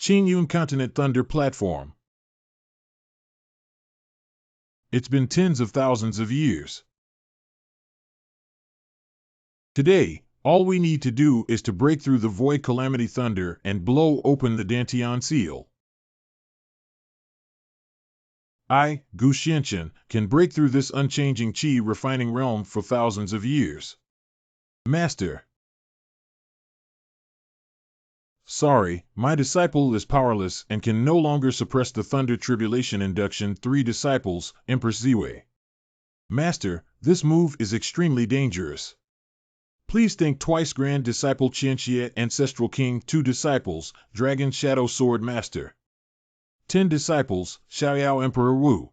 Yuan Continent Thunder Platform. It's been tens of thousands of years. Today, all we need to do is to break through the void calamity thunder and blow open the Dantian seal. I, Gu Xianqian, can break through this unchanging qi refining realm for thousands of years. Master. Sorry, my disciple is powerless and can no longer suppress the Thunder Tribulation Induction 3 disciples, Empress Ziwei. Master, this move is extremely dangerous. Please think twice. Grand Disciple Qianxie, Ancestral King, 2 disciples, Dragon Shadow Sword Master. 10 disciples, Xiaoyao Emperor Wu.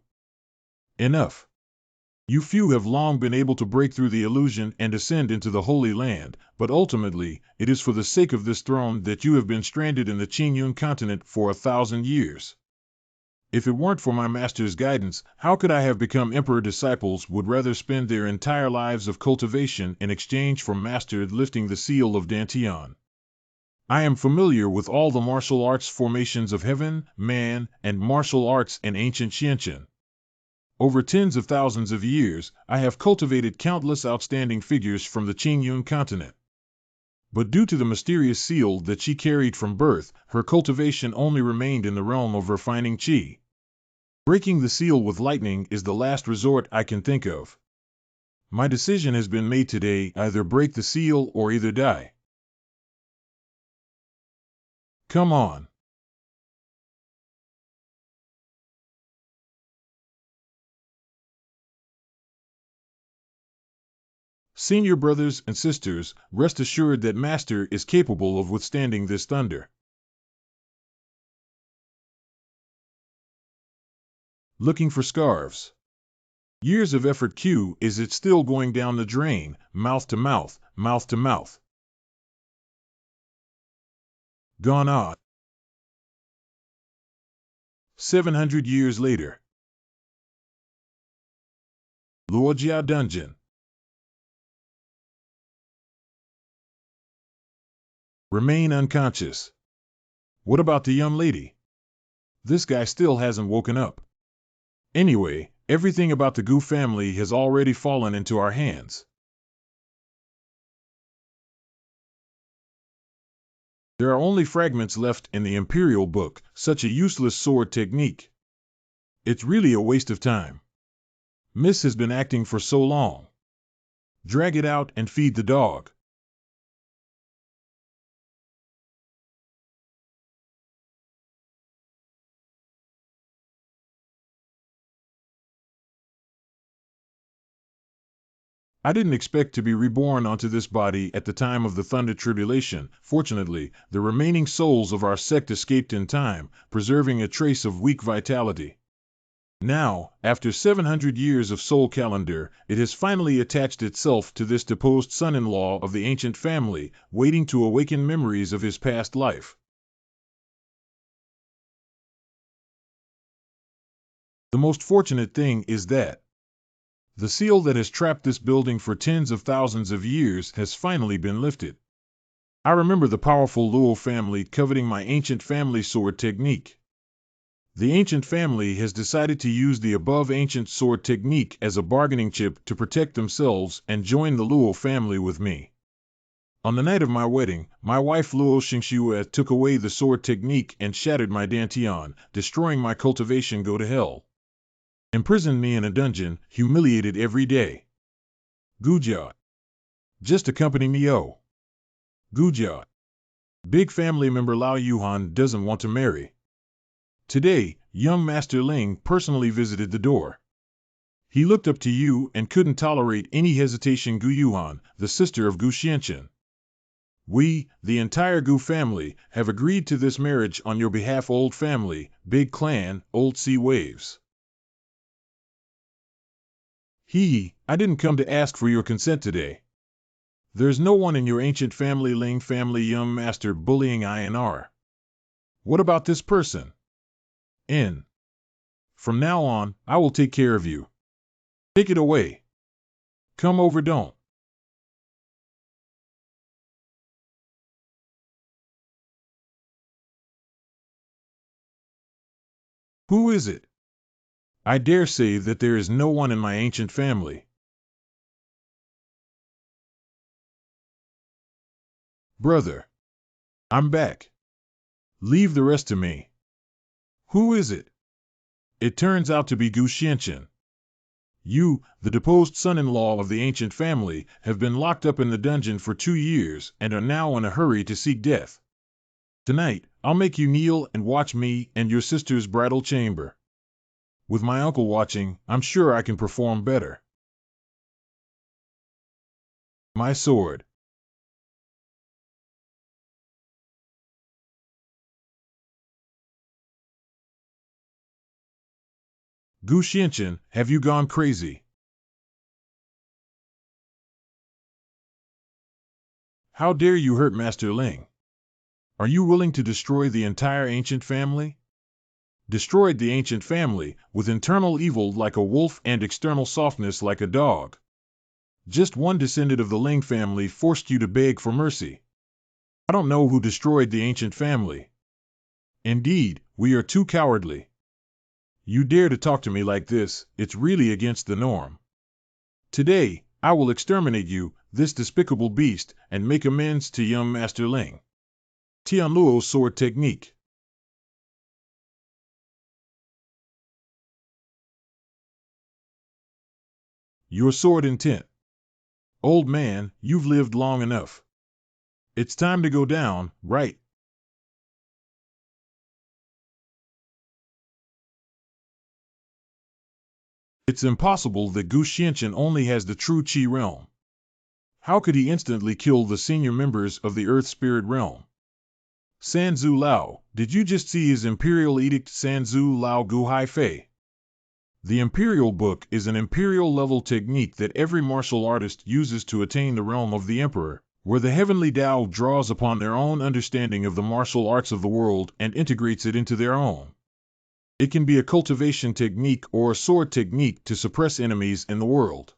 Enough. You few have long been able to break through the illusion and ascend into the Holy Land, but ultimately, it is for the sake of this throne that you have been stranded in the Qingyun continent for 1,000 years. If it weren't for my master's guidance, how could I have become emperor? Disciples would rather spend their entire lives of cultivation in exchange for master lifting the seal of Dantian. I am familiar with all the martial arts formations of heaven, man, and martial arts in ancient Xianqian. Over tens of thousands of years, I have cultivated countless outstanding figures from the Qingyun continent. But due to the mysterious seal that she carried from birth, her cultivation only remained in the realm of refining qi. Breaking the seal with lightning is the last resort I can think of. My decision has been made today: either break the seal or either die. Come on. Senior brothers and sisters, rest assured that Master is capable of withstanding this thunder. Looking for scarves. Years of effort. Q. Is it still going down the drain, mouth to mouth, mouth to mouth? Gone on. 700 years later. Luojia Dungeon. Remain unconscious. What about the young lady? This guy still hasn't woken up. Anyway, everything about the Gu family has already fallen into our hands. There are only fragments left in the Imperial Book, such a useless sword technique. It's really a waste of time. Miss has been acting for so long. Drag it out and feed the dog. I didn't expect to be reborn onto this body at the time of the Thunder Tribulation. Fortunately, the remaining souls of our sect escaped in time, preserving a trace of weak vitality. Now, after 700 years of soul calendar, it has finally attached itself to this deposed son-in-law of the ancient family, waiting to awaken memories of his past life. The most fortunate thing is that the seal that has trapped this building for tens of thousands of years has finally been lifted. I remember the powerful Luo family coveting my ancient family sword technique. The ancient family has decided to use the above ancient sword technique as a bargaining chip to protect themselves and join the Luo family with me. On the night of my wedding, my wife Luo Xingxue took away the sword technique and shattered my Dantian, destroying my cultivation. Go to hell. Imprisoned me in a dungeon, humiliated every day. Gujia. Just accompany me. Oh. Gujia. Big family member Lao Yuan doesn't want to marry. Today, young Master Ling personally visited the door. He looked up to you and couldn't tolerate any hesitation. Gu Yuan, the sister of Gu Xianqian. We, the entire Gu family, have agreed to this marriage on your behalf. Old family, big clan, old sea waves. I didn't come to ask for your consent today. There's no one in your ancient family, Ling family, young master bullying INR. What about this person? From now on, I will take care of you. Take it away. Come over, don't. Who is it? I dare say that there is no one in my ancient family. Brother, I'm back. Leave the rest to me. Who is it? It turns out to be Gu Xianqian. You, the deposed son-in-law of the ancient family, have been locked up in the dungeon for 2 years and are now in a hurry to seek death. Tonight, I'll make you kneel and watch me and your sister's bridal chamber. With my uncle watching, I'm sure I can perform better. My sword. Gu Xianqian, have you gone crazy? How dare you hurt Master Ling? Are you willing to destroy the entire ancient family? Destroyed the ancient family, with internal evil like a wolf and external softness like a dog. Just one descendant of the Ling family forced you to beg for mercy. I don't know who destroyed the ancient family. Indeed, we are too cowardly. You dare to talk to me like this, it's really against the norm. Today, I will exterminate you, this despicable beast, and make amends to young Master Ling. Tian Luo's sword technique. Your sword intent. Old man, you've lived long enough. It's time to go down, right? It's impossible that Gu Xianqian only has the true Qi realm. How could he instantly kill the senior members of the Earth Spirit realm? Sanzu Lao, did you just see his Imperial Edict Sanzu Lao Gu Hai Fei? The Imperial Book is an Imperial-level technique that every martial artist uses to attain the realm of the Emperor, where the heavenly Tao draws upon their own understanding of the martial arts of the world and integrates it into their own. It can be a cultivation technique or a sword technique to suppress enemies in the world.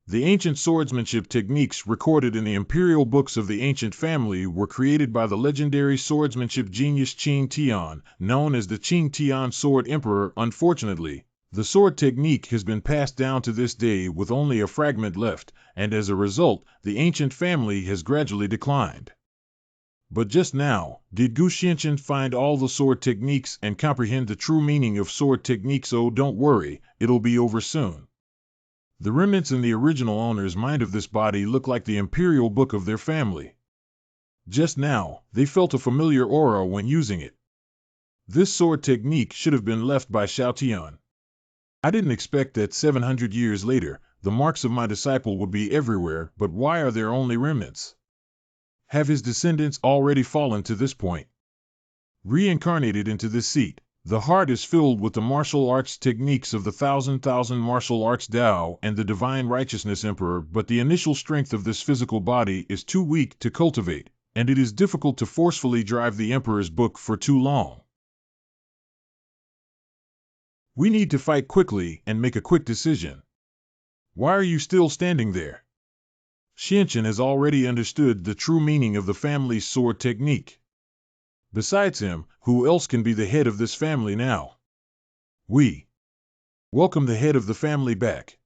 The ancient swordsmanship techniques recorded in the imperial books of the ancient family were created by the legendary swordsmanship genius Qing Tian, known as the Qing Tian Sword Emperor. Unfortunately, the sword technique has been passed down to this day with only a fragment left, and as a result, the ancient family has gradually declined. But just now, did Gu Xianqian find all the sword techniques and comprehend the true meaning of sword techniques? Oh, don't worry, it'll be over soon. The remnants in the original owner's mind of this body look like the imperial book of their family. Just now, they felt a familiar aura when using it. This sword technique should have been left by Xiao Tian. I didn't expect that 700 years later, the marks of my disciple would be everywhere, but why are there only remnants? Have his descendants already fallen to this point? Reincarnated into this seat, the heart is filled with the martial arts techniques of the thousand martial arts Tao and the divine righteousness Emperor, but the initial strength of this physical body is too weak to cultivate, and it is difficult to forcefully drive the Emperor's book for too long. We need to fight quickly and make a quick decision. Why are you still standing there? Xianqian has already understood the true meaning of the family's sword technique. Besides him, who else can be the head of this family now? We welcome the head of the family back.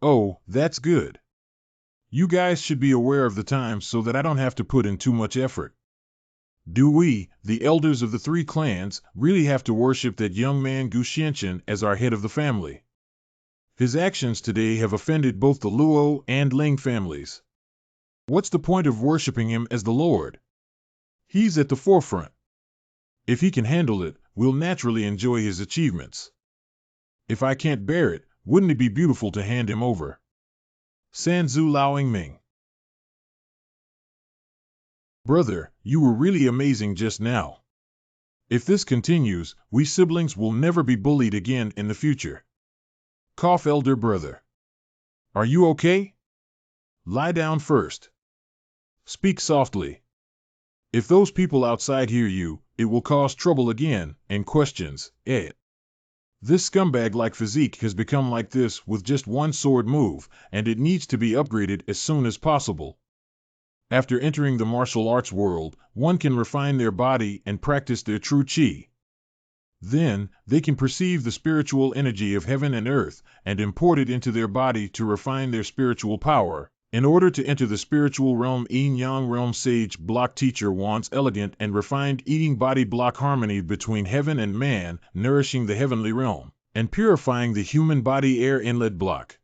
Oh, that's good. You guys should be aware of the times so that I don't have to put in too much effort. Do we, the elders of the 3 clans, really have to worship that young man Gu Xianqian as our head of the family? His actions today have offended both the Luo and Ling families. What's the point of worshiping him as the Lord? He's at the forefront. If he can handle it, we'll naturally enjoy his achievements. If I can't bear it, wouldn't it be beautiful to hand him over? Sanzu Laoingming. Brother, you were really amazing just now. If this continues, we siblings will never be bullied again in the future. Cough, elder brother. Are you okay? Lie down first. Speak softly. If those people outside hear you, it will cause trouble again, and questions, This scumbag-like physique has become like this with just one sword move, and it needs to be upgraded as soon as possible. After entering the martial arts world, one can refine their body and practice their true Qi. Then, they can perceive the spiritual energy of heaven and earth and import it into their body to refine their spiritual power. In order to enter the spiritual realm, yin-yang realm, sage block teacher wants elegant and refined eating body block harmony between heaven and man, nourishing the heavenly realm and purifying the human body air inlet block.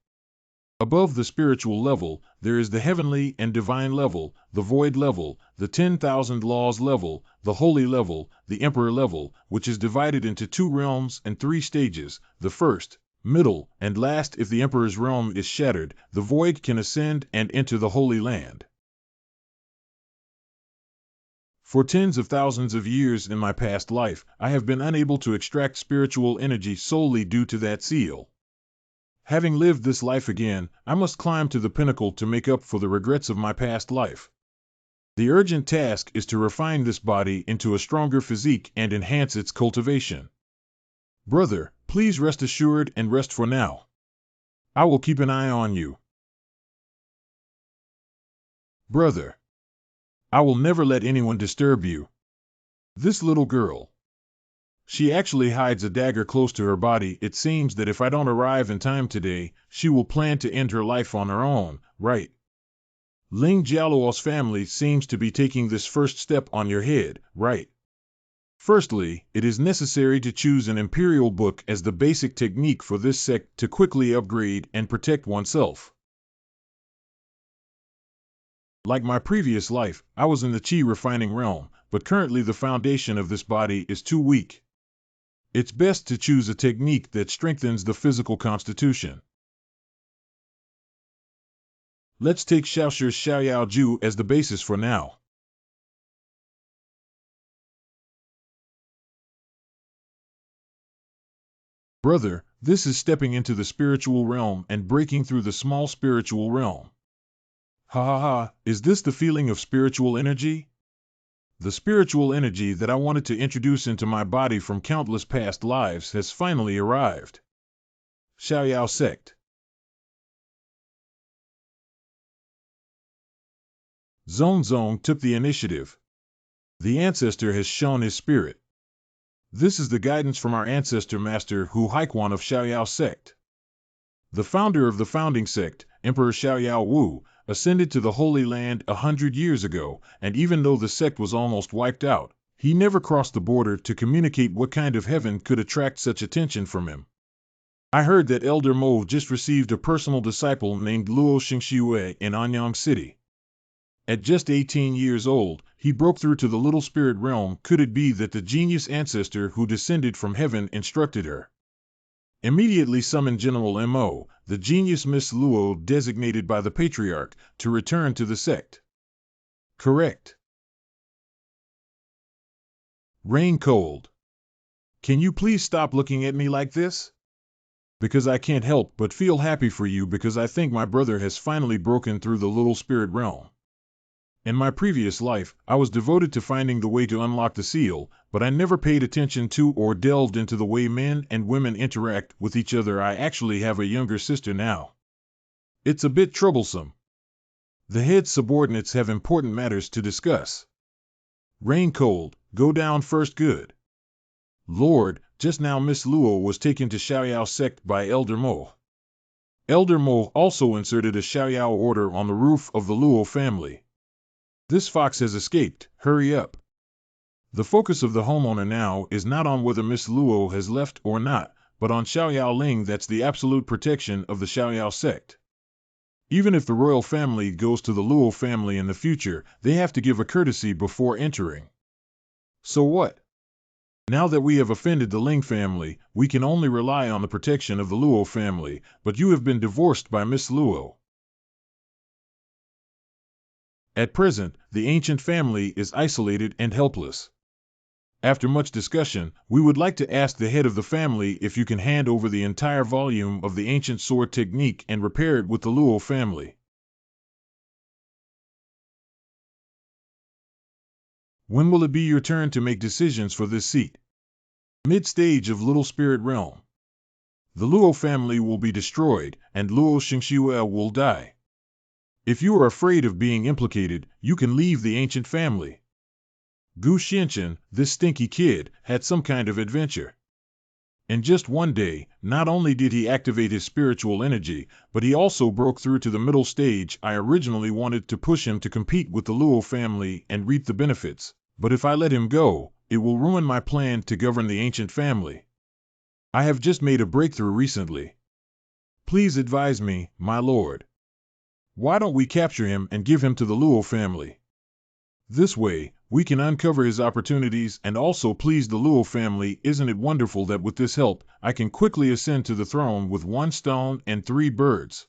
Above the spiritual level, there is the heavenly and divine level, the void level, the 10,000 laws level, the holy level, the emperor level, which is divided into 2 realms and 3 stages. The first, middle, and last. If the emperor's realm is shattered, the void can ascend and enter the holy land. For tens of thousands of years in my past life, I have been unable to extract spiritual energy solely due to that seal. Having lived this life again, I must climb to the pinnacle to make up for the regrets of my past life. The urgent task is to refine this body into a stronger physique and enhance its cultivation. Brother, please rest assured and rest for now. I will keep an eye on you. Brother, I will never let anyone disturb you. This little girl. She actually hides a dagger close to her body. It seems that if I don't arrive in time today, she will plan to end her life on her own, right? Ling Jialuo's family seems to be taking this first step on your head, right? Firstly, it is necessary to choose an imperial book as the basic technique for this sect to quickly upgrade and protect oneself. Like my previous life, I was in the chi refining realm, but currently the foundation of this body is too weak. It's best to choose a technique that strengthens the physical constitution. Let's take Xiaoshir's Xiaoyao Ju as the basis for now. Brother, this is stepping into the spiritual realm and breaking through the small spiritual realm. Ha ha ha, is this the feeling of spiritual energy? The spiritual energy that I wanted to introduce into my body from countless past lives has finally arrived. Xiaoyao Sect. Zong took the initiative. The ancestor has shown his spirit. This is the guidance from our ancestor master Hu Haikuan of Xiaoyao Sect. The founder of the founding sect, Emperor Xiaoyao Wu, ascended to the Holy Land 100 years ago, and even though the sect was almost wiped out, he never crossed the border to communicate what kind of heaven could attract such attention from him. I heard that Elder Mo just received a personal disciple named Luo Xingxiwei in Anyang City. At just 18 years old, he broke through to the little spirit realm. Could it be that the genius ancestor who descended from heaven instructed her? Immediately summon General Mo, the genius Miss Luo designated by the Patriarch, to return to the sect. Correct. Rain cold. Can you please stop looking at me like this? Because I can't help but feel happy for you because I think my brother has finally broken through the little spirit realm. In my previous life, I was devoted to finding the way to unlock the seal, but I never paid attention to or delved into the way men and women interact with each other. I actually have a younger sister now. It's a bit troublesome. The head subordinates have important matters to discuss. Rain cold, go down first. Good. Lord, just now Miss Luo was taken to Xiaoyao Sect by Elder Mo. Elder Mo also inserted a Xiaoyao order on the roof of the Luo family. This fox has escaped, hurry up. The focus of the homeowner now is not on whether Miss Luo has left or not, but on Xiaoyao Ling. That's the absolute protection of the Xiaoyao sect. Even if the royal family goes to the Luo family in the future, they have to give a courtesy before entering. So what? Now that we have offended the Ling family, we can only rely on the protection of the Luo family, but you have been divorced by Miss Luo. At present, the ancient family is isolated and helpless. After much discussion, we would like to ask the head of the family if you can hand over the entire volume of the ancient sword technique and repair it with the Luo family. When will it be your turn to make decisions for this seat? Mid-stage of Little Spirit Realm. The Luo family will be destroyed, and Luo Xingxiwei will die. If you are afraid of being implicated, you can leave the ancient family. Gu Xianchen, this stinky kid, had some kind of adventure. In just one day, not only did he activate his spiritual energy, but he also broke through to the middle stage. I originally wanted to push him to compete with the Luo family and reap the benefits, but if I let him go, it will ruin my plan to govern the ancient family. I have just made a breakthrough recently. Please advise me, my lord. Why don't we capture him and give him to the Luo family? This way, we can uncover his opportunities and also please the Luo family. Isn't it wonderful that with this help, I can quickly ascend to the throne with 1 stone and 3 birds?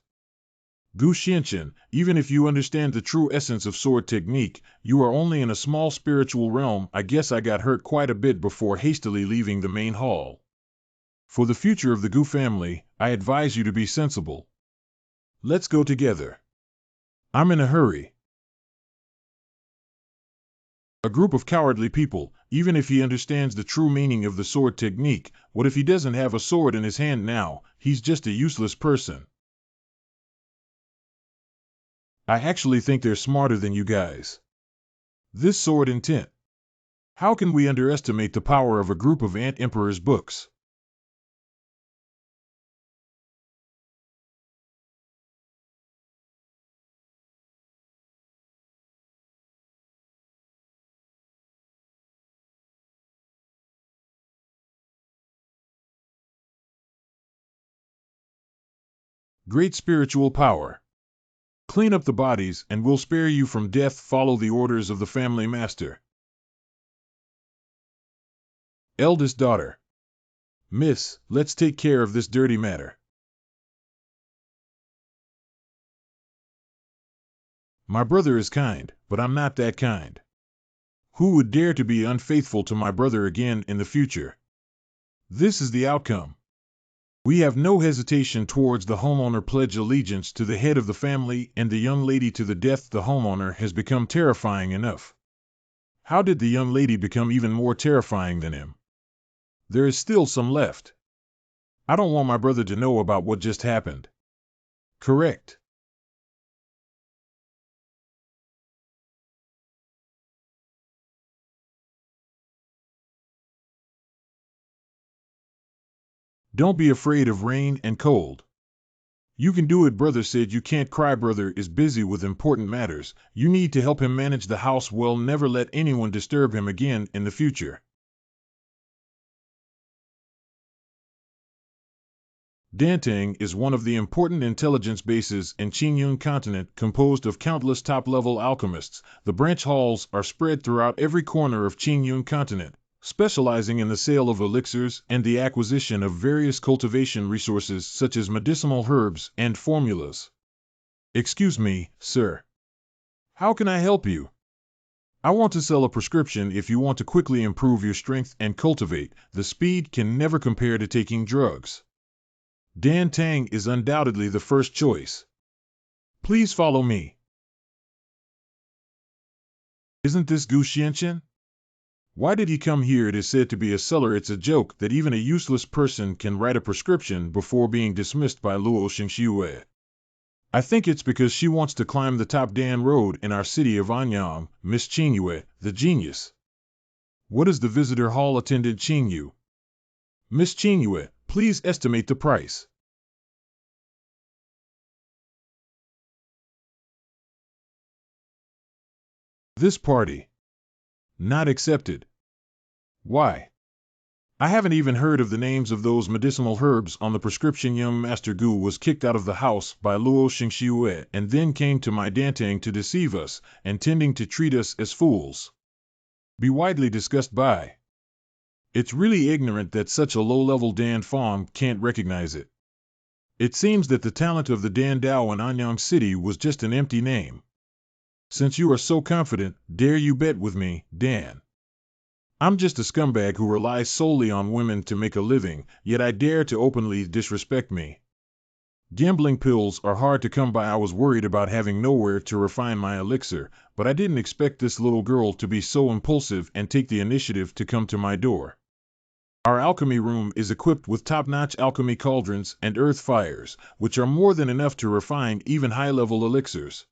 Gu Xianqian, even if you understand the true essence of sword technique, you are only in a small spiritual realm. I guess I got hurt quite a bit before hastily leaving the main hall. For the future of the Gu family, I advise you to be sensible. Let's go together. I'm in a hurry. A group of cowardly people. Even if he understands the true meaning of the sword technique, what if he doesn't have a sword in his hand now? He's just a useless person. I actually think they're smarter than you guys. This sword intent. How can we underestimate the power of a group of Ant Emperor's books? Great spiritual power. Clean up the bodies and we'll spare you from death. Follow the orders of the family master. Eldest daughter. Miss, let's take care of this dirty matter. My brother is kind, but I'm not that kind. Who would dare to be unfaithful to my brother again in the future? This is the outcome. We have no hesitation towards the homeowner. Pledge allegiance to the head of the family and the young lady to the death. The homeowner has become terrifying enough. How did the young lady become even more terrifying than him? There is still some left. I don't want my brother to know about what just happened. Correct. Don't be afraid of rain and cold. You can do it. Brother said you can't cry. Brother is busy with important matters. You need to help him manage the house well. Never let anyone disturb him again in the future. Dantang is one of the important intelligence bases in Qingyun continent, composed of countless top-level alchemists. The branch halls are spread throughout every corner of Qingyun continent, specializing in the sale of elixirs and the acquisition of various cultivation resources such as medicinal herbs and formulas. Excuse me, sir. How can I help you? I want to sell a prescription. If you want to quickly improve your strength and cultivate, the speed can never compare to taking drugs. Dan Tang is undoubtedly the first choice. Please follow me. Isn't this Gu Xianqian? Why did he come here? It is said to be a seller. It's a joke that even a useless person can write a prescription before being dismissed by Luo Xingxiue. I think it's because she wants to climb the top Dan road in our city of Anyang. Miss Qingyue, the genius. What is the visitor hall attendant Qingyu? Miss Qingyue, please estimate the price. This party. Not accepted. Why? I haven't even heard of the names of those medicinal herbs on the prescription. Young Master Gu was kicked out of the house by Luo Xingxiue and then came to my Dantang to deceive us, intending to treat us as fools. Be widely discussed by. It's really ignorant that such a low-level Dan Fong can't recognize it. It seems that the talent of the Dan Dao in Anyang City was just an empty name. Since you are so confident, dare you bet with me, Dan? I'm just a scumbag who relies solely on women to make a living, yet I dare to openly disrespect me. Gambling pills are hard to come by. I was worried about having nowhere to refine my elixir, but I didn't expect this little girl to be so impulsive and take the initiative to come to my door. Our alchemy room is equipped with top-notch alchemy cauldrons and earth fires, which are more than enough to refine even high-level elixirs.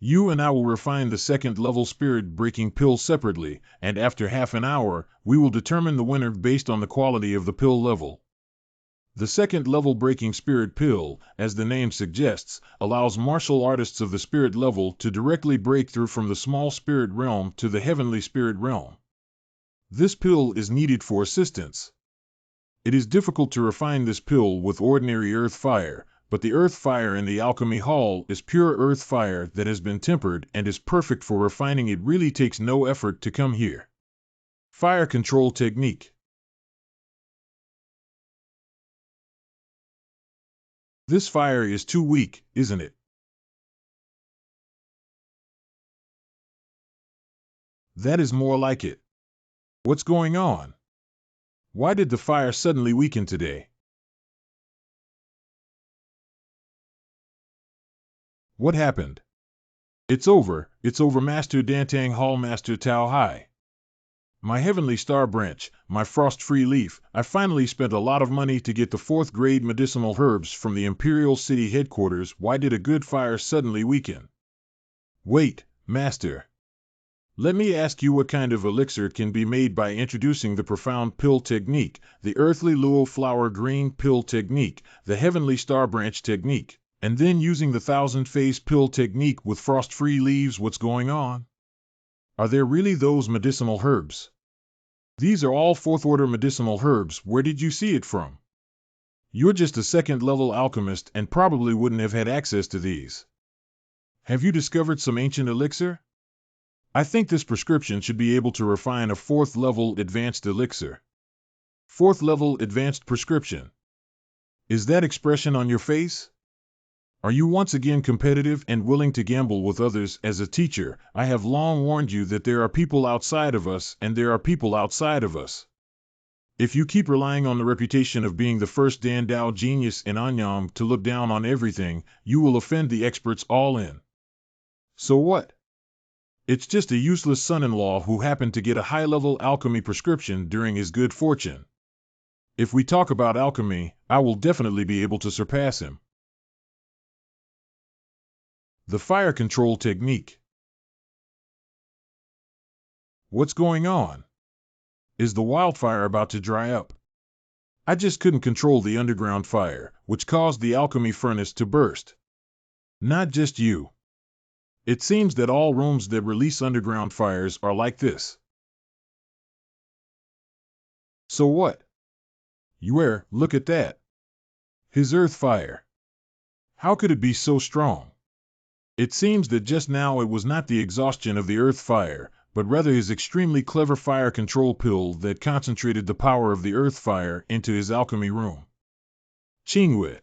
You and I will refine the second-level spirit-breaking pill separately, and after half an hour, we will determine the winner based on the quality of the pill level. The second-level breaking spirit pill, as the name suggests, allows martial artists of the spirit level to directly break through from the small spirit realm to the heavenly spirit realm. This pill is needed for assistance. It is difficult to refine this pill with ordinary earth fire, but the earth fire in the alchemy hall is pure earth fire that has been tempered and is perfect for refining. It really takes no effort to come here. Fire control technique. This fire is too weak, isn't it? That is more like it. What's going on? Why did the fire suddenly weaken today? What happened? It's over, Master Dantang Hall, Master Tao Hai. My Heavenly Star Branch, my frost-free leaf, I finally spent a lot of money to get the 4th grade medicinal herbs from the Imperial City headquarters. Why did a good fire suddenly weaken? Wait, Master. Let me ask you, what kind of elixir can be made by introducing the profound pill technique, the earthly luo flower green pill technique, the Heavenly Star Branch technique, and then using the 1000-phase pill technique with frost-free leaves? What's going on? Are there really those medicinal herbs? These are all 4th-order medicinal herbs. Where did you see it from? You're just a second-level alchemist and probably wouldn't have had access to these. Have you discovered some ancient elixir? I think this prescription should be able to refine a 4th-level advanced elixir. 4th-level advanced prescription. Is that expression on your face? Are you once again competitive and willing to gamble with others? As a teacher, I have long warned you that there are people outside of us and there are people outside of us. If you keep relying on the reputation of being the first Dan Dao genius in Anyam to look down on everything, you will offend the experts all in. So what? It's just a useless son-in-law who happened to get a high-level alchemy prescription during his good fortune. If we talk about alchemy, I will definitely be able to surpass him. The fire control technique. What's going on? Is the wildfire about to dry up? I just couldn't control the underground fire, which caused the alchemy furnace to burst. Not just you. It seems that all rooms that release underground fires are like this. So what? Yuan, look at that. His earth fire. How could it be so strong? It seems that just now it was not the exhaustion of the earth fire, but rather his extremely clever fire control pill that concentrated the power of the earth fire into his alchemy room. Qingwei.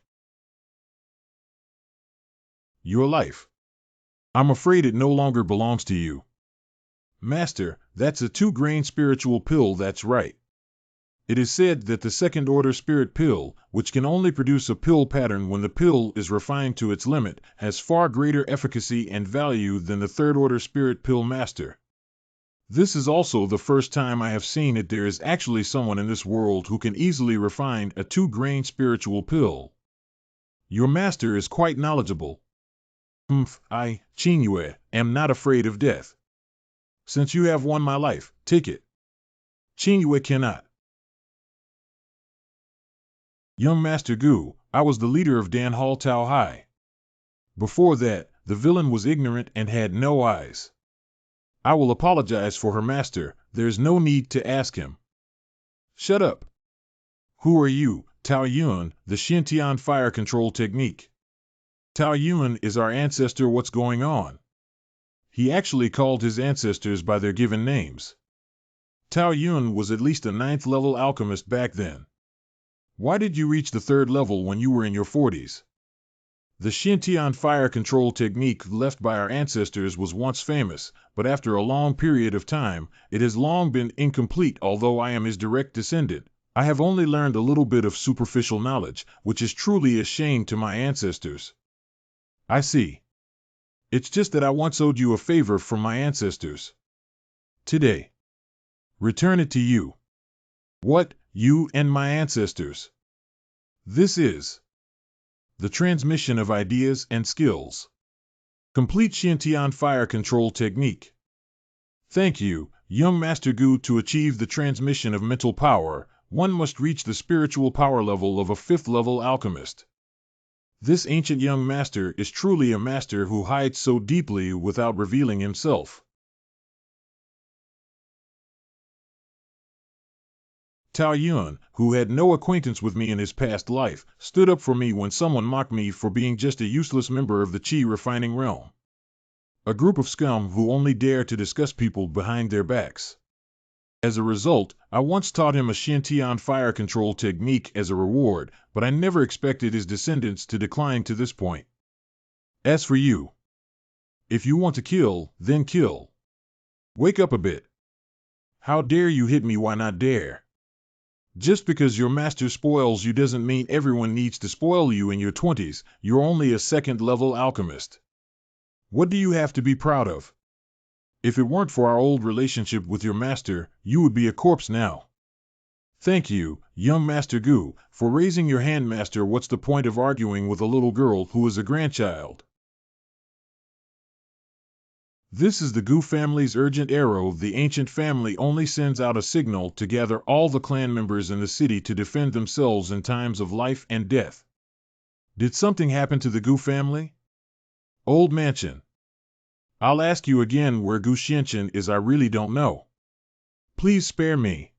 Your life. I'm afraid it no longer belongs to you. Master, that's a 2-grain spiritual pill, that's right. It is said that the second-order spirit pill, which can only produce a pill pattern when the pill is refined to its limit, has far greater efficacy and value than the third-order spirit pill. Master. This is also the first time I have seen it. There is actually someone in this world who can easily refine a 2-grain spiritual pill. Your master is quite knowledgeable. I, Qingwei, am not afraid of death. Since you have won my life, take it. Qingwei cannot. Young Master Gu, I was the leader of Dan Hall Tao Hai. Before that, the villain was ignorant and had no eyes. I will apologize for her, master. There's no need to ask him. Shut up. Who are you? Tao Yuan, the Xintian fire control technique. Tao Yuan is our ancestor. What's going on? He actually called his ancestors by their given names. Tao Yuan was at least a 9th-level alchemist back then. Why did you reach the 3rd level when you were in your 40s? The Xintian fire control technique left by our ancestors was once famous, but after a long period of time, it has long been incomplete. Although I am his direct descendant, I have only learned a little bit of superficial knowledge, which is truly a shame to my ancestors. I see. It's just that I once owed you a favor from my ancestors. Today. Return it to you. What, you and my ancestors? This is the transmission of ideas and skills. Complete Tian fire control technique. Thank you, young Master Gu. To achieve the transmission of mental power, one must reach the spiritual power level of a 5th level alchemist. This ancient young master is truly a master who hides so deeply without revealing himself. Yuan, who had no acquaintance with me in his past life, stood up for me when someone mocked me for being just a useless member of the Qi refining realm. A group of scum who only dare to discuss people behind their backs. As a result, I once taught him a Tian fire control technique as a reward, but I never expected his descendants to decline to this point. As for you, if you want to kill, then kill. Wake up a bit. How dare you hit me? Why not dare? Just because your master spoils you doesn't mean everyone needs to spoil you in your 20s. You're only a 2nd level alchemist. What do you have to be proud of? If it weren't for our old relationship with your master, you would be a corpse now. Thank you, young Master Gu, for raising your hand, Master. What's the point of arguing with a little girl who is a grandchild? This is the Gu family's urgent arrow. The ancient family only sends out a signal to gather all the clan members in the city to defend themselves in times of life and death. Did something happen to the Gu family? Old mansion. I'll ask you again where Gu Xianchen is. I really don't know. Please spare me.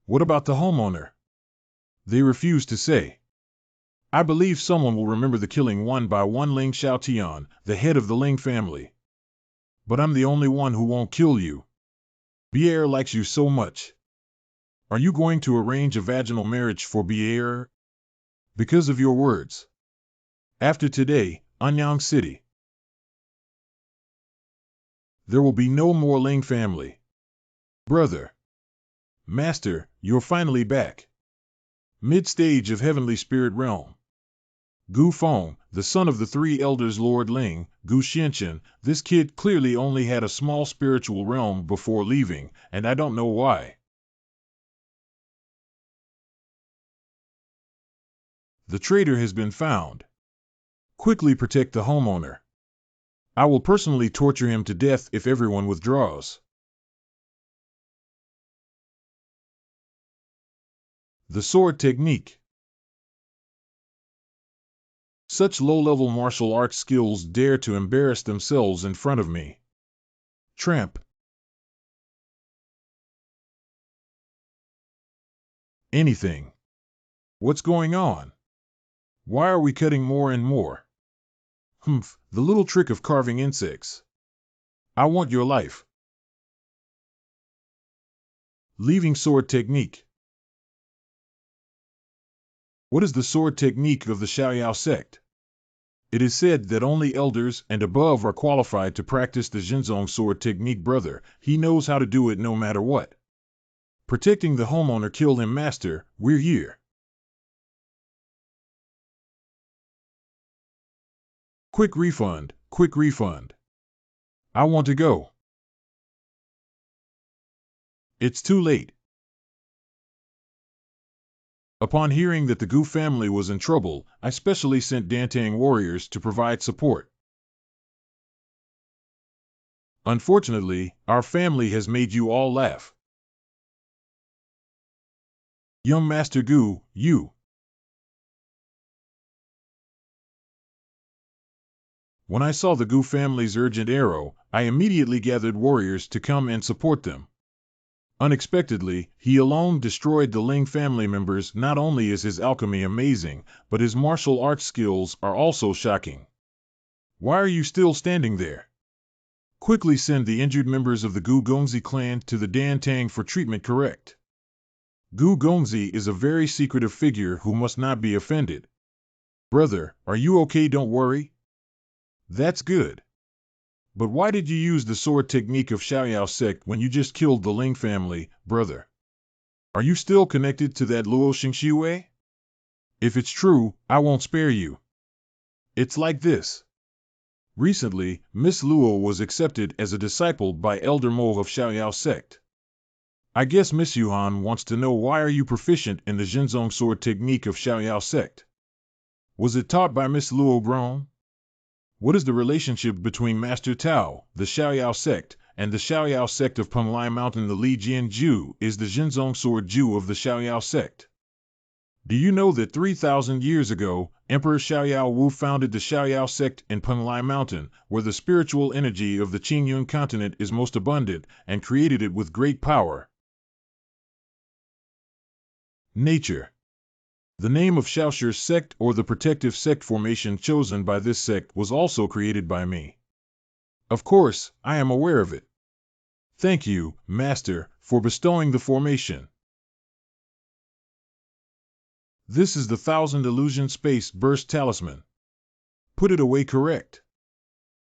What about the homeowner? They refuse to say. I believe someone will remember the killing one by one Ling Xiaotian, the head of the Ling family. But I'm the only one who won't kill you. Bier likes you so much. Are you going to arrange a vaginal marriage for Bier? Because of your words. After today, Anyang City, there will be no more Ling family. Brother. Master, you're finally back. Mid-stage of Heavenly Spirit Realm. Gu Feng, the son of the 3 elders Lord Ling, Gu Xianchen, this kid clearly only had a small spiritual realm before leaving, and I don't know why. The traitor has been found. Quickly protect the homeowner. I will personally torture him to death if everyone withdraws. The sword technique. Such low-level martial arts skills dare to embarrass themselves in front of me. Tramp. Anything. What's going on? Why are we cutting more and more? Humph, the little trick of carving insects. I want your life. Leaving sword technique. What is the sword technique of the Xiaoyao sect? It is said that only elders and above are qualified to practice the Zhenzong sword technique. Brother, he knows how to do it no matter what. Protecting the homeowner. Kill him, Master, we're here. Quick refund, quick refund. I want to go. It's too late. Upon hearing that the Gu family was in trouble, I specially sent Dantang warriors to provide support. Unfortunately, our family has made you all laugh. Young Master Gu, you. When I saw the Gu family's urgent arrow, I immediately gathered warriors to come and support them. Unexpectedly, he alone destroyed the Ling family members. Not only is his alchemy amazing, but his martial arts skills are also shocking. Why are you still standing there? Quickly send the injured members of the Gu Gongzi clan to the Dantang for treatment. Correct. Gu Gongzi is a very secretive figure who must not be offended. Brother, are you okay? Don't worry. That's good. But why did you use the sword technique of Xiaoyao sect when you just killed the Ling family, brother? Are you still connected to that Luo Xingxiwei? If it's true, I won't spare you. It's like this. Recently, Miss Luo was accepted as a disciple by Elder Mo of Xiaoyao sect. I guess Miss Yuan wants to know why are you proficient in the Zhenzong sword technique of Xiaoyao sect? Was it taught by Miss Luo grown? What is the relationship between Master Tao, the Xiaoyao sect, and the Xiaoyao sect of Penglai Mountain? The Li Jian Ju is the Jinzong Sword Ju of the Xiaoyao sect. Do you know that 3,000 years ago, Emperor Xiaoyao Wu founded the Xiaoyao sect in Penglai Mountain, where the spiritual energy of the Qingyun continent is most abundant, and created it with great power? Nature. The name of Xiaoshir's sect, or the protective sect formation chosen by this sect, was also created by me. Of course, I am aware of it. Thank you, Master, for bestowing the formation. This is the Thousand Illusion Space Burst Talisman. Put it away correct.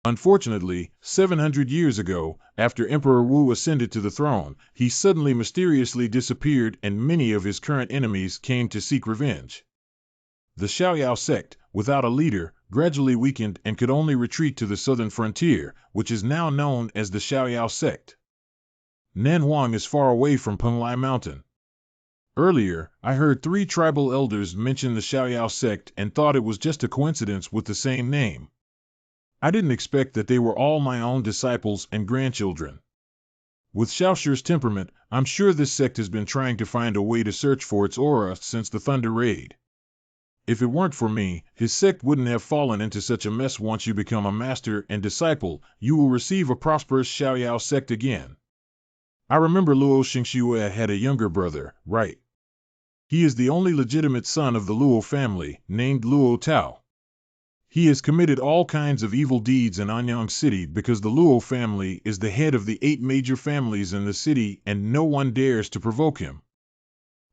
Unfortunately, 700 years ago, after Emperor Wu ascended to the throne, he suddenly mysteriously disappeared and many of his current enemies came to seek revenge. The Xiaoyao sect, without a leader, gradually weakened and could only retreat to the southern frontier, which is now known as the Xiaoyao sect. Nanhuang is far away from Penglai Mountain. Earlier, I heard 3 tribal elders mention the Xiaoyao sect and thought it was just a coincidence with the same name. I didn't expect that they were all my own disciples and grandchildren. With Xiaoshir's temperament, I'm sure this sect has been trying to find a way to search for its aura since the Thunder Raid. If it weren't for me, his sect wouldn't have fallen into such a mess. Once you become a master and disciple, you will receive a prosperous Xiaoyao sect again. I remember Luo Xingxue had a younger brother, right? He is the only legitimate son of the Luo family, named Luo Tao. He has committed all kinds of evil deeds in Anyang City because the Luo family is the head of the 8 major families in the city and no one dares to provoke him.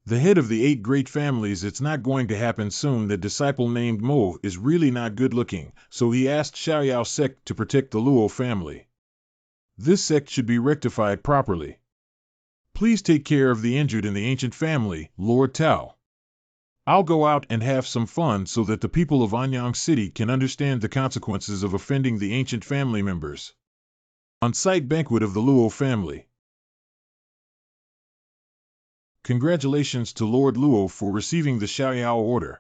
The head of the 8 great families. It's not going to happen soon. The disciple named Mo is really not good looking, so he asked Xiaoyao sect to protect the Luo family. This sect should be rectified properly. Please take care of the injured in the ancient family, Lord Tao. I'll go out and have some fun so that the people of Anyang City can understand the consequences of offending the ancient family members. On-site banquet of the Luo family. Congratulations to Lord Luo for receiving the Xiaoyao order.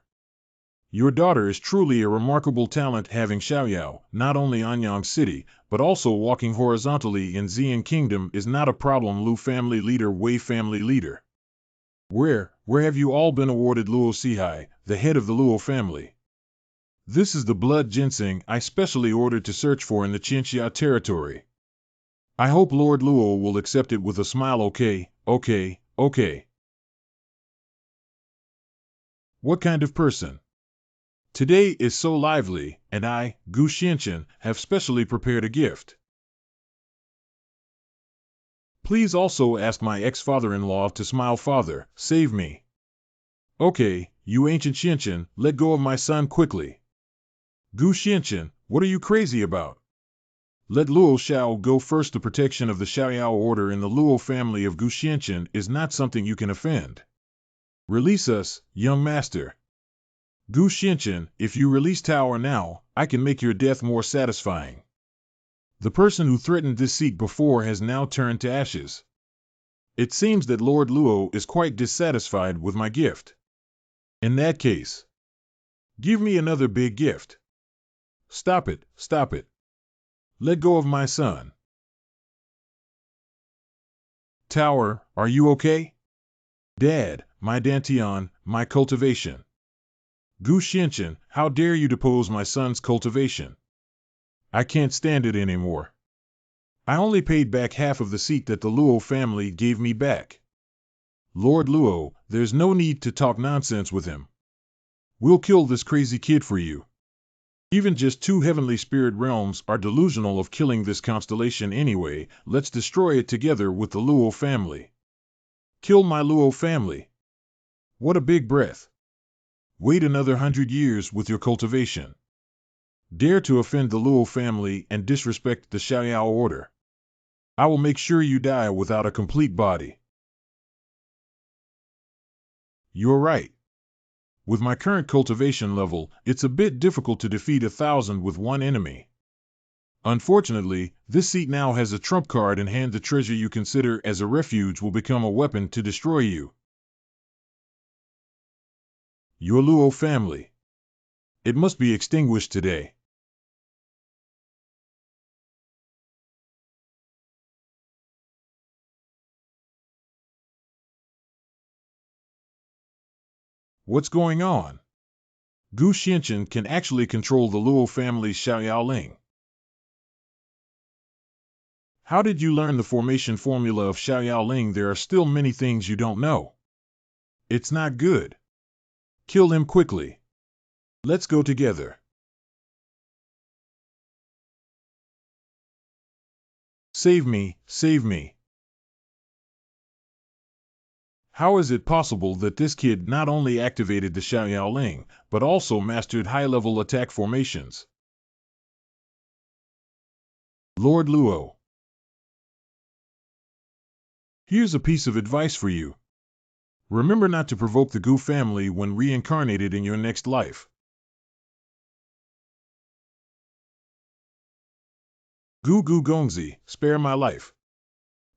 Your daughter is truly a remarkable talent, having Xiaoyao, not only Anyang City, but also walking horizontally in Xian Kingdom is not a problem. Lu family leader, Wei family leader. Where have you all been awarded? Luo Sihai, the head of the Luo family. This is the blood ginseng I specially ordered to search for in the Qianxia territory. I hope Lord Luo will accept it with a smile. Okay. What kind of person? Today is so lively, and I, Gu Xianqian, have specially prepared a gift. Please also ask my ex-father-in-law to smile. Father, save me. Okay, you ancient Xianqian, let go of my son quickly. Gu Xianqian, what are you crazy about? Let Luo Xiao go first. The protection of the Xiaoyao order in the Luo family of Gu Xianqian is not something you can offend. Release us, young master. Gu Xianqian, if you release Tao now, I can make your death more satisfying. The person who threatened this seat before has now turned to ashes. It seems that Lord Luo is quite dissatisfied with my gift. In that case, give me another big gift. Stop it. Let go of my son. Tower, are you okay? Dad, my Dantian, my cultivation. Gu Xianqian, how dare you depose my son's cultivation? I can't stand it anymore. I only paid back half of the seat that the Luo family gave me back. Lord Luo, there's no need to talk nonsense with him. We'll kill this crazy kid for you. Even just 2 heavenly spirit realms are delusional of killing this constellation anyway. Let's destroy it together with the Luo family. Kill my Luo family. What a big breath. Wait another 100 years with your cultivation. Dare to offend the Luo family and disrespect the Xiaoyao order. I will make sure you die without a complete body. You're right. With my current cultivation level, it's a bit difficult to defeat 1,000 with one enemy. Unfortunately, this seat now has a trump card in hand. The treasure you consider as a refuge will become a weapon to destroy you. Your Luo family. It must be extinguished today. What's going on? Gu Xianchen can actually control the Luo family's Xiaoyaoling. How did you learn the formation formula of Xiaoyaoling? There are still many things you don't know. It's not good. Kill him quickly. Let's go together. Save me, save me. How is it possible that this kid not only activated the Xiaoyaoling, but also mastered high-level attack formations? Lord Luo. Here's a piece of advice for you. Remember not to provoke the Gu family when reincarnated in your next life. Gu Gu Gongzi, spare my life.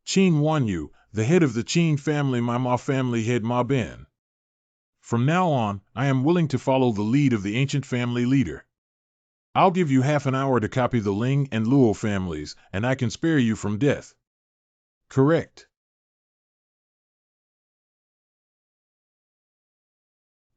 Qin Wan Yu, the head of the Qin family, my Ma family head Ma Ben. From now on, I am willing to follow the lead of the ancient family leader. I'll give you half an hour to copy the Ling and Luo families, and I can spare you from death. Correct.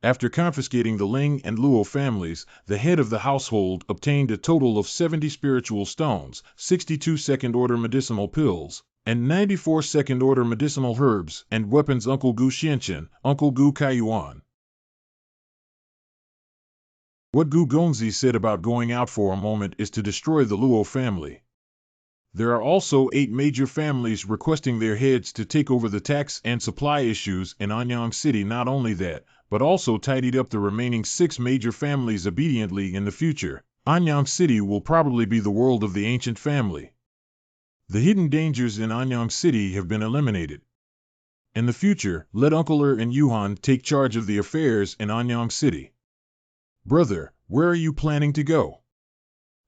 After confiscating the Ling and Luo families, the head of the household obtained a total of 70 spiritual stones, 62 second-order medicinal pills, and 94 second-order medicinal herbs and weapons. Uncle Gu Xianchen, Uncle Gu Kaiyuan. What Gu Gongzi said about going out for a moment is to destroy the Luo family. There are also 8 major families requesting their heads to take over the tax and supply issues in Anyang City. Not only that, but also tidied up the remaining 6 major families obediently. In the future, Anyang City will probably be the world of the ancient family. The hidden dangers in Anyang City have been eliminated. In the future, let Uncle and Yuan take charge of the affairs in Anyang City. Brother, where are you planning to go?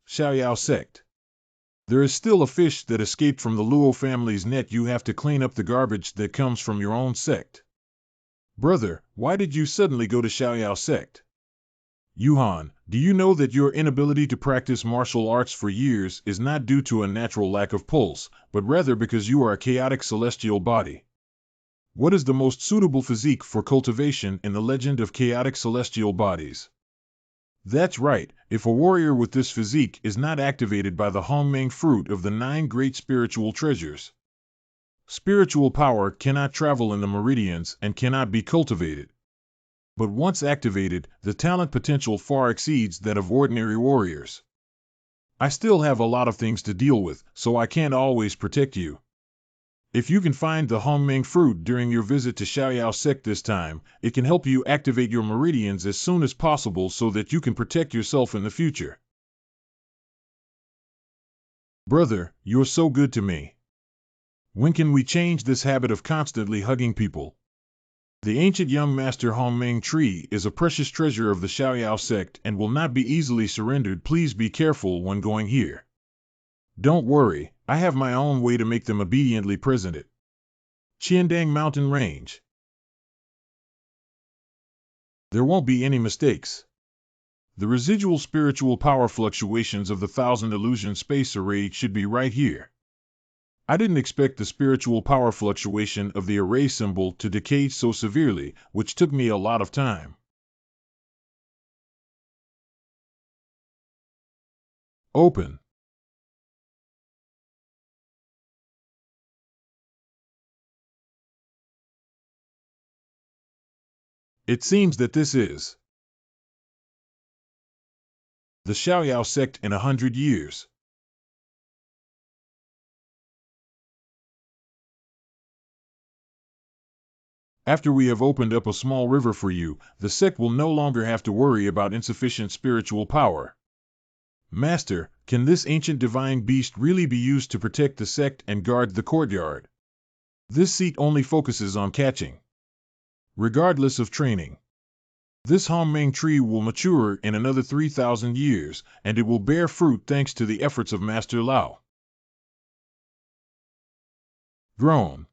Xiaoyao Sect. There is still a fish that escaped from the Luo family's net. You have to clean up the garbage that comes from your own sect. Brother, why did you suddenly go to Xiaoyao Sect? Yuan, do you know that your inability to practice martial arts for years is not due to a natural lack of pulse, but rather because you are a chaotic celestial body? What is the most suitable physique for cultivation in the legend of chaotic celestial bodies? That's right, if a warrior with this physique is not activated by the Hongmeng fruit of the 9 great spiritual treasures. Spiritual power cannot travel in the meridians and cannot be cultivated. But once activated, the talent potential far exceeds that of ordinary warriors. I still have a lot of things to deal with, so I can't always protect you. If you can find the Hongmeng fruit during your visit to Xiaoyao Sect this time, it can help you activate your meridians as soon as possible so that you can protect yourself in the future. Brother, you're so good to me. When can we change this habit of constantly hugging people? The ancient young master Hongmeng tree is a precious treasure of the Xiaoyao Sect and will not be easily surrendered. Please be careful when going here. Don't worry, I have my own way to make them obediently presented. Qiandang Mountain Range. There won't be any mistakes. The residual spiritual power fluctuations of the 1000 illusion space array should be right here. I didn't expect the spiritual power fluctuation of the array symbol to decay so severely, which took me a lot of time. Open. It seems that this is the Xiaoyao Sect in 100 years. After we have opened up a small river for you, the sect will no longer have to worry about insufficient spiritual power. Master, can this ancient divine beast really be used to protect the sect and guard the courtyard? This seat only focuses on catching. Regardless of training. This Hongmeng tree will mature in another 3,000 years, and it will bear fruit thanks to the efforts of Master Lao. Grown.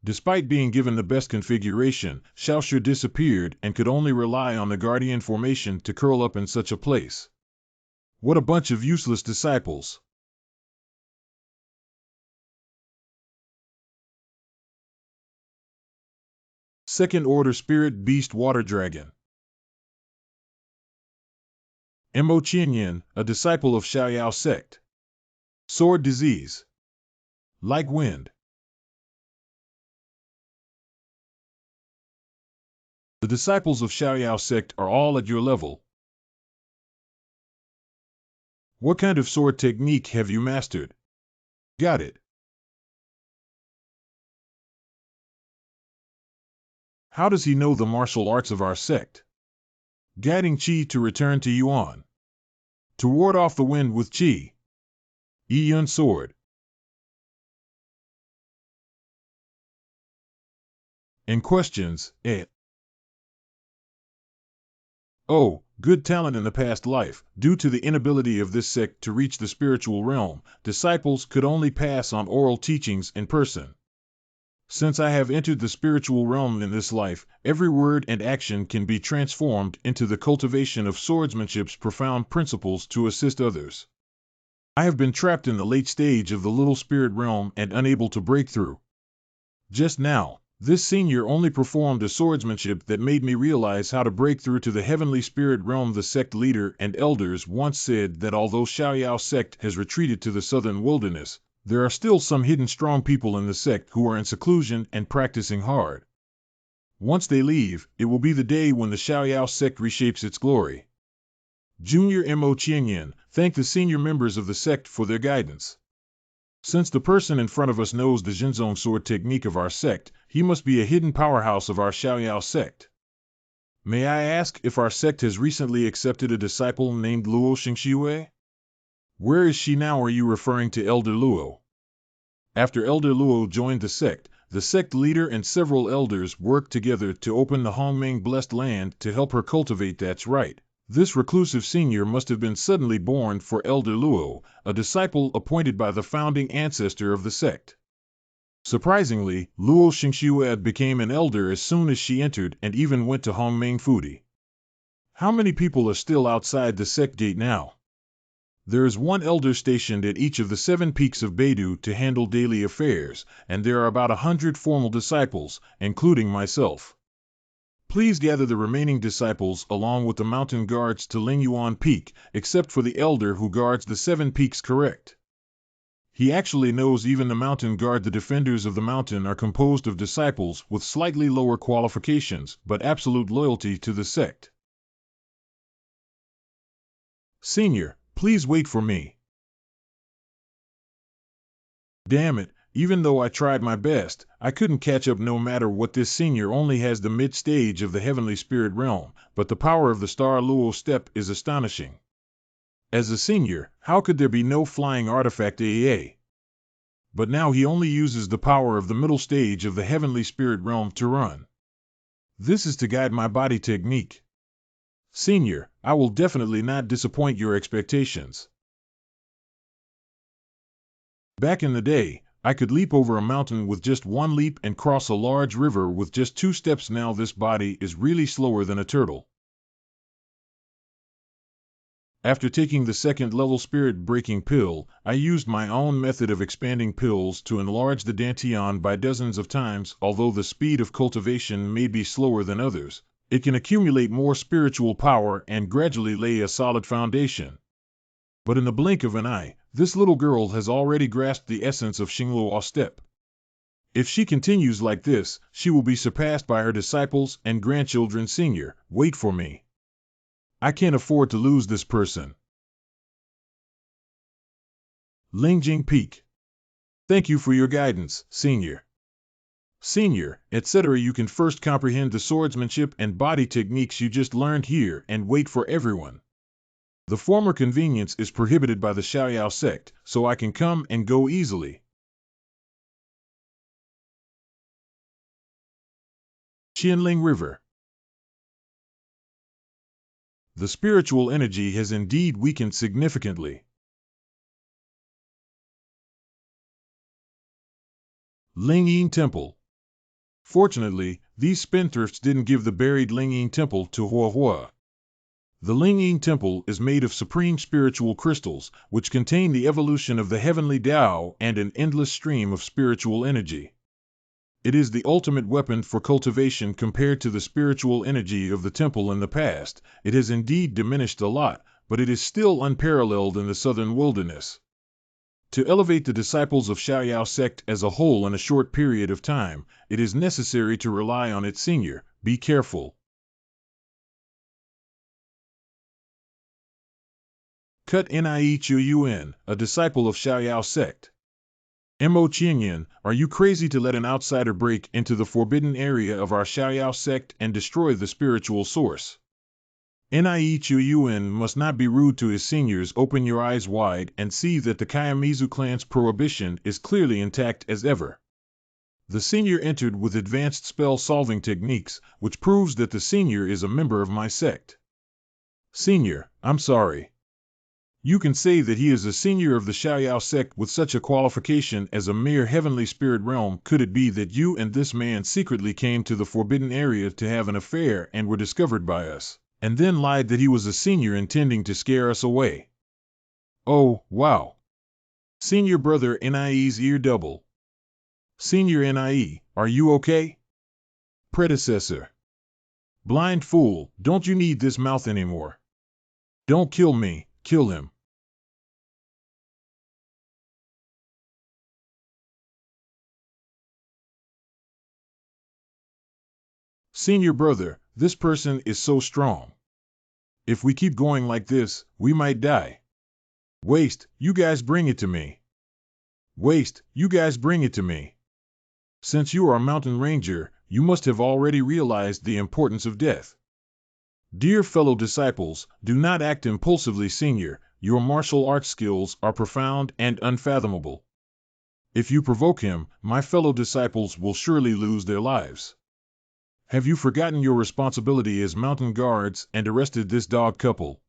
Despite being given the best configuration, Xiaoshi disappeared and could only rely on the guardian formation to curl up in such a place. What a bunch of useless disciples. Second Order Spirit Beast Water Dragon. Mo Qianyan, a disciple of Xiaoyao Sect. Sword Disease. Like Wind. The disciples of Xiaoyao Sect are all at your level. What kind of sword technique have you mastered? Got it. How does he know the martial arts of our sect? Guiding Qi to return to Yuan. To ward off the wind with Qi. Yuan sword. And questions, Oh, good talent in the past life. Due to the inability of this sect to reach the spiritual realm, disciples could only pass on oral teachings in person. Since I have entered the spiritual realm in this life, every word and action can be transformed into the cultivation of swordsmanship's profound principles to assist others. I have been trapped in the late stage of the little spirit realm and unable to break through. Just now, this senior only performed a swordsmanship that made me realize how to break through to the heavenly spirit realm. The sect leader and elders once said that although Xiaoyao Sect has retreated to the southern wilderness, there are still some hidden strong people in the sect who are in seclusion and practicing hard. Once they leave, it will be the day when the Xiaoyao Sect reshapes its glory. Junior Mo Qianyan, thank the senior members of the sect for their guidance. Since the person in front of us knows the Jinzong sword technique of our sect, he must be a hidden powerhouse of our Xiaoyao sect. May I ask if our sect has recently accepted a disciple named Luo Xingxiwei? Where is she now? Are you referring to Elder Luo? After Elder Luo joined the sect leader and several elders worked together to open the Hongmeng blessed land to help her cultivate. That's right. This reclusive senior must have been suddenly born for Elder Luo, a disciple appointed by the founding ancestor of the sect. Surprisingly, Luo Xingxiwei became an elder as soon as she entered and even went to Hongmeng Fudi. How many people are still outside the sect gate now? There is one elder stationed at each of the 7 peaks of Beidou to handle daily affairs, and there are about 100 formal disciples, including myself. Please gather the remaining disciples along with the mountain guards to Lingyuan Peak, except for the elder who guards the 7 peaks. Correct. He actually knows even the mountain guard. The defenders of the mountain are composed of disciples with slightly lower qualifications, but absolute loyalty to the sect. Senior, please wait for me. Damn it. Even though I tried my best, I couldn't catch up. No matter what, this senior only has the mid-stage of the heavenly spirit realm, but the power of the Star Luo step is astonishing. As a senior, how could there be no flying artifact AEA? But now he only uses the power of the middle stage of the heavenly spirit realm to run. This is to guide my body technique. Senior, I will definitely not disappoint your expectations. Back in the day, I could leap over a mountain with just 1 leap and cross a large river with just 2 steps. Now this body is really slower than a turtle. After taking the 2nd level spirit breaking pill, I used my own method of expanding pills to enlarge the Dantian by dozens of times. Although the speed of cultivation may be slower than others, it can accumulate more spiritual power and gradually lay a solid foundation. But in the blink of an eye, this little girl has already grasped the essence of Xingluo step. If she continues like this, she will be surpassed by her disciples and grandchildren. Senior, wait for me. I can't afford to lose this person. Lingjing Peak. Thank you for your guidance, Senior. Senior, etc. You can first comprehend the swordsmanship and body techniques you just learned here and wait for everyone. The former convenience is prohibited by the Xiaoyao sect, so I can come and go easily. Qianling River. The spiritual energy has indeed weakened significantly. Lingyin Temple. Fortunately, these spendthrifts didn't give the buried Lingyin Temple to Huahua. The Lingyin Temple is made of supreme spiritual crystals, which contain the evolution of the heavenly Tao and an endless stream of spiritual energy. It is the ultimate weapon for cultivation compared to the spiritual energy of the temple in the past. It has indeed diminished a lot, but it is still unparalleled in the southern wilderness. To elevate the disciples of Xiaoyao sect as a whole in a short period of time, it is necessary to rely on its senior. Be careful. Cut Nie Chu Yuan, a disciple of Xiaoyao sect. Mo Qingyan, are you crazy to let an outsider break into the forbidden area of our Xiaoyao sect and destroy the spiritual source? Nie Chu Yuan must not be rude to his seniors. Open your eyes wide and see that the Kayamizu clan's prohibition is clearly intact as ever. The senior entered with advanced spell-solving techniques, which proves that the senior is a member of my sect. Senior, I'm sorry. You can say that he is a senior of the Xiaoyao sect with such a qualification as a mere heavenly spirit realm. Could it be that you and this man secretly came to the forbidden area to have an affair and were discovered by us, and then lied that he was a senior intending to scare us away? Oh, wow. Senior brother Nie's ear double. Senior Nie, are you okay? Predecessor. Blind fool, don't you need this mouth anymore? Don't kill me, kill him. Senior brother, this person is so strong. If we keep going like this, we might die. Waste, you guys bring it to me. Waste, you guys bring it to me. Since you are a mountain ranger, you must have already realized the importance of death. Dear fellow disciples, do not act impulsively, senior. Your martial arts skills are profound and unfathomable. If you provoke him, my fellow disciples will surely lose their lives. Have you forgotten your responsibility as mountain guards and arrested this dog couple?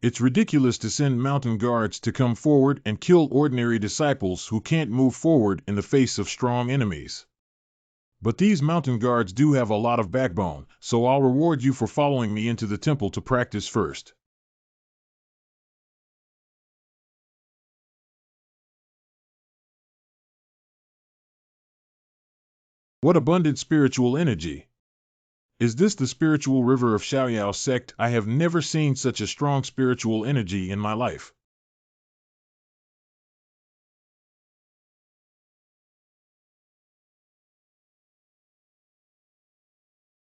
It's ridiculous to send mountain guards to come forward and kill ordinary disciples who can't move forward in the face of strong enemies. But these mountain guards do have a lot of backbone, so I'll reward you for following me into the temple to practice first. What abundant spiritual energy! Is this the spiritual river of Xiaoyao sect? I have never seen such a strong spiritual energy in my life.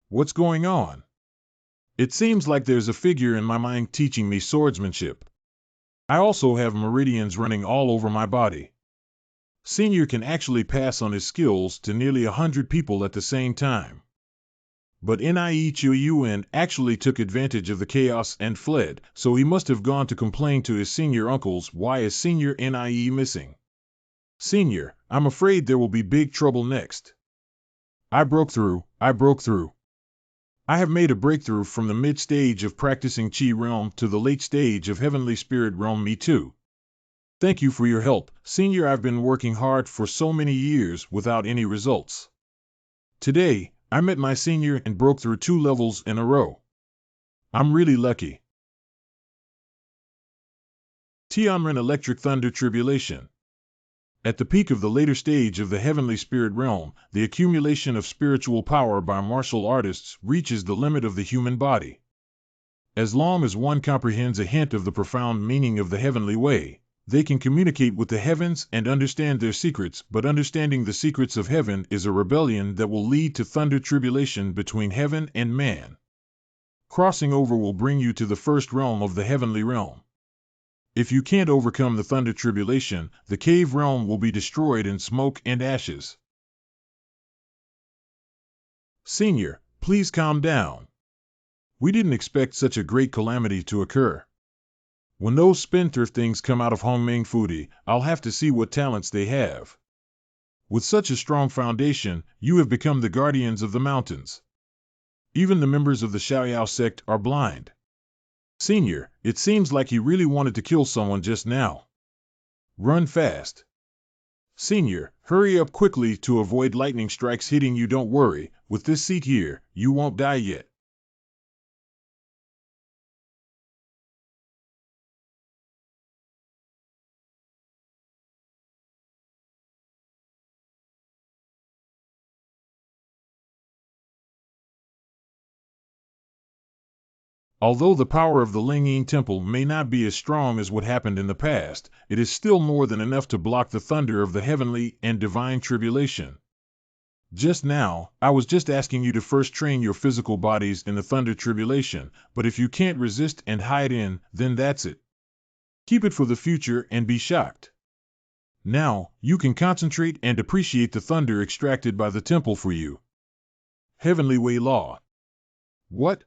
What's going on? It seems like there's a figure in my mind teaching me swordsmanship. I also have meridians running all over my body. Senior can actually pass on his skills to nearly 100 people at the same time. But Nie Chu Yuan actually took advantage of the chaos and fled, so he must have gone to complain to his senior uncles. Why is Senior Nie missing? Senior, I'm afraid there will be big trouble next. I broke through. I have made a breakthrough from the mid-stage of practicing Qi realm to the late stage of heavenly spirit realm. Me too. Thank you for your help, Senior. I've been working hard for so many years without any results. Today, I met my senior and broke through 2 levels in a row. I'm really lucky. Tianren Electric Thunder Tribulation. At the peak of the later stage of the heavenly spirit realm, the accumulation of spiritual power by martial artists reaches the limit of the human body. As long as one comprehends a hint of the profound meaning of the heavenly way, they can communicate with the heavens and understand their secrets, but understanding the secrets of heaven is a rebellion that will lead to thunder tribulation between heaven and man. Crossing over will bring you to the first realm of the heavenly realm. If you can't overcome the thunder tribulation, the cave realm will be destroyed in smoke and ashes. Senior, please calm down. We didn't expect such a great calamity to occur. When those spendthrift things come out of Hongming Fudi, I'll have to see what talents they have. With such a strong foundation, you have become the guardians of the mountains. Even the members of the Xiaoyao sect are blind. Senior, it seems like he really wanted to kill someone just now. Run fast. Senior, hurry up quickly to avoid lightning strikes hitting you. Don't worry, with this seat here, you won't die yet. Although the power of the Lingyin Temple may not be as strong as what happened in the past, it is still more than enough to block the thunder of the heavenly and divine tribulation. Just now, I was just asking you to first train your physical bodies in the thunder tribulation, but if you can't resist and hide in, then that's it. Keep it for the future and be shocked. Now, you can concentrate and appreciate the thunder extracted by the temple for you. Heavenly Way Law. What?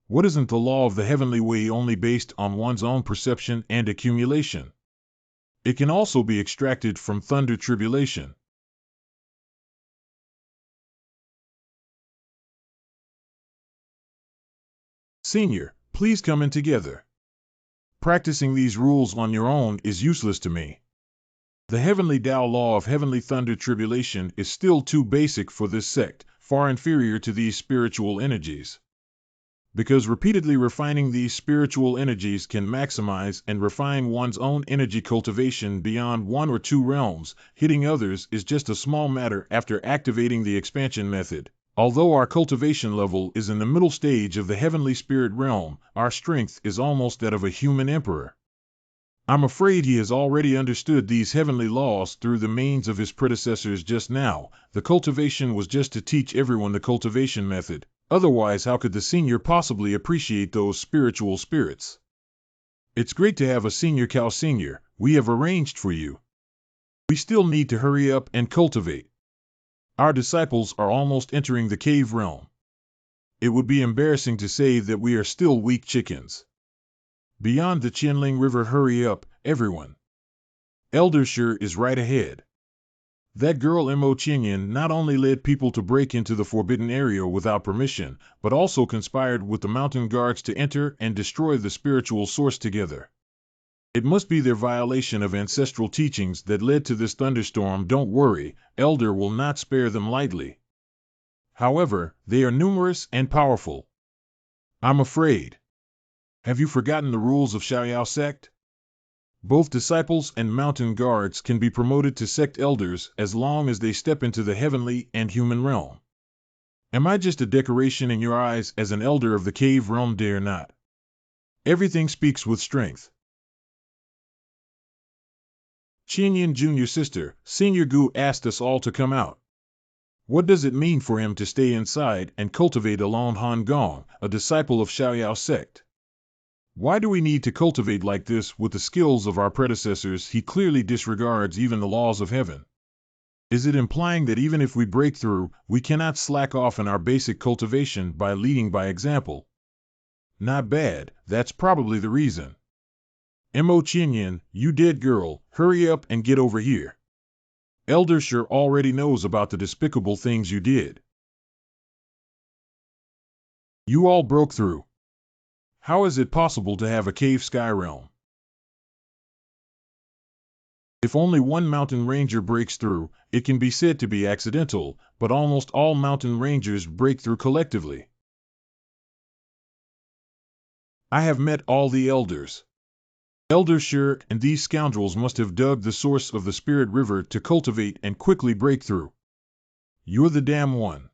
What isn't the law of the heavenly way only based on one's own perception and accumulation? It can also be extracted from thunder tribulation. Senior, please come in together. Practicing these rules on your own is useless to me. The heavenly Tao law of heavenly thunder tribulation is still too basic for this sect, far inferior to these spiritual energies. Because repeatedly refining these spiritual energies can maximize and refine one's own energy cultivation beyond 1 or 2 realms, hitting others is just a small matter after activating the expansion method. Although our cultivation level is in the middle stage of the heavenly spirit realm, our strength is almost that of a human emperor. I'm afraid he has already understood these heavenly laws through the means of his predecessors just now. The cultivation was just to teach everyone the cultivation method. Otherwise, how could the senior possibly appreciate those spiritual spirits? It's great to have a senior cow senior. We have arranged for you. We still need to hurry up and cultivate. Our disciples are almost entering the cave realm. It would be embarrassing to say that we are still weak chickens. Beyond the Qianling River, hurry up, everyone. Elder Shi is right ahead. That girl Mo Qingyan not only led people to break into the forbidden area without permission, but also conspired with the mountain guards to enter and destroy the spiritual source together. It must be their violation of ancestral teachings that led to this thunderstorm. Don't worry, Elder will not spare them lightly. However, they are numerous and powerful. I'm afraid. Have you forgotten the rules of Xiaoyao sect? Both disciples and mountain guards can be promoted to sect elders as long as they step into the heavenly and human realm. Am I just a decoration in your eyes as an elder of the cave realm? Dare not. Everything speaks with strength. Qinyan Junior Sister, Senior Gu asked us all to come out. What does it mean for him to stay inside and cultivate alone? Han Gong, a disciple of Xiaoyao sect. Why do we need to cultivate like this with the skills of our predecessors? He clearly disregards even the laws of heaven. Is it implying that even if we break through, we cannot slack off in our basic cultivation by leading by example? Not bad, that's probably the reason. Mo Qinyan, you dead girl, hurry up and get over here. Elder Shi already knows about the despicable things you did. You all broke through. How is it possible to have a cave sky realm? If only one mountain ranger breaks through, it can be said to be accidental, but almost all mountain rangers break through collectively. I have met all the elders. Elder Shi and these scoundrels must have dug the source of the spirit river to cultivate and quickly break through. You're the damn one.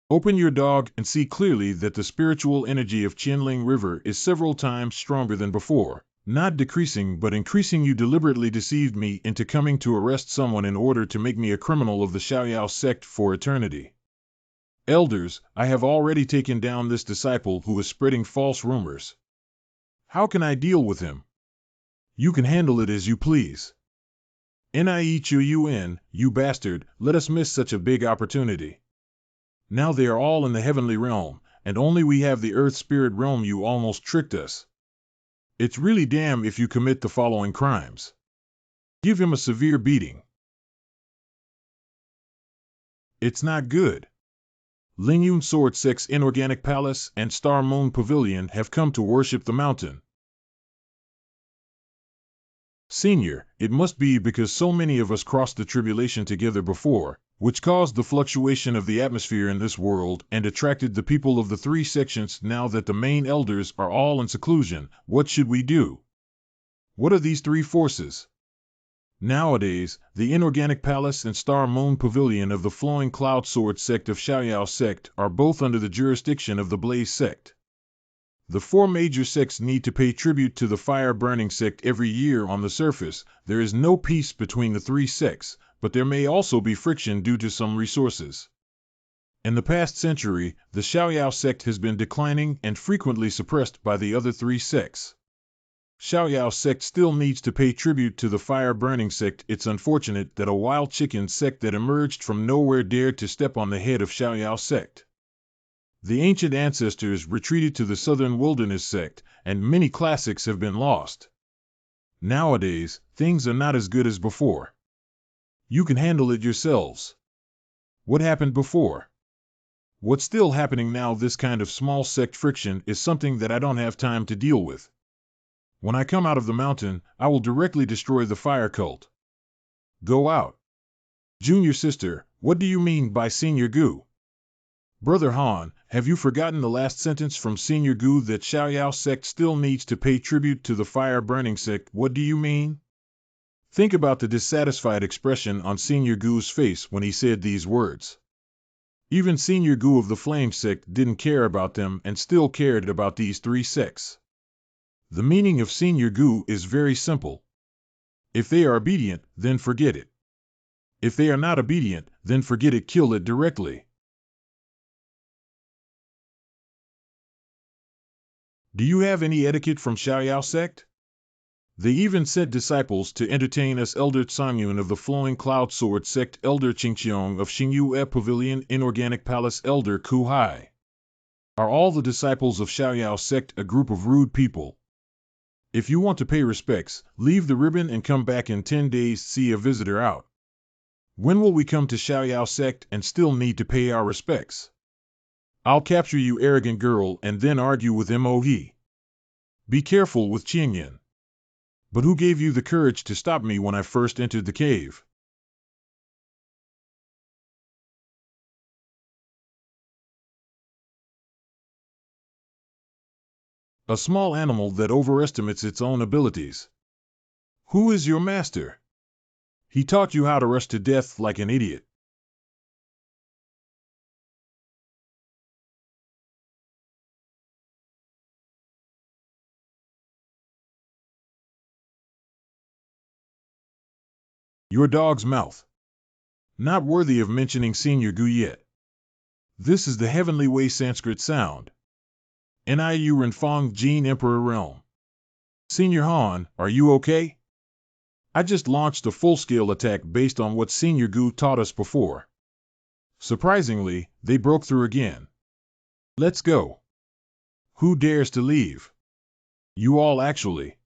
Open your dog and see clearly that the spiritual energy of Qianling River is several times stronger than before, not decreasing but increasing. You deliberately deceived me into coming to arrest someone in order to make me a criminal of the Xiaoyao sect for eternity. Elders, I have already taken down this disciple who is spreading false rumors. How can I deal with him? You can handle it as you please. Yuan, you bastard, let us miss such a big opportunity. Now they are all in the heavenly realm, and only we have the earth spirit realm. You almost tricked us. It's really damn if you commit the following crimes. Give him a severe beating. It's not good. Lingyun Sword Sect's Inorganic Palace and Star Moon Pavilion have come to worship the mountain. Senior, it must be because so many of us crossed the tribulation together before, which caused the fluctuation of the atmosphere in this world and attracted the people of the 3 sections. Now that the main elders are all in seclusion, what should we do? What are these 3 forces? Nowadays, the Inorganic Palace and Star Moon Pavilion of the Flowing Cloud Sword Sect of Xiaoyao Sect are both under the jurisdiction of the Blaze Sect. The four major sects need to pay tribute to the Fire-Burning Sect every year. On the surface. There is no peace between the three sects, but there may also be friction due to some resources. In the past century, the Xiaoyao Sect has been declining and frequently suppressed by the other three sects. Xiaoyao Sect still needs to pay tribute to the Fire-Burning Sect. It's unfortunate that a wild chicken sect that emerged from nowhere dared to step on the head of Xiaoyao Sect. The ancient ancestors retreated to the Southern Wilderness Sect, and many classics have been lost. Nowadays, things are not as good as before. You can handle it yourselves. What happened before? What's still happening now? This kind of small sect friction is something that I don't have time to deal with. When I come out of the mountain, I will directly destroy the fire cult. Go out. Junior sister, what do you mean by Senior Gu? Brother Han, have you forgotten the last sentence from Senior Gu that Xiaoyao Sect still needs to pay tribute to the Fire-Burning Sect? What do you mean? Think about the dissatisfied expression on Senior Gu's face when he said these words. Even Senior Gu of the Flame Sect didn't care about them and still cared about these three sects. The meaning of Senior Gu is very simple. If they are obedient, then forget it. If they are not obedient, then forget it. Kill it directly. Do you have any etiquette from Xiaoyao Sect? They even sent disciples to entertain us. Elder Cangyun of the Flowing Cloud Sword Sect, Elder Qingqiong of Xingyue Pavilion, Inorganic Palace, Elder Ku Hai. Are all the disciples of Xiaoyao Sect a group of rude people? If you want to pay respects, leave the ribbon and come back in 10 days. See a visitor out. When will we come to Xiaoyao Sect and still need to pay our respects? I'll capture you, arrogant girl, and then argue with Mohe. Be careful with Qingyan. But who gave you the courage to stop me when I first entered the cave? A small animal that overestimates its own abilities. Who is your master? He taught you how to rush to death like an idiot. Your dog's mouth. Not worthy of mentioning Senior Gu yet. This is the Heavenly Way Sanskrit sound. Niu Renfong Jin Emperor Realm. Senior Han, are you okay? I just launched a full-scale attack based on what Senior Gu taught us before. Surprisingly, they broke through again. Let's go. Who dares to leave? You all actually.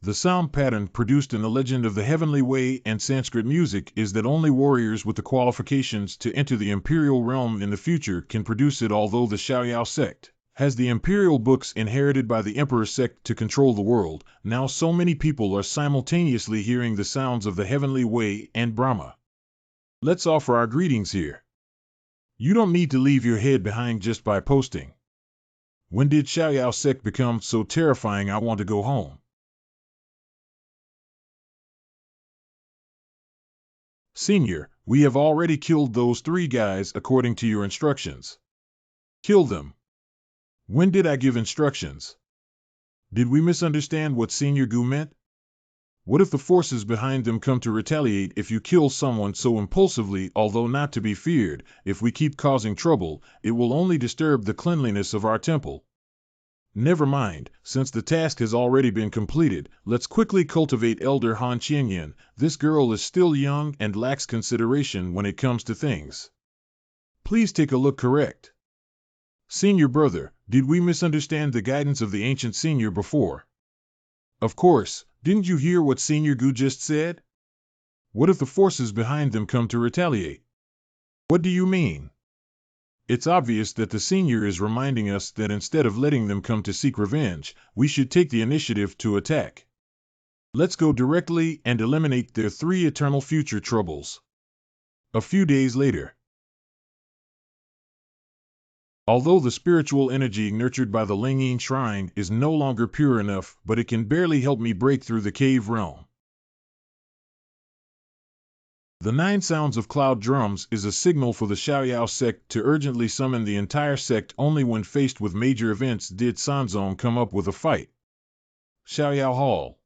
The sound pattern produced in the Legend of the Heavenly Way and Sanskrit music is that only warriors with the qualifications to enter the Imperial Realm in the future can produce it. Although the Xiaoyao Sect has the Imperial books inherited by the Emperor Sect to control the world, now so many people are simultaneously hearing the sounds of the Heavenly Way and Brahma. Let's offer our greetings here. You don't need to leave your head behind just by posting. When did Xiaoyao Sect become so terrifying? I want to go home. Senior, we have already killed those three guys according to your instructions. Kill them. When did I give instructions? Did we misunderstand what Senior Gu meant? What if the forces behind them come to retaliate if you kill someone so impulsively? Although not to be feared, if we keep causing trouble, it will only disturb the cleanliness of our temple. Never mind, since the task has already been completed, let's quickly cultivate Elder Han Qingyan. This girl is still young and lacks consideration when it comes to things. Please take a look. Correct. Senior brother, did we misunderstand the guidance of the ancient senior before? Of course, didn't you hear what Senior Gu just said? What if the forces behind them come to retaliate? What do you mean? It's obvious that the senior is reminding us that instead of letting them come to seek revenge, we should take the initiative to attack. Let's go directly and eliminate their three eternal future troubles. A few days later. Although the spiritual energy nurtured by the Lingyin Shrine is no longer pure enough, but it can barely help me break through the cave realm. The 9 sounds of cloud drums is a signal for the Xiaoyao sect to urgently summon the entire sect. Only when faced with major events did Sanzong come up with a fight. Xiaoyao Hall.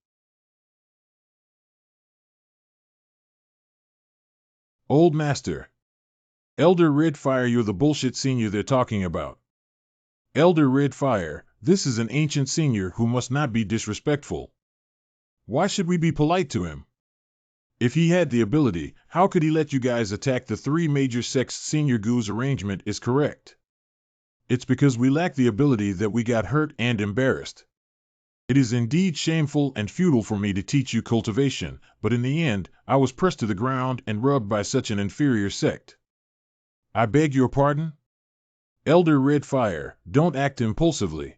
Old Master. Elder Redfire, you're the bullshit senior they're talking about. Elder Redfire, this is an ancient senior who must not be disrespectful. Why should we be polite to him? If he had the ability, how could he let you guys attack the 3 major sects? Senior Gu's arrangement is correct. It's because we lack the ability that we got hurt and embarrassed. It is indeed shameful and futile for me to teach you cultivation, but in the end, I was pressed to the ground and rubbed by such an inferior sect. I beg your pardon? Elder Redfire, don't act impulsively.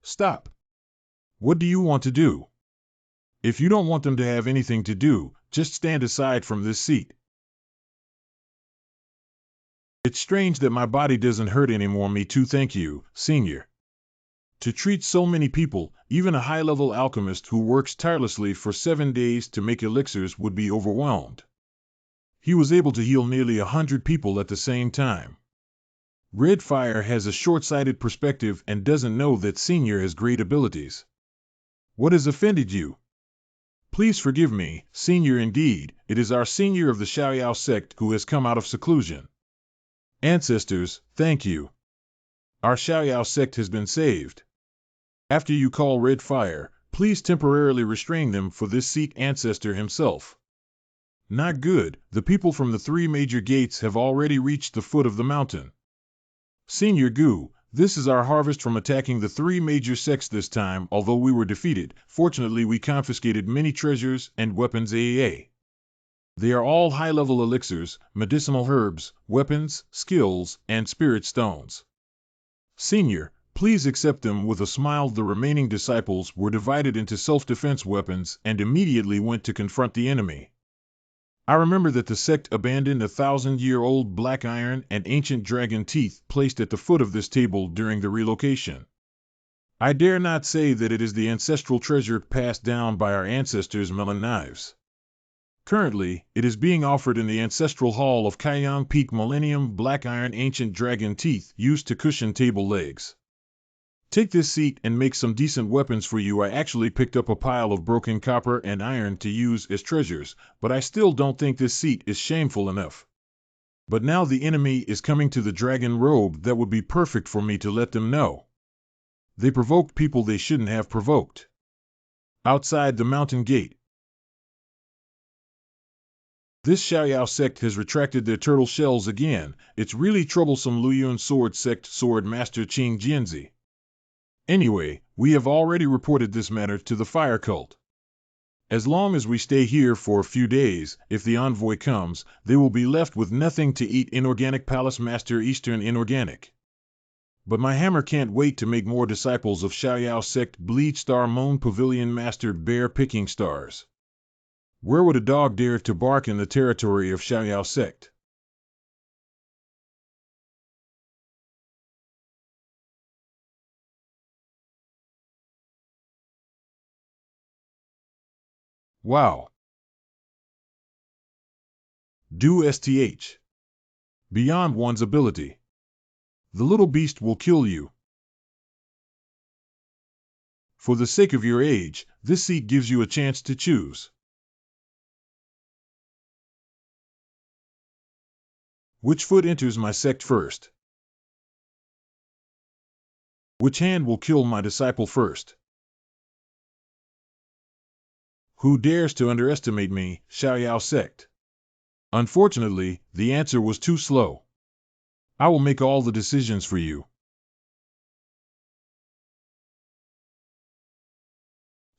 Stop. What do you want to do? If you don't want them to have anything to do, just stand aside from this seat. It's strange that my body doesn't hurt anymore. Me too, thank you, Senior. To treat so many people, even a high-level alchemist who works tirelessly for 7 days to make elixirs would be overwhelmed. He was able to heal nearly 100 people at the same time. Redfire has a short-sighted perspective and doesn't know that Senior has great abilities. What has offended you? Please forgive me, Senior. Indeed, it is our Senior of the Xiaoyao sect who has come out of seclusion. Ancestors, thank you. Our Xiaoyao sect has been saved. After you call Redfire, please temporarily restrain them for this seat. Ancestor himself. Not good, the people from the 3 major gates have already reached the foot of the mountain. Senior Gu, this is our harvest from attacking the 3 major sects this time. Although we were defeated, fortunately we confiscated many treasures and weapons. They are all high-level elixirs, medicinal herbs, weapons, skills, and spirit stones. Senior, please accept them. With a smile, the remaining disciples were divided into self-defense weapons and immediately went to confront the enemy. I remember that the sect abandoned a 1,000-year-old black iron and ancient dragon teeth placed at the foot of this table during the relocation. I dare not say that it is the ancestral treasure passed down by our ancestors' melon knives. Currently, it is being offered in the ancestral hall of Kaiyang Peak. Millennium black iron ancient dragon teeth used to cushion table legs. Take this seat and make some decent weapons for you. I actually picked up a pile of broken copper and iron to use as treasures, but I still don't think this seat is shameful enough. But now the enemy is coming to the dragon robe. That would be perfect for me to let them know. They provoked people they shouldn't have provoked. Outside the mountain gate. This Xiaoyao sect has retracted their turtle shells again. It's really troublesome. Luyun Sword Sect Sword Master Qing Jianzi. Anyway, we have already reported this matter to the fire cult. As long as we stay here for a few days, if the envoy comes, they will be left with nothing to eat. Inorganic Palace Master Eastern Inorganic. But my hammer can't wait to make more disciples of Xiaoyao sect. Bleed Star Moon Pavilion Master Bear Picking Stars. Where would a dog dare to bark in the territory of Xiaoyao sect? Wow. Do STH. Beyond one's ability. The little beast will kill you. For the sake of your age, this seat gives you a chance to choose. Which foot enters my sect first? Which hand will kill my disciple first? Who dares to underestimate me, Xiaoyao sect? Unfortunately, the answer was too slow. I will make all the decisions for you.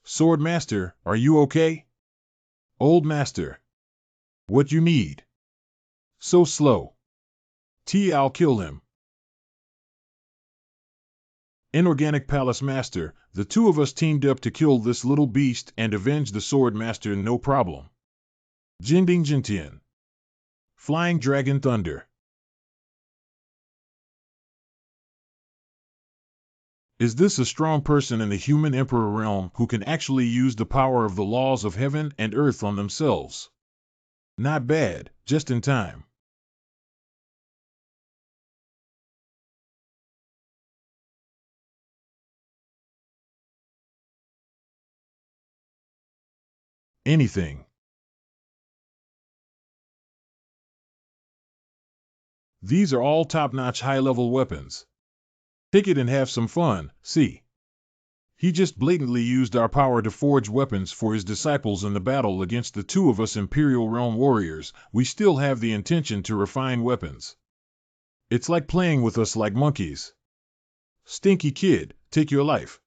Sword Master, are you okay? Old Master. What you need? So slow. I'll kill him. Inorganic Palace Master, the 2 of us teamed up to kill this little beast and avenge the Sword Master. No problem. Jinding Jintian. Flying Dragon Thunder. Is this a strong person in the human emperor realm who can actually use the power of the laws of heaven and earth on themselves? Not bad, just in time. Anything. These are all top-notch high-level weapons. Take it and have some fun, see? He just blatantly used our power to forge weapons for his disciples in the battle against the two of us Imperial Realm warriors. We still have the intention to refine weapons. It's like playing with us like monkeys. Stinky kid, take your life.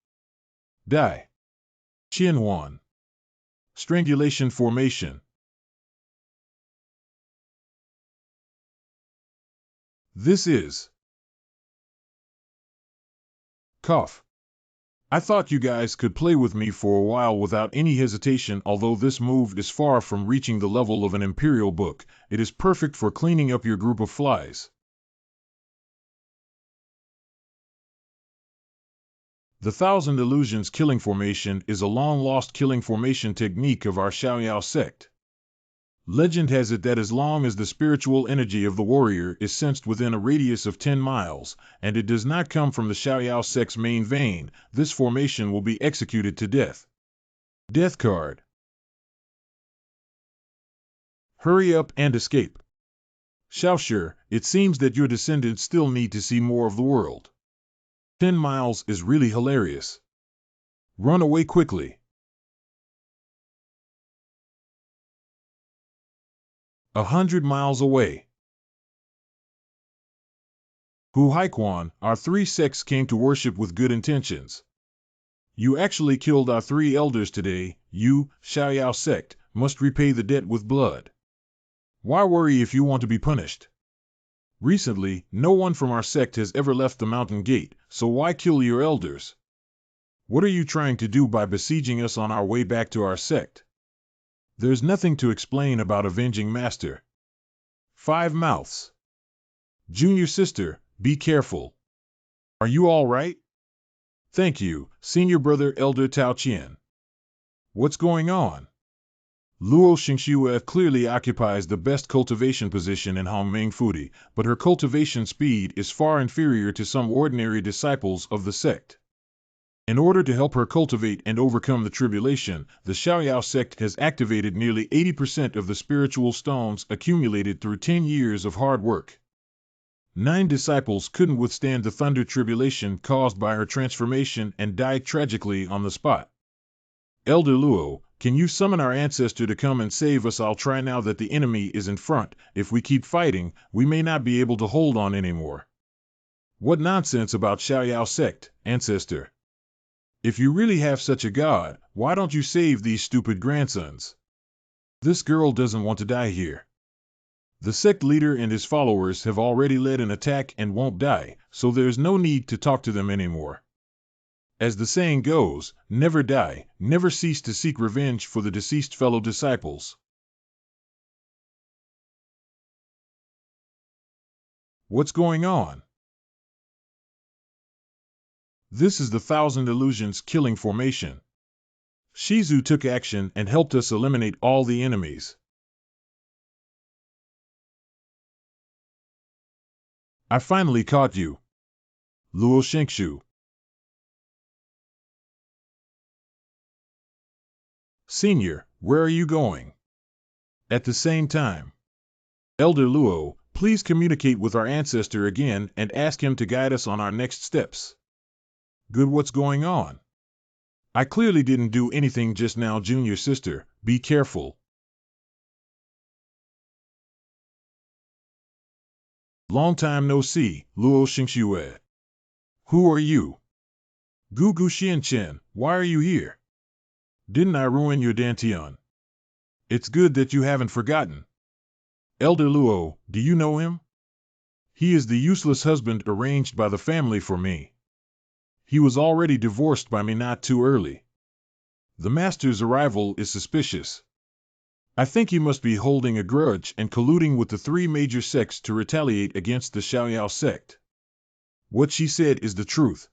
Die. Yuan. Strangulation formation. This is. Cough. I thought you guys could play with me for a while without any hesitation. Although this move is far from reaching the level of an Imperial book, it is perfect for cleaning up your group of flies. The Thousand Illusions killing formation is a long-lost killing formation technique of our Xiaoyao sect. Legend has it that as long as the spiritual energy of the warrior is sensed within a radius of 10 miles, and it does not come from the Xiaoyao sect's main vein, this formation will be executed to death. Death card. Hurry up and escape. Xiaoshi, it seems that your descendants still need to see more of the world. 10 miles is really hilarious. Run away quickly. 100 miles away. Hu Haikuan, our 3 sects came to worship with good intentions. You actually killed our 3 elders today. You, Xiaoyao sect, must repay the debt with blood. Why worry if you want to be punished? Recently, no one from our sect has ever left the mountain gate, so why kill your elders? What are you trying to do by besieging us on our way back to our sect? There's nothing to explain about avenging Master. 5 mouths. Junior sister, be careful. Are you all right? Thank you, senior brother Elder Tao Tian. What's going on? Luo Xingxue clearly occupies the best cultivation position in Hongming Fudi, but her cultivation speed is far inferior to some ordinary disciples of the sect. In order to help her cultivate and overcome the tribulation, the Xiaoyao sect has activated nearly 80% of the spiritual stones accumulated through 10 years of hard work. 9 disciples couldn't withstand the thunder tribulation caused by her transformation and died tragically on the spot. Elder Luo, can you summon our ancestor to come and save us? I'll try now that the enemy is in front. If we keep fighting, we may not be able to hold on anymore. What nonsense about Xiaoyao sect, ancestor? If you really have such a god, why don't you save these stupid grandsons? This girl doesn't want to die here. The sect leader and his followers have already led an attack and won't die, so there's no need to talk to them anymore. As the saying goes, never die, never cease to seek revenge for the deceased fellow disciples. What's going on? This is the Thousand Illusions killing formation. Shizu took action and helped us eliminate all the enemies. I finally caught you. Luo Xingxue. Senior, where are you going? At the same time. Elder Luo, please communicate with our ancestor again and ask him to guide us on our next steps. Good, what's going on? I clearly didn't do anything just now. Junior sister, be careful. Long time no see, Luo Xingxue. Who are you? Gugu Xianchen, why are you here? Didn't I ruin your Dantian? It's good that you haven't forgotten. Elder Luo, do you know him? He is the useless husband arranged by the family for me. He was already divorced by me not too early. The master's arrival is suspicious. I think he must be holding a grudge and colluding with the 3 major sects to retaliate against the Xiaoyao sect. What she said is the truth.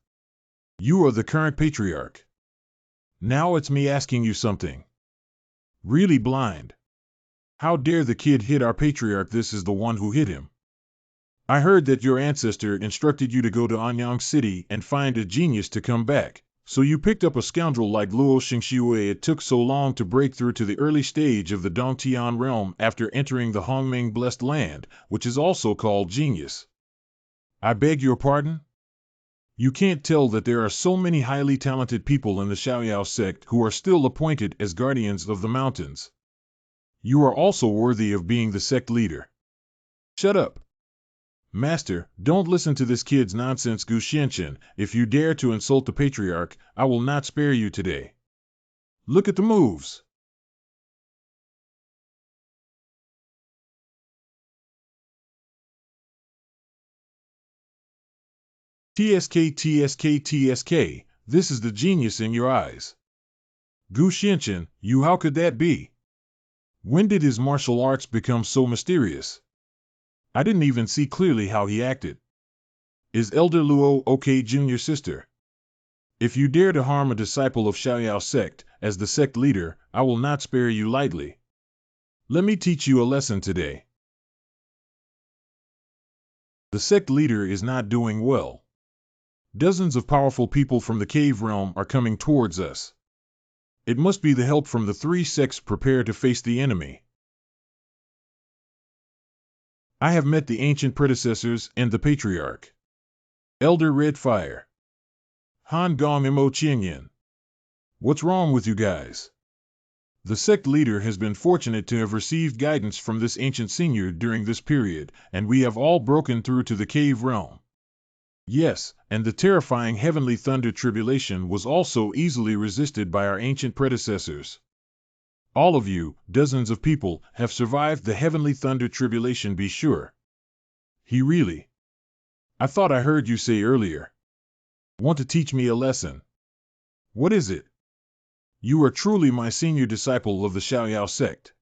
You are the current patriarch. Now it's me asking you something. Really blind. How dare the kid hit our patriarch? This is the one who hit him. I heard that your ancestor instructed you to go to Anyang City and find a genius to come back. So you picked up a scoundrel like Luo Xingxiwei. It took so long to break through to the early stage of the Dongtian realm after entering the Hongming Blessed Land, which is also called genius. I beg your pardon? You can't tell that there are so many highly talented people in the Xiaoyao sect who are still appointed as guardians of the mountains. You are also worthy of being the sect leader. Shut up. Master, don't listen to this kid's nonsense, Gu Xianchen. If you dare to insult the patriarch, I will not spare you today. Look at the moves. TSK, TSK, TSK, this is the genius in your eyes. Gu Xianchen, you, how could that be? When did his martial arts become so mysterious? I didn't even see clearly how he acted. Is Elder Luo okay, junior sister? If you dare to harm a disciple of Xiaoyao sect, as the sect leader, I will not spare you lightly. Let me teach you a lesson today. The sect leader is not doing well. Dozens of powerful people from the cave realm are coming towards us. It must be the help from the three sects. Prepare to face the enemy. I have met the ancient predecessors and the patriarch. Elder Red Fire. Han Gong Mo Qianyan. What's wrong with you guys? The sect leader has been fortunate to have received guidance from this ancient senior during this period, and we have all broken through to the cave realm. Yes, and the terrifying heavenly thunder tribulation was also easily resisted by our ancient predecessors. All of you, dozens of people, have survived the heavenly thunder tribulation, be sure. He really. I thought I heard you say earlier. Want to teach me a lesson? What is it? You are truly my senior disciple of the Xiaoyao sect.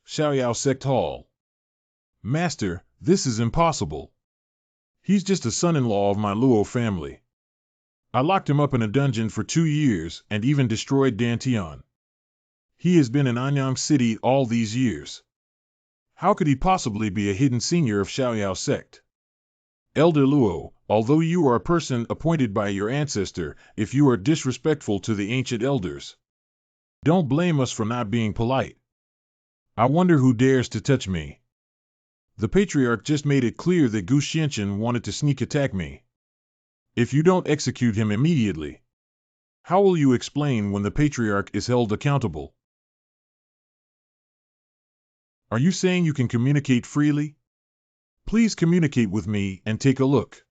Xiaoyao sect hall. Master, this is impossible. He's just a son-in-law of my Luo family. I locked him up in a dungeon for 2 years and even destroyed Tian. He has been in Anyang City all these years. How could he possibly be a hidden senior of Xiaoyao sect? Elder Luo, although you are a person appointed by your ancestor, if you are disrespectful to the ancient elders, don't blame us for not being polite. I wonder who dares to touch me. The patriarch just made it clear that Gu Xianchen wanted to sneak attack me. If you don't execute him immediately, how will you explain when the patriarch is held accountable? Are you saying you can communicate freely? Please communicate with me and take a look.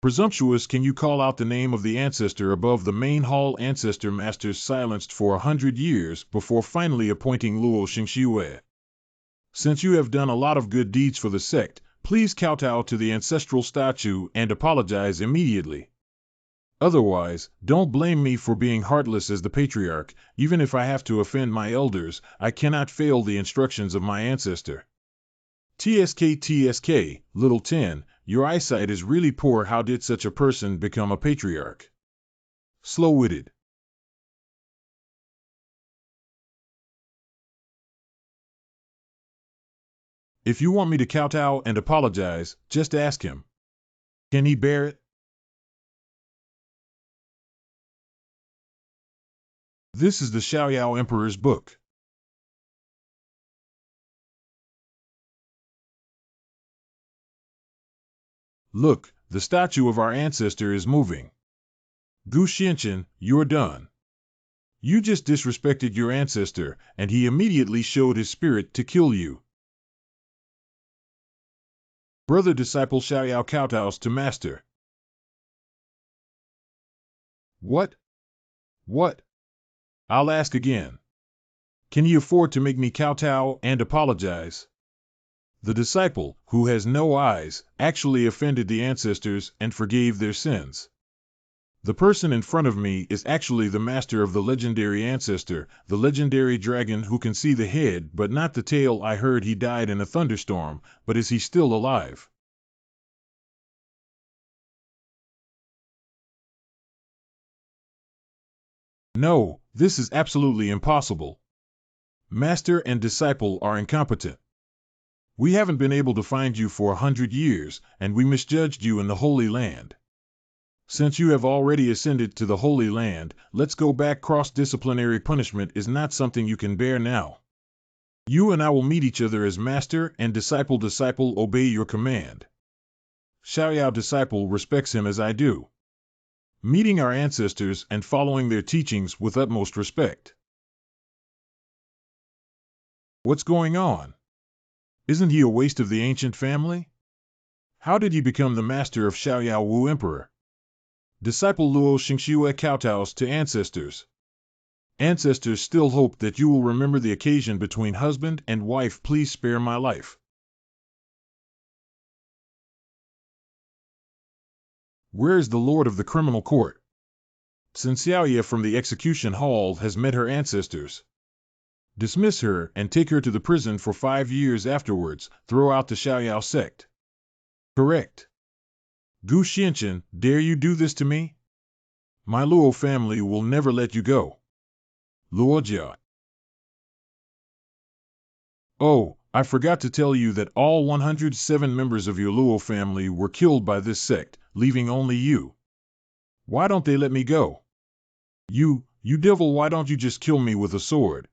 Presumptuous, can you call out the name of the ancestor above the main hall? Ancestor masters silenced for 100 years before finally appointing Luo Xingxiwei. Since you have done a lot of good deeds for the sect, please kowtow to the ancestral statue and apologize immediately. Otherwise, don't blame me for being heartless as the patriarch. Even if I have to offend my elders, I cannot fail the instructions of my ancestor. TSK, TSK, little Tian, your eyesight is really poor. How did such a person become a patriarch? Slow-witted. If you want me to kowtow and apologize, just ask him. Can he bear it? This is the Xiaoyao Emperor's book. Look, the statue of our ancestor is moving. Gu Xianchen, you're done. You just disrespected your ancestor, and he immediately showed his spirit to kill you. Brother disciple Xiaoyao kowtows to master. What? What? I'll ask again. Can he afford to make me kowtow and apologize? The disciple, who has no eyes, actually offended the ancestors and forgave their sins. The person in front of me is actually the master of the legendary ancestor, the legendary dragon who can see the head but not the tail. I heard he died in a thunderstorm, but is he still alive? No, this is absolutely impossible. Master and disciple are incompetent. We haven't been able to find you for 100 years, and we misjudged you in the Holy Land. Since you have already ascended to the Holy Land, let's go back. Cross-disciplinary punishment is not something you can bear now. You and I will meet each other as master and disciple. Disciple, obey your command. Xiaoyao disciple respects him as I do. Meeting our ancestors and following their teachings with utmost respect. What's going on? Isn't he a waste of the ancient family? How did he become the master of Xiaoyao Wu Emperor? Disciple Luo Xingxue kowtows to ancestors. Ancestors still hope that you will remember the occasion between husband and wife. Please spare my life. Where is the lord of the criminal court? Sun Xiaoye from the execution hall has met her ancestors. Dismiss her and take her to the prison for 5 years. Afterwards, throw out the Xiaoyao sect. Correct. Gu Xianchen, dare you do this to me? My Luo family will never let you go. Luo Jia. Oh, I forgot to tell you that all 107 members of your Luo family were killed by this sect, leaving only you. Why don't they let me go? You devil, why don't you just kill me with a sword?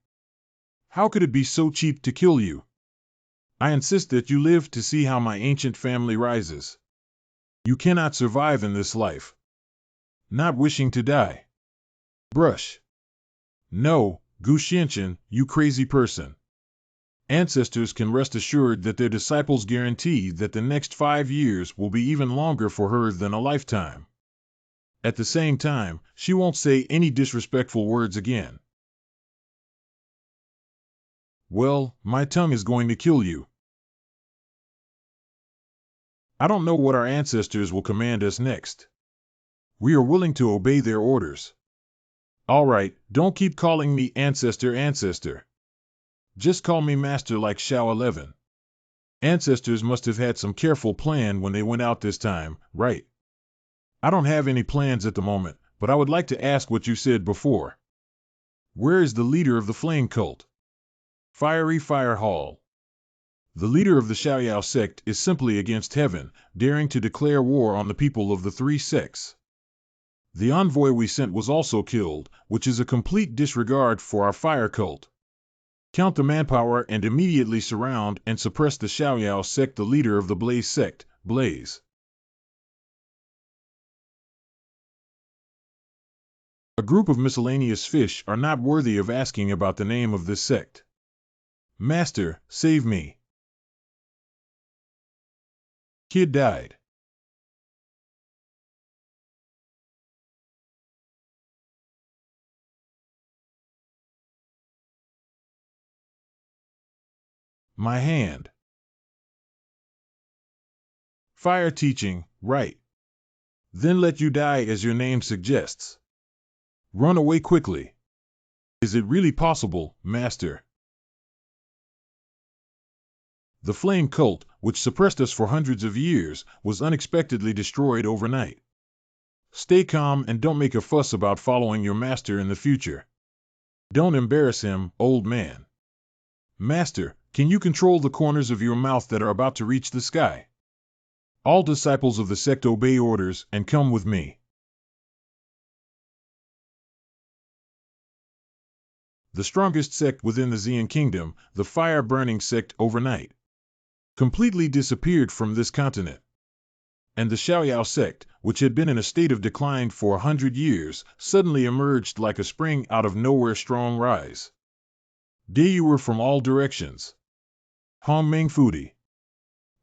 How could it be so cheap to kill you? I insist that you live to see how my ancient family rises. You cannot survive in this life. Not wishing to die. Brush. No, Gu Xianchen, you crazy person. Ancestors can rest assured that their disciples guarantee that the next 5 years will be even longer for her than a lifetime. At the same time, she won't say any disrespectful words again. Well, my tongue is going to kill you. I don't know what our ancestors will command us next. We are willing to obey their orders. All right, don't keep calling me ancestor. Just call me master like Xiao 11. Ancestors must have had some careful plan when they went out this time, right? I don't have any plans at the moment, but I would like to ask what you said before. Where is the leader of the flame cult? Fiery Fire Hall. The leader of the Xiaoyao sect is simply against heaven, daring to declare war on the people of the 3 sects. The envoy we sent was also killed, which is a complete disregard for our fire cult. Count the manpower and immediately surround and suppress the Xiaoyao sect. The leader of the Blaze sect, Blaze. A group of miscellaneous fish are not worthy of asking about the name of this sect. Master, save me. Kid died. My hand. Fire teaching, right. Then let you die as your name suggests. Run away quickly. Is it really possible, Master? The flame cult, which suppressed us for hundreds of years, was unexpectedly destroyed overnight. Stay calm and don't make a fuss about following your master in the future. Don't embarrass him, old man. Master, can you control the corners of your mouth that are about to reach the sky? All disciples of the sect obey orders and come with me. The strongest sect within the Xian kingdom, the fire-burning sect, overnight completely disappeared from this continent. And the Xiaoyao sect, which had been in a state of decline for 100 years, suddenly emerged like a spring out of nowhere. Strong rise. They were from all directions. Hongmeng Fudi.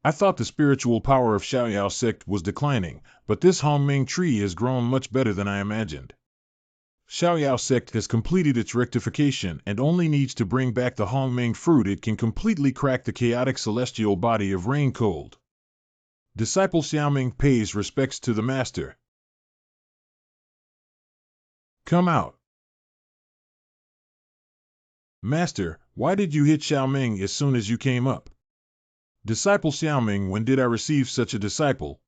I thought the spiritual power of Xiaoyao sect was declining, but this Hongmeng tree has grown much better than I imagined. Xiaoyao sect has completed its rectification and only needs to bring back the Hongmeng fruit. It can completely crack the chaotic celestial body of rain cold. Disciple Xiaoming pays respects to the master. Come out. Master, why did you hit Xiaoming as soon as you came up? Disciple Xiaoming, when did I receive such a disciple?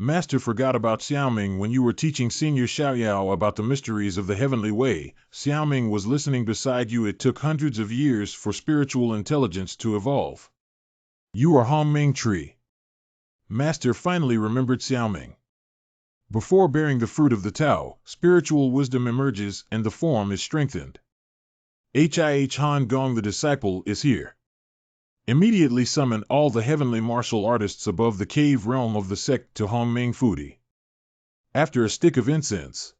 Master forgot about Xiaoming when you were teaching Senior Xiaoyao about the mysteries of the heavenly way. Xiaoming was listening beside you. It took hundreds of years for spiritual intelligence to evolve. You are Hongming Tree. Master finally remembered Xiaoming. Before bearing the fruit of the Tao, spiritual wisdom emerges and the form is strengthened. Hih Han Gong the disciple is here. Immediately summon all the heavenly martial artists above the cave realm of the sect to Hongming Fudi. After a stick of incense.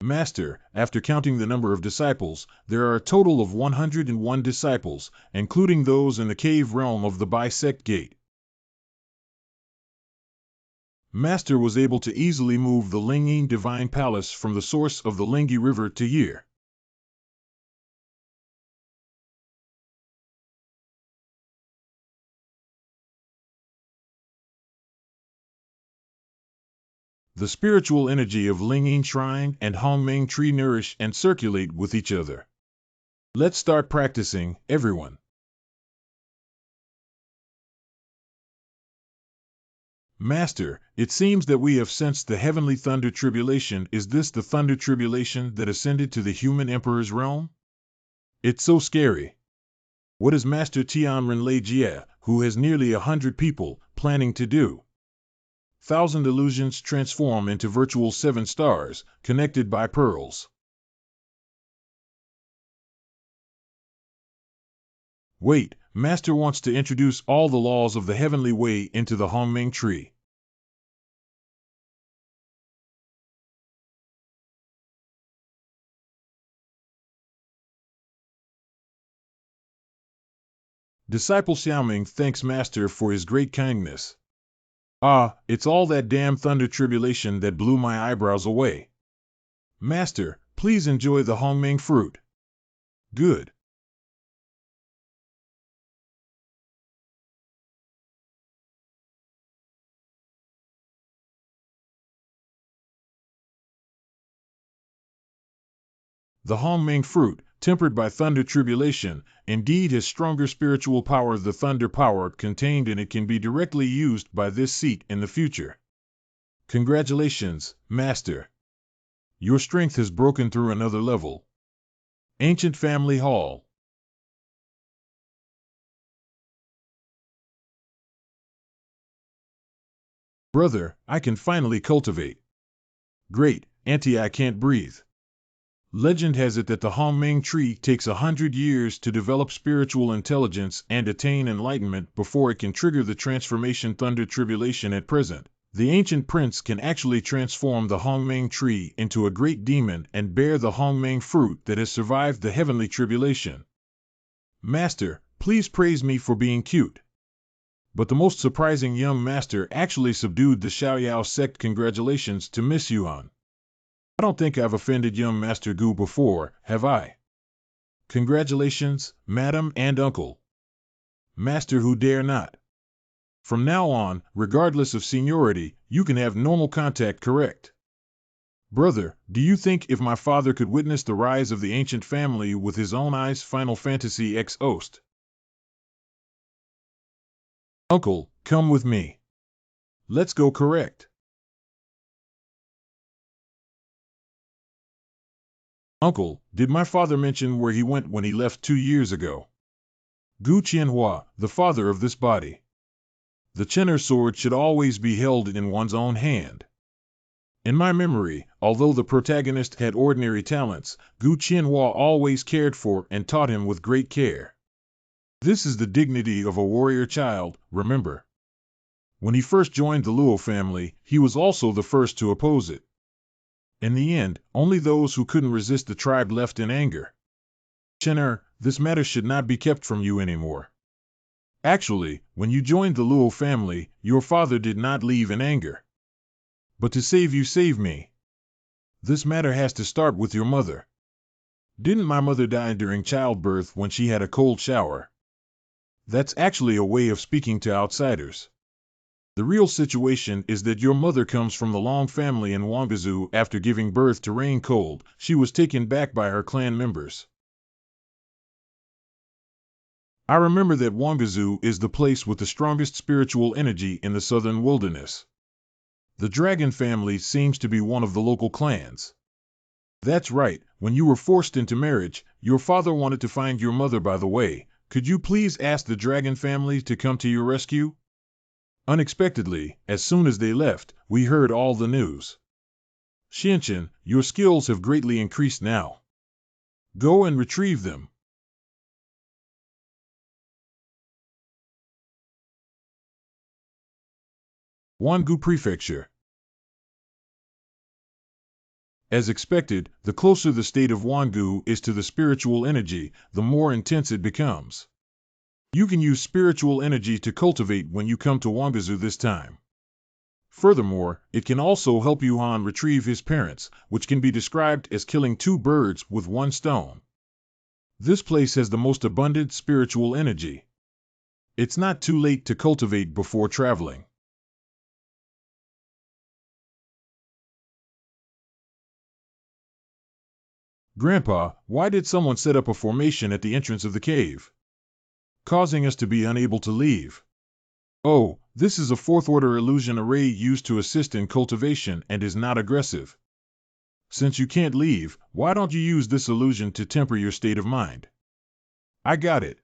Master, after counting the number of disciples, there are a total of 101 disciples, including those in the cave realm of the Bi-Sect Gate. Master was able to easily move the Lingyin Divine Palace from the source of the Lingyi River to here. The spiritual energy of Lingyin Shrine and Hongming Tree nourish and circulate with each other. Let's start practicing, everyone. Master, it seems that we have sensed the heavenly thunder tribulation. Is this the thunder tribulation that ascended to the human emperor's realm? It's so scary. What is Master Tian Renlei Jie, who has nearly 100 people, planning to do? 1,000 illusions transform into virtual 7 stars, connected by pearls. Wait, Master wants to introduce all the laws of the heavenly way into the Hongming Tree. Disciple Xiaoming thanks Master for his great kindness. Ah, it's all that damn thunder tribulation that blew my eyebrows away. Master, please enjoy the Hongming fruit. Good. The Hongming fruit, tempered by thunder tribulation, indeed has stronger spiritual power. The thunder power contained in it can be directly used by this seat in the future. Congratulations, Master. Your strength has broken through another level. Ancient Family Hall. Brother, I can finally cultivate. Great, Auntie, I can't breathe. Legend has it that the Hongming tree takes 100 years to develop spiritual intelligence and attain enlightenment before it can trigger the transformation thunder tribulation. At present, the ancient prince can actually transform the Hongming tree into a great demon and bear the Hongming fruit that has survived the heavenly tribulation. Master, please praise me for being cute. But the most surprising, young master actually subdued the Xiaoyao sect. Congratulations to Miss Yuan. I don't think I've offended young Master Gu before, have I? Congratulations, madam and uncle. Master who dare not. From now on, regardless of seniority, you can have normal contact, correct? Brother, do you think if my father could witness the rise of the ancient family with his own eyes? Final Fantasy X Ost. Uncle, come with me. Let's go, correct? Uncle, did my father mention where he went when he left 2 years ago? Gu Qianhua, the father of this body. The Chen'er sword should always be held in one's own hand. In my memory, although the protagonist had ordinary talents, Gu Qianhua always cared for and taught him with great care. This is the dignity of a warrior child, remember. When he first joined the Luo family, he was also the first to oppose it. In the end, only those who couldn't resist the tribe left in anger. Chen'er, this matter should not be kept from you anymore. Actually, when you joined the Luo family, your father did not leave in anger. But to save you, save me. This matter has to start with your mother. Didn't my mother die during childbirth when she had a cold shower? That's actually a way of speaking to outsiders. The real situation is that your mother comes from the Long family in Wangzhou. After giving birth to Rain Cold, she was taken back by her clan members. I remember that Wangzhou is the place with the strongest spiritual energy in the southern wilderness. The dragon family seems to be one of the local clans. That's right, when you were forced into marriage, your father wanted to find your mother. By the way, could you please ask the dragon family to come to your rescue? Unexpectedly, as soon as they left, we heard all the news. Xianqian, your skills have greatly increased now. Go and retrieve them. Wangu Prefecture. As expected, the closer the state of Wangu is to the spiritual energy, the more intense it becomes. You can use spiritual energy to cultivate when you come to Wanguzu this time. Furthermore, it can also help Yuan retrieve his parents, which can be described as killing two birds with one stone. This place has the most abundant spiritual energy. It's not too late to cultivate before traveling. Grandpa, why did someone set up a formation at the entrance of the cave, causing us to be unable to leave? Oh, this is a fourth-order illusion array used to assist in cultivation and is not aggressive. Since you can't leave, why don't you use this illusion to temper your state of mind? I got it.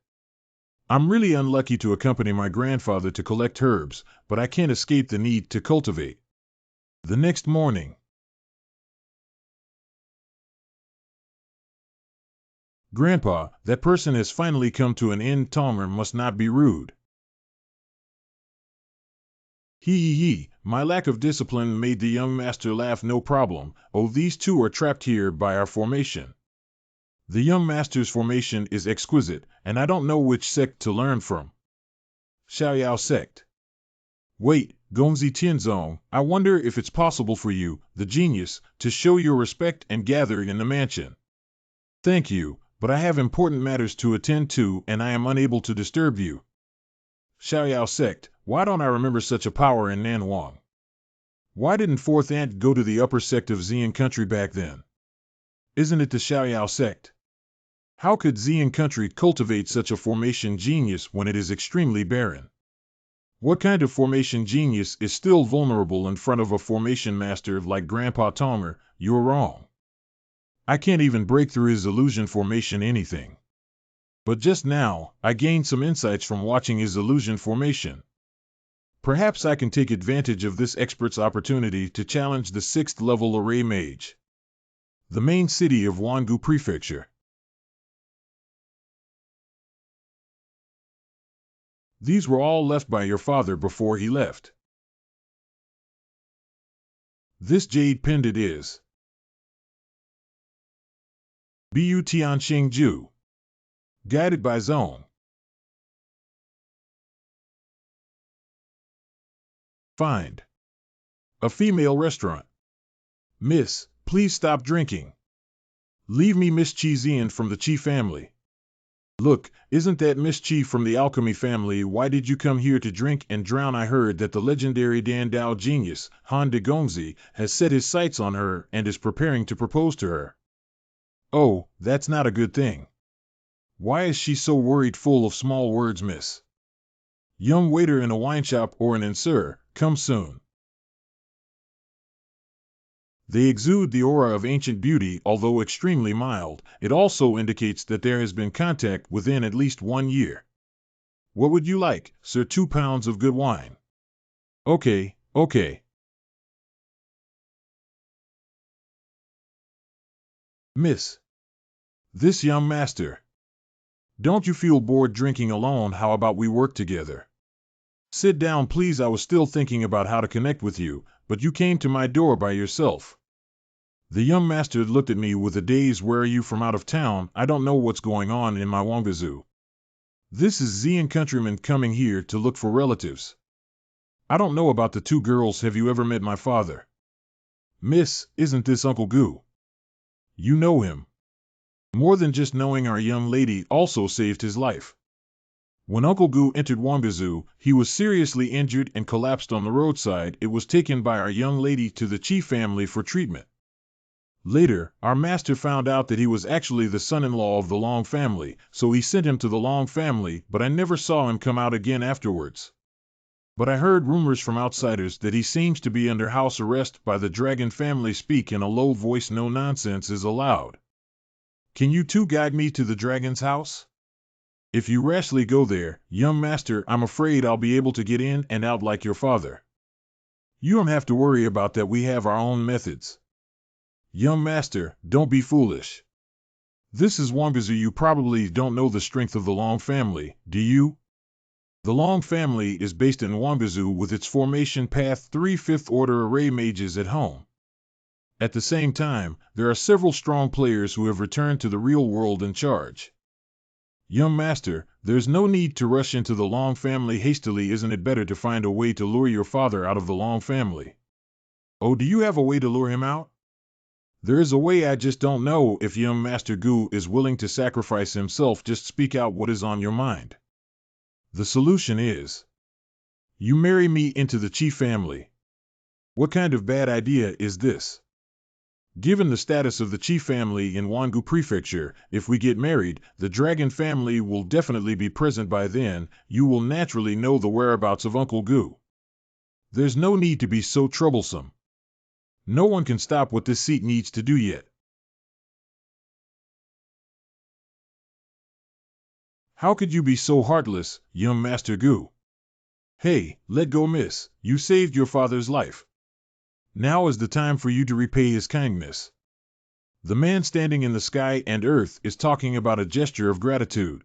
I'm really unlucky to accompany my grandfather to collect herbs, but I can't escape the need to cultivate. The next morning. Grandpa, that person has finally come to an end. Tonger must not be rude. Hee, my lack of discipline made the young master laugh. No problem. Oh, these two are trapped here by our formation. The young master's formation is exquisite, and I don't know which sect to learn from. Xiaoyao Sect. Wait, Gongzi Tianzong, I wonder if it's possible for you, the genius, to show your respect and gather in the mansion. Thank you, but I have important matters to attend to and I am unable to disturb you. Xiaoyao Sect, why don't I remember such a power in Nanwang? Why didn't Fourth Ant go to the upper sect of Xian country back then? Isn't it the Xiaoyao Sect? How could Xian country cultivate such a formation genius when it is extremely barren? What kind of formation genius is still vulnerable in front of a formation master like Grandpa Tonger? You're wrong. I can't even break through his illusion formation anything. But just now, I gained some insights from watching his illusion formation. Perhaps I can take advantage of this expert's opportunity to challenge the 6th level array mage. The main city of Wangu Prefecture. These were all left by your father before he left. This jade pendant is Bu Tian Ju. Guided by Zone. Find a female restaurant. Miss, please stop drinking. Leave me Miss Chi Xian from the Chi family. Look, isn't that Miss Chi from the Alchemy family? Why did you come here to drink and drown? I heard that the legendary Dan Dao genius, Han de Gongzi, has set his sights on her and is preparing to propose to her. Oh, that's not a good thing. Why is she so worried? Full of small words, miss. Young waiter in a wine shop or an inn, sir, come soon. They exude the aura of ancient beauty. Although extremely mild, it also indicates that there has been contact within at least 1 year. What would you like, sir? 2 pounds of good wine. Okay. Miss. This young master. Don't you feel bored drinking alone? How about we work together? Sit down, please. I was still thinking about how to connect with you, but you came to my door by yourself. The young master looked at me with a daze. Where are you from? Out of town. I don't know what's going on in my Wanguzu. This is Xian countrymen coming here to look for relatives. I don't know about the 2 girls. Have you ever met my father? Miss, isn't this Uncle Gu? You know him. More than just knowing, our young lady also saved his life. When Uncle Gu entered Wanguzu, he was seriously injured and collapsed on the roadside. It was taken by our young lady to the Chi family for treatment. Later, our master found out that he was actually the son-in-law of the Long family, so he sent him to the Long family, but I never saw him come out again afterwards. But I heard rumors from outsiders that he seems to be under house arrest by the dragon family. Speak in a low voice, no nonsense is allowed. Can you two guide me to the dragon's house? If you rashly go there, young master, I'm afraid I'll be able to get in and out like your father. You don't have to worry about that, we have our own methods. Young master, don't be foolish. This is Wangazu. You probably don't know the strength of the Long family, do you? The Long family is based in Wangazu with its formation path 3 5th order array mages at home. At the same time, there are several strong players who have returned to the real world in charge. Young master, there's no need to rush into the Long family hastily. Isn't it better to find a way to lure your father out of the Long family? Oh, do you have a way to lure him out? There is a way, I just don't know if young Master Gu is willing to sacrifice himself. Just speak out what is on your mind. The solution is, you marry me into the Chi family. What kind of bad idea is this? Given the status of the Chi family in Wangu Prefecture, if we get married, the dragon family will definitely be present by then. You will naturally know the whereabouts of Uncle Gu. There's no need to be so troublesome. No one can stop what this seat needs to do yet. How could you be so heartless, young Master Gu? Hey, let go, miss. You saved your father's life. Now is the time for you to repay his kindness. The man standing in the sky and earth is talking about a gesture of gratitude.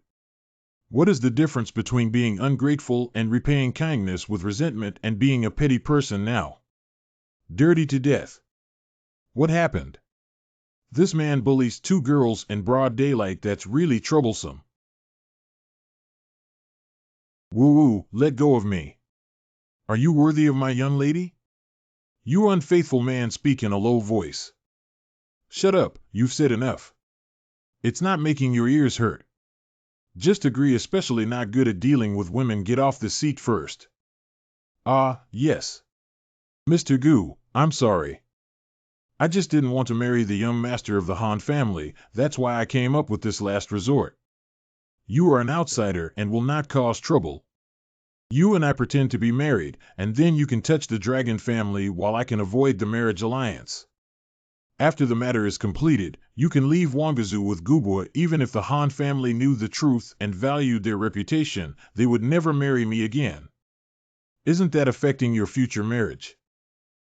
What is the difference between being ungrateful and repaying kindness with resentment and being a petty person now? Dirty to death. What happened? This man bullies 2 girls in broad daylight. That's really troublesome. Woo-woo, let go of me. Are you worthy of my young lady? You unfaithful man, speak in a low voice. Shut up, you've said enough. It's not making your ears hurt. Just agree, especially not good at dealing with women. Get off the seat first. Ah, yes. Mr. Gu, I'm sorry. I just didn't want to marry the young master of the Han family. That's why I came up with this last resort. You are an outsider and will not cause trouble. You and I pretend to be married, and then you can touch the dragon family while I can avoid the marriage alliance. After the matter is completed, you can leave Wangazu with Gubua. Even if the Han family knew the truth and valued their reputation, they would never marry me again. Isn't that affecting your future marriage?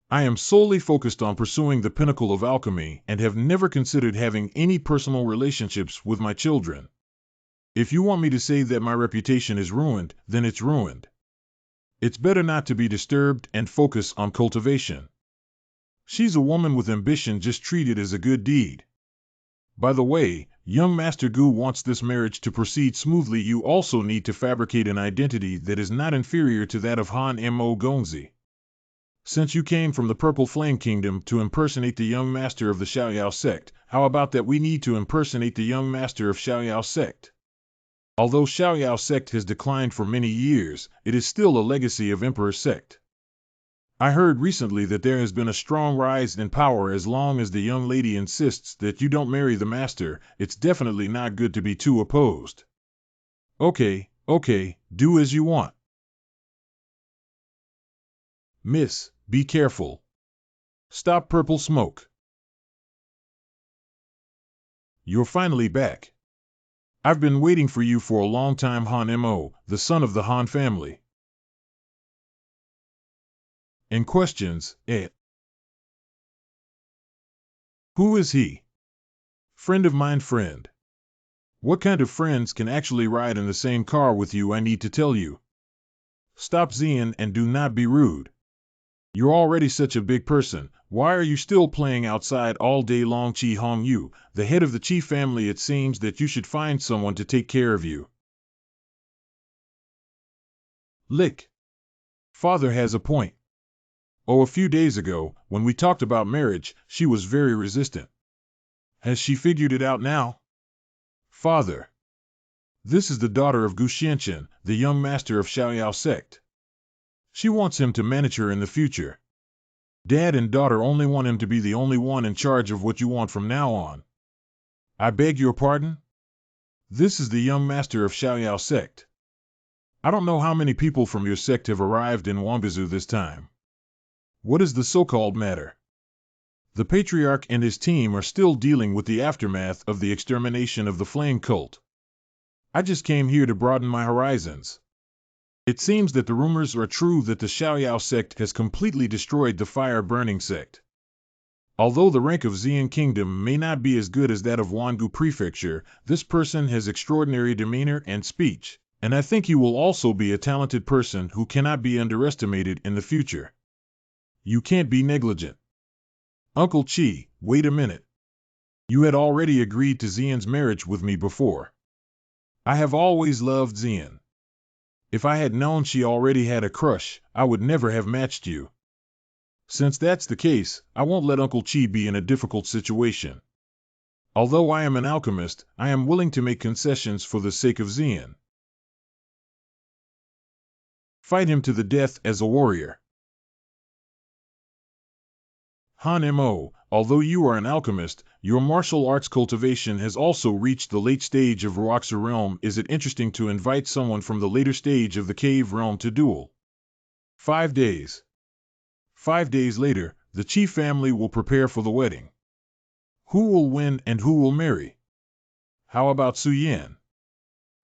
I am solely focused on pursuing the pinnacle of alchemy and have never considered having any personal relationships with my children. If you want me to say that my reputation is ruined, then it's ruined. It's better not to be disturbed and focus on cultivation. She's a woman with ambition. Just treat it as a good deed. By the way, young Master Gu wants this marriage to proceed smoothly. You also need to fabricate an identity that is not inferior to that of Han Mo Gongzi. Since you came from the Purple Flame Kingdom to impersonate the young master of the Xiaoyao sect, how about that we need to impersonate the young master of Xiaoyao sect? Although Xiaoyao sect has declined for many years, it is still a legacy of Emperor Sect. I heard recently that there has been a strong rise in power. As long as the young lady insists that you don't marry the master, it's definitely not good to be too opposed. Okay, do as you want. Miss, be careful. Stop purple smoke. You're finally back. I've been waiting for you for a long time. Han Mo, the son of the Han family. And questions, Who is he? Friend of mine. Friend. What kind of friends can actually ride in the same car with you? I need to tell you. Stop Xian and do not be rude. You're already such a big person. Why are you still playing outside all day long? Chi Hong Yu, the head of the Chi family, it seems that you should find someone to take care of you. Lick. Father has a point. Oh, a few days ago, when we talked about marriage, she was very resistant. Has she figured it out now? Father. This is the daughter of Gu Xianqian, the young master of Xiaoyao sect. She wants him to manage her in the future. Dad and daughter only want him to be the only one in charge of what you want from now on. I beg your pardon? This is the young master of Xiaoyao sect. I don't know how many people from your sect have arrived in Wambizu this time. What is the so-called matter? The Patriarch and his team are still dealing with the aftermath of the extermination of the Flame Cult. I just came here to broaden my horizons. It seems that the rumors are true that the Xiaoyao sect has completely destroyed the fire-burning sect. Although the rank of Xian Kingdom may not be as good as that of Wangu Prefecture, this person has extraordinary demeanor and speech, and I think he will also be a talented person who cannot be underestimated in the future. You can't be negligent. Uncle Chi, wait a minute. You had already agreed to Xian's marriage with me before. I have always loved Xian. If I had known she already had a crush, I would never have matched you. Since that's the case, I won't let Uncle Chi be in a difficult situation. Although I am an alchemist, I am willing to make concessions for the sake of Xian. Fight him to the death as a warrior. Han Mo, although you are an alchemist, your martial arts cultivation has also reached the late stage of Roaxer realm. Is it interesting to invite someone from the later stage of the cave realm to duel? 5 days. 5 days later, the Chi family will prepare for the wedding. Who will win and who will marry? How about Su Yan?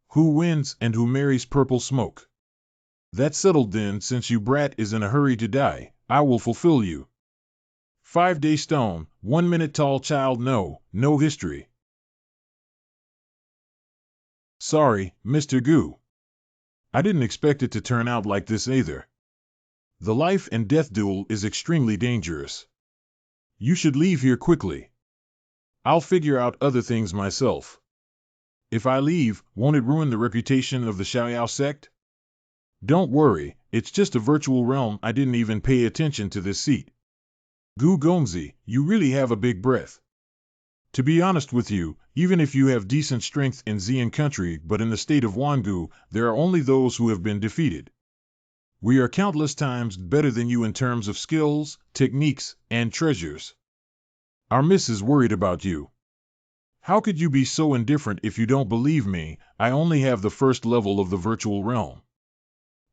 Who wins and who marries Purple Smoke? That's settled then. Since you brat is in a hurry to die, I will fulfill you. 5-day stone, 1 minute tall child. No history. Sorry, Mr. Gu. I didn't expect it to turn out like this either. The life and death duel is extremely dangerous. You should leave here quickly. I'll figure out other things myself. If I leave, won't it ruin the reputation of the Xiaoyao sect? Don't worry, it's just a virtual realm. I didn't even pay attention to this seat. Gu Gongzi, you really have a big breath. To be honest with you, even if you have decent strength in Xian country, but in the state of Wangu, there are only those who have been defeated. We are countless times better than you in terms of skills, techniques, and treasures. Our miss is worried about you. How could you be so indifferent? If you don't believe me, I only have the first level of the virtual realm.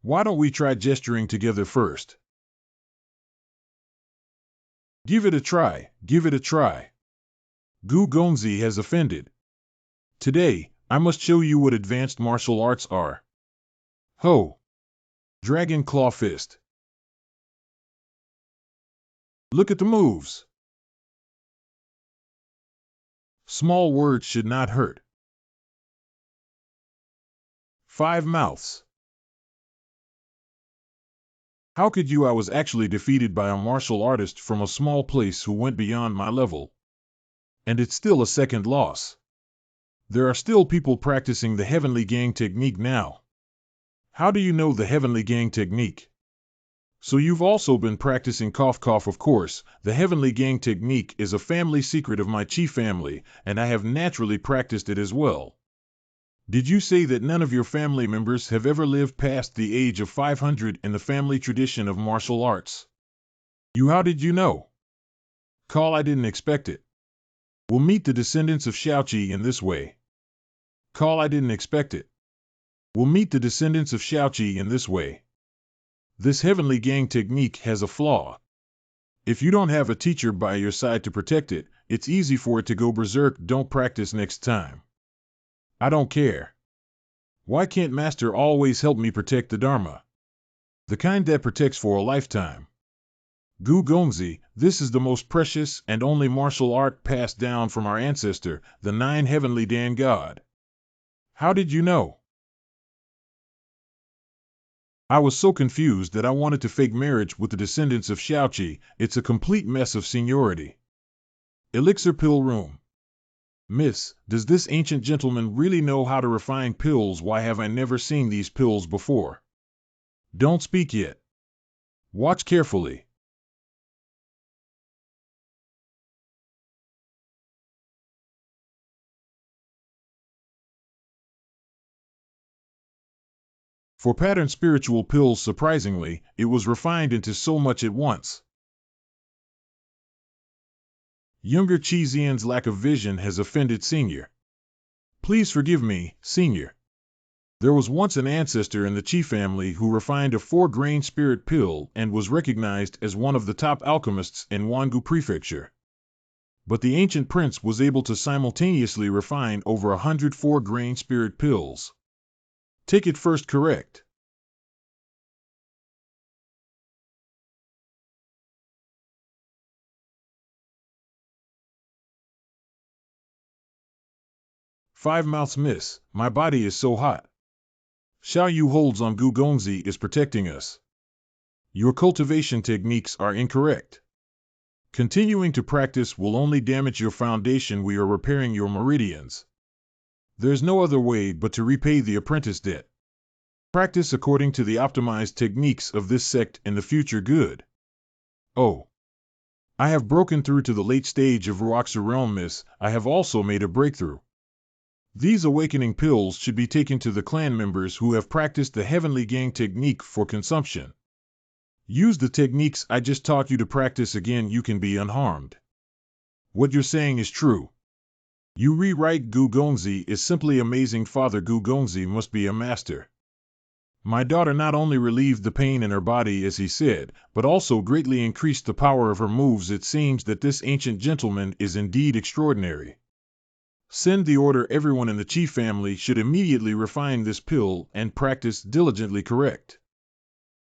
Why don't we try gesturing together first? Give it a try, give it a try. Gu Gongzi has offended. Today, I must show you what advanced martial arts are. Ho! Dragon Claw Fist. Look at the moves. Small words should not hurt. 5 mouths. How could you? I was actually defeated by a martial artist from a small place who went beyond my level. And it's still a second loss. There are still people practicing the Heavenly Gang technique now. How do you know the Heavenly Gang technique? So you've also been practicing cough cough. Of course, the Heavenly Gang technique is a family secret of my Chi family, and I have naturally practiced it as well. Did you say that none of your family members have ever lived past the age of 500 in the family tradition of martial arts? How did you know? Call, I didn't expect it. We'll meet the descendants of Xiaoqi in this way. Call, I didn't expect it. We'll meet the descendants of Xiaoqi in this way. This Heavenly Gang technique has a flaw. If you don't have a teacher by your side to protect it, it's easy for it to go berserk. Don't practice next time. I don't care. Why can't Master always help me protect the Dharma? The kind that protects for a lifetime. Gu Gongzi, this is the most precious and only martial art passed down from our ancestor, the 9 Heavenly Dan God. How did you know? I was so confused that I wanted to fake marriage with the descendants of Xiaoqi. It's a complete mess of seniority. Elixir Pill Room. Miss, does this ancient gentleman really know how to refine pills? Why have I never seen these pills before? Don't speak yet. Watch carefully. For pattern spiritual pills, surprisingly, it was refined into so much at once. Younger Chi Xian's lack of vision has offended Senior. Please forgive me, Senior. There was once an ancestor in the Qi family who refined a 4-grain spirit pill and was recognized as one of the top alchemists in Wangu Prefecture. But the ancient prince was able to simultaneously refine over 100 4-grain spirit pills. Take it first correct. Five mouths miss, my body is so hot. Xiao Yu holds on Gu Gongzi is protecting us. Your cultivation techniques are incorrect. Continuing to practice will only damage your foundation. We are repairing your meridians. There's no other way but to repay the apprentice debt. Practice according to the optimized techniques of this sect in the future good. Oh. I have broken through to the late stage of Ruoxu realm, miss. I have also made a breakthrough. These awakening pills should be taken to the clan members who have practiced the Heavenly Gang technique for consumption. Use the techniques I just taught you to practice again. You can be unharmed. What you're saying is true. You rewrite Gu Gongzi is simply amazing. Father Gu Gongzi must be a master. My daughter not only relieved the pain in her body as he said, but also greatly increased the power of her moves. It seems that this ancient gentleman is indeed extraordinary. Send the order. Everyone in the Qi family should immediately refine this pill and practice diligently correct.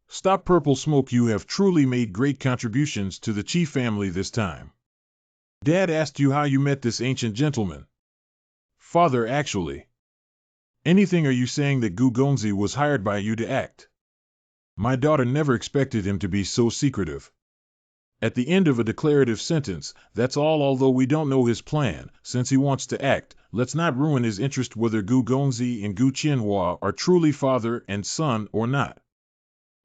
Stop purple smoke. You have truly made great contributions to the Qi family this time. Dad asked you how you met this ancient gentleman. Father, actually. Anything? Are you saying that Gu Gongzi was hired by you to act? My daughter never expected him to be so secretive. At the end of a declarative sentence, that's all. Although we don't know his plan, since he wants to act, let's not ruin his interest. Whether Gu Gongzi and Gu Qianhua are truly father and son or not.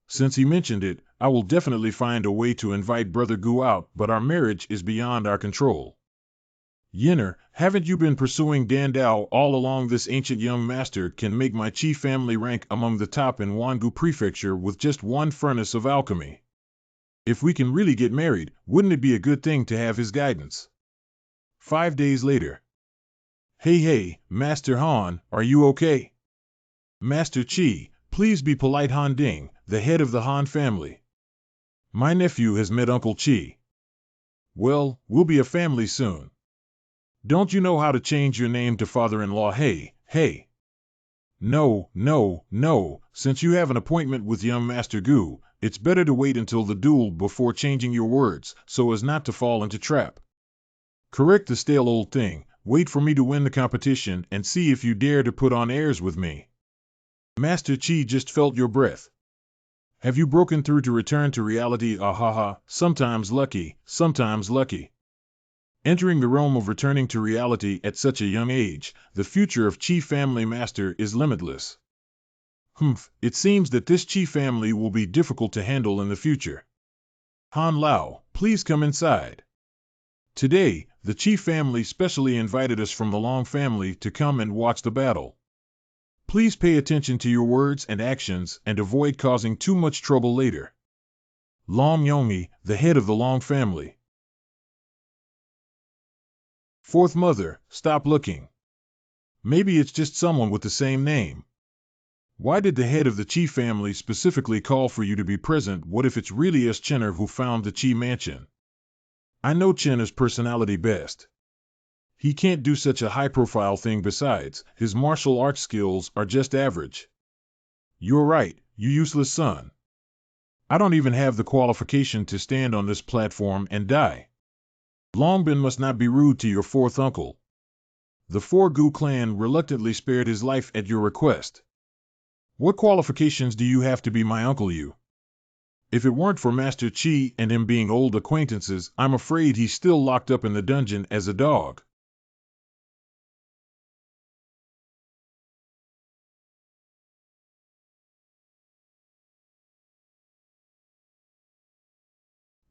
Since he mentioned it, I will definitely find a way to invite Brother Gu out, but our marriage is beyond our control. Yinner, haven't you been pursuing Dan Dao all along? This ancient young master can make my Qi family rank among the top in Wangu Prefecture with just one furnace of alchemy. If we can really get married, wouldn't it be a good thing to have his guidance? 5 days later. Hey, Master Han, are you okay? Master Qi, please be polite. Han Ding, the head of the Han family. My nephew has met Uncle Qi. Well, we'll be a family soon. Don't you know how to change your name to father-in-law? Hey. No. Since you have an appointment with young Master Gu, it's better to wait until the duel before changing your words, so as not to fall into trap. Correct the stale old thing. Wait for me to win the competition and see if you dare to put on airs with me. Master Qi just felt your breath. Have you broken through to return to reality? Ahaha, sometimes lucky, sometimes lucky. Entering the realm of returning to reality at such a young age, the future of Qi family master is limitless. It seems that this Qi family will be difficult to handle in the future. Han Lao, please come inside. Today, the Qi family specially invited us from the Long family to come and watch the battle. Please pay attention to your words and actions and avoid causing too much trouble later. Long Yongmi, the head of the Long family. Fourth mother, stop looking. Maybe it's just someone with the same name. Why did the head of the Qi family specifically call for you to be present? What if it's really us Chenner who found the Qi mansion? I know Chenner's personality best. He can't do such a high-profile thing. Besides, his martial arts skills are just average. You're right, you useless son. I don't even have the qualification to stand on this platform and die. Longbin must not be rude to your fourth uncle. The Four Gu clan reluctantly spared his life at your request. What qualifications do you have to be my uncle? You? If it weren't for Master Qi and him being old acquaintances, I'm afraid he's still locked up in the dungeon as a dog.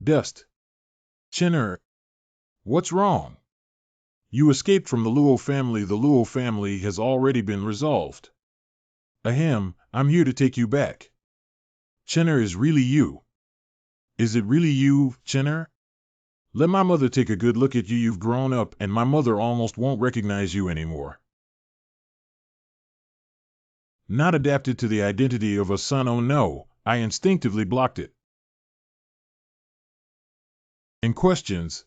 Dust. Chenner. What's wrong? You escaped from the Luo family. The Luo family has already been resolved. Ahem, I'm here to take you back. Chenner is really you. Is it really you, Chenner? Let my mother take a good look at you. You've grown up and my mother almost won't recognize you anymore. Not adapted to the identity of a son. Oh no, I instinctively blocked it. In questions,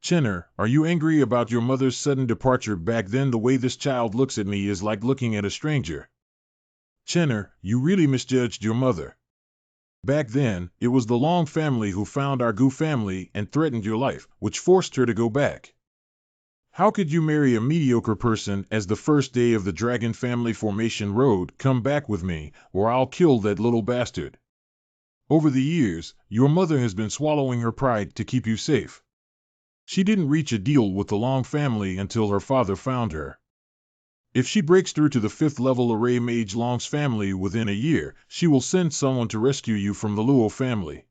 Chinner, are you angry about your mother's sudden departure back then? The way this child looks at me is like looking at a stranger. Chinner, you really misjudged your mother. Back then, it was the Long family who found our Gu family and threatened your life, which forced her to go back. How could you marry a mediocre person as the first day of the Dragon Family Formation Road? Come back with me, or I'll kill that little bastard. Over the years, your mother has been swallowing her pride to keep you safe. She didn't reach a deal with the Long family until her father found her. If she breaks through to the 5th level array Mage Long's family within a year, she will send someone to rescue you from the Luo family.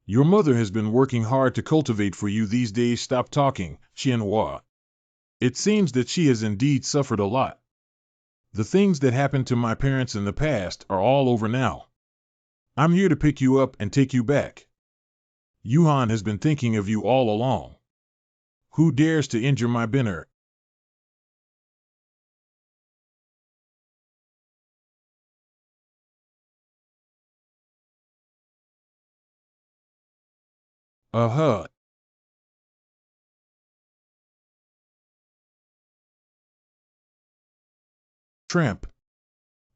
Your mother has been working hard to cultivate for you these days. Stop talking, Qianhua. It seems that she has indeed suffered a lot. The things that happened to my parents in the past are all over now. I'm here to pick you up and take you back. Yuan has been thinking of you all along. Who dares to injure my Binner? Uh-huh. Tramp.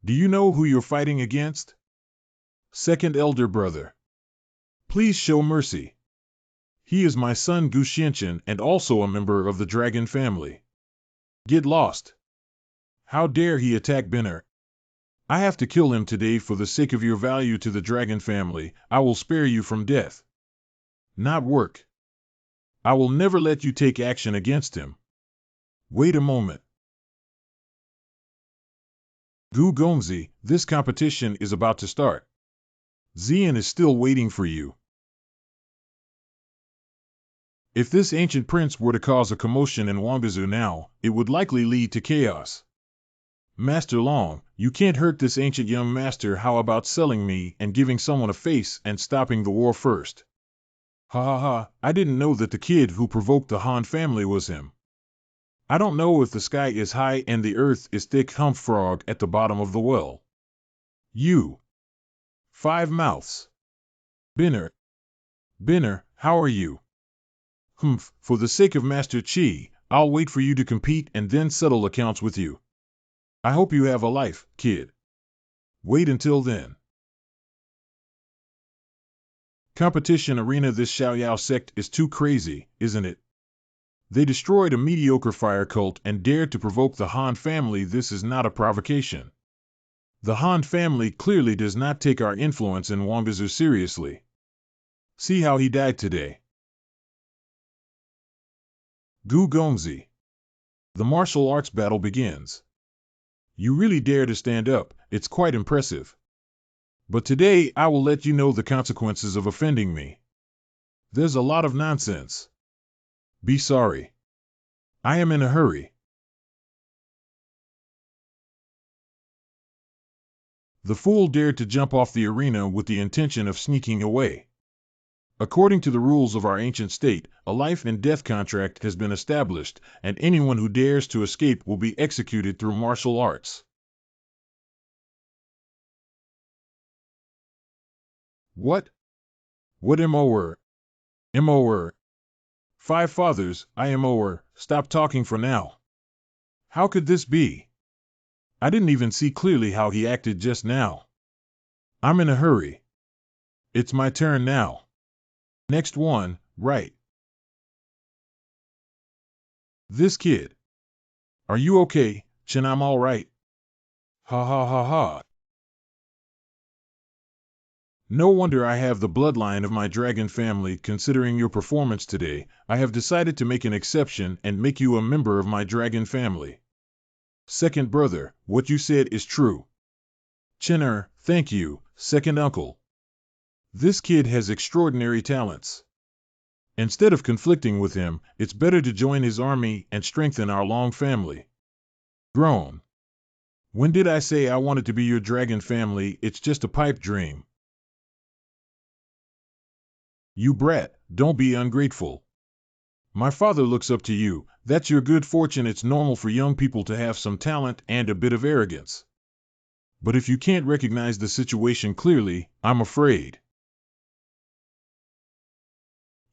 Do you know who you're fighting against? Second elder brother. Please show mercy. He is my son Gu Xianqian and also a member of the Dragon family. Get lost. How dare he attack Binner? I have to kill him today for the sake of your value to the Dragon family. I will spare you from death. Not work. I will never let you take action against him. Wait a moment. Gu Gongzi, this competition is about to start. Xian is still waiting for you. If this ancient prince were to cause a commotion in Wangzhou now, it would likely lead to chaos. Master Long, you can't hurt this ancient young master. How about selling me and giving someone a face and stopping the war first? Ha ha ha, I didn't know that the kid who provoked the Han family was him. I don't know if the sky is high and the earth is thick. Humph frog at the bottom of the well. You. 5 mouths. Binner. Binner, how are you? Humph, for the sake of Master Qi, I'll wait for you to compete and then settle accounts with you. I hope you have a life, kid. Wait until then. Competition arena. This Xiaoyao sect is too crazy, isn't it? They destroyed a mediocre fire cult and dared to provoke the Han family. This is not a provocation. The Han family clearly does not take our influence in Wangzhou seriously. See how he died today. Gu Gongzi. The martial arts battle begins. You really dare to stand up, it's quite impressive. But today I will let you know the consequences of offending me. There's a lot of nonsense. Be sorry. I am in a hurry. The fool dared to jump off the arena with the intention of sneaking away. According to the rules of our ancient state, a life and death contract has been established, and anyone who dares to escape will be executed through martial arts. What? What M.O.R.? M.O.R. 5 fathers, I M.O.R. Stop talking for now. How could this be? I didn't even see clearly how he acted just now. I'm in a hurry. It's my turn now. Next one, right. This kid. Are you okay, Chen? I'm all right. Ha ha ha ha. No wonder I have the bloodline of my dragon family. Considering your performance today, I have decided to make an exception and make you a member of my dragon family. Second brother, what you said is true. Chinner, thank you, second uncle. This kid has extraordinary talents. Instead of conflicting with him, it's better to join his army and strengthen our Long family. Groan. When did I say I wanted to be your dragon family? It's just a pipe dream. You brat, don't be ungrateful. My father looks up to you. That's your good fortune. It's normal for young people to have some talent and a bit of arrogance. But if you can't recognize the situation clearly, I'm afraid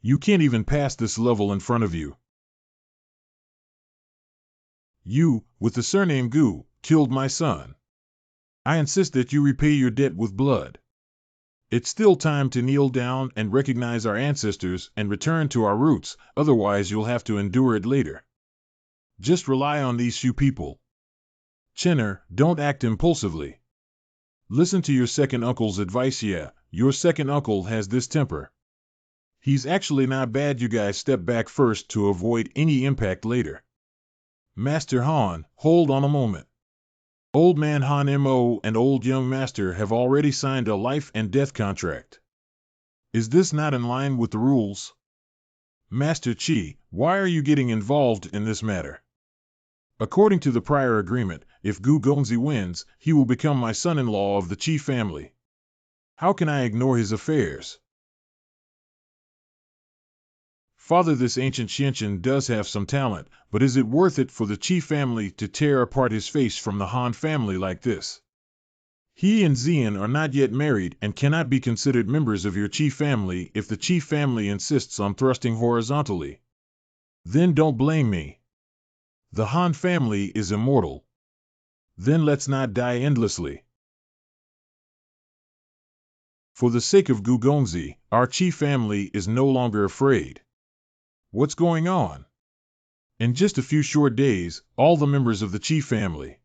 you can't even pass this level in front of you. You, with the surname Gu, killed my son. I insist that you repay your debt with blood. It's still time to kneel down and recognize our ancestors and return to our roots, otherwise you'll have to endure it later. Just rely on these few people. Chinner, don't act impulsively. Listen to your second uncle's advice. Yeah, your second uncle has this temper. He's actually not bad. You guys step back first to avoid any impact later. Master Han, hold on a moment. Old Man Han Mo and Old Young Master have already signed a life and death contract. Is this not in line with the rules? Master Qi, why are you getting involved in this matter? According to the prior agreement, if Gu Gongzi wins, he will become my son-in-law of the Qi family. How can I ignore his affairs? Father, this ancient Xianqian does have some talent, but is it worth it for the Qi family to tear apart his face from the Han family like this? He and Xian are not yet married and cannot be considered members of your Qi family if the Qi family insists on thrusting horizontally. Then don't blame me. The Han family is immortal. Then let's not die endlessly. For the sake of Gu Gongzi, our Qi family is no longer afraid. What's going on? In just a few short days, all the members of the Qi family.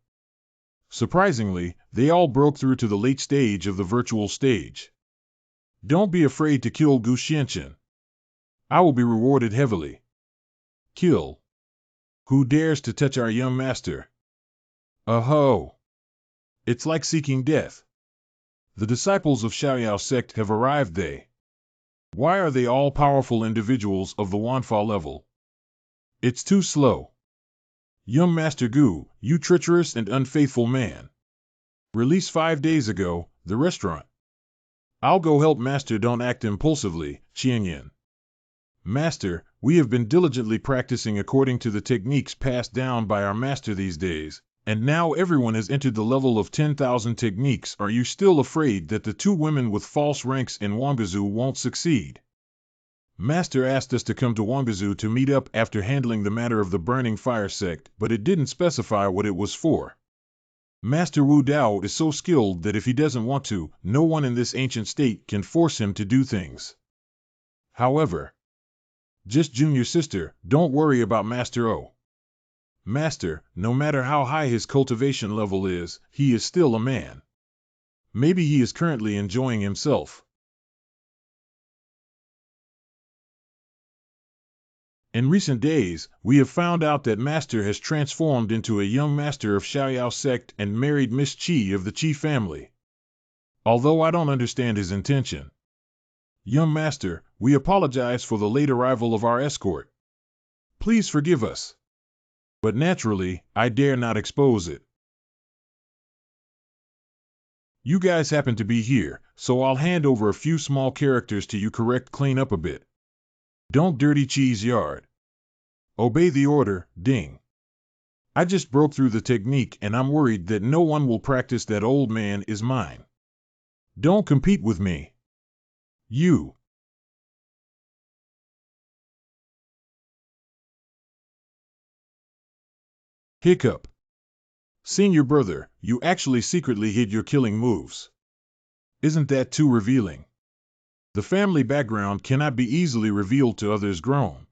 Surprisingly, they all broke through to the late stage of the virtual stage. Don't be afraid to kill Gu Xianqian. I will be rewarded heavily. Kill. Who dares to touch our young master? Aho! It's like seeking death. The disciples of Xiaoyao sect have arrived. Why are they all powerful individuals of the Wanfa level? It's too slow. Young Master Gu, you treacherous and unfaithful man. Released 5 days ago, the restaurant. I'll go help Master. Don't act impulsively, Qianyan. Master, we have been diligently practicing according to the techniques passed down by our master these days, and now everyone has entered the level of 10,000 techniques. Are you still afraid that the 2 women with false ranks in Wangzhou won't succeed? Master asked us to come to Wangzhou to meet up after handling the matter of the Burning Fire sect, but it didn't specify what it was for. Master Wu Dao is so skilled that if he doesn't want to, no one in this ancient state can force him to do things. However, just junior sister, don't worry about Master O. Master, no matter how high his cultivation level is, he is still a man. Maybe he is currently enjoying himself. In recent days, we have found out that Master has transformed into a young master of Xiaoyao sect and married Miss Qi of the Qi family. Although I don't understand his intention. Young Master, we apologize for the late arrival of our escort. Please forgive us. But naturally, I dare not expose it. You guys happen to be here, so I'll hand over a few small characters to you. Clean up a bit. Don't dirty Qi's yard. Obey the order, ding. I just broke through the technique and I'm worried that no one will practice. That old man is mine. Don't compete with me. You. Hiccup. Senior brother, you actually secretly hid your killing moves. Isn't that too revealing? The family background cannot be easily revealed to others. Grown.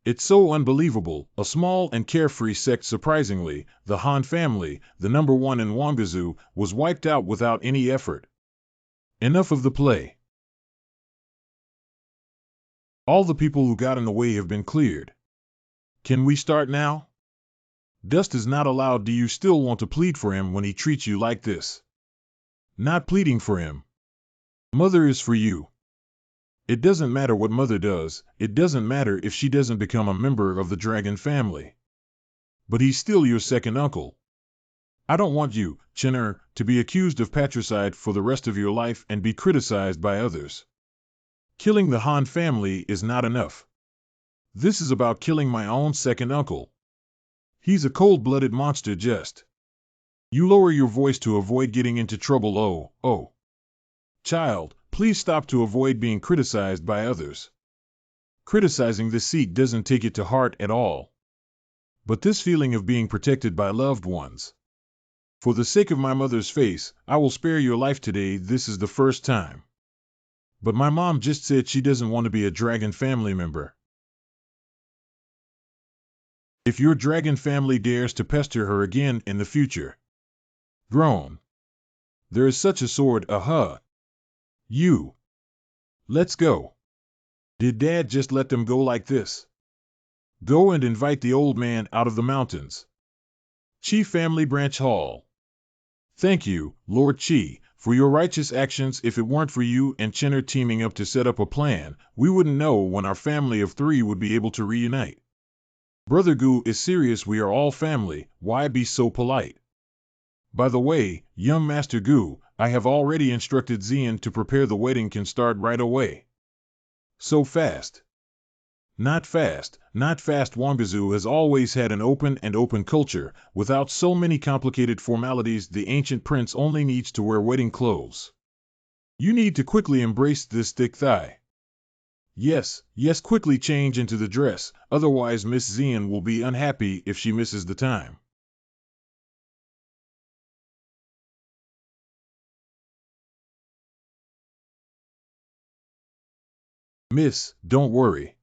It's so unbelievable, a small and carefree sect. Surprisingly, the Han family, the number 1 in Wangzhou, was wiped out without any effort. Enough of the play. All the people who got in the way have been cleared. Can we start now? Dust is not allowed. Do you still want to plead for him when he treats you like this? Not pleading for him. Mother is for you. It doesn't matter what Mother does, it doesn't matter if she doesn't become a member of the Dragon family. But he's still your second uncle. I don't want you, Chinner, to be accused of patricide for the rest of your life and be criticized by others. Killing the Han family is not enough. This is about killing my own second uncle. He's a cold-blooded monster. Just You lower your voice to avoid getting into trouble. Oh. Child, please stop to avoid being criticized by others. Criticizing the Sikh doesn't take it to heart at all. But this feeling of being protected by loved ones. For the sake of my mother's face, I will spare your life today. This is the first time. But my mom just said she doesn't want to be a dragon family member. If your dragon family dares to pester her again in the future. Groan. There is such a sword, You. Let's go. Did Dad just let them go like this? Go and invite the old man out of the mountains. Chi Family Branch Hall. Thank you, Lord Chi, for your righteous actions. If it weren't for you and Chinner teaming up to set up a plan, we wouldn't know when our family of 3 would be able to reunite. Brother Gu is serious. We are all family. Why be so polite? By the way, young Master Gu, I have already instructed Xian to prepare. The wedding can start right away. So fast. Not fast, not fast. Wangazu has always had an open culture, without so many complicated formalities. The ancient prince only needs to wear wedding clothes. You need to quickly embrace this thick thigh. Yes, quickly change into the dress, otherwise Miss Xian will be unhappy if she misses the time. Miss, don't worry.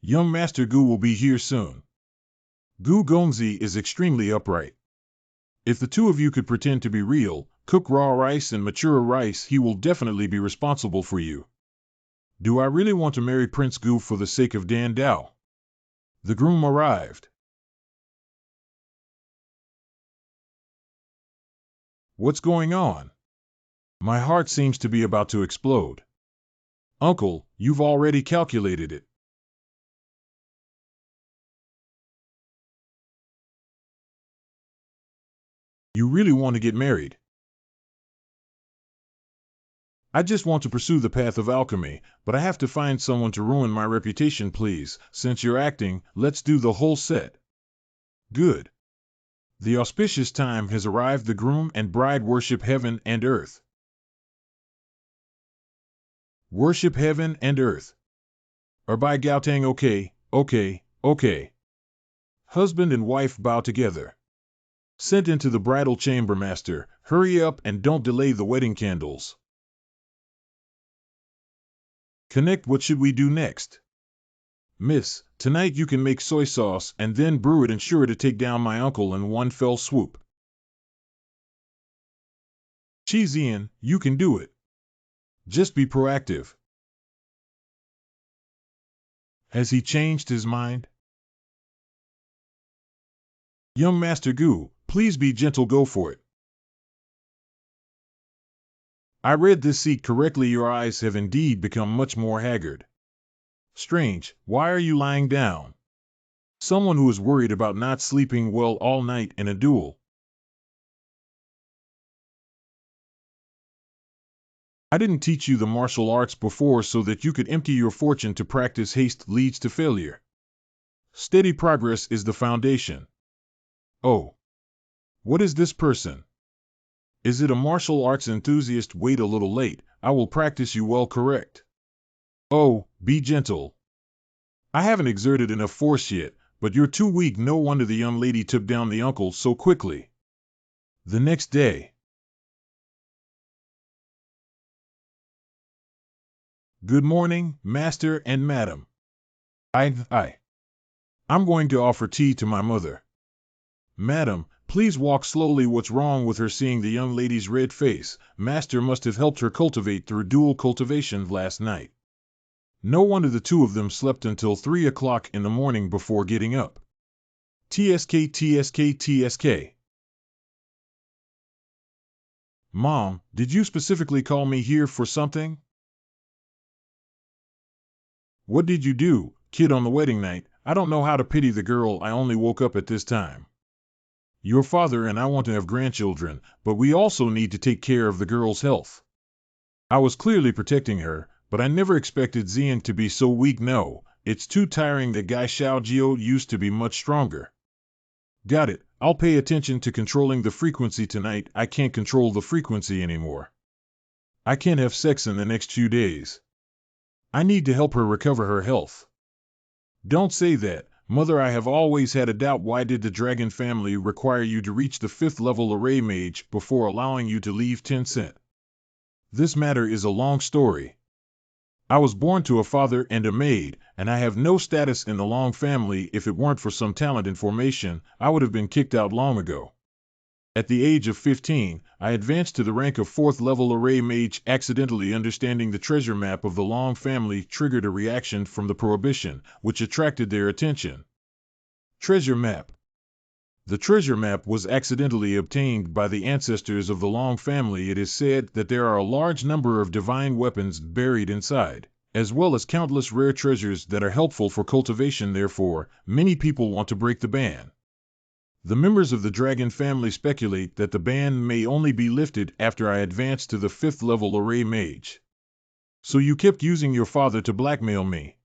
Young Master Gu will be here soon. Gu Gongzi is extremely upright. If the 2 of you could pretend to be real, cook raw rice and mature rice, he will definitely be responsible for you. Do I really want to marry Prince Gu for the sake of Dan Dao? The groom arrived. What's going on? My heart seems to be about to explode. Uncle, you've already calculated it. You really want to get married? I just want to pursue the path of alchemy, but I have to find someone to ruin my reputation. Please, since you're acting, let's do the whole set. Good. The auspicious time has arrived. The groom and bride worship heaven and earth. Worship heaven and earth. By Gautang. Okay. Husband and wife bow together. Sent into the bridal chamber. Master, hurry up and don't delay the wedding candles. Connect. What should we do next? Miss, tonight you can make soy sauce and then brew it. Ensure to take down my uncle in one fell swoop. Xian, you can do it. Just be proactive. Has he changed his mind? Young Master Gu, please be gentle. Go for it. I read this seat correctly. Your eyes have indeed become much more haggard. Strange, why are you lying down? Someone who is worried about not sleeping well all night in a duel. I didn't teach you the martial arts before so that you could empty your fortune to practice. Haste leads to failure. Steady progress is the foundation. Oh. What is this person? Is it a martial arts enthusiast? Wait a little late, I will practice you well. Correct. Oh, be gentle. I haven't exerted enough force yet, but you're too weak. No wonder the young lady took down the uncle so quickly. The next day. Good morning, Master and Madam. I'm going to offer tea to my mother. Madam, please walk slowly. What's wrong with her? Seeing the young lady's red face, Master must have helped her cultivate through dual cultivation last night. No wonder the 2 of them slept until 3 o'clock in the morning before getting up. TSK. Mom, did you specifically call me here for something? What did you do, kid, on the wedding night? I don't know how to pity the girl. I only woke up at this time. Your father and I want to have grandchildren, but we also need to take care of the girl's health. I was clearly protecting her, but I never expected Xian to be so weak. No, it's too tiring. The guy Xiao Jiao used to be much stronger. Got it. I'll pay attention to controlling the frequency tonight. I can't control the frequency anymore. I can't have sex in the next few days. I need to help her recover her health. Don't say that, Mother. I have always had a doubt. Why did the dragon family require you to reach the 5th level array mage before allowing you to leave Tencent? This matter is a long story. I was born to a father and a maid, and I have no status in the Long family. If it weren't for some talent in formation, I would have been kicked out long ago. At the age of 15, I advanced to the rank of 4th level array mage. Accidentally understanding the treasure map of the Long family triggered a reaction from the prohibition, which attracted their attention. Treasure map. The treasure map was accidentally obtained by the ancestors of the Long family. It is said that there are a large number of divine weapons buried inside, as well as countless rare treasures that are helpful for cultivation. Therefore, many people want to break the ban. The members of the dragon family speculate that the ban may only be lifted after I advance to the 5th level array mage. So you kept using your father to blackmail me.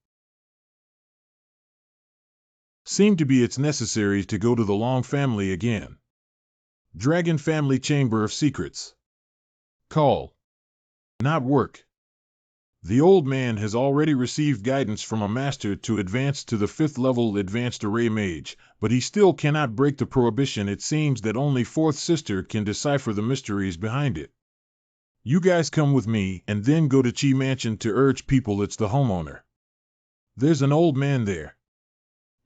Seemed to be it's necessary to go to the Long family again. Dragon Family Chamber of Secrets. Call. Not work. The old man has already received guidance from a master to advance to the 5th level advanced array mage, but he still cannot break the prohibition. It seems that only 4th sister can decipher the mysteries behind it. You guys come with me and then go to Chi Mansion to urge people. It's the homeowner. There's an old man there.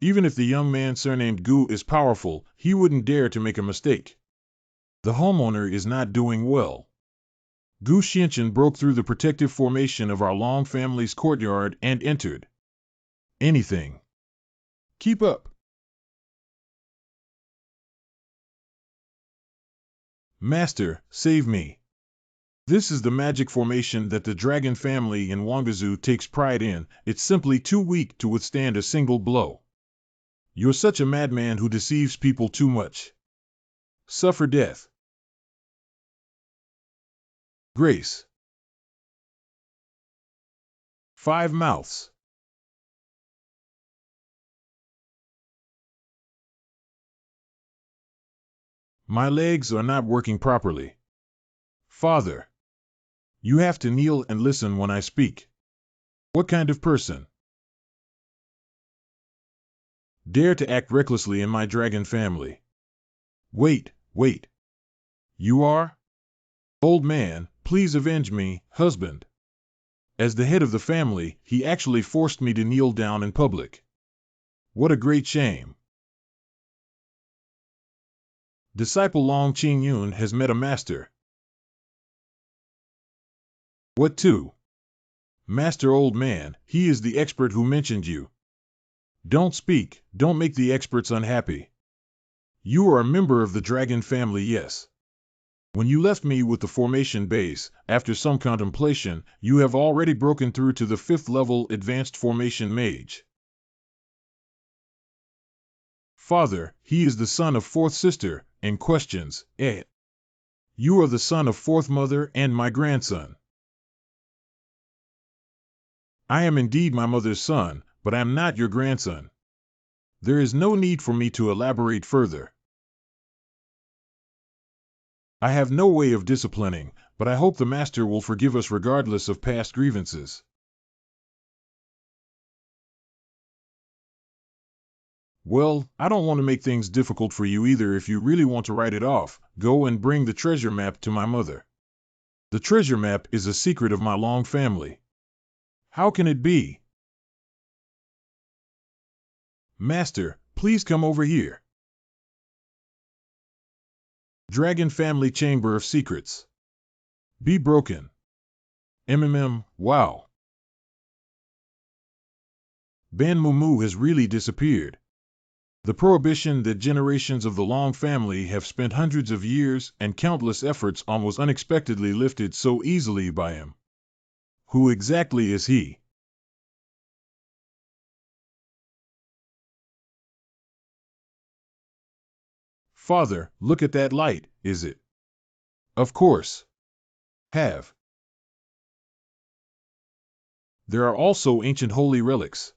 Even if the young man surnamed Gu is powerful, he wouldn't dare to make a mistake. The homeowner is not doing well. Gu Xianchen broke through the protective formation of our Long family's courtyard and entered. Anything. Keep up. Master, save me. This is the magic formation that the dragon family in Wangzhou takes pride in. It's simply too weak to withstand a single blow. You're such a madman who deceives people too much. Suffer death. Grace. 5 mouths. My legs are not working properly. Father. You have to kneel and listen when I speak. What kind of person dare to act recklessly in my dragon family? Wait. You are? Old man, please avenge me, husband. As the head of the family, he actually forced me to kneel down in public. What a great shame. Disciple Long Qingyun has met a master. What to? Master, old man, he is the expert who mentioned you. Don't speak, don't make the experts unhappy. You are a member of the dragon family, yes. When you left me with the formation base, after some contemplation, you have already broken through to the 5th level advanced formation mage. Father, he is the son of 4th sister, and questions, eh? You are the son of 4th mother and my grandson. I am indeed my mother's son, but I am not your grandson. There is no need for me to elaborate further. I have no way of disciplining, but I hope the master will forgive us regardless of past grievances. Well, I don't want to make things difficult for you either. If you really want to write it off, go and bring the treasure map to my mother. The treasure map is a secret of my Long family. How can it be? Master, please come over here. Dragon Family Chamber of Secrets. Be broken. Wow. Ban Mumu has really disappeared. The prohibition that generations of the Long family have spent hundreds of years and countless efforts on was unexpectedly lifted so easily by him. Who exactly is he? Father, look at that light, is it? Of course. Have. There are also ancient holy relics.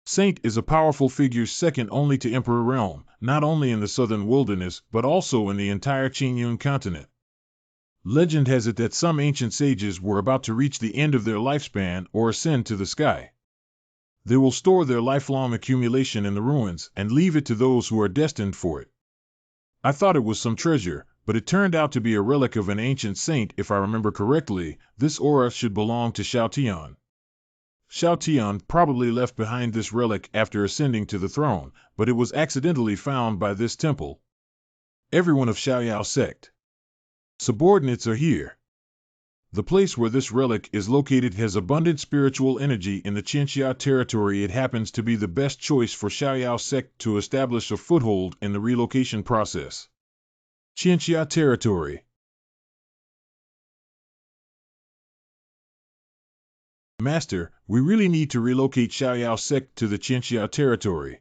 Saint is a powerful figure second only to Emperor Realm, not only in the southern wilderness, but also in the entire Qingyun continent. Legend has it that some ancient sages were about to reach the end of their lifespan or ascend to the sky. They will store their lifelong accumulation in the ruins and leave it to those who are destined for it. I thought it was some treasure, but it turned out to be a relic of an ancient saint. If I remember correctly, this aura should belong to Tian. Tian probably left behind this relic after ascending to the throne, but it was accidentally found by this temple. Everyone of Xiaoyao Sect subordinates are here. The place where this relic is located has abundant spiritual energy in the Qinxia territory. It happens to be the best choice for Xiaoyao Sect to establish a foothold in the relocation process. Qinxia territory. Master, we really need to relocate Xiaoyao Sect to the Qinxia territory.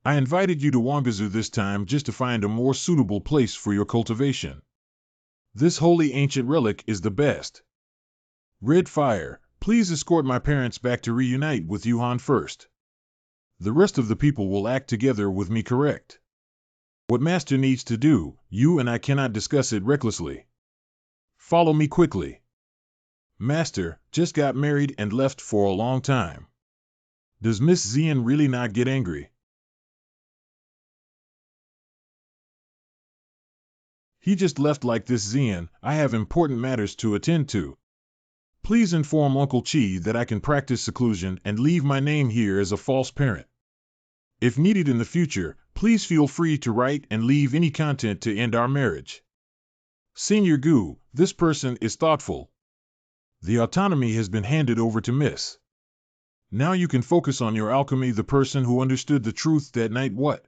I invited you to Wangzhou this time just to find a more suitable place for your cultivation. This holy ancient relic is the best. Red Fire, please escort my parents back to reunite with Yuan first. The rest of the people will act together with me, correct? What Master needs to do, you and I cannot discuss it recklessly. Follow me quickly. Master, just got married and left for a long time. Does Miss Xian really not get angry? He just left like this. Xian, I have important matters to attend to. Please inform Uncle Qi that I can practice seclusion and leave my name here as a false parent. If needed in the future, please feel free to write and leave any content to end our marriage. Senior Gu, this person is thoughtful. The autonomy has been handed over to Miss. Now you can focus on your alchemy. The person who understood the truth that night. What?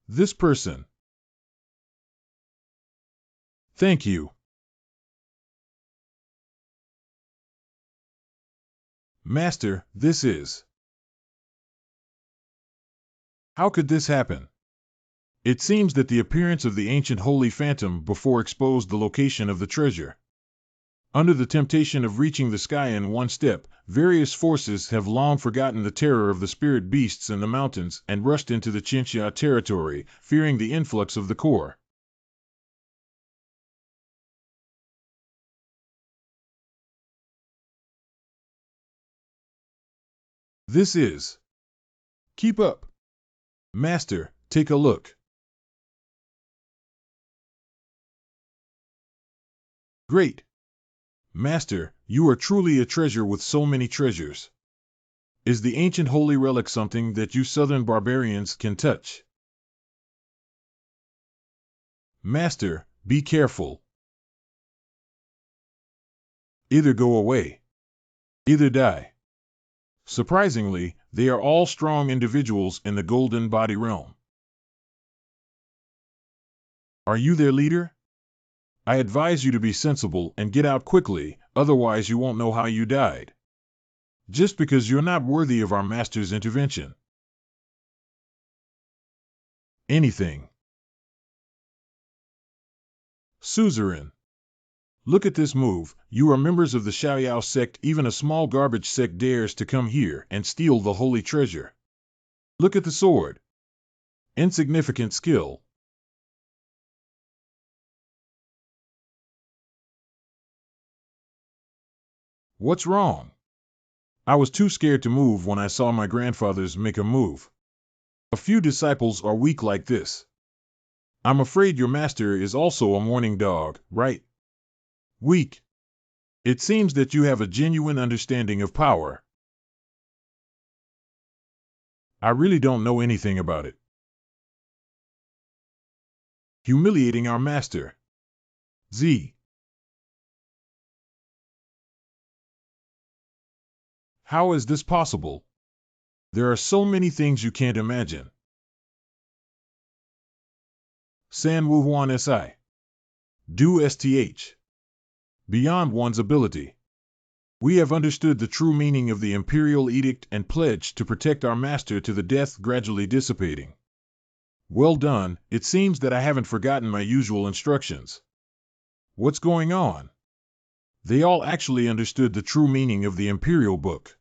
This person. Thank you. Master, this is... How could this happen? It seems that the appearance of the ancient holy phantom before exposed the location of the treasure. Under the temptation of reaching the sky in one step, various forces have long forgotten the terror of the spirit beasts in the mountains and rushed into the Qinxia territory, fearing the influx of the core. This is... Keep up. Master, take a look. Great. Master, you are truly a treasure with so many treasures. Is the ancient holy relic something that you southern barbarians can touch? Master, be careful. Either go away. Either die. Surprisingly, they are all strong individuals in the golden body realm. Are you their leader? I advise you to be sensible and get out quickly, otherwise you won't know how you died. Just because you're not worthy of our master's intervention. Anything. Suzerain. Look at this move. You are members of the Xiaoyao sect. Even a small garbage sect dares to come here and steal the holy treasure. Look at the sword. Insignificant skill. What's wrong? I was too scared to move when I saw my grandfathers make a move. A few disciples are weak like this. I'm afraid your master is also a mourning dog, right? Weak. It seems that you have a genuine understanding of power. I really don't know anything about it. Humiliating our master. Z. How is this possible? There are so many things you can't imagine. San Wuhuan Si. Do STH. Beyond one's ability. We have understood the true meaning of the imperial edict and pledged to protect our master to the death gradually dissipating. Well done, it seems that I haven't forgotten my usual instructions. What's going on? They all actually understood the true meaning of the imperial book.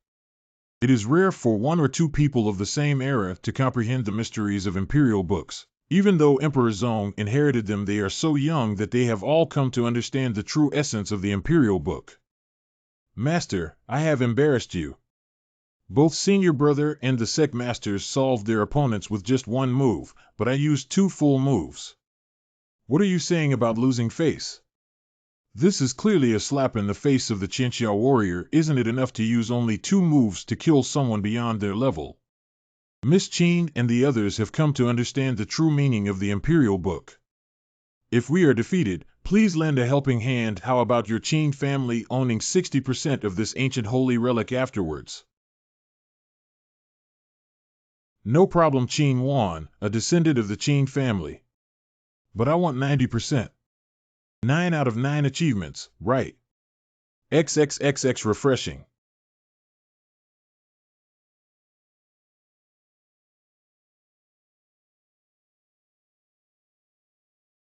It is rare for one or two people of the same era to comprehend the mysteries of imperial books. Even though Emperor Zong inherited them, they are so young that they have all come to understand the true essence of the imperial book. Master, I have embarrassed you. Both Senior Brother and the Sect Masters solved their opponents with just one move, but I used 2 full moves. What are you saying about losing face? This is clearly a slap in the face of the Qianxiao warrior. Isn't it enough to use only 2 moves to kill someone beyond their level? Miss Qin and the others have come to understand the true meaning of the Imperial Book. If we are defeated, please lend a helping hand. How about your Qin family owning 60% of this ancient holy relic afterwards? No problem, Qin Yuan, a descendant of the Qin family. But I want 90%. 9 out of 9 achievements, right? XXXX refreshing.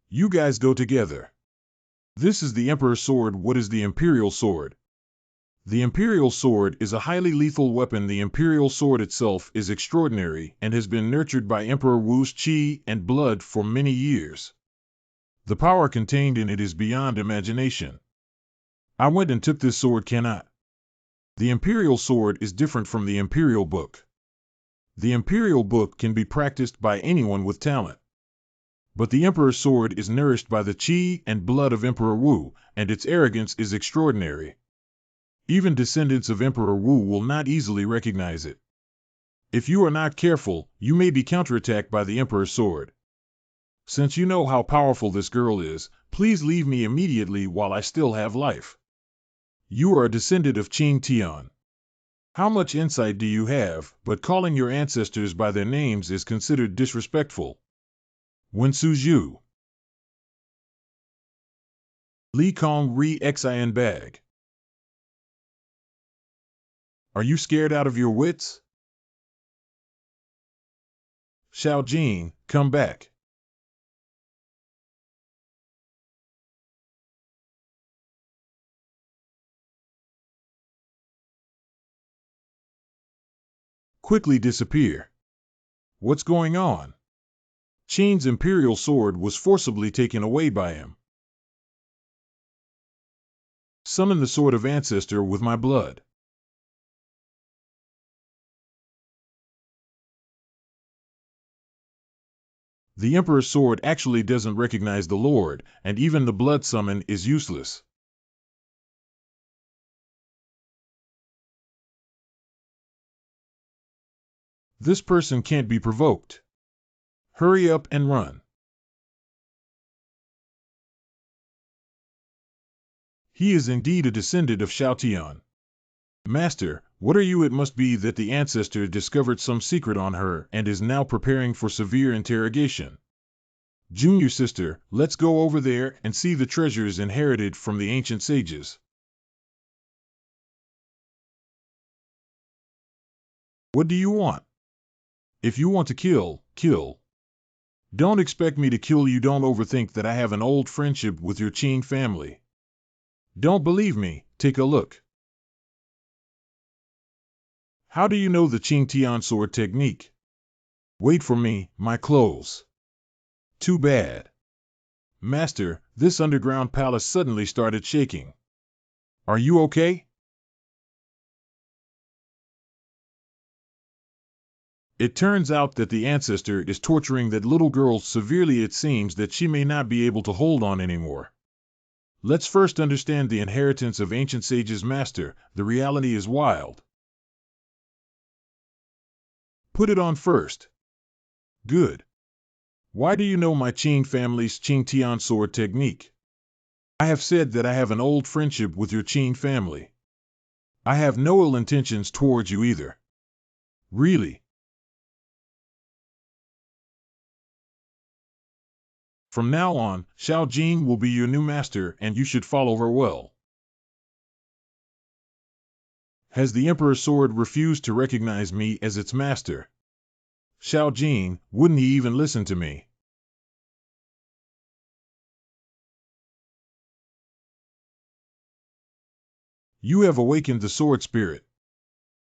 You guys go together. This is the Emperor's sword. What is the Imperial sword? The Imperial sword is a highly lethal weapon. The Imperial sword itself is extraordinary and has been nurtured by Emperor Wu's qi and blood for many years. The power contained in it is beyond imagination. I went and took this sword. Cannot. The Imperial sword is different from the Imperial book. The Imperial book can be practiced by anyone with talent. But the Emperor's sword is nourished by the qi and blood of Emperor Wu, and its arrogance is extraordinary. Even descendants of Emperor Wu will not easily recognize it. If you are not careful, you may be counterattacked by the Emperor's sword. Since you know how powerful this girl is, please leave me immediately while I still have life. You are a descendant of Qing Tian. How much insight do you have? But calling your ancestors by their names is considered disrespectful. Wen Suzhu. Li Kong Ri Xin Bag. Are you scared out of your wits? Xiao Jing, come back. Quickly disappear. What's going on? Qin's imperial sword was forcibly taken away by him. Summon the sword of ancestor with my blood. The Emperor's sword actually doesn't recognize the Lord, and even the blood summon is useless. This person can't be provoked. Hurry up and run. He is indeed a descendant of Xiaotian. Master, what are you? It must be that the ancestor discovered some secret on her and is now preparing for severe interrogation. Junior sister, let's go over there and see the treasures inherited from the ancient sages. What do you want? If you want to kill, kill. Don't expect me to kill you. Don't overthink that. I have an old friendship with your Qing family. Don't believe me? Take a look. How do you know the Qing Tian sword technique? Wait for me, my clothes. Too bad. Master, this underground palace suddenly started shaking. Are you okay? It turns out that the ancestor is torturing that little girl severely. It seems that she may not be able to hold on anymore. Let's first understand the inheritance of ancient sages. Master, the reality is wild. Put it on first. Good. Why do you know my Qing family's Qing Tian sword technique? I have said that I have an old friendship with your Qing family. I have no ill intentions towards you either. Really? From now on, Xiao Jing will be your new master and you should follow her well. Has the Emperor's sword refused to recognize me as its master? Xiao Jing, wouldn't he even listen to me? You have awakened the sword spirit.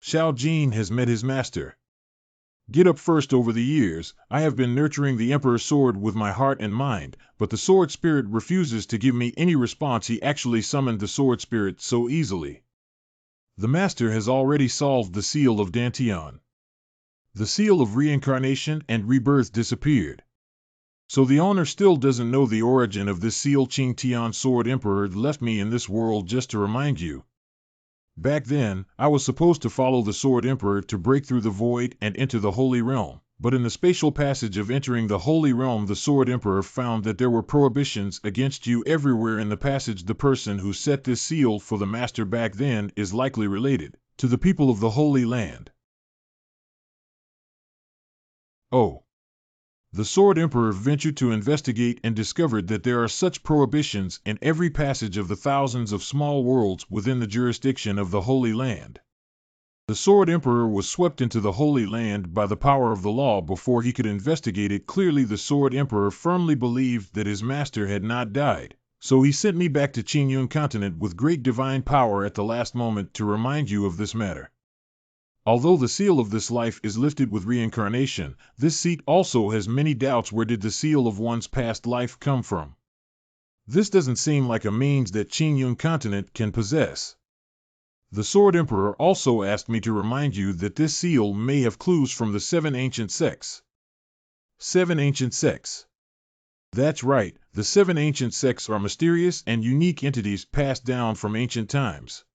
Xiao Jin has met his master. Get up first. Over the years, I have been nurturing the Emperor's sword with my heart and mind, but the sword spirit refuses to give me any response. He actually summoned the sword spirit so easily. The master has already solved the seal of Dantian. The seal of reincarnation and rebirth disappeared. So the owner still doesn't know the origin of this seal. Qing Tian Sword Emperor left me in this world just to remind you. Back then, I was supposed to follow the Sword Emperor to break through the void and enter the Holy Realm, but in the spatial passage of entering the Holy Realm, the Sword Emperor found that there were prohibitions against you everywhere in the passage. The person who set this seal for the master back then is likely related to the people of the Holy Land. Oh. The Sword Emperor ventured to investigate and discovered that there are such prohibitions in every passage of the thousands of small worlds within the jurisdiction of the Holy Land. The Sword Emperor was swept into the Holy Land by the power of the law before he could investigate it clearly. The Sword Emperor firmly believed that his master had not died, so he sent me back to Qingyun continent with great divine power at the last moment to remind you of this matter. Although the seal of this life is lifted with reincarnation, this seat also has many doubts. Where did the seal of one's past life come from? This doesn't seem like a means that Qingyun continent can possess. The Sword Emperor also asked me to remind you that this seal may have clues from the 7 ancient sects. 7 ancient sects. That's right, the 7 ancient sects are mysterious and unique entities passed down from ancient times.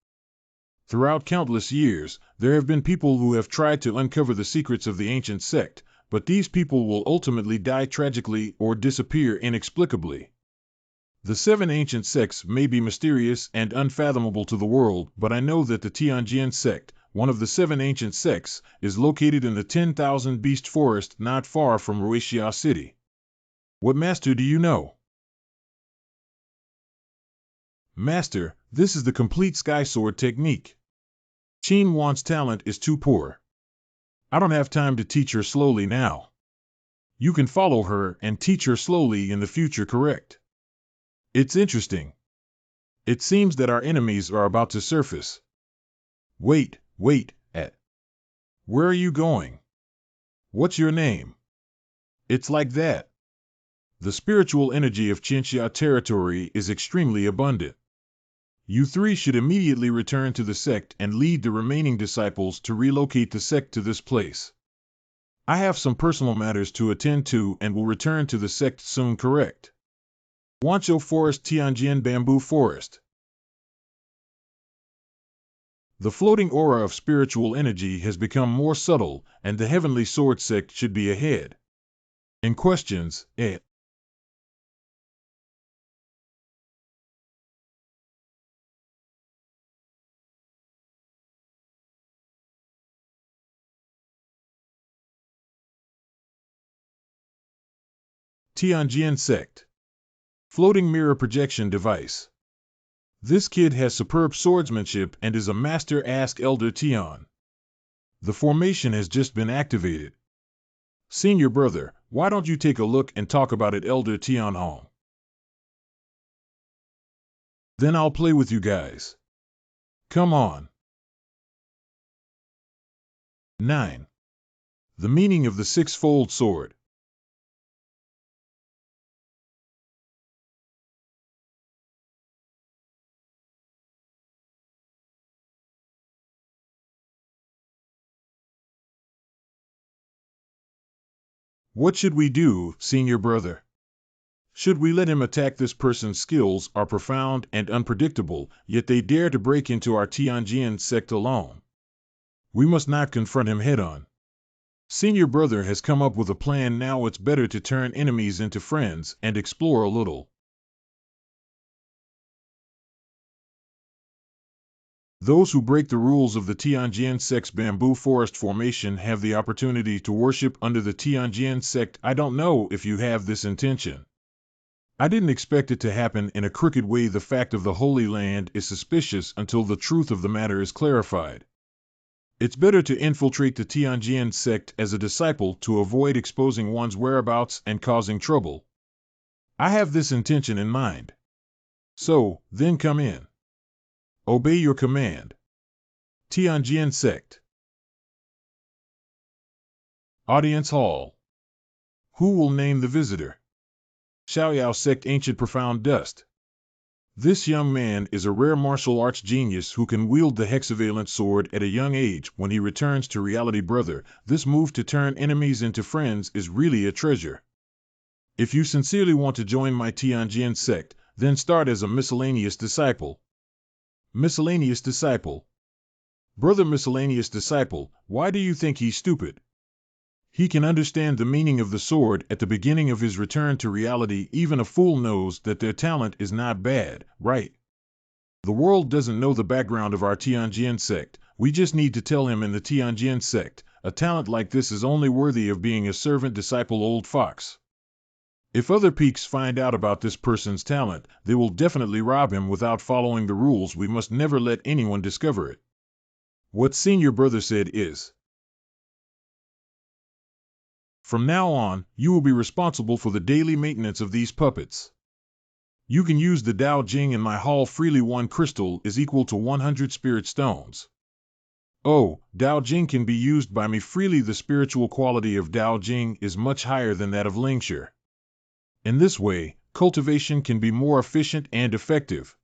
Throughout countless years, there have been people who have tried to uncover the secrets of the ancient sect, but these people will ultimately die tragically or disappear inexplicably. The 7 ancient sects may be mysterious and unfathomable to the world, but I know that the Tianjin sect, one of the 7 ancient sects, is located in the 10,000 Beast Forest not far from Ruixia City. What master do you know? Master, this is the complete sky sword technique. Qin Yuan's talent is too poor. I don't have time to teach her slowly now. You can follow her and teach her slowly in the future, correct? It's interesting. It seems that our enemies are about to surface. Wait, where are you going? What's your name? It's like that. The spiritual energy of Qinxia territory is extremely abundant. You 3 should immediately return to the sect and lead the remaining disciples to relocate the sect to this place. I have some personal matters to attend to and will return to the sect soon, correct? Wanzhou Forest, Tianjin Bamboo Forest. The floating aura of spiritual energy has become more subtle, and the Heavenly Sword sect should be ahead. In questions, Tianjin sect. Floating mirror projection device. This kid has superb swordsmanship and is a master. Ask Elder Tian. The formation has just been activated. Senior brother, why don't you take a look and talk about it? Elder Tian Hong. Then I'll play with you guys. Come on. 9. The meaning of the six-fold sword. What should we do, senior brother? Should we let him attack? This person's skills are profound and unpredictable, yet they dare to break into our Tianjin sect alone. We must not confront him head-on. Senior brother has come up with a plan. Now it's better to turn enemies into friends and explore a little. Those who break the rules of the Tianjin sect's bamboo forest formation have the opportunity to worship under the Tianjin sect. I don't know if you have this intention. I didn't expect it to happen in a crooked way. The fact of the Holy Land is suspicious until the truth of the matter is clarified. It's better to infiltrate the Tianjin sect as a disciple to avoid exposing one's whereabouts and causing trouble. I have this intention in mind. So, then come in. Obey your command. Tianjin sect. Audience Hall. Who will name the visitor? Xiaoyao Sect Ancient Profound Dust. This young man is a rare martial arts genius who can wield the hexavalent sword at a young age. When he returns to reality, brother, this move to turn enemies into friends is really a treasure. If you sincerely want to join my Tianjin sect, then start as a miscellaneous disciple. Miscellaneous disciple. Brother miscellaneous disciple, why do you think he's stupid? He can understand the meaning of the sword at the beginning of his return to reality. Even a fool knows that their talent is not bad, right? The world doesn't know the background of our Tianjin sect. We just need to tell him in the Tianjin sect, a talent like this is only worthy of being a servant disciple, old fox. If other peaks find out about this person's talent, they will definitely rob him without following the rules. We must never let anyone discover it. What senior brother said is, from now on, you will be responsible for the daily maintenance of these puppets. You can use the Dao Jing in my hall freely. 1 crystal is equal to 100 spirit stones. Oh, Dao Jing can be used by me freely. The spiritual quality of Dao Jing is much higher than that of Lingshi. In this way, cultivation can be more efficient and effective.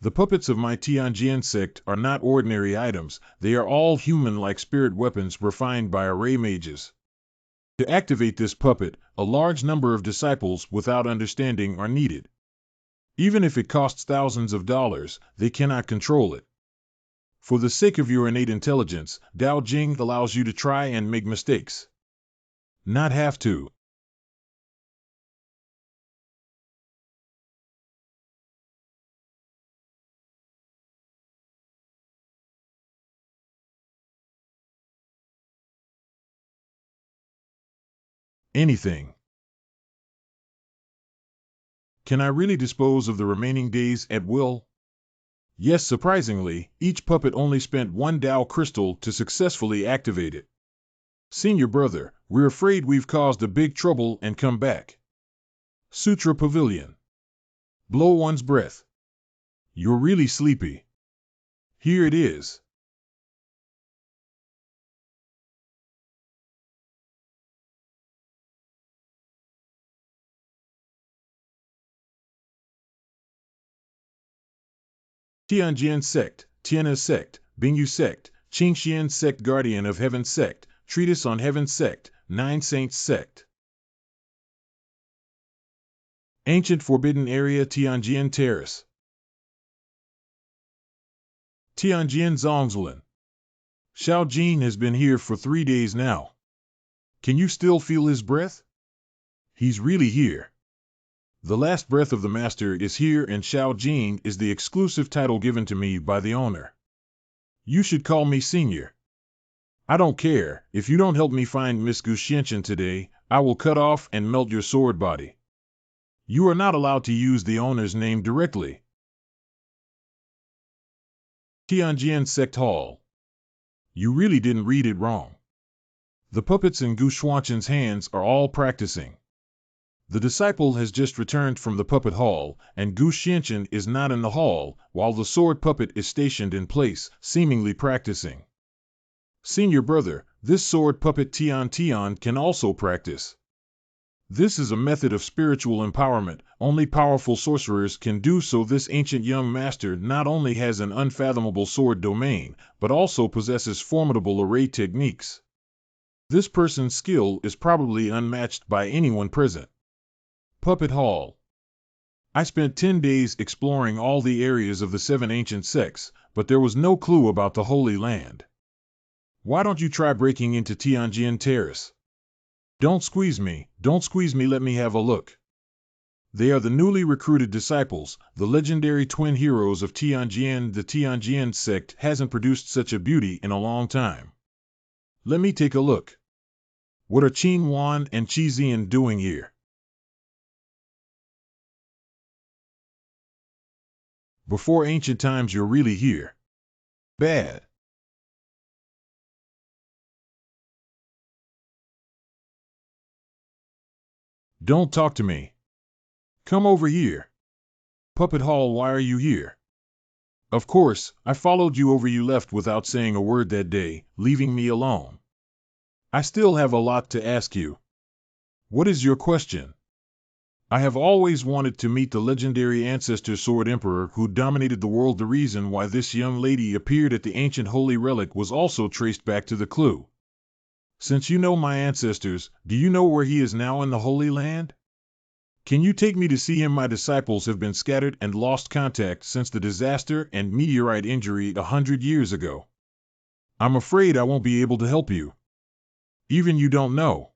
The puppets of my Tianjin sect are not ordinary items. They are all human-like spirit weapons refined by array mages. To activate this puppet, a large number of disciples without understanding are needed. Even if it costs thousands of dollars, they cannot control it. For the sake of your innate intelligence, Dao Jing allows you to try and make mistakes. Not have to. Anything. Can I really dispose of the remaining days at will? Yes, surprisingly, each puppet only spent 1 Dao crystal to successfully activate it. Senior brother, we're afraid we've caused a big trouble and come back. Sutra Pavilion. Blow one's breath. You're really sleepy. Here it is. Tianjin Sect, Tian Sect, Bingyu Sect, Qingxian Sect, Guardian of Heaven Sect, Treatise on Heaven Sect, 9 Saints Sect. Ancient Forbidden Area, Tianjin Terrace. Tianjin Zongzulin. Xiao Jin has been here for 3 days now. Can you still feel his breath? He's really here. The last breath of the master is here, and Xiao Jin is the exclusive title given to me by the owner. You should call me senior. I don't care. If you don't help me find Miss Gu Xianchen today, I will cut off and melt your sword body. You are not allowed to use the owner's name directly. Tianjin Sect Hall. You really didn't read it wrong. The puppets in Gu Xuanchen's hands are all practicing. The disciple has just returned from the puppet hall, and Gu Xianchen is not in the hall, while the sword puppet is stationed in place, seemingly practicing. Senior brother, this sword puppet Tian can also practice. This is a method of spiritual empowerment. Only powerful sorcerers can do so. This ancient young master not only has an unfathomable sword domain, but also possesses formidable array techniques. This person's skill is probably unmatched by anyone present. Puppet Hall. I spent 10 days exploring all the areas of the 7 ancient sects, but there was no clue about the Holy Land. Why don't you try breaking into Tianjin Terrace? Don't squeeze me, let me have a look. They are the newly recruited disciples, the legendary twin heroes of Tianjin. The Tianjin sect hasn't produced such a beauty in a long time. Let me take a look. What are Yuan and Zian doing here? Before ancient times, you're really here. Bad. Don't talk to me. Come over here. Puppet Hall, why are you here? Of course, I followed you over. You left without saying a word that day, leaving me alone. I still have a lot to ask you. What is your question? I have always wanted to meet the legendary ancestor Sword Emperor who dominated the world. The reason why this young lady appeared at the ancient holy relic was also traced back to the clue. Since you know my ancestors, do you know where he is now in the Holy Land? Can you take me to see him? My disciples have been scattered and lost contact since the disaster and meteorite injury 100 years ago. I'm afraid I won't be able to help you. Even you don't know.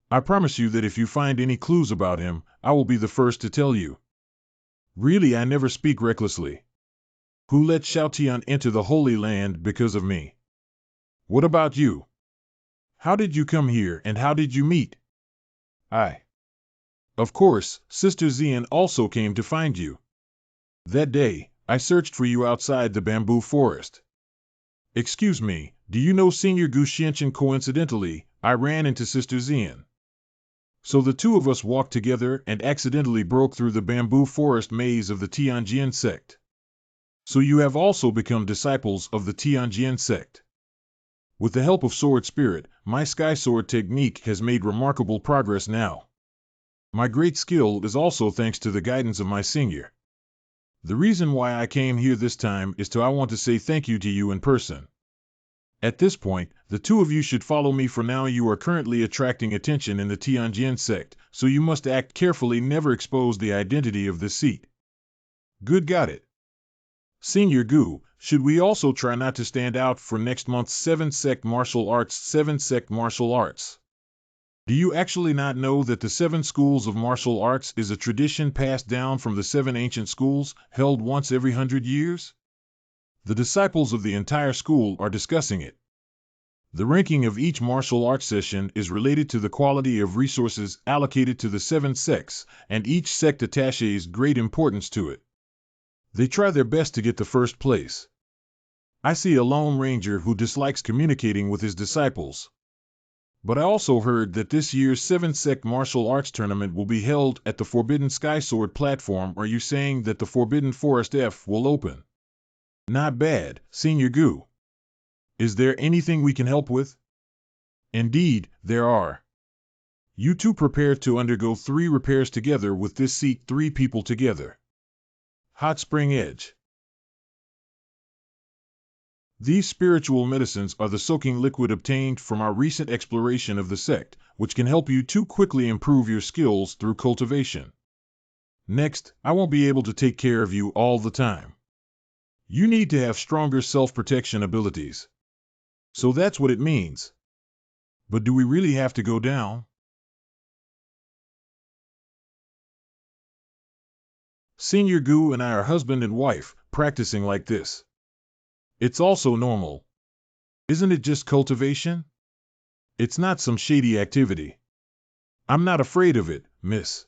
I promise you that if you find any clues about him, I will be the first to tell you. Really, I never speak recklessly. Who let Tian enter the Holy Land because of me? What about you? How did you come here and how did you meet? Of course, Sister Xian also came to find you. That day, I searched for you outside the bamboo forest. Excuse me, do you know Senior Gu Xianchen? Coincidentally, I ran into Sister Xian. So the two of us walked together and accidentally broke through the bamboo forest maze of the Tianjian sect. So you have also become disciples of the Tianjian sect. With the help of Sword Spirit, my Sky Sword technique has made remarkable progress now. My great skill is also thanks to the guidance of my senior. The reason why I came here this time is I want to say thank you to you in person. At this point, the two of you should follow me. For now you are currently attracting attention in the Tianjian sect, so you must act carefully, never expose the identity of this seat. Good, got it. Senior Gu, should we also try not to stand out for next month's 7 Sect Martial Arts? 7 Sect Martial Arts. Do you actually not know that the 7 schools of martial arts is a tradition passed down from the 7 ancient schools, held once every 100 years? The disciples of the entire school are discussing it. The ranking of each martial arts session is related to the quality of resources allocated to the 7 sects, and each sect attaches great importance to it. They try their best to get the first place. I see a lone ranger who dislikes communicating with his disciples. But I also heard that this year's 7 Sect Martial Arts Tournament will be held at the Forbidden Sky Sword platform. Are you saying that the Forbidden Forest F will open? Not bad, Senior Gu. Is there anything we can help with? Indeed, there are. You two prepare to undergo 3 repairs together with this seat. 3 people together. Hot Spring Edge. These spiritual medicines are the soaking liquid obtained from our recent exploration of the sect, which can help you to quickly improve your skills through cultivation. Next, I won't be able to take care of you all the time. You need to have stronger self-protection abilities. So that's what it means. But do we really have to go down? Senior Gu and I are husband and wife, practicing like this. It's also normal. Isn't it just cultivation? It's not some shady activity. I'm not afraid of it, miss.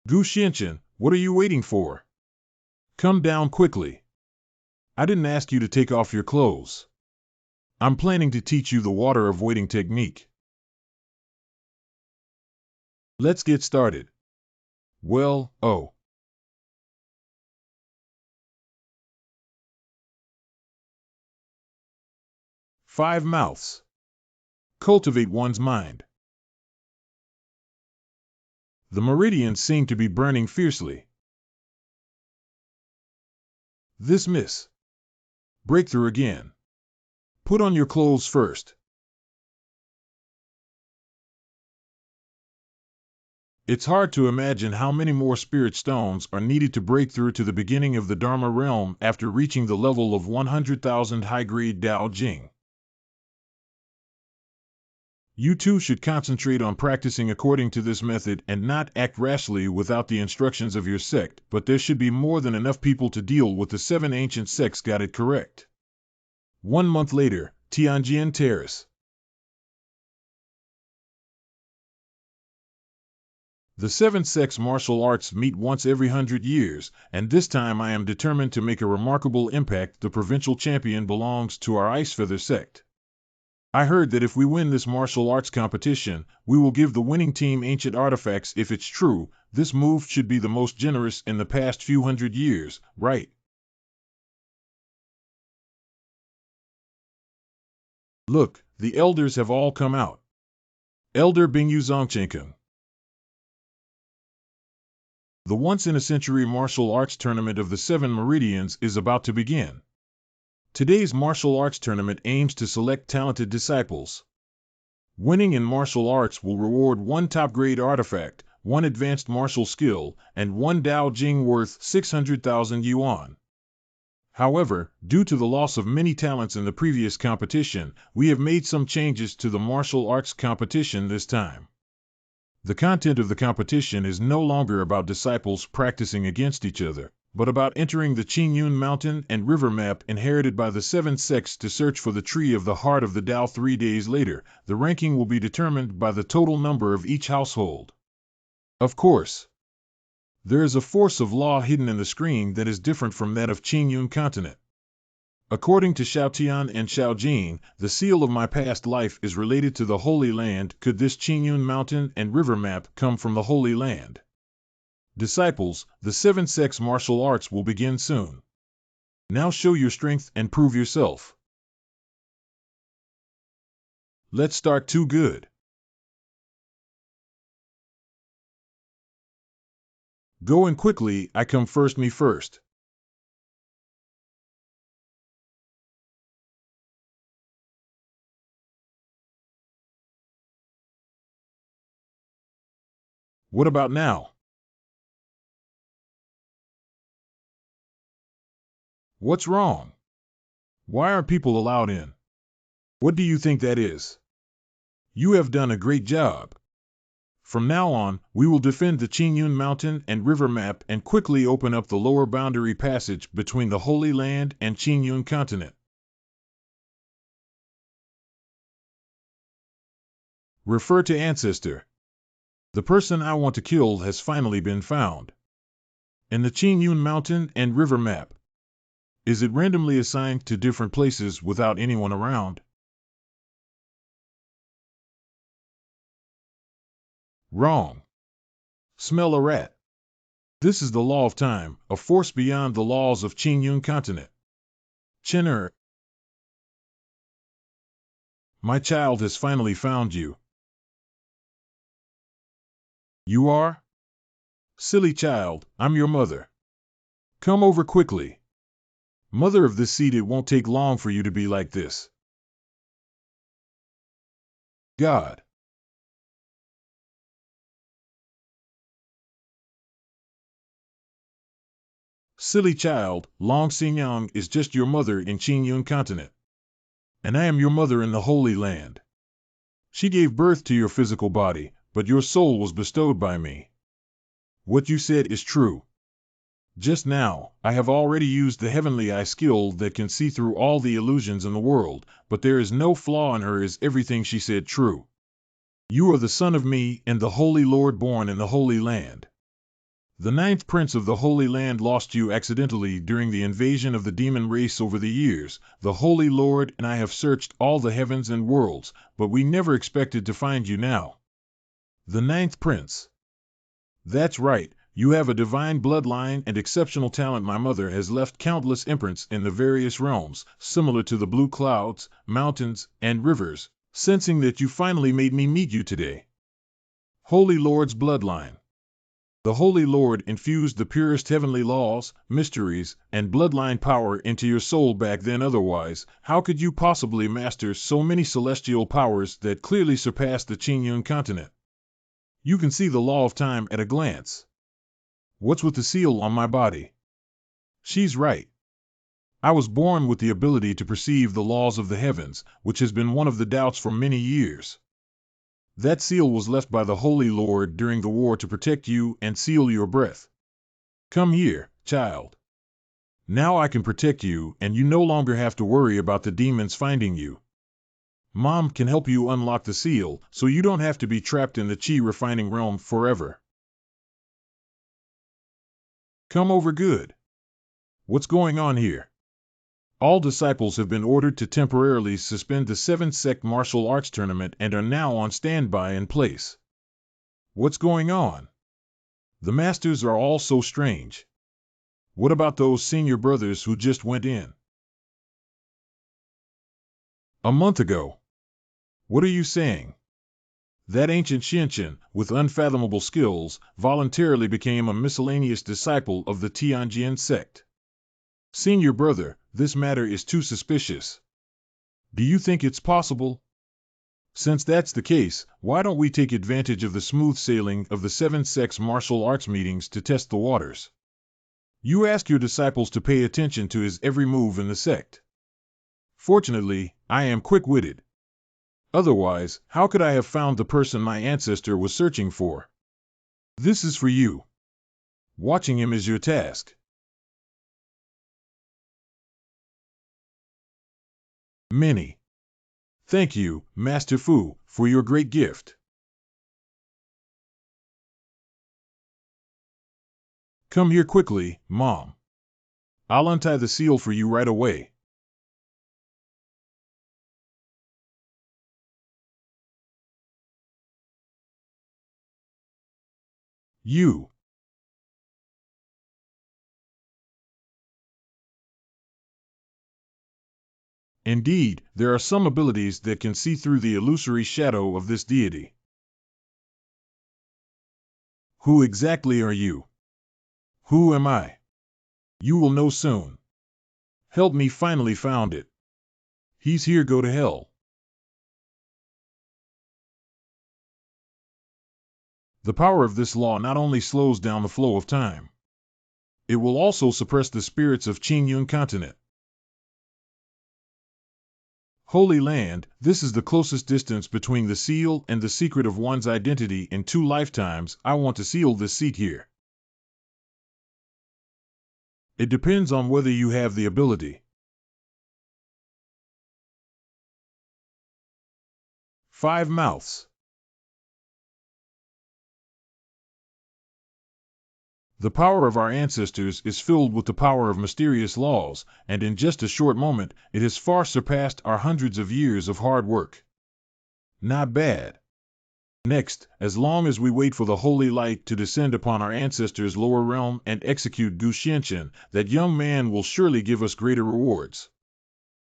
Gu Xianchen, what are you waiting for? Come down quickly. I didn't ask you to take off your clothes. I'm planning to teach you the water of waiting technique. Let's get started. Well, 5 mouths. Cultivate one's mind. The meridians seem to be burning fiercely. This miss. Breakthrough again. Put on your clothes first. It's hard to imagine how many more spirit stones are needed to break through to the beginning of the Dharma realm after reaching the level of 100,000 high-grade Dao Jing. You too should concentrate on practicing according to this method and not act rashly without the instructions of your sect, but there should be more than enough people to deal with. The 7 ancient sects got it correct. 1 month later, Tianjian Terrace. The 7 sects martial arts meet once every 100 years, and this time I am determined to make a remarkable impact. The provincial champion belongs to our Ice Feather sect. I heard that if we win this martial arts competition, we will give the winning team ancient artifacts. If it's true, this move should be the most generous in the past few 100 years, right? Look, the elders have all come out. Elder Bingyu Zongchenkun. The once-in-a-century martial arts tournament of the Seven Meridians is about to begin. Today's martial arts tournament aims to select talented disciples. Winning in martial arts will reward one top-grade artifact, one advanced martial skill, and one Dao Jing worth 600,000 yuan. However, due to the loss of many talents in the previous competition, we have made some changes to the martial arts competition this time. The content of the competition is no longer about disciples practicing against each other, but about entering the Qingyun Mountain and River map inherited by the 7 sects to search for the Tree of the Heart of the Tao 3 days later. The ranking will be determined by the total number of each household. Of course, there is a force of law hidden in the screen that is different from that of Qingyun continent. According to Xiao Tian and Xiao Jing, the seal of my past life is related to the Holy Land. Could this Qingyun Mountain and River map come from the Holy Land? Disciples, the 7 sects martial arts will begin soon. Now show your strength and prove yourself. Let's start. Too good. Go in quickly, I come first, me first. What about now? What's wrong? Why aren't people allowed in? What do you think that is? You have done a great job. From now on, we will defend the Qingyun Mountain and River map and quickly open up the lower boundary passage between the Holy Land and Qingyun continent. Refer to ancestor. The person I want to kill has finally been found. In the Qingyun Mountain and River map. Is it randomly assigned to different places without anyone around? Wrong. Smell a rat. This is the law of time, a force beyond the laws of Qingyun continent. Chinner. My child has finally found you. You are? Silly child, I'm your mother. Come over quickly. Mother of this seed, it won't take long for you to be like this. God. Silly child, Long Xingyang is just your mother in Qingyun continent. And I am your mother in the Holy Land. She gave birth to your physical body, but your soul was bestowed by me. What you said is true. Just now, I have already used the heavenly eye skill that can see through all the illusions in the world, but there is no flaw in her. Is everything she said true? You are the son of me and the Holy Lord born in the Holy Land. The 9th Prince of the Holy Land lost you accidentally during the invasion of the demon race over the years. The Holy Lord and I have searched all the heavens and worlds, but we never expected to find you now. The 9th Prince. That's right, you have a divine bloodline and exceptional talent. My mother has left countless imprints in the various realms, similar to the blue clouds, mountains, and rivers, sensing that you finally made me meet you today. Holy Lord's bloodline. The Holy Lord infused the purest heavenly laws, mysteries, and bloodline power into your soul back then. Otherwise, how could you possibly master so many celestial powers that clearly surpass the Qingyun continent? You can see the law of time at a glance. What's with the seal on my body? She's right. I was born with the ability to perceive the laws of the heavens, which has been one of the doubts for many years. That seal was left by the Holy Lord during the war to protect you and seal your breath. Come here, child. Now I can protect you, and you no longer have to worry about the demons finding you. Mom can help you unlock the seal, so you don't have to be trapped in the Qi refining realm forever. Come over. Good. What's going on here? All disciples have been ordered to temporarily suspend the 7 sect martial arts tournament and are now on standby in place. What's going on? The masters are all so strange. What about those senior brothers who just went in? A month ago. What are you saying? That ancient Xianqian, with unfathomable skills, voluntarily became a miscellaneous disciple of the Tianjian sect. Senior brother, this matter is too suspicious. Do you think it's possible? Since that's the case, why don't we take advantage of the smooth sailing of the 7 sects martial arts meetings to test the waters? You ask your disciples to pay attention to his every move in the sect. Fortunately, I am quick-witted. Otherwise, how could I have found the person my ancestor was searching for? This is for you. Watching him is your task. Many. Thank you, Master Fu, for your great gift. Come here quickly, Mom. I'll untie the seal for you right away. You. Indeed, there are some abilities that can see through the illusory shadow of this deity. Who exactly are you? Who am I? You will know soon. Help me finally found it. He's here, go to hell. The power of this law not only slows down the flow of time, it will also suppress the spirits of Qingyun continent. Holy Land, this is the closest distance between the seal and the secret of one's identity in 2 lifetimes. I want to seal this seat here. It depends on whether you have the ability. 5 mouths. The power of our ancestors is filled with the power of mysterious laws, and in just a short moment, it has far surpassed our hundreds of years of hard work. Not bad. Next, as long as we wait for the holy light to descend upon our ancestors' lower realm and execute Gu Xianqian, that young man will surely give us greater rewards.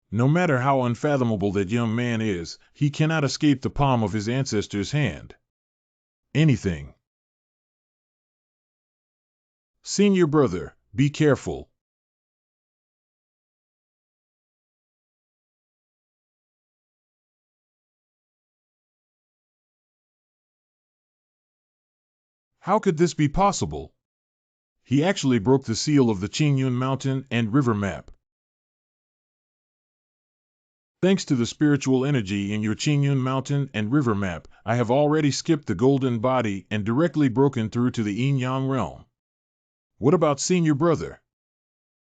No matter how unfathomable that young man is, he cannot escape the palm of his ancestor's hand. Anything. Senior brother, be careful. How could this be possible? He actually broke the seal of the Qingyun mountain and river map. Thanks to the spiritual energy in your Qingyun mountain and river map, I have already skipped the golden body and directly broken through to the yin-yang realm. What about senior brother?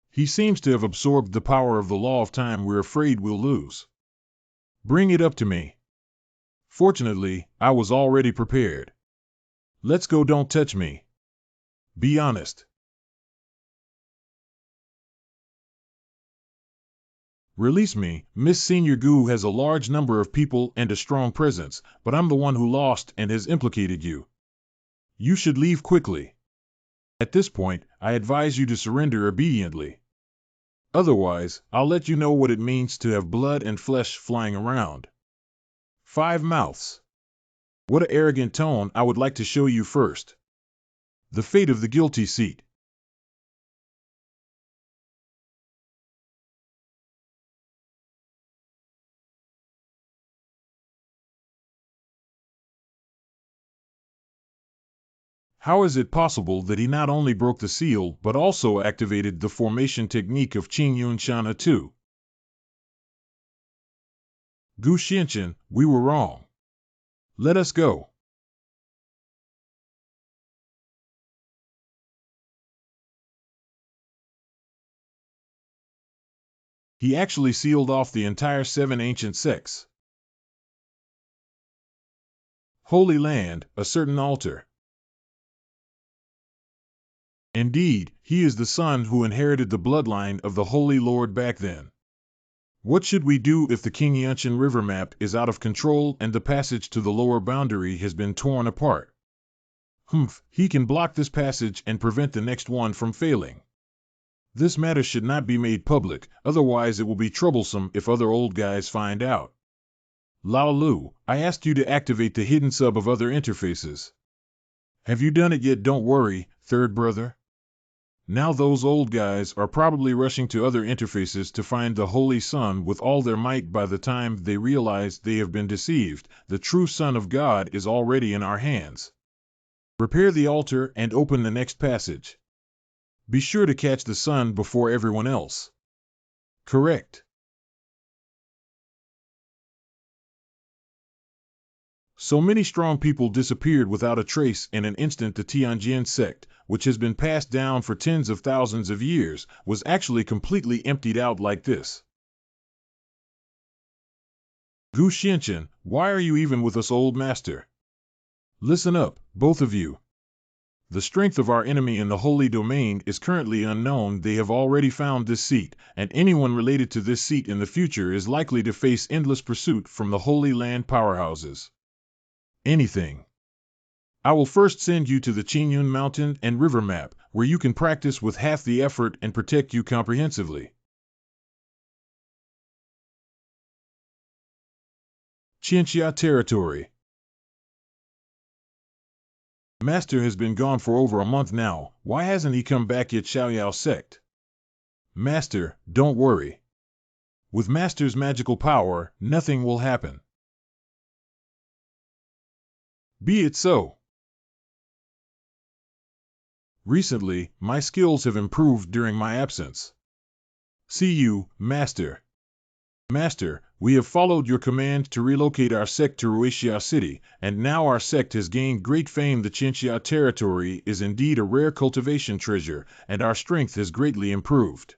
He seems to have absorbed the power of the law of time we're afraid we'll lose. Bring it up to me. Fortunately, I was already prepared. Let's go, don't touch me. Be honest. Release me. Miss Senior Gu has a large number of people and a strong presence, but I'm the one who lost and has implicated you. You should leave quickly. At this point, I advise you to surrender obediently. Otherwise, I'll let you know what it means to have blood and flesh flying around. 5 mouths. What an arrogant tone. I would like to show you first. The fate of the guilty seat. How is it possible that he not only broke the seal but also activated the formation technique of Qingyun Shana too? Gu Xianqian, we were wrong. Let us go. He actually sealed off the entire 7 ancient sects. Holy Land, a certain altar. Indeed, he is the son who inherited the bloodline of the Holy Lord back then. What should we do if the Qingyun river map is out of control and the passage to the lower boundary has been torn apart? He can block this passage and prevent the next one from failing. This matter should not be made public, otherwise it will be troublesome if other old guys find out. Lao Lu, I asked you to activate the hidden sub of other interfaces. Have you done it yet? Don't worry, third brother. Now those old guys are probably rushing to other interfaces to find the Holy Sun with all their might. By the time they realize they have been deceived, the true Son of God is already in our hands. Repair the altar and open the next passage. Be sure to catch the sun before everyone else. Correct. So many strong people disappeared without a trace. In an instant, the Tianjin sect, which has been passed down for tens of thousands of years, was actually completely emptied out like this. Gu Xianqian, why are you even with us, old master? Listen up, both of you. The strength of our enemy in the holy domain is currently unknown. They have already found this seat, and anyone related to this seat in the future is likely to face endless pursuit from the Holy Land powerhouses. Anything. I will first send you to the Qingyun Mountain and River map, where you can practice with half the effort and protect you comprehensively. Qianxia territory. Master has been gone for over a month now. Why hasn't he come back yet? Xiaoyao sect. Master, don't worry. With Master's magical power, nothing will happen. Be it so. Recently, my skills have improved during my absence. See you, Master. Master, we have followed your command to relocate our sect to Ruixia City, and now our sect has gained great fame. The Qianxia territory is indeed a rare cultivation treasure, and our strength has greatly improved.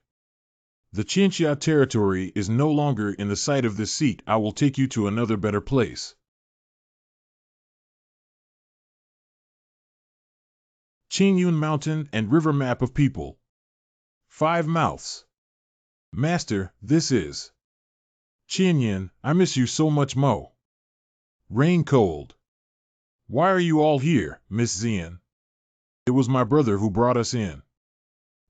The Qianxia territory is no longer in the sight of this seat. I will take you to another better place. Qingyun Mountain and River map of people. 5 mouths. Master, this is Qianyin. I miss you so much, Mo. Rain cold. Why are you all here, Miss Xian? It was my brother who brought us in.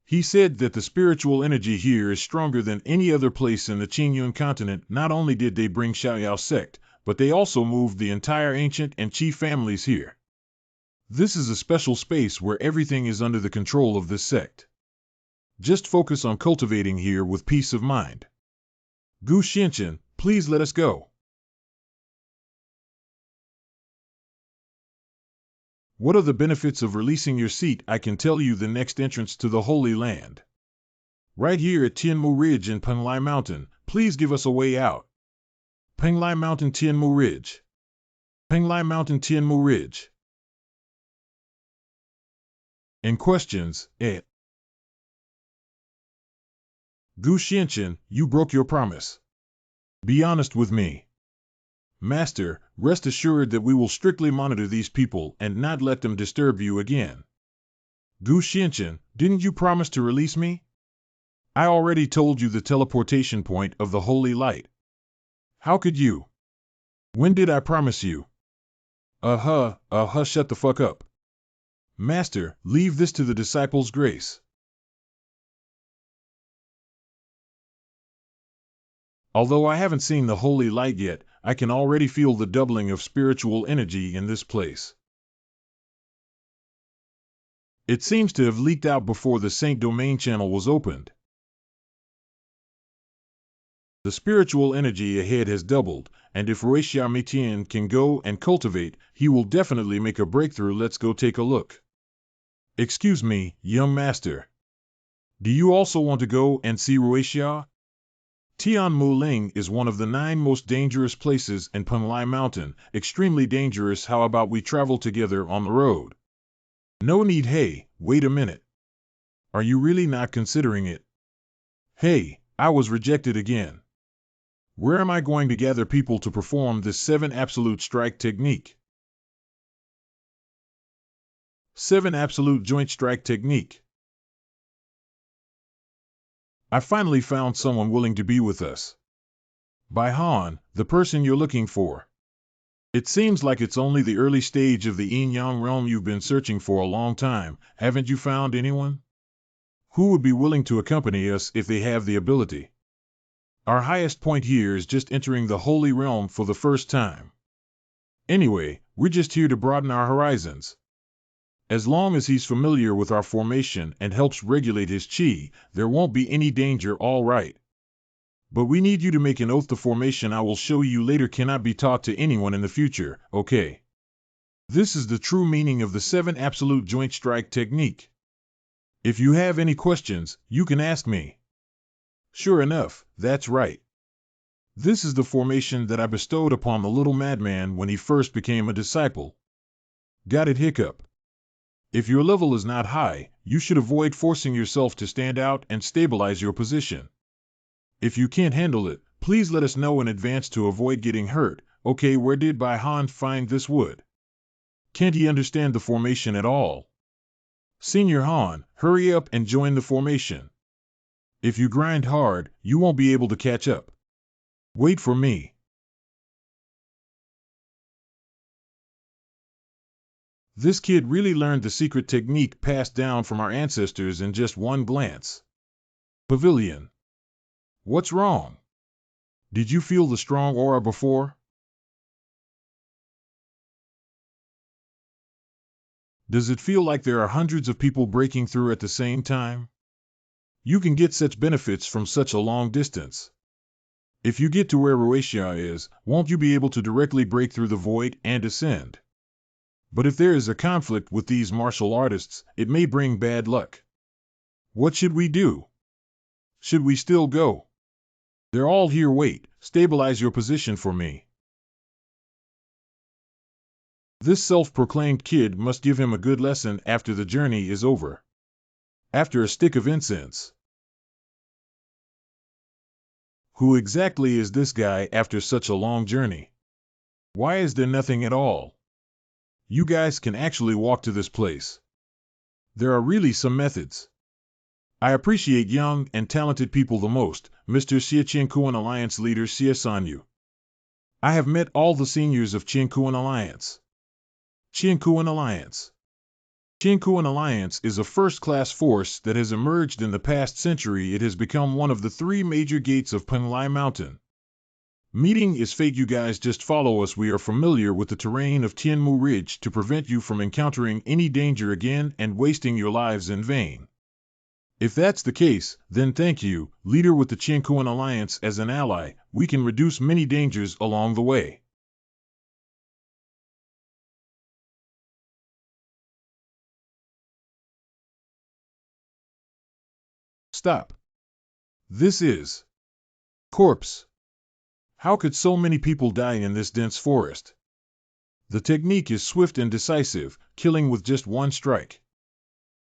He said that the spiritual energy here is stronger than any other place in the Qingyun continent. Not only did they bring Xiaoyao sect, but they also moved the entire ancient and Qi families here. This is a special space where everything is under the control of this sect. Just focus on cultivating here with peace of mind. Gu Xianqian, please let us go. What are the benefits of releasing your seat? I can tell you the next entrance to the Holy Land. Right here at Tianmu Ridge and Penglai Mountain. Please give us a way out. Penglai Mountain, Tianmu Ridge. Penglai Mountain, Tianmu Ridge. And questions, Gu Xianqian, you broke your promise. Be honest with me. Master, rest assured that we will strictly monitor these people and not let them disturb you again. Gu Xianqian, didn't you promise to release me? I already told you the teleportation point of the Holy Light. How could you? When did I promise you? Shut the fuck up. Master, leave this to the disciples' grace. Although I haven't seen the Holy Light yet, I can already feel the doubling of spiritual energy in this place. It seems to have leaked out before the Saint Domain channel was opened. The spiritual energy ahead has doubled, and if Ruixia Tian can go and cultivate, he will definitely make a breakthrough. Let's go take a look. Excuse me, young master. Do you also want to go and see Ruixia? Tian Muling is one of the 9 most dangerous places in Penglai Mountain, extremely dangerous. How about we travel together on the road? No need. Hey, wait a minute. Are you really not considering it? Hey, I was rejected again. Where am I going to gather people to perform this 7 absolute strike technique? 7 absolute joint strike technique. I finally found someone willing to be with us. Bai Han, the person you're looking for. It seems like it's only the early stage of the yin-yang realm. You've been searching for a long time. Haven't you found anyone? Who would be willing to accompany us if they have the ability? Our highest point here is just entering the Holy Realm for the first time. Anyway, we're just here to broaden our horizons. As long as he's familiar with our formation and helps regulate his chi, there won't be any danger, all right. But we need you to make an oath the formation I will show you later cannot be taught to anyone in the future, okay? This is the true meaning of the 7 absolute joint strike technique. If you have any questions, you can ask me. Sure enough, that's right. This is the formation that I bestowed upon the little madman when he first became a disciple. Got it, hiccup? If your level is not high, you should avoid forcing yourself to stand out and stabilize your position. If you can't handle it, please let us know in advance to avoid getting hurt. Okay, where did Bai Han find this wood? Can't he understand the formation at all? Senior Han, hurry up and join the formation. If you grind hard, you won't be able to catch up. Wait for me. This kid really learned the secret technique passed down from our ancestors in just one glance. Pavilion. What's wrong? Did you feel the strong aura before? Does it feel like there are hundreds of people breaking through at the same time? You can get such benefits from such a long distance. If you get to where Ruatia is, won't you be able to directly break through the void and ascend? But if there is a conflict with these martial artists, it may bring bad luck. What should we do? Should we still go? They're all here. Wait, stabilize your position for me. This self-proclaimed kid must give him a good lesson after the journey is over. After a stick of incense. Who exactly is this guy after such a long journey? Why is there nothing at all? You guys can actually walk to this place. There are really some methods. I appreciate young and talented people the most, Mr. Xie Qingkuan Alliance leader Xie Sanyu. I have met all the seniors of Qingkuan Alliance. Qingkuan Alliance. Qingkuan Alliance is a first-class force that has emerged in the past century. It has become one of the 3 major gates of Penlai Mountain. Meeting is fate. You guys just follow us. We are familiar with the terrain of Tianmu Ridge to prevent you from encountering any danger again and wasting your lives in vain. If that's the case, then thank you, leader with the Qingkuan Alliance. As an ally, we can reduce many dangers along the way. Stop. This is corpse. How could so many people die in this dense forest? The technique is swift and decisive, killing with just one strike.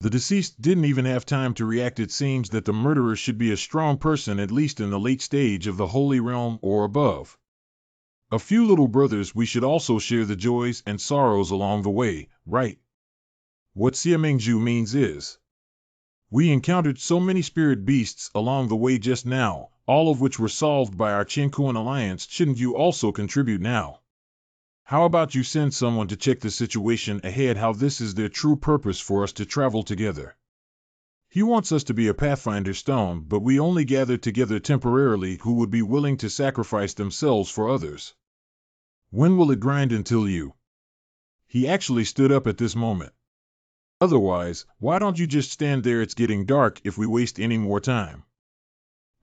The deceased didn't even have time to react. It seems that the murderer should be a strong person, at least in the late stage of the Holy Realm or above. A few little brothers, we should also share the joys and sorrows along the way, right? What Siamengju means is, we encountered so many spirit beasts along the way just now, all of which were solved by our Qingkuan Alliance. Shouldn't you also contribute now? How about you send someone to check the situation ahead? How this is their true purpose for us to travel together. He wants us to be a Pathfinder Stone, but we only gathered together temporarily who would be willing to sacrifice themselves for others. When will it grind until you? He actually stood up at this moment. Otherwise, why don't you just stand there? It's getting dark if we waste any more time.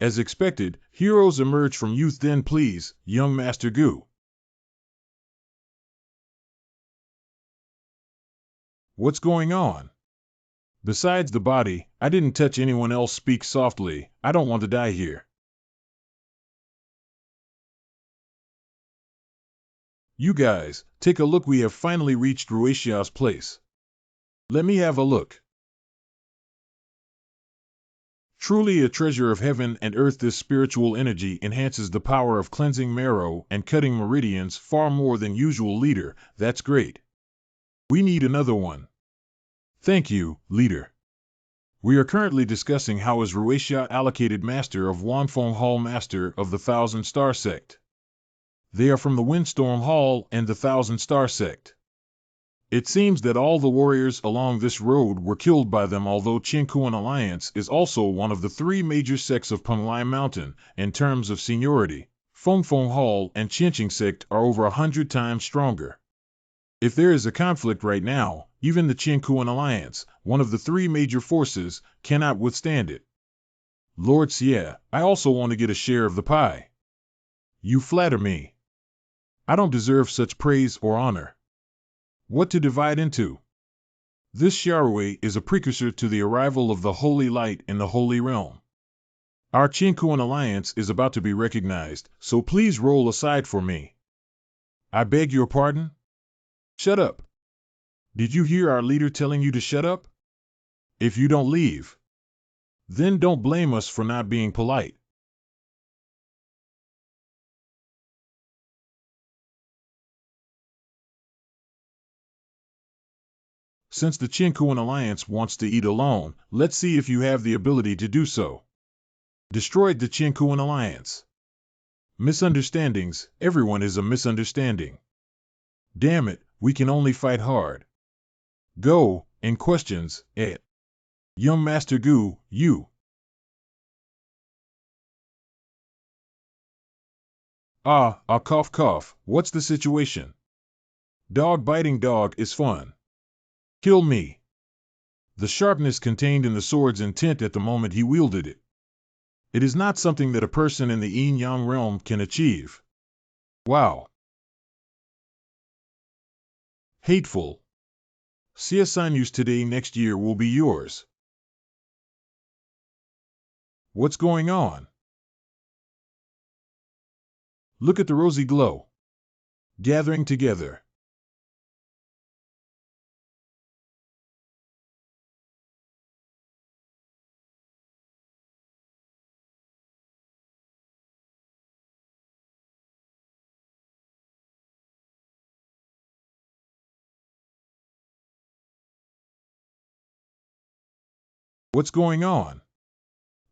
As expected, heroes emerge from youth. Then please, young Master Gu. What's going on? Besides the body, I didn't touch anyone else. Speak softly, I don't want to die here. You guys, take a look. We have finally reached Ruatia's place. Let me have a look. Truly a treasure of heaven and earth. This spiritual energy enhances the power of cleansing marrow and cutting meridians far more than usual. Leader, that's great. We need another one. Thank you, leader. We are currently discussing how is Ruatia allocated master of Wanfeng Hall, master of the Thousand Star Sect. They are from the Windstorm Hall and the Thousand Star Sect. It seems that all the warriors along this road were killed by them, although Qingkuan Alliance is also one of the three major sects of Penglai Mountain in terms of seniority. Fengfeng Hall and Qinqing Sect are over 100 times stronger. If there is a conflict right now, even the Qingkuan Alliance, one of the three major forces, cannot withstand it. Lord Xie, I also want to get a share of the pie. You flatter me. I don't deserve such praise or honor. What to divide into? This Xiaorui is a precursor to the arrival of the Holy Light in the Holy Realm. Our Qingkuan Alliance is about to be recognized, so please roll aside for me. I beg your pardon? Shut up. Did you hear our leader telling you to shut up? If you don't leave, then don't blame us for not being polite. Since the Qingkuan Alliance wants to eat alone, let's see if you have the ability to do so. Destroyed the Qingkuan Alliance. Misunderstandings, everyone is a misunderstanding. Damn it, we can only fight hard. Go, in questions, Young Master Gu, you. Cough cough, what's the situation? Dog biting dog is fun. Kill me. The sharpness contained in the sword's intent at the moment he wielded it. It is not something that a person in the yin-yang realm can achieve. Wow. Hateful. Siasanyus today next year will be yours. What's going on? Look at the rosy glow. Gathering together. What's going on?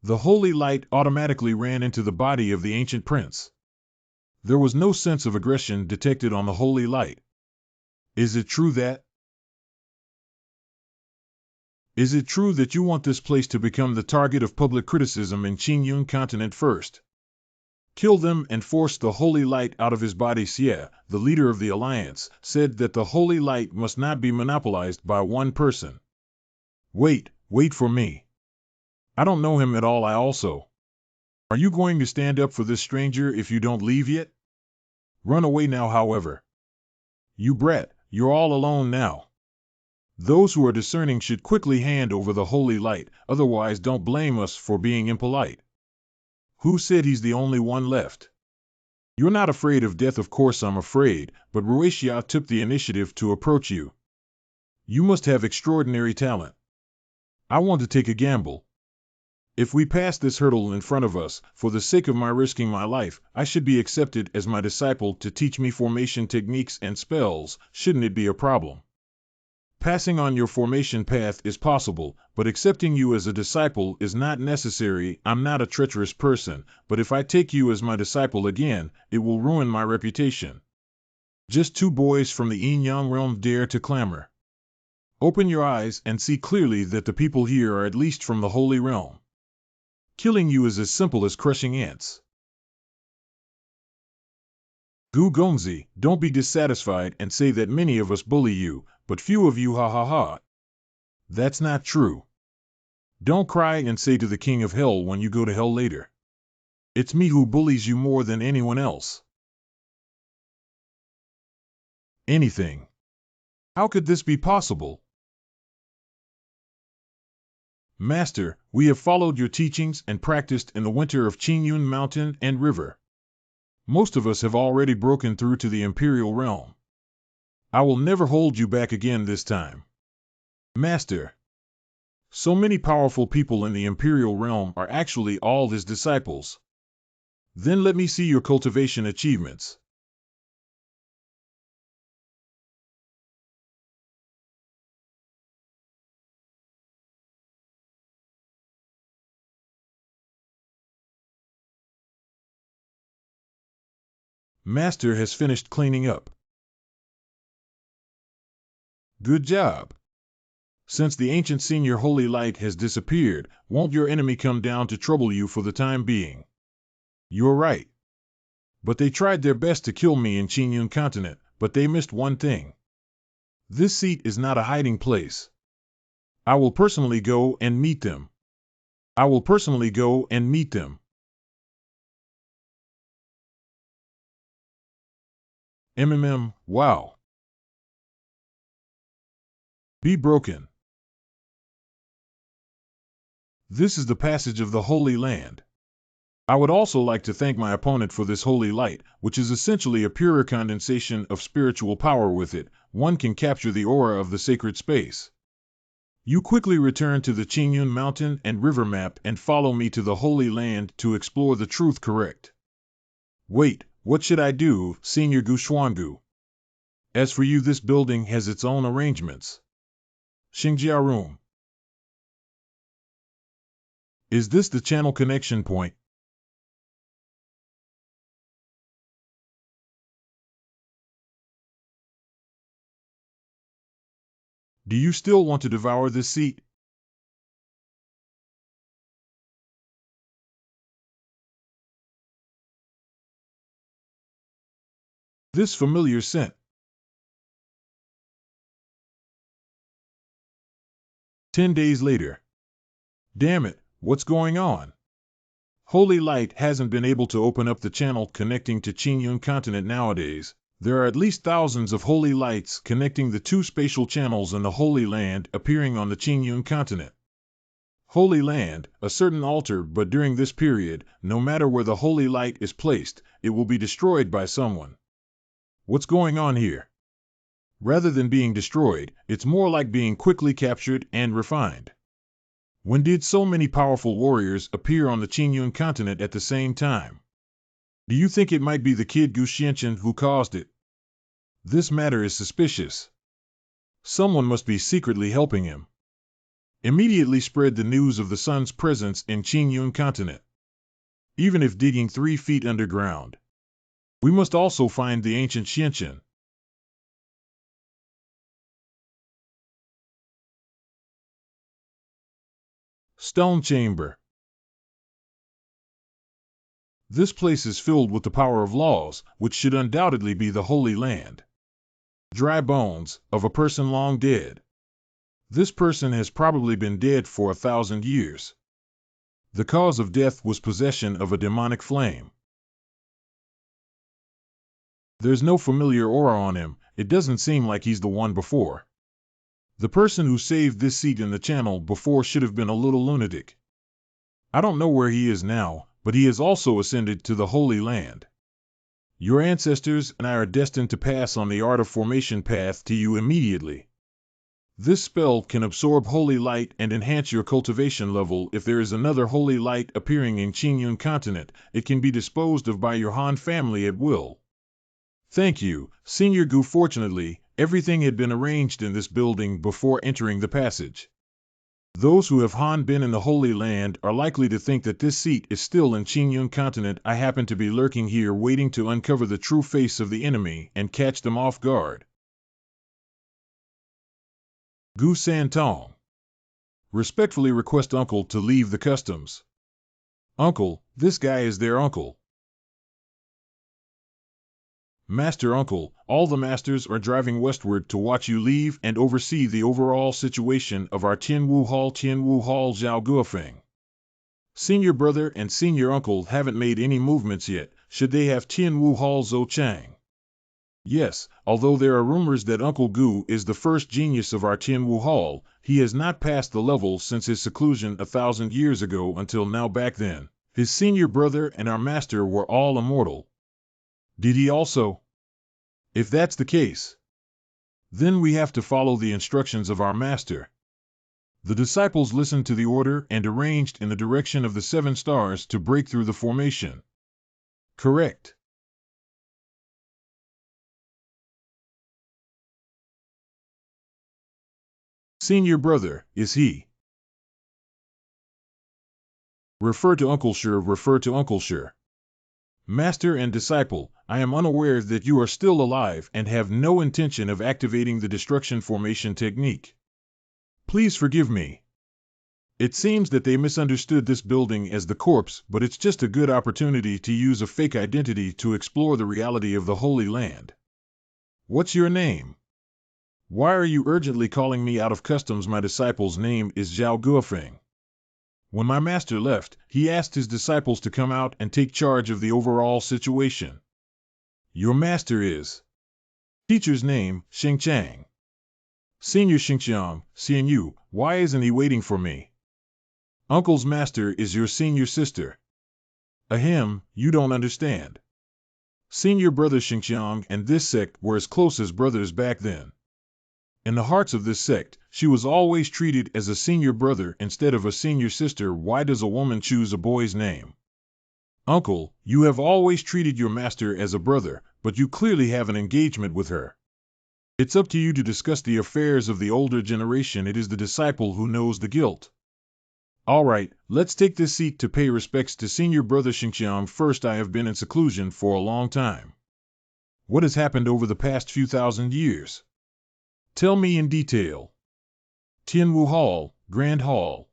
The holy light automatically ran into the body of the ancient prince. There was no sense of aggression detected on the holy light. Is it true that? Is it true that you want this place to become the target of public criticism in Qingyun continent first? Kill them and force the holy light out of his body. Xie, the leader of the alliance, said that the holy light must not be monopolized by one person. Wait for me. I don't know him at all. Are you going to stand up for this stranger if you don't leave yet? Run away now, however. You brat, you're all alone now. Those who are discerning should quickly hand over the holy light, otherwise don't blame us for being impolite. Who said he's the only one left? You're not afraid of death. Of course I'm afraid, but Ruixia took the initiative to approach you. You must have extraordinary talent. I want to take a gamble. If we pass this hurdle in front of us, for the sake of my risking my life, I should be accepted as my disciple to teach me formation techniques and spells. Shouldn't it be a problem? Passing on your formation path is possible, but accepting you as a disciple is not necessary. I'm not a treacherous person, but if I take you as my disciple again, it will ruin my reputation. Just two boys from the yin-yang realm dare to clamor. Open your eyes and see clearly that the people here are at least from the holy realm. Killing you is as simple as crushing ants. Gu Gongzi, don't be dissatisfied and say that many of us bully you, but few of you ha ha ha. That's not true. Don't cry and say to the king of hell when you go to hell later. It's me who bullies you more than anyone else. Anything. How could this be possible? Master, we have followed your teachings and practiced in the winter of Qingyun Mountain and River. Most of us have already broken through to the Imperial Realm. I will never hold you back again this time. Master. So many powerful people in the Imperial Realm are actually all his disciples. Then let me see your cultivation achievements. Master has finished cleaning up. Good job. Since the ancient senior holy light has disappeared, won't your enemy come down to trouble you for the time being? You're right. But they tried their best to kill me in Qingyun continent, but they missed one thing. This seat is not a hiding place. I will personally go and meet them. I will personally go and meet them. Wow. Be broken. This is the passage of the Holy Land. I would also like to thank my opponent for this holy light, which is essentially a purer condensation of spiritual power. With it, one can capture the aura of the sacred space. You quickly return to the Qingyun mountain and river map and follow me to the Holy Land to explore the truth. Correct. Wait, what should I do, Senior Gu Xuangu? As for you, this building has its own arrangements. Xingjia Room. Is this the channel connection point? Do you still want to devour this seat? This familiar scent. 10 days later. Damn it, what's going on? Holy Light hasn't been able to open up the channel connecting to Qingyun continent nowadays. There are at least thousands of holy lights connecting the two spatial channels in the Holy Land appearing on the Qingyun continent. Holy Land, a certain altar, but during this period, no matter where the holy light is placed, it will be destroyed by someone. What's going on here? Rather than being destroyed, it's more like being quickly captured and refined. When did so many powerful warriors appear on the Qingyun continent at the same time? Do you think it might be the kid Gu Xianchen who caused it? This matter is suspicious. Someone must be secretly helping him. Immediately spread the news of the sun's presence in Qingyun continent. Even if digging 3 feet underground. We must also find the ancient Xianchen. Stone Chamber. This place is filled with the power of laws, which should undoubtedly be the Holy Land. Dry bones, of a person long dead. This person has probably been dead for 1,000 years. The cause of death was possession of a demonic flame. There's no familiar aura on him, it doesn't seem like he's the one before. The person who saved this seat in the channel before should have been a little lunatic. I don't know where he is now, but he has also ascended to the Holy Land. Your ancestors and I are destined to pass on the art of formation path to you immediately. This spell can absorb holy light and enhance your cultivation level. If there is another holy light appearing in Qingyun continent, it can be disposed of by your Han family at will. Thank you, Senior Gu. Fortunately, everything had been arranged in this building before entering the passage. Those who have Han been in the Holy Land are likely to think that this seat is still in Qingyun continent. I happen to be lurking here waiting to uncover the true face of the enemy and catch them off guard. Gu Santong. Respectfully request uncle to leave the customs. Uncle, this guy is their uncle. Master Uncle, all the masters are driving westward to watch you leave and oversee the overall situation of our Tianwu Hall Zhao Guofeng. Senior brother and senior uncle haven't made any movements yet, should they have Tianwu Hall Zhou Chang. Yes, although there are rumors that Uncle Gu is the first genius of our Tianwu Hall, he has not passed the level since his seclusion 1,000 years ago until now. Back then, his senior brother and our master were all immortal. Did he also? If that's the case, then we have to follow the instructions of our master. The disciples listened to the order and arranged in the direction of the 7 stars to break through the formation. Correct. Senior brother, is he? Refer to Uncle Sure, refer to Uncle Sure. Master and disciple, I am unaware that you are still alive and have no intention of activating the destruction formation technique. Please forgive me. It seems that they misunderstood this building as the corpse, but it's just a good opportunity to use a fake identity to explore the reality of the Holy Land. What's your name? Why are you urgently calling me out of customs? My disciple's name is Zhao Guofeng. When my master left, he asked his disciples to come out and take charge of the overall situation. Your master is? Teacher's name, Xing Chang. Senior Xingqiang, Xian Yu, why isn't he waiting for me? Uncle's master is your senior sister. Ahem, you don't understand. Senior brother Xingqiang and this sect were as close as brothers back then. In the hearts of this sect, she was always treated as a senior brother instead of a senior sister. Why does a woman choose a boy's name? Uncle, you have always treated your master as a brother, but you clearly have an engagement with her. It's up to you to discuss the affairs of the older generation. It is the disciple who knows the guilt. All right, let's take this seat to pay respects to senior brother Xingqiang first. I have been in seclusion for a long time. What has happened over the past few thousand years? Tell me in detail. Tianwu Hall, Grand Hall.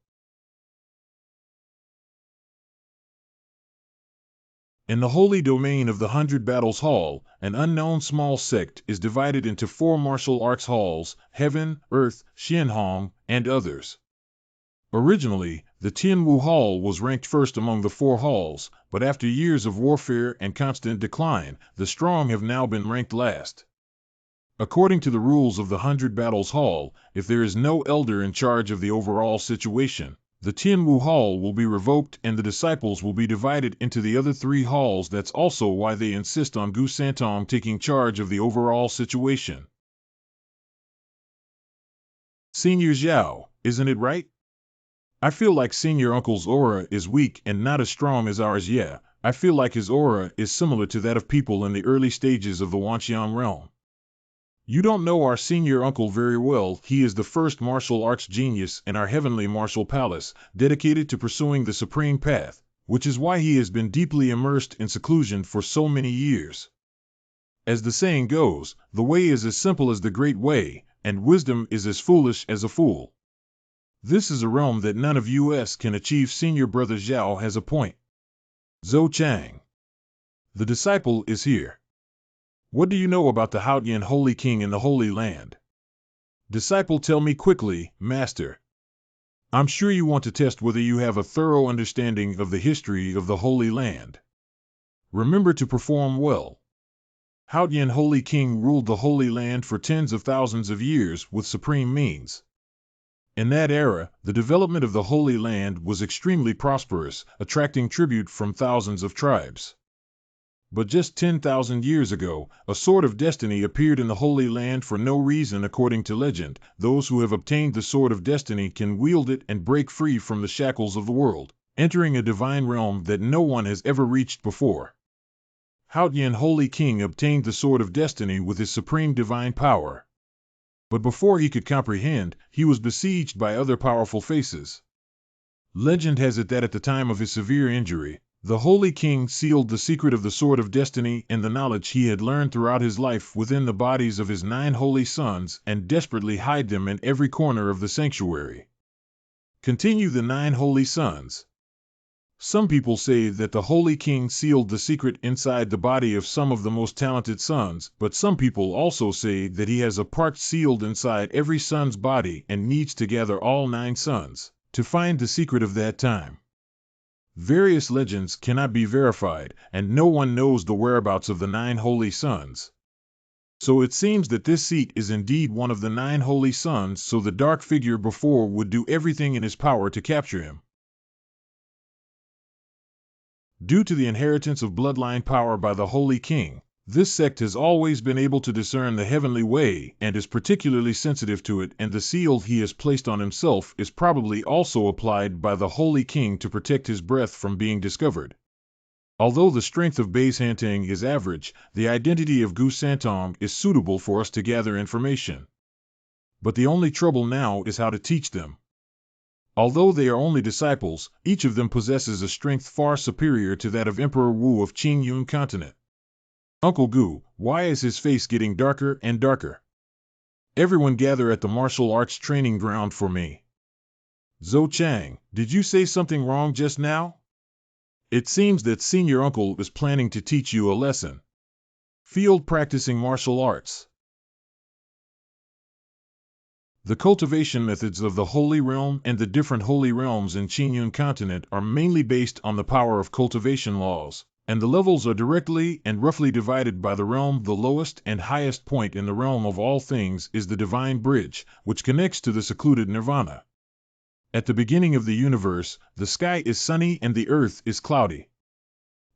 In the holy domain of the 100 Battles Hall, an unknown small sect is divided into 4 martial arts halls: Heaven, Earth, Xianhong, and others. Originally, the Tianwu Hall was ranked first among the 4 halls, but after years of warfare and constant decline, the strong have now been ranked last. According to the rules of the 100 Battles Hall, if there is no elder in charge of the overall situation, the Tianwu Hall will be revoked and the disciples will be divided into the other 3 halls. That's also why they insist on Gu Santong taking charge of the overall situation. Senior Zhao, isn't it right? I feel like Senior Uncle's aura is weak and not as strong as ours. Yeah, I feel like his aura is similar to that of people in the early stages of the Wanxiang realm. You don't know our senior uncle very well. He is the first martial arts genius in our heavenly martial palace, dedicated to pursuing the supreme path, which is why he has been deeply immersed in seclusion for so many years. As the saying goes, the way is as simple as the great way, and wisdom is as foolish as a fool. This is a realm that none of us can achieve. Senior brother Zhao has a point. Zhou Chang. The disciple is here. What do you know about the Haotian Holy King in the Holy Land? Disciple, tell me quickly, Master. I'm sure you want to test whether you have a thorough understanding of the history of the Holy Land. Remember to perform well. Haotian Holy King ruled the Holy Land for tens of thousands of years with supreme means. In that era, the development of the Holy Land was extremely prosperous, attracting tribute from thousands of tribes. But just 10,000 years ago, a sword of destiny appeared in the Holy Land for no reason. According to legend, those who have obtained the sword of destiny can wield it and break free from the shackles of the world, entering a divine realm that no one has ever reached before. Haotian Holy King obtained the sword of destiny with his supreme divine power. But before he could comprehend, he was besieged by other powerful faces. Legend has it that at the time of his severe injury, the Holy King sealed the secret of the Sword of Destiny and the knowledge he had learned throughout his life within the bodies of his 9 holy sons and desperately hid them in every corner of the sanctuary. Continue. The 9 holy sons. Some people say that the Holy King sealed the secret inside the body of some of the most talented sons, but some people also say that he has a part sealed inside every son's body and needs to gather all 9 sons to find the secret of that time. Various legends cannot be verified, and no one knows the whereabouts of the 9 holy sons. So it seems that this seat is indeed one of the 9 holy sons, so the dark figure before would do everything in his power to capture him. Due to the inheritance of bloodline power by the Holy King, this sect has always been able to discern the heavenly way and is particularly sensitive to it, and the seal he has placed on himself is probably also applied by the Holy King to protect his breath from being discovered. Although the strength of Baishantang is average, the identity of Gu Santong is suitable for us to gather information. But the only trouble now is how to teach them. Although they are only disciples, each of them possesses a strength far superior to that of Emperor Wu of Qingyun continent. Uncle Gu, why is his face getting darker and darker? Everyone gather at the martial arts training ground for me. Zhou Chang, did you say something wrong just now? It seems that senior uncle is planning to teach you a lesson. Field practicing martial arts. The cultivation methods of the Holy Realm and the different Holy Realms in Qingyun continent are mainly based on the power of cultivation laws, and the levels are directly and roughly divided by the realm. The lowest and highest point in the realm of all things is the divine bridge, which connects to the secluded nirvana. At the beginning of the universe, the sky is sunny and the earth is cloudy.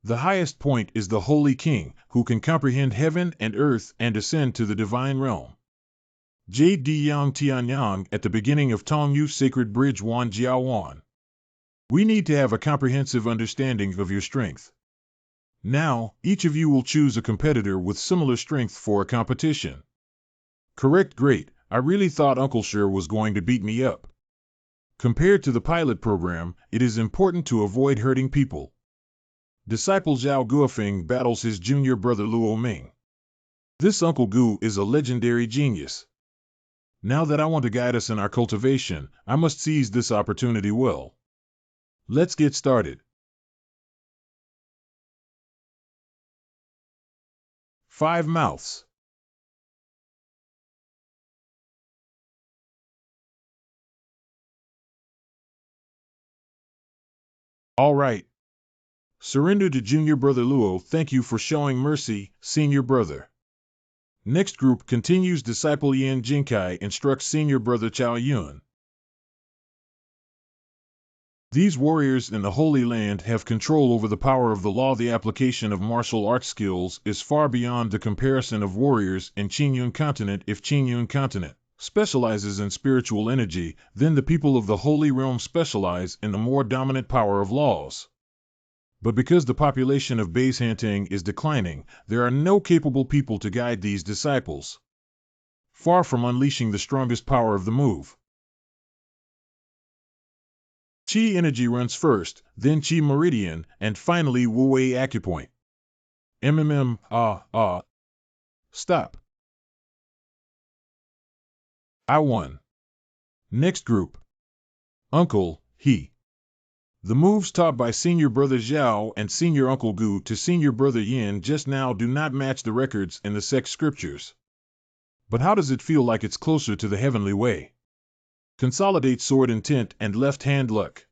The highest point is the Holy King, who can comprehend heaven and earth and ascend to the divine realm. Jade Yang Tianyang at the beginning of Tongyu Sacred Bridge Wan Jiao Wan. We need to have a comprehensive understanding of your strength. Now, each of you will choose a competitor with similar strength for a competition. Correct, great. I really thought Uncle Sher was going to beat me up. Compared to the pilot program, it is important to avoid hurting people. Disciple Zhao Guofeng battles his junior brother Luo Ming. This Uncle Gu is a legendary genius. Now that I want to guide us in our cultivation, I must seize this opportunity well. Let's get started. 5 mouths. All right. Surrender to junior brother Luo. Thank you for showing mercy, senior brother. Next group continues. Disciple Yan Jinkai instructs senior brother Chao Yuan. These warriors in the Holy Land have control over the power of the law. The application of martial arts skills is far beyond the comparison of warriors in Qingyun continent. If Qingyun continent specializes in spiritual energy, then the people of the Holy Realm specialize in the more dominant power of laws. But because the population of Beishantang is declining, there are no capable people to guide these disciples. Far from unleashing the strongest power of the move. Qi energy runs first, then Qi meridian, and finally Wu Wei acupoint. Stop. I won. Next group. Uncle, he. The moves taught by senior brother Zhao and senior uncle Gu to senior brother Yin just now do not match the records in the Sect scriptures. But how does it feel like it's closer to the heavenly way? Consolidate sword intent and left hand luck.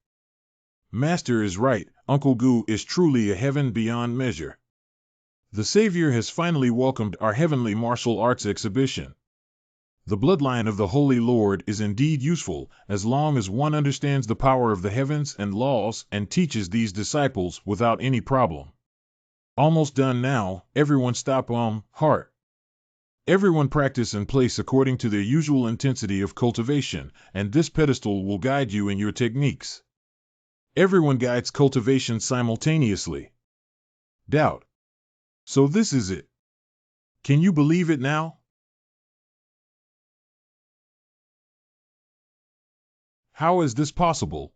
Master is right, Uncle Gu is truly a heaven beyond measure. The Savior has finally welcomed our heavenly martial arts exhibition. The bloodline of the Holy Lord is indeed useful, as long as one understands the power of the heavens and laws and teaches these disciples without any problem. Almost done now, everyone stop heart. Everyone practice and place according to their usual intensity of cultivation, and this pedestal will guide you in your techniques. Everyone guides cultivation simultaneously. Doubt. So this is it. Can you believe it now? How is this possible?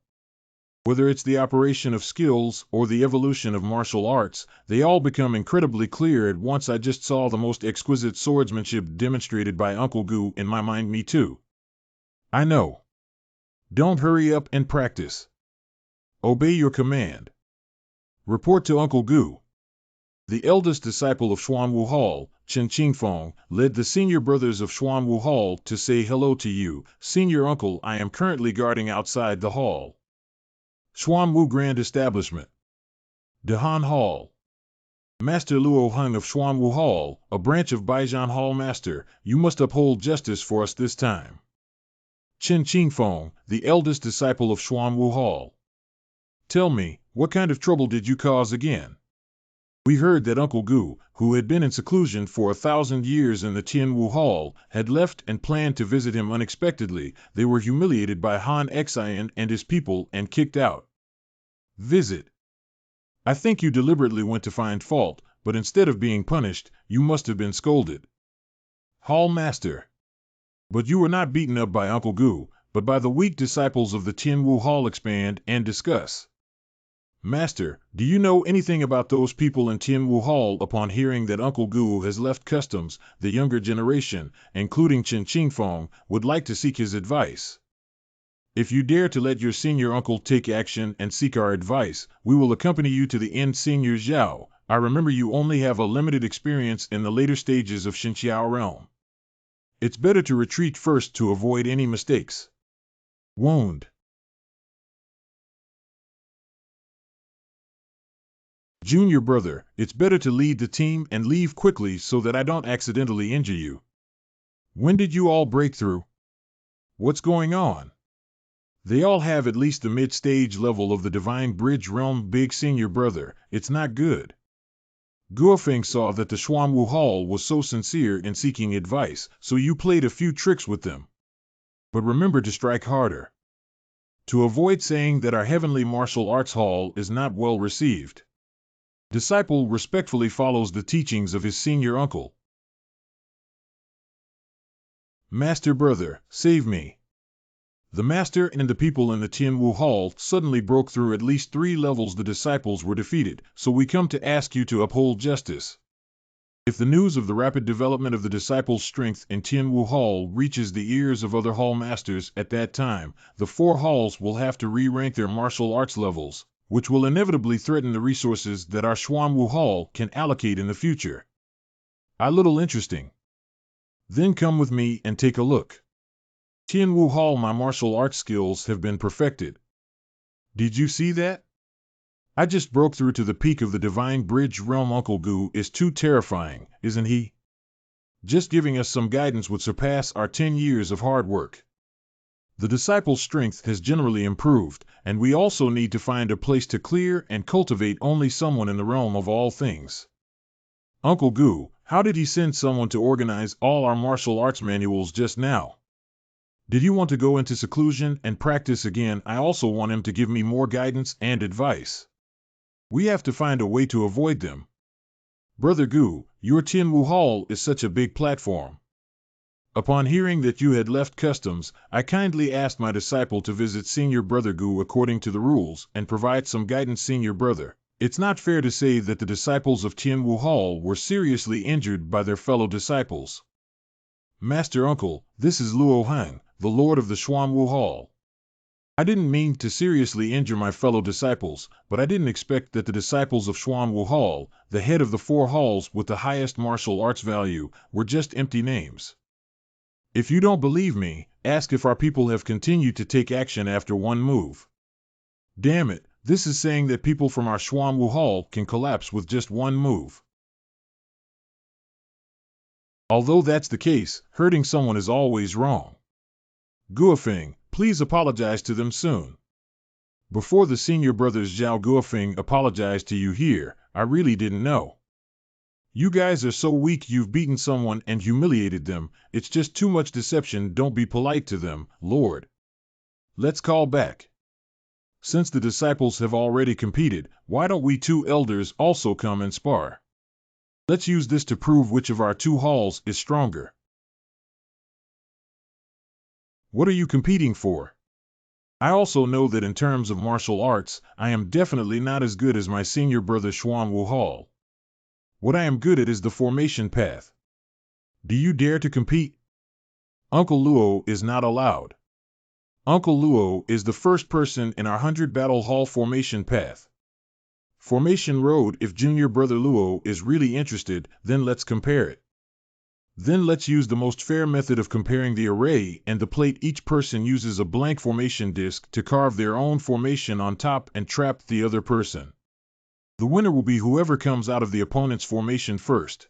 Whether it's the operation of skills or the evolution of martial arts, they all become incredibly clear at once. I just saw the most exquisite swordsmanship demonstrated by Uncle Gu in my mind. Me too. I know. Don't hurry up and practice. Obey your command. Report to Uncle Gu. The eldest disciple of Xuanwu Hall, Chen Qingfeng, led the senior brothers of Xuanwu Hall to say hello to you, senior uncle. I am currently guarding outside the hall. Xuanwu Grand Establishment. Dehan Hall. Master Luo Hung of Xuanwu Hall, a branch of Baijian Hall. Master, you must uphold justice for us this time. Chen Qingfeng, the eldest disciple of Xuanwu Hall. Tell me, what kind of trouble did you cause again? We heard that Uncle Gu, who had been in seclusion for 1,000 years in the Tianwu Hall, had left and planned to visit him unexpectedly. They were humiliated by Han Xian and his people and kicked out. Visit. I think you deliberately went to find fault, but instead of being punished, you must have been scolded. Hall Master. But you were not beaten up by Uncle Gu, but by the weak disciples of the Tianwu Hall expand and discuss. Master, do you know anything about those people in Tianwu Hall? Upon hearing that Uncle Gu has left customs, the younger generation, including Chen Qingfeng, would like to seek his advice. If you dare to let your senior uncle take action and seek our advice, we will accompany you to the end. Senior Zhao, I remember you only have a limited experience in the later stages of Xinqiao realm. It's better to retreat first to avoid any mistakes. Wound. Junior brother, it's better to lead the team and leave quickly so that I don't accidentally injure you. When did you all break through? What's going on? They all have at least the mid-stage level of the Divine Bridge realm. Big senior brother, it's not good. Guofeng saw that the Xuanwu Hall was so sincere in seeking advice, so you played a few tricks with them. But remember to strike harder. To avoid saying that our heavenly martial arts hall is not well received. Disciple respectfully follows the teachings of his senior uncle. Master brother, save me. The master and the people in the Tianwu Hall suddenly broke through at least 3 levels. The disciples were defeated, so we come to ask you to uphold justice. If the news of the rapid development of the disciples' strength in Tianwu Hall reaches the ears of other hall masters at that time, the 4 halls will have to re-rank their martial arts levels, which will inevitably threaten the resources that our Xuanwu Hall can allocate in the future. A little interesting. Then come with me and take a look. Tianwu Hall, my martial arts skills have been perfected. Did you see that? I just broke through to the peak of the Divine Bridge realm. Uncle Gu is too terrifying, isn't he? Just giving us some guidance would surpass our 10 years of hard work. The disciples' strength has generally improved, and we also need to find a place to clear and cultivate only someone in the realm of all things. Uncle Gu, how did he send someone to organize all our martial arts manuals just now? Did you want to go into seclusion and practice again? I also want him to give me more guidance and advice. We have to find a way to avoid them. Brother Gu, your Tianwu Hall is such a big platform. Upon hearing that you had left customs, I kindly asked my disciple to visit Senior Brother Gu according to the rules and provide some guidance. Senior Brother, it's not fair to say that the disciples of Tianwu Hall were seriously injured by their fellow disciples. Master Uncle, this is Luo Han, the Lord of the Xuanwu Hall. I didn't mean to seriously injure my fellow disciples, but I didn't expect that the disciples of Xuanwu Hall, the head of the 4 halls with the highest martial arts value, were just empty names. If you don't believe me, ask if our people have continued to take action after one move. Damn it, this is saying that people from our Xuanwu Hall can collapse with just one move. Although that's the case, hurting someone is always wrong. Guofeng, please apologize to them soon. Before the senior brothers Zhao, Guofeng apologized to you here, I really didn't know. You guys are so weak, you've beaten someone and humiliated them, it's just too much deception. Don't be polite to them, Lord. Let's call back. Since the disciples have already competed, why don't we 2 elders also come and spar? Let's use this to prove which of our 2 halls is stronger. What are you competing for? I also know that in terms of martial arts, I am definitely not as good as my senior brother Xuanwu Hall. What I am good at is the formation path. Do you dare to compete? Uncle Luo is not allowed. Uncle Luo is the first person in our 100 battle hall formation path. Formation road. If junior brother Luo is really interested, then let's compare it. Then let's use the most fair method of comparing the array and the plate. Each person uses a blank formation disc to carve their own formation on top and trap the other person. The winner will be whoever comes out of the opponent's formation first.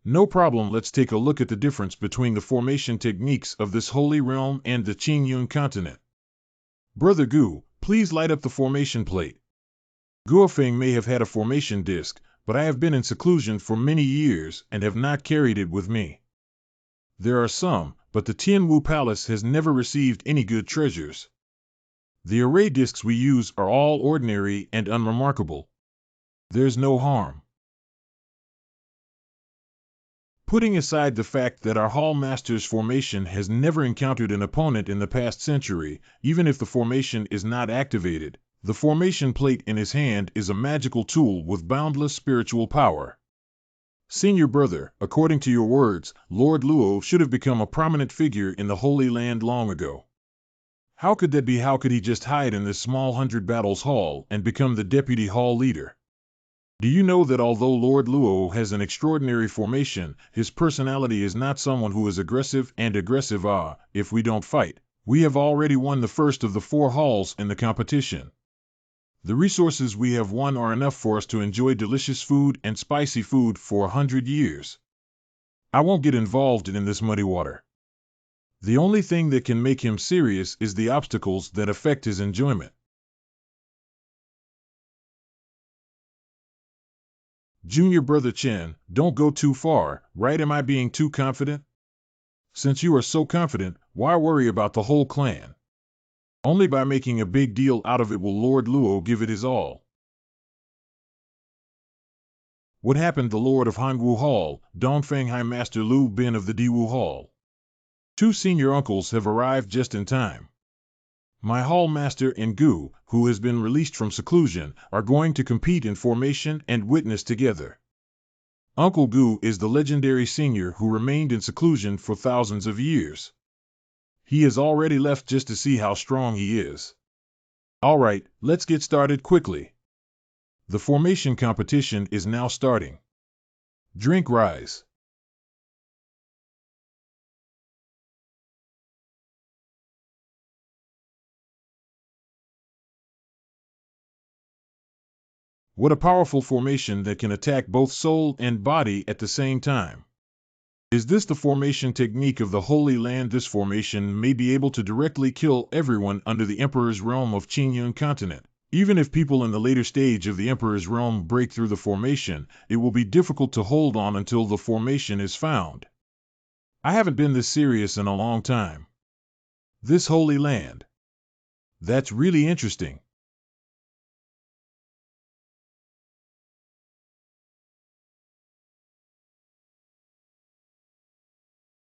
No problem. Let's take a look at the difference between the formation techniques of this holy realm and the Qingyun continent. Brother Gu, please light up the formation plate. Guofeng may have had a formation disc, but I have been in seclusion for many years and have not carried it with me. There are some, but the Tianwu Palace has never received any good treasures. The array discs we use are all ordinary and unremarkable. There's no harm. Putting aside the fact that our Hall Master's formation has never encountered an opponent in the past century, even if the formation is not activated, the formation plate in his hand is a magical tool with boundless spiritual power. Senior brother, according to your words, Lord Luo should have become a prominent figure in the Holy Land long ago. How could that be? How could he just hide in this small 100 battles hall and become the deputy hall leader? Do you know that although Lord Luo has an extraordinary formation, his personality is not someone who is aggressive and aggressive? If we don't fight, we have already won the first of the 4 halls in the competition. The resources we have won are enough for us to enjoy delicious food and spicy food for 100 years. I won't get involved in this muddy water. The only thing that can make him serious is the obstacles that affect his enjoyment. Junior brother Chen, don't go too far, right? Am I being too confident? Since you are so confident, why worry about the whole clan? Only by making a big deal out of it will Lord Luo give it his all. What happened? The Lord of Hangwu Hall, Dongfeng High Master Lu Bin of the Diwu Hall. 2 senior uncles have arrived just in time. My Hall Master and Gu, who has been released from seclusion, are going to compete in formation and witness together. Uncle Gu is the legendary senior who remained in seclusion for thousands of years. He has already left just to see how strong he is. All right, let's get started quickly. The formation competition is now starting. Drink rise. What a powerful formation that can attack both soul and body at the same time. Is this the formation technique of the Holy Land? This formation may be able to directly kill everyone under the Emperor's realm of Qingyun continent. Even if people in the later stage of the Emperor's realm break through the formation, it will be difficult to hold on until the formation is found. I haven't been this serious in a long time. This Holy Land. That's really interesting.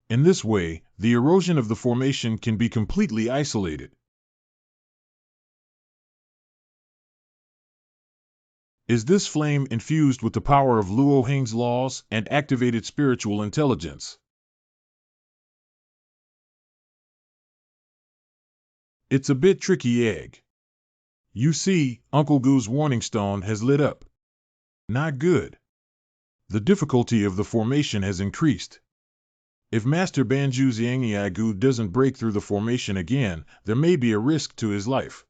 In this way, the erosion of the formation can be completely isolated. Is this flame infused with the power of Luo Heng's laws and activated spiritual intelligence? It's a bit tricky, egg. You see, Uncle Gu's warning stone has lit up. Not good. The difficulty of the formation has increased. If Master Banju Xiangniagu doesn't break through the formation again, there may be a risk to his life.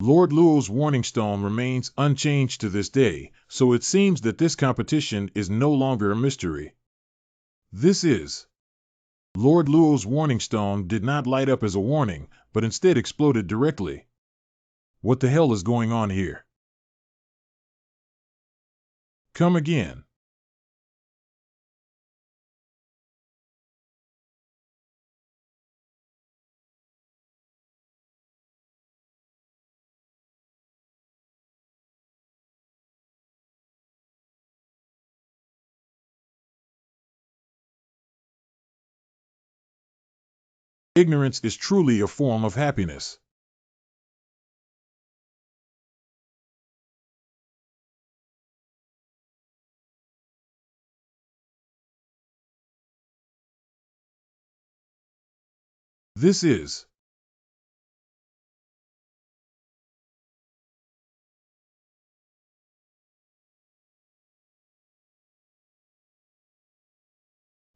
Lord Luo's warning stone remains unchanged to this day, so it seems that this competition is no longer a mystery. This is. Lord Luo's warning stone did not light up as a warning, but instead exploded directly. What the hell is going on here? Come again. Ignorance is truly a form of happiness. This is.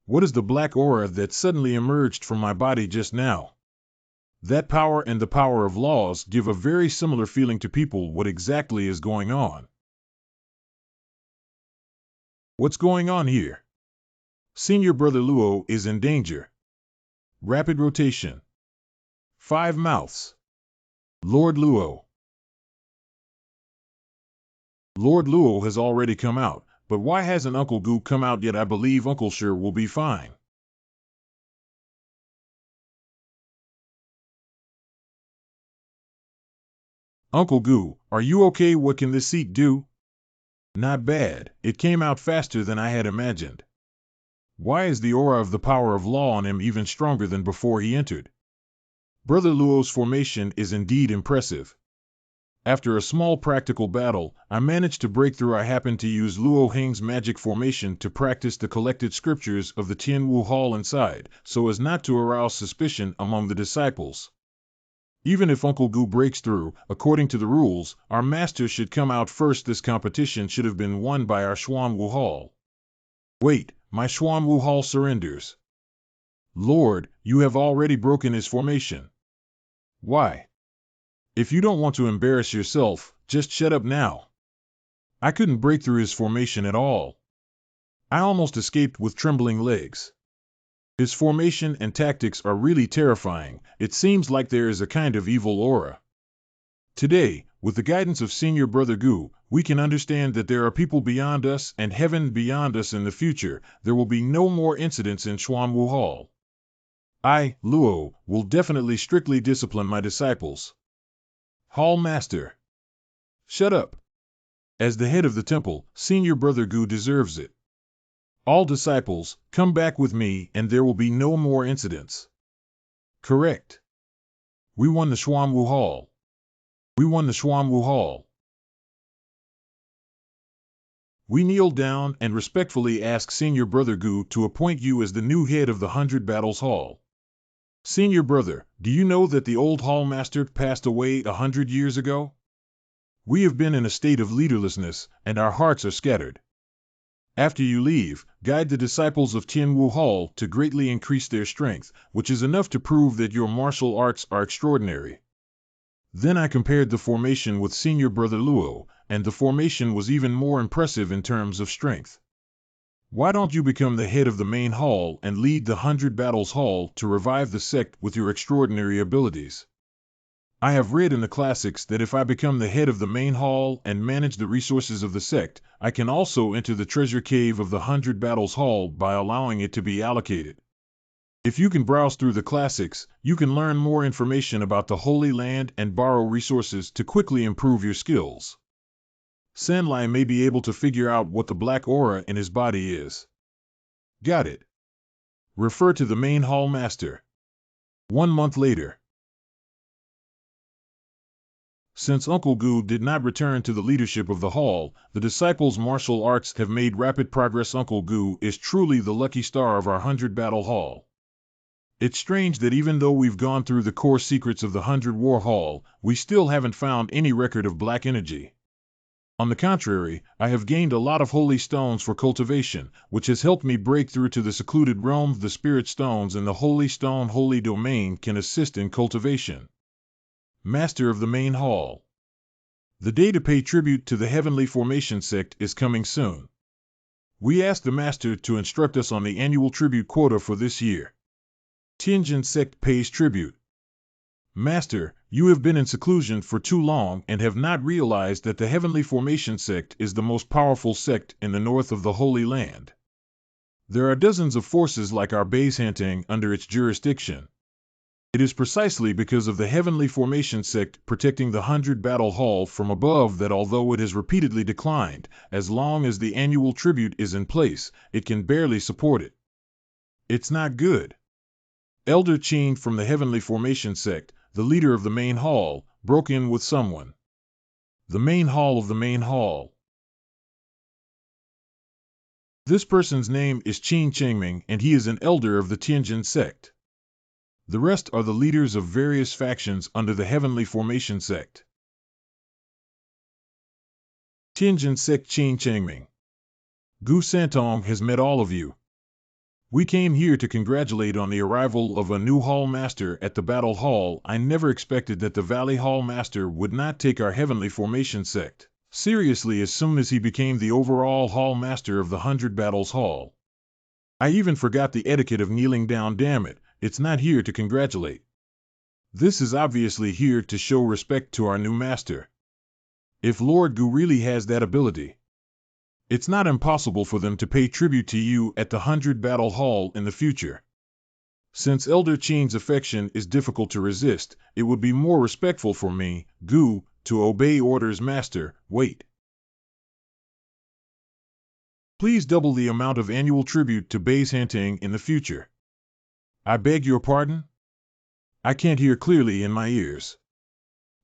What is the black aura that suddenly emerged from my body just now? That power and the power of laws give a very similar feeling to people. What exactly is going on? What's going on here? Senior brother Luo is in danger. Rapid rotation. 5 mouths. Lord Luo. Lord Luo has already come out, but why hasn't Uncle Gu come out yet? I believe Uncle Sure will be fine. Uncle Gu, are you okay? What can this seat do? Not bad, it came out faster than I had imagined. Why is the aura of the power of law on him even stronger than before he entered? Brother Luo's formation is indeed impressive. After a small practical battle, I managed to break through. I happened to use Luo Heng's magic formation to practice the collected scriptures of the Tianwu Hall inside, so as not to arouse suspicion among the disciples. Even if Uncle Gu breaks through, according to the rules, our master should come out first. This competition should have been won by our Xuanwu Hall. Wait, my Xuanwu Hall surrenders. Lord, you have already broken his formation. Why? If you don't want to embarrass yourself, just shut up now. I couldn't break through his formation at all. I almost escaped with trembling legs. His formation and tactics are really terrifying. It seems like there is a kind of evil aura. Today, with the guidance of Senior Brother Gu, we can understand that there are people beyond us and heaven beyond us. In the future, there will be no more incidents in Xuanwu Hall. I, Luo, will definitely strictly discipline my disciples. Hall Master. Shut up. As the head of the temple, Senior Brother Gu deserves it. All disciples, come back with me and there will be no more incidents. Correct. We won the Xuanwu Hall. We won the Xuanwu Hall. We kneel down and respectfully ask Senior Brother Gu to appoint you as the new head of the 100 Battles Hall. Senior Brother, do you know that the old Hall Master passed away 100 years ago? We have been in a state of leaderlessness, and our hearts are scattered. After you leave, guide the disciples of Tianwu Hall to greatly increase their strength, which is enough to prove that your martial arts are extraordinary. Then I compared the formation with Senior Brother Luo, and the formation was even more impressive in terms of strength. Why don't you become the head of the main hall and lead the 100 Battles Hall to revive the sect with your extraordinary abilities? I have read in the classics that if I become the head of the main hall and manage the resources of the sect, I can also enter the treasure cave of the 100 Battles Hall by allowing it to be allocated. If you can browse through the classics, you can learn more information about the Holy Land and borrow resources to quickly improve your skills. Sanlai may be able to figure out what the black aura in his body is. Got it. Refer to the main hall master. 1 month later. Since Uncle Gu did not return to the leadership of the hall, the disciples' martial arts have made rapid progress. Uncle Gu is truly the lucky star of our 100 Battle Hall. It's strange that even though we've gone through the core secrets of the 100 War Hall, we still haven't found any record of black energy. On the contrary, I have gained a lot of holy stones for cultivation, which has helped me break through to the secluded realm. The spirit stones in the holy stone holy domain can assist in cultivation. Master of the main hall. The day to pay tribute to the Heavenly Formation Sect is coming soon. We ask the Master to instruct us on the annual tribute quota for this year. Tianjin Sect pays tribute. Master, you have been in seclusion for too long and have not realized that the Heavenly Formation Sect is the most powerful sect in the north of the Holy Land. There are dozens of forces like our Beishanting under its jurisdiction. It is precisely because of the Heavenly Formation Sect protecting the 100 Battle Hall from above that although it has repeatedly declined, as long as the annual tribute is in place, it can barely support it. It's not good. Elder Qin from the Heavenly Formation Sect, the leader of the main hall, broke in with someone. The main hall of the main hall. This person's name is Qin Chengming and he is an elder of the Tianjin Sect. The rest are the leaders of various factions under the Heavenly Formation Sect. Tianjin Sect Qin Chengming. Gu Santong has met all of you. We came here to congratulate on the arrival of a new Hall Master at the Battle Hall. I never expected that the Valley Hall Master would not take our Heavenly Formation Sect seriously as soon as he became the overall Hall Master of the 100 Battles Hall. I even forgot the etiquette of kneeling down. Damn it, it's not here to congratulate. This is obviously here to show respect to our new Master. If Lord Gu really has that ability, it's not impossible for them to pay tribute to you at the 100 Battle Hall in the future. Since Elder Qin's affection is difficult to resist, it would be more respectful for me, Gu, to obey orders. Master. Wait. Please double the amount of annual tribute to Hanting in the future. I beg your pardon? I can't hear clearly in my ears.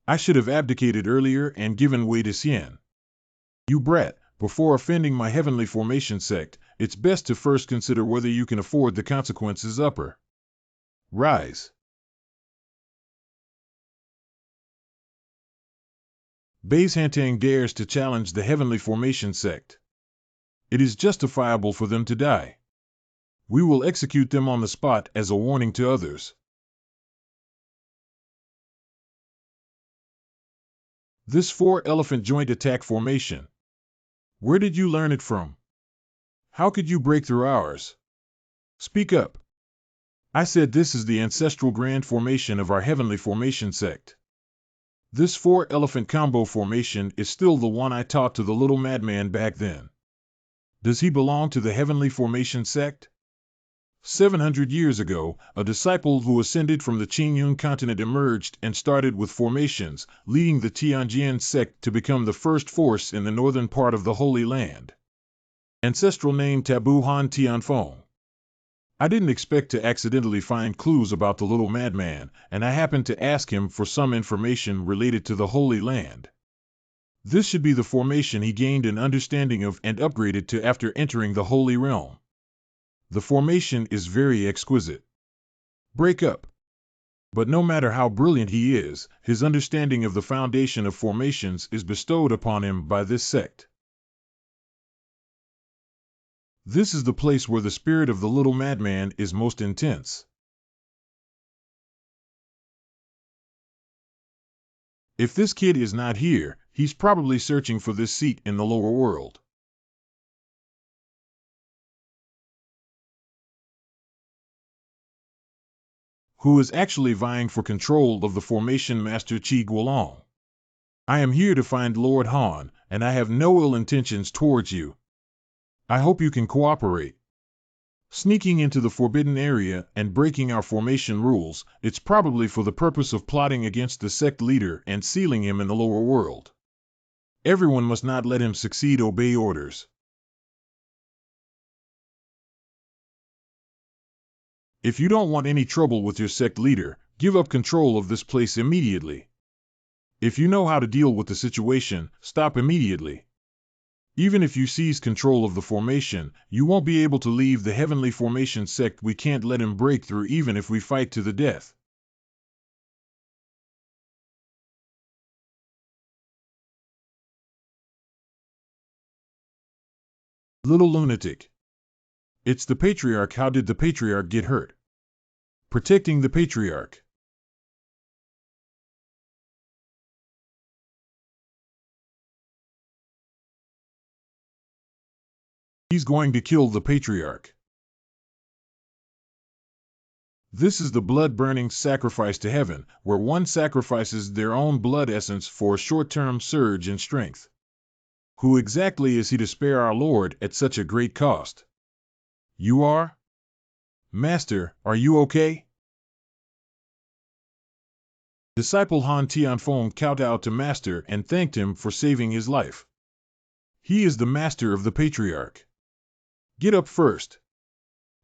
I should have abdicated earlier and given way to Tian. You brat, before offending my heavenly formation sect, it's best to first consider whether you can afford the consequences upper. Rise. Hanting dares to challenge the heavenly formation sect. It is justifiable for them to die. We will execute them on the spot as a warning to others. This 4-elephant joint attack formation. Where did you learn it from? How could you break through ours? Speak up. I said this is the ancestral grand formation of our heavenly formation sect. This 4-elephant combo formation is still the one I taught to the little madman back then. Does he belong to the heavenly formation sect? 700 years ago, a disciple who ascended from the Qingyun continent emerged and started with formations, leading the Tianjian sect to become the first force in the northern part of the Holy Land. Ancestral name Tabu Han Tianfeng. I didn't expect to accidentally find clues about the little madman, and I happened to ask him for some information related to the Holy Land. This should be the formation he gained an understanding of and upgraded to after entering the Holy Realm. The formation is very exquisite. Break up. But no matter how brilliant he is, his understanding of the foundation of formations is bestowed upon him by this sect. This is the place where the spirit of the little madman is most intense. If this kid is not here, he's probably searching for this seat in the lower world. Who is actually vying for control of the formation master Qi Guolong. I am here to find Lord Han, and I have no ill intentions towards you. I hope you can cooperate. Sneaking into the forbidden area and breaking our formation rules, it's probably for the purpose of plotting against the sect leader and sealing him in the lower world. Everyone must not let him succeed. Obey orders. If you don't want any trouble with your sect leader, give up control of this place immediately. If you know how to deal with the situation, stop immediately. Even if you seize control of the formation, you won't be able to leave the heavenly formation sect. We can't let him break through even if we fight to the death. Little lunatic. It's the patriarch. How did the patriarch get hurt? Protecting the patriarch. He's going to kill the patriarch. This is the blood-burning sacrifice to heaven, where one sacrifices their own blood essence for a short-term surge in strength. Who exactly is he to spare our Lord at such a great cost? You are? Master, are you okay? Disciple Han Tianfeng kowtowed to Master and thanked him for saving his life. He is the master of the patriarch. Get up first.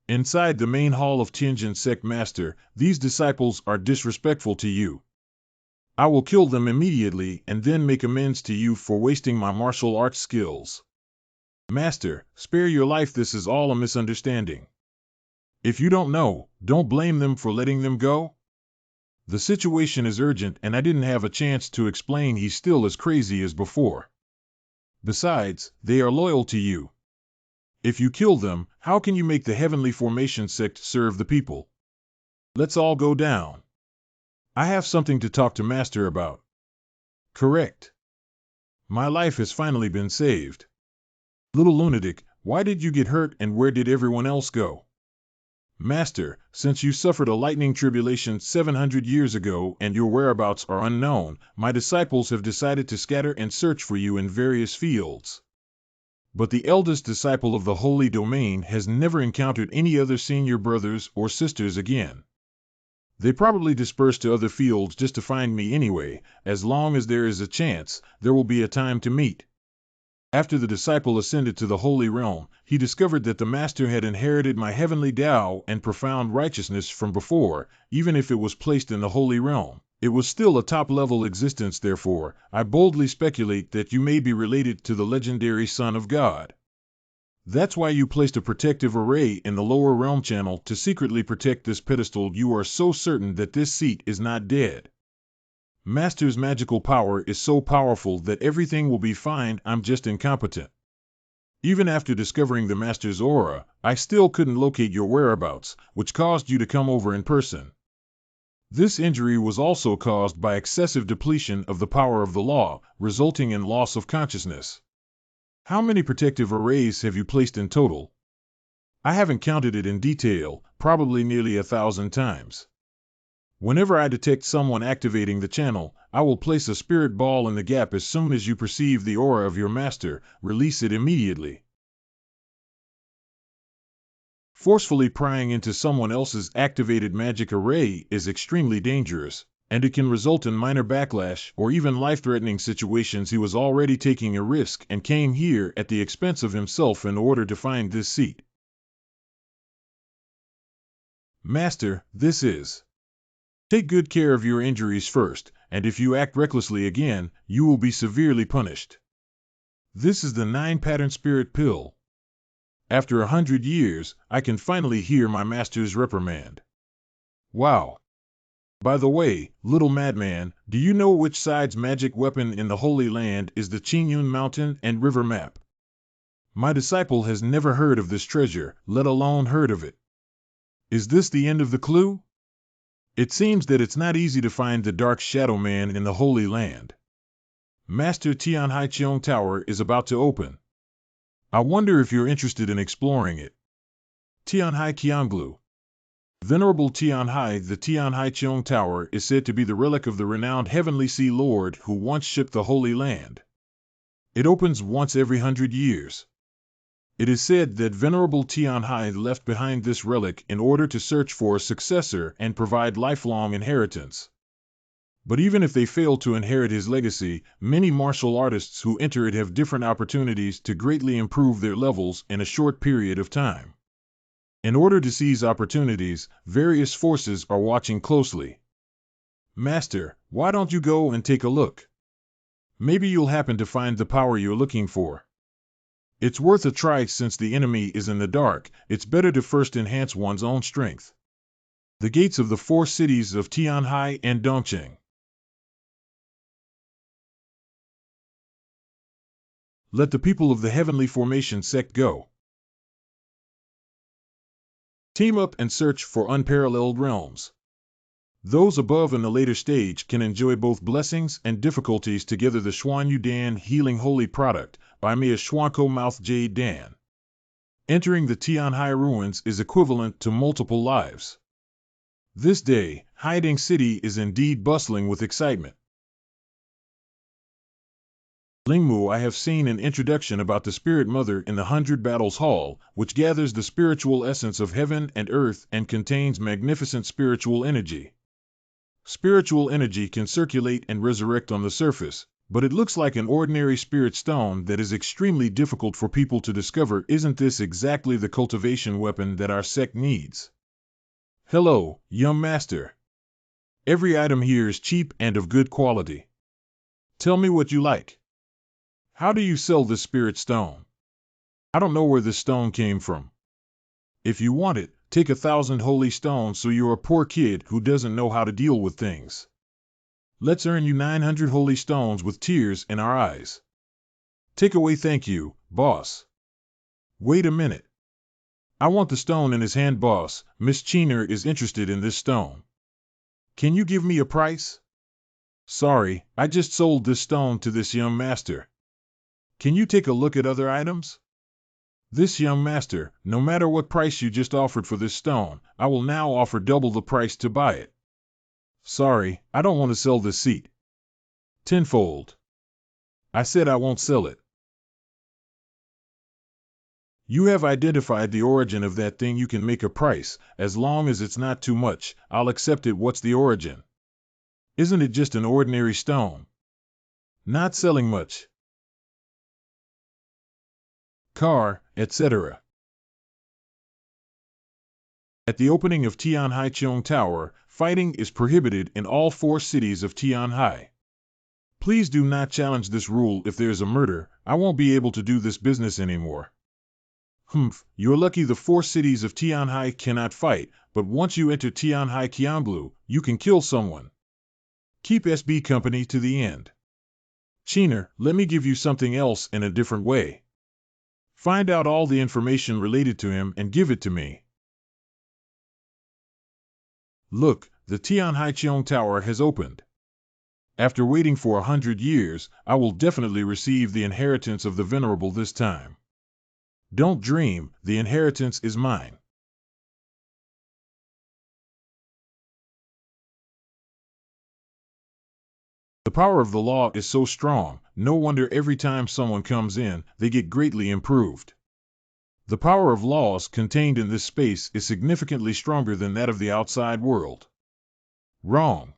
Inside the main hall of Tianjin Sect Master, these disciples are disrespectful to you. I will kill them immediately and then make amends to you for wasting my martial arts skills. Master, spare your life. This is all a misunderstanding. If you don't know, don't blame them for letting them go. The situation is urgent and I didn't have a chance to explain. He's still as crazy as before. Besides, they are loyal to you. If you kill them, how can you make the heavenly formation sect serve the people? Let's all go down. I have something to talk to Master about. Correct. My life has finally been saved. Little lunatic, why did you get hurt and where did everyone else go? Master, since you suffered a lightning tribulation 700 years ago and your whereabouts are unknown, my disciples have decided to scatter and search for you in various fields. But the eldest disciple of the holy domain has never encountered any other senior brothers or sisters again. They probably dispersed to other fields just to find me anyway. As long as there is a chance, there will be a time to meet. After the disciple ascended to the holy realm, he discovered that the master had inherited my heavenly Tao and profound righteousness from before, even if it was placed in the holy realm. It was still a top-level existence, therefore, I boldly speculate that you may be related to the legendary Son of God. That's why you placed a protective array in the lower realm channel to secretly protect this pedestal. You are so certain that this seat is not dead. Master's magical power is so powerful that everything will be fine. I'm just incompetent. Even after discovering the Master's aura, I still couldn't locate your whereabouts, which caused you to come over in person. This injury was also caused by excessive depletion of the power of the law, resulting in loss of consciousness. How many protective arrays have you placed in total? I haven't counted it in detail, probably nearly 1,000 times. Whenever I detect someone activating the channel, I will place a spirit ball in the gap. As soon as you perceive the aura of your master, release it immediately. Forcefully prying into someone else's activated magic array is extremely dangerous, and it can result in minor backlash or even life-threatening situations. He was already taking a risk and came here at the expense of himself in order to find this seat. Master, this is. Take good care of your injuries first, and if you act recklessly again, you will be severely punished. This is the 9-pattern spirit pill. After 100 years, I can finally hear my master's reprimand. Wow. By the way, little madman, do you know which side's magic weapon in the Holy Land is the Qingyun Mountain and River map? My disciple has never heard of this treasure, let alone heard of it. Is this the end of the clue? It seems that it's not easy to find the Dark Shadow Man in the Holy Land. Master Tian Haiqiong Tower is about to open. I wonder if you're interested in exploring it. Tian Hai Qianglu. Venerable Tian Hai, the Tian Haiqiong Tower is said to be the relic of the renowned Heavenly Sea Lord who once shipped the Holy Land. It opens once every 100 years. It is said that Venerable Tian Hai left behind this relic in order to search for a successor and provide lifelong inheritance. But even if they fail to inherit his legacy, many martial artists who enter it have different opportunities to greatly improve their levels in a short period of time. In order to seize opportunities, various forces are watching closely. Master, why don't you go and take a look? Maybe you'll happen to find the power you're looking for. It's worth a try. Since the enemy is in the dark, it's better to first enhance one's own strength. The gates of the 4 cities of Tianhai and Dongqing. Let the people of the Heavenly Formation Sect go. Team up and search for unparalleled realms. Those above in the later stage can enjoy both blessings and difficulties together. The Xuan Yu Dan Healing Holy Product by Mia Xuanko Mouth Jade Dan. Entering the Tianhai ruins is equivalent to multiple lives. This day, Haiding City is indeed bustling with excitement. Lingmu, I have seen an introduction about the Spirit Mother in the 100 Battles Hall, which gathers the spiritual essence of heaven and earth and contains magnificent spiritual energy. Spiritual energy can circulate and resurrect on the surface, but it looks like an ordinary spirit stone that is extremely difficult for people to discover. Isn't this exactly the cultivation weapon that our sect needs? Hello, young master. Every item here is cheap and of good quality. Tell me what you like. How do you sell this spirit stone? I don't know where this stone came from. If you want it, take 1,000 holy stones. So you're a poor kid who doesn't know how to deal with things. Let's earn you 900 holy stones with tears in our eyes. Take away. Thank you, boss. Wait a minute. I want the stone in his hand, boss. Miss Cheener is interested in this stone. Can you give me a price? Sorry, I just sold this stone to this young master. Can you take a look at other items? This young master, no matter what price you just offered for this stone, I will now offer double the price to buy it. Sorry, I don't want to sell this seat. Tenfold. I said I won't sell it. You have identified the origin of that thing. You can make a price, as long as it's not too much. I'll accept it. What's the origin? Isn't it just an ordinary stone? Not selling much. car, etc. At the opening of Tianhaicheong Tower, fighting is prohibited in all 4 cities of Tianhai. Please do not challenge this rule. If there's a murder, I won't be able to do this business anymore. Humph, you're lucky the 4 cities of Tianhai cannot fight, but once you enter Tianhai Qianblu, you can kill someone. Keep SB company to the end. Chiner, let me give you something else in a different way. Find out all the information related to him and give it to me. Look, the Tianhaicheong Tower has opened. After waiting for 100 years, I will definitely receive the inheritance of the Venerable this time. Don't dream, the inheritance is mine. The power of the law is so strong, no wonder every time someone comes in, they get greatly improved. The power of laws contained in this space is significantly stronger than that of the outside world. Wrong.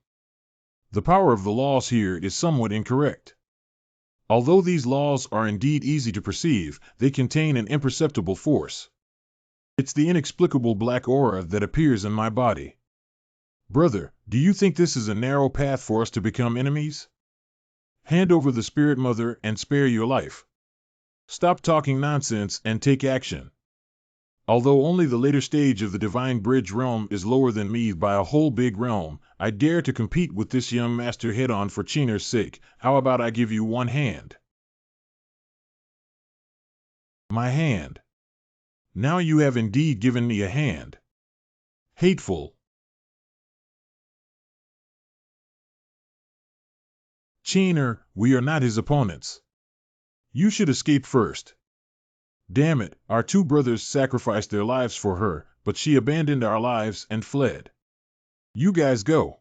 The power of the laws here is somewhat incorrect. Although these laws are indeed easy to perceive, they contain an imperceptible force. It's the inexplicable black aura that appears in my body. Brother, do you think this is a narrow path for us to become enemies? Hand over the Spirit Mother and spare your life. Stop talking nonsense and take action. Although only the later stage of the Divine Bridge realm is lower than me by a whole big realm, I dare to compete with this young master head-on for Chiner's sake. How about I give you one hand? My hand. Now you have indeed given me a hand. Hateful. Chiner, we are not his opponents. You should escape first. Damn it, our 2 brothers sacrificed their lives for her, but she abandoned our lives and fled. You guys go.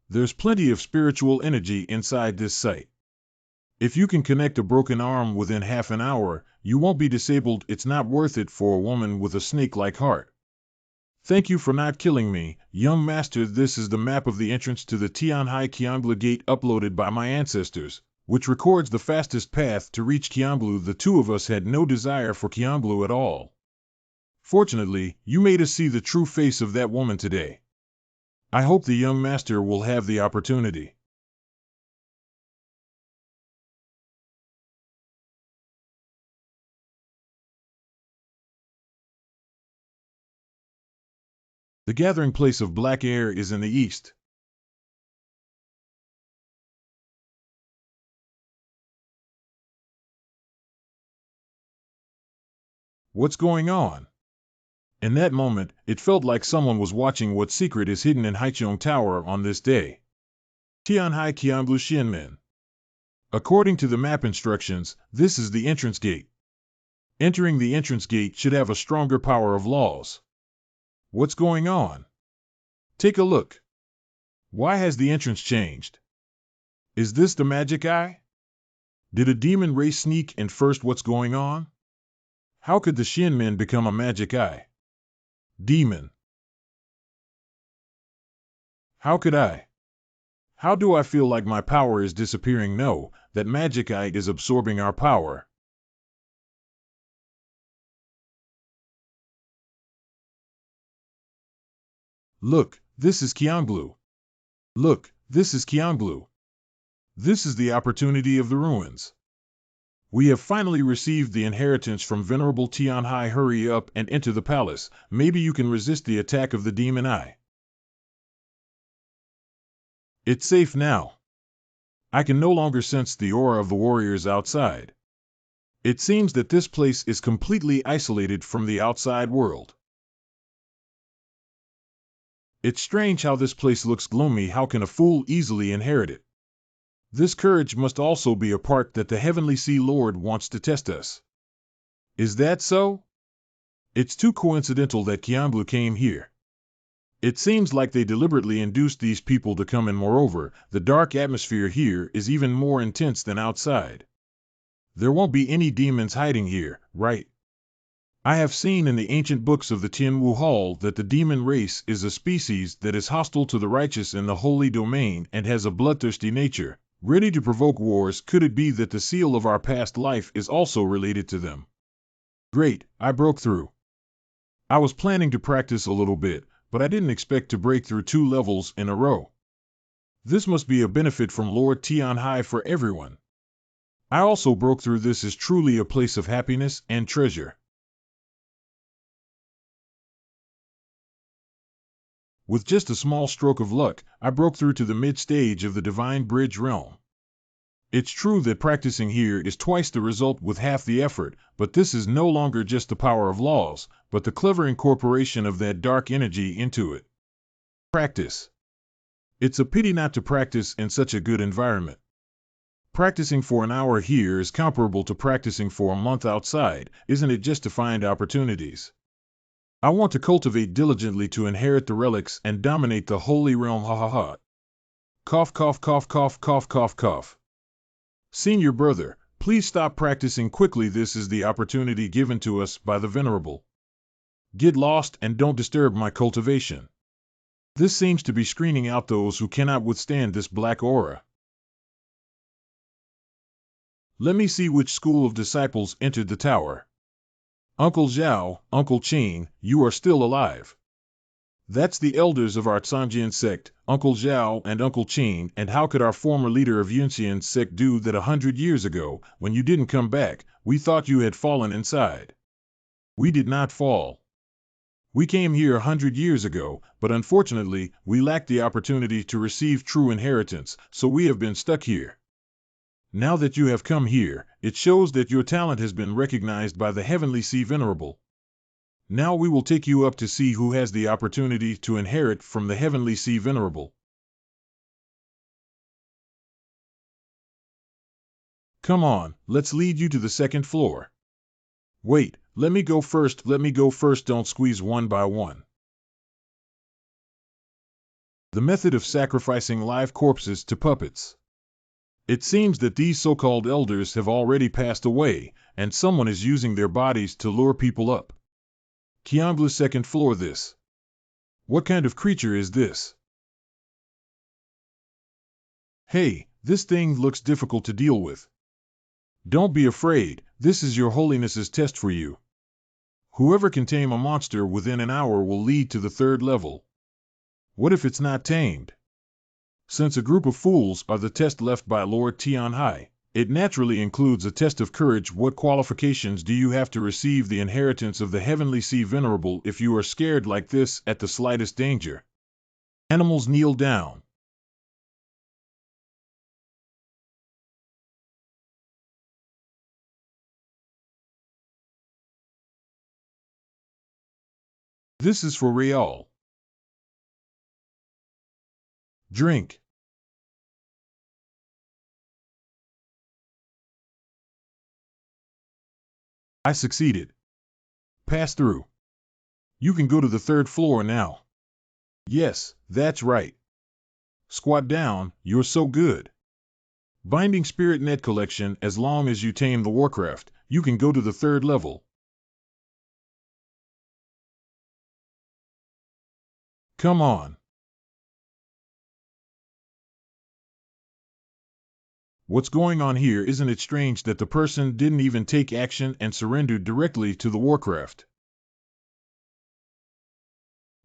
There's plenty of spiritual energy inside this site. If you can connect a broken arm within half an hour, you won't be disabled. It's not worth it for a woman with a snake-like heart. Thank you for not killing me, young master. This is the map of the entrance to the Tianhai Qianblu Gate uploaded by my ancestors, which records the fastest path to reach Qianblu. The 2 of us had no desire for Qianblu at all. Fortunately, you made us see the true face of that woman today. I hope the young master will have the opportunity. The gathering place of black air is in the east. What's going on? In that moment, it felt like someone was watching what secret is hidden in Haicheong Tower on this day. Tianhai Qianblu Xianmen. According to the map instructions, this is the entrance gate. Entering the entrance gate should have a stronger power of laws. What's going on? Take a look. Why has the entrance changed? Is this the magic eye? Did a demon race sneak in first? What's going on? How could the Xianmen become a magic eye? Demon. How could I? How do I feel like my power is disappearing? No, that magic eye is absorbing our power. Look, this is Qianblu. Look, this is Qianblu. This is the opportunity of the ruins. We have finally received the inheritance from Venerable Tianhai. Hurry up and enter the palace. Maybe you can resist the attack of the demon eye. It's safe now. I can no longer sense the aura of the warriors outside. It seems that this place is completely isolated from the outside world. It's strange how this place looks gloomy. How can a fool easily inherit it? This courage must also be a part that the Heavenly Sea Lord wants to test us. Is that so? It's too coincidental that Qianblu came here. It seems like they deliberately induced these people to come, and moreover, the dark atmosphere here is even more intense than outside. There won't be any demons hiding here, right? I have seen in the ancient books of the Tianwu Hall that the demon race is a species that is hostile to the righteous in the holy domain and has a bloodthirsty nature, ready to provoke wars. Could it be that the seal of our past life is also related to them? Great, I broke through. I was planning to practice a little bit, but I didn't expect to break through 2 levels in a row. This must be a benefit from Lord Tian High for everyone. I also broke through. This is truly a place of happiness and treasure. With just a small stroke of luck, I broke through to the mid-stage of the Divine Bridge realm. It's true that practicing here is twice the result with half the effort, but this is no longer just the power of laws, but the clever incorporation of that dark energy into it. Practice. It's a pity not to practice in such a good environment. Practicing for an hour here is comparable to practicing for a month outside, isn't it, just to find opportunities? I want to cultivate diligently to inherit the relics and dominate the holy realm. Ha ha ha. Cough, cough, cough, cough, cough, cough, cough. Senior brother, please stop practicing quickly. This is the opportunity given to us by the Venerable. Get lost and don't disturb my cultivation. This seems to be screening out those who cannot withstand this black aura. Let me see which school of disciples entered the tower. Uncle Zhao, Uncle Qin, you are still alive. That's the elders of our Zhangjian sect, Uncle Zhao and Uncle Qin. And how could our former leader of Yunxian's sect do that 100 years ago, when you didn't come back? We thought you had fallen inside. We did not fall. We came here 100 years ago, but unfortunately, we lacked the opportunity to receive true inheritance, so we have been stuck here. Now that you have come here, it shows that your talent has been recognized by the Heavenly Sea Venerable. Now we will take you up to see who has the opportunity to inherit from the Heavenly Sea Venerable. Come on, let's lead you to the 2nd floor. Wait, let me go first, don't squeeze one by one. The method of sacrificing live corpses to puppets. It seems that these so-called elders have already passed away, and someone is using their bodies to lure people up. Kiangla's 2nd floor. This. What kind of creature is this? Hey, this thing looks difficult to deal with. Don't be afraid, this is your holiness's test for you. Whoever can tame a monster within an hour will lead to the 3rd level. What if it's not tamed? Since a group of fools are the test left by Lord Tian Hai, it naturally includes a test of courage. What qualifications do you have to receive the inheritance of the Heavenly Sea Venerable if you are scared like this at the slightest danger? Animals kneel down. This is for Real. Drink. I succeeded. Pass through. You can go to the 3rd floor now. Yes, that's right. Squat down, you're so good. Binding Spirit Net Collection. As long as you tame the Warcraft, you can go to the 3rd level. Come on. What's going on here? Isn't it strange that the person didn't even take action and surrendered directly to the Warcraft?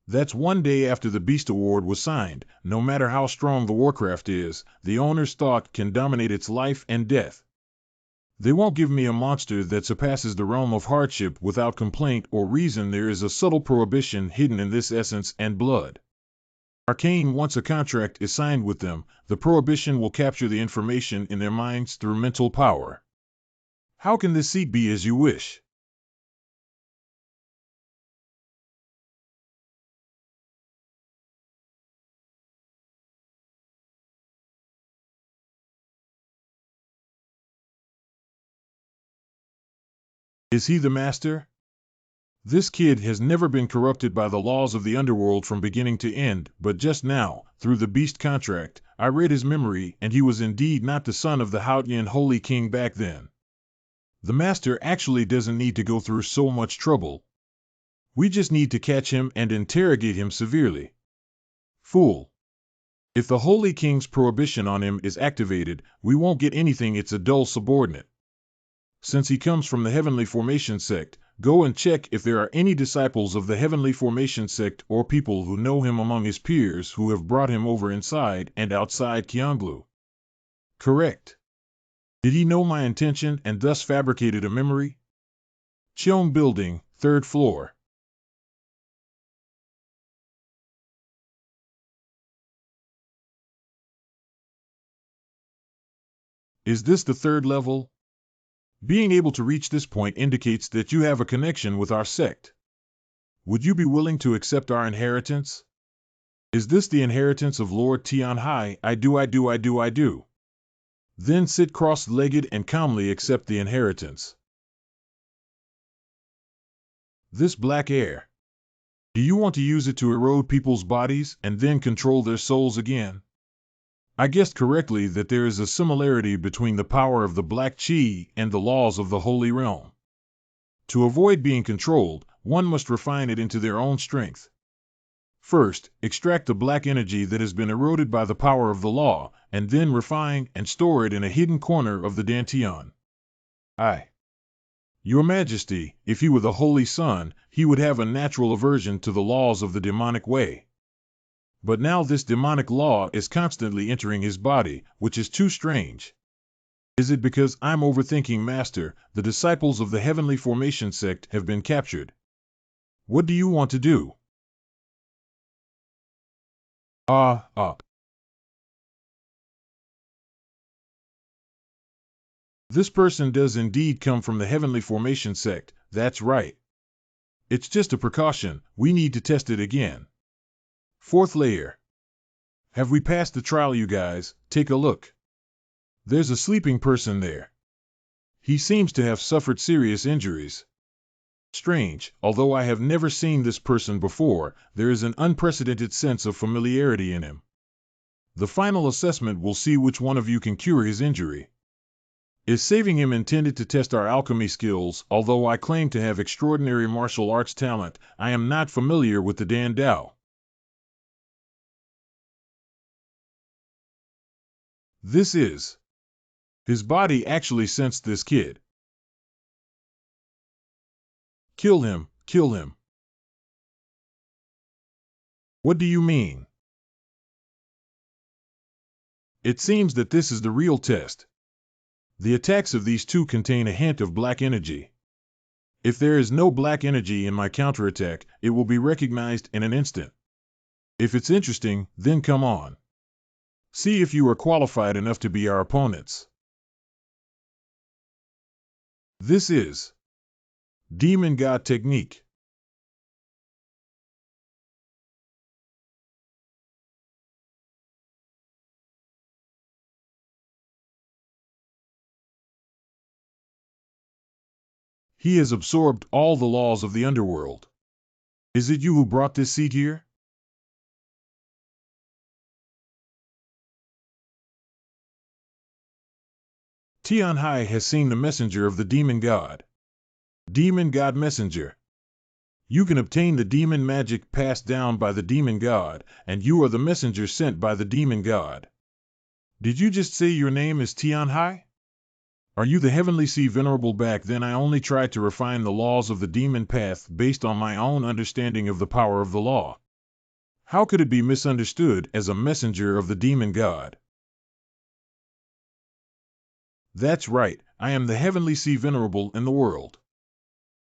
That's 1 day after the Beast Award was signed. No matter how strong the Warcraft is, the owner's thought can dominate its life and death. They won't give me a monster that surpasses the realm of hardship without complaint or reason. There is a subtle prohibition hidden in this essence and blood. Arcane. Once a contract is signed with them, the prohibition will capture the information in their minds through mental power. How can this seat be as you wish? Is he the master? This kid has never been corrupted by the laws of the underworld from beginning to end, but just now, through the beast contract, I read his memory, and he was indeed not the son of the Haotian Holy King back then. The master actually doesn't need to go through so much trouble. We just need to catch him and interrogate him severely. Fool. If the Holy King's prohibition on him is activated, we won't get anything. It's a dull subordinate. Since he comes from the Heavenly Formation sect, Go and check if there are any disciples of the Heavenly Formation Sect or people who know him among his peers who have brought him over inside and outside Qianglu. Correct. Did he know my intention and thus fabricated a memory? Cheong Building, 3rd floor. Is this the 3rd level? Being able to reach this point indicates that you have a connection with our sect. Would you be willing to accept our inheritance? Is this the inheritance of Lord Tian? I do. Then sit cross-legged and calmly accept the inheritance. This black air. Do you want to use it to erode people's bodies and then control their souls again? I guessed correctly that there is a similarity between the power of the black chi and the laws of the Holy Realm. To avoid being controlled, one must refine it into their own strength. First, extract the black energy that has been eroded by the power of the law, and then refine and store it in a hidden corner of the Dantian. Your Majesty, if he were the Holy Son, he would have a natural aversion to the laws of the demonic way. But now this demonic law is constantly entering his body, which is too strange. Is it because I'm overthinking, Master? The disciples of the Heavenly Formation Sect have been captured. What do you want to do? This person does indeed come from the Heavenly Formation Sect, that's right. It's just a precaution, we need to test it again. 4th layer. Have we passed the trial, you guys? Take a look. There's a sleeping person there. He seems to have suffered serious injuries. Strange, although I have never seen this person before, there is an unprecedented sense of familiarity in him. The final assessment will see which one of you can cure his injury. Is saving him intended to test our alchemy skills? Although I claim to have extraordinary martial arts talent, I am not familiar with the Dan Dao. This is. His body actually sensed this kid. Kill him, kill him. What do you mean? It seems that this is the real test. The attacks of these two contain a hint of black energy. If there is no black energy in my counterattack, it will be recognized in an instant. If it's interesting, then come on. See if you are qualified enough to be our opponents. This is Demon God Technique. He has absorbed all the laws of the underworld. Is it you who brought this seed here? Tian has seen the messenger of the demon god. Demon god messenger. You can obtain the demon magic passed down by the demon god, and you are the messenger sent by the demon god. Did you just say your name is Tian? Are you the heavenly sea venerable? Back then I only tried to refine the laws of the demon path based on my own understanding of the power of the law. How could it be misunderstood as a messenger of the demon god? That's right, I am the heavenly sea venerable in the world.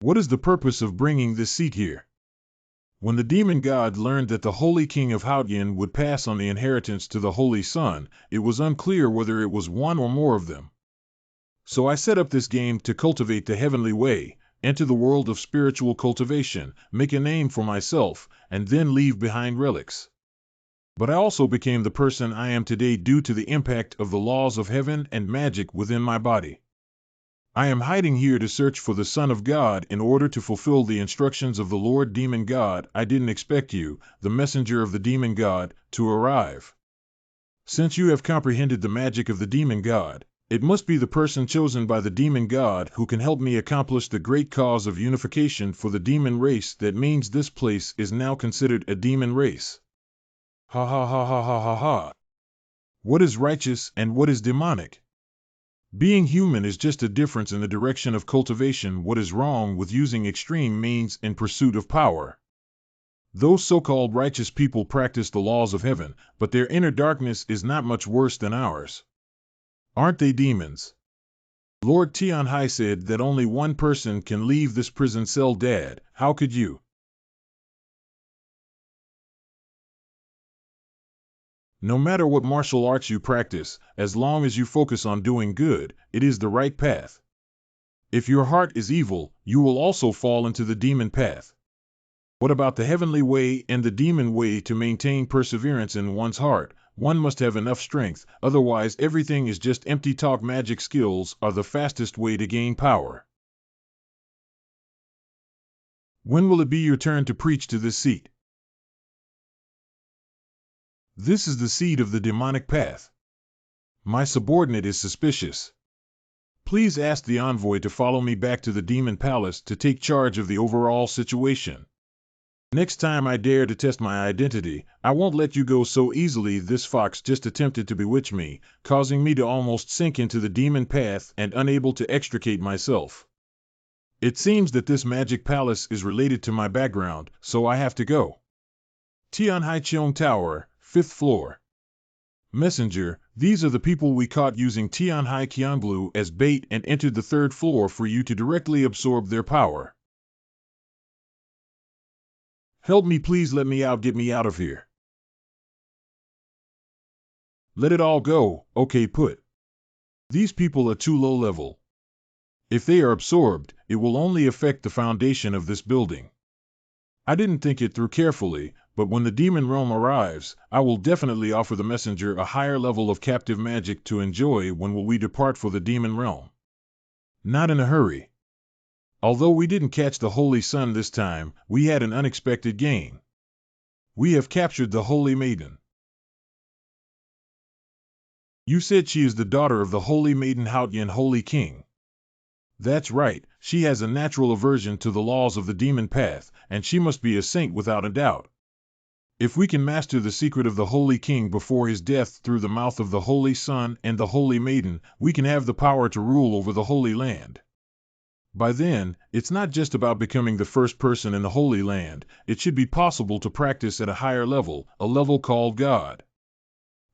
What is the purpose of bringing this seat here? When the demon god learned that the holy king of Haotian would pass on the inheritance to the holy son, it was unclear whether it was one or more of them. So I set up this game to cultivate the heavenly way, enter the world of spiritual cultivation, make a name for myself, and then leave behind relics. But I also became the person I am today due to the impact of the laws of heaven and magic within my body. I am hiding here to search for the Son of God in order to fulfill the instructions of the Lord Demon God. I didn't expect you, the messenger of the Demon God, to arrive. Since you have comprehended the magic of the Demon God, it must be the person chosen by the demon god who can help me accomplish the great cause of unification for the demon race. That means this place is now considered a demon race. Ha ha ha ha ha ha ha. What is righteous and what is demonic? Being human is just a difference in the direction of cultivation. What is wrong with using extreme means in pursuit of power? Those so-called righteous people practice the laws of heaven, but their inner darkness is not much worse than ours. Aren't they demons? Lord Tian said that only one person can leave this prison cell. Dad, how could you? No matter what martial arts you practice, as long as you focus on doing good, it is the right path. If your heart is evil, you will also fall into the demon path. What about the heavenly way and the demon way? To maintain perseverance in one's heart, one must have enough strength, otherwise everything is just empty talk. Magic skills are the fastest way to gain power. When will it be your turn to preach to this seat? This is the seed of the demonic path. My subordinate is suspicious. Please ask the envoy to follow me back to the demon palace to take charge of the overall situation. Next time I dare to test my identity, I won't let you go so easily. This fox just attempted to bewitch me, causing me to almost sink into the demon path and unable to extricate myself. It seems that this magic palace is related to my background, so I have to go. Tianhaicheong Tower, 5th floor. Messenger, these are the people we caught using Tianhai Qianglue as bait and entered the 3rd floor for you to directly absorb their power. Help me, please, let me out, get me out of here. Let it all go, okay put. These people are too low level. If they are absorbed, it will only affect the foundation of this building. I didn't think it through carefully, but when the demon realm arrives, I will definitely offer the messenger a higher level of captive magic to enjoy. When will we depart for the demon realm? Not in a hurry. Although we didn't catch the Holy Sun this time, we had an unexpected gain. We have captured the Holy Maiden. You said she is the daughter of the Holy Maiden Haotian Holy King. That's right, she has a natural aversion to the laws of the demon path, and she must be a saint without a doubt. If we can master the secret of the Holy King before his death through the mouth of the Holy Sun and the Holy Maiden, we can have the power to rule over the Holy Land. By then, it's not just about becoming the first person in the Holy Land, it should be possible to practice at a higher level, a level called God.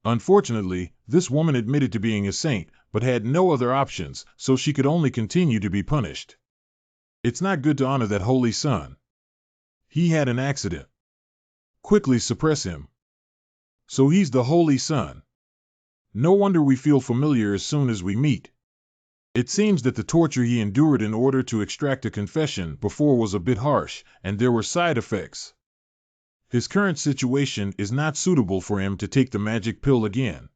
Unfortunately, this woman admitted to being a saint, but had no other options, so she could only continue to be punished. It's not good to honor that Holy Son. He had an accident. Quickly suppress him. So he's the Holy Son. No wonder we feel familiar as soon as we meet. It seems that the torture he endured in order to extract a confession before was a bit harsh, and there were side effects. His current situation is not suitable for him to take the magic pill again.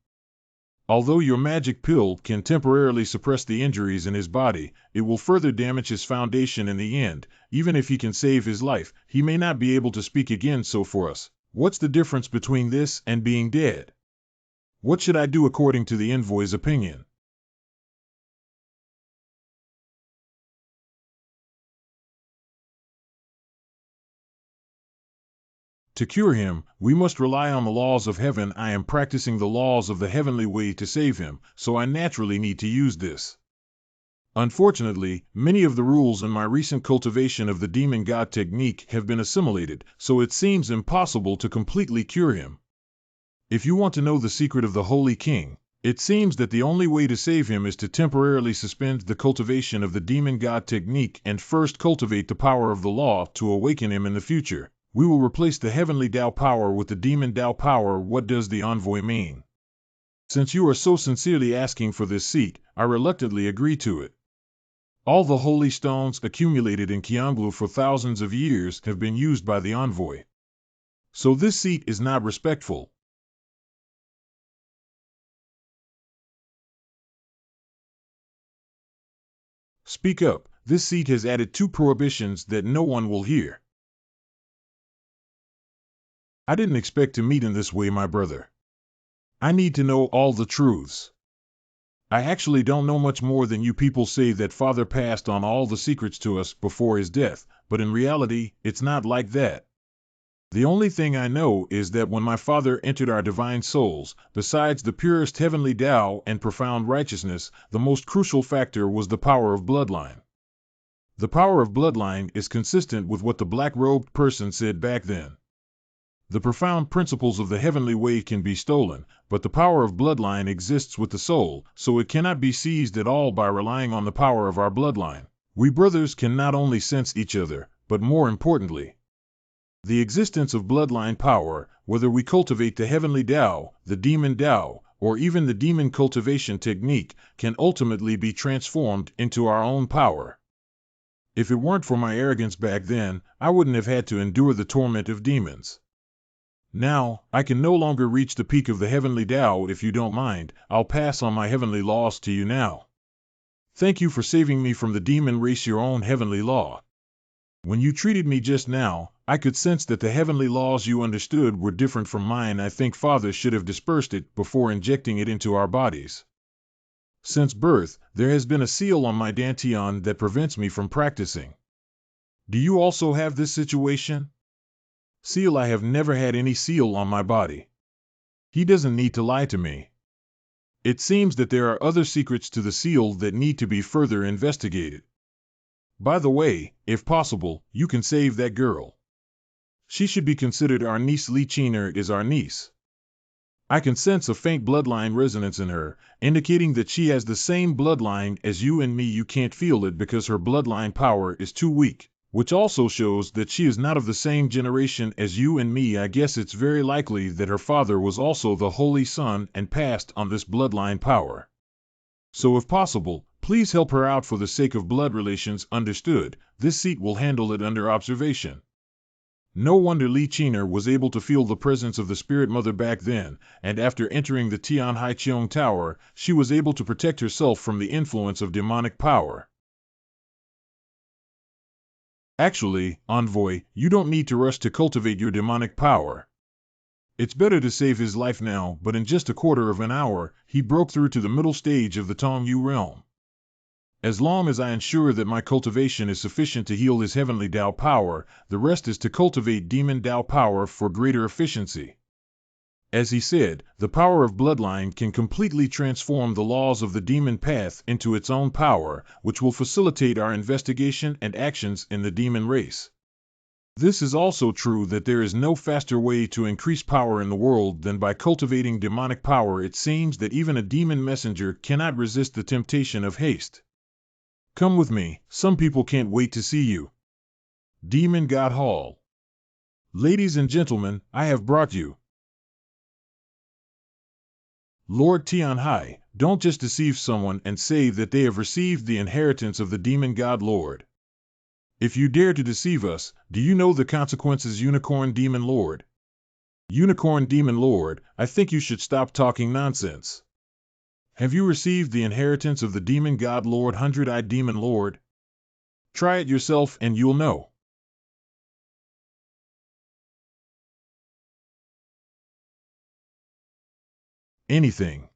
Although your magic pill can temporarily suppress the injuries in his body, it will further damage his foundation in the end. Even if he can save his life, he may not be able to speak again. So for us, what's the difference between this and being dead? What should I do according to the envoy's opinion? To cure him, we must rely on the laws of heaven. I am practicing the laws of the heavenly way to save him, so I naturally need to use this. Unfortunately, many of the rules in my recent cultivation of the demon god technique have been assimilated, so it seems impossible to completely cure him. If you want to know the secret of the Holy King, it seems that the only way to save him is to temporarily suspend the cultivation of the demon god technique and first cultivate the power of the law to awaken him in the future. We will replace the heavenly Tao power with the demon Tao power. What does the envoy mean? Since you are so sincerely asking for this seat, I reluctantly agree to it. All the holy stones accumulated in Qianglue for thousands of years have been used by the envoy. So this seat is not respectful. Speak up. This seat has added 2 prohibitions that no one will hear. I didn't expect to meet in this way, my brother. I need to know all the truths. I actually don't know much more than you people say that Father passed on all the secrets to us before his death, but in reality, it's not like that. The only thing I know is that when my father entered our divine souls, besides the purest heavenly Tao and profound righteousness, the most crucial factor was the power of bloodline. The power of bloodline is consistent with what the black-robed person said back then. The profound principles of the heavenly way can be stolen, but the power of bloodline exists with the soul, so it cannot be seized at all by relying on the power of our bloodline. We brothers can not only sense each other, but more importantly, the existence of bloodline power, whether we cultivate the heavenly Tao, the demon Tao, or even the demon cultivation technique, can ultimately be transformed into our own power. If it weren't for my arrogance back then, I wouldn't have had to endure the torment of demons. Now, I can no longer reach the peak of the heavenly Tao. If you don't mind, I'll pass on my heavenly laws to you now. Thank you for saving me from the demon race, your own heavenly law. When you treated me just now, I could sense that the heavenly laws you understood were different from mine. I think Father should have dispersed it before injecting it into our bodies. Since birth, there has been a seal on my dantian that prevents me from practicing. Do you also have this situation? Seal, I have never had any seal on my body. He doesn't need to lie to me. It seems that there are other secrets to the seal that need to be further investigated. By the way, if possible, you can save that girl. She should be considered our niece. Li Qiner is our niece. I can sense a faint bloodline resonance in her, indicating that she has the same bloodline as you and me. You can't feel it because her bloodline power is too weak, which also shows that she is not of the same generation as you and me. I guess it's very likely that her father was also the Holy Son and passed on this bloodline power. So if possible, please help her out for the sake of blood relations. Understood. This seat will handle it under observation. No wonder Li Qiner was able to feel the presence of the Spirit Mother back then, and after entering the Tian Haiqiong Tower, she was able to protect herself from the influence of demonic power. Actually, Envoy, you don't need to rush to cultivate your demonic power. It's better to save his life now, but in just a quarter of an hour, he broke through to the middle stage of the Tongyu realm. As long as I ensure that my cultivation is sufficient to heal his heavenly Tao power, the rest is to cultivate demon Tao power for greater efficiency. As he said, the power of bloodline can completely transform the laws of the demon path into its own power, which will facilitate our investigation and actions in the demon race. This is also true that there is no faster way to increase power in the world than by cultivating demonic power. It seems that even a demon messenger cannot resist the temptation of haste. Come with me, some people can't wait to see you. Demon God Hall. Ladies and gentlemen, I have brought you. Lord Tianhai, don't just deceive someone and say that they have received the inheritance of the Demon God Lord. If you dare to deceive us, do you know the consequences? Unicorn Demon Lord. Unicorn Demon Lord, I think you should stop talking nonsense. Have you received the inheritance of the Demon God Lord, Hundred-Eyed Demon Lord? Try it yourself and you'll know. Anything.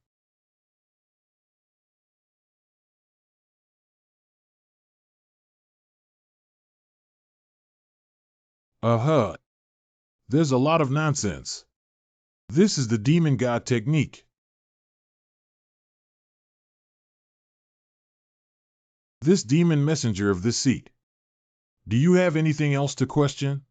There's a lot of nonsense. This is the Demon God technique. This demon messenger of this seat. Do you have anything else to question?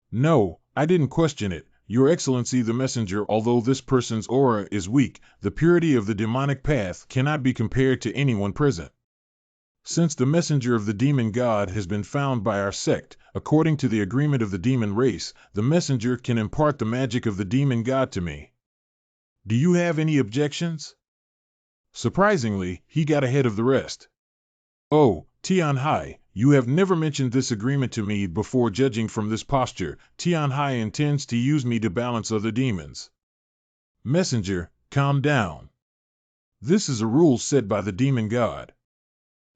No, I didn't question it, Your Excellency the messenger. Although this person's aura is weak, the purity of the demonic path cannot be compared to anyone present. Since the messenger of the demon god has been found by our sect, according to the agreement of the demon race, the messenger can impart the magic of the demon god to me. Do you have any objections? Surprisingly, he got ahead of the rest. Oh, Tianhai, you have never mentioned this agreement to me before. Judging from this posture, Tianhai intends to use me to balance other demons. Messenger, calm down. This is a rule set by the demon god.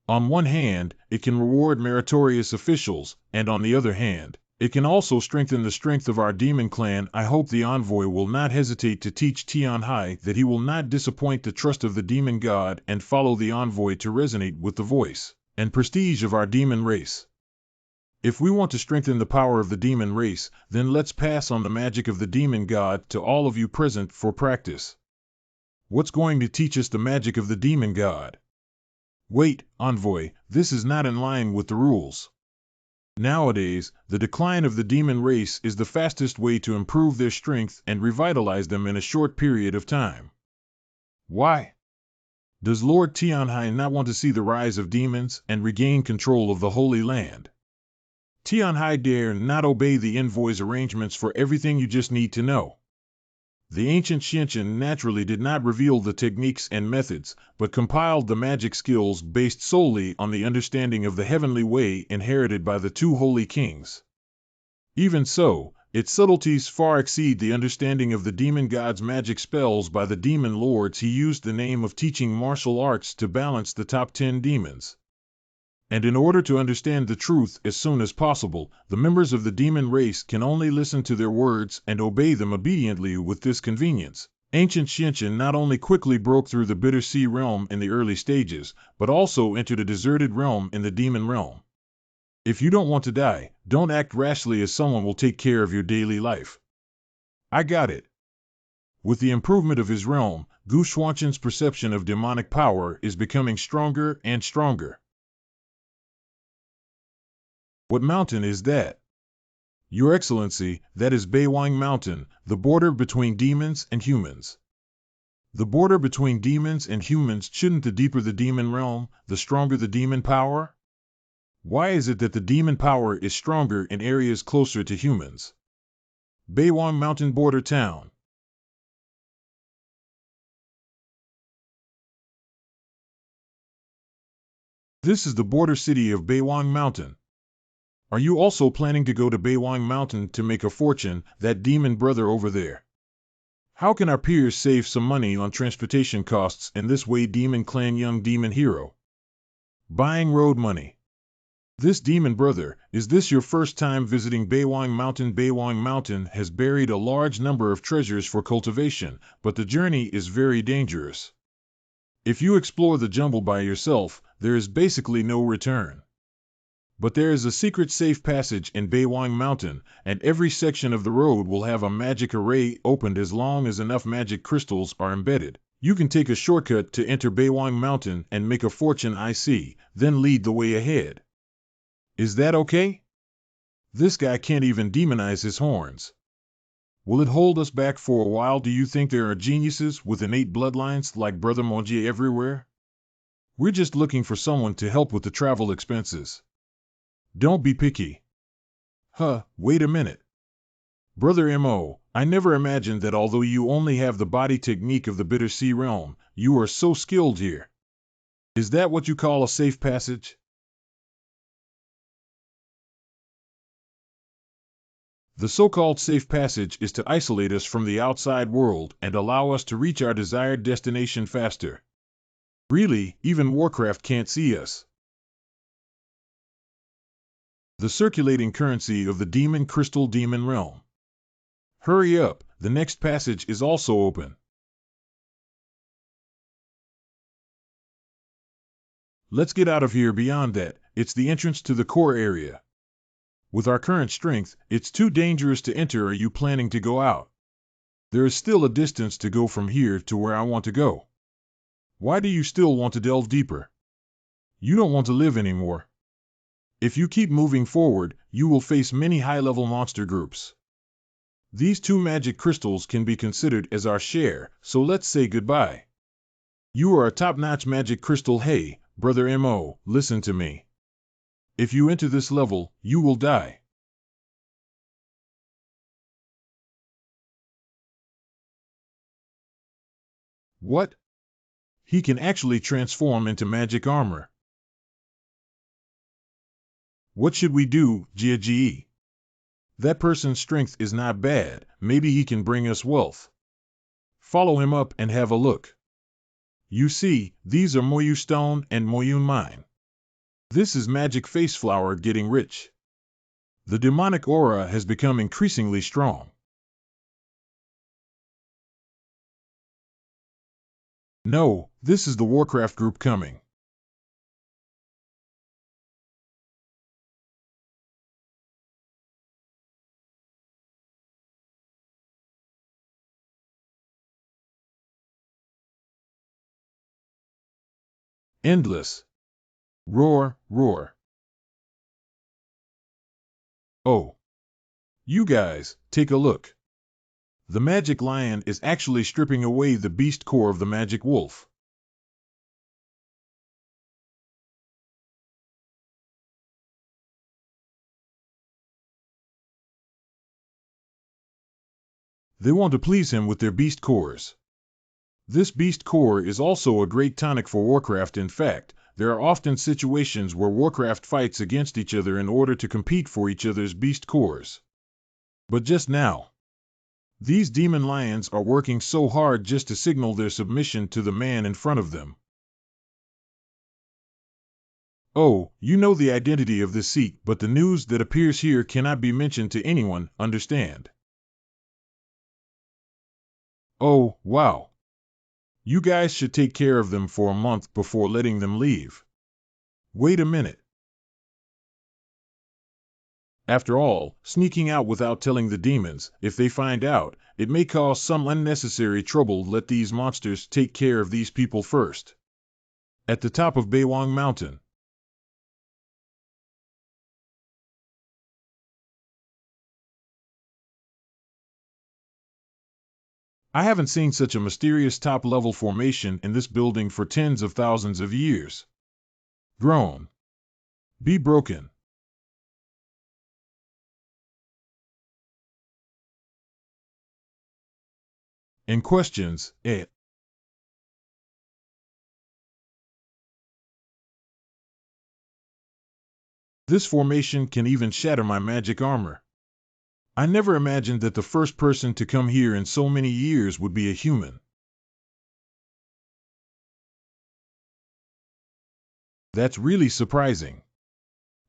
On one hand, it can reward meritorious officials, and on the other hand, it can also strengthen the strength of our demon clan. I hope the envoy will not hesitate to teach Tianhai that he will not disappoint the trust of the demon god and follow the envoy to resonate with the voice and prestige of our demon race. If we want to strengthen the power of the demon race, then let's pass on the magic of the demon god to all of you present for practice. What's going to teach us the magic of the demon god? Wait, envoy, this is not in line with the rules. Nowadays, the decline of the demon race is the fastest way to improve their strength and revitalize them in a short period of time. Why? Does Lord Tian not want to see the rise of demons and regain control of the Holy Land? Tian dare not obey the envoy's arrangements for everything you just need to know. The ancient Xianqian naturally did not reveal the techniques and methods, but compiled the magic skills based solely on the understanding of the heavenly way inherited by the two holy kings. Even so, its subtleties far exceed the understanding of the demon god's magic spells by the demon lords. He used the name of teaching martial arts to balance the top 10 demons. And in order to understand the truth as soon as possible, the members of the demon race can only listen to their words and obey them obediently. With this convenience, ancient Xianqian not only quickly broke through the bitter sea realm in the early stages, but also entered a deserted realm in the demon realm. If you don't want to die, don't act rashly, as someone will take care of your daily life. I got it. With the improvement of his realm, Gu Xuanqian's perception of demonic power is becoming stronger and stronger. What mountain is that? Your Excellency, that is Beiwang Mountain, the border between demons and humans. The border between demons and humans, shouldn't the deeper the demon realm, the stronger the demon power? Why is it that the demon power is stronger in areas closer to humans? Beiwang Mountain border town. This is the border city of Beiwang Mountain. Are you also planning to go to Beiwang Mountain to make a fortune, that demon brother over there? How can our peers save some money on transportation costs in this way? Demon Clan Young Demon Hero. Buying road money. This demon brother, is this your first time visiting Beiwang Mountain? Beiwang Mountain has buried a large number of treasures for cultivation, but the journey is very dangerous. If you explore the jungle by yourself, there is basically no return. But there is a secret safe passage in Beiwang Mountain, and every section of the road will have a magic array opened. As long as enough magic crystals are embedded, you can take a shortcut to enter Beiwang Mountain and make a fortune. I see, then lead the way ahead. Is that okay? This guy can't even demonize his horns. Will it hold us back for a while? Do you think there are geniuses with innate bloodlines like Brother Monjier everywhere? We're just looking for someone to help with the travel expenses. Don't be picky. Wait a minute. Brother M.O., I never imagined that although you only have the body technique of the Bitter Sea realm, you are so skilled here. Is that what you call a safe passage? The so-called safe passage is to isolate us from the outside world and allow us to reach our desired destination faster. Really, even Warcraft can't see us. The circulating currency of the demon crystal demon realm. Hurry up, the next passage is also open. Let's get out of here. Beyond that, it's the entrance to the core area. With our current strength, it's too dangerous to enter. Are you planning to go out? There is still a distance to go from here to where I want to go. Why do you still want to delve deeper? You don't want to live anymore. If you keep moving forward, you will face many high-level monster groups. These 2 magic crystals can be considered as our share, so let's say goodbye. You are a top-notch magic crystal. Hey, Brother M.O., listen to me. If you enter this level, you will die. What? He can actually transform into magic armor. What should we do, Jie? That person's strength is not bad, maybe he can bring us wealth. Follow him up and have a look. You see, these are Moyu Stone and Moyun Mine. This is Magic Face Flower getting rich. The demonic aura has become increasingly strong. No, this is the Warcraft group coming. Endless. Roar, roar. Oh. You guys, take a look. The magic lion is actually stripping away the beast core of the magic wolf. They want to please him with their beast cores. This beast core is also a great tonic for Warcraft. In fact, there are often situations where Warcraft fights against each other in order to compete for each other's beast cores. But just now, these demon lions are working so hard just to signal their submission to the man in front of them. Oh, you know the identity of this seat, but the news that appears here cannot be mentioned to anyone, understand? Oh, wow. You guys should take care of them for a month before letting them leave. Wait a minute. After all, sneaking out without telling the demons, if they find out, it may cause some unnecessary trouble. Let these monsters take care of these people first. At the top of Baywang Mountain. I haven't seen such a mysterious top-level formation in this building for tens of thousands of years. Groan. Be broken. And questions, eh? This formation can even shatter my magic armor. I never imagined that the first person to come here in so many years would be a human. That's really surprising.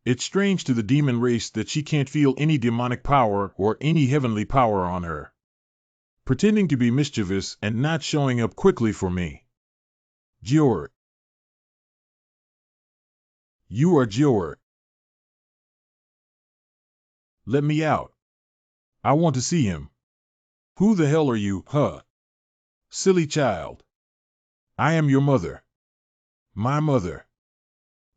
It's strange to the demon race that she can't feel any demonic power or any heavenly power on her. Pretending to be mischievous and not showing up quickly for me. Jior. You are Jior. Let me out. I want to see him. Who the hell are you, huh? Silly child. I am your mother. My mother.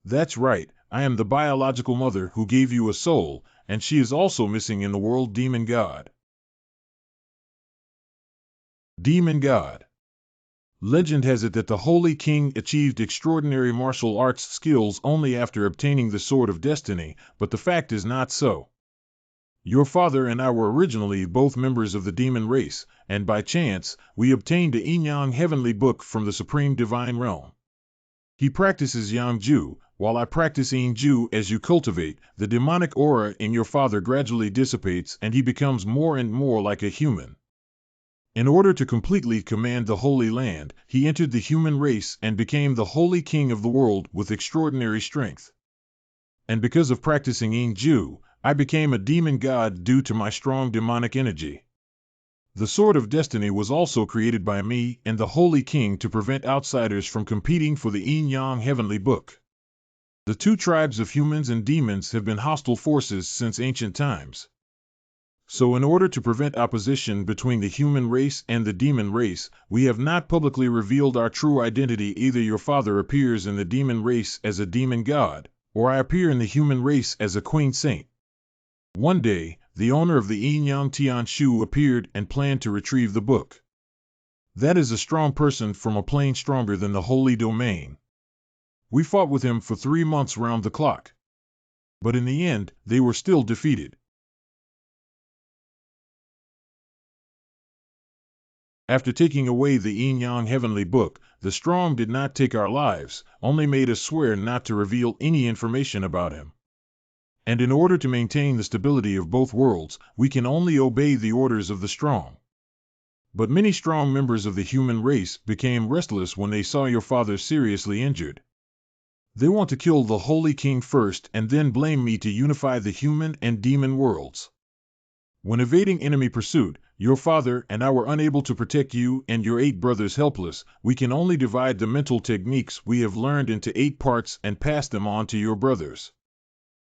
That's right, I am the biological mother who gave you a soul, and she is also missing in the world. Demon God. Demon God. Legend has it that the Holy King achieved extraordinary martial arts skills only after obtaining the Sword of Destiny, but the fact is not so. Your father and I were originally both members of the demon race, and by chance, we obtained a Yin-Yang heavenly book from the Supreme Divine Realm. He practices Yang-Ju, while I practice Yin-Ju. As you cultivate, the demonic aura in your father gradually dissipates and he becomes more and more like a human. In order to completely command the Holy Land, he entered the human race and became the Holy King of the world with extraordinary strength. And because of practicing Yin-Ju, I became a demon god due to my strong demonic energy. The Sword of Destiny was also created by me and the Holy King to prevent outsiders from competing for the Yin-Yang Heavenly Book. The two tribes of humans and demons have been hostile forces since ancient times. So in order to prevent opposition between the human race and the demon race, we have not publicly revealed our true identity. Either your father appears in the demon race as a demon god, or I appear in the human race as a queen saint. One day, the owner of the Yin-Yang Tian Shu appeared and planned to retrieve the book. That is a strong person from a plane stronger than the Holy Domain. We fought with him for 3 months round the clock. But in the end, they were still defeated. After taking away the Yin-Yang Heavenly Book, the strong did not take our lives, only made us swear not to reveal any information about him. And in order to maintain the stability of both worlds, we can only obey the orders of the strong. But many strong members of the human race became restless when they saw your father seriously injured. They want to kill the Holy King first and then blame me to unify the human and demon worlds. When evading enemy pursuit, your father and I were unable to protect you and your 8 brothers helpless. We can only divide the mental techniques we have learned into 8 parts and pass them on to your brothers.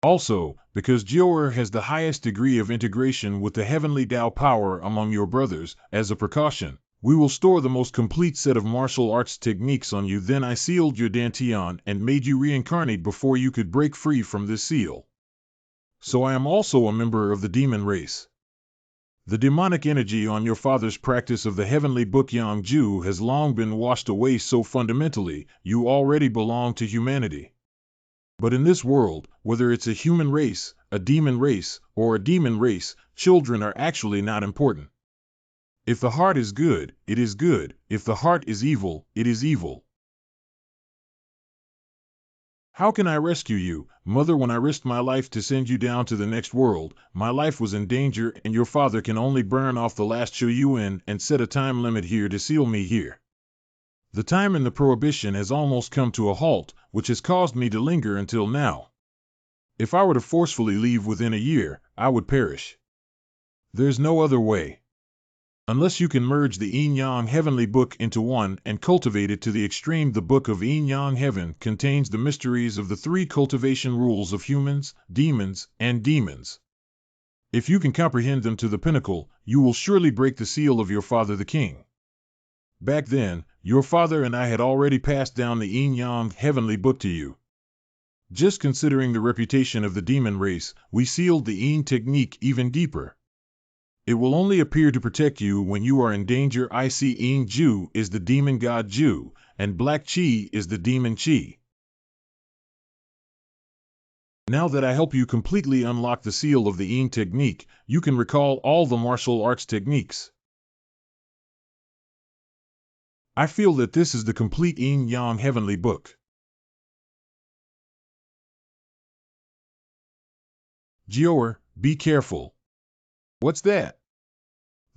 Also, because Jior has the highest degree of integration with the heavenly Tao power among your brothers, as a precaution, We will store the most complete set of martial arts techniques on you. Then I sealed your Tian and made you reincarnate before you could break free from this seal. So I am also a member of the demon race. The demonic energy on your father's practice of the heavenly book Yangju has long been washed away so fundamentally, you already belong to humanity. But in this world, whether it's a human race, a demon race, or a demon race, children are actually not important. If the heart is good, it is good. If the heart is evil, it is evil. How can I rescue you, Mother? When I risked my life to send you down to the next world, my life was in danger, and your father can only burn off the last Yuan and set a time limit here to seal me here. The time in the prohibition has almost come to a halt, which has caused me to linger until now. If I were to forcefully leave within a year, I would perish. There's no other way. Unless you can merge the Yin-Yang heavenly book into one and cultivate it to the extreme. The book of Yin-Yang heaven contains the mysteries of the three cultivation rules of humans, demons, and demons. If you can comprehend them to the pinnacle, you will surely break the seal of your father the king. Back then, your father and I had already passed down the Yin-Yang heavenly book to you. Just considering the reputation of the demon race, we sealed the Yin technique even deeper. It will only appear to protect you when you are in danger. I see Yin Ju is the demon god Ju, and Black Chi is the demon Chi. Now that I help you completely unlock the seal of the Yin technique, you can recall all the martial arts techniques. I feel that this is the complete Yin-Yang heavenly book. Jioer, be careful. What's that?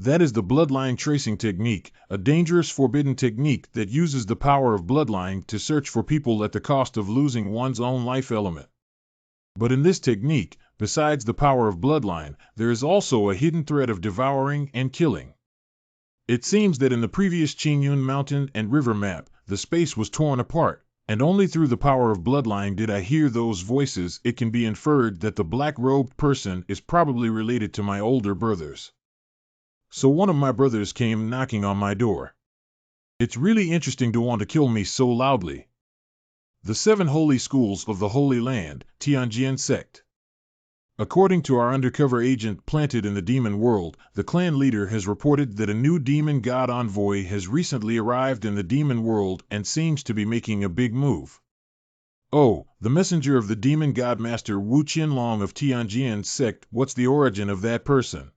That is the bloodline tracing technique, a dangerous forbidden technique that uses the power of bloodline to search for people at the cost of losing one's own life element. But in this technique, besides the power of bloodline, there is also a hidden threat of devouring and killing. It seems that in the previous Qingyun mountain and river map, the space was torn apart, and only through the power of bloodline did I hear those voices. It can be inferred that the black-robed person is probably related to my older brothers. So one of my brothers came knocking on my door. It's really interesting to want to kill me so loudly. The 7 holy schools of the Holy Land, Tianjian Sect. According to our undercover agent planted in the demon world, the clan leader has reported that a new demon god envoy has recently arrived in the demon world and seems to be making a big move. Oh, the messenger of the demon god master Wu Qianlong of Tianjian Sect. What's the origin of that person?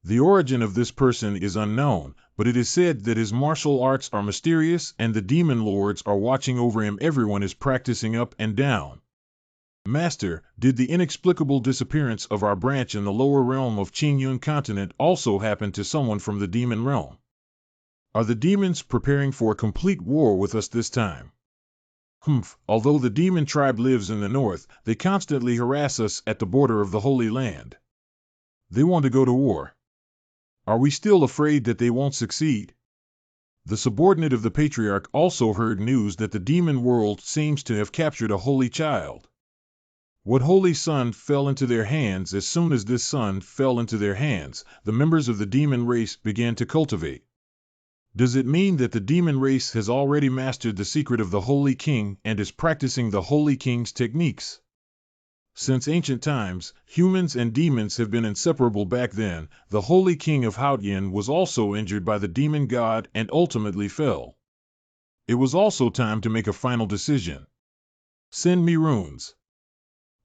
The origin of this person is unknown, but it is said that his martial arts are mysterious and the demon lords are watching over him. Everyone is practicing up and down. Master, did the inexplicable disappearance of our branch in the lower realm of Qingyun continent also happen to someone from the demon realm? Are the demons preparing for a complete war with us this time? Although the demon tribe lives in the north, they constantly harass us at the border of the Holy Land. They want to go to war. Are we still afraid that they won't succeed? The subordinate of the patriarch also heard news that the demon world seems to have captured a holy child. What holy son fell into their hands? As soon as this son fell into their hands, the members of the demon race began to cultivate. Does it mean that the demon race has already mastered the secret of the Holy King and is practicing the Holy King's techniques? Since ancient times, humans and demons have been inseparable. Back then, the Holy King of Haotian was also injured by the demon god and ultimately fell. It was also time to make a final decision. Send me runes.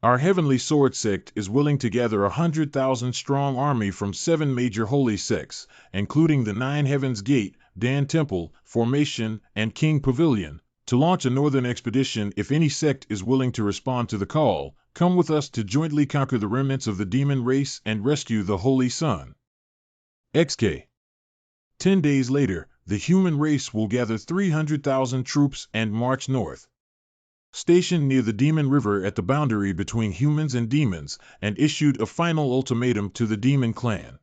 Our heavenly sword sect is willing to gather 100,000 strong army from 7 major holy sects, including the 9 Heavens Gate, Dan Temple, Formation, and King Pavilion, to launch a northern expedition. If any sect is willing to respond to the call, come with us to jointly conquer the remnants of the demon race and rescue the Holy Sun. XK. 10 days later, the human race will gather 300,000 troops and march north. Stationed near the Demon River at the boundary between humans and demons, and issued a final ultimatum to the demon clan.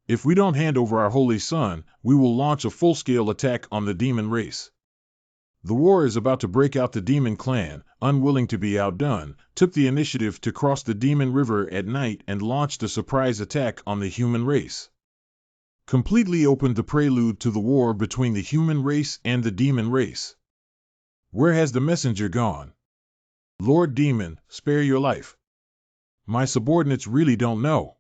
If we don't hand over our Holy Son, we will launch a full-scale attack on the demon race. The war is about to break out. The demon clan, unwilling to be outdone, took the initiative to cross the Demon River at night and launched a surprise attack on the human race. completely opened the prelude to the war between the human race and the demon race. Where has the messenger gone? Lord Demon, spare your life. My subordinates really don't know.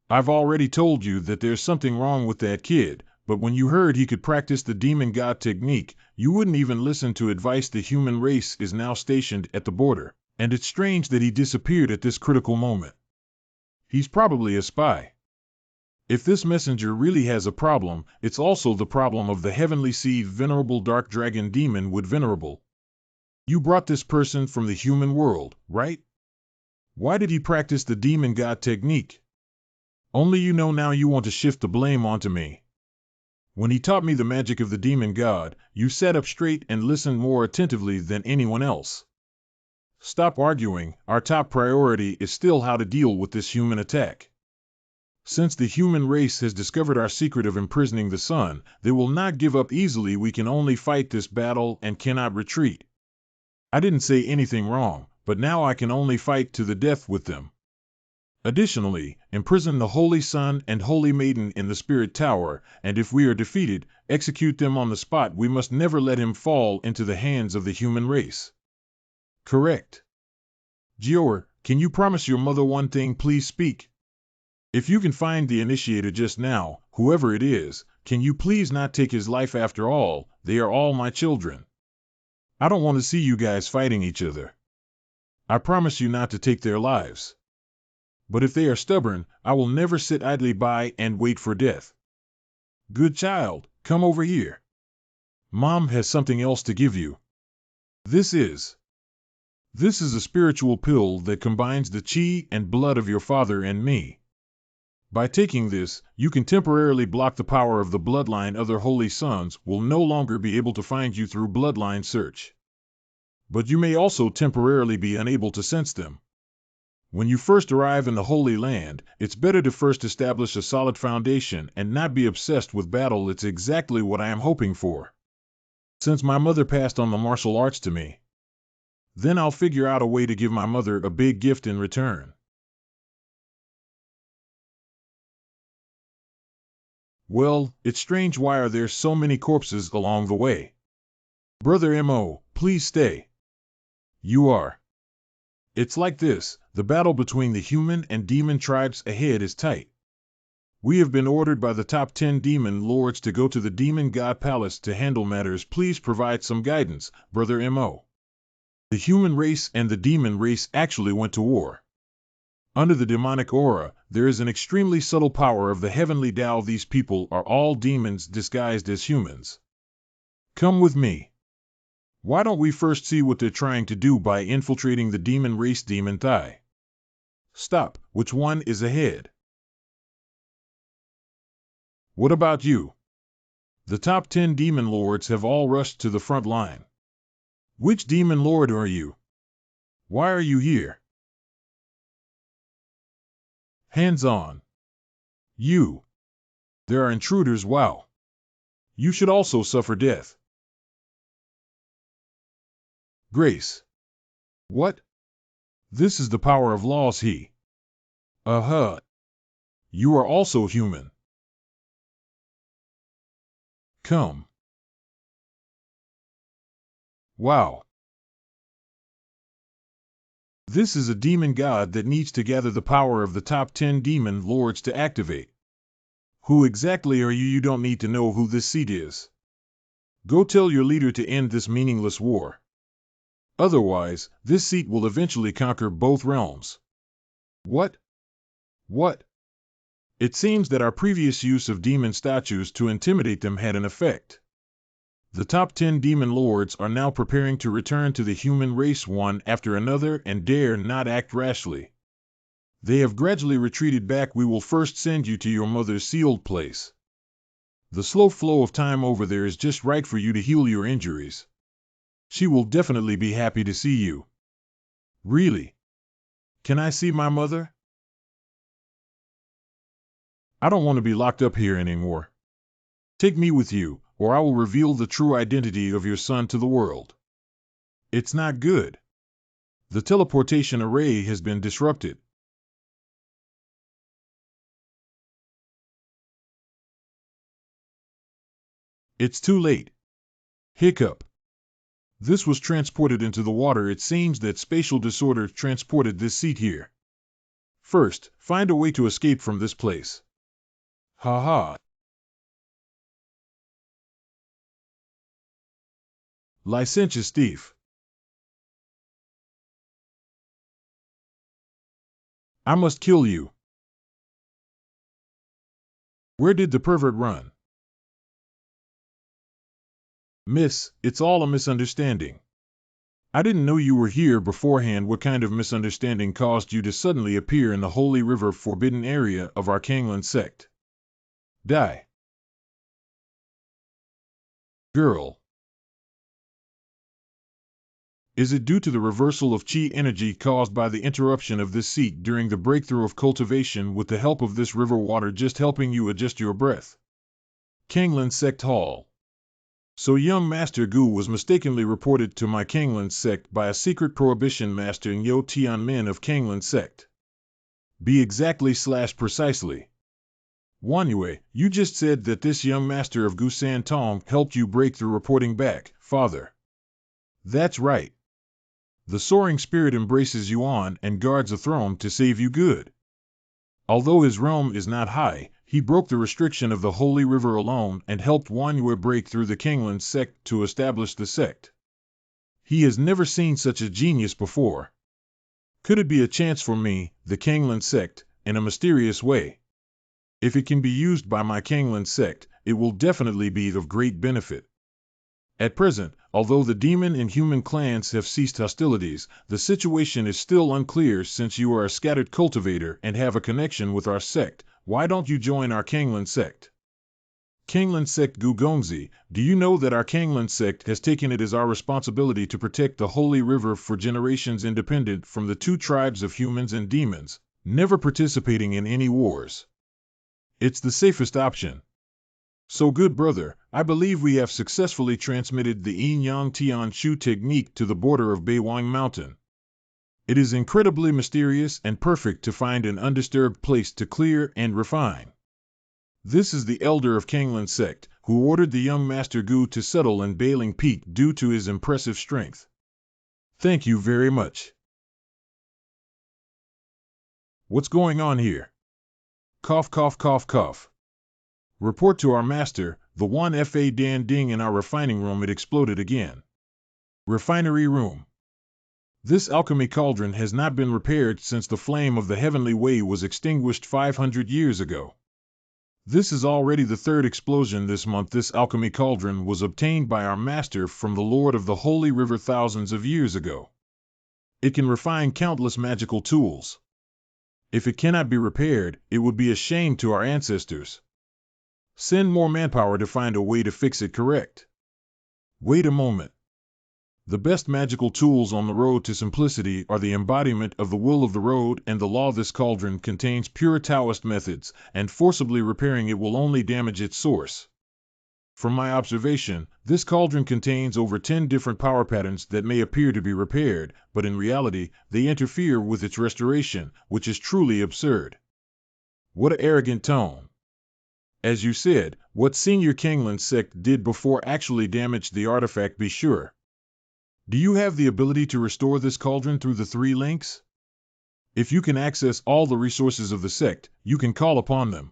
I've already told you that there's something wrong with that kid, but when you heard he could practice the demon god technique, you wouldn't even listen to advice. The human race is now stationed at the border, and it's strange that he disappeared at this critical moment. He's probably a spy. If this messenger really has a problem, it's also the problem of the heavenly seed venerable dark dragon demon would venerable. You brought this person from the human world, right? Why did he practice the demon god technique? Only you know now you want to shift the blame onto me. When he taught me the magic of the demon god, you sat up straight and listened more attentively than anyone else. Stop arguing, our top priority is still how to deal with this human attack. Since the human race has discovered our secret of imprisoning the sun, they will not give up easily. We can only fight this battle and cannot retreat. I didn't say anything wrong, but now I can only fight to the death with them. Additionally, imprison the Holy Son and Holy Maiden in the Spirit Tower, and if we are defeated, execute them on the spot. We must never let him fall into the hands of the human race. Correct. Gior, can you promise your mother one thing? Please speak. If you can find the initiator just now, whoever it is, can you please not take his life? After all, they are all my children. I don't want to see you guys fighting each other. I promise you not to take their lives. But if they are stubborn, I will never sit idly by and wait for death. Good child, come over here. Mom has something else to give you. This is a spiritual pill that combines the chi and blood of your father and me. By taking this, you can temporarily block the power of the bloodline. Other holy sons will no longer be able to find you through bloodline search. But you may also temporarily be unable to sense them. When you first arrive in the Holy Land, it's better to first establish a solid foundation and not be obsessed with battle. It's exactly what I am hoping for. Since my mother passed on the martial arts to me, then I'll figure out a way to give my mother a big gift in return. Well, it's strange. Why are there so many corpses along the way? Brother M.O., please stay. You are. It's like this, the battle between the human and demon tribes ahead is tight. We have been ordered by the top 10 demon lords to go to the demon god palace to handle matters. Please provide some guidance, Brother M.O. The human race and the demon race actually went to war. Under the demonic aura, there is an extremely subtle power of the heavenly Tao. These people are all demons disguised as humans. Come with me. Why don't we first see what they're trying to do by infiltrating the demon race? Demon Thai. Stop, which one is ahead? What about you? The top 10 demon lords have all rushed to the front line. Which demon lord are you? Why are you here? Hands on. You. There are intruders. Wow. You should also suffer death. Grace. What? This is the power of laws. He. Uh-huh. You are also human. Come. Wow. This is a demon god that needs to gather the power of the top 10 demon lords to activate. Who exactly are you? You don't need to know who this seat is. Go tell your leader to end this meaningless war. Otherwise, this seat will eventually conquer both realms. What? What? It seems that our previous use of demon statues to intimidate them had an effect. The top 10 demon lords are now preparing to return to the human race one after another and dare not act rashly. They have gradually retreated back. We will first send you to your mother's sealed place. The slow flow of time over there is just right for you to heal your injuries. She will definitely be happy to see you. Really? Can I see my mother? I don't want to be locked up here anymore. Take me with you, or I will reveal the true identity of your son to the world. It's not good. The teleportation array has been disrupted. It's too late. Hiccup. This was transported into the water. It seems that spatial disorder transported this seat here. First, find a way to escape from this place. Ha ha. Licentious thief. I must kill you. Where did the pervert run? Miss, it's all a misunderstanding. I didn't know you were here beforehand. What kind of misunderstanding caused you to suddenly appear in the Holy River forbidden area of our Kanglan sect? Die. Girl. Is it due to the reversal of chi energy caused by the interruption of this seat during the breakthrough of cultivation with the help of this river water just helping you adjust your breath? Kanglan Sect Hall. So young Master Gu was mistakenly reported to my Kanglan Sect by a secret prohibition master Nyo Tian Min of Kanglan Sect. Be exactly / precisely. Wanyue, you just said that this young master of Gu San Tong helped you break through reporting back, father. That's right. The soaring spirit embraces Yuan and guards a throne to save you good. Although his realm is not high, he broke the restriction of the Holy River alone and helped Wanyue break through the Kanglan sect to establish the sect. He has never seen such a genius before. Could it be a chance for me, the Kanglan sect, in a mysterious way? If it can be used by my Kanglan sect, it will definitely be of great benefit. At present, although the demon and human clans have ceased hostilities, the situation is still unclear. Since you are a scattered cultivator and have a connection with our sect, why don't you join our Kanglan sect? Kanglan Sect Gugongzi, do you know that our Kanglan Sect has taken it as our responsibility to protect the Holy River for generations independent from the two tribes of humans and demons, never participating in any wars? It's the safest option. So good brother, I believe we have successfully transmitted the Yin Yang Tian Shu technique to the border of Beiwang Mountain. It is incredibly mysterious and perfect to find an undisturbed place to clear and refine. This is the elder of Kanglan Sect, who ordered the young Master Gu to settle in Bailing Peak due to his impressive strength. Thank you very much. What's going on here? Cough, cough, cough, cough. Report to our master, the 1FA Dan Ding. In our refining room it exploded again. Refinery room. This alchemy cauldron has not been repaired since the flame of the heavenly way was extinguished 500 years ago. This is already the third explosion this month. This alchemy cauldron was obtained by our master from the Lord of the Holy River thousands of years ago. It can refine countless magical tools. If it cannot be repaired, it would be a shame to our ancestors. Send more manpower to find a way to fix it correct. Wait a moment. The best magical tools on the road to simplicity are the embodiment of the will of the road and the law. This cauldron contains pure Taoist methods, and forcibly repairing it will only damage its source. From my observation, this cauldron contains over 10 different power patterns that may appear to be repaired, but in reality, they interfere with its restoration, which is truly absurd. What an arrogant tone. As you said, what Senior Kanglan Sect did before actually damaged the artifact. Be sure. Do you have the ability to restore this cauldron through the 3 links? If you can access all the resources of the sect, you can call upon them.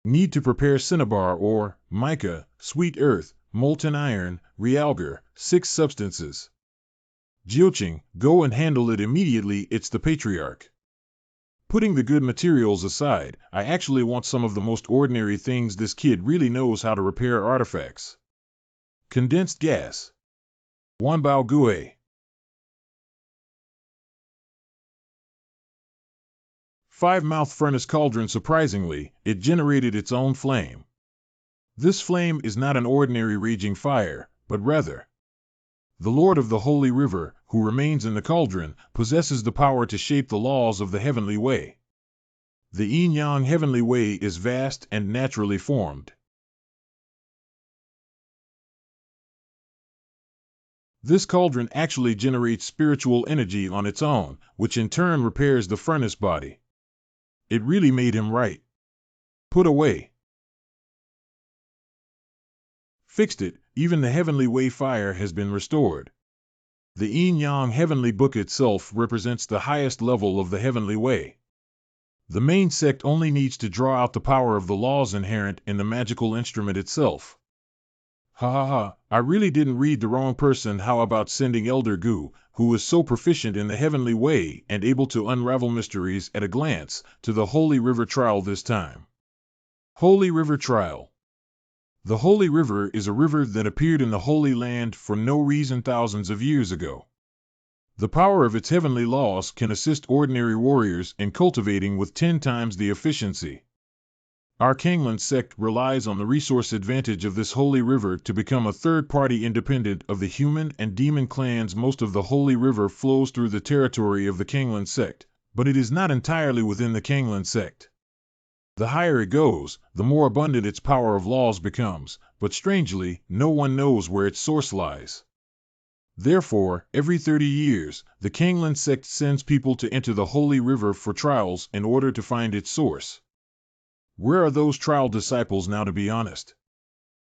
Need to prepare cinnabar ore, mica, sweet earth, molten iron, realgar, 6 substances. Jioching, go and handle it immediately. It's the patriarch. Putting the good materials aside, I actually want some of the most ordinary things. This kid really knows how to repair artifacts. Condensed gas. Wanbao Gue. 5-mouth furnace cauldron. Surprisingly, it generated its own flame. This flame is not an ordinary raging fire, but rather the Lord of the Holy River, who remains in the cauldron, possesses the power to shape the laws of the heavenly way. The Yin-Yang heavenly way is vast and naturally formed. This cauldron actually generates spiritual energy on its own, which in turn repairs the furnace body. It really made him right. Put away. fixed it, even the heavenly way fire has been restored. The Yin-Yang Heavenly Book itself represents the highest level of the heavenly way. The main sect only needs to draw out the power of the laws inherent in the magical instrument itself. Ha ha ha, I really didn't read the wrong person. How about sending Elder Gu, who is so proficient in the heavenly way and able to unravel mysteries at a glance, to the Holy River trial this time? Holy River trial. The Holy River is a river that appeared in the Holy Land for no reason thousands of years ago. The power of its heavenly laws can assist ordinary warriors in cultivating with 10 times the efficiency. Our Kanglan sect relies on the resource advantage of this holy river to become a third party independent of the human and demon clans. Most of the holy river flows through the territory of the Kanglan sect, but it is not entirely within the Kanglan sect. The higher it goes, the more abundant its power of laws becomes, but strangely, no one knows where its source lies. Therefore, every 30 years, the Kanglan sect sends people to enter the holy river for trials in order to find its source. Where are those trial disciples now, to be honest?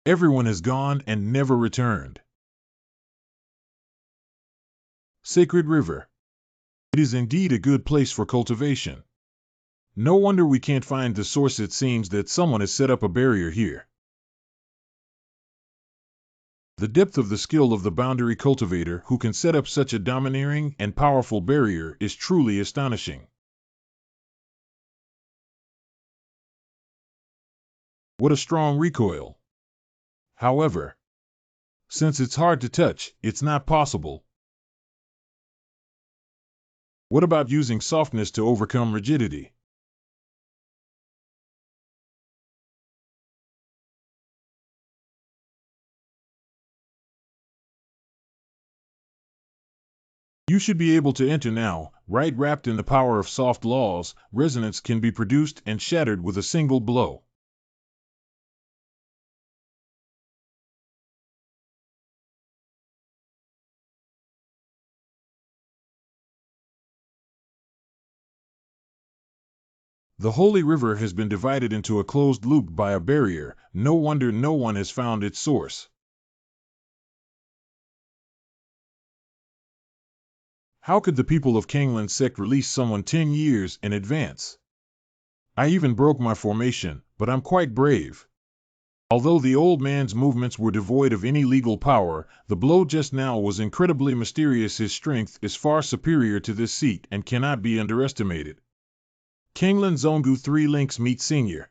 Everyone has gone and never returned. Sacred River. It is indeed a good place for cultivation. No wonder we can't find the source. It seems that someone has set up a barrier here. The depth of the skill of the boundary cultivator who can set up such a domineering and powerful barrier is truly astonishing. What a strong recoil! However, since it's hard to touch, it's not possible. What about using softness to overcome rigidity? You should be able to enter now, right? Wrapped in the power of soft laws, resonance can be produced and shattered with a single blow. The holy river has been divided into a closed loop by a barrier. No wonder no one has found its source. How could the people of Kanglan sect release someone 10 years in advance? I even broke my formation, but I'm quite brave. Although the old man's movements were devoid of any legal power, the blow just now was incredibly mysterious. His strength is far superior to this seat and cannot be underestimated. Kanglan Zongu 3 Links meet Senior.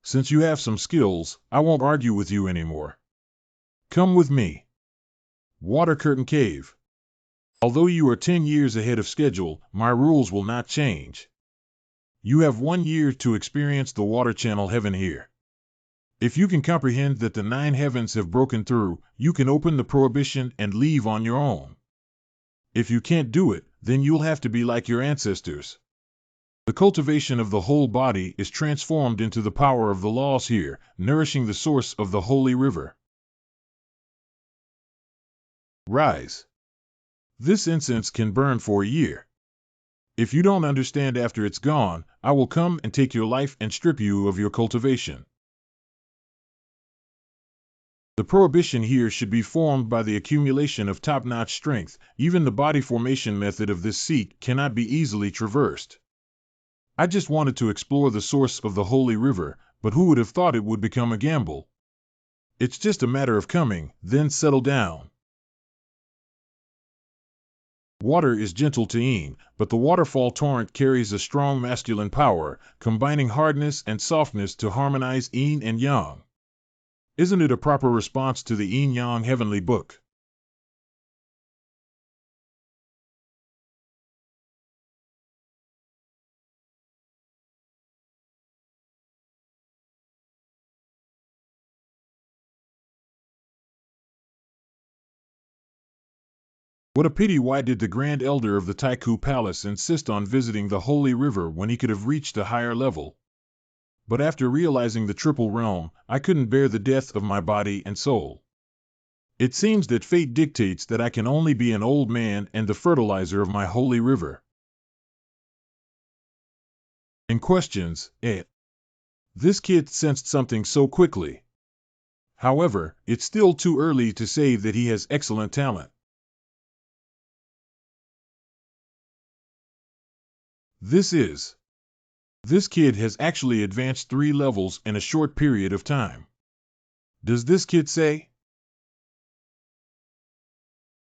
Since you have some skills, I won't argue with you anymore. Come with me. Water Curtain Cave. Although you are 10 years ahead of schedule, my rules will not change. You have 1 year to experience the water channel heaven here. If you can comprehend that the 9 heavens have broken through, you can open the prohibition and leave on your own. If you can't do it, then you'll have to be like your ancestors. The cultivation of the whole body is transformed into the power of the laws here, nourishing the source of the holy river. Rise. This incense can burn for a year. If you don't understand after it's gone, I will come and take your life and strip you of your cultivation. The prohibition here should be formed by the accumulation of top-notch strength. Even the body formation method of this seat cannot be easily traversed. I just wanted to explore the source of the holy river, but who would have thought it would become a gamble? It's just a matter of coming, then settle down. Water is gentle to Yin, but the waterfall torrent carries a strong masculine power, combining hardness and softness to harmonize Yin and Yang. Isn't it a proper response to the Yin-Yang Heavenly Book? What a pity! Why did the Grand Elder of the Taiku Palace insist on visiting the Holy River when he could have reached a higher level? But after realizing the triple realm, I couldn't bear the death of my body and soul. It seems that fate dictates that I can only be an old man and the fertilizer of my holy river. In questions, This kid sensed something so quickly. However, it's still too early to say that he has excellent talent. This kid has actually advanced 3 levels in a short period of time. Does this kid say?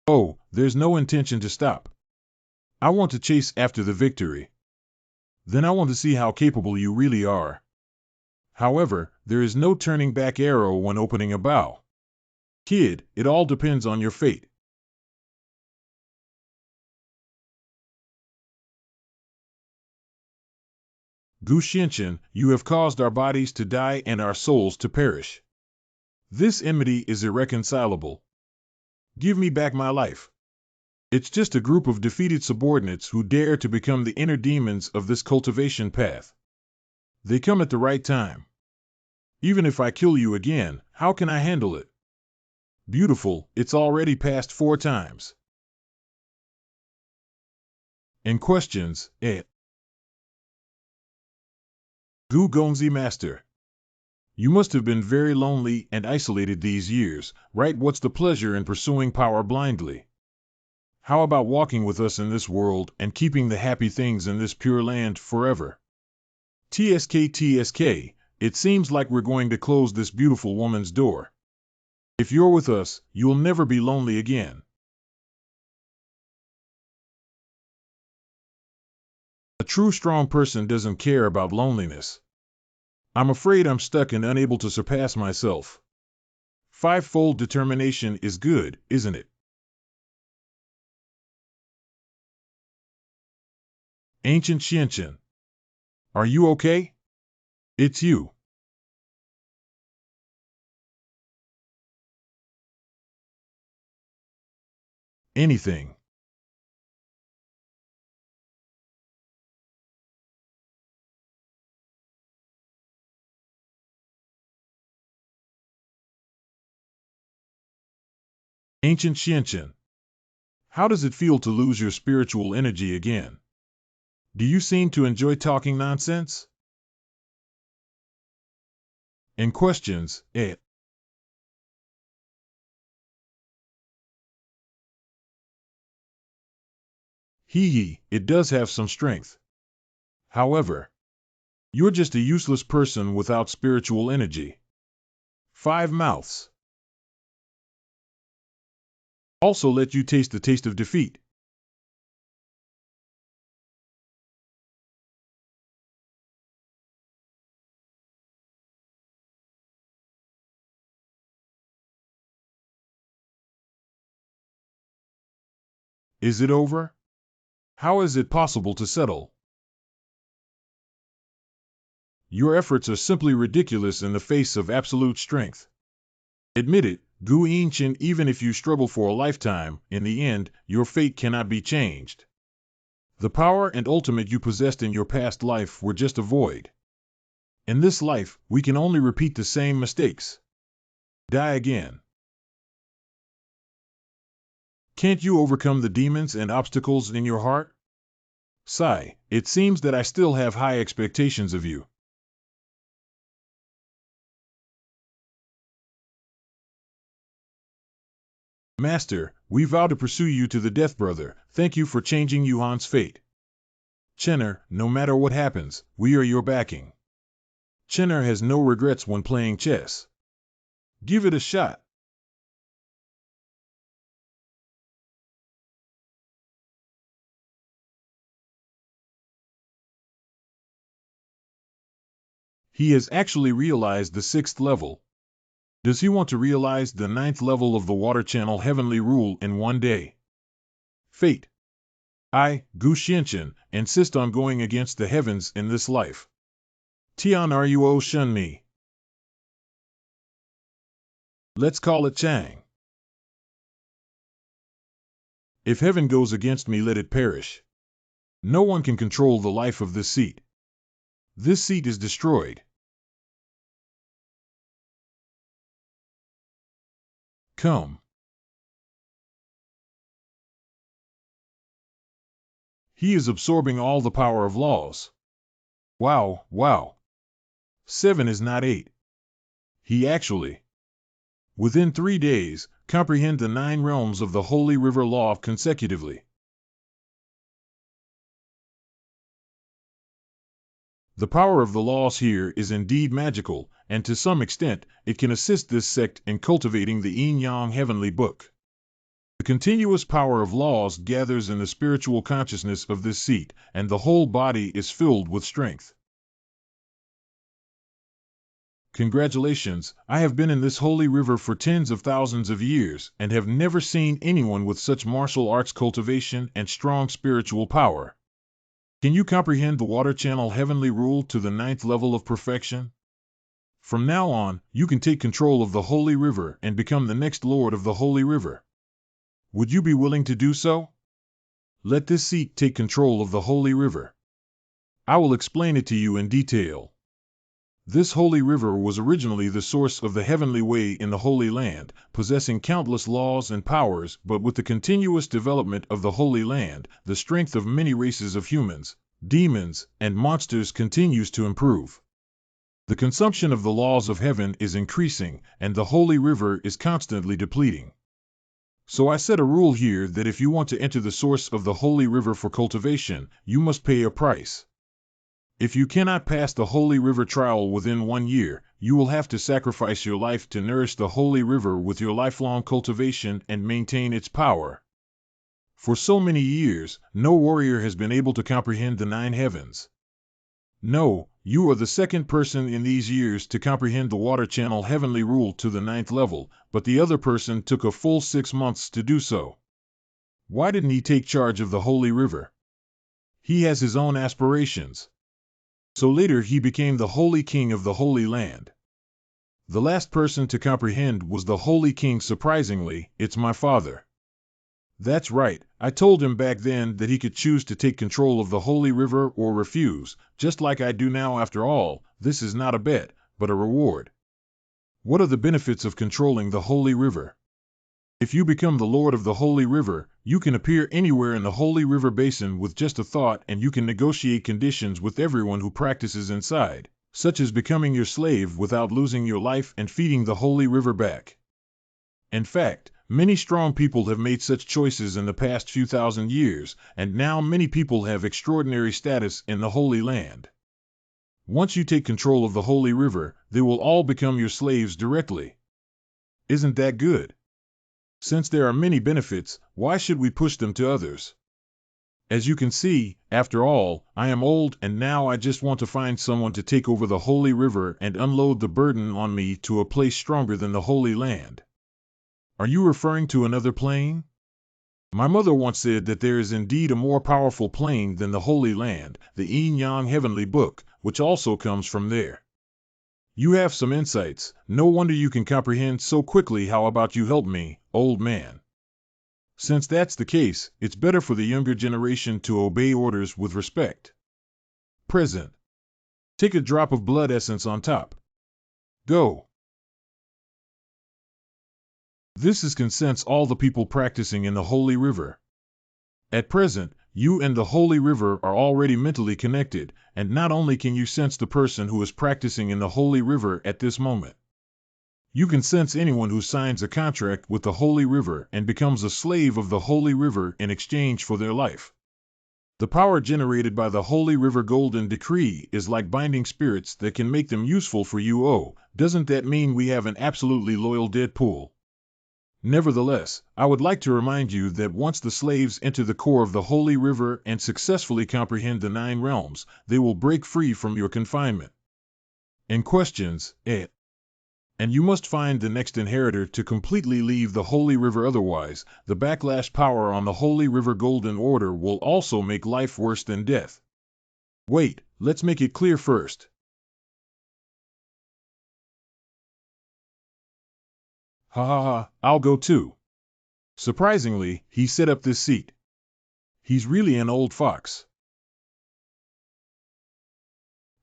Oh, there's no intention to stop. I want to chase after the victory. Then I want to see how capable you really are. However, there is no turning back arrow when opening a bow. Kid, it all depends on your fate. Gu Xianqian, you have caused our bodies to die and our souls to perish. This enmity is irreconcilable. Give me back my life. It's just a group of defeated subordinates who dare to become the inner demons of this cultivation path. They come at the right time. Even if I kill you again, how can I handle it? Beautiful, it's already passed 4 times. And questions, Gu Gongzi Master. You must have been very lonely and isolated these years, right? What's the pleasure in pursuing power blindly? How about walking with us in this world and keeping the happy things in this pure land forever? TSK, it seems like we're going to close this beautiful woman's door. If you're with us, you'll never be lonely again. A true strong person doesn't care about loneliness. I'm afraid I'm stuck and unable to surpass myself. 5-fold determination is good, isn't it? Ancient Xianqian. Are you okay? It's you. Anything. Ancient Xianqian. How does it feel to lose your spiritual energy again? Do you seem to enjoy talking nonsense? And questions, It does have some strength. However, you're just a useless person without spiritual energy. 5 mouths. Also let you taste the taste of defeat. Is it over? How is it possible to settle? Your efforts are simply ridiculous in the face of absolute strength. Admit it, Gu Yinchin, even if you struggle for a lifetime, in the end, your fate cannot be changed. The power and ultimate you possessed in your past life were just a void. In this life, we can only repeat the same mistakes. Die again. Can't you overcome the demons and obstacles in your heart? Sigh, it seems that I still have high expectations of you. Master, we vow to pursue you to the death, brother. Thank you for changing Yuan's fate. Chenner, no matter what happens, we are your backing. Chenner has no regrets when playing chess. Give it a shot. He has actually realized the 6th level. Does he want to realize the 9th level of the water channel heavenly rule in one day? Fate. I, Gu Xianqian, insist on going against the heavens in this life. Tian Ruo shun me. Let's call it Chang. If heaven goes against me, let it perish. No one can control the life of this seat. This seat is destroyed. Come. He is absorbing all the power of laws. Wow. 7 is not 8. He actually Within 3 days, comprehend the 9 realms of the Holy River Law consecutively. The power of the laws here is indeed magical, and to some extent, it can assist this sect in cultivating the yin-yang heavenly book. The continuous power of laws gathers in the spiritual consciousness of this seat, and the whole body is filled with strength. Congratulations, I have been in this holy river for tens of thousands of years, and have never seen anyone with such martial arts cultivation and strong spiritual power. Can you comprehend the water channel heavenly rule to the 9th level of perfection? From now on, you can take control of the holy river and become the next lord of the holy river. Would you be willing to do so? Let this seat take control of the holy river. I will explain it to you in detail. This holy river was originally the source of the heavenly way in the Holy Land, possessing countless laws and powers, but with the continuous development of the Holy Land, the strength of many races of humans, demons, and monsters continues to improve. The consumption of the laws of heaven is increasing, and the holy river is constantly depleting. So I set a rule here that if you want to enter the source of the holy river for cultivation, you must pay a price. If you cannot pass the holy river trial within 1 year, you will have to sacrifice your life to nourish the holy river with your lifelong cultivation and maintain its power. For so many years, no warrior has been able to comprehend the 9 heavens. No, you are the second person in these years to comprehend the water channel heavenly rule to the 9th level, but the other person took a full 6 months to do so. Why didn't he take charge of the holy river? He has his own aspirations. So later he became the holy king of the Holy Land. The last person to comprehend was the holy king. Surprisingly, it's my father. That's right, I told him back then that he could choose to take control of the holy river or refuse, just like I do now. After all, this is not a bet, but a reward. What are the benefits of controlling the holy river? If you become the lord of the holy river, you can appear anywhere in the holy river basin with just a thought, and you can negotiate conditions with everyone who practices inside, such as becoming your slave without losing your life and feeding the holy river back. In fact, many strong people have made such choices in the past few thousand years, and now many people have extraordinary status in the Holy Land. Once you take control of the holy river, they will all become your slaves directly. Isn't that good? Since there are many benefits, why should we push them to others? As you can see, after all, I am old, and now I just want to find someone to take over the holy river and unload the burden on me to a place stronger than the Holy Land. Are you referring to another plane? My mother once said that there is indeed a more powerful plane than the Holy Land, the yin-yang heavenly book, which also comes from there. You have some insights, no wonder you can comprehend so quickly. How about you help me, old man? Since that's the case, it's better for the younger generation to obey orders with respect. Present. Take a drop of blood essence on top. Go. This is consents all the people practicing in the holy river. At present, you and the holy river are already mentally connected, and not only can you sense the person who is practicing in the holy river at this moment, you can sense anyone who signs a contract with the holy river and becomes a slave of the holy river in exchange for their life. The power generated by the holy river golden decree is like binding spirits that can make them useful for you. Oh, doesn't that mean we have an absolutely loyal Deadpool? Nevertheless, I would like to remind you that once the slaves enter the core of the holy river and successfully comprehend the 9 realms, they will break free from your confinement. In questions, and you must find the next inheritor to completely leave the holy river, otherwise, the backlash power on the holy river golden order will also make life worse than death. Wait, let's make it clear first. Ha ha ha, I'll go too. Surprisingly, he set up this seat. He's really an old fox.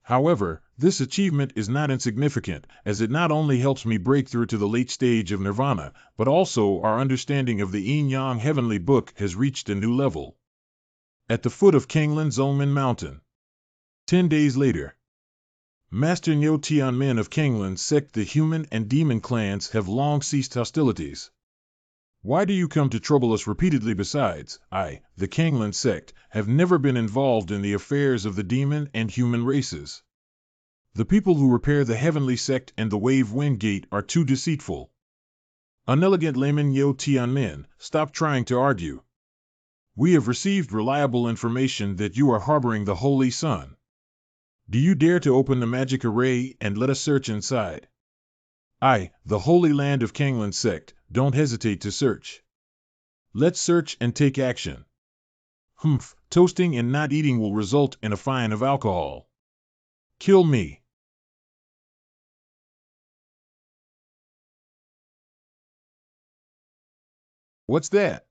However, this achievement is not insignificant, as it not only helps me break through to the late stage of nirvana, but also our understanding of the yin-yang heavenly book has reached a new level. At the foot of Kanglin's Omen Mountain. 10 days later. Master Nyo Tian men of Kanglin's Sect, the human and demon clans have long ceased hostilities. Why do you come to trouble us repeatedly? Besides, I, the Kanglin Sect, have never been involved in the affairs of the demon and human races. The people who repair the Heavenly Sect and the Wave Wind Gate are too deceitful. Unelegant layman Yo Tianmen, stop trying to argue. We have received reliable information that you are harboring the Holy Sun. Do you dare to open the magic array and let us search inside? I, the Holy Land of Kanglin Sect, don't hesitate to search. Let's search and take action. Humph, toasting and not eating will result in a fine of alcohol. Kill me. What's that?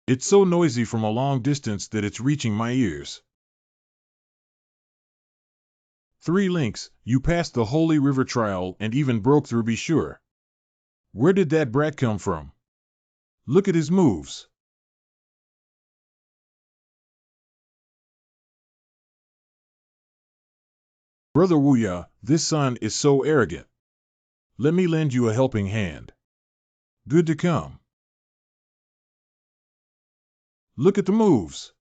It's so noisy from a long distance that it's reaching my ears. 3 links, you passed the Holy River trial and even broke through, be sure. Where did that brat come from? Look at his moves. Brother Wuya, this son is so arrogant. Let me lend you a helping hand. Good to come. Look at the moves.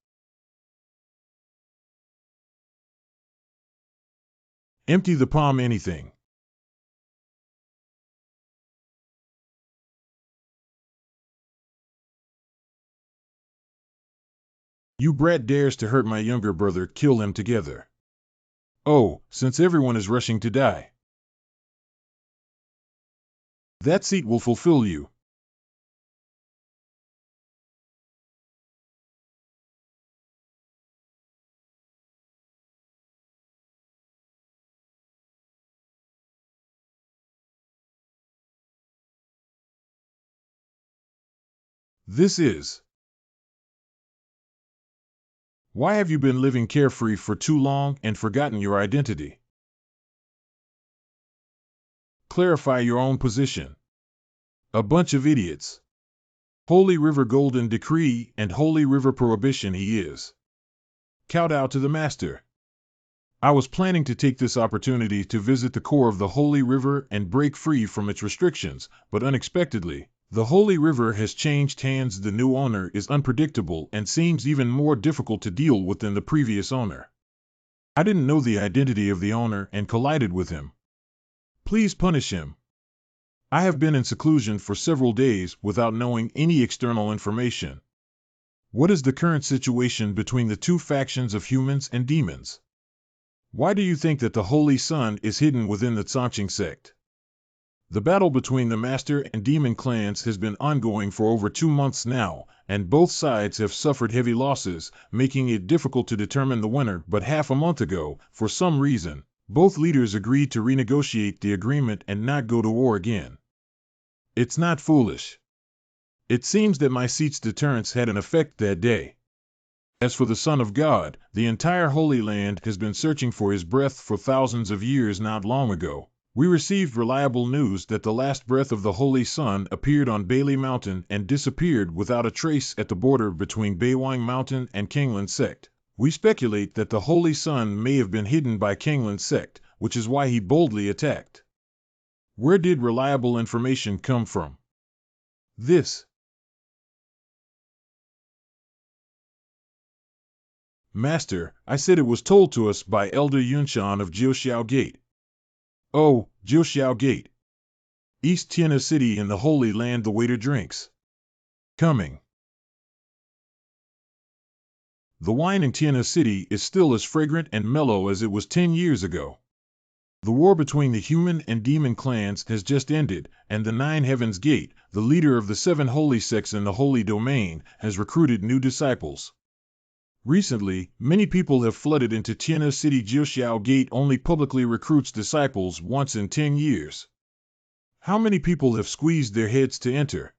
Empty the palm anything. You brat dares to hurt my younger brother, kill him together. Oh, since everyone is rushing to die. That seat will fulfill you. This is. Why have you been living carefree for too long and forgotten your identity? Clarify your own position. A bunch of idiots. Holy River Golden Decree and Holy River Prohibition he is. Kowtow to the Master. I was planning to take this opportunity to visit the core of the Holy River and break free from its restrictions, but unexpectedly, the Holy River has changed hands. The new owner is unpredictable and seems even more difficult to deal with than the previous owner. I didn't know the identity of the owner and collided with him. Please punish him. I have been in seclusion for several days without knowing any external information. What is the current situation between the two factions of humans and demons? Why do you think that the Holy Sun is hidden within the Confronting sect? The battle between the Master and Demon clans has been ongoing for over 2 months now, and both sides have suffered heavy losses, making it difficult to determine the winner. But half a month ago, for some reason, both leaders agreed to renegotiate the agreement and not go to war again. It's not foolish. It seems that my seat's deterrence had an effect that day. As for the Son of God, the entire Holy Land has been searching for his breath for thousands of years. Not long ago, we received reliable news that the last breath of the Holy Sun appeared on Bailey Mountain and disappeared without a trace at the border between Beiwang Mountain and Kanglin Sect. We speculate that the Holy Sun may have been hidden by Kanglin Sect, which is why he boldly attacked. Where did reliable information come from? This. Master, I said it was told to us by Elder Yunshan of Jiuxiao Gate. Oh, Jiuxiao Gate. East Tian City in the Holy Land. The waiter drinks. Coming. The wine in Tian City is still as fragrant and mellow as it was 10 years ago. The war between the human and demon clans has just ended, and the Nine Heavens Gate, the leader of the 7 holy sects in the Holy Domain, has recruited new disciples. Recently, many people have flooded into Tian City. Jiuxiao Gate only publicly recruits disciples once in 10 years. How many people have squeezed their heads to enter?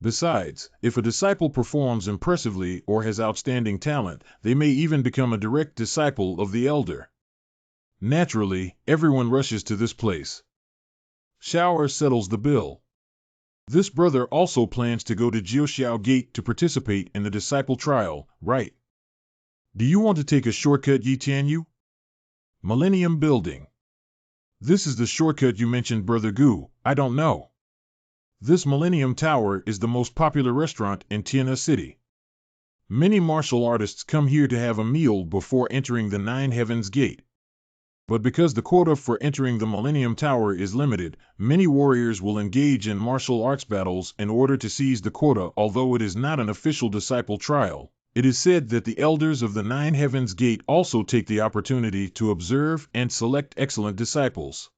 Besides, if a disciple performs impressively or has outstanding talent, they may even become a direct disciple of the elder. Naturally, everyone rushes to this place. Shower settles the bill. This brother also plans to go to Jiuxiao Gate to participate in the disciple trial, right? Do you want to take a shortcut, Tian? Millennium Building. This is the shortcut you mentioned, Brother Gu. I don't know. This Millennium Tower is the most popular restaurant in Tian City. Many martial artists come here to have a meal before entering the Nine Heavens Gate. But because the quota for entering the Millennium Tower is limited, many warriors will engage in martial arts battles in order to seize the quota. Although it is not an official disciple trial, it is said that the elders of the Nine Heavens Gate also take the opportunity to observe and select excellent disciples.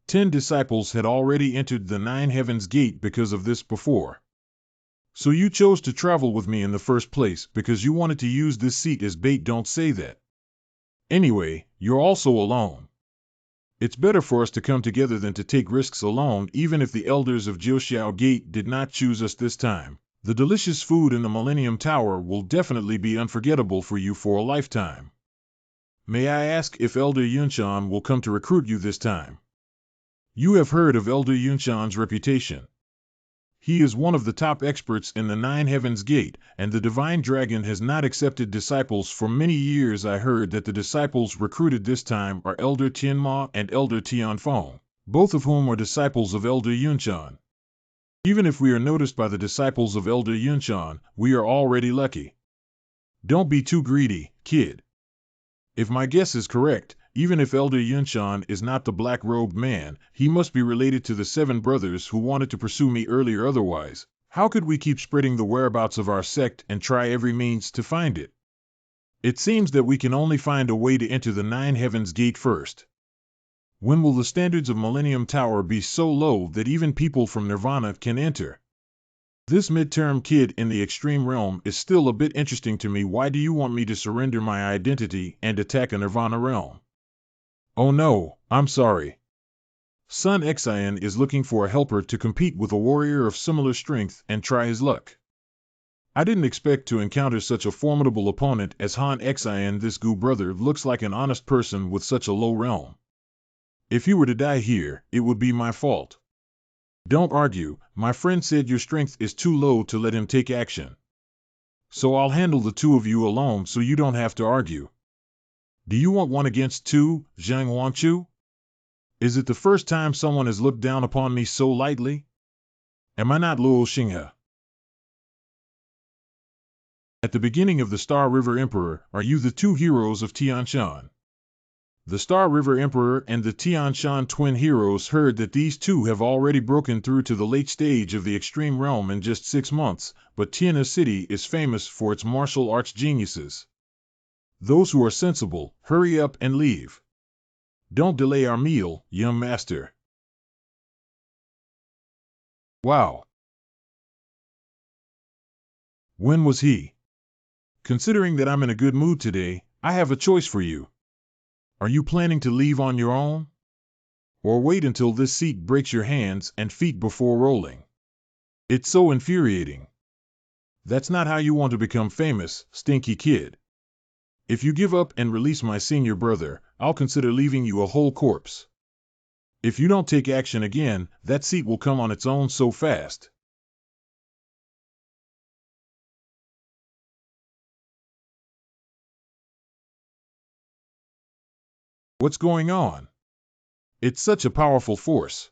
10 disciples had already entered the Nine Heavens Gate because of this before. So you chose to travel with me in the first place because you wanted to use this seat as bait. Don't say that. Anyway, you're also alone. It's better for us to come together than to take risks alone. Even if the elders of Jiuxiao Gate did not choose us this time, the delicious food in the Millennium Tower will definitely be unforgettable for you for a lifetime. May I ask if Elder Yunshan will come to recruit you this time? You have heard of Elder Yunshan's reputation. He is one of the top experts in the Nine Heavens Gate, and the Divine Dragon has not accepted disciples for many years. I heard that the disciples recruited this time are Elder Tianma and Elder Tianfeng, both of whom are disciples of Elder Yunshan. Even if we are noticed by the disciples of Elder Yunshan, we are already lucky. Don't be too greedy, kid. If my guess is correct, even if Elder Yunshan is not the black-robed man, he must be related to the 7 brothers who wanted to pursue me earlier. Otherwise, how could we keep spreading the whereabouts of our sect and try every means to find it? It seems that we can only find a way to enter the Nine Heavens Gate first. When will the standards of Millennium Tower be so low that even people from Nirvana can enter? This midterm kid in the extreme realm is still a bit interesting to me. Why do you want me to surrender my identity and attack a Nirvana realm? Oh no, I'm sorry. Sun Xian is looking for a helper to compete with a warrior of similar strength and try his luck. I didn't expect to encounter such a formidable opponent as Han Xian. This Gu brother looks like an honest person with such a low realm. If he were to die here, it would be my fault. Don't argue, my friend said your strength is too low to let him take action. So I'll handle the 2 of you alone so you don't have to argue. Do you want 1 against 2, Zhang Wanchu? Is it the first time someone has looked down upon me so lightly? Am I not Luo Xinghe? At the beginning of the Star River Emperor, are you the 2 heroes of Tianshan? The Star River Emperor and the Tianshan twin heroes heard that these 2 have already broken through to the late stage of the extreme realm in just 6 months, but Tian City is famous for its martial arts geniuses. Those who are sensible, hurry up and leave. Don't delay our meal, young master. Wow. When was he? Considering that I'm in a good mood today, I have a choice for you. Are you planning to leave on your own? Or wait until this seat breaks your hands and feet before rolling? It's so infuriating. That's not how you want to become famous, stinky kid. If you give up and release my senior brother, I'll consider leaving you a whole corpse. If you don't take action again, that seat will come on its own so fast. What's going on? It's such a powerful force.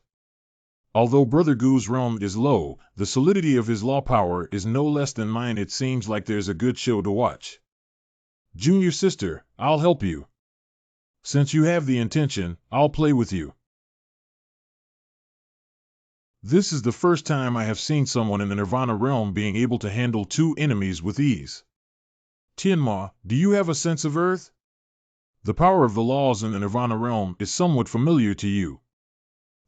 Although Brother Gu's realm is low, the solidity of his law power is no less than mine. It seems like there's a good show to watch. Junior sister, I'll help you. Since you have the intention, I'll play with you. This is the first time I have seen someone in the Nirvana realm being able to handle 2 enemies with ease. Tianma, do you have a sense of earth? The power of the laws in the Nirvana realm is somewhat familiar to you.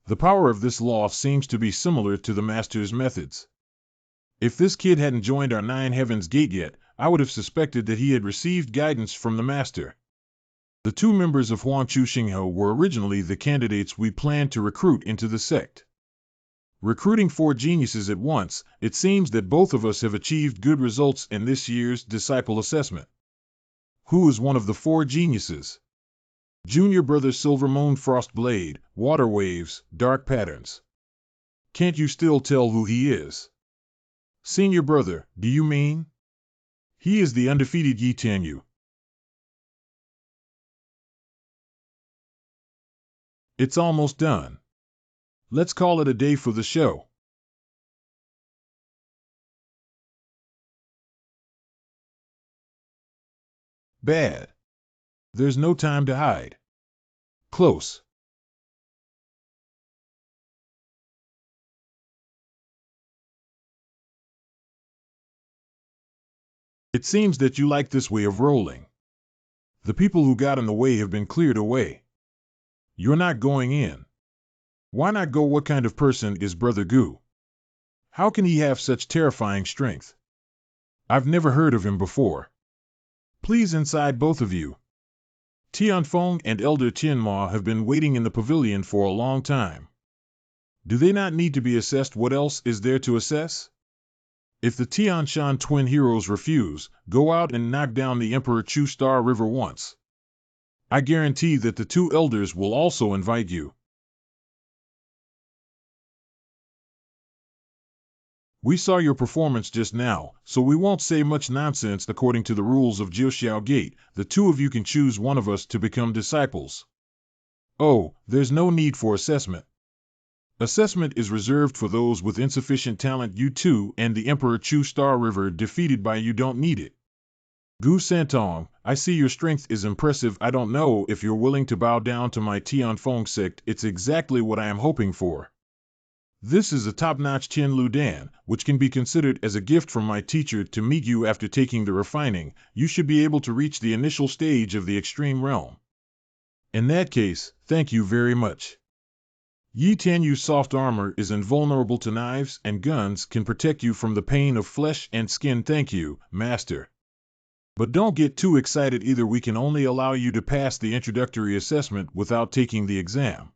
The power of this law seems to be similar to the Master's methods. If this kid hadn't joined our Nine Heavens Gate yet, I would have suspected that he had received guidance from the Master. The 2 members of Huangchu Xinghe were originally the candidates we planned to recruit into the sect. Recruiting 4 geniuses at once, it seems that both of us have achieved good results in this year's disciple assessment. Who is one of the 4 geniuses? Junior brother Silver Moon Frost Blade, Water Waves, Dark Patterns. Can't you still tell who he is? Senior brother, do you mean? He is the undefeated Yi Tianyu. It's almost done. Let's call it a day for the show. Bad. There's no time to hide. Close. It seems that you like this way of rolling. The people who got in the way have been cleared away. You're not going in. Why not go? What kind of person is Brother Gu? How can he have such terrifying strength? I've never heard of him before. Please inside, both of you. Tian and Elder Tianma have been waiting in the pavilion for a long time. Do they not need to be assessed? What else is there to assess? If the Tian Shan twin heroes refuse, go out and knock down the Emperor Chu Star River once. I guarantee that the two elders will also invite you. We saw your performance just now, so we won't say much nonsense. According to the rules of Jiuxiao Gate, the two of you can choose one of us to become disciples. Oh, there's no need for assessment. Assessment is reserved for those with insufficient talent. You two and the Emperor Chu Star River defeated by you don't need it. Gu Santong, I see your strength is impressive. I don't know if you're willing to bow down to my Tianfeng sect. It's exactly what I am hoping for. This is a top-notch Tian Lu Dan, which can be considered as a gift from my teacher to meet you after taking the refining. You should be able to reach the initial stage of the extreme realm. In that case, thank you very much. Yi Tianyu's soft armor is invulnerable to knives, and guns can protect you from the pain of flesh and skin. Thank you, Master. But don't get too excited either. We can only allow you to pass the introductory assessment without taking the exam.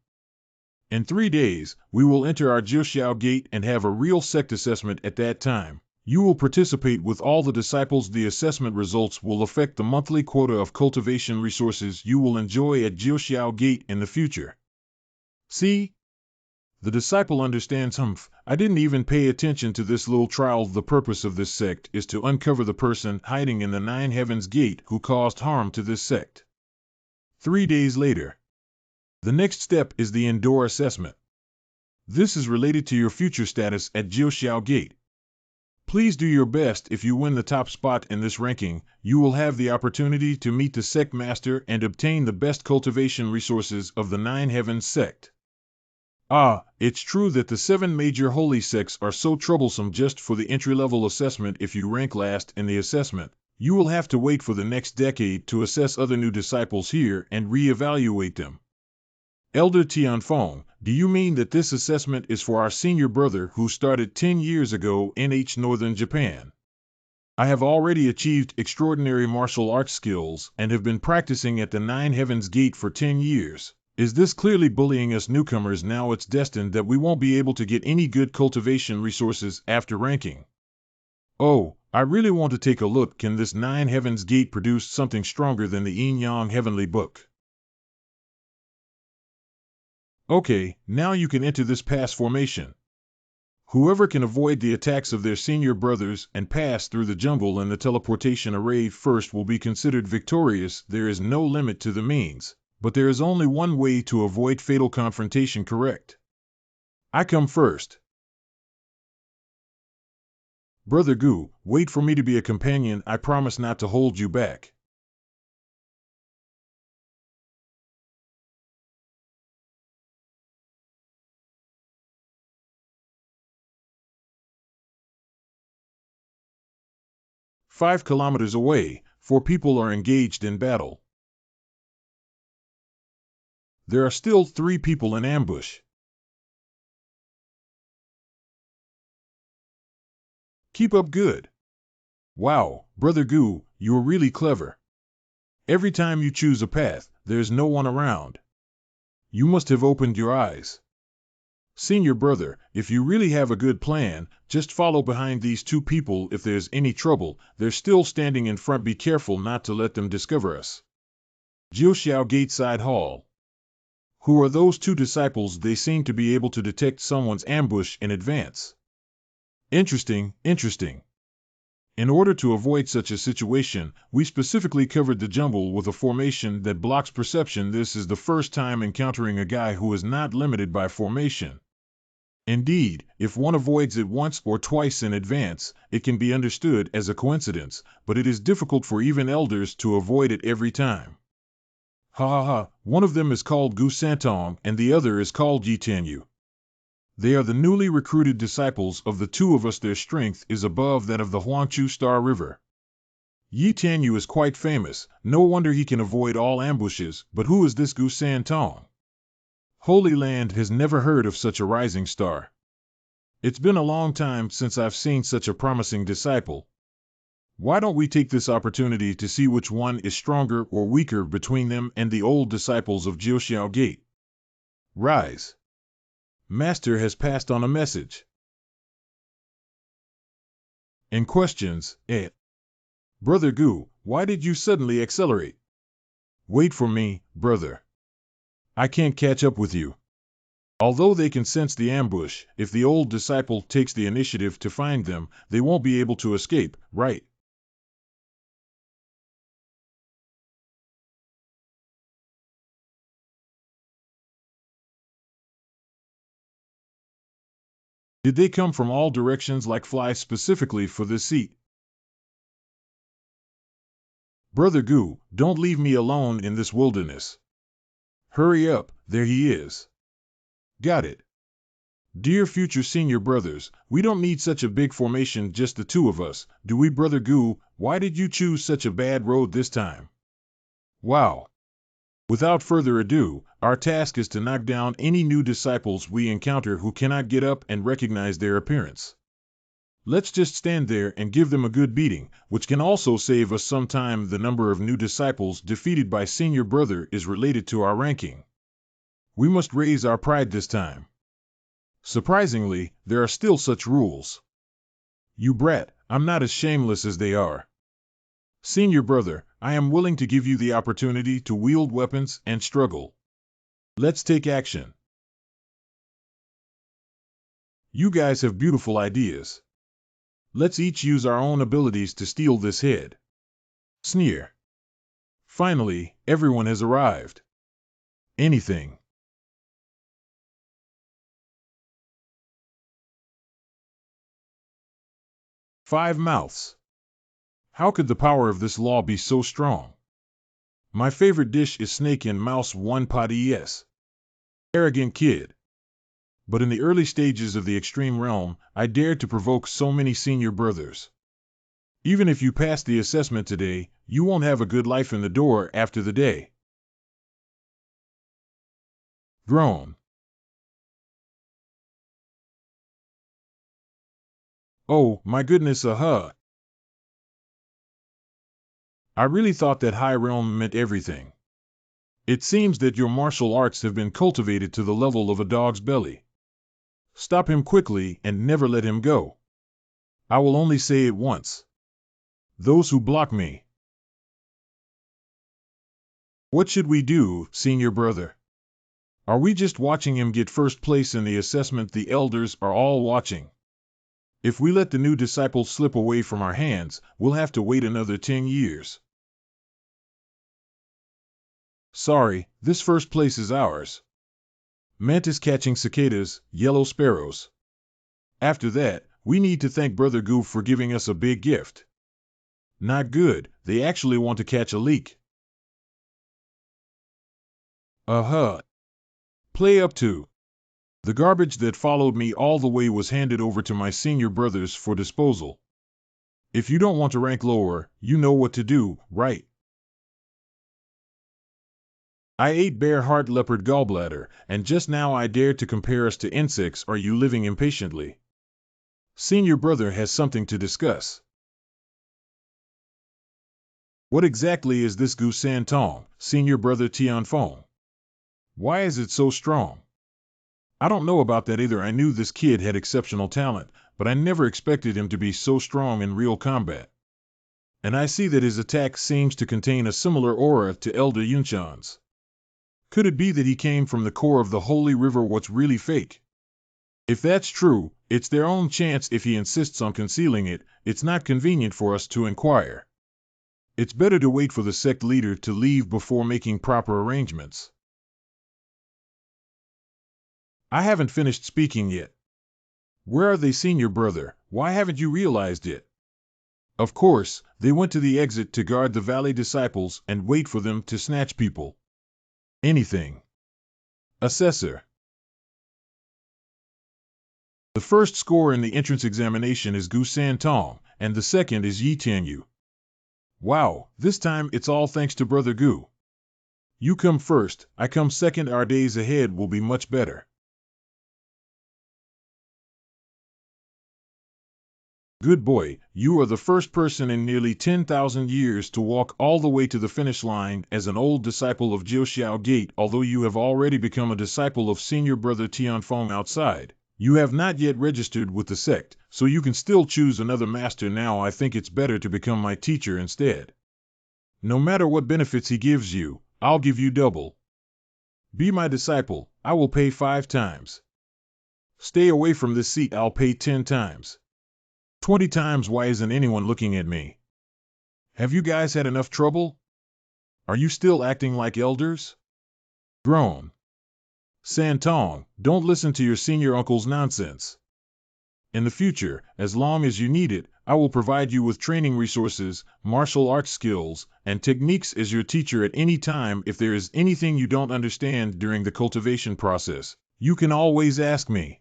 In 3 days, we will enter our Jiuxiao Gate and have a real sect assessment. At that time, you will participate with all the disciples. The assessment results will affect the monthly quota of cultivation resources you will enjoy at Jiuxiao Gate in the future. See? The disciple understands. I didn't even pay attention to this little trial. The purpose of this sect is to uncover the person hiding in the Nine Heavens Gate who caused harm to this sect. 3 days later. The next step is the indoor assessment. This is related to your future status at Jiuxiao Gate. Please do your best. If you win the top spot in this ranking, you will have the opportunity to meet the sect master and obtain the best cultivation resources of the Nine Heavens sect. Ah, it's true that the 7 major holy sects are so troublesome. Just for the entry-level assessment, if you rank last in the assessment, you will have to wait for the next decade to assess other new disciples here and re-evaluate them. Elder Tianfeng, do you mean that this assessment is for our senior brother who started 10 years ago in northern Japan? I have already achieved extraordinary martial arts skills and have been practicing at the Nine Heavens Gate for 10 years. Is this clearly bullying us newcomers? Now it's destined that we won't be able to get any good cultivation resources after ranking. Oh, I really want to take a look. Can this Nine Heavens Gate produce something stronger than the Yin Yang Heavenly Book? Okay, now you can enter this pass formation. Whoever can avoid the attacks of their senior brothers and pass through the jungle and the teleportation array first will be considered victorious. There is no limit to the means, but there is only one way to avoid fatal confrontation. Correct. I come first. Brother Gu, wait for me to be a companion. I promise not to hold you back. "5 kilometers away, 4 people are engaged in battle. There are still 3 people in ambush. Keep up good. Wow, Brother Gu, you're really clever. Every time you choose a path, there's no one around. You must have opened your eyes. Senior brother, if you really have a good plan, just follow behind these 2 people. If there's any trouble, they're still standing in front. Be careful not to let them discover us." Jiuxiao Gate Side Hall. Who are those 2 disciples? They seem to be able to detect someone's ambush in advance. Interesting, interesting. In order to avoid such a situation, we specifically covered the jungle with a formation that blocks perception. This is the first time encountering a guy who is not limited by formation. Indeed, if one avoids it once or twice in advance, it can be understood as a coincidence, but it is difficult for even elders to avoid it every time. Ha ha ha, one of them is called Gu Santong and the other is called Yi Tianyu. They are the newly recruited disciples of the two of us. Their strength is above that of the Huangchu Star River. Yi Tianyu is quite famous, no wonder he can avoid all ambushes, but who is this Gu Santong? Holy Land has never heard of such a rising star. It's been a long time since I've seen such a promising disciple. Why don't we take this opportunity to see which one is stronger or weaker between them and the old disciples of Jiuxiao Gate? Rise. Master has passed on a message. In questions, Brother Gu, why did you suddenly accelerate? Wait for me, brother. I can't catch up with you. Although they can sense the ambush, if the old disciple takes the initiative to find them, they won't be able to escape, right? Did they come from all directions like flies specifically for this seat? Brother Gu, don't leave me alone in this wilderness. Hurry up, there he is. Got it. Dear future senior brothers, we don't need such a big formation, just the two of us, do we, Brother Gu? Why did you choose such a bad road this time? Wow. Without further ado, our task is to knock down any new disciples we encounter who cannot get up and recognize their appearance. Let's just stand there and give them a good beating, which can also save us some time. The number of new disciples defeated by senior brother is related to our ranking. We must raise our pride this time. Surprisingly, there are still such rules. You brat, I'm not as shameless as they are. Senior brother, I am willing to give you the opportunity to wield weapons and struggle. Let's take action. You guys have beautiful ideas. Let's each use our own abilities to steal this head. Sneer. Finally, everyone has arrived. Anything. Five mouths. How could the power of this law be so strong? My favorite dish is snake and mouse, one pot. Yes. Arrogant kid. But in the early stages of the extreme realm, I dared to provoke so many senior brothers. Even if you pass the assessment today, you won't have a good life in the door after the day. Groan. Oh, my goodness, I really thought that high realm meant everything. It seems that your martial arts have been cultivated to the level of a dog's belly. Stop him quickly and never let him go. I will only say it once. Those who block me. What should we do, senior brother? Are we just watching him get first place in the assessment? The elders are all watching. If we let the new disciple slip away from our hands, we'll have to wait another 10 years. Sorry, this first place is ours. Mantis catching cicadas, yellow sparrows. After that, we need to thank Brother Gu for giving us a big gift. Not good, they actually want to catch a leak. Play up to. The garbage that followed me all the way was handed over to my senior brothers for disposal. If you don't want to rank lower, you know what to do, right? I ate bear heart leopard gallbladder, and just now I dared to compare us to insects. Are you living impatiently? Senior brother has something to discuss. What exactly is this Gu Santong, senior brother Tian Feng? Why is it so strong? I don't know about that either. I knew this kid had exceptional talent, but I never expected him to be so strong in real combat. And I see that his attack seems to contain a similar aura to Elder Yunchan's. Could it be that he came from the core of the holy river? What's really fake? If that's true, It's their own chance if he insists on concealing it. It's not convenient for us to inquire. It's better to wait for the sect leader to leave before making proper arrangements. I haven't finished speaking yet. Where are they, senior brother? Why haven't you realized it? Of course, they went to the exit to guard the valley disciples and wait for them to snatch people. Anything. Assessor. The first score in the entrance examination is Gu San Tong, and the second is Yi Tianyu. Wow, this time it's all thanks to Brother Gu. You come first, I come second. Our days ahead will be much better. Good boy, you are the first person in nearly 10,000 years to walk all the way to the finish line as an old disciple of Jiuxiao Gate. Although you have already become a disciple of senior brother Tian outside, you have not yet registered with the sect, so you can still choose another master now. I think it's better to become my teacher instead. No matter what benefits he gives you, I'll give you double. Be my disciple, I will pay 5 times. Stay away from this seat, I'll pay 10 times. 20 times. Why isn't anyone looking at me? Have you guys had enough trouble? Are you still acting like elders? Groan. Santong, don't listen to your senior uncle's nonsense. In the future, as long as you need it, I will provide you with training resources, martial arts skills, and techniques as your teacher at any time. If there is anything you don't understand during the cultivation process, you can always ask me.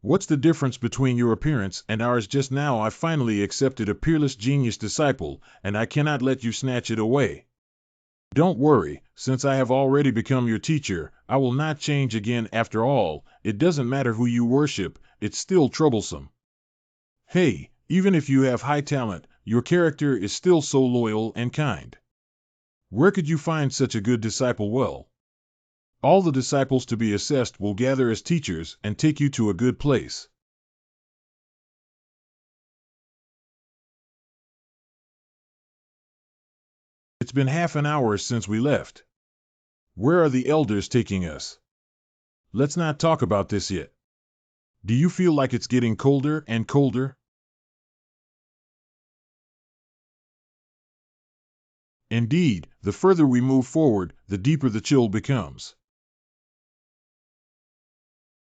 What's the difference between your appearance and ours just now? I finally accepted a peerless genius disciple, and I cannot let you snatch it away. Don't worry, since I have already become your teacher, I will not change again. After all, it doesn't matter who you worship, it's still troublesome. Hey, even if you have high talent, your character is still so loyal and kind. Where could you find such a good disciple? Well, all the disciples to be assessed will gather as teachers and take you to a good place. It's been half an hour since we left. Where are the elders taking us? Let's not talk about this yet. Do you feel like it's getting colder and colder? Indeed, the further we move forward, the deeper the chill becomes.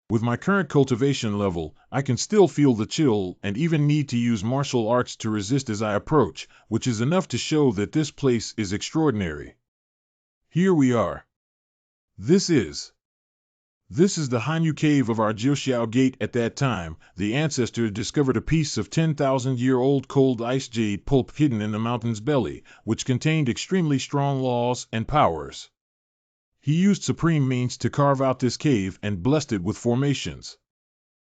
With my current cultivation level, I can still feel the chill and even need to use martial arts to resist as I approach, which is enough to show that this place is extraordinary. Here we are. This is the Hanyu cave of our Jiuxiao Gate. At that time, the ancestor discovered a piece of 10,000-year-old cold ice jade pulp hidden in the mountain's belly, which contained extremely strong laws and powers. He used supreme means to carve out this cave and blessed it with formations.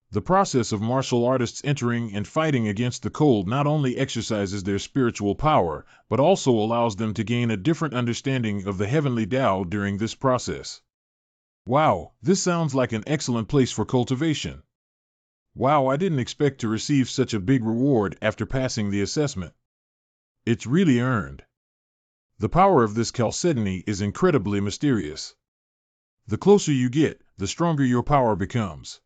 The process of martial artists entering and fighting against the cold not only exercises their spiritual power, but also allows them to gain a different understanding of the heavenly Tao during this process. Wow, this sounds like an excellent place for cultivation. Wow, I didn't expect to receive such a big reward after passing the assessment. It's really earned. The power of this chalcedony is incredibly mysterious. The closer you get, the stronger your power becomes.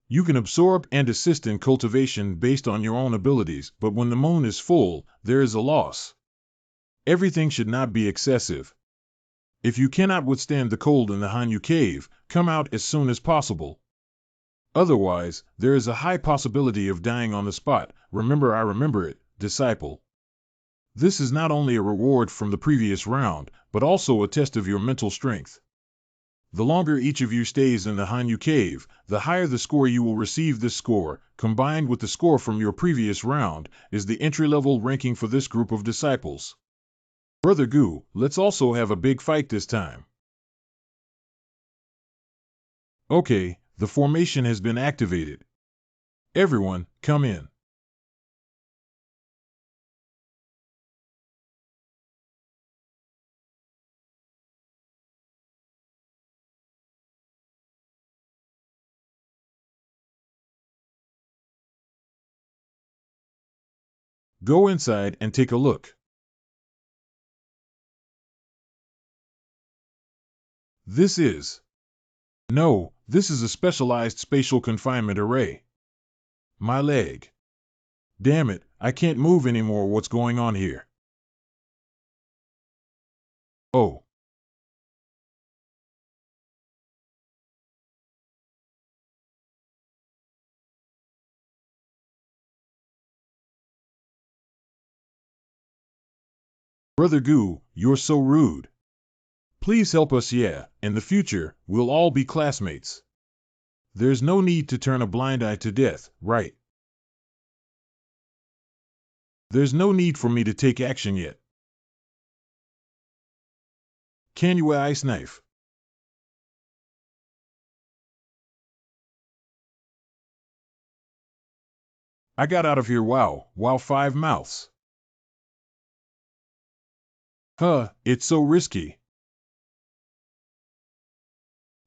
You can absorb and assist in cultivation based on your own abilities, but when the moon is full, there is a loss. Everything should not be excessive. If you cannot withstand the cold in the Hanyu cave, come out as soon as possible. Otherwise, there is a high possibility of dying on the spot. Remember, I remember it, disciple. This is not only a reward from the previous round, but also a test of your mental strength. The longer each of you stays in the Hanyu cave, the higher the score you will receive. This score, combined with the score from your previous round, is the entry-level ranking for this group of disciples. Brother Gu, let's also have a big fight this time. Okay, the formation has been activated. Everyone, come in. Go inside and take a look. This is a specialized spatial confinement array. My leg. Damn it, I can't move anymore. What's going on here? Oh. Brother Gu, you're so rude. Please help us. Yeah, in the future, we'll all be classmates. There's no need to turn a blind eye to death, right? There's no need for me to take action yet. Can you ice knife? I got out of here. Wow, 5 mouths. Huh, it's so risky.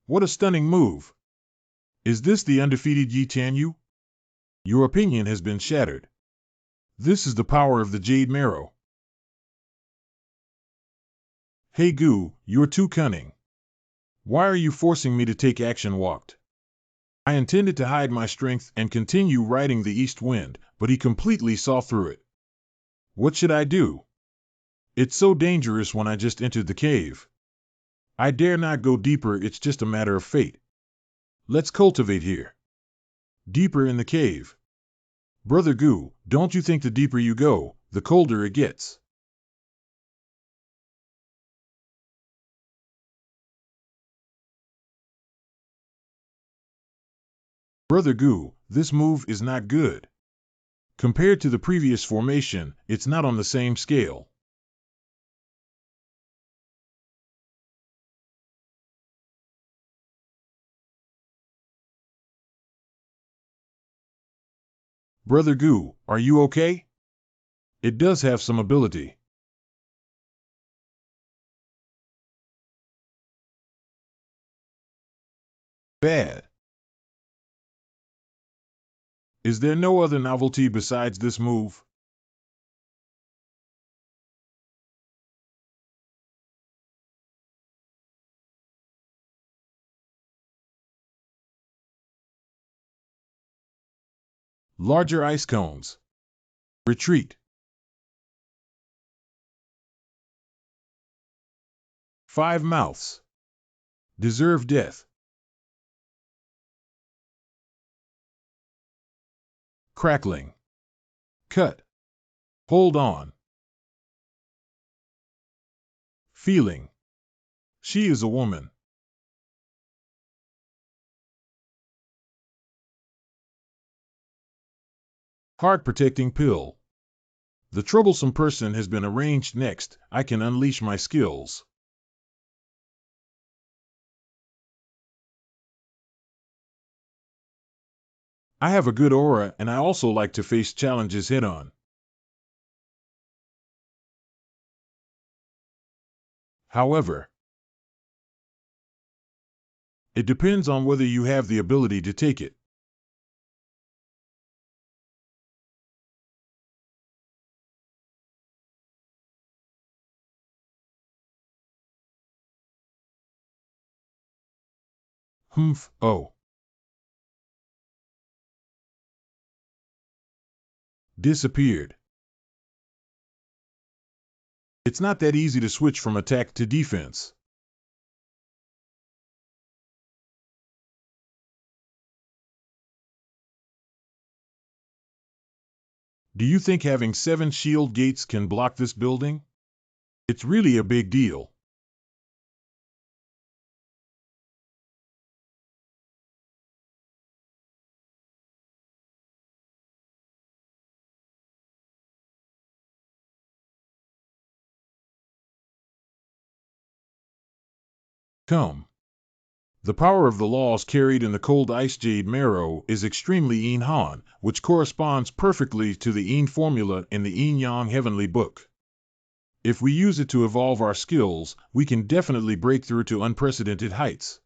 What a stunning move. Is this the undefeated Yi Tianyu? Your opinion has been shattered. This is the power of the Jade Marrow. Hey Gu, you're too cunning. Why are you forcing me to take action? Walked. I intended to hide my strength and continue riding the east wind, but he completely saw through it. What should I do? It's so dangerous when I just entered the cave. I dare not go deeper. It's just a matter of fate. Let's cultivate here. Deeper in the cave. Brother Gu, don't you think the deeper you go, the colder it gets? Brother Gu, this move is not good. Compared to the previous formation, it's not on the same scale. Brother Gu, are you okay? It does have some ability. Bad. Is there no other novelty besides this move? Larger ice cones. Retreat. 5 mouths. Deserve death. Crackling. Cut. Hold on. Feeling. She is a woman. Heart protecting pill. The troublesome person has been arranged. Next, I can unleash my skills. I have a good aura and I also like to face challenges head on. However, it depends on whether you have the ability to take it. Humph, oh. Disappeared. It's not that easy to switch from attack to defense. Do you think having 7 shield gates can block this building? It's really a big deal. Come. The power of the laws carried in the cold ice jade marrow is extremely Yin Han, which corresponds perfectly to the Yin formula in the Yin Yang Heavenly Book. If we use it to evolve our skills, we can definitely break through to unprecedented heights.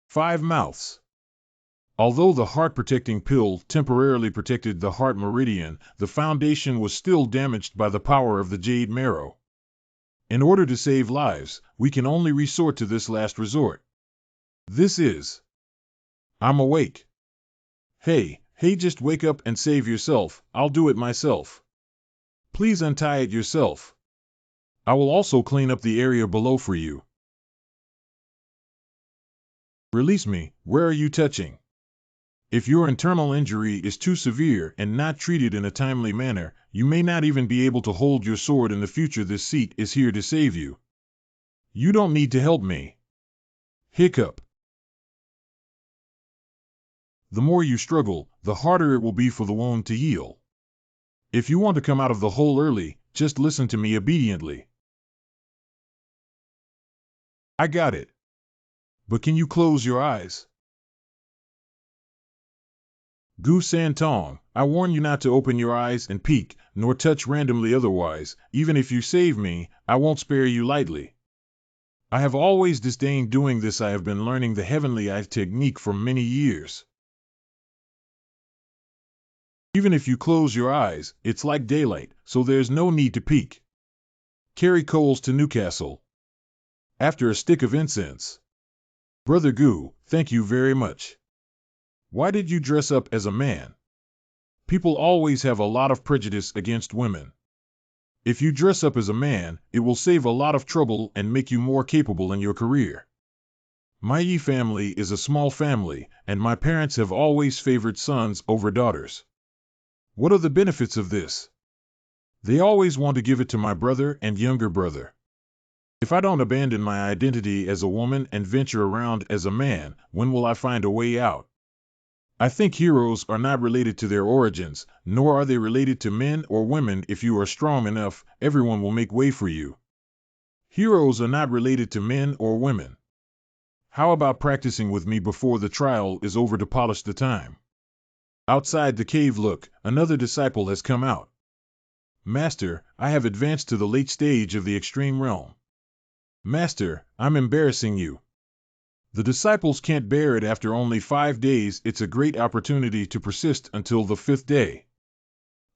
5 mouths. Although the heart-protecting pill temporarily protected the heart meridian, the foundation was still damaged by the power of the jade marrow. In order to save lives, we can only resort to this last resort. This is... I'm awake. Hey, just wake up and save yourself. I'll do it myself. Please untie it yourself. I will also clean up the area below for you. Release me. Where are you touching? If your internal injury is too severe and not treated in a timely manner, you may not even be able to hold your sword in the future. This seat is here to save you. You don't need to help me. Hiccup. The more you struggle, the harder it will be for the wound to heal. If you want to come out of the hole early, just listen to me obediently. I got it. But can you close your eyes? Gu Santong, I warn you not to open your eyes and peek, nor touch randomly otherwise. Even if you save me, I won't spare you lightly. I have always disdained doing this. I have been learning the heavenly eye technique for many years. Even if you close your eyes, it's like daylight, so there's no need to peek. Carry coals to Newcastle. After a stick of incense. Brother Gu, thank you very much. Why did you dress up as a man? People always have a lot of prejudice against women. If you dress up as a man, it will save a lot of trouble and make you more capable in your career. My Yi family is a small family, and my parents have always favored sons over daughters. What are the benefits of this? They always want to give it to my brother and younger brother. If I don't abandon my identity as a woman and venture around as a man, when will I find a way out? I think heroes are not related to their origins, nor are they related to men or women. If you are strong enough, everyone will make way for you. Heroes are not related to men or women. How about practicing with me before the trial is over to polish the time? Outside the cave, look, another disciple has come out. Master, I have advanced to the late stage of the extreme realm. Master, I'm embarrassing you. The disciples can't bear it after only 5 days. It's a great opportunity to persist until the 5th day.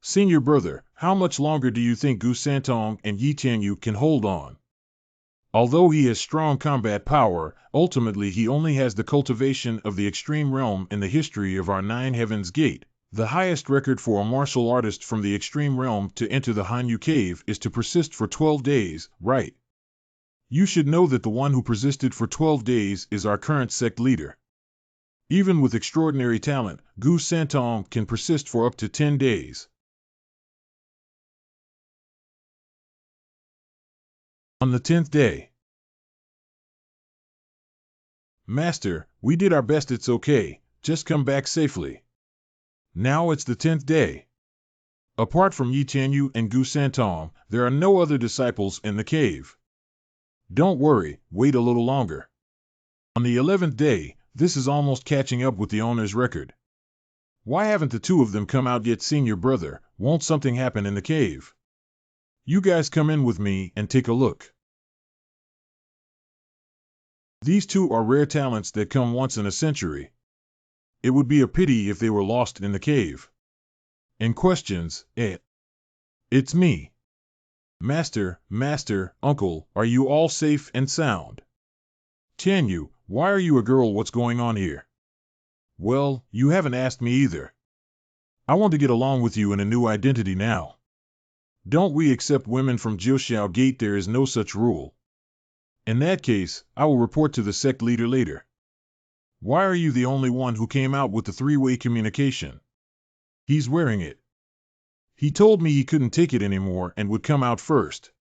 Senior brother, how much longer do you think Gu Santong and Yi Tianyu can hold on? Although he has strong combat power, ultimately he only has the cultivation of the extreme realm in the history of our 9 Heavens Gate. The highest record for a martial artist from the extreme realm to enter the Hanyu Cave is to persist for 12 days, right? You should know that the one who persisted for 12 days is our current sect leader. Even with extraordinary talent, Gu Santong can persist for up to 10 days. On the 10th day. Master, we did our best. It's okay. Just come back safely. Now it's the 10th day. Apart from Yi Tianyu and Gu Santong, there are no other disciples in the cave. Don't worry, wait a little longer. On the 11th day, this is almost catching up with the owner's record. Why haven't the 2 of them come out yet? Senior brother, won't something happen in the cave? You guys come in with me and take a look. These 2 are rare talents that come once in a century. It would be a pity if they were lost in the cave. And questions, It's me. Master, uncle, are you all safe and sound? Tianyu, why are you a girl? What's going on here? Well, you haven't asked me either. I want to get along with you in a new identity now. Don't we accept women from Jiuxiao Gate? There is no such rule. In that case, I will report to the sect leader later. Why are you the only one who came out with the 3-way communication? He's wearing it. He told me he couldn't take it anymore and would come out first.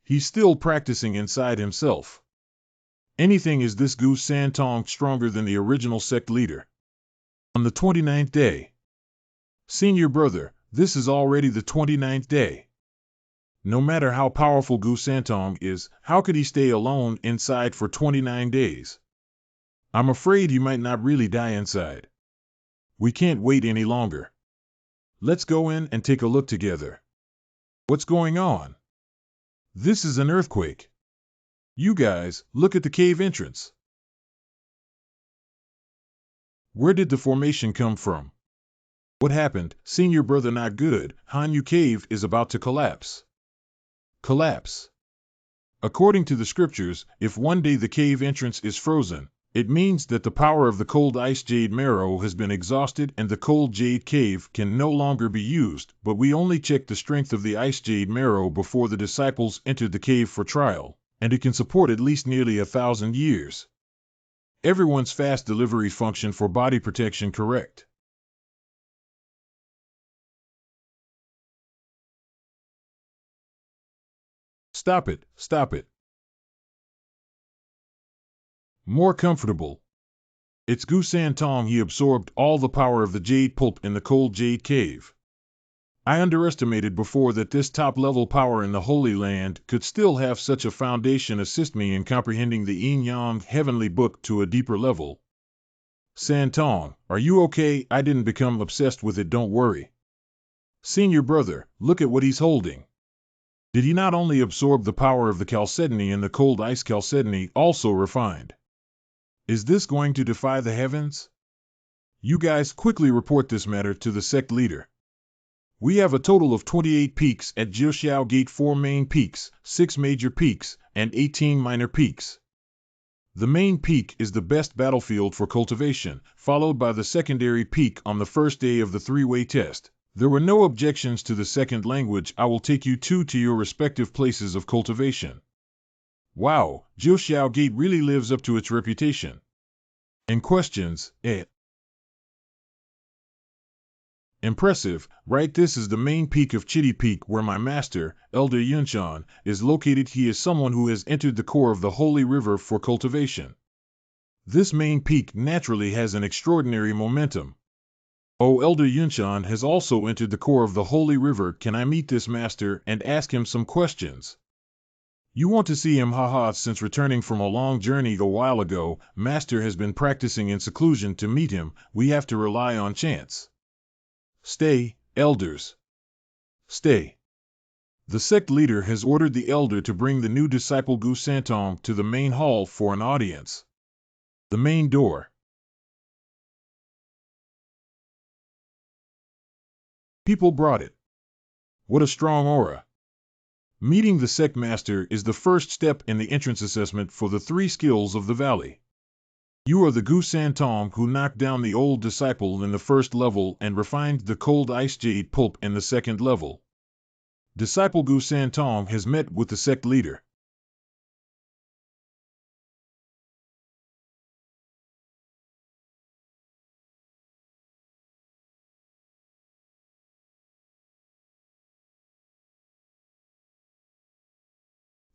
He's still practicing inside himself. Anything is this Gu Santong stronger than the original sect leader? On the 29th day. Senior brother, this is already the 29th day. No matter how powerful Gu Santong is, how could he stay alone inside for 29 days? I'm afraid he might not really die inside. We can't wait any longer. Let's go in and take a look together. What's going on? This is an earthquake. You guys, look at the cave entrance. Where did the formation come from? What happened? Senior brother, not good. Hanyu Cave is about to collapse. Collapse. According to the scriptures, if one day the cave entrance is frozen, It means that the power of the cold ice jade marrow has been exhausted and the cold jade cave can no longer be used, but we only checked the strength of the ice jade marrow before the disciples entered the cave for trial, and it can support at least nearly 1,000 years. Everyone's fast delivery function for body protection correct. Stop it, stop it. More comfortable. It's Gu Santong. He absorbed all the power of the jade pulp in the cold jade cave. I underestimated before that this top-level power in the Holy Land could still have such a foundation assist me in comprehending the Yin-Yang heavenly book to a deeper level. Santong, are you okay? I didn't become obsessed with it, don't worry. Senior brother, look at what he's holding. Did he not only absorb the power of the chalcedony and the cold ice chalcedony also refined? Is this going to defy the heavens? You guys quickly report this matter to the sect leader. We have a total of 28 peaks at Jiuxiao Gate, 4 main peaks, 6 major peaks, and 18 minor peaks. The main peak is the best battlefield for cultivation, followed by the secondary peak on the first day of the 3-way test. There were no objections to the second language. I will take you two to your respective places of cultivation. Wow, Jiuxiao Gate really lives up to its reputation. And questions, Impressive, right? This is the main peak of Chitty Peak where my master, Elder Yunshan, is located. He is someone who has entered the core of the Holy River for cultivation. This main peak naturally has an extraordinary momentum. Oh, Elder Yunshan has also entered the core of the Holy River. Can I meet this master and ask him some questions? You want to see him? Haha, since returning from a long journey a while ago, master has been practicing in seclusion. To meet him, we have to rely on chance. Stay, elders. Stay. The sect leader has ordered the elder to bring the new disciple Gu Santong to the main hall for an audience. The main door. People brought it. What a strong aura. Meeting the sect master is the first step in the entrance assessment for the 3 skills of the valley. You are the Gu Santong who knocked down the old disciple in the first level and refined the cold ice jade pulp in the second level. Disciple Gu Santong has met with the sect leader.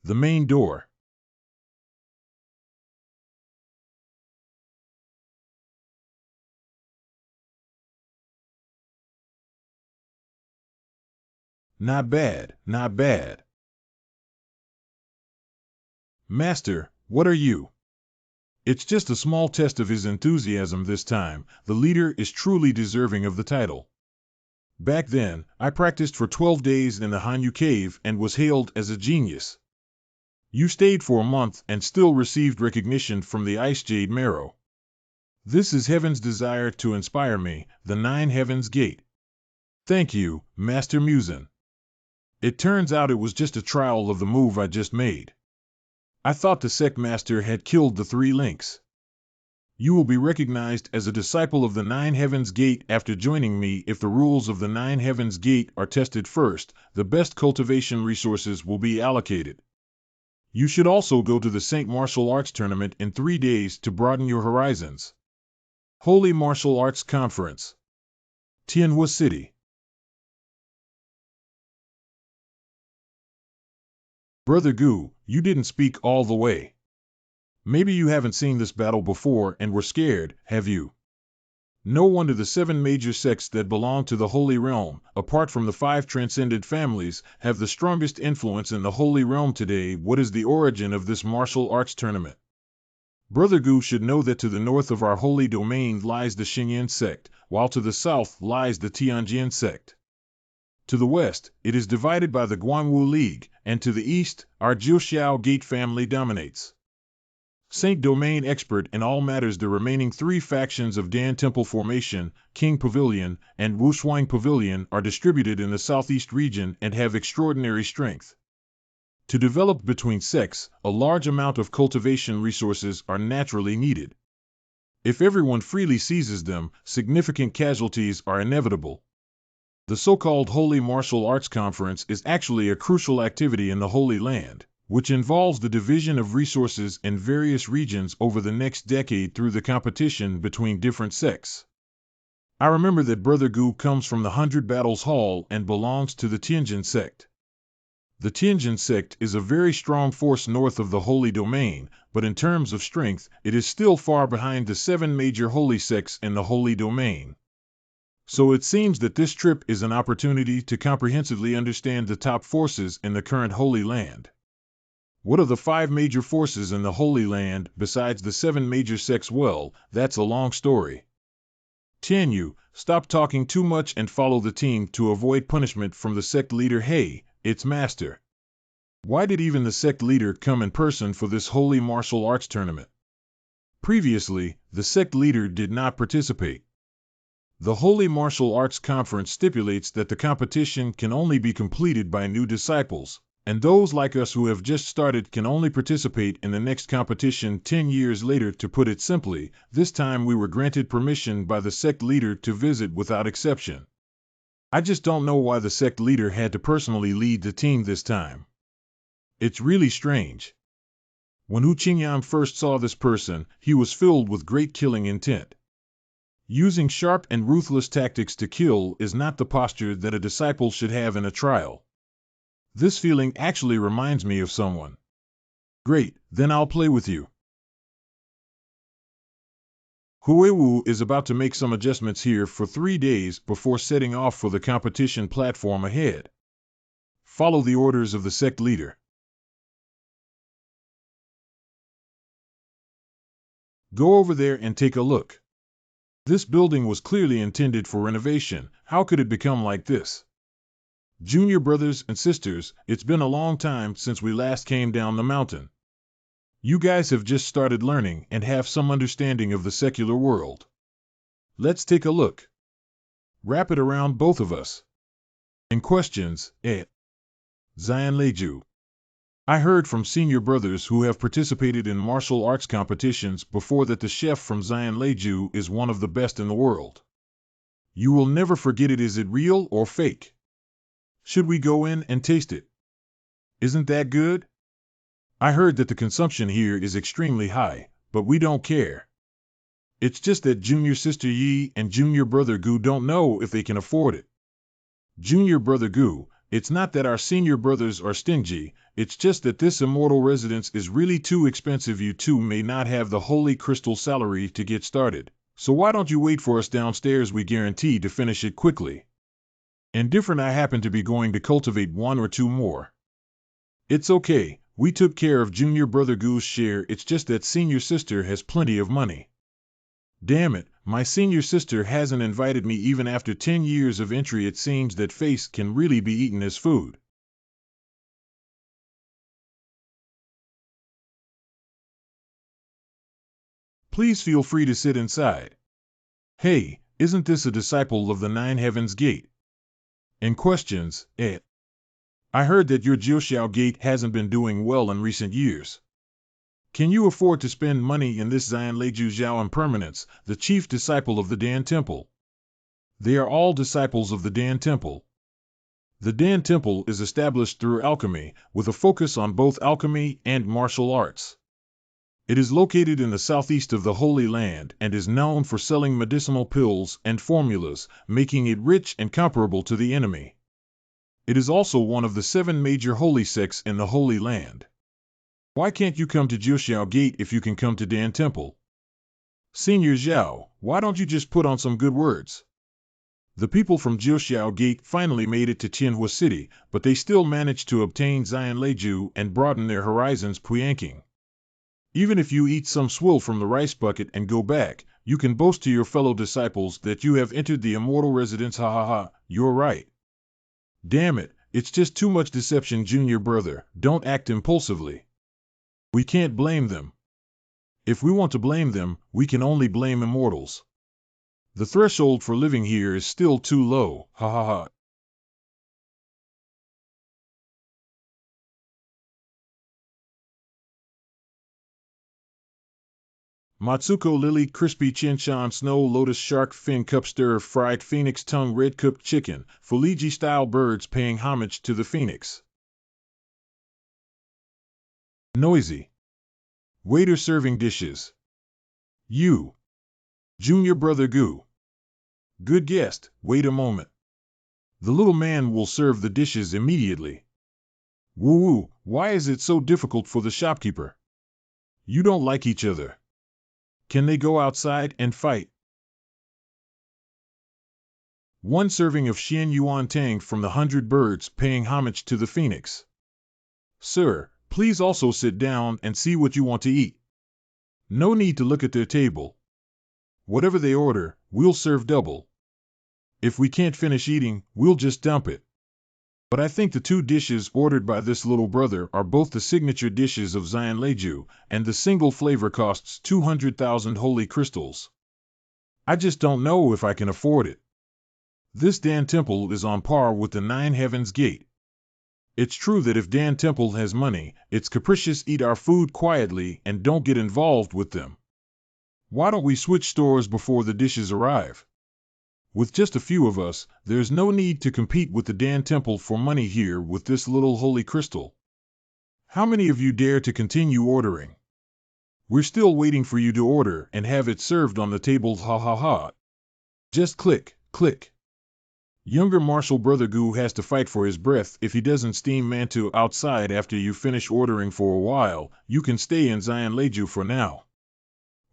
The main door. Not bad, not bad. Master, what are you? It's just a small test of his enthusiasm this time. The leader is truly deserving of the title. Back then, I practiced for 12 days in the Hanyu Cave and was hailed as a genius. You stayed for a month and still received recognition from the Ice Jade Marrow. This is Heaven's desire to inspire me, the 9 Heavens Gate. Thank you, Master Musen. It turns out it was just a trial of the move I just made. I thought the sect master had killed the 3 links. You will be recognized as a disciple of the 9 Heavens Gate after joining me. If the rules of the 9 Heavens Gate are tested first, the best cultivation resources will be allocated. You should also go to the Saint Martial Arts Tournament in 3 days to broaden your horizons. Holy Martial Arts Conference. Tianhua City. Brother Gu, you didn't speak all the way. Maybe you haven't seen this battle before and were scared, have you? No wonder the 7 major sects that belong to the Holy Realm, apart from the 5 transcended families, have the strongest influence in the Holy Realm today. What is the origin of this martial arts tournament? Brother Gu should know that to the north of our holy domain lies the Xingyan sect, while to the south lies the Tianjin sect. To the west, it is divided by the Guanwu League, and to the east, our Jiuxiao Gate family dominates. Saint Domain expert in all matters. The remaining 3 factions of Dan Temple Formation, King Pavilion, and Wushuang Pavilion are distributed in the southeast region and have extraordinary strength. To develop between sects, a large amount of cultivation resources are naturally needed. If everyone freely seizes them, significant casualties are inevitable. The so-called Holy Martial Arts Conference is actually a crucial activity in the Holy Land, which involves the division of resources in various regions over the next decade through the competition between different sects. I remember that Brother Gu comes from the 100 Battles Hall and belongs to the Tian sect. The Tian sect is a very strong force north of the Holy Domain, but in terms of strength, it is still far behind the 7 major holy sects in the Holy Domain. So it seems that this trip is an opportunity to comprehensively understand the top forces in the current Holy Land. What are the 5 major forces in the Holy Land besides the 7 major sects? Well, that's a long story. Tian, stop talking too much and follow the team to avoid punishment from the sect leader. Hey, it's Master. Why did even the sect leader come in person for this holy martial arts tournament? Previously, the sect leader did not participate. The Holy Martial Arts Conference stipulates that the competition can only be completed by new disciples, and those like us who have just started can only participate in the next competition 10 years later. To put it simply, this time we were granted permission by the sect leader to visit without exception. I just don't know why the sect leader had to personally lead the team this time. It's really strange. When Hu Qingyang first saw this person, he was filled with great killing intent. Using sharp and ruthless tactics to kill is not the posture that a disciple should have in a trial. This feeling actually reminds me of someone. Great, then I'll play with you. Huiwu is about to make some adjustments here for 3 days before setting off for the competition platform ahead. Follow the orders of the sect leader. Go over there and take a look. This building was clearly intended for renovation. How could it become like this? Junior brothers and sisters, it's been a long time since we last came down the mountain. You guys have just started learning and have some understanding of the secular world. Let's take a look. Wrap it around both of us. In questions, Zion Leiju. I heard from senior brothers who have participated in martial arts competitions before that the chef from Zion Leiju is one of the best in the world. You will never forget it. Is it real or fake? Should we go in and taste it? Isn't that good? I heard that the consumption here is extremely high, but we don't care. It's just that junior sister Yi and junior brother Gu don't know if they can afford it. Junior brother Gu, it's not that our senior brothers are stingy, it's just that this immortal residence is really too expensive. You two may not have the holy crystal salary to get started, so why don't you wait for us downstairs? We guarantee to finish it quickly. Indifferent, I happen to be going to cultivate 1 or 2 more. It's okay, we took care of junior brother Gu's share. It's just that senior sister has plenty of money. Damn it, my senior sister hasn't invited me even after 10 years of entry. It seems that face can really be eaten as food. Please feel free to sit inside. Hey, isn't this a disciple of the 9 Heavens Gate? In questions, I heard that your Jiuxiao Gate hasn't been doing well in recent years. Can you afford to spend money in this Zion Leiju Zhao Impermanence, the chief disciple of the Dan Temple? They are all disciples of the Dan Temple. The Dan Temple is established through alchemy, with a focus on both alchemy and martial arts. It is located in the southeast of the Holy Land and is known for selling medicinal pills and formulas, making it rich and comparable to the enemy. It is also one of the 7 major holy sects in the Holy Land. Why can't you come to Jiuxiao Gate if you can come to Dan Temple? Senior Zhao, why don't you just put on some good words? The people from Jiuxiao Gate finally made it to Tianhua City, but they still managed to obtain Zion Leiju and broaden their horizons. Puyanking. Even if you eat some swill from the rice bucket and go back, you can boast to your fellow disciples that you have entered the immortal residence. Ha ha ha, you're right. Damn it, it's just too much deception. Junior brother, don't act impulsively. We can't blame them. If we want to blame them, we can only blame immortals. The threshold for living here is still too low. Ha ha ha. Matsuko lily, crispy chinchan, snow lotus, shark fin, cup stir, fried phoenix tongue, red cooked chicken, Fuliggi style birds paying homage to the phoenix. Noisy. Waiter serving dishes. You. Junior brother Goo. Good guest, wait a moment. The little man will serve the dishes immediately. Woo-woo, why is it so difficult for the shopkeeper? You don't like each other. Can they go outside and fight? One serving of Xian Yuan Tang from the 100 birds paying homage to the phoenix. Sir, please also sit down and see what you want to eat. No need to look at their table. Whatever they order, we'll serve double. If we can't finish eating, we'll just dump it. But I think the 2 dishes ordered by this little brother are both the signature dishes of Xian Leiju, and the single flavor costs 200,000 holy crystals. I just don't know if I can afford it. This Dan Temple is on par with the 9 Heavens Gate. It's true that if Dan Temple has money, it's capricious, eat our food quietly and don't get involved with them. Why don't we switch stores before the dishes arrive? With just a few of us, there's no need to compete with the Dan Temple for money here with this little holy crystal. How many of you dare to continue ordering? We're still waiting for you to order and have it served on the table, ha ha ha. Just click, click. Younger Marshal Brother Goo has to fight for his breath if he doesn't steam Mantu outside after you finish ordering for a while. You can stay in Xian Leiju for now.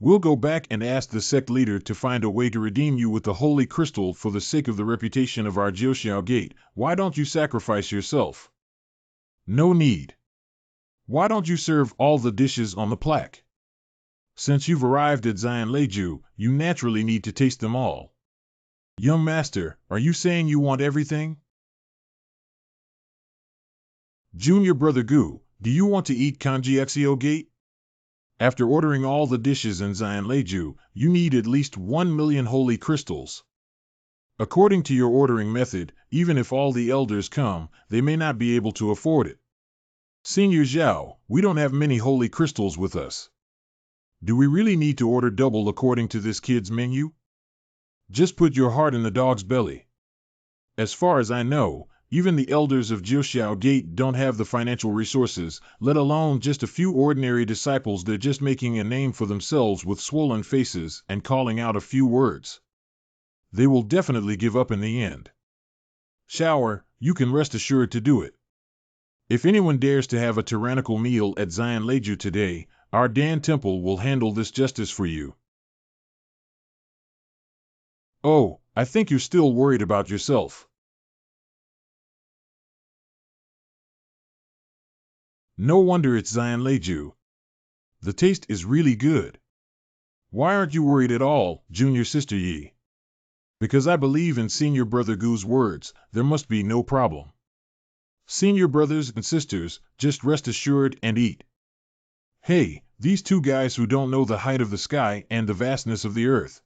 We'll go back and ask the sect leader to find a way to redeem you with the holy crystal for the sake of the reputation of our Jiuxiao gate. Why don't you sacrifice yourself? No need. Why don't you serve all the dishes on the plaque? Since you've arrived at Xian Leiju, you naturally need to taste them all. Young master, are you saying you want everything? Junior brother Goo, do you want to eat Kanjiexio gate? After ordering all the dishes in Xian Leiju, you need at least 1 million holy crystals. According to your ordering method, even if all the elders come, they may not be able to afford it. Senior Zhao, we don't have many holy crystals with us. Do we really need to order double according to this kid's menu? Just put your heart in the dog's belly. As far as I know, even the elders of Jiuxiao Gate don't have the financial resources, let alone just a few ordinary disciples. They're just making a name for themselves with swollen faces and calling out a few words. They will definitely give up in the end. Shower, you can rest assured to do it. If anyone dares to have a tyrannical meal at Xian Leiju today, our Dan Temple will handle this justice for you. Oh, I think you're still worried about yourself. No wonder it's Xian Leiju. The taste is really good. Why aren't you worried at all, junior sister Yi? Because I believe in senior brother Goo's words, there must be no problem. Senior brothers and sisters, just rest assured and eat. Hey, these 2 guys who don't know the height of the sky and the vastness of the earth.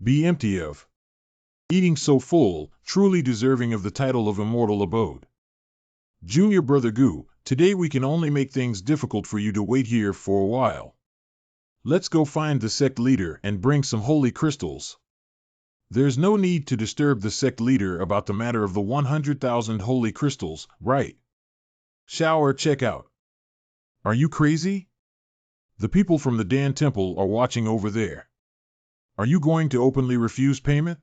Be empty of. Eating so full, truly deserving of the title of immortal abode. Junior brother Goo, today we can only make things difficult for you to wait here for a while. Let's go find the sect leader and bring some holy crystals. There's no need to disturb the sect leader about the matter of the 100,000 holy crystals, right? Shower, check out. Are you crazy? The people from the Dan Temple are watching over there. Are you going to openly refuse payment?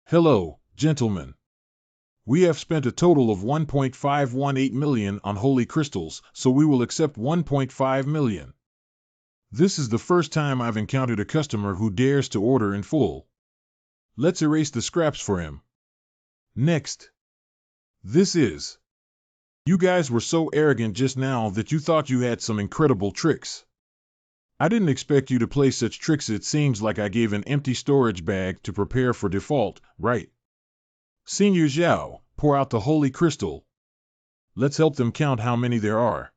Hello, gentlemen. We have spent a total of 1.518 million on holy crystals, so we will accept 1.5 million. This is the first time I've encountered a customer who dares to order in full. Let's erase the scraps for him. Next. This is. You guys were so arrogant just now that you thought you had some incredible tricks. I didn't expect you to play such tricks. It seems like I gave an empty storage bag to prepare for default, right? Senior Zhao, pour out the holy crystal. Let's help them count how many there are.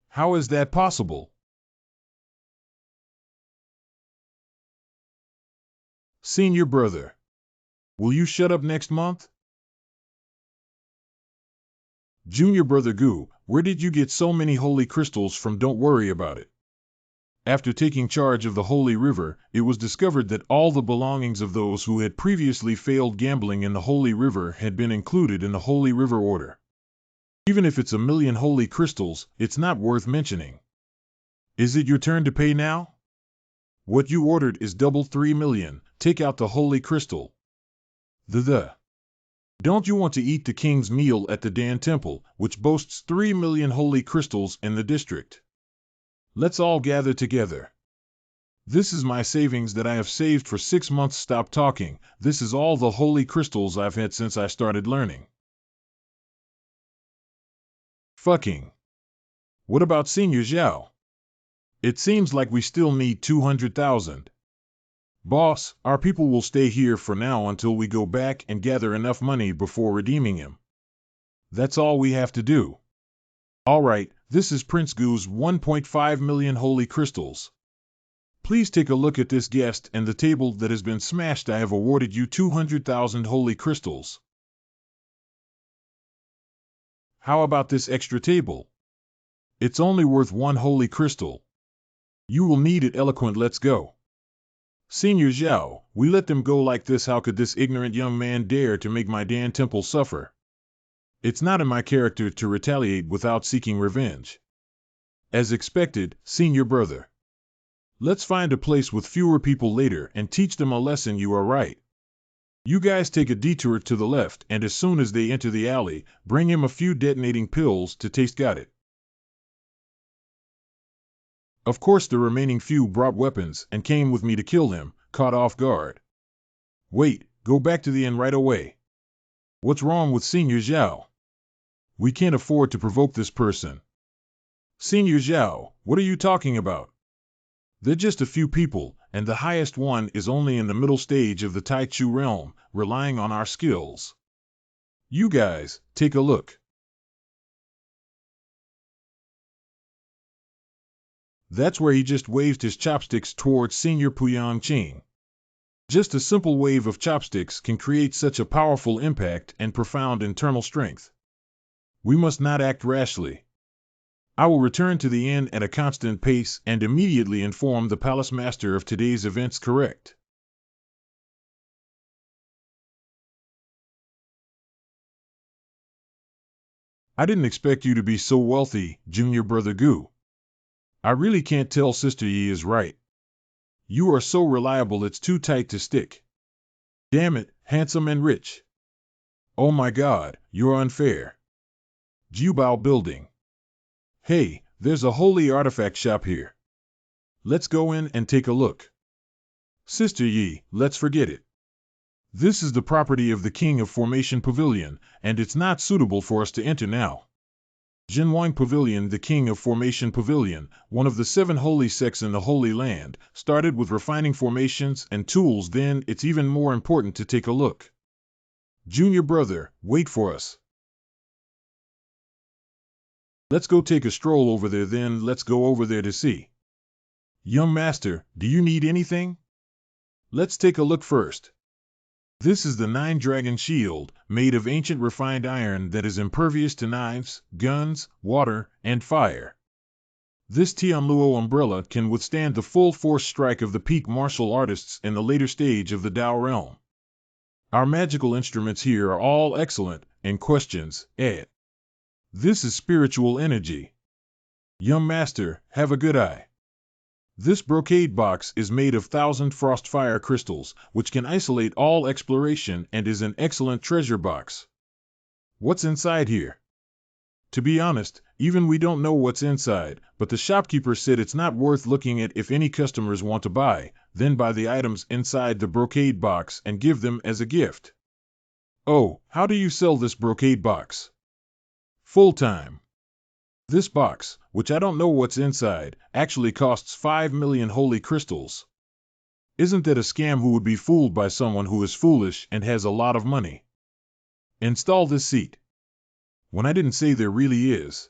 How is that possible? Senior brother. Will you shut up next month? Junior Brother Gu, where did you get so many holy crystals from? Don't worry about it. After taking charge of the Holy River, it was discovered that all the belongings of those who had previously failed gambling in the Holy River had been included in the Holy River Order. Even if it's 1,000,000 holy crystals, it's not worth mentioning. Is it your turn to pay now? What you ordered is double 3,000,000. Take out the holy crystal. Don't you want to eat the king's meal at the Dan Temple, which boasts 3,000,000 holy crystals in the district? Let's all gather together. This is my savings that I have saved for 6 months. Stop talking. This is all the holy crystals I've had since I started learning. Fucking. What about Senior Zhao? It seems like we still need 200,000. Boss, our people will stay here for now until we go back and gather enough money before redeeming him. That's all we have to do. All right, this is Prince Gu's 1.5 million holy crystals. Please take a look at this guest and the table that has been smashed. I have awarded you 200,000 holy crystals. How about this extra table? It's only worth 1 holy crystal. You will need it. Eloquent. Let's go. Senior Zhao, we let them go like this. How could this ignorant young man dare to make my Dan Temple suffer? It's not in my character to retaliate without seeking revenge. As expected, Senior Brother. Let's find a place with fewer people later and teach them a lesson. You are right. You guys take a detour to the left, and as soon as they enter the alley, bring him a few detonating pills to taste. Got it. Of course the remaining few brought weapons and came with me to kill him, caught off guard. Wait, go back to the inn right away. What's wrong with Senior Zhao? We can't afford to provoke this person. Senior Zhao, what are you talking about? They're just a few people, and the highest one is only in the middle stage of the Taichu realm, relying on our skills. You guys, take a look. That's where he just waved his chopsticks towards Senior Puyang Qing. Just a simple wave of chopsticks can create such a powerful impact and profound internal strength. We must not act rashly. I will return to the inn at a constant pace and immediately inform the palace master of today's events. Correct. I didn't expect you to be so wealthy, Junior Brother Gu. I really can't tell. Sister Yi is right. You are so reliable it's too tight to stick. Damn it, handsome and rich. Oh my God, you're unfair. Jubao Building. Hey, there's a holy artifact shop here. Let's go in and take a look. Sister Yi, let's forget it. This is the property of the King of Formation Pavilion, and it's not suitable for us to enter now. Jinwang Pavilion. The King of Formation Pavilion, one of the 7 holy sects in the Holy Land, started with refining formations and tools. Then it's even more important to take a look. Junior Brother, wait for us. Let's go take a stroll over there. Then let's go over there to see. Young Master, do you need anything? Let's take a look first. This is the 9-dragon shield, made of ancient refined iron that is impervious to knives, guns, water, and fire. This Tian Luo umbrella can withstand the full force strike of the peak martial artists in the later stage of the Dao realm. Our magical instruments here are all excellent, and questions, ed. This is spiritual energy. Young Master, have a good eye. This brocade box is made of 1,000 frost fire crystals, which can isolate all exploration and is an excellent treasure box. What's inside here? To be honest, even we don't know what's inside, but the shopkeeper said it's not worth looking at. If any customers want to buy, then buy the items inside the brocade box and give them as a gift. Oh, how do you sell this brocade box? Full-time. This box, which I don't know what's inside, actually costs 5 million holy crystals. Isn't that a scam? Who would be fooled by someone who is foolish and has a lot of money? Install this seat. When I didn't say there really is.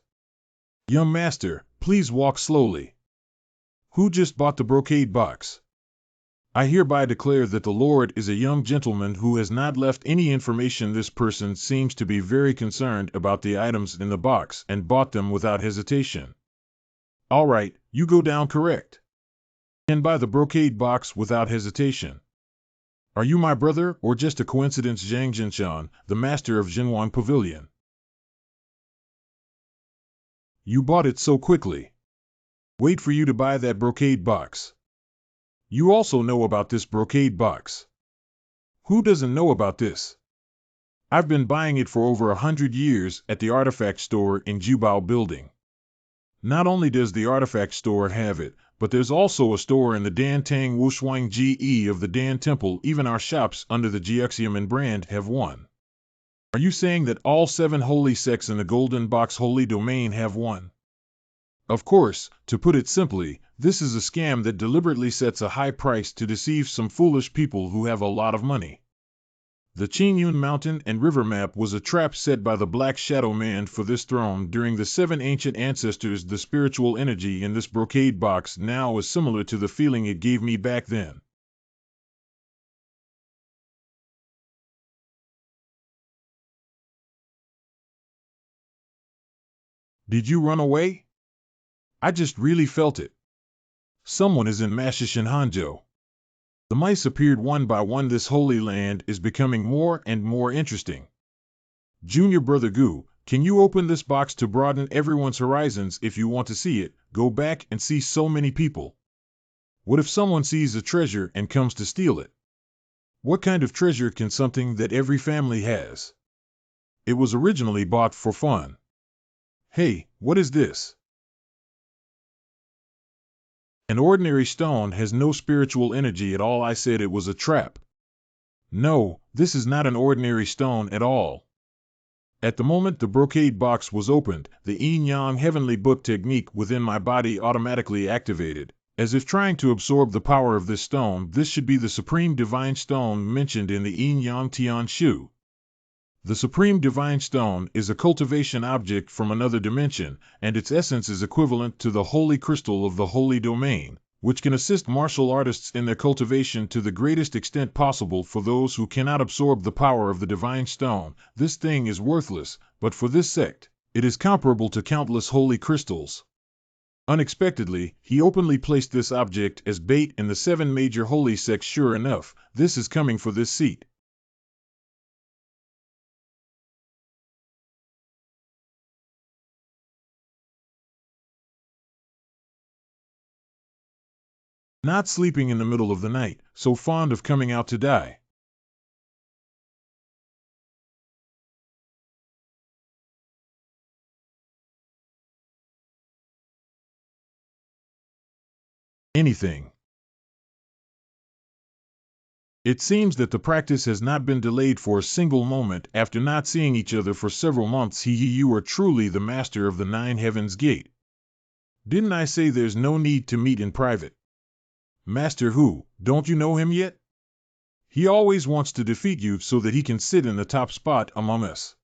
Young Master, please walk slowly. Who just bought the brocade box? I hereby declare that the Lord is a young gentleman who has not left any information. This person seems to be very concerned about the items in the box and bought them without hesitation. All right, you go down correct. And buy the brocade box without hesitation. Are you my brother or just a coincidence? Zhang Jinshan, the master of Yuan Pavilion. You bought it so quickly. Wait for you to buy that brocade box. You also know about this brocade box. Who doesn't know about this? I've been buying it for over 100 years at the artifact store in Jubao building. Not only does the artifact store have it, but there's also a store in the Dantang Wushuang GE of the Dan Temple. Even our shops under the Jiuxiamen brand have one. Are you saying that all 7 holy sects in the Golden Box Holy Domain have one? Of course, to put it simply, this is a scam that deliberately sets a high price to deceive some foolish people who have a lot of money. The Qingyun Mountain and River map was a trap set by the Black Shadow Man for this throne during the 7 ancient ancestors. The spiritual energy in this brocade box now is similar to the feeling it gave me back then. Did you run away? I just really felt it. Someone is in Mashishin Hanzhou. The mice appeared one by one. This holy land is becoming more and more interesting. Junior Brother Gu, can you open this box to broaden everyone's horizons? If you want to see it, go back and see so many people. What if someone sees a treasure and comes to steal it? What kind of treasure can something that every family has? It was originally bought for fun. Hey, what is this? An ordinary stone has no spiritual energy at all. I said it was a trap. No, this is not an ordinary stone at all. At the moment the brocade box was opened, the yin-yang heavenly book technique within my body automatically activated, as if trying to absorb the power of this stone. This should be the supreme divine stone mentioned in the yin-yang Tian Shu. The Supreme Divine Stone is a cultivation object from another dimension, and its essence is equivalent to the Holy Crystal of the Holy Domain, which can assist martial artists in their cultivation to the greatest extent possible. For those who cannot absorb the power of the Divine Stone, this thing is worthless, but for this sect, it is comparable to countless holy crystals. Unexpectedly, he openly placed this object as bait in the 7 major holy sects. Sure enough, this is coming for this seat. Not sleeping in the middle of the night, so fond of coming out to die. Anything. It seems that the practice has not been delayed for a single moment. After not seeing each other for several months, you are truly the master of the 9 Heavens Gate. Didn't I say there's no need to meet in private? Master who, don't you know him yet? He always wants to defeat you so that he can sit in the top spot among us.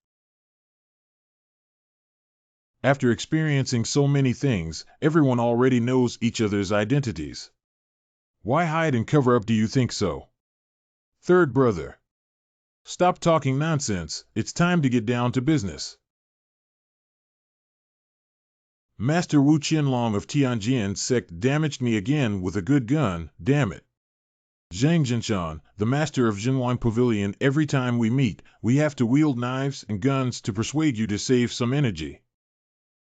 After experiencing so many things, everyone already knows each other's identities. Why hide and cover up? Do you think so? Third brother. Stop talking nonsense, it's time to get down to business. Master Wu Qianlong of Tianjin Sect damaged me again with a good gun, damn it. Zhang Jinshan, the master of Yuan Pavilion, every time we meet, we have to wield knives and guns to persuade you to save some energy.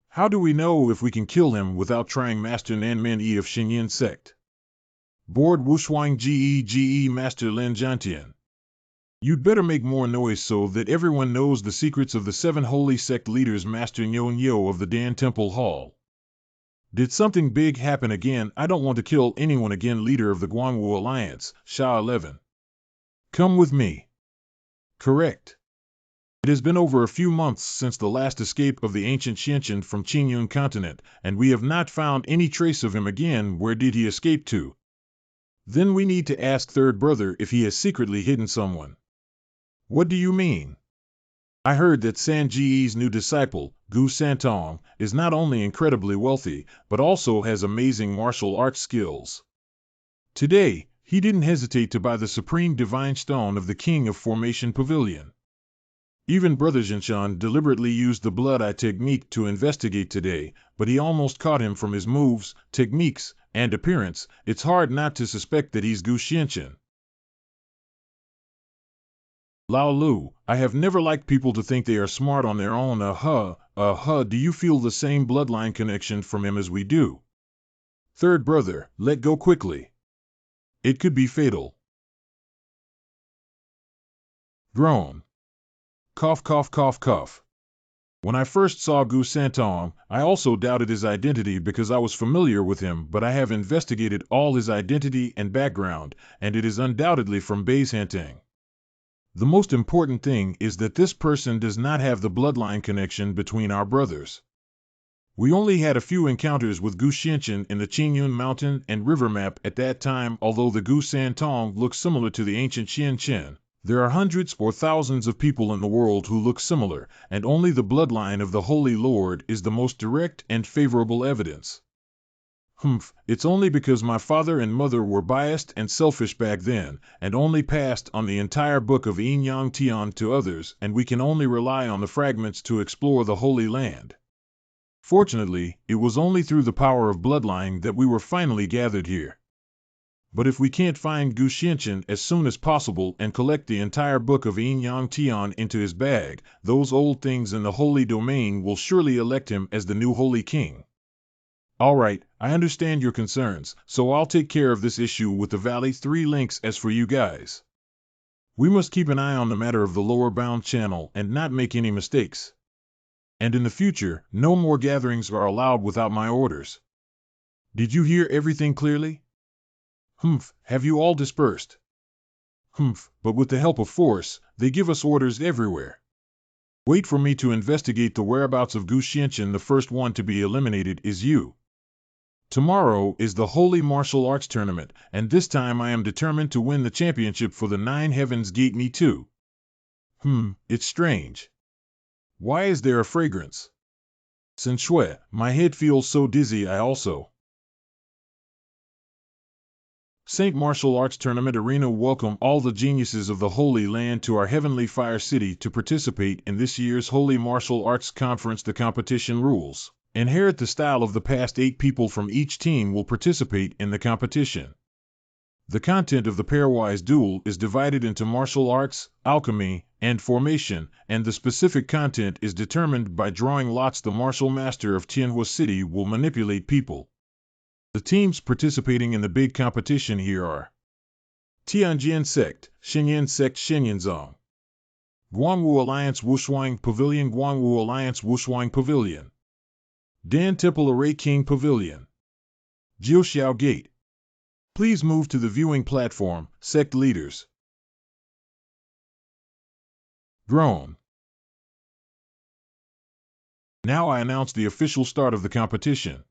How do we know if we can kill him without trying? Master Nanmen Yi of Xinyin Sect. Board Wushuang GE Master Lin Jiantian. You'd better make more noise so that everyone knows the secrets of the 7 holy sect leaders. Master Yuan Yo of the Dan Temple Hall. Did something big happen again? I don't want to kill anyone again. Leader of the Guangwu Alliance, Sha 11. Come with me. Correct. It has been over a few months since the last escape of the ancient Xianqian from Qingyun continent, and we have not found any trace of him again. Where did he escape to? Then we need to ask third brother if he has secretly hidden someone. What do you mean? I heard that Sanji's new disciple, Gu Santong, is not only incredibly wealthy, but also has amazing martial arts skills. Today, He didn't hesitate to buy the supreme divine stone of the king of Formation Pavilion. Even Brother Jinshan deliberately used the blood-eye technique to investigate today, but he almost caught him from his moves, techniques, and appearance. It's hard not to suspect that he's Gu Xianqian. Lao Lu, I have never liked people to think they are smart on their own. Do you feel the same bloodline connection from him as we do? Third brother, let go quickly. It could be fatal. Groan. Cough, cough, cough, cough. When I first saw Gu Santong, I also doubted his identity because I was familiar with him, but I have investigated all his identity and background, and it is undoubtedly from Beizhantang. The most important thing is that this person does not have the bloodline connection between our brothers. We only had a few encounters with Gu Xianqian in the Qingyun Mountain and River map at that time. Although the Gu Santong looks similar to the ancient Xianqian, there are hundreds or thousands of people in the world who look similar, and only the bloodline of the Holy Lord is the most direct and favorable evidence. It's only because my father and mother were biased and selfish back then, and only passed on the entire book of Yin Yang Tian to others, and we can only rely on the fragments to explore the Holy Land. Fortunately, it was only through the power of bloodline that we were finally gathered here. But if we can't find Gu Xianqian as soon as possible and collect the entire book of Yin Yang Tian into his bag, those old things in the holy domain will surely elect him as the new holy king. All right, I understand your concerns, so I'll take care of this issue with the Valley 3 links. As for you guys, we must keep an eye on the matter of the lower bound channel and not make any mistakes. And in the future, no more gatherings are allowed without my orders. Did you hear everything clearly? Have you all dispersed? But with the help of force, they give us orders everywhere. Wait for me to investigate the whereabouts of Gu Xianqian. The first one to be eliminated is you. Tomorrow is the Holy Martial Arts Tournament, and this time I am determined to win the championship for the 9 Heavens Gate. Me too. It's strange. Why is there a fragrance? Sen Shui, my head feels so dizzy. I also. Saint Martial Arts Tournament Arena. Welcome all the geniuses of the Holy Land to our Heavenly Fire City to participate in this year's Holy Martial Arts Conference. The competition rules. Inherit the style of the past. 8 people from each team will participate in the competition. The content of the pairwise duel is divided into martial arts, alchemy, and formation, and the specific content is determined by drawing lots. The martial master of Tianhua City will manipulate people. The teams participating in the big competition here are Tianjin Sect, Xinyan Sect, Xinyanzong, Guangwu Alliance, Wushuang Pavilion, Guangwu Alliance, Wushuang Pavilion, Dan Temple Array King Pavilion, Jiuxiao Gate. Please move to the viewing platform, sect leaders. Groan. Now I announce the official start of the competition.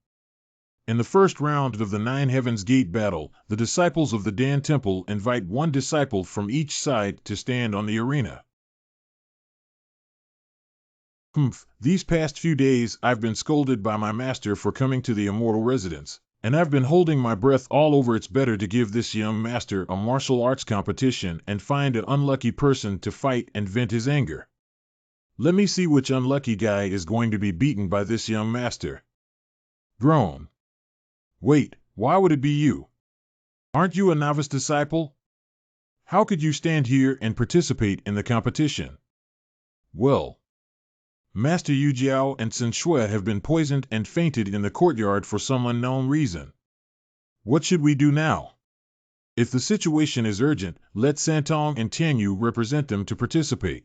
In the first round of the 9 Heavens Gate battle, the disciples of the Dan Temple invite one disciple from each side to stand on the arena. These past few days I've been scolded by my master for coming to the immortal residence, and I've been holding my breath all over. It's better to give this young master a martial arts competition and find an unlucky person to fight and vent his anger. Let me see which unlucky guy is going to be beaten by this young master. Groan. Wait, why would it be you? Aren't you a novice disciple? How could you stand here and participate in the competition? Well, Master Yu Jiao and Sen Shui have been poisoned and fainted in the courtyard for some unknown reason. What should we do now? If the situation is urgent, let Santong and Tianyu represent them to participate.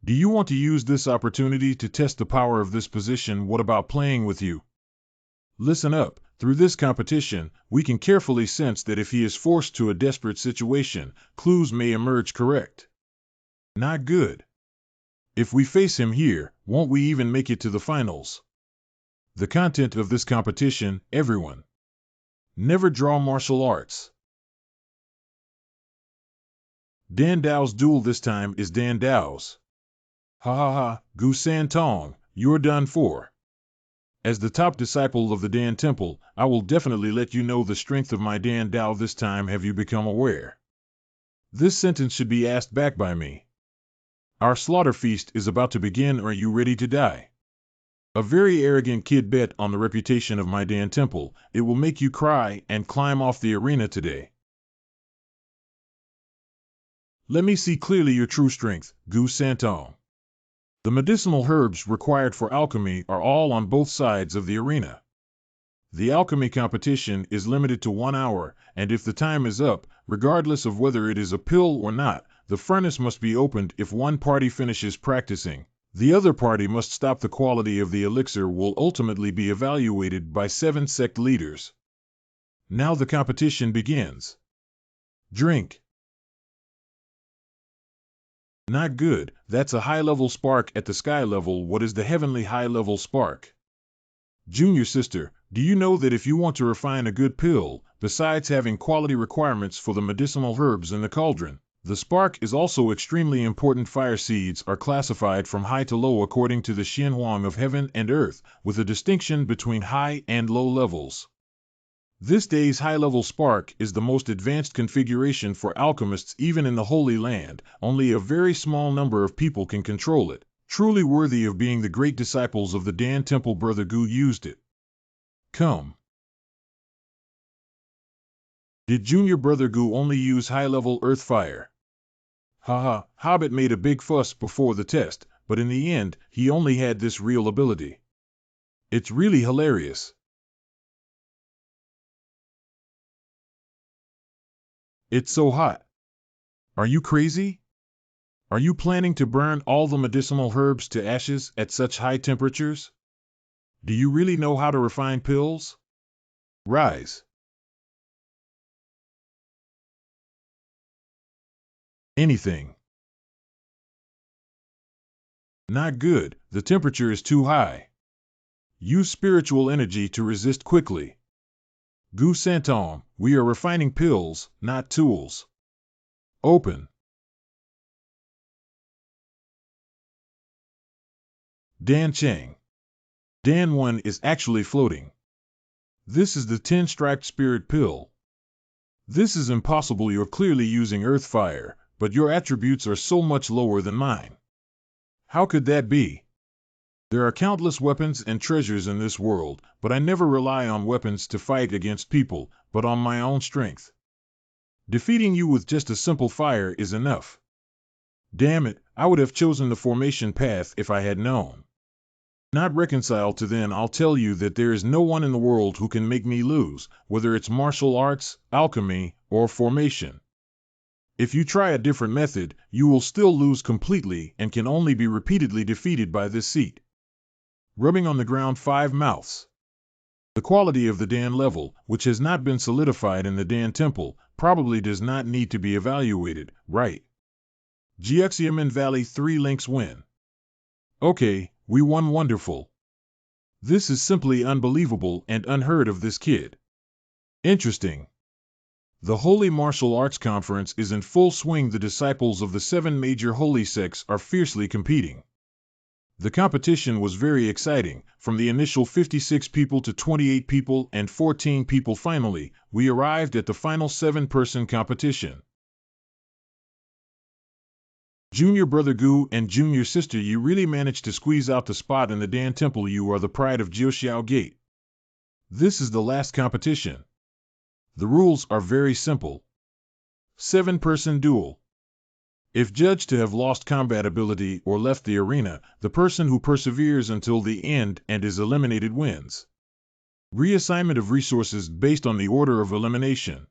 Do you want to use this opportunity to test the power of this position? What about playing with you? Listen up, through this competition, we can carefully sense that if he is forced to a desperate situation, clues may emerge. Correct. Not good. If we face him here, won't we even make it to the finals? The content of this competition, everyone. Never draw martial arts. Dan Dao's duel this time is Dan Dao's. Ha ha ha, Gu Santong, you're done for. As the top disciple of the Dan Temple, I will definitely let you know the strength of my Dan Dao this time. Have you become aware? This sentence should be asked back by me. Our slaughter feast is about to begin. Are you ready to die? A very arrogant kid bet on the reputation of my Dan Temple. It will make you cry and climb off the arena today. Let me see clearly your true strength, Gu Santong. The medicinal herbs required for alchemy are all on both sides of the arena. The alchemy competition is limited to 1 hour, and if the time is up, regardless of whether it is a pill or not, the furnace must be opened. If one party finishes practicing, the other party must stop. The quality of the elixir will ultimately be evaluated by 7 sect leaders. Now the competition begins. Drink. Not good. That's a high-level spark at the sky level. What is the heavenly high-level spark? Junior sister, do you know that if you want to refine a good pill, besides having quality requirements for the medicinal herbs in the cauldron, the spark is also extremely important. Fire seeds are classified from high to low according to the Xianhuang of heaven and earth, with a distinction between high and low levels. This day's high-level spark is the most advanced configuration for alchemists even in the Holy Land. Only a very small number of people can control it. Truly worthy of being the great disciples of the Dan Temple. Brother Gu used it. Come. Did Junior Brother Gu only use high-level earth fire? Haha, Hobbit made a big fuss before the test, but in the end, he only had this real ability. It's really hilarious. It's so hot. Are you crazy? Are you planning to burn all the medicinal herbs to ashes at such high temperatures? Do you really know how to refine pills? Rise. Anything. Not good. The temperature is too high. Use spiritual energy to resist quickly. Gu Santong, we are refining pills, not tools. Open. Dan Chang. Dan 1 is actually floating. This is the 10-striped spirit pill. This is impossible. You're clearly using earth fire, but your attributes are so much lower than mine. How could that be? There are countless weapons and treasures in this world, but I never rely on weapons to fight against people, but on my own strength. Defeating you with just a simple fire is enough. Damn it, I would have chosen the formation path if I had known. Not reconciled to then, I'll tell you that there is no one in the world who can make me lose, whether it's martial arts, alchemy, or formation. If you try a different method, you will still lose completely and can only be repeatedly defeated by this seat. Rubbing on the ground 5 mouths. The quality of the Dan level, which has not been solidified in the Dan Temple, probably does not need to be evaluated, right? Jiuxiamen Valley 3 links win. Okay, we won. Wonderful. This is simply unbelievable and unheard of. This kid. Interesting. The Holy Martial Arts Conference is in full swing. The disciples of the 7 major holy sects are fiercely competing. The competition was very exciting, from the initial 56 people to 28 people and 14 people. Finally, we arrived at the final 7-person competition. Junior Brother Gu and Junior Sister, you really managed to squeeze out the spot in the Dan Temple. You are the pride of Jiuxiao Gate. This is the last competition. The rules are very simple. 7-person duel. If judged to have lost combat ability or left the arena, the person who perseveres until the end and is eliminated wins. Reassignment of resources based on the order of elimination.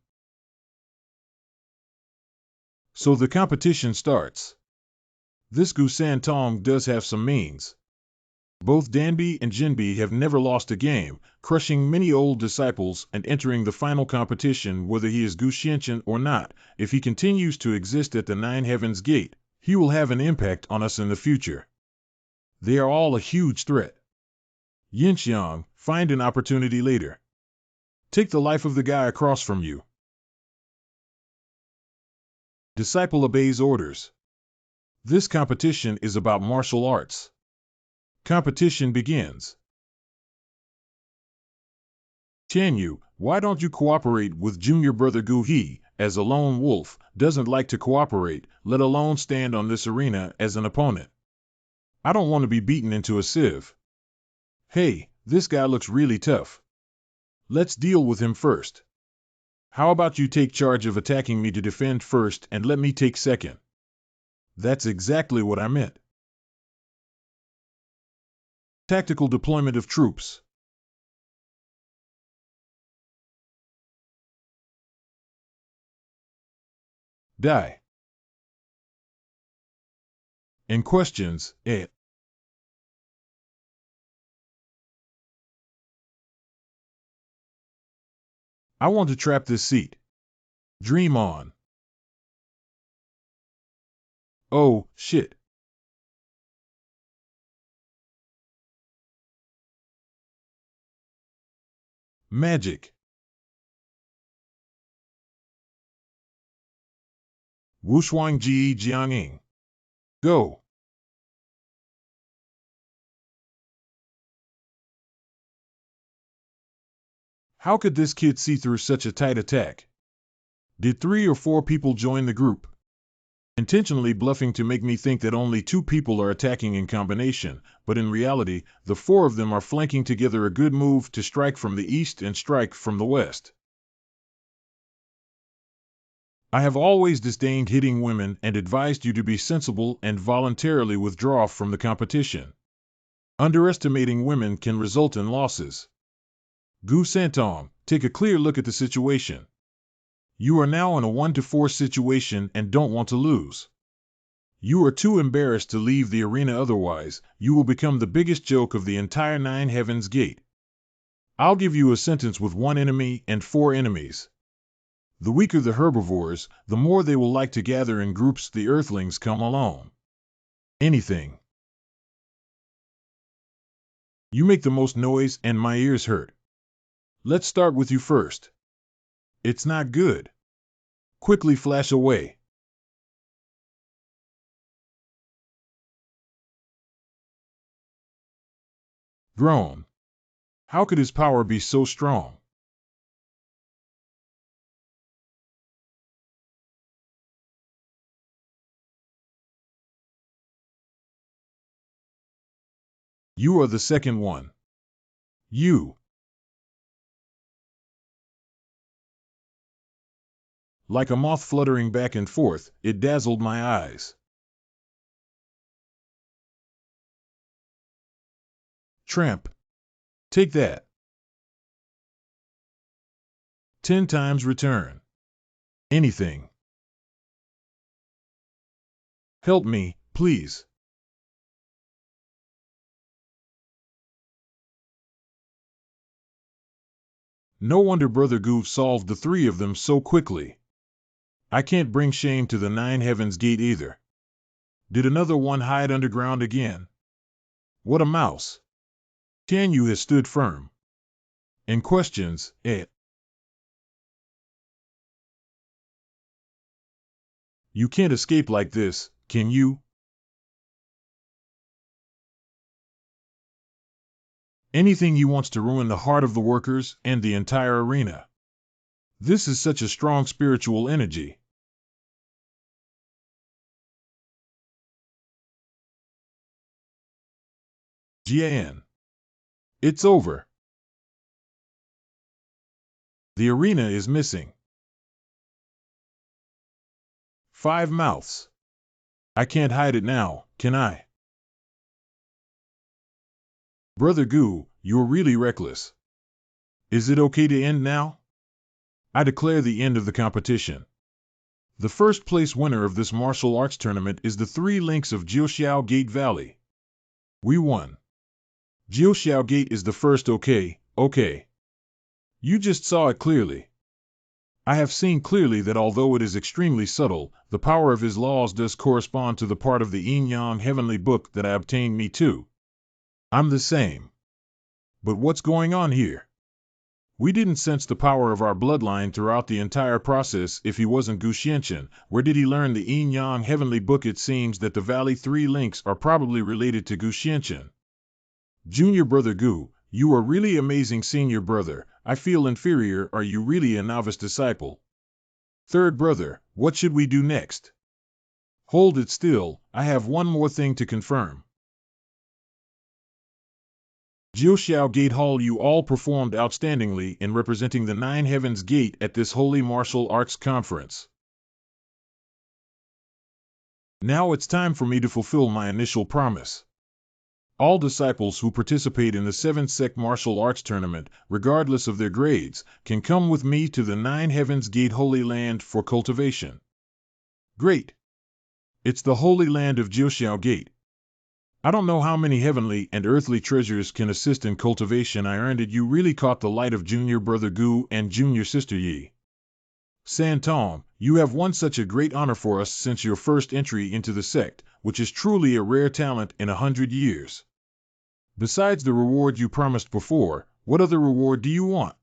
So the competition starts. This Gu Santong does have some means. Both Danbi and Jinbi have never lost a game, crushing many old disciples and entering the final competition. Whether he is Gu Xianqian or not, if he continues to exist at the 9 Heavens Gate, he will have an impact on us in the future. They are all a huge threat. Yinxiang, find an opportunity later. Take the life of the guy across from you. Disciple obeys orders. This competition is about martial arts. Competition begins. Tian, why don't you cooperate with junior brother Gu? He, as a lone wolf, doesn't like to cooperate, let alone stand on this arena as an opponent. I don't want to be beaten into a sieve. Hey, this guy looks really tough. Let's deal with him first. How about you take charge of attacking me to defend first and let me take second? That's exactly what I meant. Tactical deployment of troops. Die. In questions, I want to trap this seat. Dream on. Oh, shit. Magic. Wushuang Ji Jianging. Go. How could this kid see through such a tight attack? Did 3 or 4 people join the group? Intentionally bluffing to make me think that only 2 people are attacking in combination, but in reality, the 4 of them are flanking together, a good move to strike from the east and strike from the west. I have always disdained hitting women and advised you to be sensible and voluntarily withdraw from the competition. Underestimating women can result in losses. Gu Santong, take a clear look at the situation. You are now in a 1-4 situation and don't want to lose. You are too embarrassed to leave the arena, otherwise, you will become the biggest joke of the entire 9 Heavens Gate. I'll give you a sentence with 1 enemy and 4 enemies. The weaker the herbivores, the more they will like to gather in groups. The earthlings come alone. Anything. You make the most noise and my ears hurt. Let's start with you first. It's not good. Quickly flash away. Groan. How could his power be so strong? You are the second one. You. Like a moth fluttering back and forth, it dazzled my eyes. Tramp. Take that. 10 times return. Anything. Help me, please. No wonder Brother Gu solved the 3 of them so quickly. I can't bring shame to the 9 Heavens Gate either. Did another one hide underground again? What a mouse. Tian has stood firm. In questions, You can't escape like this, can you? Anything he wants to ruin the heart of the workers and the entire arena. This is such a strong spiritual energy. Jian. It's over. The arena is missing. 5 mouths. I can't hide it now, can I? Brother Gu, you're really reckless. Is it okay to end now? I declare the end of the competition. The first place winner of this martial arts tournament is the 3 links of Jiuxiao Gate Valley. We won. Jiuxiao Gate is the first. Okay. You just saw it clearly. I have seen clearly that although it is extremely subtle, the power of his laws does correspond to the part of the Yin-Yang heavenly book that I obtained me too. I'm the same. But what's going on here? We didn't sense the power of our bloodline throughout the entire process. If he wasn't Gu Xianqian, where did he learn the Yin-Yang heavenly book? It seems that the Valley 3 links are probably related to Gu Xianqian. Junior brother Gu, you are really amazing. Senior brother, I feel inferior. Are you really a novice disciple? Third brother, what should we do next? Hold it still, I have one more thing to confirm. Jiuxiao Gate Hall, you all performed outstandingly in representing the Nine Heavens Gate at this Holy Martial Arts Conference. Now it's time for me to fulfill my initial promise. All disciples who participate in the 7th Sect Martial Arts Tournament, regardless of their grades, can come with me to the Nine Heavens Gate Holy Land for cultivation. Great! It's the Holy Land of Jiuxiao Gate. I don't know how many heavenly and earthly treasures can assist in cultivation. I earned it. You really caught the light of Junior Brother Gu and Junior Sister Yi. Santong, you have won such a great honor for us since your first entry into the sect, which is truly a rare talent in 100 years. Besides the reward you promised before, what other reward do you want?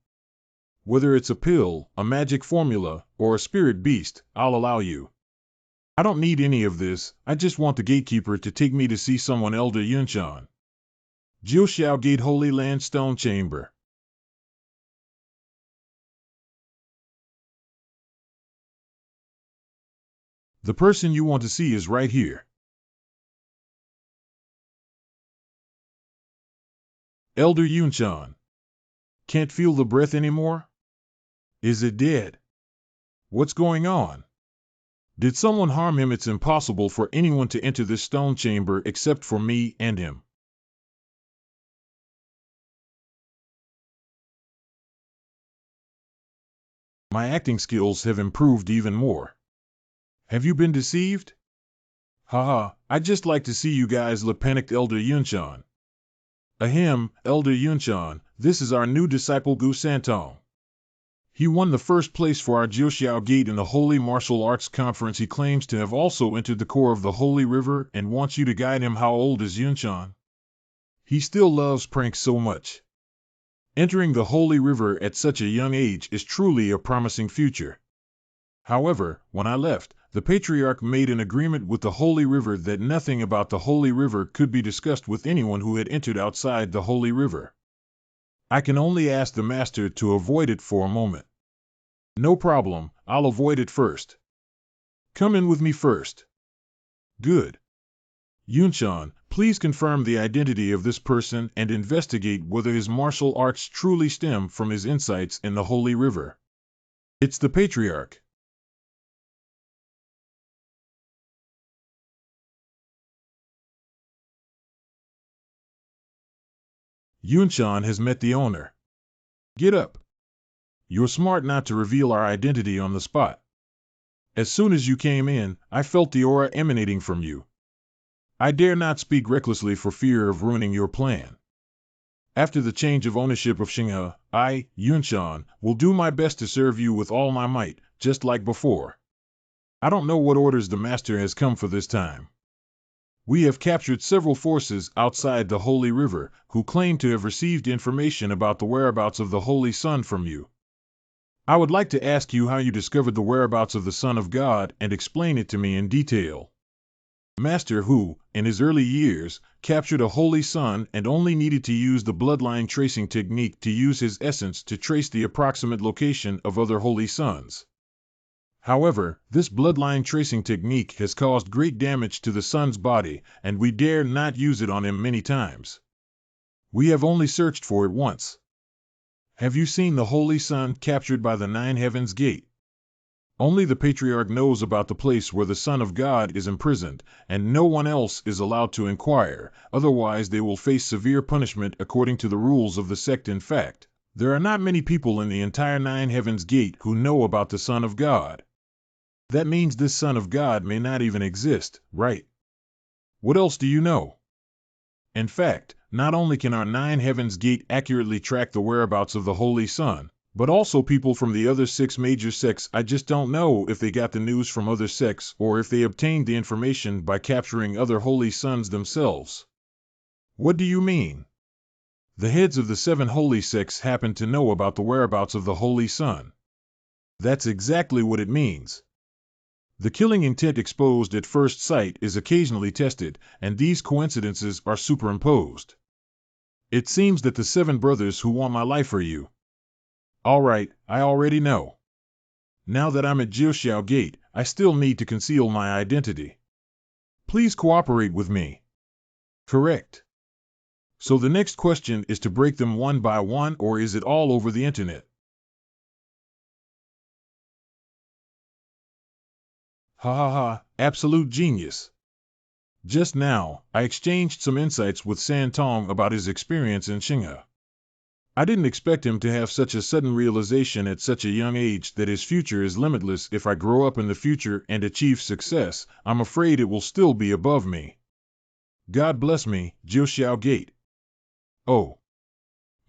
Whether it's a pill, a magic formula, or a spirit beast, I'll allow you. I don't need any of this, I just want the gatekeeper to take me to see someone. Elder Yunshan. Jiuxiao Gate Holy Land Stone Chamber. The person you want to see is right here. Elder Yunshan. Can't feel the breath anymore? Is it dead? What's going on? Did someone harm him? It's impossible for anyone to enter this stone chamber except for me and him. My acting skills have improved even more. Have you been deceived? Haha, I'd just like to see you guys look panicked. Elder Yunshan. Ahem, Elder Yunshan, this is our new disciple Gu Santong. He won the first place for our Jiuxiao Gate in the Holy Martial Arts Conference. He claims to have also entered the core of the Holy River and wants you to guide him. How old is Yunshan? He still loves pranks so much. Entering the Holy River at such a young age is truly a promising future. However, when I left, the Patriarch made an agreement with the Holy River that nothing about the Holy River could be discussed with anyone who had entered outside the Holy River. I can only ask the Master to avoid it for a moment. No problem, I'll avoid it first. Come in with me first. Good. Yunshan, please confirm the identity of this person and investigate whether his martial arts truly stem from his insights in the Holy River. It's the Patriarch. Yunshan has met the owner. Get up. You're smart not to reveal our identity on the spot. As soon as you came in, I felt the aura emanating from you. I dare not speak recklessly for fear of ruining your plan. After the change of ownership of Xinghe, I, Yunshan, will do my best to serve you with all my might, just like before. I don't know what orders the Master has come for this time. We have captured several forces outside the Holy River who claim to have received information about the whereabouts of the Holy Sun from you. I would like to ask you how you discovered the whereabouts of the Son of God and explain it to me in detail. Master who, in his early years, captured a Holy Sun and only needed to use the bloodline tracing technique to use his essence to trace the approximate location of other Holy Suns. However, this bloodline tracing technique has caused great damage to the Sun's body, and we dare not use it on him many times. We have only searched for it once. Have you seen the Holy Sun captured by the Nine Heavens Gate? Only the Patriarch knows about the place where the Son of God is imprisoned, and no one else is allowed to inquire, otherwise they will face severe punishment according to the rules of the sect. In fact, there are not many people in the entire Nine Heavens Gate who know about the Son of God. That means this Son of God may not even exist, right? What else do you know? In fact, not only can our Nine Heavens Gate accurately track the whereabouts of the Holy Sun, but also people from the other 6 major sects. I just don't know if they got the news from other sects or if they obtained the information by capturing other Holy Suns themselves. What do you mean? The heads of the 7 holy sects happen to know about the whereabouts of the Holy Sun. That's exactly what it means. The killing intent exposed at first sight is occasionally tested, and these coincidences are superimposed. It seems that the 7 brothers who want my life are you. All right, I already know. Now that I'm at Jiuxiao Gate, I still need to conceal my identity. Please cooperate with me. Correct. So the next question is to break them one by one, or is it all over the internet? Ha ha ha, absolute genius. Just now, I exchanged some insights with San Tong about his experience in Xinghe. I didn't expect him to have such a sudden realization at such a young age that his future is limitless. If I grow up in the future and achieve success, I'm afraid it will still be above me. God bless me, Jiuxiao Gate. Oh.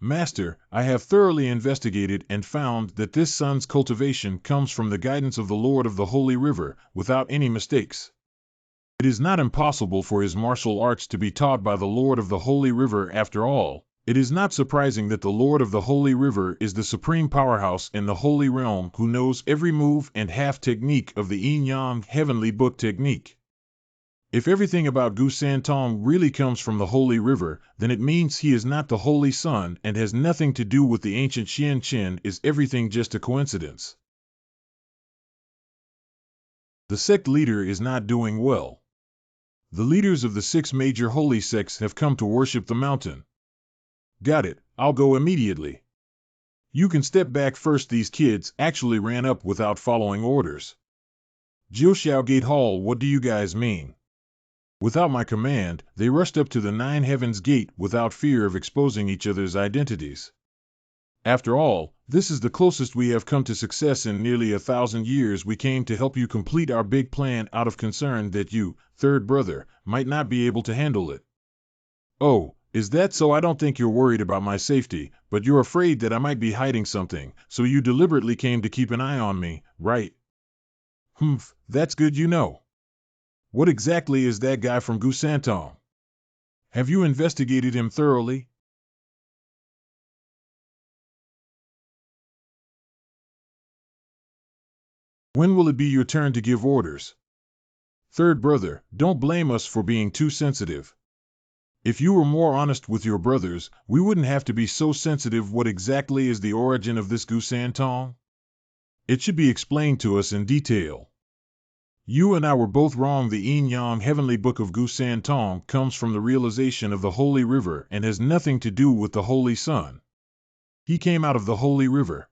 Master, I have thoroughly investigated and found that this sun's cultivation comes from the guidance of the Lord of the Holy River, without any mistakes. It is not impossible for his martial arts to be taught by the Lord of the Holy River after all. It is not surprising that the Lord of the Holy River is the supreme powerhouse in the Holy Realm who knows every move and half technique of the Yin-Yang Heavenly Book technique. If everything about Gu Santong really comes from the Holy River, then it means he is not the Holy Sun and has nothing to do with the ancient Xian Qin. Is everything just a coincidence? The sect leader is not doing well. The leaders of the 6 major holy sects have come to worship the mountain. Got it, I'll go immediately. You can step back first. These kids actually ran up without following orders. Jiuxiao Gate Hall, what do you guys mean? Without my command, they rushed up to the 9 Heavens Gate without fear of exposing each other's identities. After all, this is the closest we have come to success in nearly 1,000 years. We came to help you complete our big plan out of concern that you, third brother, might not be able to handle it. Oh, is that so? I don't think you're worried about my safety, but you're afraid that I might be hiding something, so you deliberately came to keep an eye on me, right? Humph, that's good you know. What exactly is that guy from Gu Santong? Have you investigated him thoroughly? When will it be your turn to give orders? Third brother, don't blame us for being too sensitive. If you were more honest with your brothers, we wouldn't have to be so sensitive. What exactly is the origin of this Gu Santong? It should be explained to us in detail. You and I were both wrong. The Yin-Yang Heavenly Book of Gu Santong comes from the realization of the Holy River and has nothing to do with the Holy Sun. He came out of the Holy River.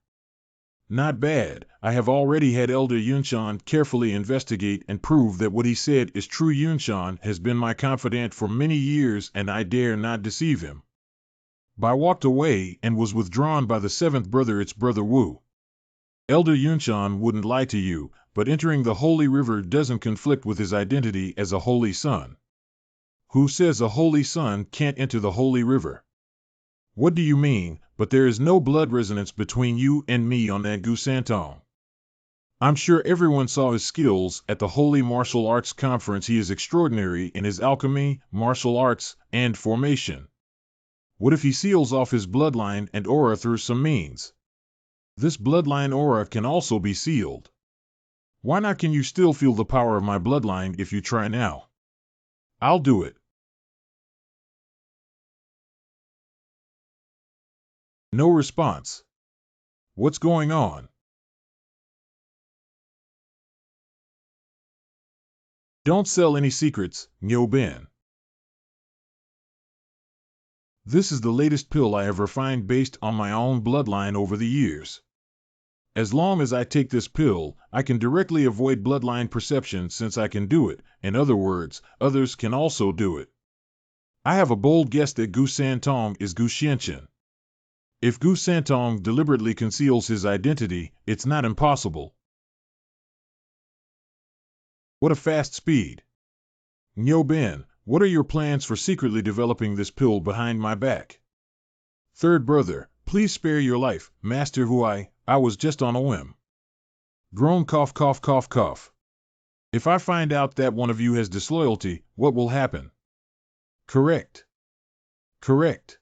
Not bad. I have already had Elder Yunshan carefully investigate and prove that what he said is true. Yunshan has been my confidant for many years and I dare not deceive him. I walked away and was withdrawn by the 7th brother, its brother Wu. Elder Yunshan wouldn't lie to you, but entering the Holy River doesn't conflict with his identity as a Holy Son. Who says a Holy Son can't enter the Holy River? What do you mean? But there is no blood resonance between you and me on that Gu Santong. I'm sure everyone saw his skills at the Holy Martial Arts Conference. He is extraordinary in his alchemy, martial arts, and formation. What if he seals off his bloodline and aura through some means? This bloodline aura can also be sealed. Why not? Can you still feel the power of my bloodline if you try now? I'll do it. No response. What's going on? Don't sell any secrets, Nobi. This is the latest pill I have refined based on my own bloodline over the years. As long as I take this pill, I can directly avoid bloodline perception since I can do it. In other words, others can also do it. I have a bold guess that Gu Santong is Gu Xianqin. If Gu Santong deliberately conceals his identity, it's not impossible. What a fast speed. Nobi, what are your plans for secretly developing this pill behind my back? Third brother, please spare your life, Master. Who I was just on a whim. Groan, cough, cough, cough, cough. If I find out that one of you has disloyalty, what will happen? Correct. Correct.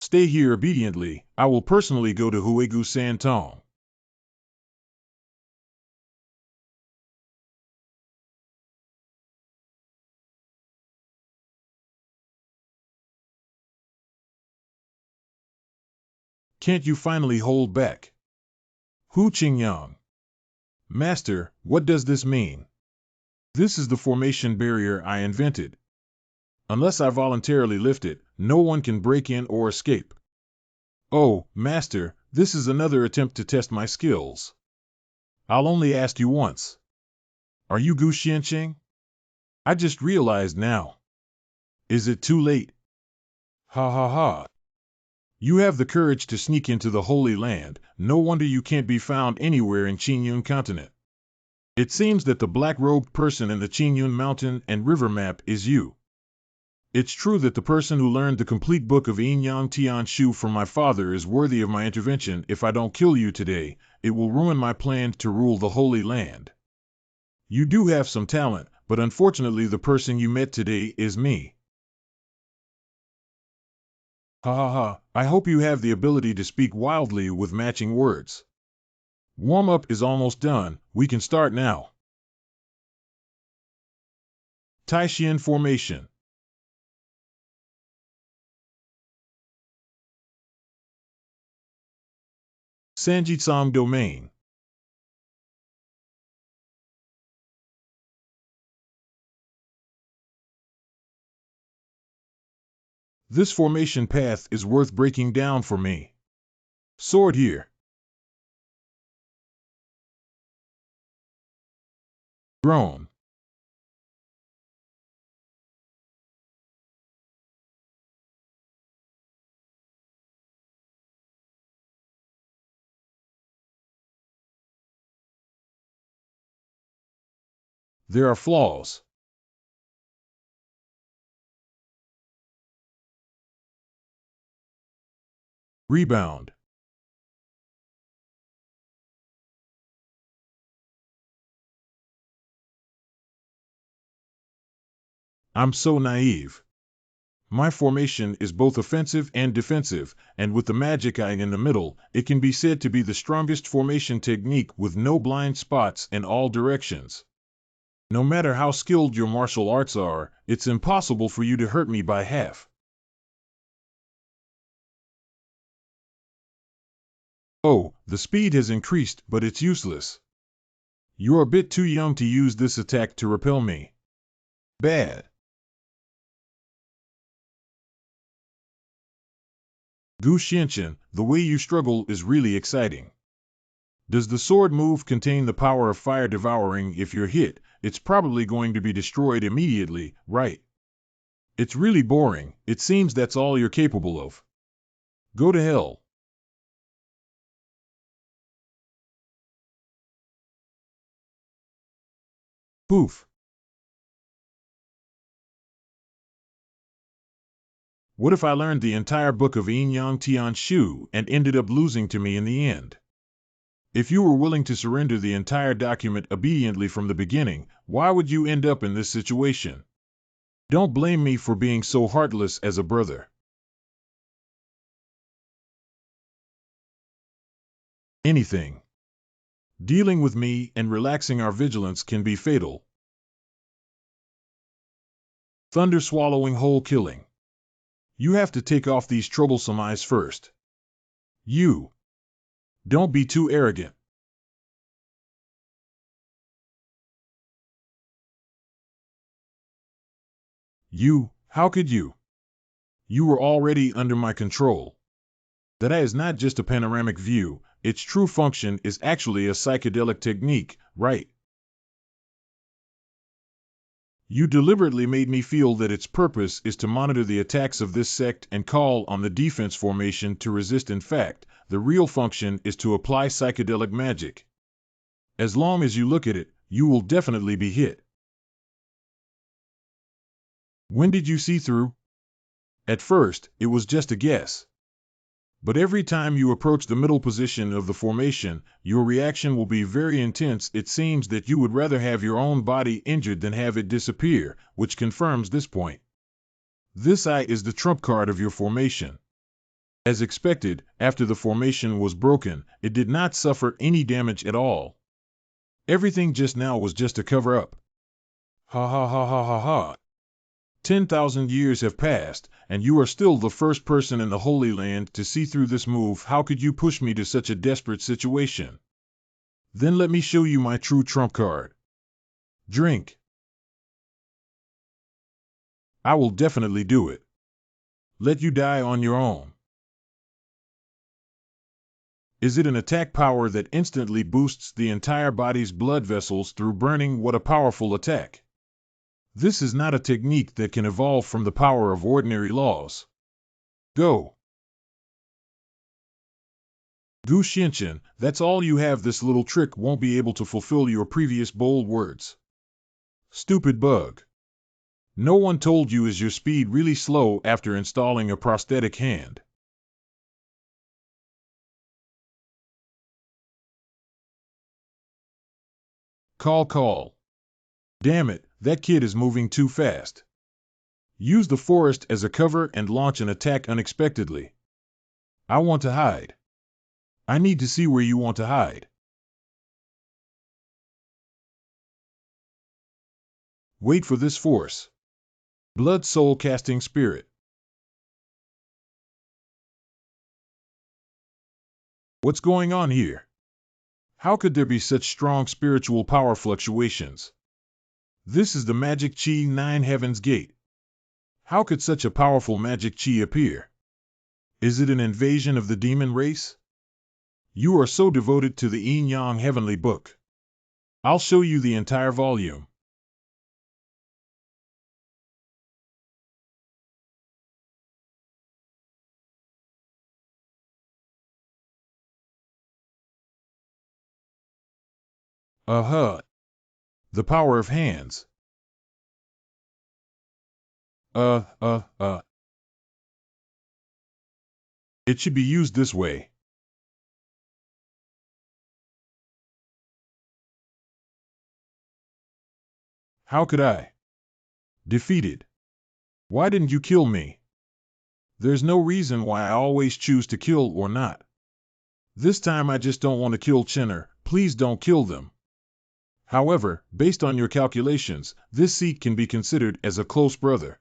Stay here obediently. I will personally go to Gu Santong. Can't you finally hold back? Hu Qingyang. Master, what does this mean? This is the formation barrier I invented. Unless I voluntarily lift it, no one can break in or escape. Oh, Master, this is another attempt to test my skills. I'll only ask you once. Are you Gu Xianqing? I just realized now. Is it too late? Ha ha ha. You have the courage to sneak into the Holy Land, no wonder you can't be found anywhere in Qingyun continent. It seems that the black-robed person in the Qingyun mountain and river map is you. It's true that the person who learned the complete book of Yin Yang Tian Shu from my father is worthy of my intervention. If I don't kill you today, it will ruin my plan to rule the Holy Land. You do have some talent, but unfortunately the person you met today is me. Ha ha ha, I hope you have the ability to speak wildly with matching words. Warm-up is almost done, we can start now. Taishan formation. Sanjitsang domain. This formation path is worth breaking down for me. Sword here. Drone. There are flaws. Rebound. I'm so naive. My formation is both offensive and defensive, and with the magic eye in the middle, it can be said to be the strongest formation technique with no blind spots in all directions. No matter how skilled your martial arts are, it's impossible for you to hurt me by half. Oh, the speed has increased, but it's useless. You're a bit too young to use this attack to repel me. Bad. Gu Xianqin, the way you struggle is really exciting. Does the sword move contain the power of fire devouring? If you're hit, it's probably going to be destroyed immediately, right? It's really boring, it seems that's all you're capable of. Go to hell. Poof. What if I learned the entire book of Yin Yang Tian Shu and ended up losing to me in the end? If you were willing to surrender the entire document obediently from the beginning, why would you end up in this situation? Don't blame me for being so heartless as a brother. Anything. Dealing with me and relaxing our vigilance can be fatal. Thunder swallowing whole killing. You have to take off these troublesome eyes first. You. Don't be too arrogant. You, how could you? You were already under my control. That is not just a panoramic view, its true function is actually a psychedelic technique, right? You deliberately made me feel that its purpose is to monitor the attacks of this sect and call on the defense formation to resist. In fact, the real function is to apply psychedelic magic. As long as you look at it, you will definitely be hit. When did you see through? At first, it was just a guess. But every time you approach the middle position of the formation, your reaction will be very intense. It seems that you would rather have your own body injured than have it disappear, which confirms this point. This eye is the trump card of your formation. As expected, after the formation was broken, it did not suffer any damage at all. Everything just now was just a cover-up. Ha ha ha ha ha ha. 10,000 years have passed, and you are still the first person in the Holy Land to see through this move. How could you push me to such a desperate situation? Then let me show you my true trump card. Drink. I will definitely do it. Let you die on your own. Is it an attack power that instantly boosts the entire body's blood vessels through burning? What a powerful attack. This is not a technique that can evolve from the power of ordinary laws. Go. Gu Xianqian, that's all you have. This little trick won't be able to fulfill your previous bold words. Stupid bug. No one told you is your speed really slow after installing a prosthetic hand. Call. Damn it, that kid is moving too fast. Use the forest as a cover and launch an attack unexpectedly. I want to hide. I need to see where you want to hide. Wait for this force. Blood soul casting spirit. What's going on here? How could there be such strong spiritual power fluctuations? This is the magic chi 9 Heaven's Gate. How could such a powerful magic chi appear? Is it an invasion of the demon race? You are so devoted to the Yin Yang Heavenly Book. I'll show you the entire volume. The power of hands. It should be used this way. How could I? Defeated. Why didn't you kill me? There's no reason why I always choose to kill or not. This time I just don't want to kill Chinner. Please don't kill them. However, based on your calculations, this Sect can be considered as a close brother.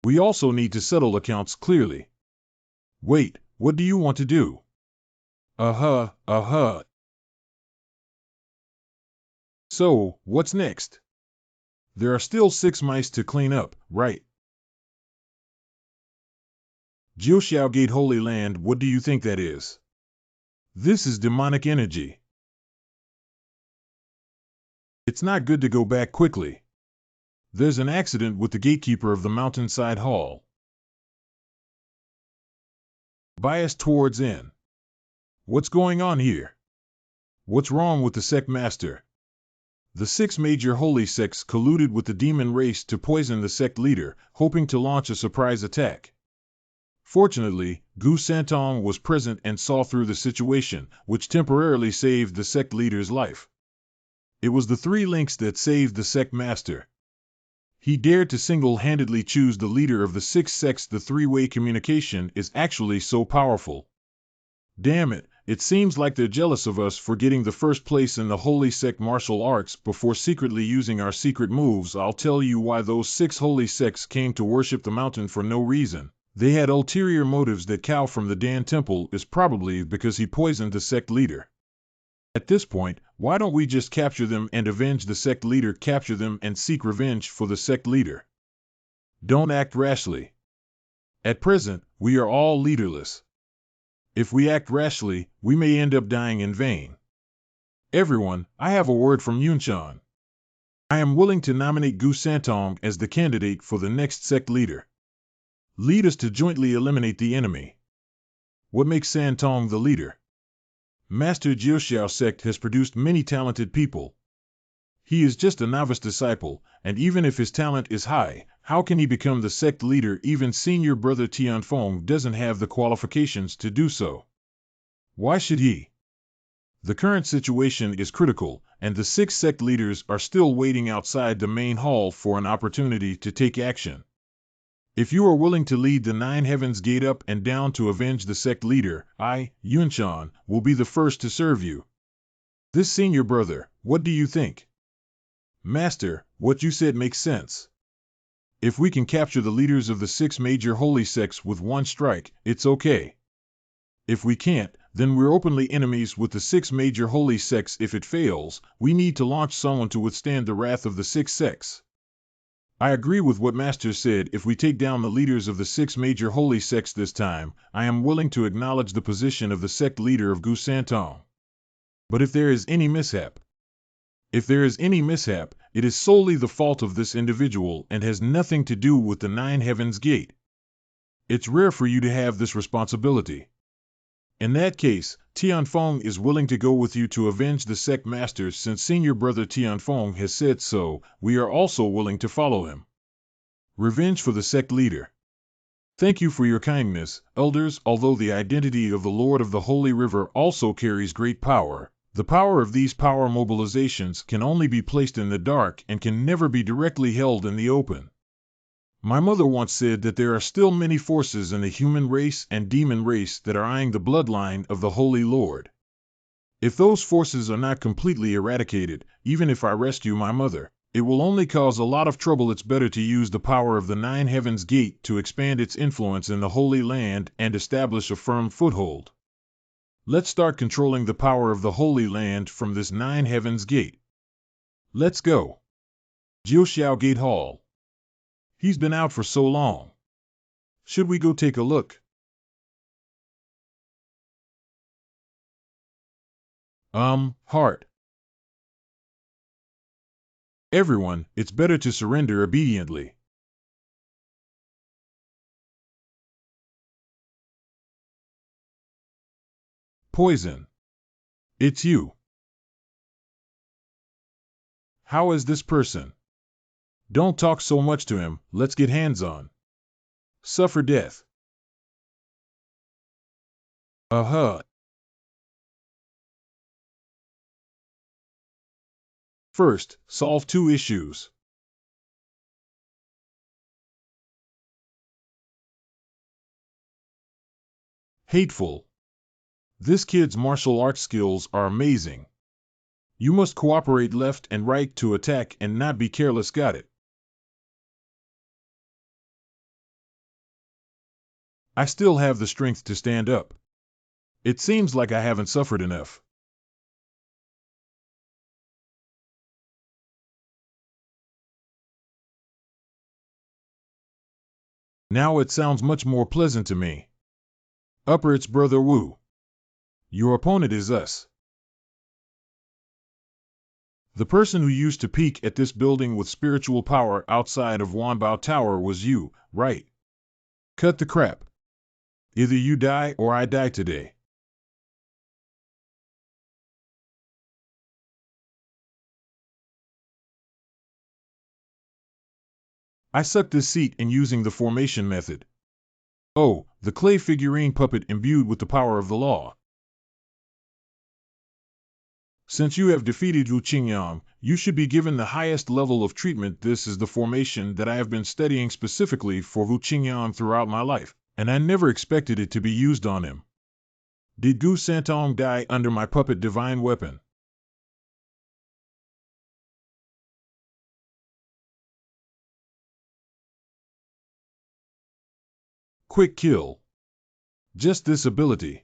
We also need to settle accounts clearly. Wait, what do you want to do? So, what's next? There are still 6 mice to clean up, right? Jiuxiao Gate Holy Land, what do you think that is? This is demonic energy. It's not good to go back quickly. There's an accident with the gatekeeper of the mountainside hall. Bias towards in. What's going on here? What's wrong with the sect master? The 6 major holy sects colluded with the demon race to poison the sect leader, hoping to launch a surprise attack. Fortunately, Gu Santong was present and saw through the situation, which temporarily saved the sect leader's life. It was the 3 links that saved the sect master. He dared to single-handedly choose the leader of the 6 sects. The 3-way communication is actually so powerful. Damn it, it seems like they're jealous of us for getting the first place in the holy sect martial arts before secretly using our secret moves. I'll tell you why those 6 holy sects came to worship the mountain for no reason. They had ulterior motives. That cow from the Dan Temple is probably because he poisoned the sect leader. At this point, why don't we just capture them and avenge the sect leader? Capture them and seek revenge for the sect leader. Don't act rashly. At present, we are all leaderless. If we act rashly, we may end up dying in vain. Everyone, I have a word from Yunshan. I am willing to nominate Gu Santong as the candidate for the next sect leader. Lead us to jointly eliminate the enemy. What makes Santong the leader? Master Jiuxiao sect has produced many talented people. He is just a novice disciple, and even if his talent is high, how can he become the sect leader? Even senior brother Tianfeng doesn't have the qualifications to do so. Why should he? The current situation is critical, and the 6 sect leaders are still waiting outside the main hall for an opportunity to take action. If you are willing to lead the 9 Heavens Gate up and down to avenge the sect leader, I, Yunshan, will be the first to serve you. This senior brother, what do you think? Master, what you said makes sense. If we can capture the leaders of the 6 major holy sects with one strike, it's okay. If we can't, then we're openly enemies with the 6 major holy sects. If it fails, we need to launch someone to withstand the wrath of the 6 sects. I agree with what Master said. If we take down the leaders of the 6 major holy sects this time, I am willing to acknowledge the position of the sect leader of Gu Santong. But if there is any mishap, it is solely the fault of this individual and has nothing to do with the 9 Heavens Gate. It's rare for you to have this responsibility. In that case, Tianfeng is willing to go with you to avenge the sect masters. Since senior brother Tianfeng has said so, we are also willing to follow him. Revenge for the sect leader. Thank you for your kindness, elders. Although the identity of the Lord of the Holy River also carries great power, the power of these power mobilizations can only be placed in the dark and can never be directly held in the open. My mother once said that there are still many forces in the human race and demon race that are eyeing the bloodline of the Holy Lord. If those forces are not completely eradicated, even if I rescue my mother, it will only cause a lot of trouble. It's better to use the power of the 9 Heavens Gate to expand its influence in the Holy Land and establish a firm foothold. Let's start controlling the power of the Holy Land from this 9 Heavens Gate. Let's go. Jiuxiao Gate Hall. He's been out for so long. Should we go take a look? Heart. Everyone, it's better to surrender obediently. Poison. It's you. How is this person? Don't talk so much to him, let's get hands-on. Suffer death. First, solve 2 issues. Hateful. This kid's martial arts skills are amazing. You must cooperate left and right to attack and not be careless. Got it? I still have the strength to stand up. It seems like I haven't suffered enough. Now it sounds much more pleasant to me. Upper, it's Brother Wu. Your opponent is us. The person who used to peek at this building with spiritual power outside of Wanbao Tower was you, right? Cut the crap. Either you die or I die today. I sucked this seat in using the formation method. Oh, the clay figurine puppet imbued with the power of the law. Since you have defeated Wu Qingyang, you should be given the highest level of treatment. This is the formation that I have been studying specifically for Wu Qingyang throughout my life, and I never expected it to be used on him. Did Gu Santong die under my puppet divine weapon? Quick kill. Just this ability.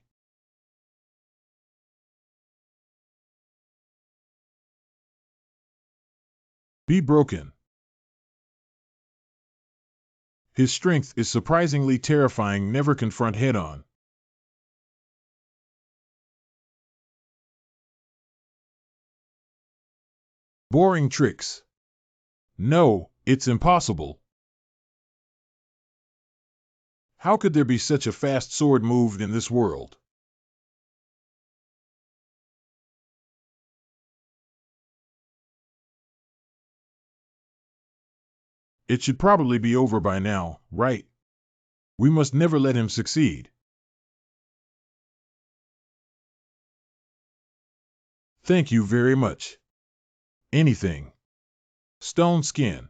Be broken. His strength is surprisingly terrifying. Never confront head-on. Boring tricks. No, it's impossible. How could there be such a fast sword move in this world? It should probably be over by now, right? We must never let him succeed. Thank you very much. Anything. Stone skin.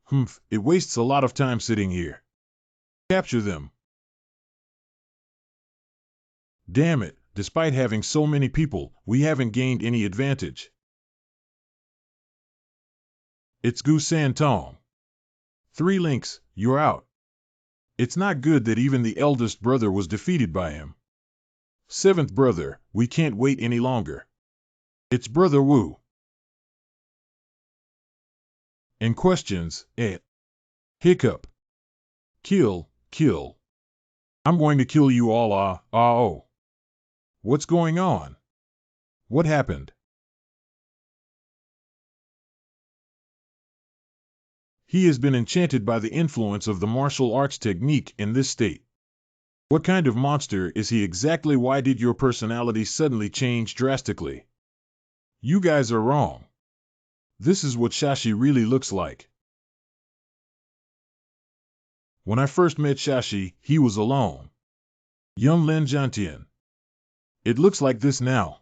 Humph, it wastes a lot of time sitting here. Capture them. Damn it, despite having so many people, we haven't gained any advantage. It's Gu San Tong. 3 links, you're out. It's not good that even the eldest brother was defeated by him. 7th brother, we can't wait any longer. It's Brother Wu. And questions, Hiccup. Kill. I'm going to kill you all, oh. What's going on? What happened? He has been enchanted by the influence of the martial arts technique in this state. What kind of monster is he exactly? Why did your personality suddenly change drastically? You guys are wrong. This is what Shashi really looks like. When I first met Shashi, he was alone. Young Lin Jiantian. It looks like this now.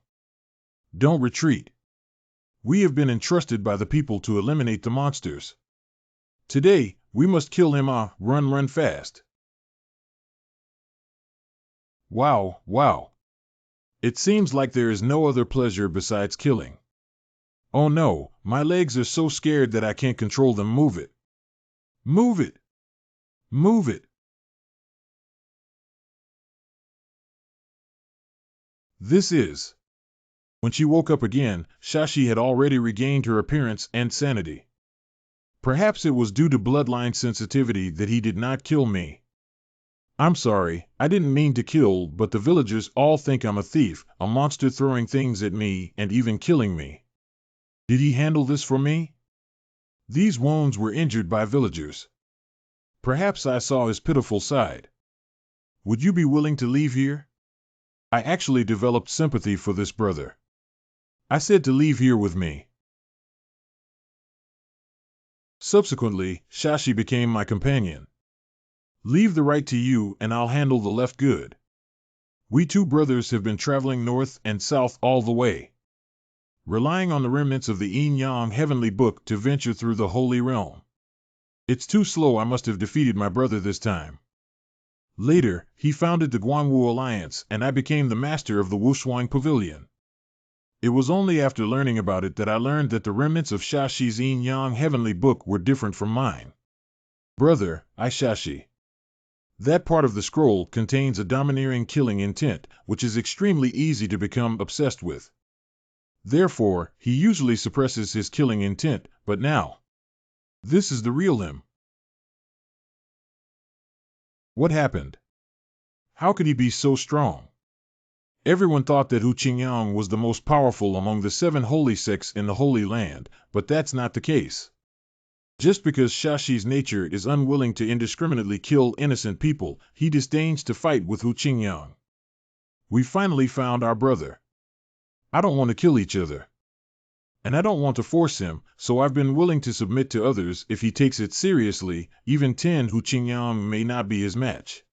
Don't retreat. We have been entrusted by the people to eliminate the monsters. Today, we must kill him. Run fast. Wow. It seems like there is no other pleasure besides killing. Oh no, my legs are so scared that I can't control them. Move it. Move it. Move it. This is. When she woke up again, Shashi had already regained her appearance and sanity. Perhaps it was due to bloodline sensitivity that he did not kill me. I'm sorry, I didn't mean to kill, but the villagers all think I'm a thief, a monster throwing things at me and even killing me. Did he handle this for me? These wounds were injured by villagers. Perhaps I saw his pitiful side. Would you be willing to leave here? I actually developed sympathy for this brother. I said to leave here with me. Subsequently, Shashi became my companion. Leave the right to you and I'll handle the left. Good. We 2 brothers have been traveling north and south all the way, relying on the remnants of the Yin-Yang heavenly book to venture through the holy realm. It's too slow. I must have defeated my brother this time. Later, he founded the Guanwu Alliance and I became the master of the Wushuang Pavilion. It was only after learning about it that I learned that the remnants of Shashi's Yin-Yang heavenly book were different from mine. Brother, Shashi. That part of the scroll contains a domineering killing intent, which is extremely easy to become obsessed with. Therefore, he usually suppresses his killing intent, but now, this is the real him. What happened? How could he be so strong? Everyone thought that Hu Qingyang was the most powerful among the 7 holy sects in the Holy Land, but that's not the case. Just because Shashi's nature is unwilling to indiscriminately kill innocent people, he disdains to fight with Hu Qingyang. We finally found our brother. I don't want to kill each other. And I don't want to force him, so I've been willing to submit to others if he takes it seriously. Even 10 Hu Qingyang may not be his match.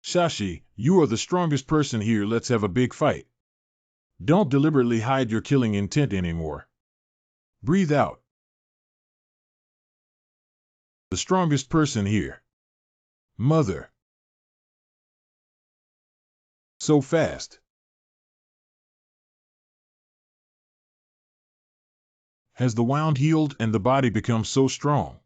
Shashi, you are the strongest person here. Let's have a big fight. Don't deliberately hide your killing intent anymore. Breathe out. The strongest person here. Mother. So fast. Has the wound healed and the body become so strong?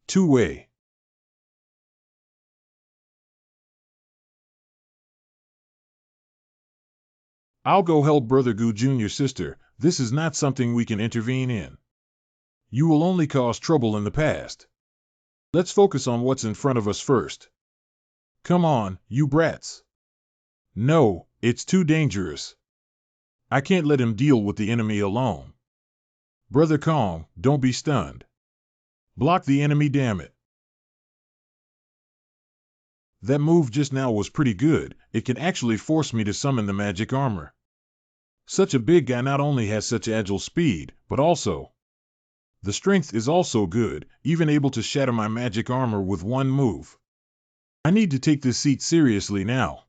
Two-way. I'll go help Brother Gu Jr. Sister, this is not something we can intervene in. You will only cause trouble in the past. Let's focus on what's in front of us first. Come on, you brats. No, it's too dangerous. I can't let him deal with the enemy alone. Brother Kong, don't be stunned. Block the enemy, damn it. That move just now was pretty good. It can actually force me to summon the magic armor. Such a big guy not only has such agile speed, but also the strength is also good, even able to shatter my magic armor with one move. I need to take this seat seriously now.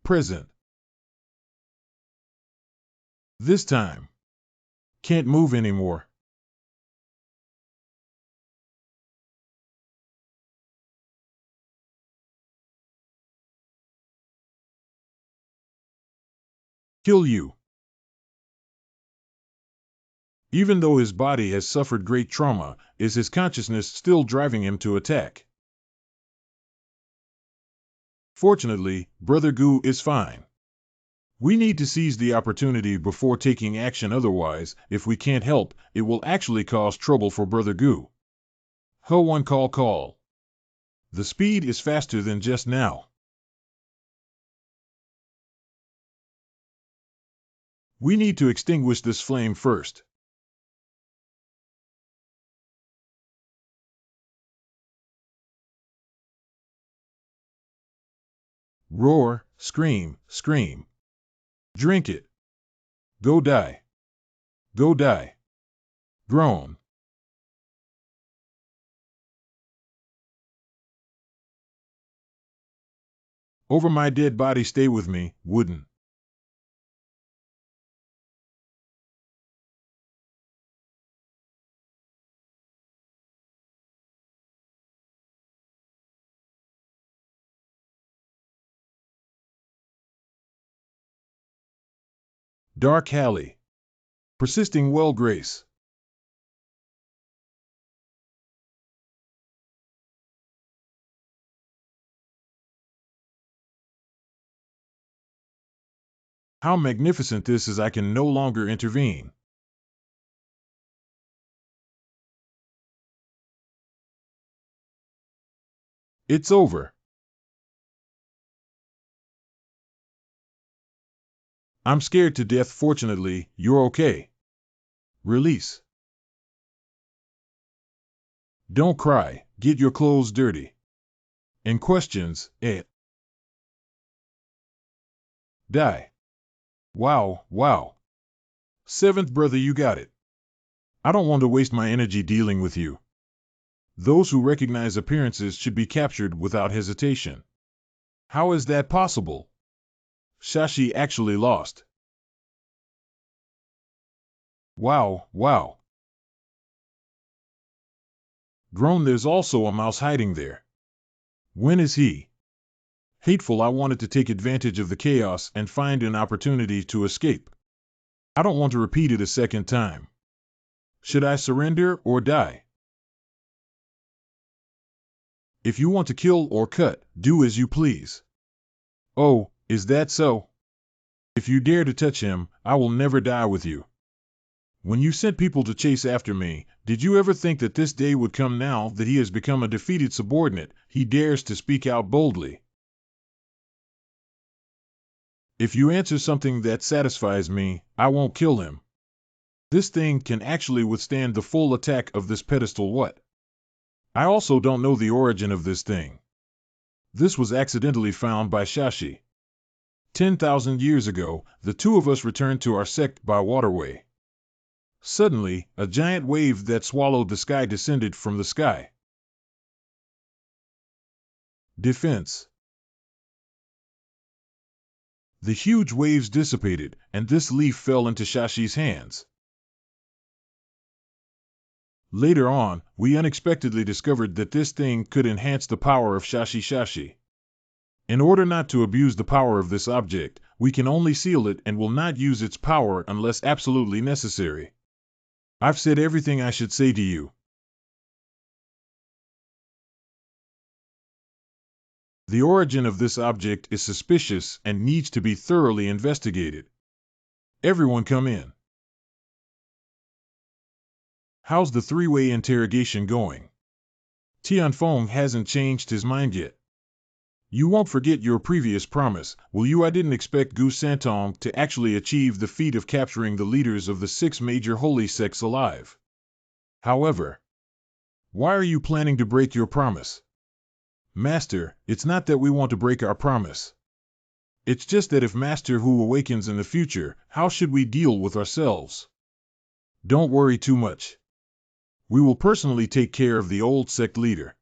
Present. This time. Can't move anymore. Kill you. Even though his body has suffered great trauma, is his consciousness still driving him to attack? Fortunately, Brother Gu is fine. We need to seize the opportunity before taking action, otherwise, if we can't help, it will actually cause trouble for Brother Gu. Ho1 call. The speed is faster than just now. We need to extinguish this flame first. Roar, scream, scream. Drink it. Go die. Go die. Groan. Over my dead body, stay with me, wooden. Dark alley. Persisting well, grace. How magnificent this is, I can no longer intervene. It's over. I'm scared to death. Fortunately, you're okay. Release. Don't cry, get your clothes dirty. And questions, Die. Wow. Seventh brother, you got it. I don't want to waste my energy dealing with you. Those who recognize appearances should be captured without hesitation. How is that possible? Shashi actually lost. Wow. Groan, there's also a mouse hiding there. When is he? Hateful, I wanted to take advantage of the chaos and find an opportunity to escape. I don't want to repeat it a second time. Should I surrender or die? If you want to kill or cut, do as you please. Oh, is that so? If you dare to touch him, I will never die with you. When you sent people to chase after me, did you ever think that this day would come? Now that he has become a defeated subordinate, he dares to speak out boldly. If you answer something that satisfies me, I won't kill him. This thing can actually withstand the full attack of this pedestal. What? I also don't know the origin of this thing. This was accidentally found by Shashi. 10,000 years ago, the two of us returned to our sect by waterway. Suddenly, a giant wave that swallowed the sky descended from the sky. Defense. The huge waves dissipated, and this leaf fell into Shashi's hands. Later on, we unexpectedly discovered that this thing could enhance the power of Shashi. In order not to abuse the power of this object, we can only seal it and will not use its power unless absolutely necessary. I've said everything I should say to you. The origin of this object is suspicious and needs to be thoroughly investigated. Everyone come in. How's the three-way interrogation going? Tian hasn't changed his mind yet. You won't forget your previous promise, will you? I didn't expect Gu Santong to actually achieve the feat of capturing the leaders of the 6 major holy sects alive. However, why are you planning to break your promise? Master, it's not that we want to break our promise. It's just that if Master Hu awakens in the future, how should we deal with ourselves? Don't worry too much. We will personally take care of the old sect leader.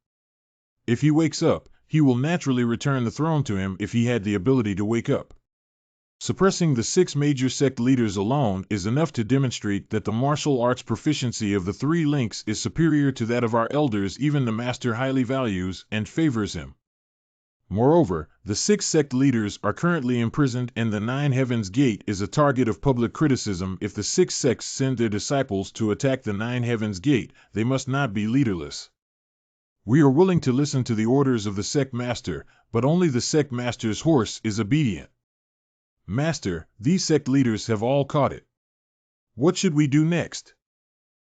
If he wakes up, he will naturally return the throne to him if he had the ability to wake up. Suppressing the 6 major sect leaders alone is enough to demonstrate that the martial arts proficiency of the 3 links is superior to that of our elders. Even the master highly values and favors him. Moreover, the 6 sect leaders are currently imprisoned, and the 9 Heavens Gate is a target of public criticism. If the 6 sects send their disciples to attack the 9 Heavens Gate, they must not be leaderless. We are willing to listen to the orders of the sect master, but only the sect master's horse is obedient. Master, these sect leaders have all caught it. What should we do next?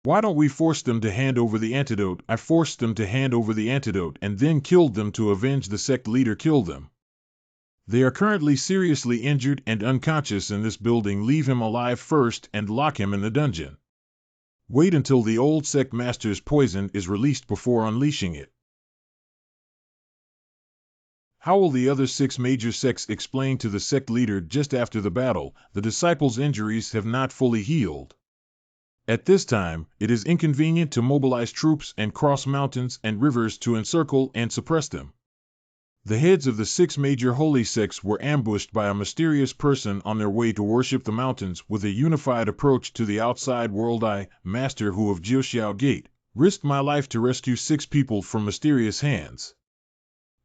Why don't we force them to hand over the antidote? I forced them to hand over the antidote and then killed them to avenge the sect leader killed them. They are currently seriously injured and unconscious in this building. Leave him alive first and lock him in the dungeon. Wait until the old sect master's poison is released before unleashing it. How will the other 6 major sects explain to the sect leader just after the battle, the disciples' injuries have not fully healed? At this time, it is inconvenient to mobilize troops and cross mountains and rivers to encircle and suppress them. The heads of the 6 major holy sects were ambushed by a mysterious person on their way to worship the mountains. With a unified approach to the outside world, I, Master Hu of Jiuxiao Gate, risked my life to rescue 6 people from mysterious hands.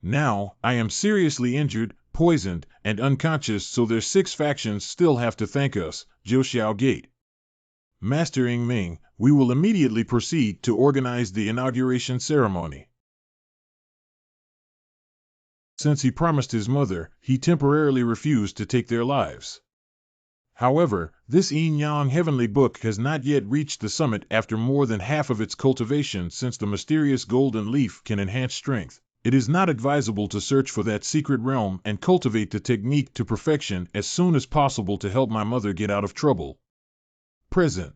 Now, I am seriously injured, poisoned, and unconscious, so their 6 factions still have to thank us, Jiuxiao Gate. Master Ing Ming, we will immediately proceed to organize the inauguration ceremony. Since he promised his mother, he temporarily refused to take their lives. However, this Yin Yang heavenly book has not yet reached the summit after more than half of its cultivation. Since the mysterious golden leaf can enhance strength, it is not advisable to search for that secret realm and cultivate the technique to perfection as soon as possible to help my mother get out of trouble. Present.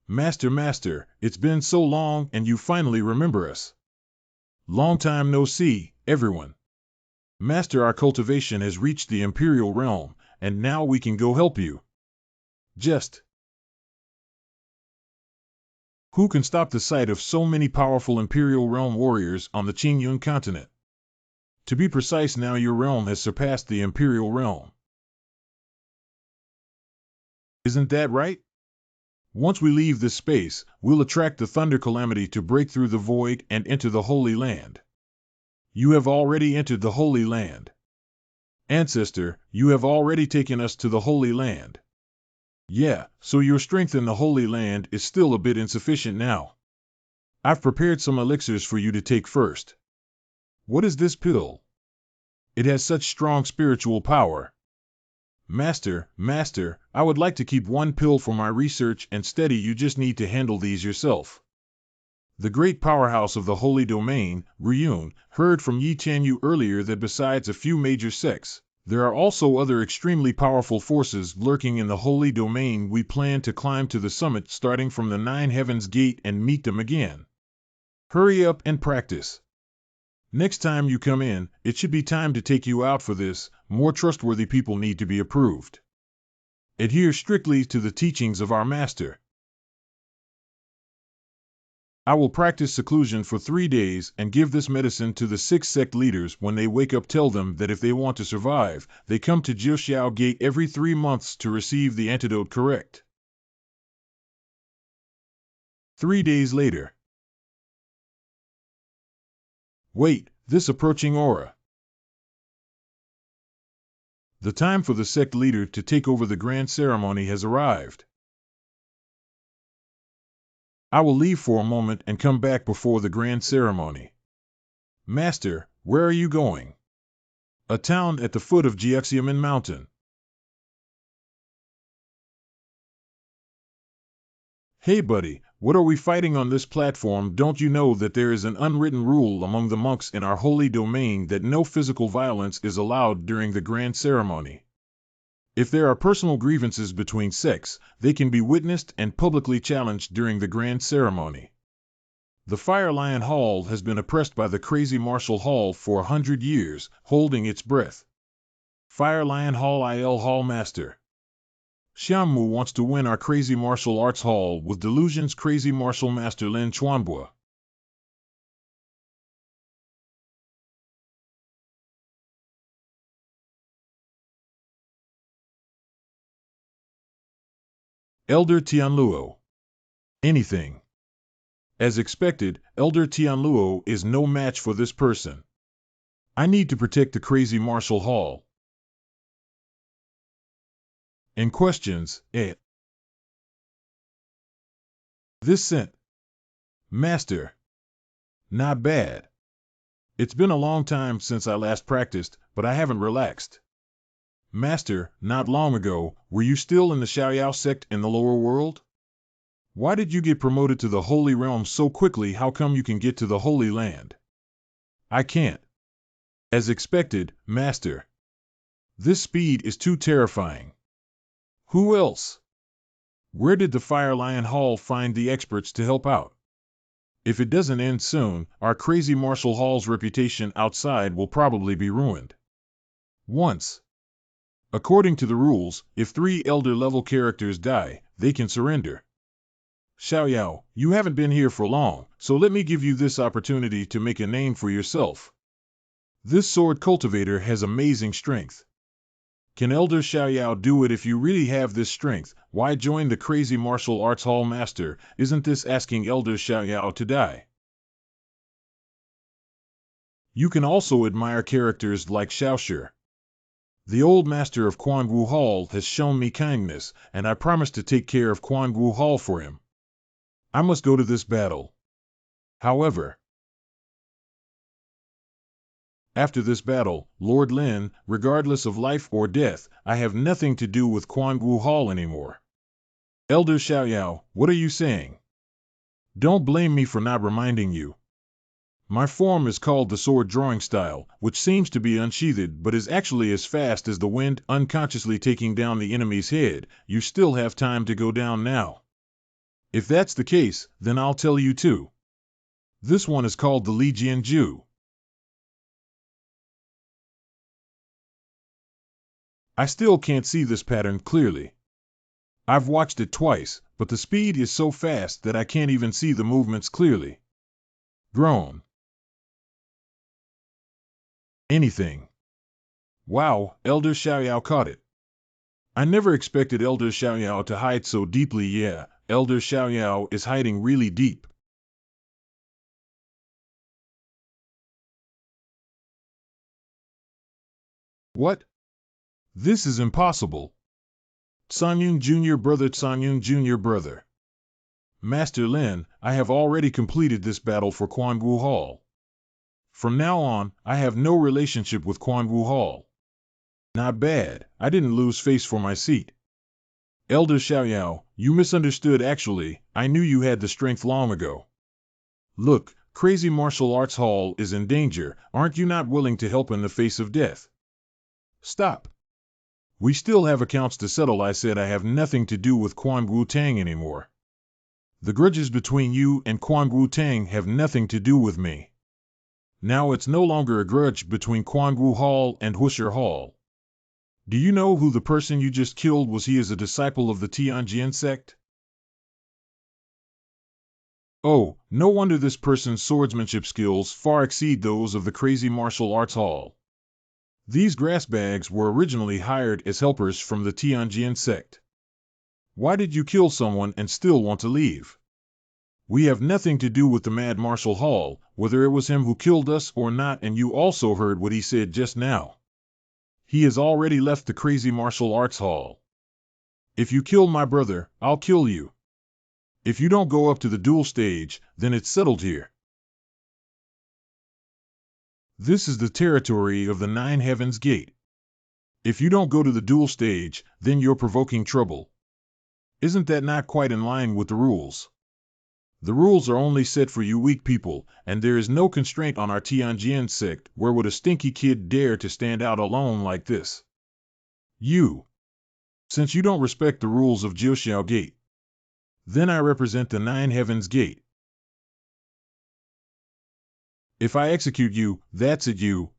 Master, it's been so long and you finally remember us. Long time no see, everyone. Master, our cultivation has reached the Imperial Realm, and now we can go help you. Just. Who can stop the sight of so many powerful Imperial Realm warriors on the Qingyun continent? To be precise, now your realm has surpassed the Imperial Realm. Isn't that right? Once we leave this space, we'll attract the Thunder Calamity to break through the void and enter the Holy Land. You have already entered the Holy Land. Ancestor, you have already taken us to the Holy Land. Yeah, so your strength in the Holy Land is still a bit insufficient now. I've prepared some elixirs for you to take first. What is this pill? It has such strong spiritual power. Master, I would like to keep 1 pill for my research and study. You just need to handle these yourself. The great powerhouse of the Holy Domain, Yuan, heard from Yi Tianyu earlier that besides a few major sects, there are also other extremely powerful forces lurking in the Holy Domain. We plan to climb to the summit starting from the 9 Heavens Gate and meet them again. Hurry up and practice. Next time you come in, it should be time to take you out for this. More trustworthy people need to be approved. Adhere strictly to the teachings of our master. I will practice seclusion for 3 days and give this medicine to the 6 sect leaders. When they wake up, tell them that if they want to survive, they come to Jiuxiao Gate every 3 months to receive the antidote. Correct. 3 days later. Wait, this approaching aura. The time for the sect leader to take over the grand ceremony has arrived. I will leave for a moment and come back before the grand ceremony. Master, where are you going? A town at the foot of Jiuxiamen Mountain. Hey buddy, what are we fighting on this platform? Don't you know that there is an unwritten rule among the monks in our holy domain that no physical violence is allowed during the grand ceremony? If there are personal grievances between sects, they can be witnessed and publicly challenged during the grand ceremony. The Fire Lion Hall has been oppressed by the crazy Martial Hall for 100 years, holding its breath. Fire Lion Hall IL Hall Master. Xiaomu wants to win our Crazy Martial Arts Hall with Delusion's Crazy Martial Master Lin Chuanbua. Elder Tianluo. Anything. As expected, Elder Tianluo is no match for this person. I need to protect the Crazy Martial Hall. And questions, This sent. Master. Not bad. It's been a long time since I last practiced, but I haven't relaxed. Master, not long ago, were you still in the Xiaoyao sect in the lower world? Why did you get promoted to the Holy Realm so quickly? How come you can get to the Holy Land? I can't. As expected, Master. This speed is too terrifying. Who else? Where did the Fire Lion Hall find the experts to help out? If it doesn't end soon, our Crazy Martial Hall's reputation outside will probably be ruined. Once. According to the rules, if 3 elder-level characters die, they can surrender. Xiaoyao, you haven't been here for long, so let me give you this opportunity to make a name for yourself. This sword cultivator has amazing strength. Can Elder Xiaoyao do it? If you really have this strength, why join the Crazy Martial Arts Hall Master? Isn't this asking Elder Xiaoyao to die? You can also admire characters like Xiaoshi. The old master of Quanwu Hall has shown me kindness, and I promise to take care of Quanwu Hall for him. I must go to this battle. However, after this battle, Lord Lin, regardless of life or death, I have nothing to do with Quanwu Hall anymore. Elder Xiaoyao, what are you saying? Don't blame me for not reminding you. My form is called the sword drawing style, which seems to be unsheathed but is actually as fast as the wind, unconsciously taking down the enemy's head. You still have time to go down now. If that's the case, then I'll tell you too. This one is called the Li Jianju. I still can't see this pattern clearly. I've watched it twice, but the speed is so fast that I can't even see the movements clearly. Groan. Anything. Wow, Elder Xiaoyao caught it. I never expected Elder Xiaoyao to hide so deeply. Yeah, Elder Xiaoyao is hiding really deep. What? This is impossible. Sanyun Jr. Brother, Sanyun Jr. Brother. Master Lin, I have already completed this battle for Quanwu Hall. From now on, I have no relationship with Quanwu Hall. Not bad, I didn't lose face for my seat. Elder Xiaoyao, you misunderstood actually, I knew you had the strength long ago. Look, Crazy Martial Arts Hall is in danger, aren't you not willing to help in the face of death? Stop. We still have accounts to settle. I said I have nothing to do with Quan Wu Tang anymore. The grudges between you and Quan Wu Tang have nothing to do with me. Now it's no longer a grudge between Quan Wu Hall and Husher Hall. Do you know who the person you just killed was? He is a disciple of the Tian Sect. Oh, no wonder this person's swordsmanship skills far exceed those of the Crazy Martial Arts Hall. These grass bags were originally hired as helpers from the Tian Sect. Why did you kill someone and still want to leave? We have nothing to do with the Mad Martial Hall, whether it was him who killed us or not, and you also heard what he said just now. He has already left the Crazy Martial Arts Hall. If you kill my brother, I'll kill you. If you don't go up to the duel stage, then it's settled here. This is the territory of the Nine Heavens Gate. If you don't go to the duel stage, then you're provoking trouble. Isn't that not quite in line with the rules? The rules are only set for you weak people, and there is no constraint on our Tianjin sect. Where would a stinky kid dare to stand out alone like this? You. Since you don't respect the rules of Jiuxiao Gate, then I represent the Nine Heavens Gate. If I execute you, that's it. You,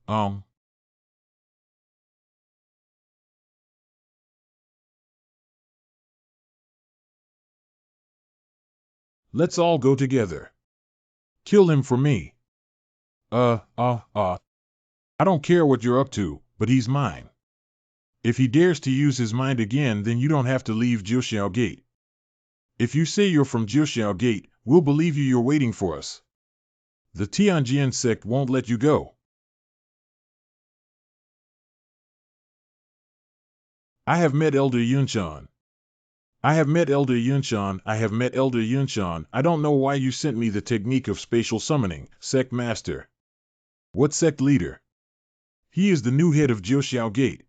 Let's all go together. Kill him for me. I don't care what you're up to, but he's mine. If he dares to use his mind again, then you don't have to leave Jiuxiao Gate. If you say you're from Jiuxiao Gate, we'll believe you're waiting for us. The Tianjin sect won't let you go. I have met Elder Yunshan. I have met Elder Yunshan. I have met Elder Yunshan. I don't know why you sent me the technique of spatial summoning, Sect Master. What sect leader? He is the new head of Jiuxiao Gate.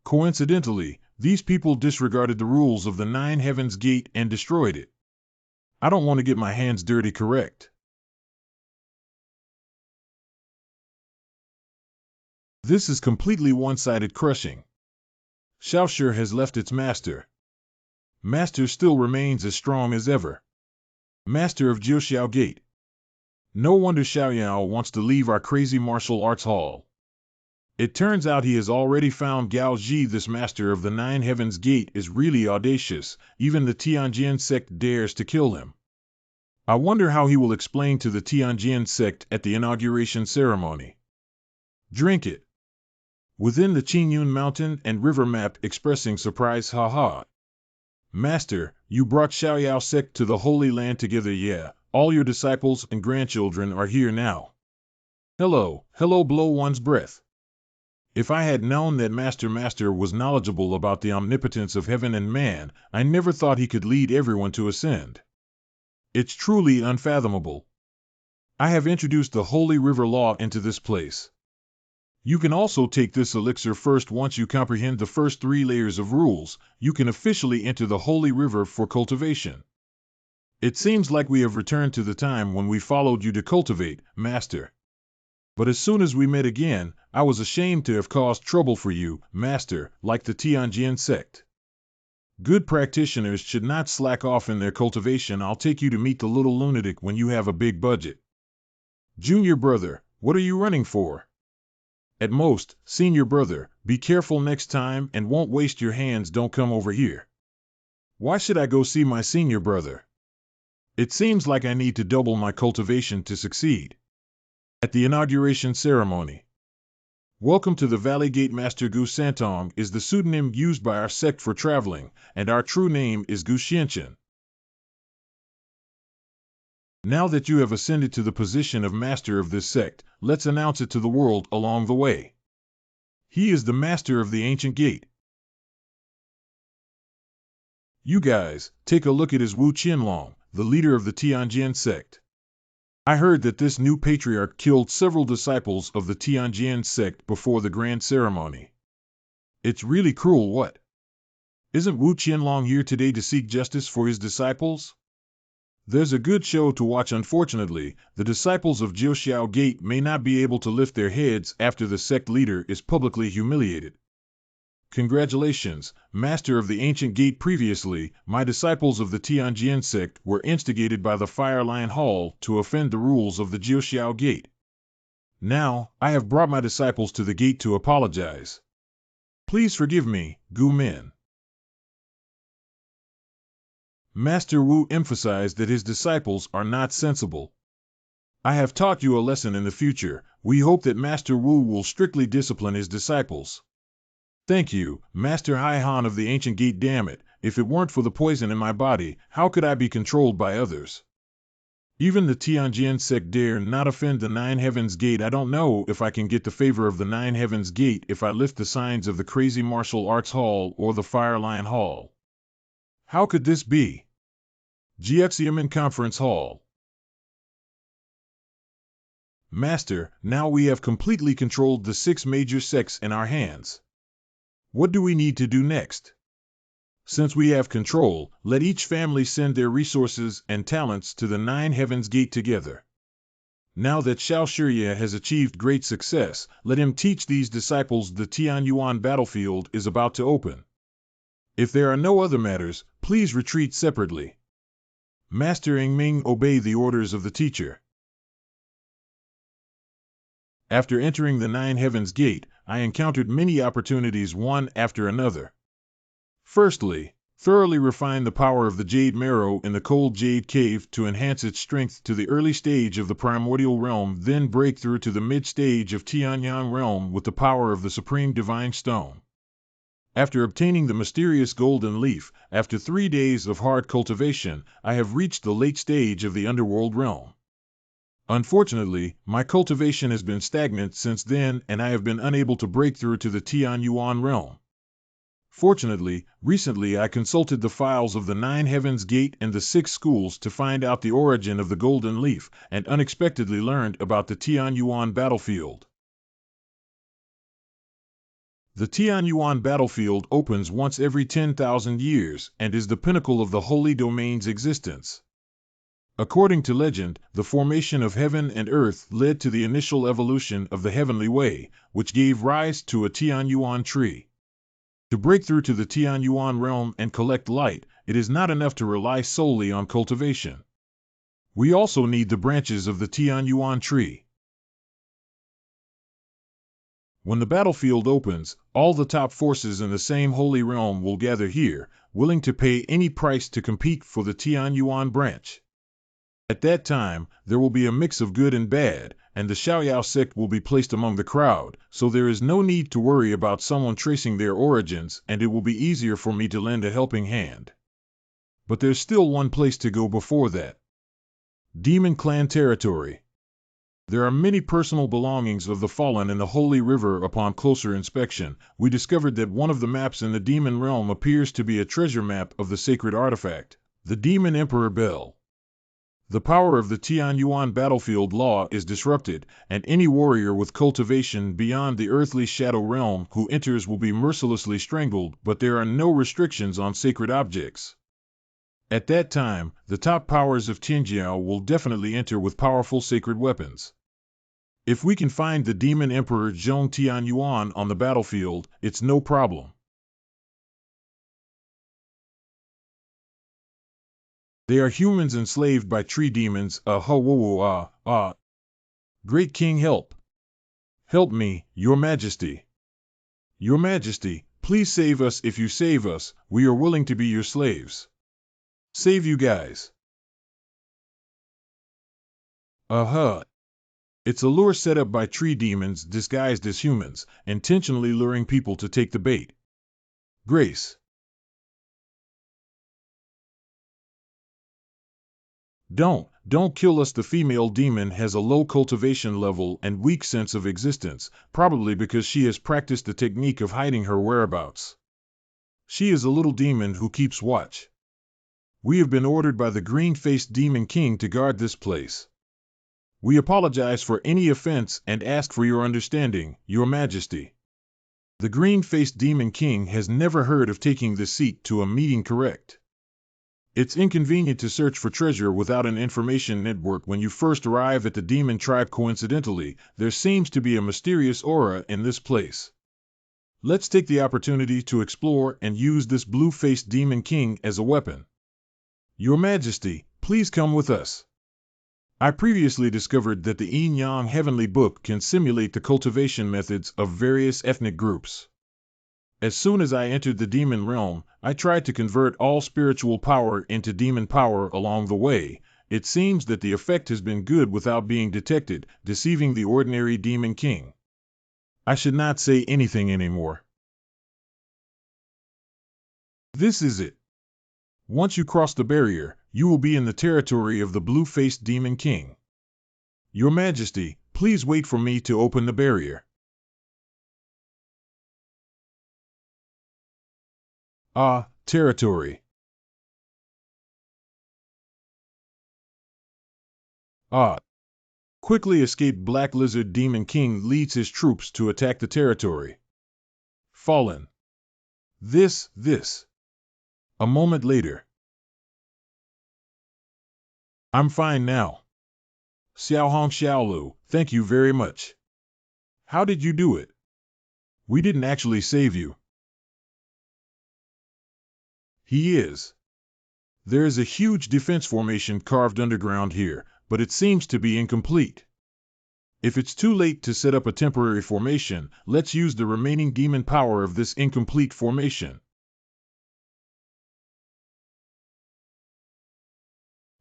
Coincidentally, these people disregarded the rules of the Nine Heavens Gate and destroyed it. I don't want to get my hands dirty, correct? This is completely one-sided crushing. Xiaoshi has left its master. Master still remains as strong as ever. Master of Jiuxiao Gate. No wonder Xiaoyao wants to leave our crazy martial arts hall. It turns out he has already found Gao Ji. This master of the Nine Heavens Gate is really audacious. Even the Tianjin sect dares to kill him. I wonder how he will explain to the Tianjin sect at the inauguration ceremony. Drink it. Within the Qingyun mountain and river map expressing surprise, haha. Master, you brought Xiaoyao sect to the Holy Land together, yeah. All your disciples and grandchildren are here now. Hello, blow one's breath. If I had known that Master was knowledgeable about the omnipotence of heaven and man, I never thought he could lead everyone to ascend. It's truly unfathomable. I have introduced the Holy River Law into this place. You can also take this elixir first. Once you comprehend the first 3 layers of rules, you can officially enter the Holy River for cultivation. It seems like we have returned to the time when we followed you to cultivate, Master. But as soon as we met again, I was ashamed to have caused trouble for you, Master, like the Tianjin sect. Good practitioners should not slack off in their cultivation. I'll take you to meet the little lunatic when you have a big budget. Junior brother, what are you running for? At most, senior brother, be careful next time and won't waste your hands. Don't come over here. Why should I go see my senior brother? It seems like I need to double my cultivation to succeed. At the inauguration ceremony. Welcome to the Valley Gate. Master Gu Santong is the pseudonym used by our sect for traveling, and our true name is Gu Xianchen. Now that you have ascended to the position of master of this sect, let's announce it to the world along the way. He is the master of the ancient gate. You guys, take a look at his Wu Qianlong, the leader of the Tianjin sect. I heard that this new patriarch killed several disciples of the Tianjin sect before the grand ceremony. It's really cruel, what? Isn't Wu Qianlong here today to seek justice for his disciples? There's a good show to watch. Unfortunately, the disciples of Jiuxiao Gate may not be able to lift their heads after the sect leader is publicly humiliated. Congratulations, Master of the Ancient Gate. Previously, my disciples of the Tianjin sect were instigated by the Fire Lion Hall to offend the rules of the Jiuxiao Gate. Now, I have brought my disciples to the gate to apologize. Please forgive me, Gu Min. Master Wu emphasized that his disciples are not sensible. I have taught you a lesson. In the future, we hope that Master Wu will strictly discipline his disciples. Thank you, Master Haihan of the Ancient Gate. Damn it, if it weren't for the poison in my body, how could I be controlled by others? Even the Tianjin sect dare not offend the Nine Heavens Gate. I don't know if I can get the favor of the Nine Heavens Gate if I lift the signs of the Crazy Martial Arts Hall or the Fire Lion Hall. How could this be? Jiuxiamen Conference Hall. Master, now we have completely controlled the 6 major sects in our hands. What do we need to do next? Since we have control, let each family send their resources and talents to the Nine Heavens Gate together. Now that Xiao Shirye has achieved great success, let him teach these disciples. The Tian Yuan battlefield is about to open. If there are no other matters, please retreat separately. Master Yingming, obey the orders of the teacher. After entering the Nine Heavens Gate, I encountered many opportunities one after another. Firstly, Thoroughly refine the power of the Jade Marrow in the cold Jade Cave to enhance its strength to the early stage of the Primordial Realm, then break through to the mid-stage of Tian Realm with the power of the Supreme Divine Stone. After obtaining the mysterious golden leaf, after 3 days of hard cultivation, I have reached the late stage of the Underworld Realm. Unfortunately, my cultivation has been stagnant since then, and I have been unable to break through to the Tian Realm. Fortunately, recently I consulted the files of the 9 Heavens Gate and the 6 schools to find out the origin of the golden leaf, and unexpectedly learned about the Tian battlefield. The Tian battlefield opens once every 10,000 years and is the pinnacle of the Holy Domain's existence. According to legend, the formation of heaven and earth led to the initial evolution of the Heavenly Way, which gave rise to a Tian tree. To break through to the Tian realm and collect light, it is not enough to rely solely on cultivation. We also need the branches of the Tian tree. When the battlefield opens, all the top forces in the same holy realm will gather here, willing to pay any price to compete for the Tian branch. At that time, there will be a mix of good and bad, and the Xiaoyao sect will be placed among the crowd, so there is no need to worry about someone tracing their origins, and it will be easier for me to lend a helping hand. But there's still one place to go before that. Demon Clan territory. There are many personal belongings of the Fallen in the Holy River. Upon closer inspection, we discovered that one of the maps in the Demon Realm appears to be a treasure map of the sacred artifact, the Demon Emperor Bell. The power of the Tian battlefield law is disrupted, and any warrior with cultivation beyond the earthly shadow realm who enters will be mercilessly strangled, but there are no restrictions on sacred objects. At that time, the top powers of Tianjiao will definitely enter with powerful sacred weapons. If we can find the Demon Emperor Zhong Tian on the battlefield, it's no problem. They are humans enslaved by tree demons. Great King, help! Help me, Your Majesty! Your Majesty, please save us. If you save us, we are willing to be your slaves. Save you guys. It's a lure set up by tree demons disguised as humans, intentionally luring people to take the bait. Grace. Don't kill us. The female demon has a low cultivation level and weak sense of existence, probably because she has practiced the technique of hiding her whereabouts. She is a little demon who keeps watch. We have been ordered by the green-faced Demon King to guard this place. We apologize for any offense and ask for your understanding, Your Majesty. The green-faced Demon King has never heard of taking this seat to a meeting. Correct. It's inconvenient to search for treasure without an information network when you first arrive at the demon tribe. Coincidentally, there seems to be a mysterious aura in this place. Let's take the opportunity to explore and use this blue-faced Demon King as a weapon. Your Majesty, please come with us. I previously discovered that the Yin-Yang Heavenly Book can simulate the cultivation methods of various ethnic groups. As soon as I entered the demon realm, I tried to convert all spiritual power into demon power. Along the way, it seems that the effect has been good without being detected, deceiving the ordinary Demon King. I should not say anything anymore. This is it. Once you cross the barrier, you will be in the territory of the blue-faced Demon King. Your Majesty, please wait for me to open the barrier. Territory. Quickly escaped Black Lizard Demon King leads his troops to attack the territory. Fallen. This. A moment later. I'm fine now. Xiaohong Xiaolu, thank you very much. How did you do it? We didn't actually save you. He is. There is a huge defense formation carved underground here, but it seems to be incomplete. If it's too late to set up a temporary formation, let's use the remaining demon power of this incomplete formation.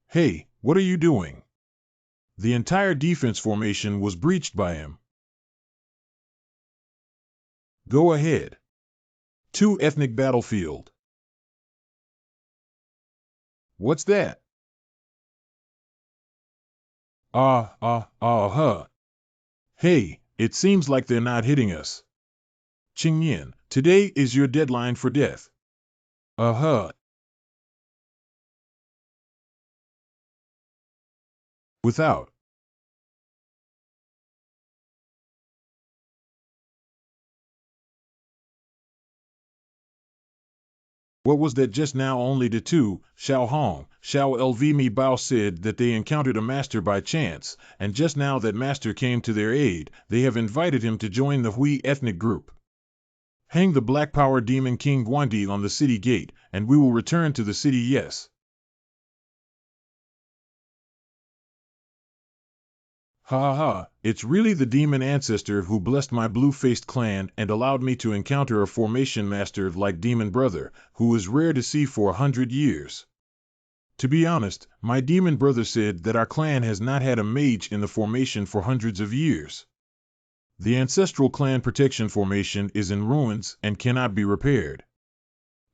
Hey, what are you doing? The entire defense formation was breached by him. Go ahead. 2 ethnic battlefield. What's that? Huh. Hey, it seems like they're not hitting us. Qingyan, today is your deadline for death. Uh-huh. Without. What was that just now? Only the two, Xiao Hong, Xiao Lv Mi Bao said that they encountered a master by chance, and just now that master came to their aid, they have invited him to join the Hui ethnic group. Hang the Black Power Demon King Guandi on the city gate, and we will return to the city. Yes. Ha ha, it's really the demon ancestor who blessed my blue-faced clan and allowed me to encounter a formation master like Demon Brother, who is rare to see for 100 years. To be honest, my demon brother said that our clan has not had a mage in the formation for hundreds of years. The ancestral clan protection formation is in ruins and cannot be repaired.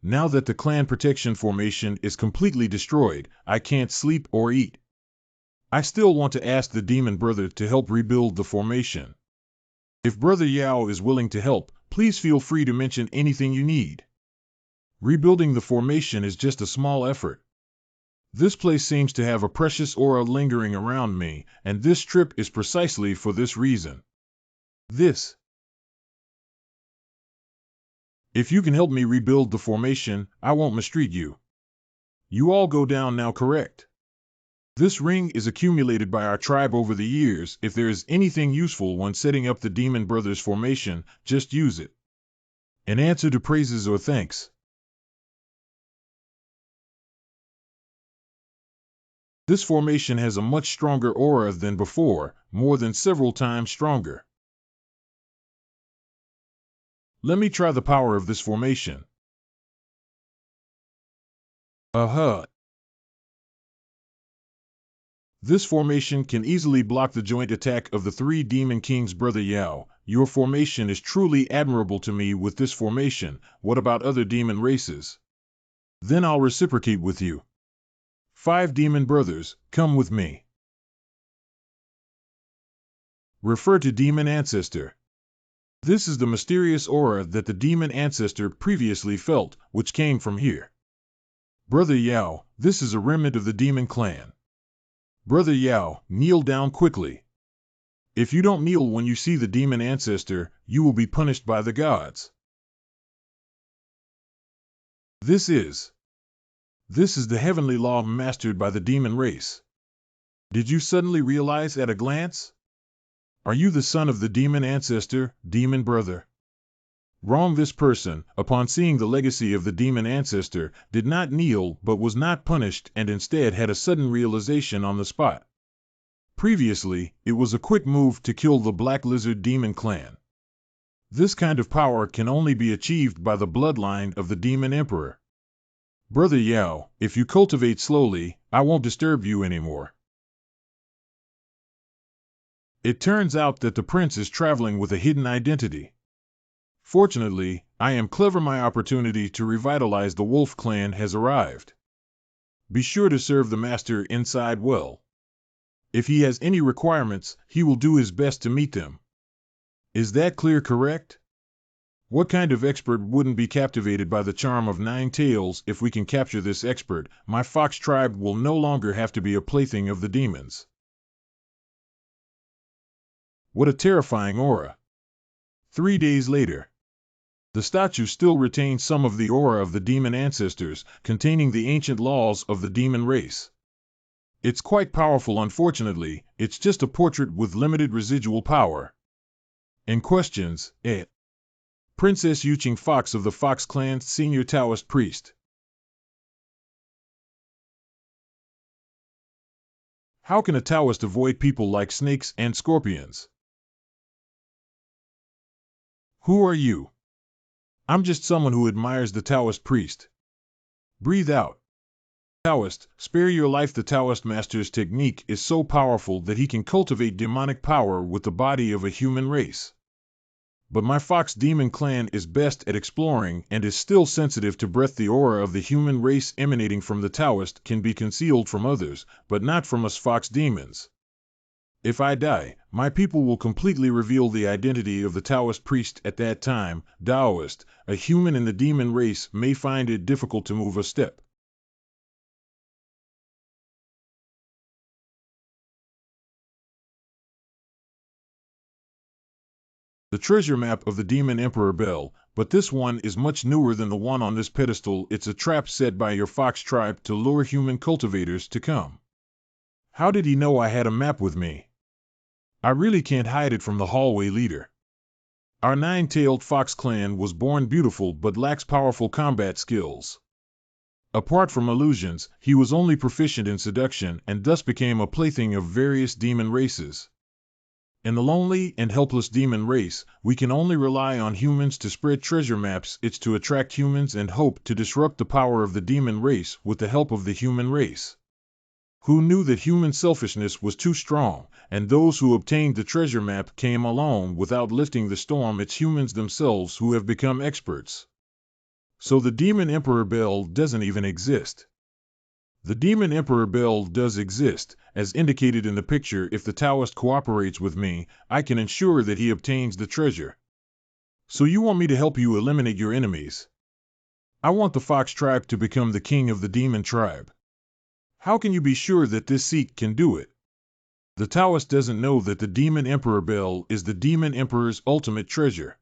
Now that the clan protection formation is completely destroyed, I can't sleep or eat. I still want to ask the demon brother to help rebuild the formation. If Brother Yao is willing to help, please feel free to mention anything you need. Rebuilding the formation is just a small effort. This place seems to have a precious aura lingering around me, and this trip is precisely for this reason. If you can help me rebuild the formation, I won't mistreat you. You all go down now, correct? This ring is accumulated by our tribe over the years. If there is anything useful when setting up the Demon Brothers formation, just use it. In answer to praises or thanks. This formation has a much stronger aura than before, more than several times stronger. Let me try the power of this formation. Uh-huh. This formation can easily block the joint attack of the 3 Demon Kings. Brother Yao, your formation is truly admirable to me. With this formation, what about other demon races? Then I'll reciprocate with you. 5 demon brothers, come with me. Refer to Demon Ancestor. This is the mysterious aura that the Demon Ancestor previously felt, which came from here. Brother Yao, this is a remnant of the Demon Clan. Brother Yao, kneel down quickly. If you don't kneel when you see the Demon Ancestor, you will be punished by the gods. This is the heavenly law mastered by the demon race. Did you suddenly realize at a glance? Are you the son of the Demon Ancestor, Demon Brother? Wrong. This person, upon seeing the legacy of the Demon Ancestor, did not kneel but was not punished and instead had a sudden realization on the spot. Previously, it was a quick move to kill the Black Lizard Demon Clan. This kind of power can only be achieved by the bloodline of the Demon Emperor. Brother Yao, if you cultivate slowly, I won't disturb you anymore. It turns out that the prince is traveling with a hidden identity. Fortunately, I am clever. My opportunity to revitalize the Wolf Clan has arrived. Be sure to serve the master inside well. If he has any requirements, he will do his best to meet them. Is that clear? Correct? What kind of expert wouldn't be captivated by the charm of 9 tails? If we can capture this expert, my fox tribe will no longer have to be a plaything of the demons. What a terrifying aura. 3 days later. The statue still retains some of the aura of the demon ancestors, containing the ancient laws of the demon race. It's quite powerful. Unfortunately, it's just a portrait with limited residual power. And questions, Princess Yuqing Fox of the Fox Clan, Senior Taoist Priest. How can a Taoist avoid people like snakes and scorpions? Who are you? I'm just someone who admires the Taoist priest. Breathe out. Taoist, spare your life. The Taoist master's technique is so powerful that he can cultivate demonic power with the body of a human race. But my fox demon clan is best at exploring and is still sensitive to breath. The aura of the human race emanating from the Taoist can be concealed from others, but not from us fox demons. If I die, my people will completely reveal the identity of the Taoist priest at that time. Taoist, a human in the demon race may find it difficult to move a step. The treasure map of the Demon Emperor Bell, but this one is much newer than the one on this pedestal. It's a trap set by your fox tribe to lure human cultivators to come. How did he know I had a map with me? I really can't hide it from the hallway leader. Our nine-tailed fox clan was born beautiful but lacks powerful combat skills. Apart from illusions, he was only proficient in seduction and thus became a plaything of various demon races. In the lonely and helpless demon race, we can only rely on humans to spread treasure maps. It's to attract humans and hope to disrupt the power of the demon race with the help of the human race. Who knew that human selfishness was too strong, and those who obtained the treasure map came alone without lifting the storm? It's humans themselves who have become experts. So the Demon Emperor Bell doesn't even exist. The Demon Emperor Bell does exist, as indicated in the picture. If the Taoist cooperates with me, I can ensure that he obtains the treasure. So you want me to help you eliminate your enemies? I want the Fox tribe to become the king of the demon tribe. How can you be sure that this Sect can do it? The Taoist doesn't know that the Demon Emperor Bell is the Demon Emperor's ultimate treasure.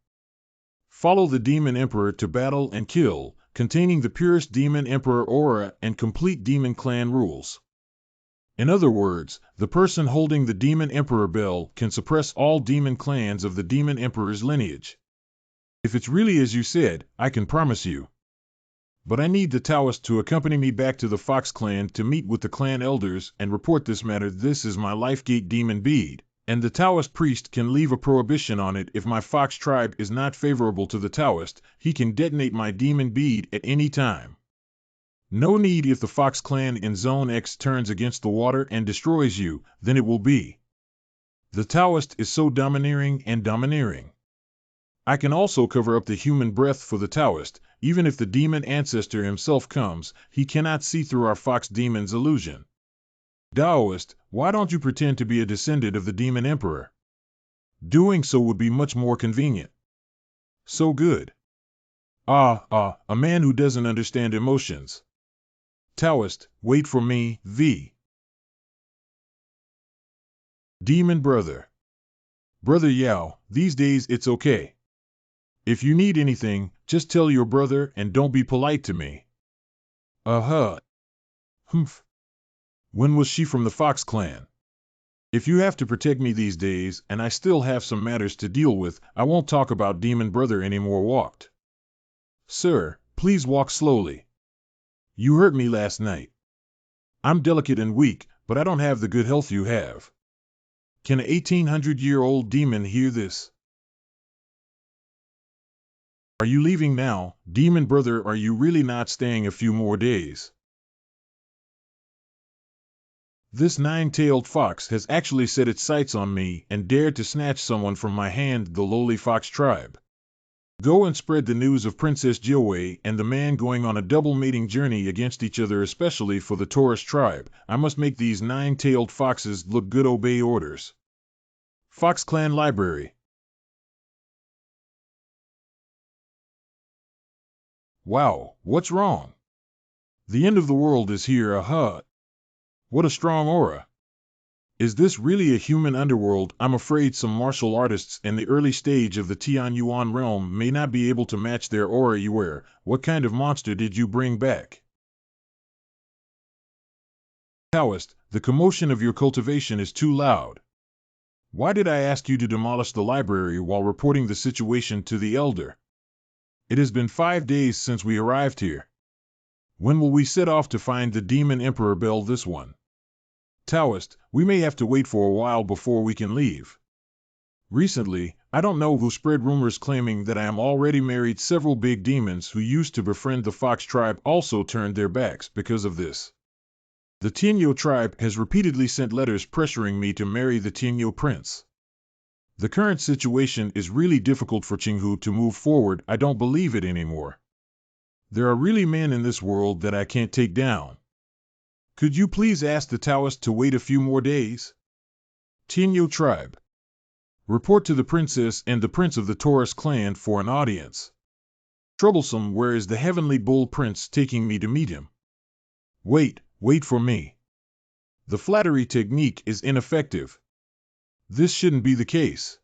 Follow the Demon Emperor to battle and kill, containing the purest Demon Emperor aura and complete Demon Clan rules. In other words, the person holding the Demon Emperor Bell can suppress all demon clans of the Demon Emperor's lineage. If it's really as you said, I can promise you. But I need the Taoist to accompany me back to the Fox clan to meet with the clan elders and report this matter. This is my Lifegate demon bead, and the Taoist priest can leave a prohibition on it. If my Fox tribe is not favorable to the Taoist, he can detonate my demon bead at any time. No need. If the Fox clan in Zone X turns against the water and destroys you, then it will be. The Taoist is so domineering and domineering. I can also cover up the human breath for the Taoist. Even if the demon ancestor himself comes, he cannot see through our fox demon's illusion. Taoist, why don't you pretend to be a descendant of the demon emperor? Doing so would be much more convenient. So good. A man who doesn't understand emotions. Taoist, wait for me, V. Demon brother. Brother Yao, these days it's okay. If you need anything, just tell your brother and don't be polite to me. Humph. When was she from the Fox clan? If you have to protect me these days and I still have some matters to deal with, I won't talk about demon brother anymore. Walked. Sir, please walk slowly. You hurt me last night. I'm delicate and weak, but I don't have the good health you have. Can an 1800-year-old demon hear this? Are you leaving now, demon brother? Are you really not staying a few more days? This nine-tailed fox has actually set its sights on me and dared to snatch someone from my hand. The lowly fox tribe. Go and spread the news of Princess Jiwei and the man going on a double mating journey against each other, especially for the Taurus tribe. I must make these nine-tailed foxes look good. Obey orders. Fox Clan Library. Wow, what's wrong? The end of the world is here. What a strong aura. Is this really a human underworld? I'm afraid some martial artists in the early stage of the Tian Yuan realm may not be able to match their aura. You wear. What kind of monster did you bring back? Taoist, the commotion of your cultivation is too loud. Why did I ask you to demolish the library while reporting the situation to the elder? It has been 5 days since we arrived here. When will we set off to find the Demon Emperor Bell? This one. Taoist, we may have to wait for a while before we can leave. Recently, I don't know who spread rumors claiming that I am already married. Several big demons who used to befriend the Fox tribe also turned their backs because of this. The Tianyo tribe has repeatedly sent letters pressuring me to marry the Tianyo prince. The current situation is really difficult for Qinghu to move forward. I don't believe it anymore. There are really men in this world that I can't take down. Could you please ask the Taoist to wait a few more days? Tianyo tribe. Report to the princess and the prince of the Taurus clan for an audience. Troublesome, where is the heavenly bull prince taking me to meet him? Wait for me. The flattery technique is ineffective. This shouldn't be the case.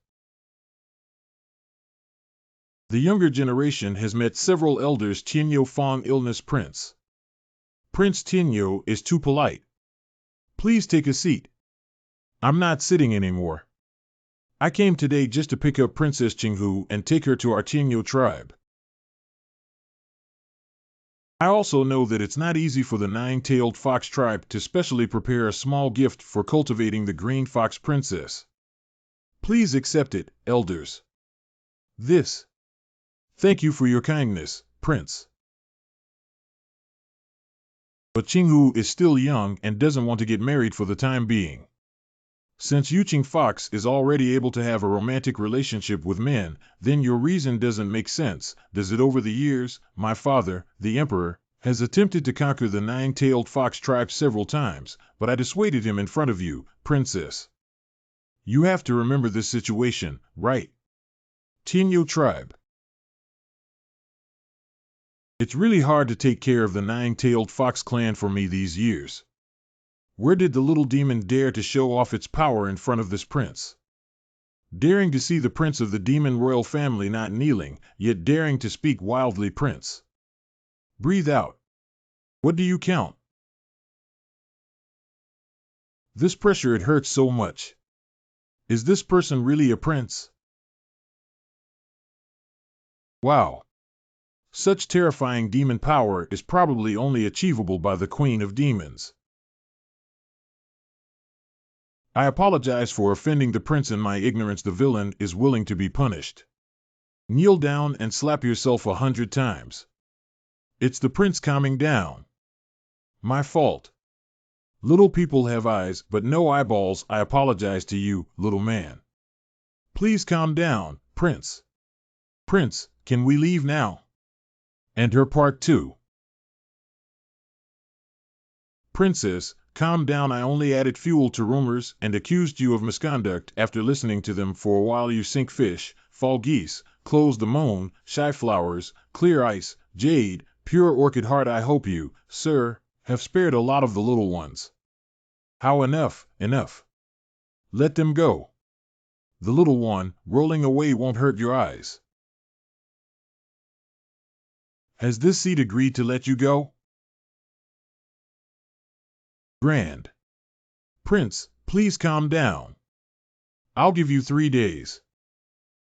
The younger generation has met several elders. Tianyo Fong illness prince. Prince Tianyo is too polite. Please take a seat. I'm not sitting anymore. I came today just to pick up Princess Qinghu and take her to our Tianyo tribe. I also know that it's not easy for the nine-tailed fox tribe to specially prepare a small gift for cultivating the green fox princess. Please accept it, elders. This. Thank you for your kindness, prince. But Qinghu is still young and doesn't want to get married for the time being. Since Yuqing Fox is already able to have a romantic relationship with men, then your reason doesn't make sense, does it? Over the years, my father, the emperor, has attempted to conquer the nine-tailed fox tribe several times, but I dissuaded him in front of you, princess. You have to remember this situation, right? Tianyo tribe. It's really hard to take care of the nine-tailed fox clan for me these years. Where did the little demon dare to show off its power in front of this prince? Daring to see the prince of the demon royal family not kneeling, yet daring to speak wildly, prince. Breathe out. What do you count? This pressure, it hurts so much. Is this person really a prince? Wow. Such terrifying demon power is probably only achievable by the Queen of Demons. I apologize for offending the prince in my ignorance. The villain is willing to be punished. Kneel down and slap yourself 100 times. It's the prince calming down. My fault. Little people have eyes, but no eyeballs. I apologize to you, little man. Please calm down, prince. Prince, can we leave now? And her part too. Princess, calm down. I only added fuel to rumors and accused you of misconduct. After listening to them for a while, you sink fish, fall geese, close the moon, shy flowers, clear ice, jade, pure orchid heart. I hope you, sir, have spared a lot of the little ones. How enough? Let them go. The little one, rolling away, won't hurt your eyes. Has this seat agreed to let you go? Grand. Prince, please calm down. I'll give you 3 days.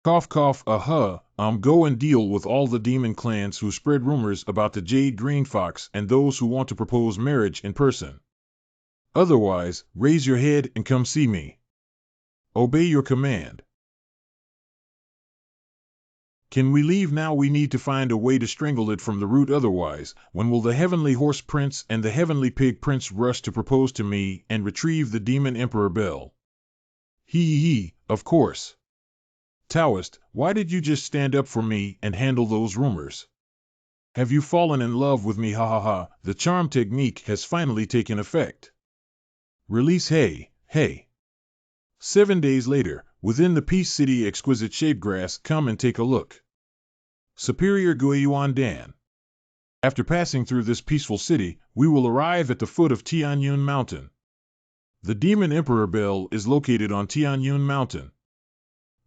Cough, cough, go and deal with all the demon clans who spread rumors about the Jade Green Fox and those who want to propose marriage in person. Otherwise, raise your head and come see me. Obey your command. Can we leave now? We need to find a way to strangle it from the root. Otherwise, when will the heavenly horse prince and the heavenly pig prince rush to propose to me and retrieve the demon emperor bell? Of course. Taoist, why did you just stand up for me and handle those rumors? Have you fallen in love with me? The charm technique has finally taken effect. Release. Hey. 7 days later, within the Peace City, exquisite shaped grass. Come and take a look. Superior Yuan Dan. After passing through this peaceful city, we will arrive at the foot of Tianyun Mountain. The Demon Emperor Bell is located on Tianyun Mountain.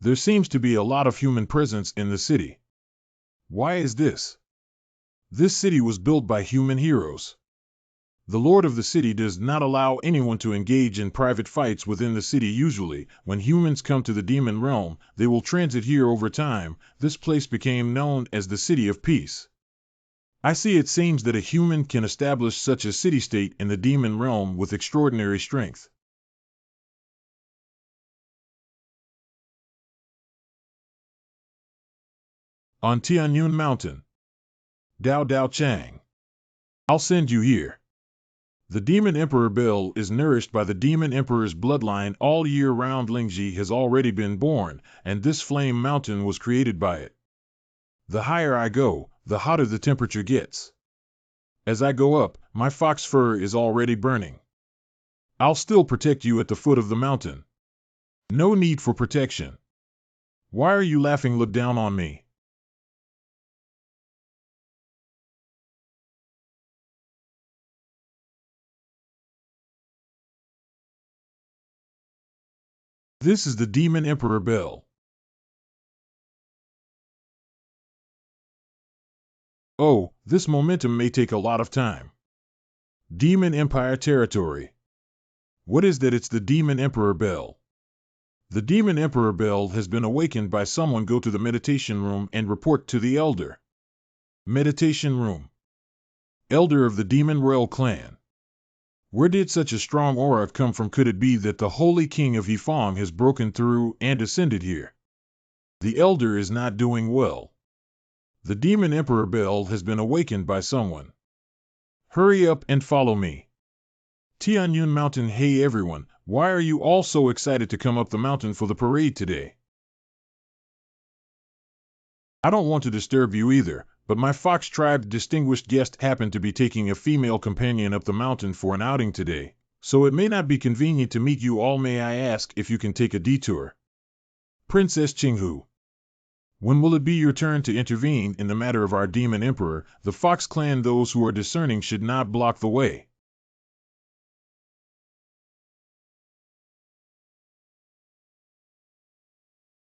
There seems to be a lot of human presence in the city. Why is this? This city was built by human heroes. The lord of the city does not allow anyone to engage in private fights within the city. Usually, when humans come to the demon realm, they will transit here. Over time, this place became known as the City of Peace. I see. It seems that a human can establish such a city-state in the demon realm with extraordinary strength. On Tianyun Mountain. Dao Chang. I'll send you here. The Demon Emperor Bell is nourished by the Demon Emperor's bloodline all year round. Lingji has already been born, and this flame mountain was created by it. The higher I go, the hotter the temperature gets. As I go up, my fox fur is already burning. I'll still protect you at the foot of the mountain. No need for protection. Why are you laughing? Look down on me. This is the Demon Emperor Bell. Oh, this momentum may take a lot of time. Demon Empire territory. What is that? It's the Demon Emperor Bell. The Demon Emperor Bell has been awakened by someone. Go to the meditation room and report to the Elder. Meditation room. Elder of the Demon Royal Clan. Where did such a strong aura come from? Could it be that the Holy King of Yifeng has broken through and ascended here? The Elder is not doing well. The Demon Emperor Bell has been awakened by someone. Hurry up and follow me. Tian Mountain. Hey everyone, why are you all so excited to come up the mountain for the parade today? I don't want to disturb you either, but my Fox Tribe distinguished guest happened to be taking a female companion up the mountain for an outing today, so it may not be convenient to meet you all. May I ask if you can take a detour? Princess Qinghu. When will it be your turn to intervene in the matter of our Demon Emperor, the Fox Clan? Those who are discerning should not block the way.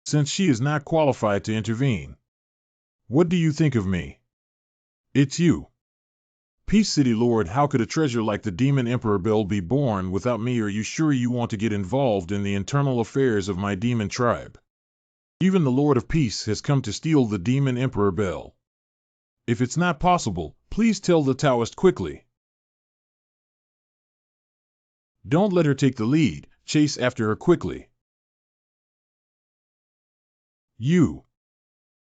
Since she is not qualified to intervene. What do you think of me? It's you. Peace City Lord, how could a treasure like the Demon Emperor Bell be born without me? Are you sure you want to get involved in the internal affairs of my demon tribe? Even the Lord of Peace has come to steal the Demon Emperor Bell. If it's not possible, please tell the Taoist quickly. Don't let her take the lead, chase after her quickly. You.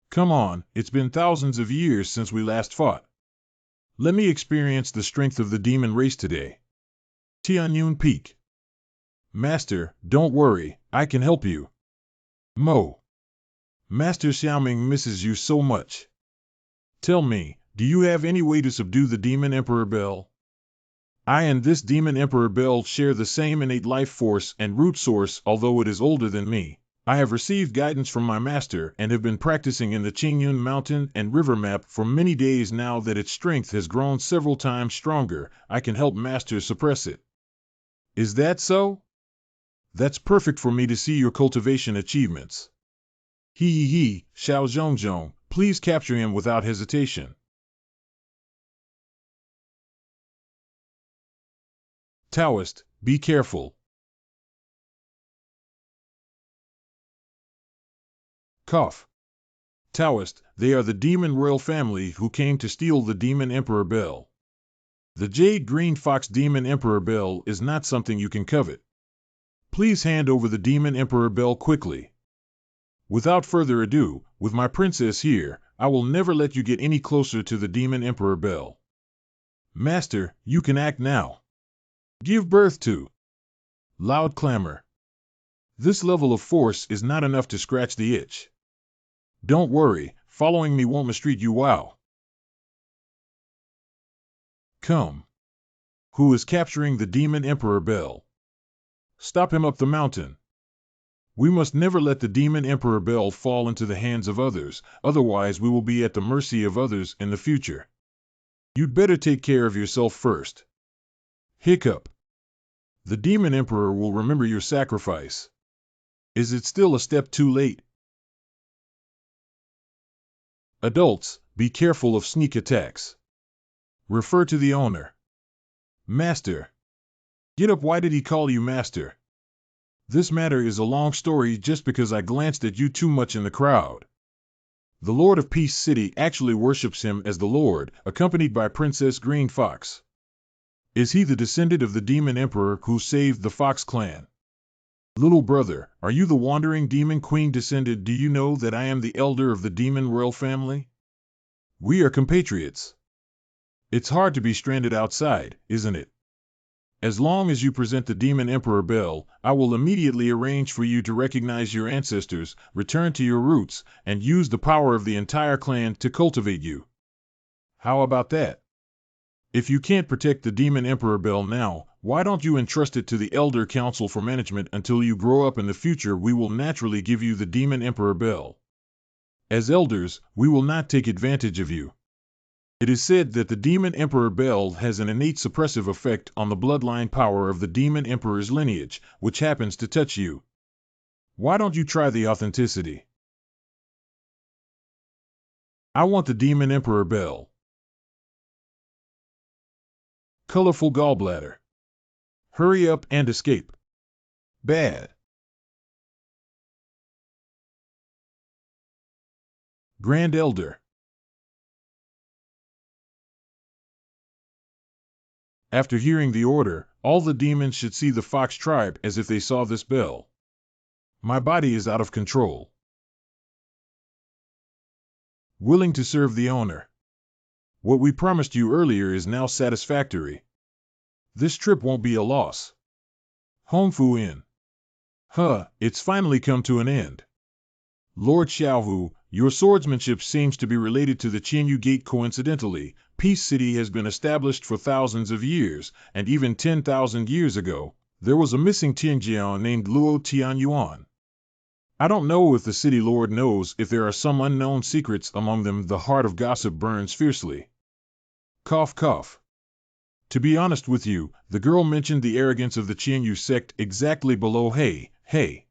Come on, it's been thousands of years since we last fought. Let me experience the strength of the demon race today. Tianyun Peak. Master, don't worry, I can help you. Mo. Master Xiaoming misses you so much. Tell me, do you have any way to subdue the Demon Emperor Bell? I and this Demon Emperor Bell share the same innate life force and root source. Although it is older than me, I have received guidance from my master and have been practicing in the Qingyun mountain and river map for many days now. That its strength has grown several times stronger, I can help master suppress it. Is that so? That's perfect for me to see your cultivation achievements. He, Xiao Zhongzhong, please capture him without hesitation. Taoist, be careful. Cough. Taoist, they are the Demon Royal family who came to steal the Demon Emperor Bell. The Jade Green Fox Demon Emperor Bell is not something you can covet. Please hand over the Demon Emperor Bell quickly. Without further ado, with my princess here, I will never let you get any closer to the Demon Emperor Bell. Master, you can act now. Give birth to. Loud clamor. This level of force is not enough to scratch the itch. Don't worry, following me won't mistreat you. Wow. Come. Who is capturing the Demon Emperor Bell? Stop him up the mountain. We must never let the Demon Emperor Bell fall into the hands of others, otherwise we will be at the mercy of others in the future. You'd better take care of yourself first. Hiccup. The Demon Emperor will remember your sacrifice. Is it still a step too late? Adults, be careful of sneak attacks. Refer to the owner. Master. Get up. Why did he call you master? This matter is a long story just because I glanced at you too much in the crowd. The Lord of Peace City actually worships him as the Lord, accompanied by Princess Green Fox. Is he the descendant of the Demon Emperor who saved the Fox clan? Little brother, are you the wandering demon queen descended? Do you know that I am the elder of the Demon Royal family? We are compatriots. It's hard to be stranded outside, isn't it? As long as you present the Demon Emperor bell, I will immediately arrange for you to recognize your ancestors, return to your roots, and use the power of the entire clan to cultivate you. How about that? If you can't protect the Demon Emperor bell now, why don't you entrust it to the Elder Council for management until you grow up? In the future we will naturally give you the Demon Emperor bell. As elders, we will not take advantage of you. It is said that the Demon Emperor bell has an innate suppressive effect on the bloodline power of the Demon Emperor's lineage, which happens to touch you. Why don't you try the authenticity? I want the Demon Emperor bell. Colorful gallbladder. Hurry up and escape. Bad. Grand Elder. After hearing the order, all the demons should see the fox tribe as if they saw this bell. My body is out of control. Willing to serve the owner. What we promised you earlier is now satisfactory. This trip won't be a loss. Hongfu Inn. It's finally come to an end. Lord Xiaohu, your swordsmanship seems to be related to the Qianyu Gate. Coincidentally, Peace City has been established for thousands of years, and even 10,000 years ago, there was a missing Tianjiao named Luo Tian Yuan. I don't know if the city lord knows if there are some unknown secrets among them. The heart of gossip burns fiercely. Cough cough. To be honest with you, the girl mentioned the arrogance of the Qianyu sect exactly below hey.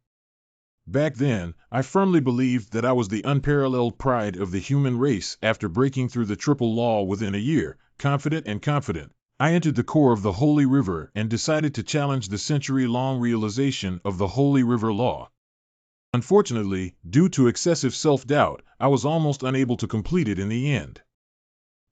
Back then, I firmly believed that I was the unparalleled pride of the human race. After breaking through the triple law within a year, confident, I entered the core of the Holy River and decided to challenge the century-long realization of the Holy River law. Unfortunately, due to excessive self-doubt, I was almost unable to complete it in the end.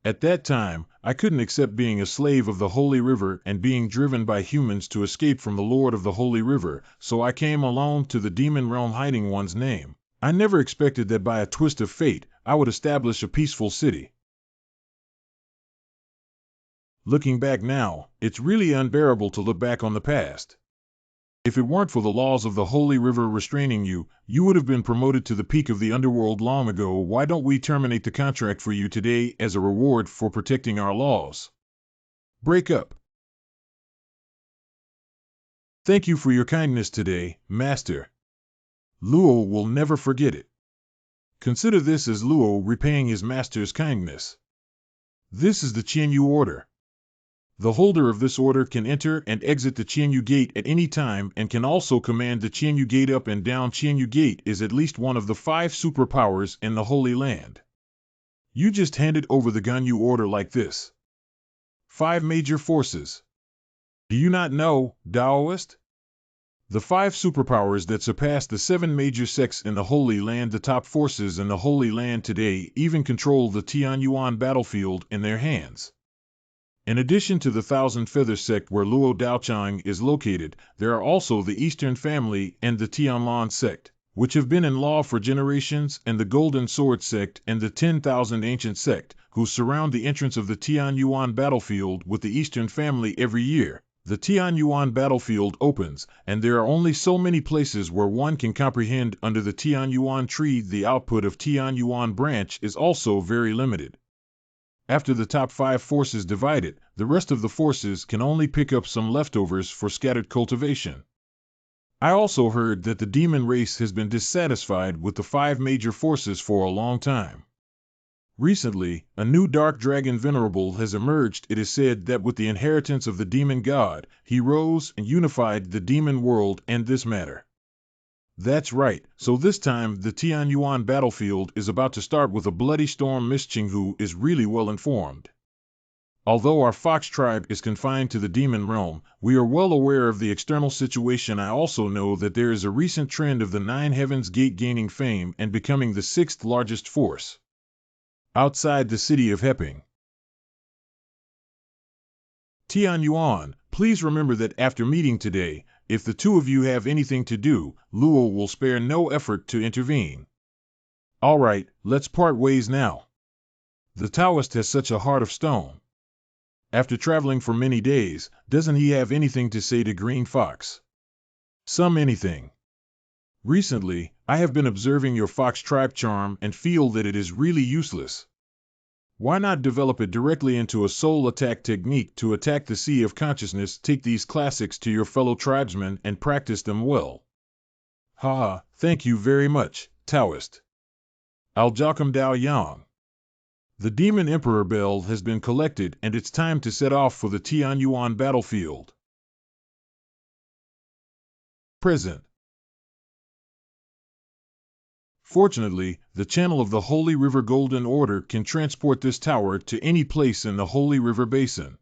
At that time, I couldn't accept being a slave of the Holy River and being driven by humans to escape from the Lord of the Holy River, so I came alone to the demon realm hiding one's name. I never expected that by a twist of fate, I would establish a peaceful city. Looking back now, it's really unbearable to look back on the past. If it weren't for the laws of the Holy River restraining you, you would have been promoted to the peak of the underworld long ago. Why don't we terminate the contract for you today as a reward for protecting our laws? Break up. Thank you for your kindness today, Master. Luo will never forget it. Consider this as Luo repaying his master's kindness. This is the Qianyu order. The holder of this order can enter and exit the Qianyu Gate at any time and can also command the Qianyu Gate up and down. Qianyu Gate is at least one of the 5 superpowers in the Holy Land. You just handed over the Ganyu order like this. 5 major forces. Do you not know, Taoist? The 5 superpowers that surpass the 7 major sects in the Holy Land. The top forces in the Holy Land today even control the Tian Yuan battlefield in their hands. In addition to the Thousand Feather sect where Luo Daochang is located, there are also the Eastern Family and the Tianlan sect, which have been in law for generations, and the Golden Sword sect and the 10,000 Ancient sect, who surround the entrance of the Tian Yuan battlefield with the Eastern Family every year. The Tian Yuan battlefield opens, and there are only so many places where one can comprehend under the Tian Yuan tree. The output of Tian Yuan branch is also very limited. After the top 5 forces divide it, the rest of the forces can only pick up some leftovers for scattered cultivation. I also heard that the demon race has been dissatisfied with the 5 major forces for a long time. Recently, a new dark dragon venerable has emerged. It is said that with the inheritance of the demon god, he rose and unified the demon world and this matter. That's right, so this time the Tian Yuan battlefield is about to start with a bloody storm. Miss Qinghu is really well informed. Although our fox tribe is confined to the demon realm, we are well aware of the external situation. I also know that there is a recent trend of the 9 Heavens Gate gaining fame and becoming the 6th largest force outside the city of Heping. Tian Yuan, please remember that after meeting today, if the 2 of you have anything to do, Luo will spare no effort to intervene. All right, let's part ways now. The Taoist has such a heart of stone. After traveling for many days, doesn't he have anything to say to Green Fox? Some anything. Recently, I have been observing your fox tribe charm and feel that it is really useless. Why not develop it directly into a soul attack technique to attack the sea of consciousness? Take these classics to your fellow tribesmen and practice them well. Haha, thank you very much, Taoist. Aljakum Dao Yang. The Demon Emperor Bell has been collected and it's time to set off for the Tian Yuan battlefield. Present. Fortunately, the channel of the Holy River Golden Order can transport this tower to any place in the Holy River Basin.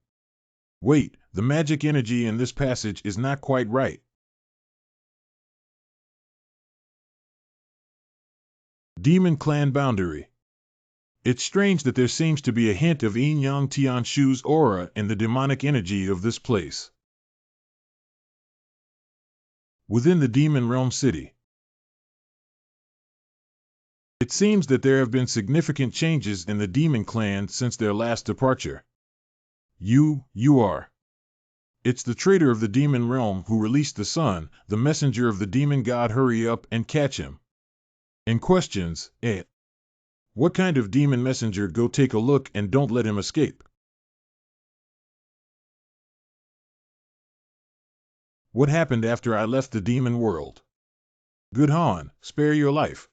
Wait, the magic energy in this passage is not quite right. Demon Clan Boundary. It's strange that there seems to be a hint of Yin Yang Tian Shu's aura in the demonic energy of this place. Within the Demon Realm City. It seems that there have been significant changes in the Demon Clan since their last departure. You are. It's the traitor of the Demon Realm who released the sun, the messenger of the Demon God. Hurry up and catch him. In questions, what kind of demon messenger? Go take a look and don't let him escape. What happened after I left the demon world? Good Han, spare your life.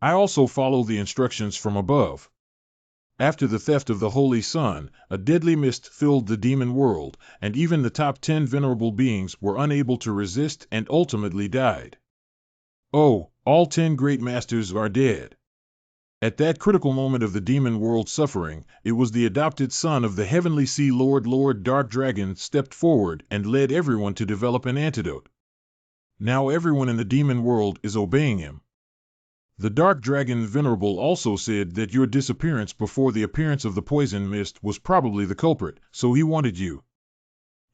I also follow the instructions from above. After the theft of the Holy Sun, a deadly mist filled the demon world, and even the top 10 venerable beings were unable to resist and ultimately died. Oh, all 10 great masters are dead. At that critical moment of the demon world suffering, it was the adopted son of the Heavenly Sea Lord Dark Dragon stepped forward and led everyone to develop an antidote. Now everyone in the demon world is obeying him. The Dark Dragon Venerable also said that your disappearance before the appearance of the poison mist was probably the culprit, so he wanted you.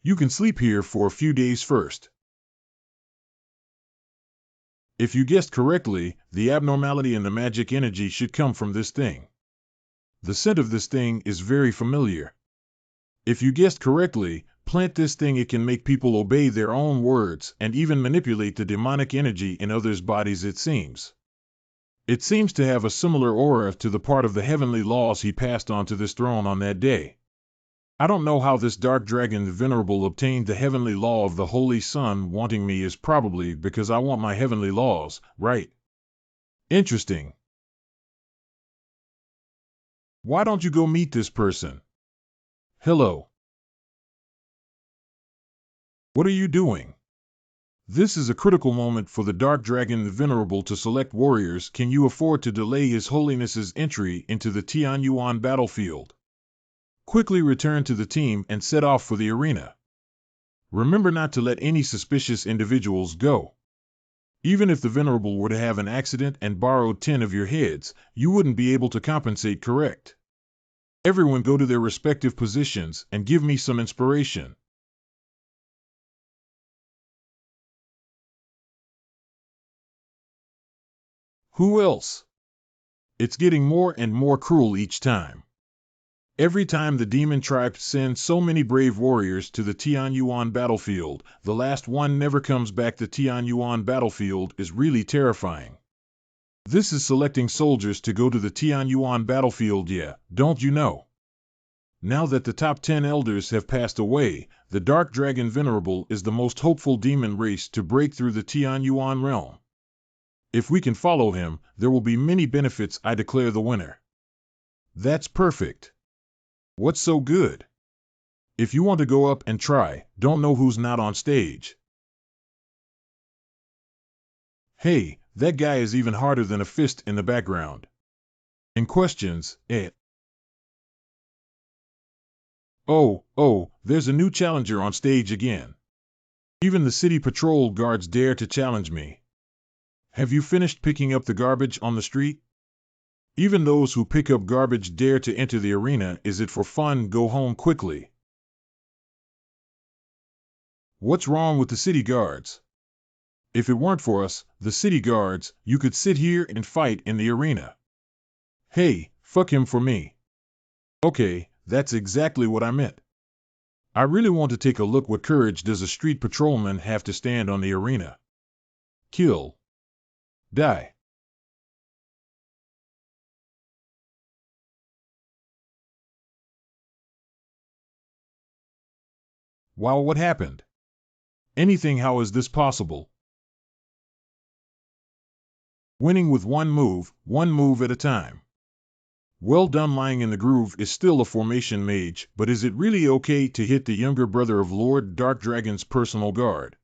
You can sleep here for a few days first. If you guessed correctly, the abnormality in the magic energy should come from this thing. The scent of this thing is very familiar. If you guessed correctly, plant this thing. It can make people obey their own words and even manipulate the demonic energy in others' bodies. It seems to have a similar aura to the part of the heavenly laws he passed on to this throne on that day. I don't know how this Dark Dragon Venerable obtained the heavenly law of the Holy Sun. Wanting me is probably because I want my heavenly laws, right? Interesting. Why don't you go meet this person? Hello. What are you doing? This is a critical moment for the Dark Dragon Venerable to select warriors. Can you afford to delay His Holiness's entry into the Tian Yuan battlefield? Quickly return to the team and set off for the arena. Remember not to let any suspicious individuals go. Even if the Venerable were to have an accident and borrowed 10 of your heads, you wouldn't be able to compensate. Correct. Everyone go to their respective positions and give me some inspiration. Who else? It's getting more and more cruel each time. Every time the demon tribe sends so many brave warriors to the Tian Yuan battlefield, the last one never comes back. The Tian Yuan battlefield is really terrifying. This is selecting soldiers to go to the Tian Yuan battlefield, yeah, don't you know? Now that the top 10 elders have passed away, the Dark Dragon Venerable is the most hopeful demon race to break through the Tian Yuan realm. If we can follow him, there will be many benefits. I declare the winner. That's perfect. What's so good? If you want to go up and try, don't know who's not on stage. Hey, that guy is even harder than a fist in the background. In questions, Oh, there's a new challenger on stage again. Even the city patrol guards dare to challenge me. Have you finished picking up the garbage on the street? Even those who pick up garbage dare to enter the arena. Is it for fun? Go home quickly. What's wrong with the city guards? If it weren't for us, the city guards, you could sit here and fight in the arena. Hey, fuck him for me. Okay, that's exactly what I meant. I really want to take a look. What courage does a street patrolman have to stand on the arena? Kill. Die. Wow, what happened? Anything, how is this possible? Winning with one move at a time. Well done. Lying in the groove is still a formation mage, but is it really okay to hit the younger brother of Lord Dark Dragon's personal guard?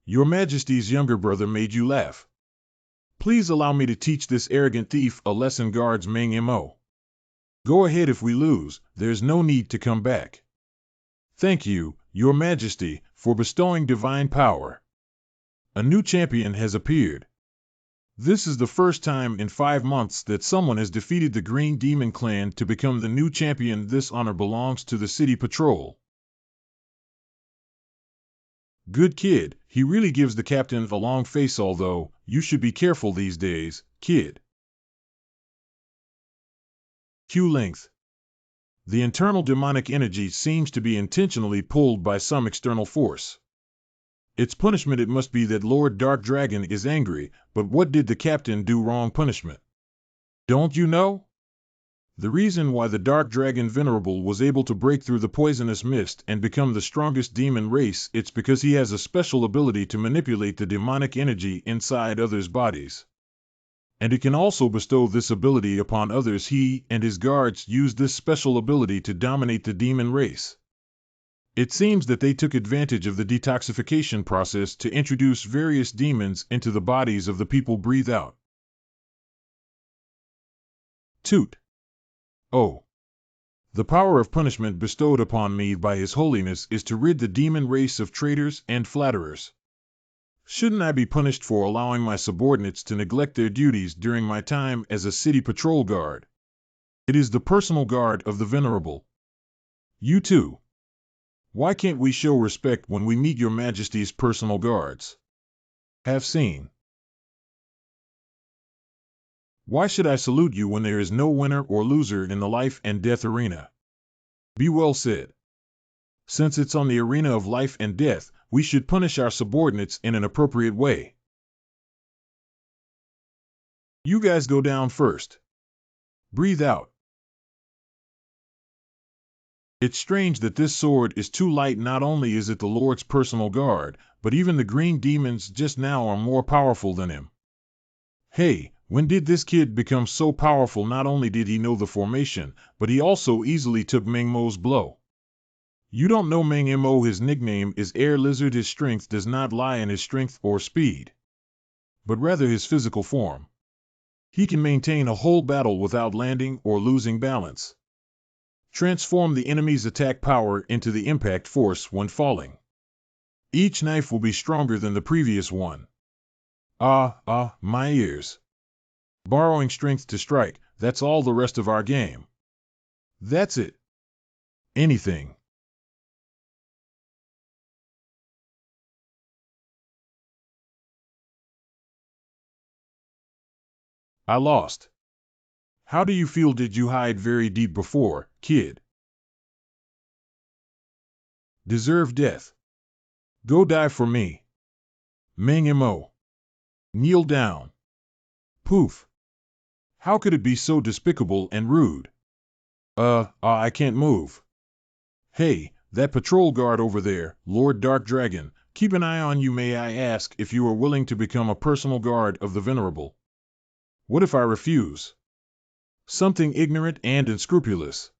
Your Majesty's younger brother made you laugh. Please allow me to teach this arrogant thief a lesson. Guards Manhua. Go ahead. If we lose, there's no need to come back. Thank you, Your Majesty, for bestowing divine power. A new champion has appeared. This is the first time in 5 months that someone has defeated the Green Demon Clan to become the new champion. This honor belongs to the City Patrol. Good kid, he really gives the captain a long face, although you should be careful these days, kid. Q length. The internal demonic energy seems to be intentionally pulled by some external force. Its punishment, it must be that Lord Dark Dragon is angry, but what did the captain do wrong? Punishment. Don't you know? The reason why the Dark Dragon Venerable was able to break through the poisonous mist and become the strongest demon race, it's because he has a special ability to manipulate the demonic energy inside others' bodies. And he can also bestow this ability upon others. He and his guards use this special ability to dominate the demon race. It seems that they took advantage of the detoxification process to introduce various demons into the bodies of the people. Breathe out. Toot. Oh. The power of punishment bestowed upon me by His Holiness is to rid the demon race of traitors and flatterers. Shouldn't I be punished for allowing my subordinates to neglect their duties during my time as a city patrol guard? It is the personal guard of the Venerable. You too. Why can't we show respect when we meet Your Majesty's personal guards? Have seen. Why should I salute you when there is no winner or loser in the life and death arena? Be well said. Since it's on the arena of life and death, we should punish our subordinates in an appropriate way. You guys go down first. Breathe out. It's strange that this sword is too light. Not only is it the Lord's personal guard, but even the green demons just now are more powerful than him. Hey, when did this kid become so powerful? Not only did he know the formation, but he also easily took Mengmo's blow. You don't know Mengmo. His nickname is Air Lizard. His strength does not lie in his strength or speed, but rather his physical form. He can maintain a whole battle without landing or losing balance. Transform the enemy's attack power into the impact force when falling. Each knife will be stronger than the previous one. My ears. Borrowing strength to strike, that's all the rest of our game. That's it. Anything. I lost. How do you feel? Did you hide very deep before, kid? Deserve death. Go die for me. Mengmo. Kneel down. Poof. How could it be so despicable and rude? I can't move. Hey, that patrol guard over there, Lord Dark Dragon, keep an eye on you. May I ask if you are willing to become a personal guard of the Venerable? What if I refuse? Something ignorant and unscrupulous.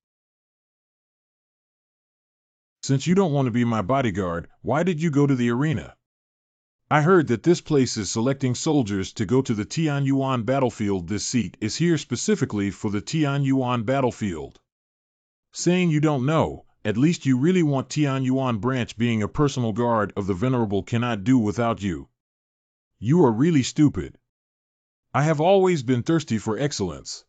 Since you don't want to be my bodyguard, why did you go to the arena? I heard that this place is selecting soldiers to go to the Tian Yuan battlefield. This seat is here specifically for the Tian Yuan battlefield. Saying you don't know, at least you really want Tian Yuan branch. Being a personal guard of the Venerable cannot do without you. You are really stupid. I have always been thirsty for excellence.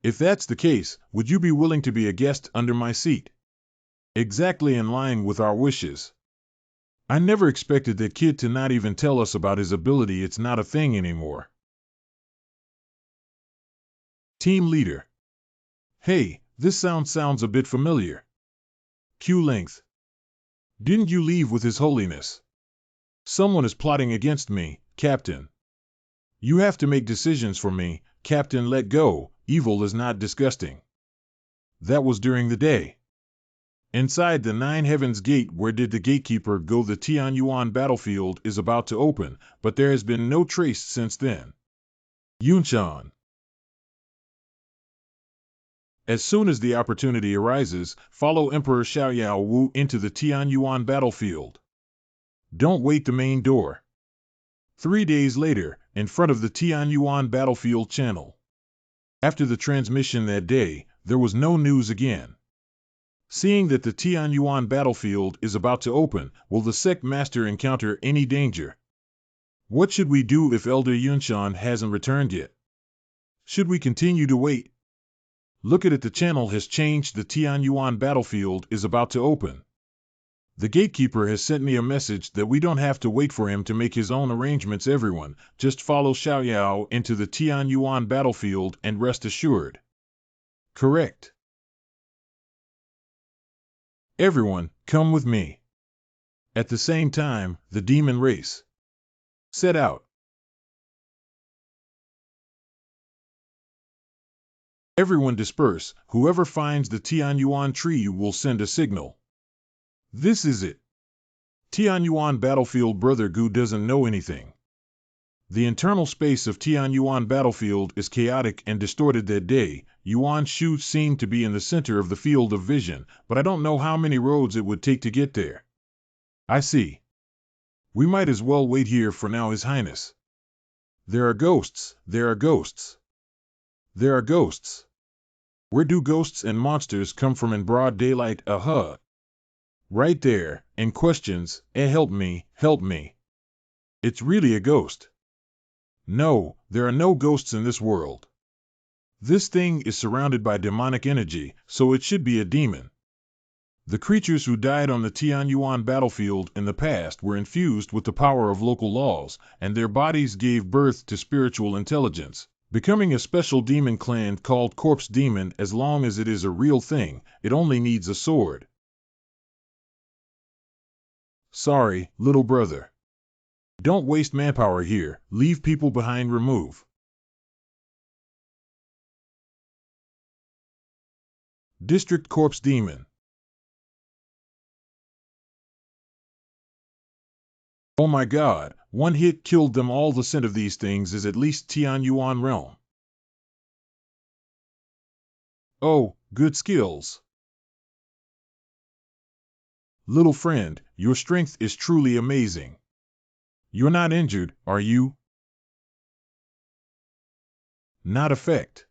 If that's the case, would you be willing to be a guest under my seat? Exactly in line with our wishes. I never expected that kid to not even tell us about his ability. It's not a thing anymore. Team leader. Hey, this sounds a bit familiar. Q length. Didn't you leave with His Holiness? Someone is plotting against me, Captain. You have to make decisions for me, Captain. Let go. Evil is not disgusting. That was during the day. Inside the Nine Heavens Gate, where did the gatekeeper go? The Tian Yuan battlefield is about to open, but there has been no trace since then. Yuan. As soon as the opportunity arises, follow Emperor Xiaoyao Wu into the Tian Yuan battlefield. Don't wait the main door. 3 days later, in front of the Tian Yuan battlefield channel. After the transmission that day, there was no news again. Seeing that the Tian Yuan battlefield is about to open, will the Sect Master encounter any danger? What should we do if Elder Yuan hasn't returned yet? Should we continue to wait? Look at it, the channel has changed. The Tian Yuan battlefield is about to open. The gatekeeper has sent me a message that we don't have to wait for him to make his own arrangements. Everyone, just follow Xiaoyao into the Tian Yuan battlefield and rest assured. Correct. Everyone, come with me. At the same time, the demon race set out. Everyone disperse. Whoever finds the Tian Yuan tree will send a signal. This is it. Tian Yuan battlefield. Brother Gu doesn't know anything. The internal space of Tian Yuan battlefield is chaotic and distorted. That day, Yuan Shu seemed to be in the center of the field of vision, but I don't know how many roads it would take to get there. I see. We might as well wait here for now, His Highness. There are ghosts, there are ghosts. There are ghosts. Where do ghosts and monsters come from in broad daylight? Right there, and questions, help me, help me. It's really a ghost. No, there are no ghosts in this world. This thing is surrounded by demonic energy, so it should be a demon. The creatures who died on the Tian Yuan battlefield in the past were infused with the power of local laws, and their bodies gave birth to spiritual intelligence, becoming a special demon clan called Corpse Demon. As long as it is a real thing, it only needs a sword. Sorry, little brother. Don't waste manpower here. Leave people behind. Remove. District Corpse Demon. Oh my god, one hit killed them all. The scent of these things is at least Tian Yuan realm. Oh, good skills. Little friend, your strength is truly amazing. You're not injured, are you? Not effect.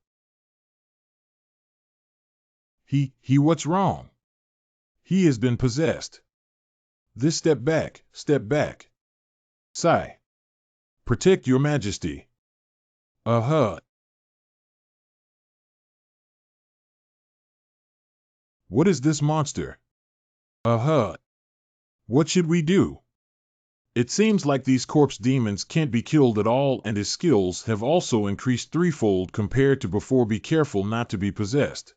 What's wrong? He has been possessed. This step back, step back. Sigh. Protect your majesty. What is this monster? What should we do? It seems like these corpse demons can't be killed at all, and his skills have also increased threefold compared to before. Be careful not to be possessed.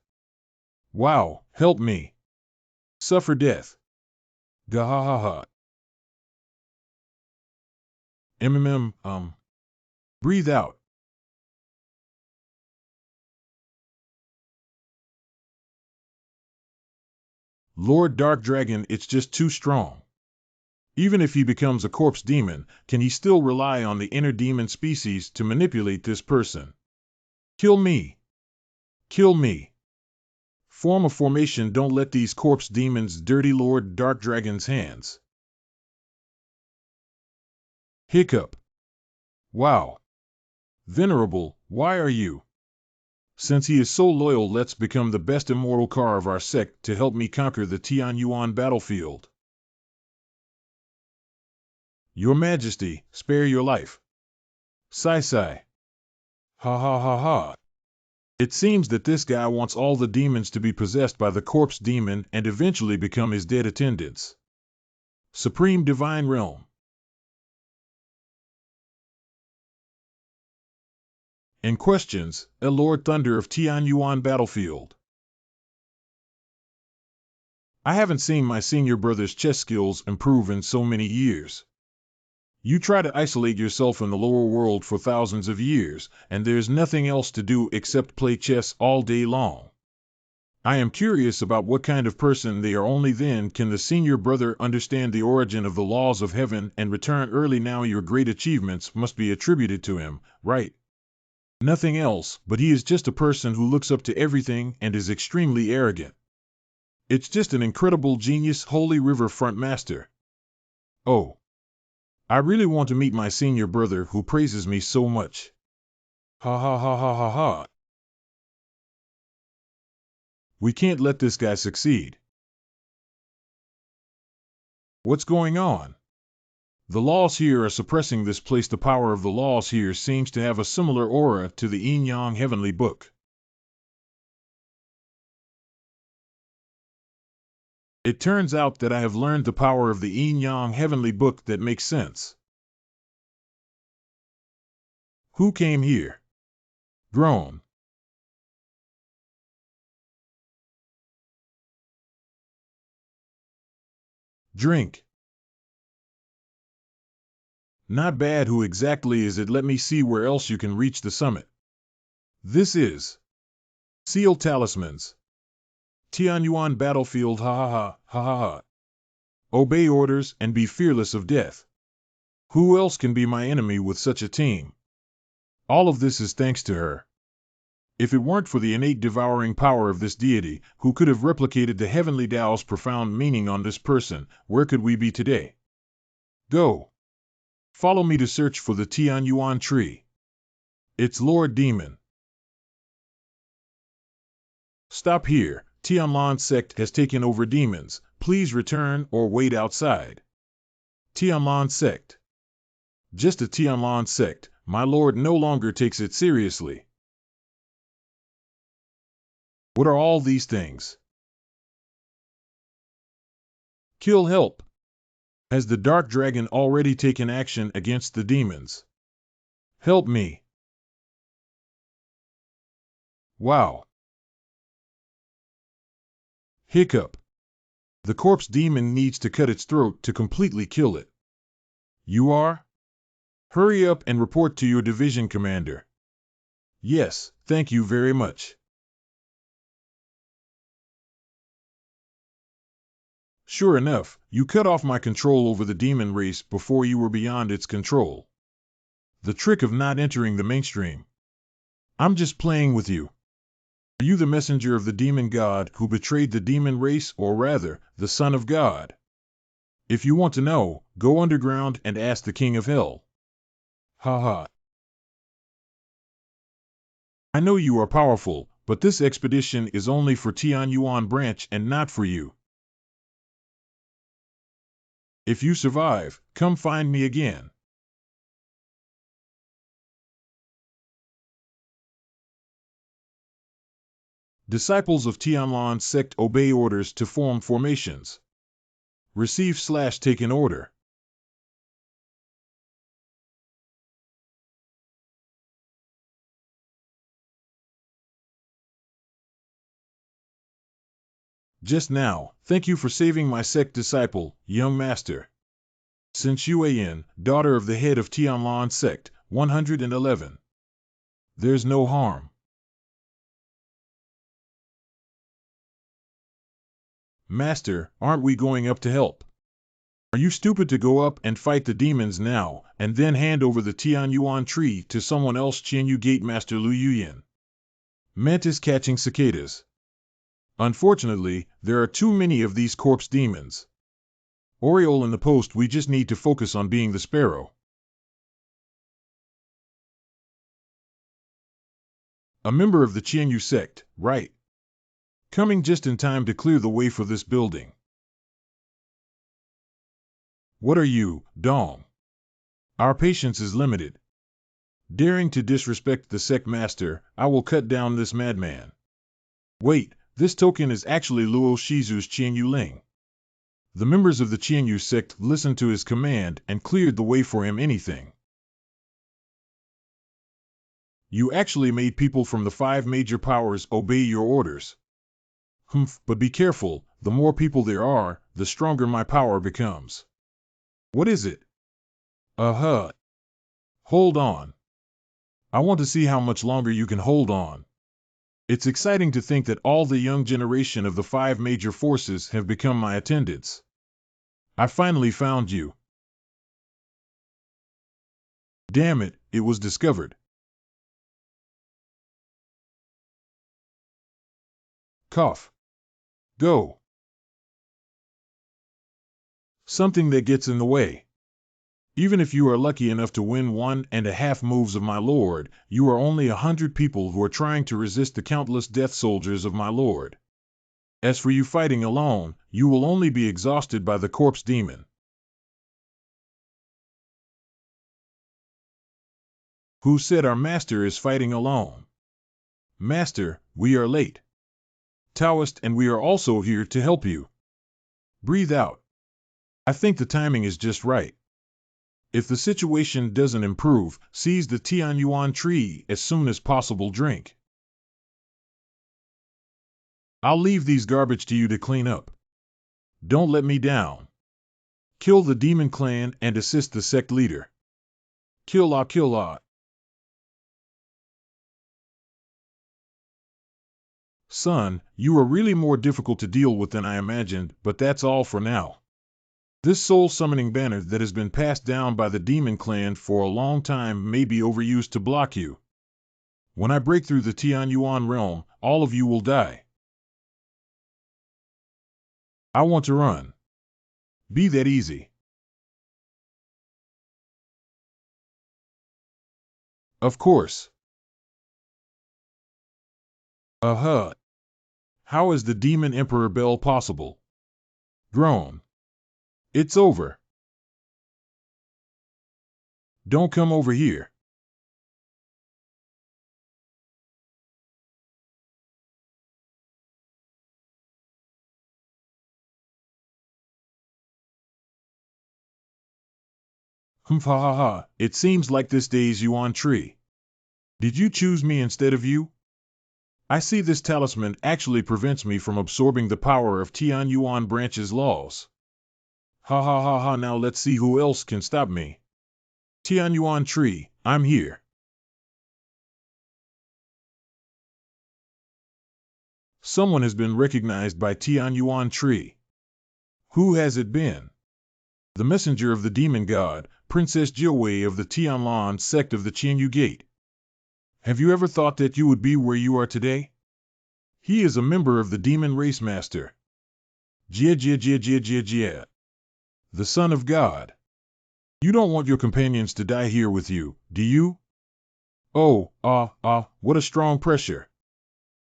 Wow, help me. Suffer death. Gahahaha. Breathe out. Lord Dark Dragon, it's just too strong. Even if he becomes a corpse demon, can he still rely on the inner demon species to manipulate this person? Kill me. Kill me. Form a formation. Don't let these corpse demons dirty Lord Dark Dragon's hands. Hiccup. Wow. Venerable, why are you? Since he is so loyal, let's become the best immortal car of our sect to help me conquer the Tian Yuan battlefield. Your Majesty, spare your life. Sigh. Ha. It seems that this guy wants all the demons to be possessed by the corpse demon and eventually become his dead attendants. Supreme Divine Realm. And questions, Lord Thunder of Tian Yuan battlefield. I haven't seen my senior brother's chess skills improve in so many years. You try to isolate yourself in the lower world for thousands of years, and there's nothing else to do except play chess all day long. I am curious about what kind of person they are. Only then can the senior brother understand the origin of the laws of heaven and return early. Now your great achievements must be attributed to him, right? Nothing else, but he is just a person who looks up to everything and is extremely arrogant. It's just an incredible genius, holy riverfront master. Oh, I really want to meet my senior brother who praises me so much. Ha ha ha ha ha ha. We can't let this guy succeed. What's going on? The laws here are suppressing this place. The power of the laws here seems to have a similar aura to the Yin-Yang Heavenly Book. It turns out that I have learned the power of the Yin-Yang Heavenly Book. That makes sense. Who came here? Groan. Drink. Not bad. Who exactly is it? Let me see where else you can reach the summit. This is Seal Talismans. Tian Yuan Battlefield. Ha ha ha ha ha ha. Obey orders and be fearless of death. Who else can be my enemy with such a team? All of this is thanks to her. If it weren't for the innate devouring power of this deity, who could have replicated the heavenly Tao's profound meaning on this person, where could we be today? Go. Follow me to search for the Tian Yuan tree. It's Lord Demon. Stop here. Tianlan Sect has taken over demons. Please return or wait outside. Tianlan Sect. Just a Tianlan Sect. My lord no longer takes it seriously. What are all these things? Kill help. Has the Dark Dragon already taken action against the demons? Help me. Wow. Hiccup. The corpse demon needs to cut its throat to completely kill it. You are? Hurry up and report to your division commander. Yes, thank you very much. Sure enough, you cut off my control over the demon race before you were beyond its control. The trick of not entering the mainstream. I'm just playing with you. Are you the messenger of the demon god who betrayed the demon race, or rather, the son of God? If you want to know, go underground and ask the king of hell. Ha ha. I know you are powerful, but this expedition is only for Tian Yuan branch and not for you. If you survive, come find me again. Disciples of Tianlan Sect obey orders to form formations. Receive/take an order. Just now, thank you for saving my sect disciple, young master. Since Yuan, daughter of the head of Tianlan Sect, 111. There's no harm. Master, aren't we going up to help? Are you stupid to go up and fight the demons now, and then hand over the Tian Yuan tree to someone else? Qianyu Gate Master Lu Yuyan. Mantis catching cicadas. Unfortunately, there are too many of these corpse demons. Oriole in the post. We just need to focus on being the sparrow. A member of the Qianyu sect, right? Coming just in time to clear the way for this building. What are you, Dong? Our patience is limited. Daring to disrespect the sect master, I will cut down this madman. Wait, this token is actually Luo Shizu's Qianyu Ling. The members of the Qianyu sect listened to his command and cleared the way for him. Anything. You actually made people from the 5 major powers obey your orders. But be careful, the more people there are, the stronger my power becomes. What is it? Hold on. I want to see how much longer you can hold on. It's exciting to think that all the young generation of the 5 major forces have become my attendants. I finally found you. Damn it, it was discovered. Cough. Go. Something that gets in the way. Even if you are lucky enough to win 1.5 moves of my lord, you are only 100 people who are trying to resist the countless death soldiers of my lord. As for you fighting alone, you will only be exhausted by the corpse demon. Who said our master is fighting alone? Master, we are late. Taoist, and we are also here to help you. Breathe out. I think the timing is just right. If the situation doesn't improve, seize the Tian Yuan tree as soon as possible. Drink. I'll leave these garbage to you to clean up. Don't let me down. Kill the demon clan and assist the sect leader. Kill. Son, you are really more difficult to deal with than I imagined, but that's all for now. This soul-summoning banner that has been passed down by the demon clan for a long time may be overused to block you. When I break through the Tian Yuan realm, all of you will die. I want to run. Be that easy. Of course. How is the Demon Emperor Bell possible? Groan. It's over. Don't come over here. It seems like this day's Yuan tree. Did you choose me instead of you? I see this talisman actually prevents me from absorbing the power of Tian Yuan branch's laws. Now let's see who else can stop me. Tian Yuan tree, I'm here. Someone has been recognized by Tian Yuan tree. Who has it been? The messenger of the demon god, Princess Jiawei of the Tianlan sect of the Qianyu Gate. Have you ever thought that you would be where you are today? He is a member of the demon race master. Jia. The son of God. You don't want your companions to die here with you, do you? Oh, what a strong pressure.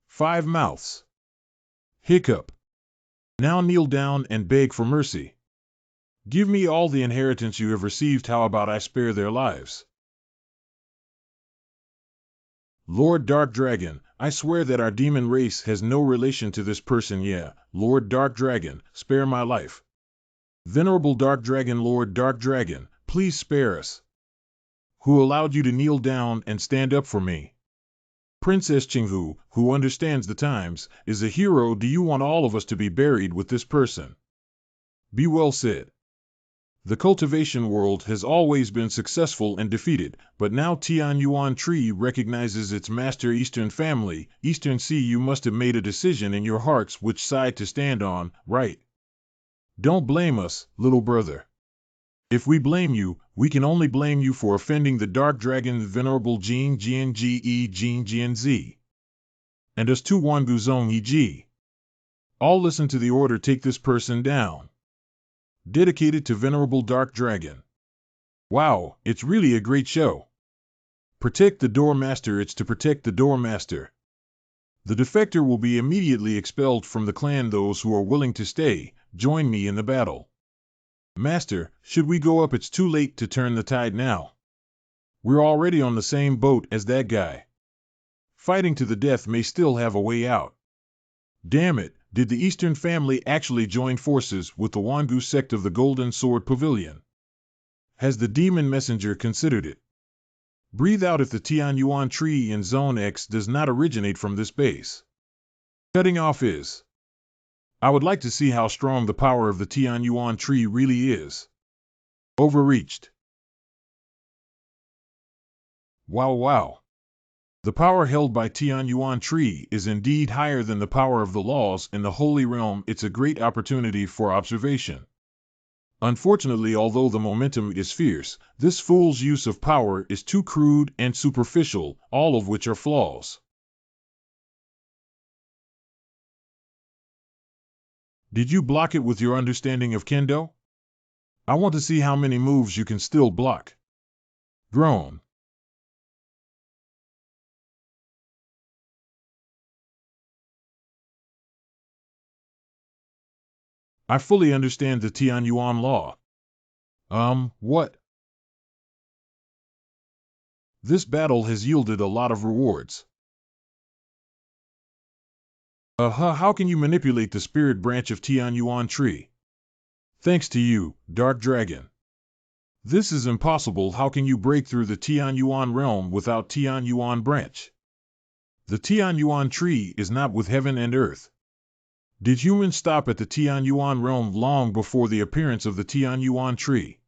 5 mouths. Hiccup. Now kneel down and beg for mercy. Give me all the inheritance you have received. How about I spare their lives? Lord Dark Dragon, I swear that our demon race has no relation to this person. Yeah, Lord Dark Dragon, spare my life. Venerable Dark Dragon, Lord Dark Dragon, please spare us. Who allowed you to kneel down and stand up for me? Princess Qinghu, who understands the times, is a hero. Do you want all of us to be buried with this person? Be well said. The cultivation world has always been successful and defeated, but now Tian Yuan Tree recognizes its master Eastern family. Eastern Sea, you must have made a decision in your hearts which side to stand on, right? Don't blame us, little brother. If we blame you, we can only blame you for offending the Dark Dragon Venerable Jin Jianzi. And us too Wangu Zong Yi. All listen to the order. Take this person down. Dedicated to Venerable Dark Dragon. Wow, it's really a great show. Protect the Doormaster. It's to protect the Doormaster. The defector will be immediately expelled from the clan. Those who are willing to stay, join me in the battle. Master, should we go up? It's too late to turn the tide now. We're already on the same boat as that guy. Fighting to the death may still have a way out. Damn it, did the Eastern family actually join forces with the Wangu sect of the Golden Sword Pavilion? Has the demon messenger considered it? Breathe out. If the Tian Yuan tree in Zone X does not originate from this base. Cutting off is I would like to see how strong the power of the Tian Yuan tree really is. Overreached. Wow wow. The power held by Tian Yuan tree is indeed higher than the power of the laws in the Holy Realm. It's a great opportunity for observation. Unfortunately, although the momentum is fierce, this fool's use of power is too crude and superficial, all of which are flaws. Did you block it with your understanding of Kendo? I want to see how many moves you can still block. Groan. I fully understand the Tian Yuan law. What? This battle has yielded a lot of rewards. How can you manipulate the spirit branch of Tian Yuan tree? Thanks to you, Dark Dragon. This is impossible. How can you break through the Tian Yuan realm without Tian Yuan branch? The Tian Yuan tree is not with heaven and earth. Did humans stop at the Tian Yuan realm long before the appearance of the Tian Yuan tree?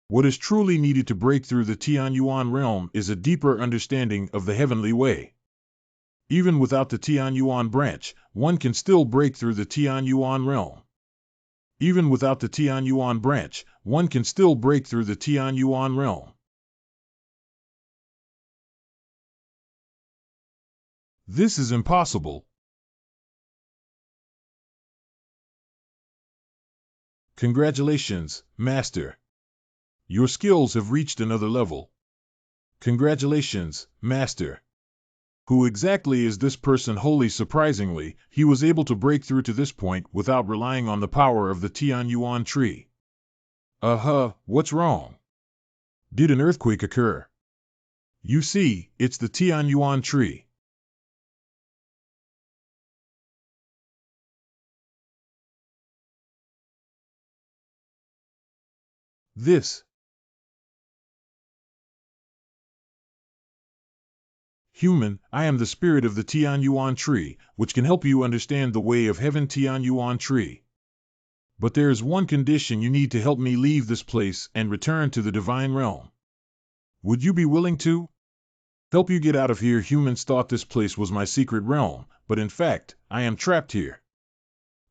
What is truly needed to break through the Tian Yuan realm is a deeper understanding of the heavenly way. Even without the Tian Yuan branch, one can still break through the Tian Yuan realm. Even without the Tian Yuan branch, one can still break through the Tian Yuan realm. This is impossible. Congratulations, Master. Your skills have reached another level. Congratulations, Master. Who exactly is this person? Wholly surprisingly, he was able to break through to this point without relying on the power of the Tian Yuan tree. What's wrong? Did an earthquake occur? You see, it's the Tian Yuan tree. This. Human, I am the spirit of the Tian Yuan tree, which can help you understand the way of heaven. Tian Yuan tree. But there is one condition. You need to help me leave this place and return to the divine realm. Would you be willing to? Help you get out of here. Humans thought this place was my secret realm, but in fact, I am trapped here.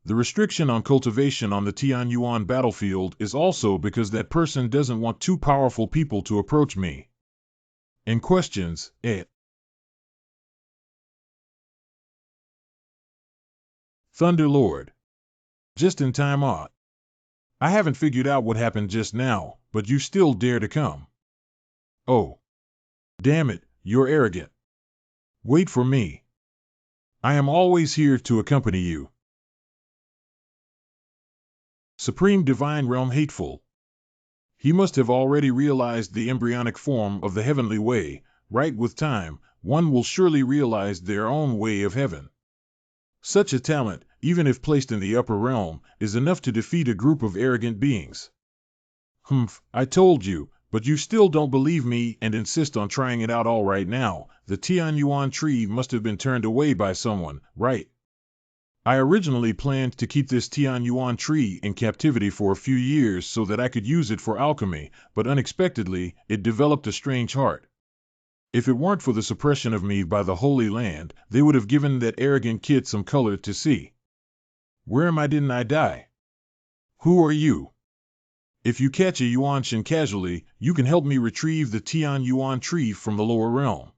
The restriction on cultivation on the Tian Yuan battlefield is also because that person doesn't want two powerful people to approach me. And questions, Thunder Lord. Just in time, I haven't figured out what happened just now, but you still dare to come. Oh. Damn it, you're arrogant. Wait for me. I am always here to accompany you. Supreme Divine Realm hateful. He must have already realized the embryonic form of the heavenly way, right? With time, one will surely realize their own way of heaven. Such a talent, even if placed in the upper realm, is enough to defeat a group of arrogant beings. I told you, but you still don't believe me and insist on trying it out. All right, now, the Tian Yuan tree must have been turned away by someone, right? I originally planned to keep this Tian Yuan tree in captivity for a few years so that I could use it for alchemy, but unexpectedly, it developed a strange heart. If it weren't for the suppression of me by the Holy Land, they would have given that arrogant kid some color to see. Where am I? Didn't I die? Who are you? If you catch a Yuanshan casually, you can help me retrieve the Tian Yuan tree from the lower realm.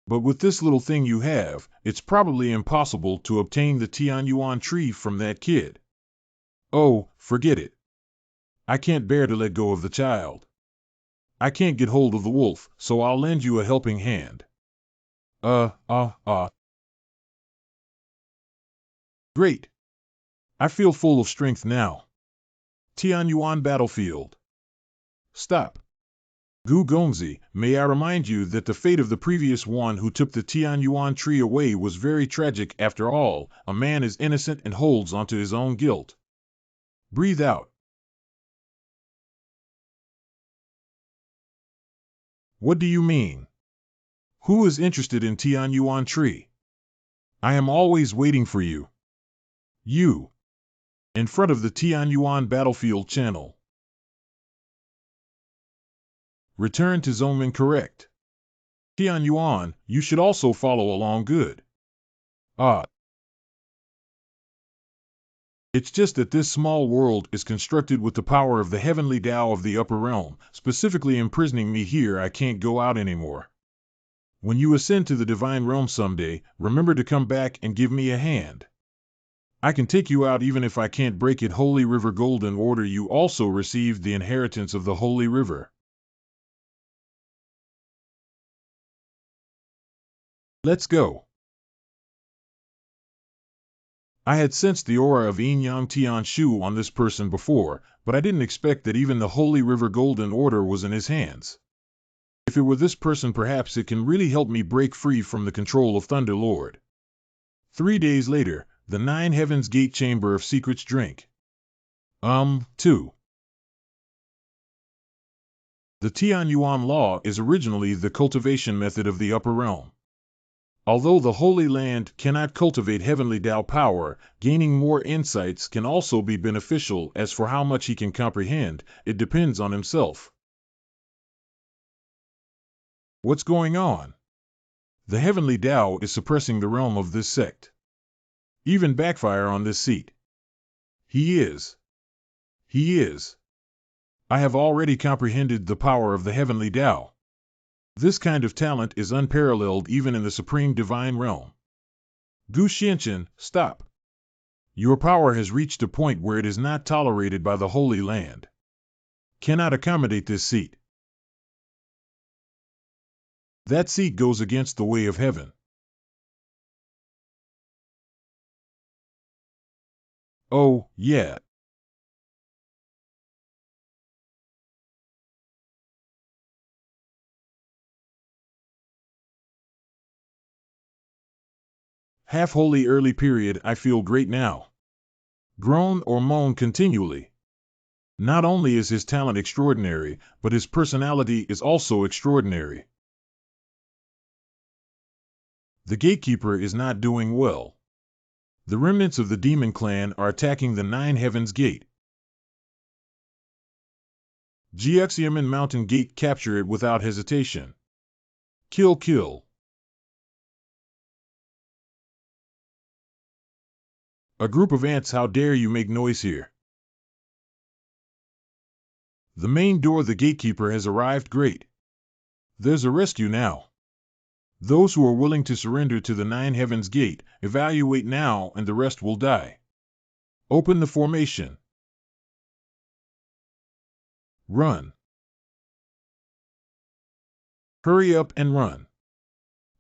But with this little thing you have, it's probably impossible to obtain the Tian Yuan tree from that kid. Oh, forget it. I can't bear to let go of the child. I can't get hold of the wolf, so I'll lend you a helping hand. Great. I feel full of strength now. Tian Yuan battlefield. Stop. Gu Gongzi, may I remind you that the fate of the previous one who took the Tian Yuan tree away was very tragic. After all, a man is innocent and holds onto his own guilt. Breathe out. What do you mean? Who is interested in Tian Yuan tree? I am always waiting for you. You. In front of the Tian Yuan battlefield channel. Return to zone correct. Tian Yuan, you should also follow along good. Ah. It's just that this small world is constructed with the power of the heavenly Tao of the upper realm, specifically imprisoning me here. I can't go out anymore. When you ascend to the divine realm someday, remember to come back and give me a hand. I can take you out even if I can't break it. Holy River Golden Order. You also received the inheritance of the Holy River. Let's go. I had sensed the aura of Yin Yang Tian Shu on this person before, but I didn't expect that even the Holy River Golden Order was in his hands. If it were this person, perhaps it can really help me break free from the control of Thunder Lord. 3 days later, the Nine Heavens Gate Chamber of Secrets drink. 2. The Tian Yuan law is originally the cultivation method of the upper realm. Although the Holy Land cannot cultivate heavenly Tao power, gaining more insights can also be beneficial. As for how much he can comprehend, it depends on himself. What's going on? The heavenly Tao is suppressing the realm of this sect. Even backfire on this seat. He is. I have already comprehended the power of the heavenly Tao. This kind of talent is unparalleled even in the supreme divine realm. Gu Xianchen, stop. Your power has reached a point where it is not tolerated by the Holy Land. Cannot accommodate this seat. That seat goes against the way of heaven. Oh, yeah. Half-holy early period. I feel great now. Groan or moan continually. Not only is his talent extraordinary, but his personality is also extraordinary. The gatekeeper is not doing well. The remnants of the demon clan are attacking the Nine Heavens Gate. Jiuxiamen Mountain Gate, capture it without hesitation. Kill. A group of ants, how dare you make noise here? The main door, the gatekeeper has arrived. Great. There's a rescue now. Those who are willing to surrender to the Nine Heavens Gate, evaluate now and the rest will die. Open the formation. Run. Hurry up and run.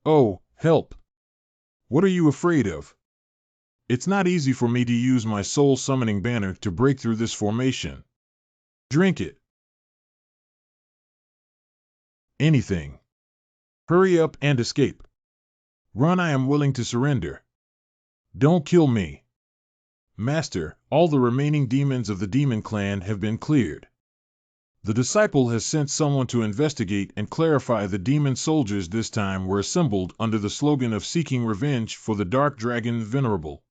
Oh, help. What are you afraid of? It's not easy for me to use my soul summoning banner to break through this formation. Drink it. Anything. Hurry up and escape. Run, I am willing to surrender. Don't kill me. Master, all the remaining demons of the demon clan have been cleared. The disciple has sent someone to investigate and clarify. The demon soldiers this time were assembled under the slogan of seeking revenge for the Dark Dragon Venerable.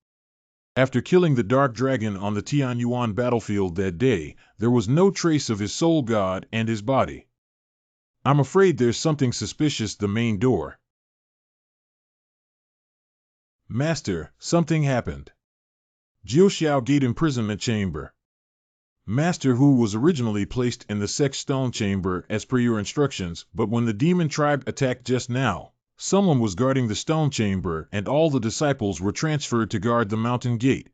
After killing the Dark Dragon on the Tian Yuan battlefield that day, there was no trace of his soul god and his body. I'm afraid there's something suspicious. The main door. Master, something happened. Jiuxiao Gate imprisonment chamber. Master, who was originally placed in the Sect stone chamber as per your instructions, but when the demon tribe attacked just now, someone was guarding the stone chamber and all the disciples were transferred to guard the mountain gate.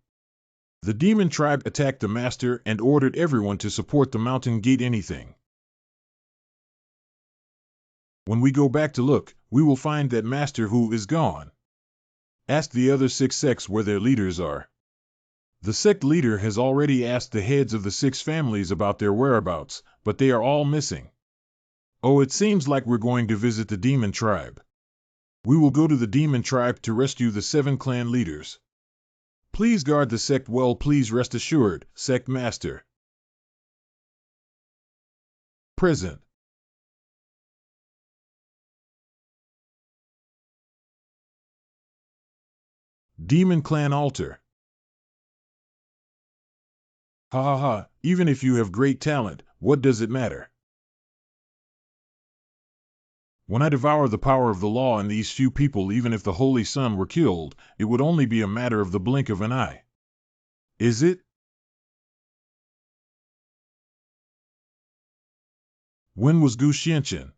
The demon tribe attacked the master and ordered everyone to support the mountain gate. Anything. When we go back to look, we will find that Master Who is gone. Ask the other 6 sects where their leaders are. The sect leader has already asked the heads of the 6 families about their whereabouts, but they are all missing. Oh, it seems like we're going to visit the demon tribe. We will go to the demon tribe to rescue the 7 clan leaders. Please guard the sect well. Please rest assured, sect master. Present. Demon Clan Altar. Ha ha ha, even if you have great talent, what does it matter? When I devour the power of the law in these few people, even if the Holy Sun were killed, it would only be a matter of the blink of an eye. Is it? When was Gu Xianqian?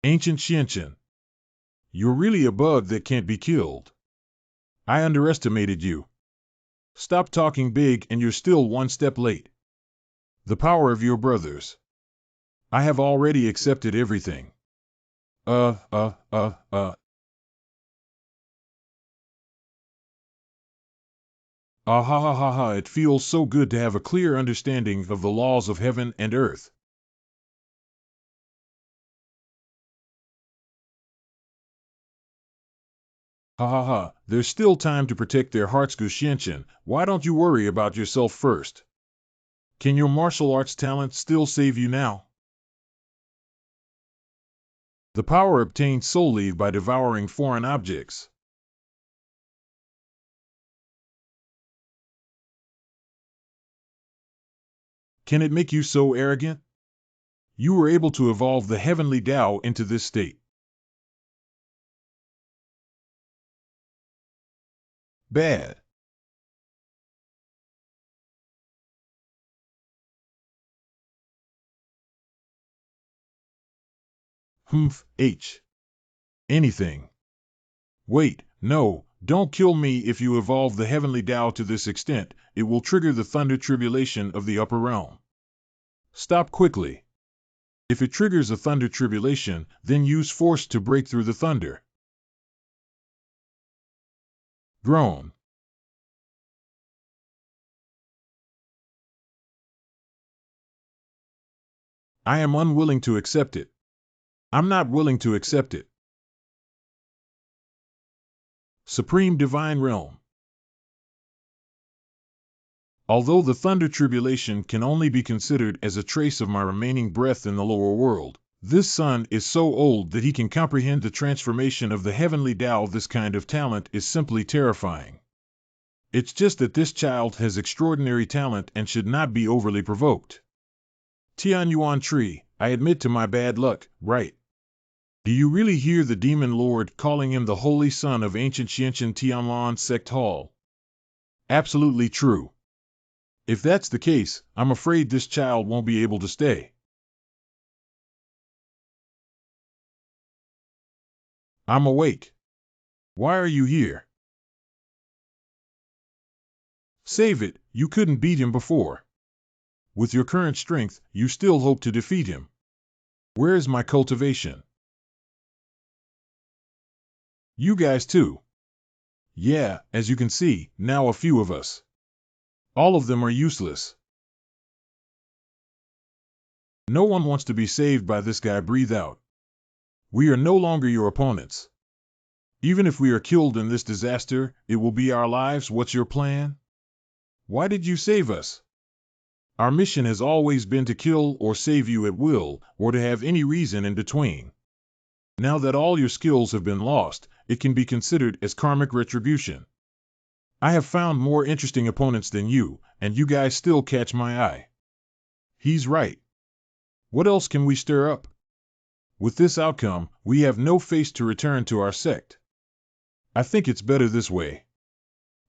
Ancient Xianqian. You're really a bug that can't be killed. I underestimated you. Stop talking big and you're still one step late. The power of your brothers. I have already accepted everything. Ah ha ha ha ha, it feels so good to have a clear understanding of the laws of heaven and earth. Ha ha ha, there's still time to protect their hearts, Gu Xianqian. Why don't you worry about yourself first? Can your martial arts talent still save you now? The power obtained solely by devouring foreign objects. Can it make you so arrogant? You were able to evolve the heavenly Tao into this state. Bad. Anything. Wait, no, don't kill me. If you evolve the heavenly Tao to this extent, it will trigger the thunder tribulation of the upper realm. Stop quickly. If it triggers a thunder tribulation, then use force to break through the thunder. Groan. I am unwilling to accept it. I'm not willing to accept it. Supreme Divine Realm. Although the thunder tribulation can only be considered as a trace of my remaining breath in the lower world, this son is so old that he can comprehend the transformation of the heavenly Tao. This kind of talent is simply terrifying. It's just that this child has extraordinary talent and should not be overly provoked. Tian Yuan tree, I admit to my bad luck, right? Do you really hear the demon lord calling him the holy son of ancient Xianqian Tianlan Sect Hall? Absolutely true. If that's the case, I'm afraid this child won't be able to stay. I'm awake. Why are you here? Save it, you couldn't beat him before. With your current strength, you still hope to defeat him. Where is my cultivation? You guys too. Yeah, as you can see, now a few of us. All of them are useless. No one wants to be saved by this guy. Breathe out. We are no longer your opponents. Even if we are killed in this disaster, it will be our lives. What's your plan? Why did you save us? Our mission has always been to kill or save you at will, or to have any reason in between. Now that all your skills have been lost, it can be considered as karmic retribution. I have found more interesting opponents than you, and you guys still catch my eye. He's right. What else can we stir up? With this outcome, we have no face to return to our sect. I think it's better this way.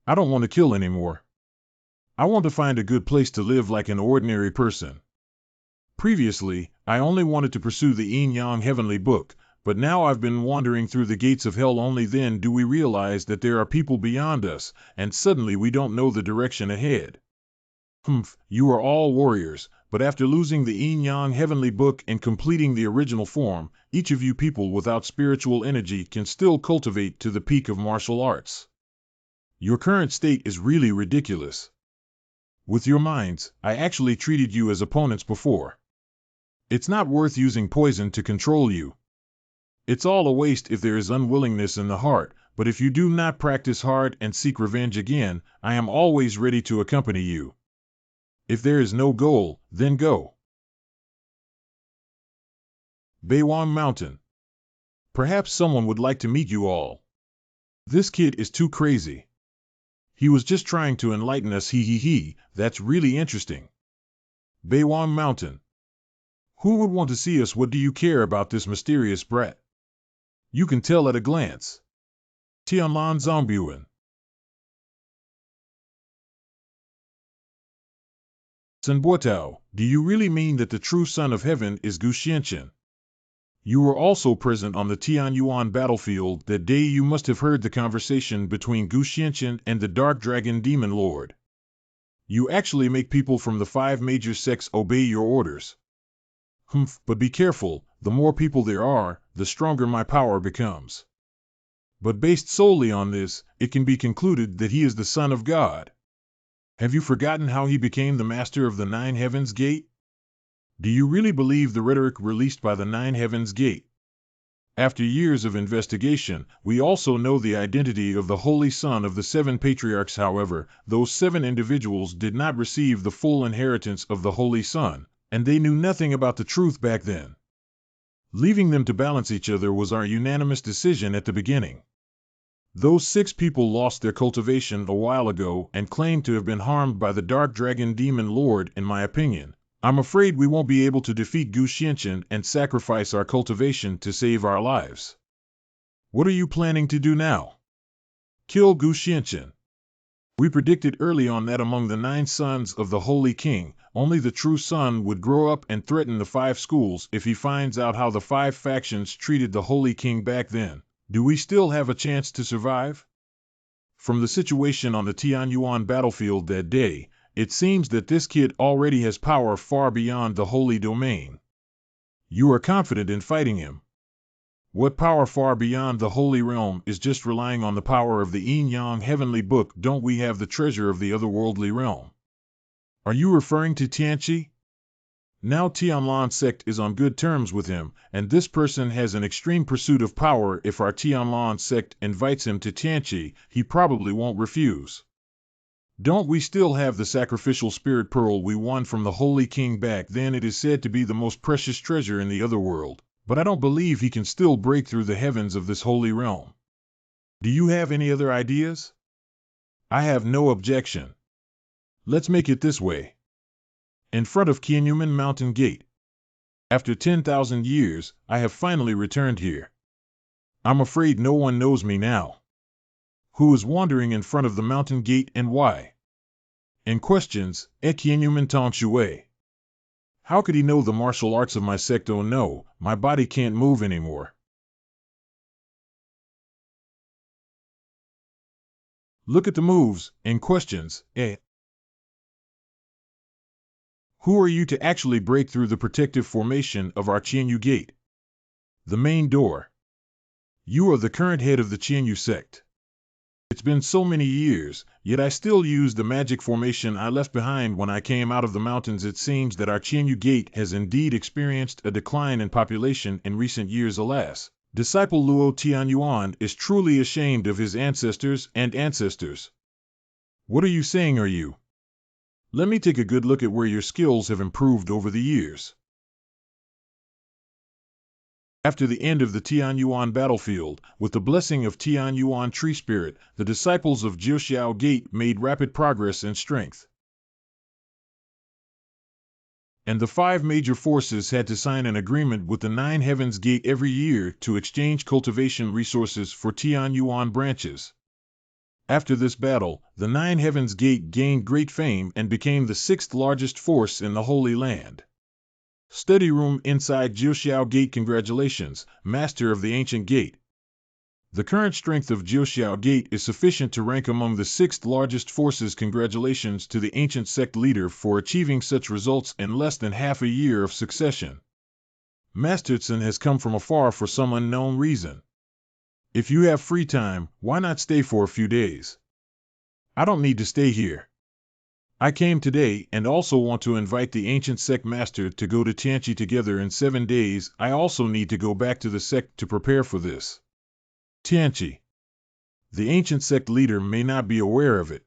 I don't want to kill anymore. I want to find a good place to live like an ordinary person. Previously, I only wanted to pursue the yin-yang heavenly book, but now I've been wandering through the gates of hell. Only then do we realize that there are people beyond us, and suddenly we don't know the direction ahead. You are all warriors, but after losing the yin-yang heavenly book and completing the original form, each of you people without spiritual energy can still cultivate to the peak of martial arts. Your current state is really ridiculous. With your minds, I actually treated you as opponents before. It's not worth using poison to control you. It's all a waste if there is unwillingness in the heart, but if you do not practice hard and seek revenge again, I am always ready to accompany you. If there is no goal, then go. Beiwang Mountain. Perhaps someone would like to meet you all. This kid is too crazy. He was just trying to enlighten us, he, that's really interesting. Beiwang Mountain. Who would want to see us? What do you care about this mysterious brat? You can tell at a glance. Tianlan Zongbuan. Sanbuotao, do you really mean that the true son of heaven is Gu Xianqian? You were also present on the Tian Yuan battlefield that day. You must have heard the conversation between Gu Xianqian and the Dark Dragon Demon Lord. You actually make people from the 5 major sects obey your orders. But be careful, the more people there are, the stronger my power becomes. But based solely on this, it can be concluded that he is the Son of God. Have you forgotten how he became the master of the 9 Heavens Gate? Do you really believe the rhetoric released by the 9 Heavens Gate? After years of investigation, we also know the identity of the Holy Son of the 7 Patriarchs. However, those 7 individuals did not receive the full inheritance of the Holy Son, and they knew nothing about the truth back then. Leaving them to balance each other was our unanimous decision at the beginning. Those 6 people lost their cultivation a while ago and claim to have been harmed by the Dark Dragon Demon Lord. In my opinion, I'm afraid we won't be able to defeat Gu Xianqian and sacrifice our cultivation to save our lives. What are you planning to do now? Kill Gu Xianqian. We predicted early on that among the 9 sons of the Holy King, only the true son would grow up and threaten the 5 schools. If he finds out how the 5 factions treated the Holy King back then, do we still have a chance to survive? From the situation on the Tianyuan battlefield that day, it seems that this kid already has power far beyond the holy domain. You are confident in fighting him. What power far beyond the holy realm is just relying on the power of the yin-yang heavenly book? Don't we have the treasure of the otherworldly realm? Are you referring to Tianqi? Now Tianlan sect is on good terms with him, and this person has an extreme pursuit of power. If our Tianlan sect invites him to Tianqi, he probably won't refuse. Don't we still have the sacrificial spirit pearl we won from the Holy King back then? It is said to be the most precious treasure in the otherworld, but I don't believe he can still break through the heavens of this holy realm. Do you have any other ideas? I have no objection. Let's make it this way. In front of Qianyumen Mountain Gate. After 10,000 years, I have finally returned here. I'm afraid no one knows me now. Who is wandering in front of the mountain gate and why? In questions, Qianyumen Tong Shui. How could he know the martial arts of my sect? Oh no, my body can't move anymore. Look at the moves, in questions, Who are you to actually break through the protective formation of our Qianyu Gate? The main door. You are the current head of the Qianyu sect. It's been so many years, yet I still use the magic formation I left behind when I came out of the mountains. It seems that our Qianyu Gate has indeed experienced a decline in population in recent years. Alas, disciple Luo Tianyuan is truly ashamed of his ancestors and ancestors. What are you saying? Are you? Let me take a good look at where your skills have improved over the years. After the end of the Tianyuan battlefield, with the blessing of Tianyuan Tree Spirit, the disciples of Jiuxiao Gate made rapid progress in strength. And the 5 major forces had to sign an agreement with the 9 Heavens Gate every year to exchange cultivation resources for Tianyuan branches. After this battle, the 9 Heavens Gate gained great fame and became the 6th largest force in the Holy Land. Study room inside Jiuxiao Gate. Congratulations, Master of the Ancient Gate. The current strength of Jiuxiao Gate is sufficient to rank among the 6th largest forces. Congratulations to the Ancient Sect leader for achieving such results in less than half a year of succession. Master Tian has come from afar for some unknown reason. If you have free time, why not stay for a few days? I don't need to stay here. I came today and also want to invite the Ancient Sect Master to go to Tianqi together in 7 days. I also need to go back to the sect to prepare for this. Tianqi. The Ancient Sect leader may not be aware of it.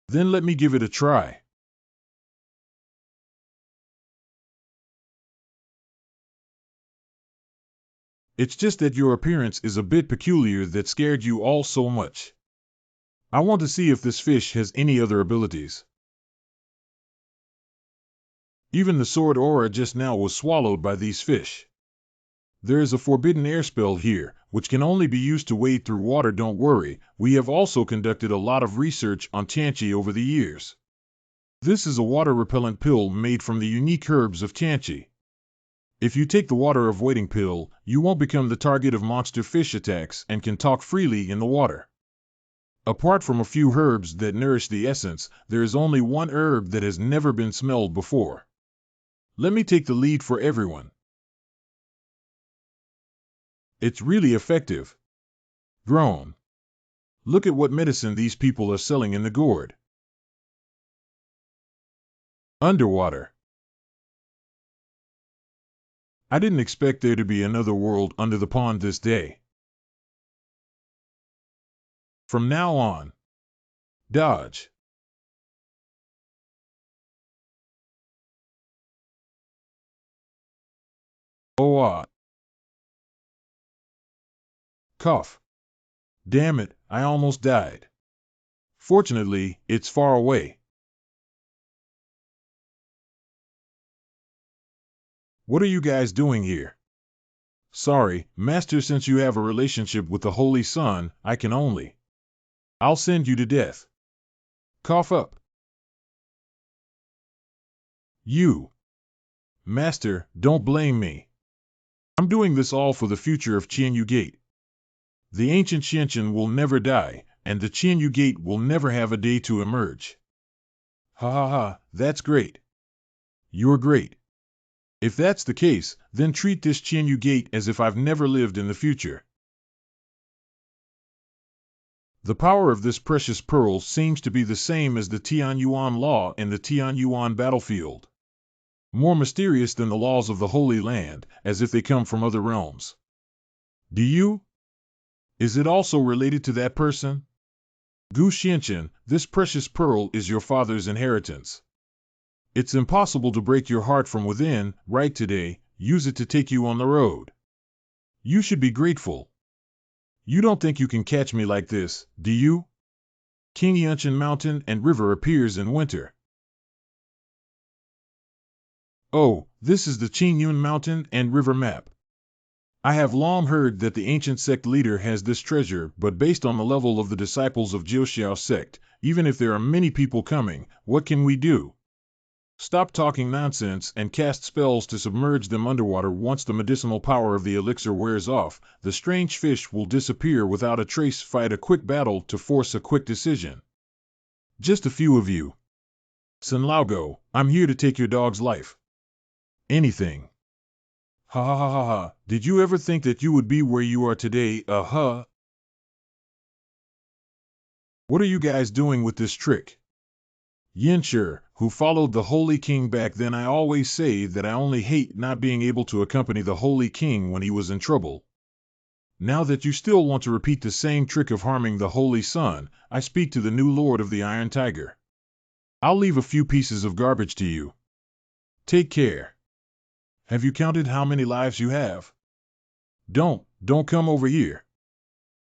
Then let me give it a try. It's just that your appearance is a bit peculiar that scared you all so much. I want to see if this fish has any other abilities. Even the sword aura just now was swallowed by these fish. There is a forbidden air spell here, which can only be used to wade through water. Don't worry, we have also conducted a lot of research on Tianchi over the years. This is a water-repellent pill made from the unique herbs of Tianchi. If you take the water-avoiding pill, you won't become the target of monster fish attacks and can talk freely in the water. Apart from a few herbs that nourish the essence, there is only one herb that has never been smelled before. Let me take the lead for everyone. It's really effective. Grown. Look at what medicine these people are selling in the gourd. Underwater. I didn't expect there to be another world under the pond this day. From now on, dodge. Oh, cough. Damn it, I almost died. Fortunately, it's far away. What are you guys doing here? Sorry, Master, since you have a relationship with the Holy Sun, I can only. I'll send you to death. Cough up. You. Master, don't blame me. I'm doing this all for the future of Qianyu Gate. The ancient Xianqian will never die, and the Qianyu Gate will never have a day to emerge. Ha ha ha, that's great. You're great. If that's the case, then treat this Qianyu Gate as if I've never lived in the future. The power of this precious pearl seems to be the same as the Tian Yuan law in the Tian Yuan battlefield. More mysterious than the laws of the Holy Land, as if they come from other realms. Do you? Is it also related to that person? Gu Xianqian, this precious pearl is your father's inheritance. It's impossible to break your heart from within, right today, use it to take you on the road. You should be grateful. You don't think you can catch me like this, do you? King Yunshan Mountain and River appears in winter. Oh, this is the Qingyun Mountain and River map. I have long heard that the ancient sect leader has this treasure, but based on the level of the disciples of Jiuxiao sect, even if there are many people coming, what can we do? Stop talking nonsense and cast spells to submerge them underwater. Once the medicinal power of the elixir wears off, the strange fish will disappear without a trace. Fight a quick battle to force a quick decision. Just a few of you. San Laogo, I'm here to take your dog's life. Anything. Ha ha ha ha ha, did you ever think that you would be where you are today? What are you guys doing with this trick? Yinshi, who followed the Holy King back then. I always say that I only hate not being able to accompany the Holy King when he was in trouble. Now that you still want to repeat the same trick of harming the Holy Sun, I speak to the new Lord of the Iron Tiger. I'll leave a few pieces of garbage to you. Take care. Have you counted how many lives you have? Don't come over here.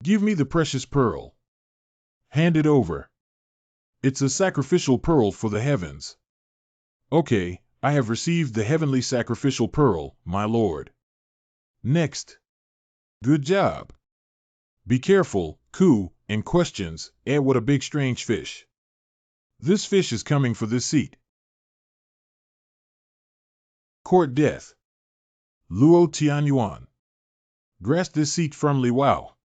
Give me the precious pearl. Hand it over. It's a sacrificial pearl for the heavens. Okay, I have received the heavenly sacrificial pearl, my lord. Next. Good job. Be careful, Ku, in questions. What a big strange fish. This fish is coming for this seat. Court death. Luo Tianyuan. Grasp this seat firmly. Wow.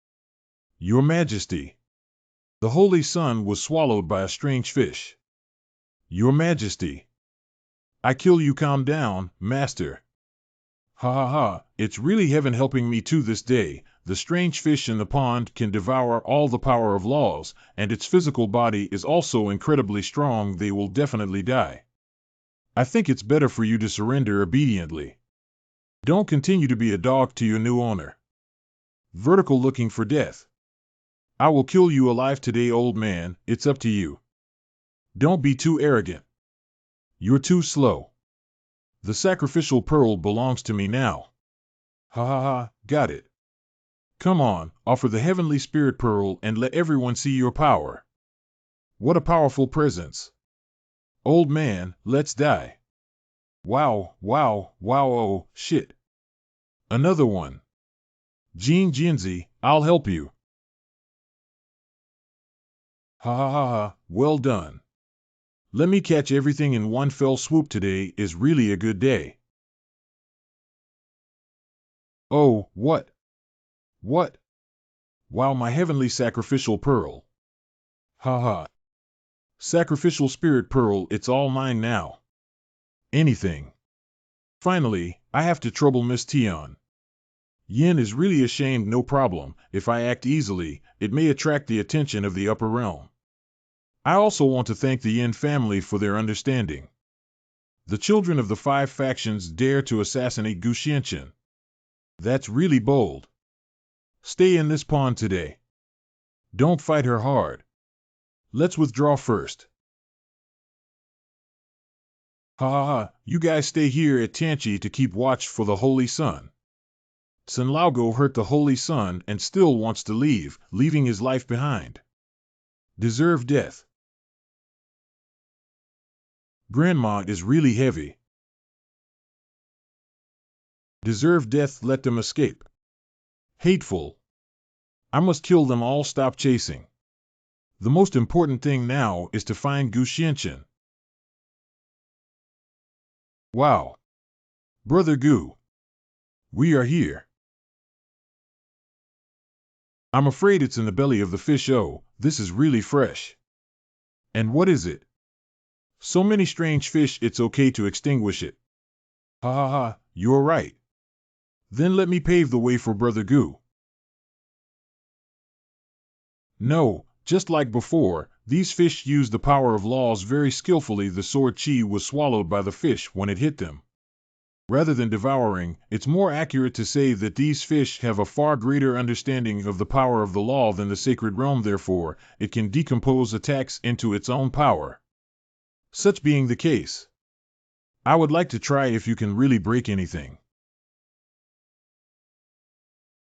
Your Majesty. The Holy Sun was swallowed by a strange fish. Your Majesty. I kill you. Calm down, Master. Ha ha ha, it's really heaven helping me to this day. The strange fish in the pond can devour all the power of laws, and its physical body is also incredibly strong. They will definitely die. I think it's better for you to surrender obediently. Don't continue to be a dog to your new owner. Vertical looking for death. I will kill you alive today, old man. It's up to you. Don't be too arrogant. You're too slow. The sacrificial pearl belongs to me now. Ha ha ha, got it. Come on, offer the heavenly spirit pearl and let everyone see your power. What a powerful presence. Old man, let's die. Wow, wow, wow, oh, shit. Another one. Gene Jinzi, I'll help you. Ha ha ha ha, well done. Let me catch everything in one fell swoop. Today is really a good day. Oh, what? What? Wow, my heavenly sacrificial pearl. Ha ha. Sacrificial spirit pearl, it's all mine now. Anything. Finally, I have to trouble Miss Tian. Yin is really ashamed, no problem. If I act easily, it may attract the attention of the upper realm. I also want to thank the Yin family for their understanding. The children of the 5 factions dare to assassinate Gu Xianqian. That's really bold. Stay in this pawn today. Don't fight her hard. Let's withdraw first. Ha ha ha, you guys stay here at Tianqi to keep watch for the Holy Sun. Sun Laogo hurt the Holy Sun and still wants to leave, leaving his life behind. Deserve death. Grandma is really heavy. Deserve death, let them escape. Hateful. I must kill them all, stop chasing. The most important thing now is to find Gu Xianqian. Wow. Brother Gu. We are here. I'm afraid it's in the belly of the fish. Oh, this is really fresh. And what is it? So many strange fish, it's okay to extinguish it. Ha ha ha, you're right. Then let me pave the way for Brother Gu. No, just like before, these fish use the power of laws very skillfully. The sword chi was swallowed by the fish when it hit them. Rather than devouring, it's more accurate to say that these fish have a far greater understanding of the power of the law than the sacred realm, therefore, it can decompose attacks into its own power. Such being the case, I would like to try if you can really break anything.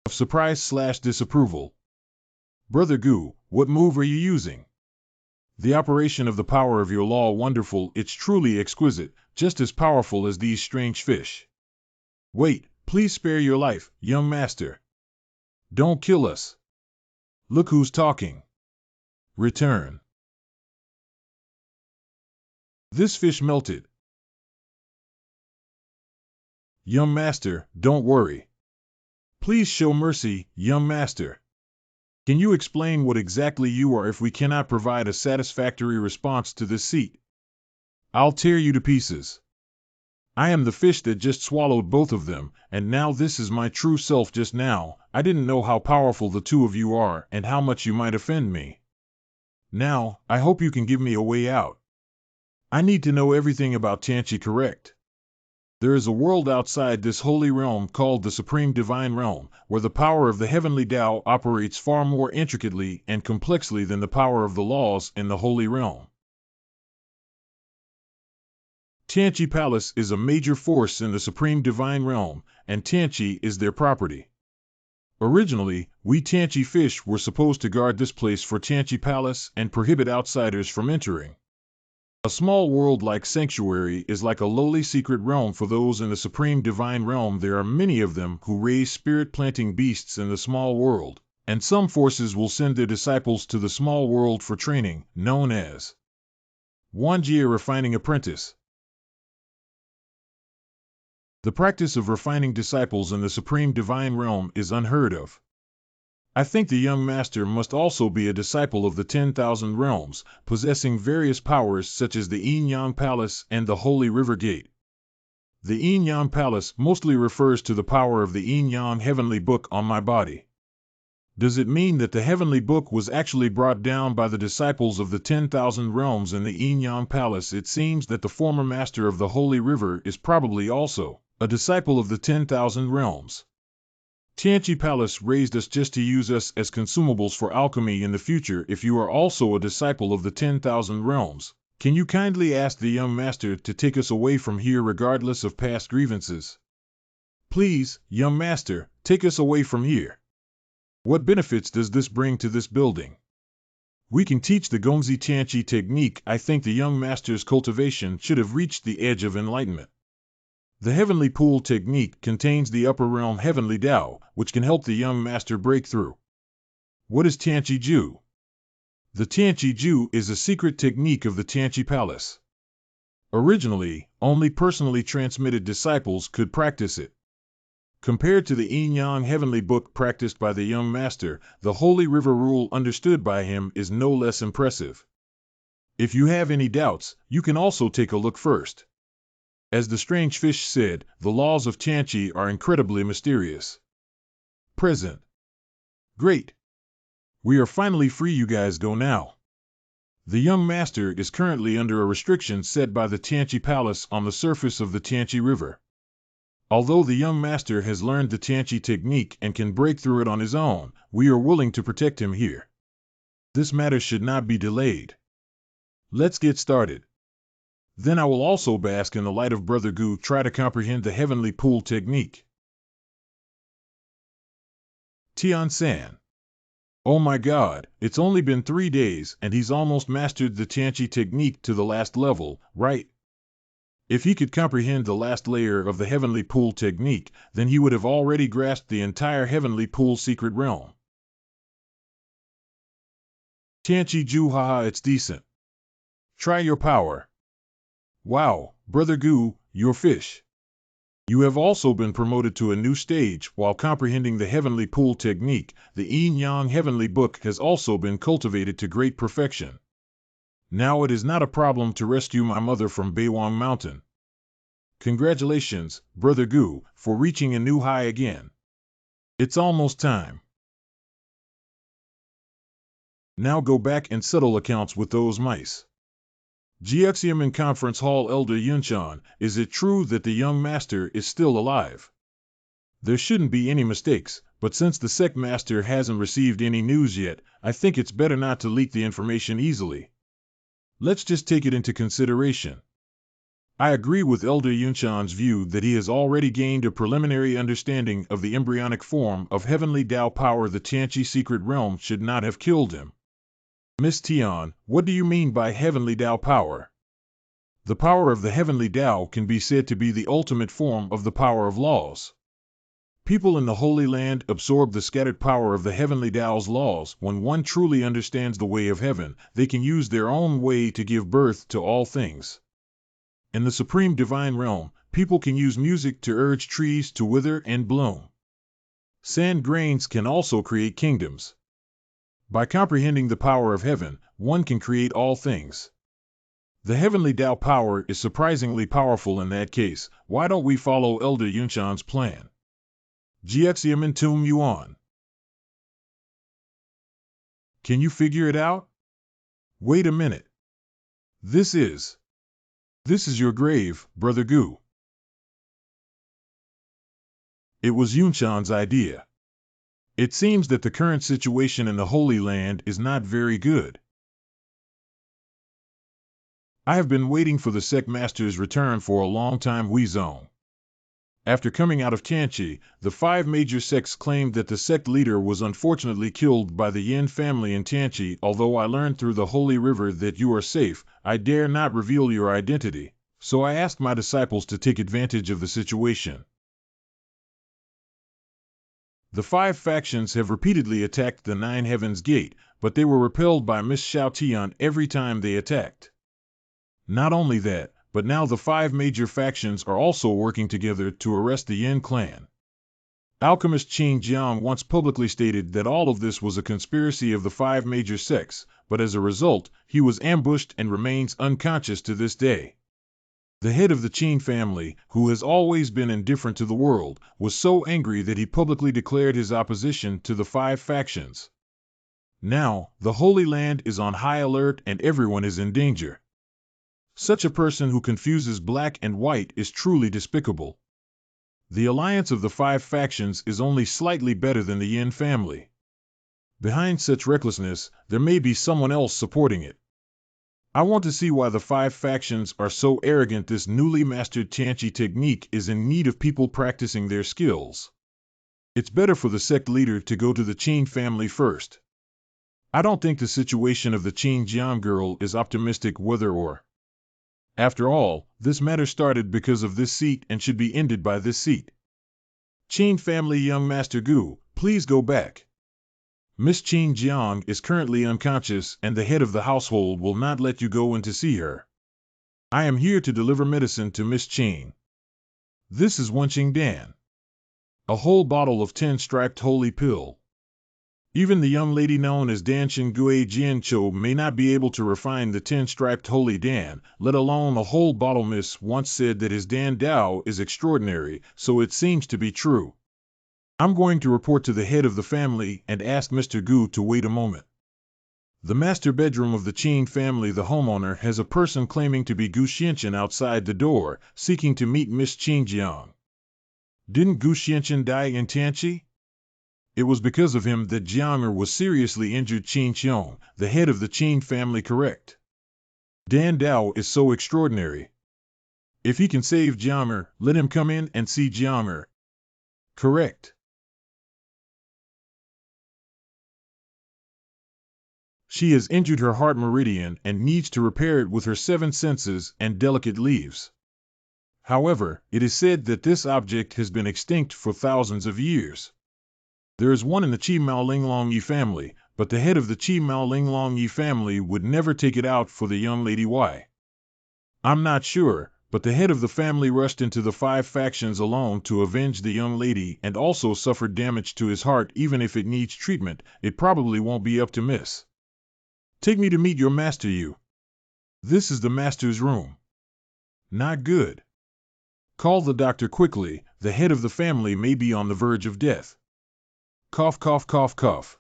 Of surprise/disapproval. Brother Gu, what move are you using? The operation of the power of your law, wonderful, it's truly exquisite, just as powerful as these strange fish. Wait, please spare your life, young master. Don't kill us. Look who's talking. Return. This fish melted. Young master, don't worry. Please show mercy, young master. Can you explain what exactly you are? If we cannot provide a satisfactory response to this seat, I'll tear you to pieces. I am the fish that just swallowed both of them, and now this is my true self. Just now, I didn't know how powerful the two of you are and how much you might offend me. Now, I hope you can give me a way out. I need to know everything about Tianqi, correct? There is a world outside this holy realm called the Supreme Divine Realm, where the power of the heavenly Tao operates far more intricately and complexly than the power of the laws in the holy realm. Tianqi Palace is a major force in the Supreme Divine Realm, and Tianqi is their property. Originally, we Tianqi fish were supposed to guard this place for Tianqi Palace and prohibit outsiders from entering. A small world-like sanctuary is like a lowly secret realm for those in the Supreme Divine Realm. There are many of them who raise spirit-planting beasts in the small world, and some forces will send their disciples to the small world for training, known as Wanjie Refining Apprentice. The practice of refining disciples in the Supreme Divine Realm is unheard of. I think the young master must also be a disciple of the 10,000 realms, possessing various powers such as the Yin Yang Palace and the Holy River Gate. The Yin Yang Palace mostly refers to the power of the Yin Yang Heavenly Book on my body. Does it mean that the Heavenly Book was actually brought down by the disciples of the 10,000 realms in the Yin Yang Palace? It seems that the former master of the Holy River is probably also a disciple of the 10,000 realms. Tianqi Palace raised us just to use us as consumables for alchemy in the future. If you are also a disciple of the 10,000 realms, Can you kindly ask the young master to take us away from here regardless of past grievances? Please, young master, take us away from here. What benefits does this bring to this building? We can teach the Gongzi Tianqi technique. I think the young master's cultivation should have reached the edge of enlightenment. The Heavenly Pool technique contains the upper realm Heavenly Tao, which can help the young master break through. What is Tianqi Ju? The Tianqi Ju is a secret technique of the Tianqi Palace. Originally, only personally transmitted disciples could practice it. Compared to the Yin Yang Heavenly Book practiced by the young master, the Holy River Rule understood by him is no less impressive. If you have any doubts, you can also take a look first. As the strange fish said, the laws of Tianqi are incredibly mysterious. Present. Great. We are finally free. You guys go now. The young master is currently under a restriction set by the Tianqi Palace on the surface of the Tianqi River. Although the young master has learned the Tianqi technique and can break through it on his own, we are willing to protect him here. This matter should not be delayed. Let's get started. Then I will also bask in the light of Brother Gu, try to comprehend the Heavenly Pool technique. Tian-san. Oh my God, it's only been 3 days and he's almost mastered the Tianqi technique to the last level, right? If he could comprehend the last layer of the Heavenly Pool technique, then he would have already grasped the entire Heavenly Pool secret realm. Tianqi Ju, haha, it's decent. Try your power. Wow, Brother Gu, you're fish. You have also been promoted to a new stage while comprehending the Heavenly Pool technique. The Yin Yang Heavenly Book has also been cultivated to great perfection. Now it is not a problem to rescue my mother from Beiwang Mountain. Congratulations, Brother Gu, for reaching a new high again. It's almost time. Now go back and settle accounts with those mice. Jiuxium in Conference Hall. Elder Yunshan, is it true that the young master is still alive? There shouldn't be any mistakes, but since the Sect master hasn't received any news yet, I think it's better not to leak the information easily. Let's just take it into consideration. I agree with Elder Yunshan's view that he has already gained a preliminary understanding of the embryonic form of Heavenly Tao power. The Tianqi secret realm should not have killed him. Miss Tian, what do you mean by Heavenly Tao power? The power of the Heavenly Tao can be said to be the ultimate form of the power of laws. People in the Holy Land absorb the scattered power of the Heavenly Tao's laws. When one truly understands the way of heaven, they can use their own way to give birth to all things. In the Supreme Divine Realm, people can use music to urge trees to wither and bloom. Sand grains can also create kingdoms. By comprehending the power of heaven, one can create all things. The Heavenly Tao power is surprisingly powerful in that case. Why don't we follow Elder Yunshan's plan? Jiuxium and Tomb Yuan. Can you figure it out? Wait a minute. This is your grave, Brother Gu. It was Yunshan's idea. It seems that the current situation in the Holy Land is not very good. I have been waiting for the Sect Master's return for a long time. Huizong. After coming out of Tianqi, the 5 major sects claimed that the sect leader was unfortunately killed by the Yin family in Tianqi. Although I learned through the Holy River that you are safe, I dare not reveal your identity, so I asked my disciples to take advantage of the situation. The 5 factions have repeatedly attacked the 9 Heavens Gate, but they were repelled by Miss Xiao Tian every time they attacked. Not only that, but now the 5 major factions are also working together to arrest the Yin clan. Alchemist Qing Jiang once publicly stated that all of this was a conspiracy of the 5 major sects, but as a result, he was ambushed and remains unconscious to this day. The head of the Qing family, who has always been indifferent to the world, was so angry that he publicly declared his opposition to the 5 factions. Now, the Holy Land is on high alert and everyone is in danger. Such a person who confuses black and white is truly despicable. The alliance of the 5 factions is only slightly better than the Yin family. Behind such recklessness, there may be someone else supporting it. I want to see why the 5 factions are so arrogant. This newly mastered Tianqi technique is in need of people practicing their skills. It's better for the sect leader to go to the Qin family first. I don't think the situation of the Qin Jian girl is optimistic whether or. After all, this matter started because of this seat and should be ended by this seat. Qin family young Master Gu, please go back. Miss Qin Jiang is currently unconscious and the head of the household will not let you go in to see her. I am here to deliver medicine to Miss Qin. This is Wenqing Dan. A whole bottle of 10-striped holy pill. Even the young lady known as Danshin Gui Jianqiu may not be able to refine the 10-striped holy Dan, let alone a whole bottle. Miss once said that his Dan Dao is extraordinary, so it seems to be true. I'm going to report to the head of the family and ask Mr. Gu to wait a moment. The master bedroom of the Qin family. The homeowner has a person claiming to be Gu Xianqian outside the door, seeking to meet Miss Qin Jiang. Didn't Gu Xianqian die in Tianqi? It was because of him that Jianger was seriously injured. Qin Xiong, the head of the Qin family, correct. Dan Dao is so extraordinary. If he can save Jianger, let him come in and see Jianger. Correct. She has injured her heart meridian and needs to repair it with her 7 senses and delicate leaves. However, it is said that this object has been extinct for thousands of years. There is one in the Qi Mao Linglong Yi family, but the head of the Qi Mao Linglong Yi family would never take it out for the young lady. Why? I'm not sure, but the head of the family rushed into the 5 factions alone to avenge the young lady and also suffered damage to his heart. Even if it needs treatment, it probably won't be up to Miss. Take me to meet your master. You. This is the master's room. Not good. Call the doctor quickly. The head of the family may be on the verge of death. Cough, cough, cough, cough.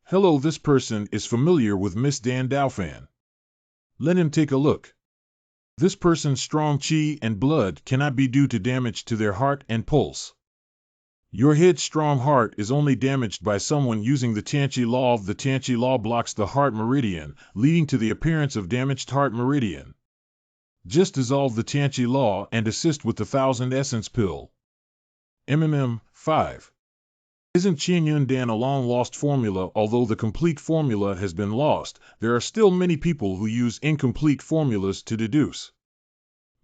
Hello, this person is familiar with Miss Dan Daofan. Let him take a look. This person's strong qi and blood cannot be due to damage to their heart and pulse. Your head's strong heart is only damaged by someone using the Tianqi law. The Tianqi law blocks the heart meridian, leading to the appearance of damaged heart meridian. Just dissolve the Tianqi law and assist with the 1000 essence pill. 5. Isn't Qianyun Dan a long-lost formula? Although the complete formula has been lost, there are still many people who use incomplete formulas to deduce.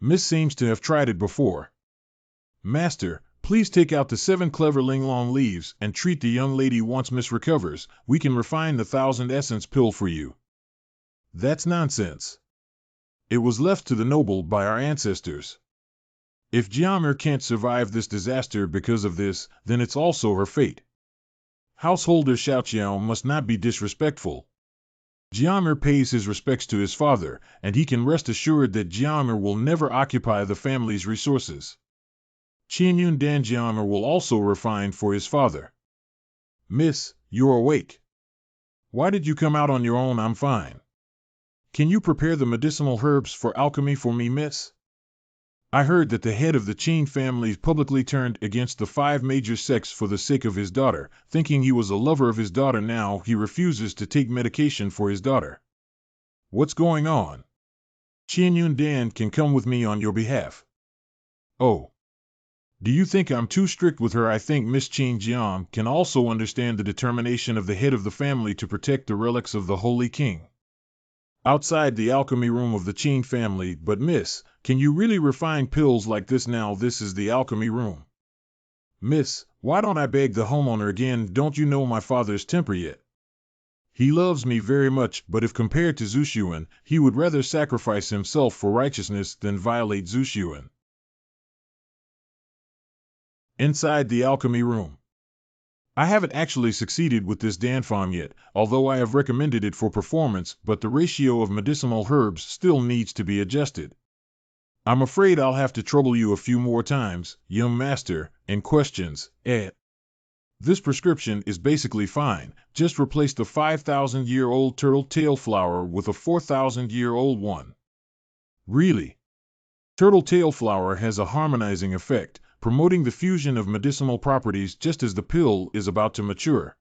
Miss seems to have tried it before. Master, please take out the 7 clever Linglong leaves and treat the young lady. Once Miss recovers, we can refine the 1000 essence pill for you. That's nonsense. It was left to the noble by our ancestors. If Jiamer can't survive this disaster because of this, then it's also her fate. Householder Xiaoqiao must not be disrespectful. Jiamer pays his respects to his father, and he can rest assured that Jiamer will never occupy the family's resources. Qianyun Dan Jiamer will also refine for his father. Miss, you're awake. Why did you come out on your own? I'm fine. Can you prepare the medicinal herbs for alchemy for me, miss? I heard that the head of the Qin family publicly turned against the 5 major sects for the sake of his daughter, thinking he was a lover of his daughter. Now he refuses to take medication for his daughter. What's going on? Qianyun Dan can come with me on your behalf. Oh. Do you think I'm too strict with her? I think Miss Qin Jiang can also understand the determination of the head of the family to protect the relics of the Holy King. Outside the alchemy room of the Qin family. But miss, can you really refine pills like this? Now this is the alchemy room. Miss, why don't I beg the homeowner again? Don't you know my father's temper yet? He loves me very much, but if compared to Zushuan, he would rather sacrifice himself for righteousness than violate Zushuan. Inside the alchemy room. I haven't actually succeeded with this Danfang yet, although I have recommended it for performance, but the ratio of medicinal herbs still needs to be adjusted. I'm afraid I'll have to trouble you a few more times, young master, in questions. This prescription is basically fine, just replace the 5,000-year-old turtle tail flower with a 4,000-year-old one. Really? Turtle tail flower has a harmonizing effect, promoting the fusion of medicinal properties just as the pill is about to mature.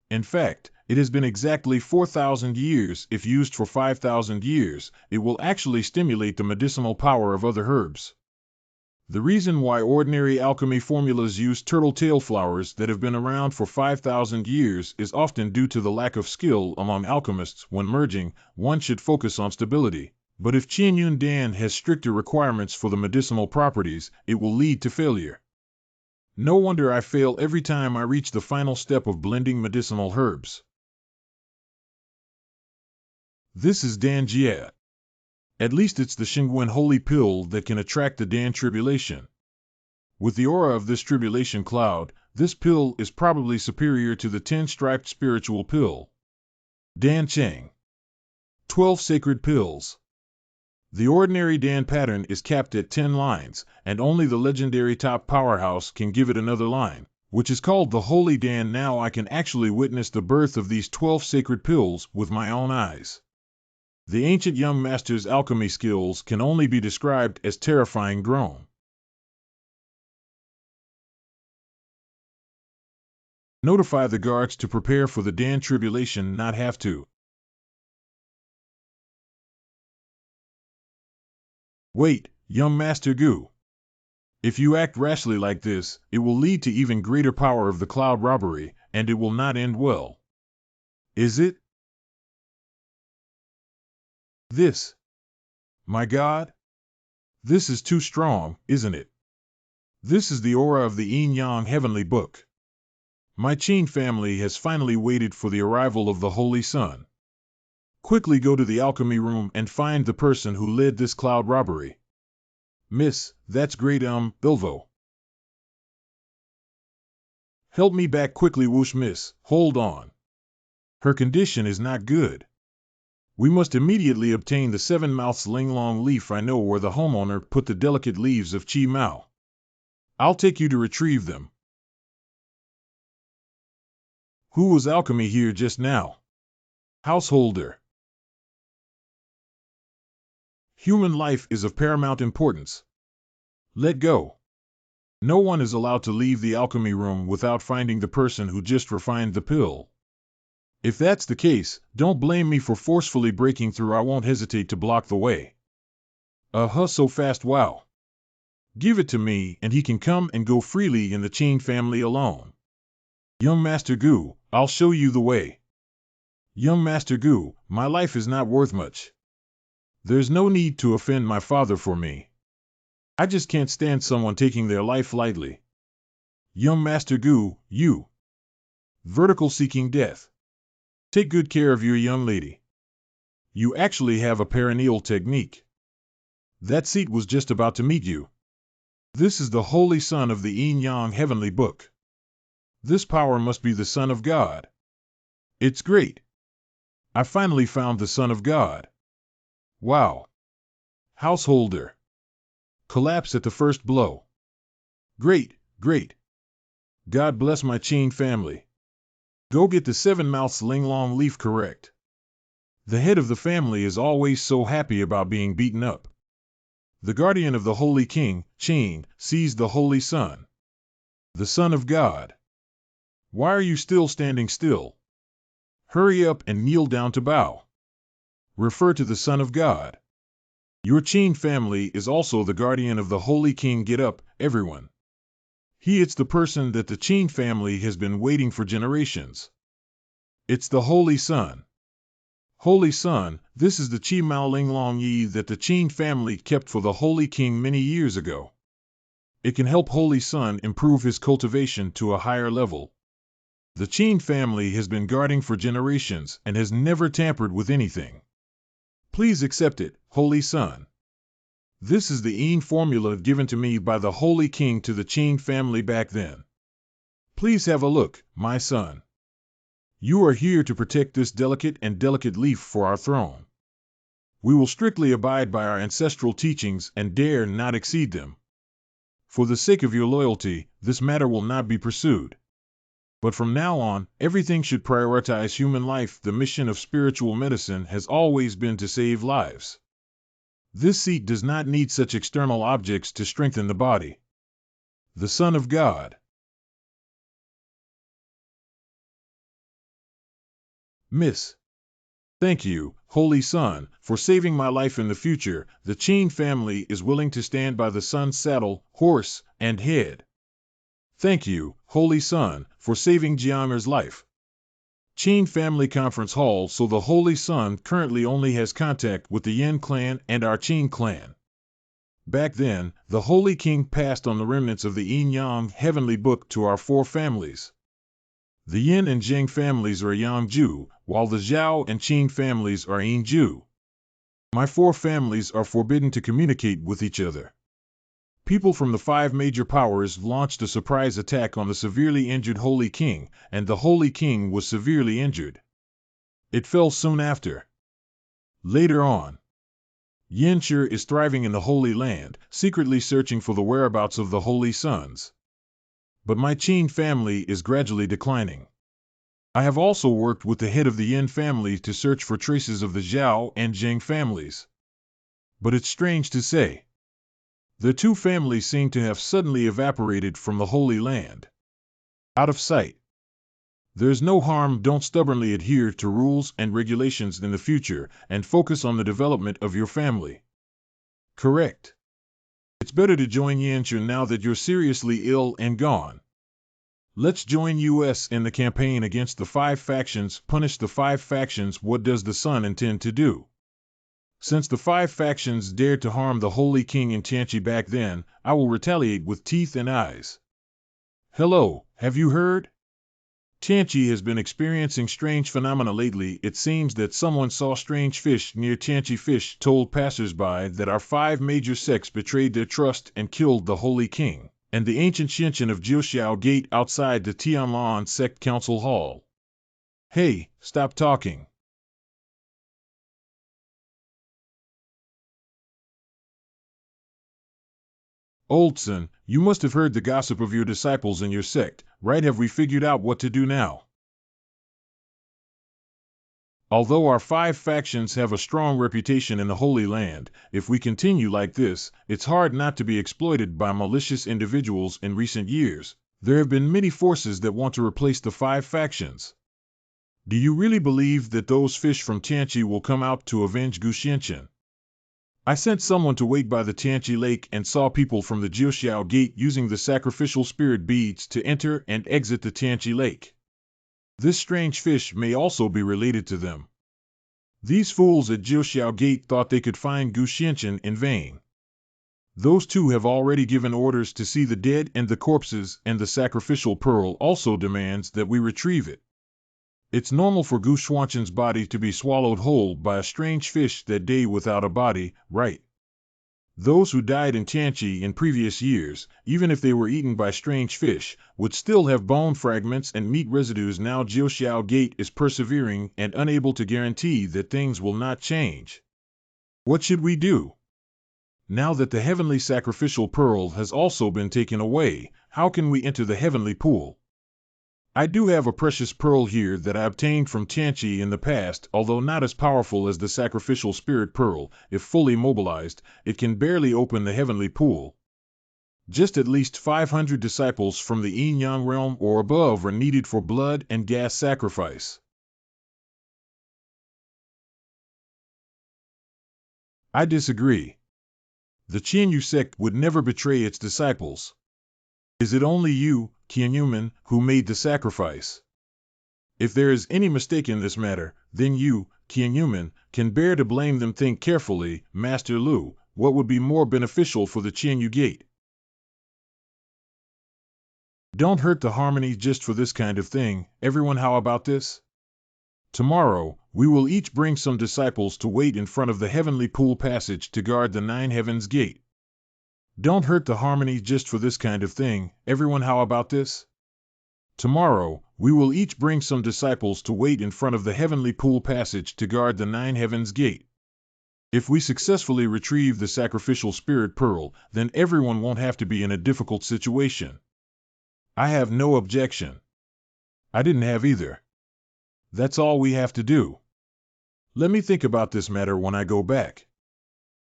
In fact, it has been exactly 4,000 years. If used for 5,000 years, it will actually stimulate the medicinal power of other herbs. The reason why ordinary alchemy formulas use turtle tail flowers that have been around for 5,000 years is often due to the lack of skill among alchemists. When merging, one should focus on stability. But if Yuan Dan has stricter requirements for the medicinal properties, it will lead to failure. No wonder I fail every time I reach the final step of blending medicinal herbs. This is Dan Jia. At least it's the Xingwen holy pill that can attract the Dan tribulation. With the aura of this tribulation cloud, this pill is probably superior to the 10-striped spiritual pill. Dan Cheng. 12 sacred pills. The ordinary Dan pattern is capped at 10 lines, and only the legendary top powerhouse can give it another line, which is called the Holy Dan. Now I can actually witness the birth of these 12 sacred pills with my own eyes. The ancient young master's alchemy skills can only be described as terrifying drone. Notify the guards to prepare for the Dan tribulation. Not have to. Wait, young Master Gu. If you act rashly like this, it will lead to even greater power of the cloud robbery, and it will not end well. Is it? This. My God? This is too strong, isn't it? This is the aura of the Yin-Yang heavenly book. My Qin family has finally waited for the arrival of the Holy Sun. Quickly go to the alchemy room and find the person who led this cloud robbery. Miss, that's great, Bilbo. Help me back quickly, whoosh, miss, hold on. Her condition is not good. We must immediately obtain the 7-mouths linglong leaf. I know where the homeowner put the delicate leaves of Chi Mao. I'll take you to retrieve them. Who was alchemy here just now? Householder. Human life is of paramount importance. Let go. No one is allowed to leave the alchemy room without finding the person who just refined the pill. If that's the case, don't blame me for forcefully breaking through. I won't hesitate to block the way. So fast, wow. Give it to me, and he can come and go freely in the Qin family alone. Young Master Gu, I'll show you the way. Young Master Gu, my life is not worth much. There's no need to offend my father for me. I just can't stand someone taking their life lightly. Young Master Gu, you. Vertical seeking death. Take good care of your young lady. You actually have a perineal technique. That seat was just about to meet you. This is the Holy Son of the Yin-Yang heavenly book. This power must be the Son of God. It's great. I finally found the Son of God. Wow. Householder. Collapse at the first blow. Great, great. God bless my Qin family. Go get the 7-mouths linglong leaf correct. The head of the family is always so happy about being beaten up. The guardian of the Holy King, Qin, sees the Holy Son. The Son of God. Why are you still standing still? Hurry up and kneel down to bow. Refer to the Son of God. Your Qin family is also the guardian of the Holy King. Get up, everyone. It's the person that the Qin family has been waiting for generations. It's the Holy Son. Holy Son, this is the Chi Mao Linglong Yi that the Qin family kept for the Holy King many years ago. It can help Holy Son improve his cultivation to a higher level. The Qin family has been guarding for generations and has never tampered with anything. Please accept it, Holy Son. This is the Yin formula given to me by the Holy King to the Qin family back then. Please have a look, my son. You are here to protect this delicate leaf for our throne. We will strictly abide by our ancestral teachings and dare not exceed them. For the sake of your loyalty, this matter will not be pursued. But from now on, everything should prioritize human life. The mission of spiritual medicine has always been to save lives. This seat does not need such external objects to strengthen the body. The Son of God. Miss. Thank you, Holy Sun, for saving my life in the future. The Qin family is willing to stand by the sun's saddle, horse, and head. Thank you, Holy Sun, for saving Jian'er's life. Qin Family Conference Hall. So the Holy Sun currently only has contact with the Yin clan and our Qin clan. Back then, the Holy King passed on the remnants of the Yin-Yang heavenly book to our 4 families. The Yin and Jing families are Yang-Ju, while the Zhao and Qin families are Yin-Ju. My 4 families are forbidden to communicate with each other. People from the 5 major powers launched a surprise attack on the severely injured Holy King, and the Holy King was severely injured. It fell soon after. Later on, Yanshi is thriving in the Holy Land, secretly searching for the whereabouts of the Holy Sons. But my Qin family is gradually declining. I have also worked with the head of the Yin family to search for traces of the Zhao and Jing families. But it's strange to say, the 2 families seem to have suddenly evaporated from the Holy Land. Out of sight. There's no harm. Don't stubbornly adhere to rules and regulations in the future and focus on the development of your family. Correct. It's better to join Yanshi now that you're seriously ill and gone. Let's join US in the campaign against the 5 factions. Punish the 5 factions. What does the Sun intend to do? Since the 5 factions dared to harm the Holy King in Tianqi back then, I will retaliate with teeth and eyes. Hello, have you heard? Tianqi has been experiencing strange phenomena lately. It seems that someone saw strange fish near Tianqi. Fish told passersby that our 5 major sects betrayed their trust and killed the Holy King, and the ancient Xianqian of Jiuxiao Gate outside the Tianlan Sect Council Hall. Hey, stop talking. Oldson, you must have heard the gossip of your disciples in your sect, right? Have we figured out what to do now? Although our 5 factions have a strong reputation in the Holy Land, if we continue like this, it's hard not to be exploited by malicious individuals. In recent years, there have been many forces that want to replace the 5 factions. Do you really believe that those fish from Tianqi will come out to avenge Gu Xianqian? I sent someone to wait by the Tianqi Lake and saw people from the Jiuxiao Gate using the sacrificial spirit beads to enter and exit the Tianqi Lake. This strange fish may also be related to them. These fools at Jiuxiao Gate thought they could find Gu Xianqian in vain. Those 2 have already given orders to see the dead and the corpses, and the sacrificial pearl also demands that we retrieve it. It's normal for Gu Xianqian's body to be swallowed whole by a strange fish that day without a body, right? Those who died in Tianqi in previous years, even if they were eaten by strange fish, would still have bone fragments and meat residues. Now Jiuxiao Gate is persevering and unable to guarantee that things will not change. What should we do? Now that the heavenly sacrificial pearl has also been taken away, how can we enter the heavenly pool? I do have a precious pearl here that I obtained from Tianqi in the past. Although not as powerful as the sacrificial spirit pearl, if fully mobilized, it can barely open the heavenly pool. Just at least 500 disciples from the Yin-Yang realm or above are needed for blood and gas sacrifice. I disagree. The Qianyu sect would never betray its disciples. Is it only you, Qianyuman, who made the sacrifice? If there is any mistake in this matter, then you, Qianyuman, can bear to blame them. Think carefully, Master Lu, what would be more beneficial for the Qianyu Gate? Don't hurt the harmony just for this kind of thing. Everyone, how about this? Tomorrow, we will each bring some disciples to wait in front of the heavenly pool passage to guard the 9 heavens gate. Don't hurt the harmony just for this kind of thing. Everyone, how about this? Tomorrow, we will each bring some disciples to wait in front of the heavenly pool passage to guard the 9 heavens gate. If we successfully retrieve the sacrificial spirit pearl, then everyone won't have to be in a difficult situation. I have no objection. I didn't have either. That's all we have to do. Let me think about this matter when I go back.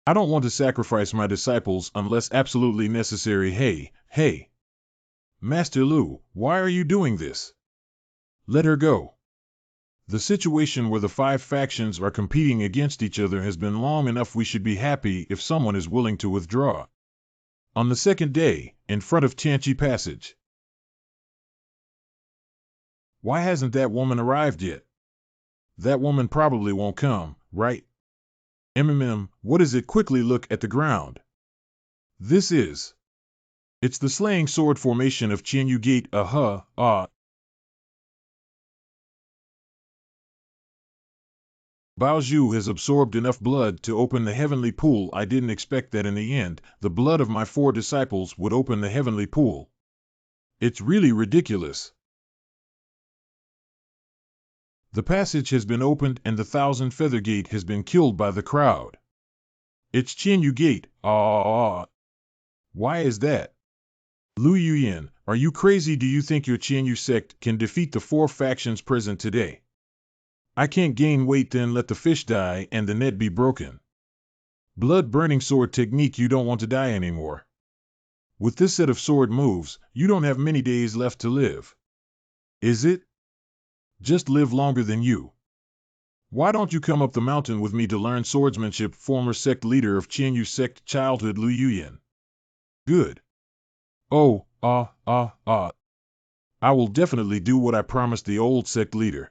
I don't want to sacrifice my disciples unless absolutely necessary. Hey. Master Lu, why are you doing this? Let her go. The situation where the five factions are competing against each other has been long enough. We should be happy if someone is willing to withdraw. On the second day, in front of Tianchi Passage. Why hasn't that woman arrived yet? That woman probably won't come, right? What is it? Quickly look at the ground. It's the slaying sword formation of Qianyu Gate. Baozhu has absorbed enough blood to open the heavenly pool. I didn't expect that in the end, the blood of my 4 disciples would open the heavenly pool. It's really ridiculous. The passage has been opened and the 1,000 Feather Gate has been killed by the crowd. It's Qianyu Gate. Why is that? Lu Yuan, are you crazy? Do you think your Qianyu sect can defeat the 4 factions present today? I can't gain weight, then let the fish die and the net be broken. Blood-burning sword technique. You don't want to die anymore. With this set of sword moves, you don't have many days left to live. Is it? Just live longer than you. Why don't you come up the mountain with me to learn swordsmanship? Former sect leader of Qianyu sect childhood Lu Yuan. Good. I will definitely do what I promised the old sect leader.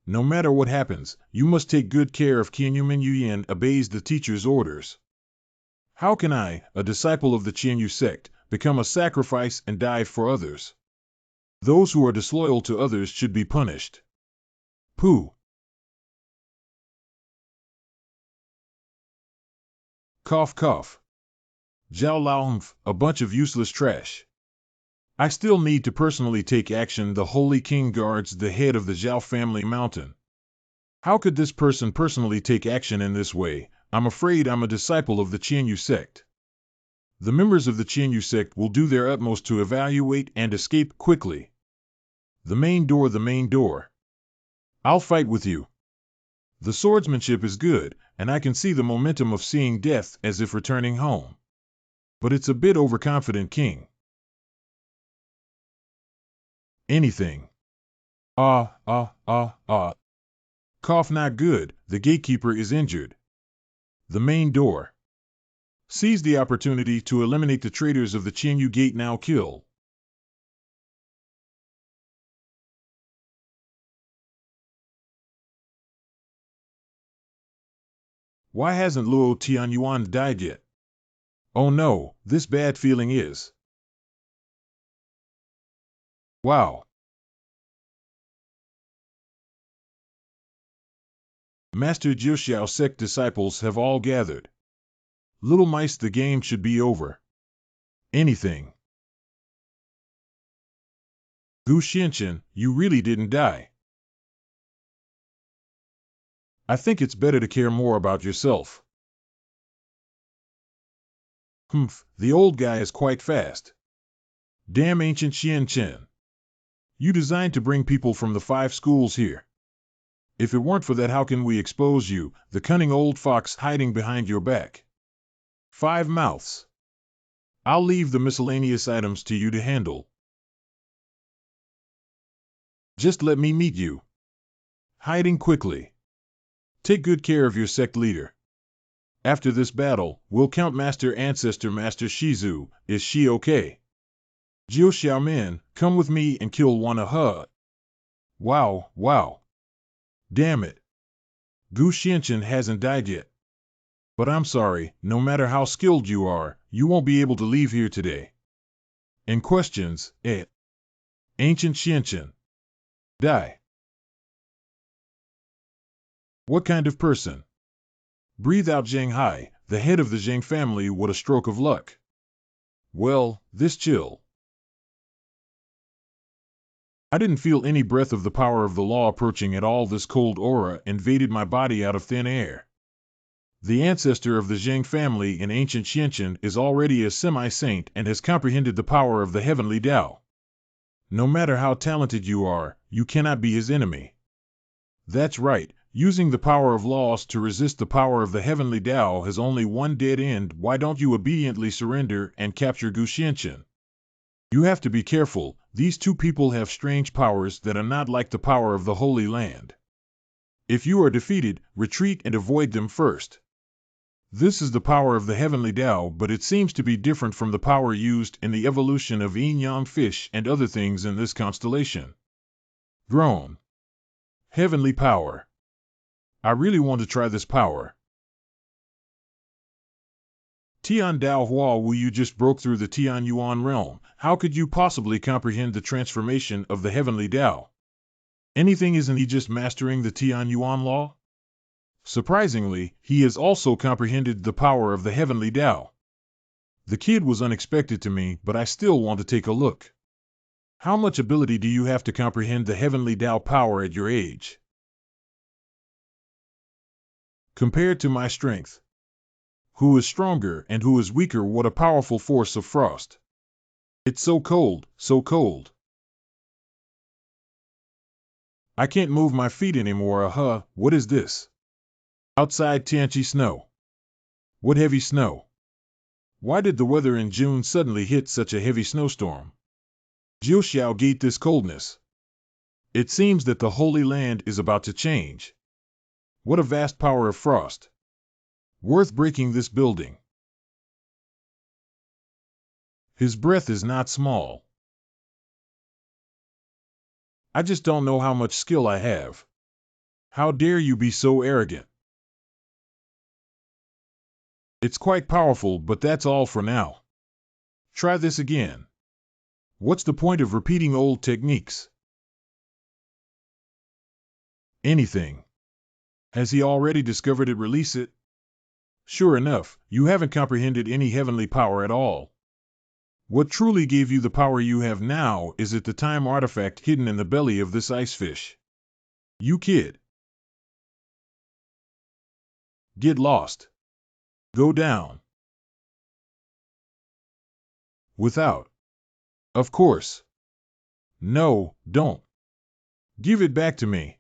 No matter what happens, you must take good care of Qianyu. Yuan obeys the teacher's orders. How can I, a disciple of the Qianyu sect, become a sacrifice and die for others? Those who are disloyal to others should be punished. Pooh. Cough cough. Zhao Laohmf, a bunch of useless trash. I still need to personally take action. The Holy King guards the head of the Zhao family mountain. How could this person personally take action in this way? I'm afraid I'm a disciple of the Qianyu sect. The members of the Qianyu sect will do their utmost to evaluate and escape quickly. The main door. I'll fight with you. The swordsmanship is good, and I can see the momentum of seeing death as if returning home. But it's a bit overconfident, King. Anything. Cough, not good. The gatekeeper is injured. The main door. Seize the opportunity to eliminate the traitors of the Qianyu Gate. Now kill. Why hasn't Luo Tianyuan died yet? Oh no, this bad feeling is. Wow. Master Jiuxiao sect disciples have all gathered. Little mice, the game should be over. Anything. Gu Xianchen, you really didn't die. I think it's better to care more about yourself. The old guy is quite fast. Damn ancient Xianchen. You designed to bring people from the 5 schools here. If it weren't for that, how can we expose you, the cunning old fox hiding behind your back? 5 mouths. I'll leave the miscellaneous items to you to handle. Just let me meet you. Hiding quickly. Take good care of your sect leader. After this battle, we'll count Master Ancestor Master Shizu. Is she okay? Jiu Xiaomin, come with me and kill one. Wow. Damn it. Gu Xianchen hasn't died yet. But I'm sorry, no matter how skilled you are, you won't be able to leave here today. And questions, Ancient Xianchen. Die. What kind of person? Breathe out Zhang Hai, the head of the Zhang family. What a stroke of luck. Well, this chill. I didn't feel any breath of the power of the law approaching at all. This cold aura invaded my body out of thin air. The ancestor of the Zhang family in ancient Xianchen is already a semi-saint and has comprehended the power of the heavenly Tao. No matter how talented you are, you cannot be his enemy. That's right. Using the power of laws to resist the power of the heavenly Tao has only one dead end. Why don't you obediently surrender and capture Gu Xianchen? You have to be careful. These 2 people have strange powers that are not like the power of the Holy Land. If you are defeated, retreat and avoid them first. This is the power of the heavenly Tao, but it seems to be different from the power used in the evolution of yin-yang fish and other things in this constellation. Groan. Heavenly power. I really want to try this power. Tian Dao Hua Wu, you just broke through the Tian Yuan realm. How could you possibly comprehend the transformation of the heavenly Tao? Anything, isn't he just mastering the Tian Yuan law? Surprisingly, he has also comprehended the power of the heavenly Tao. The kid was unexpected to me, but I still want to take a look. How much ability do you have to comprehend the heavenly Tao power at your age? Compared to my strength. Who is stronger and who is weaker? What a powerful force of frost. It's so cold, so cold. I can't move my feet anymore. What is this? Outside Tianchi snow. What heavy snow? Why did the weather in June suddenly hit such a heavy snowstorm? Jiuxiao gate this coldness. It seems that the Holy Land is about to change. What a vast power of frost. Worth breaking this building. His breath is not small. I just don't know how much skill I have. How dare you be so arrogant? It's quite powerful, but that's all for now. Try this again. What's the point of repeating old techniques? Anything. Has he already discovered it? Release it. Sure enough, you haven't comprehended any heavenly power at all. What truly gave you the power you have now is it the time artifact hidden in the belly of this ice fish. You kid. Get lost. Go down. Without. Of course. No, don't. Give it back to me.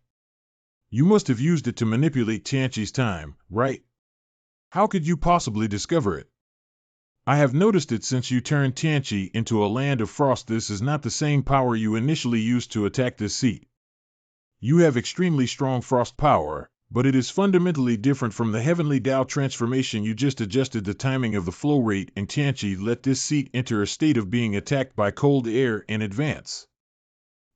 You must have used it to manipulate Tianchi's time, right? How could you possibly discover it? I have noticed it since you turned Tianchi into a land of frost. This is not the same power you initially used to attack this seat. You have extremely strong frost power, but it is fundamentally different from the heavenly Tao transformation. You just adjusted the timing of the flow rate, and Tianchi let this seat enter a state of being attacked by cold air in advance.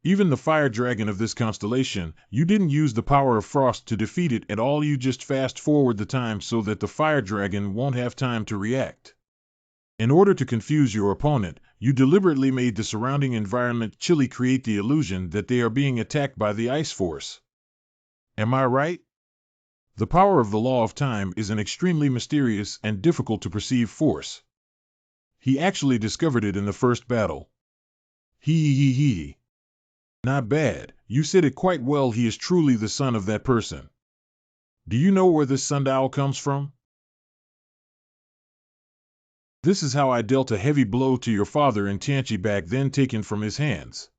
Even the fire dragon of this constellation, you didn't use the power of frost to defeat it at all. You just fast forward the time so that the fire dragon won't have time to react. In order to confuse your opponent, you deliberately made the surrounding environment chilly, create the illusion that they are being attacked by the ice force. Am I right? The power of the law of time is an extremely mysterious and difficult to perceive force. He actually discovered it in the first battle. He. Not bad, you said it quite well. He is truly the son of that person. Do you know where this sundial comes from? This is how I dealt a heavy blow to your father in Tianchi, back then taken from his hands.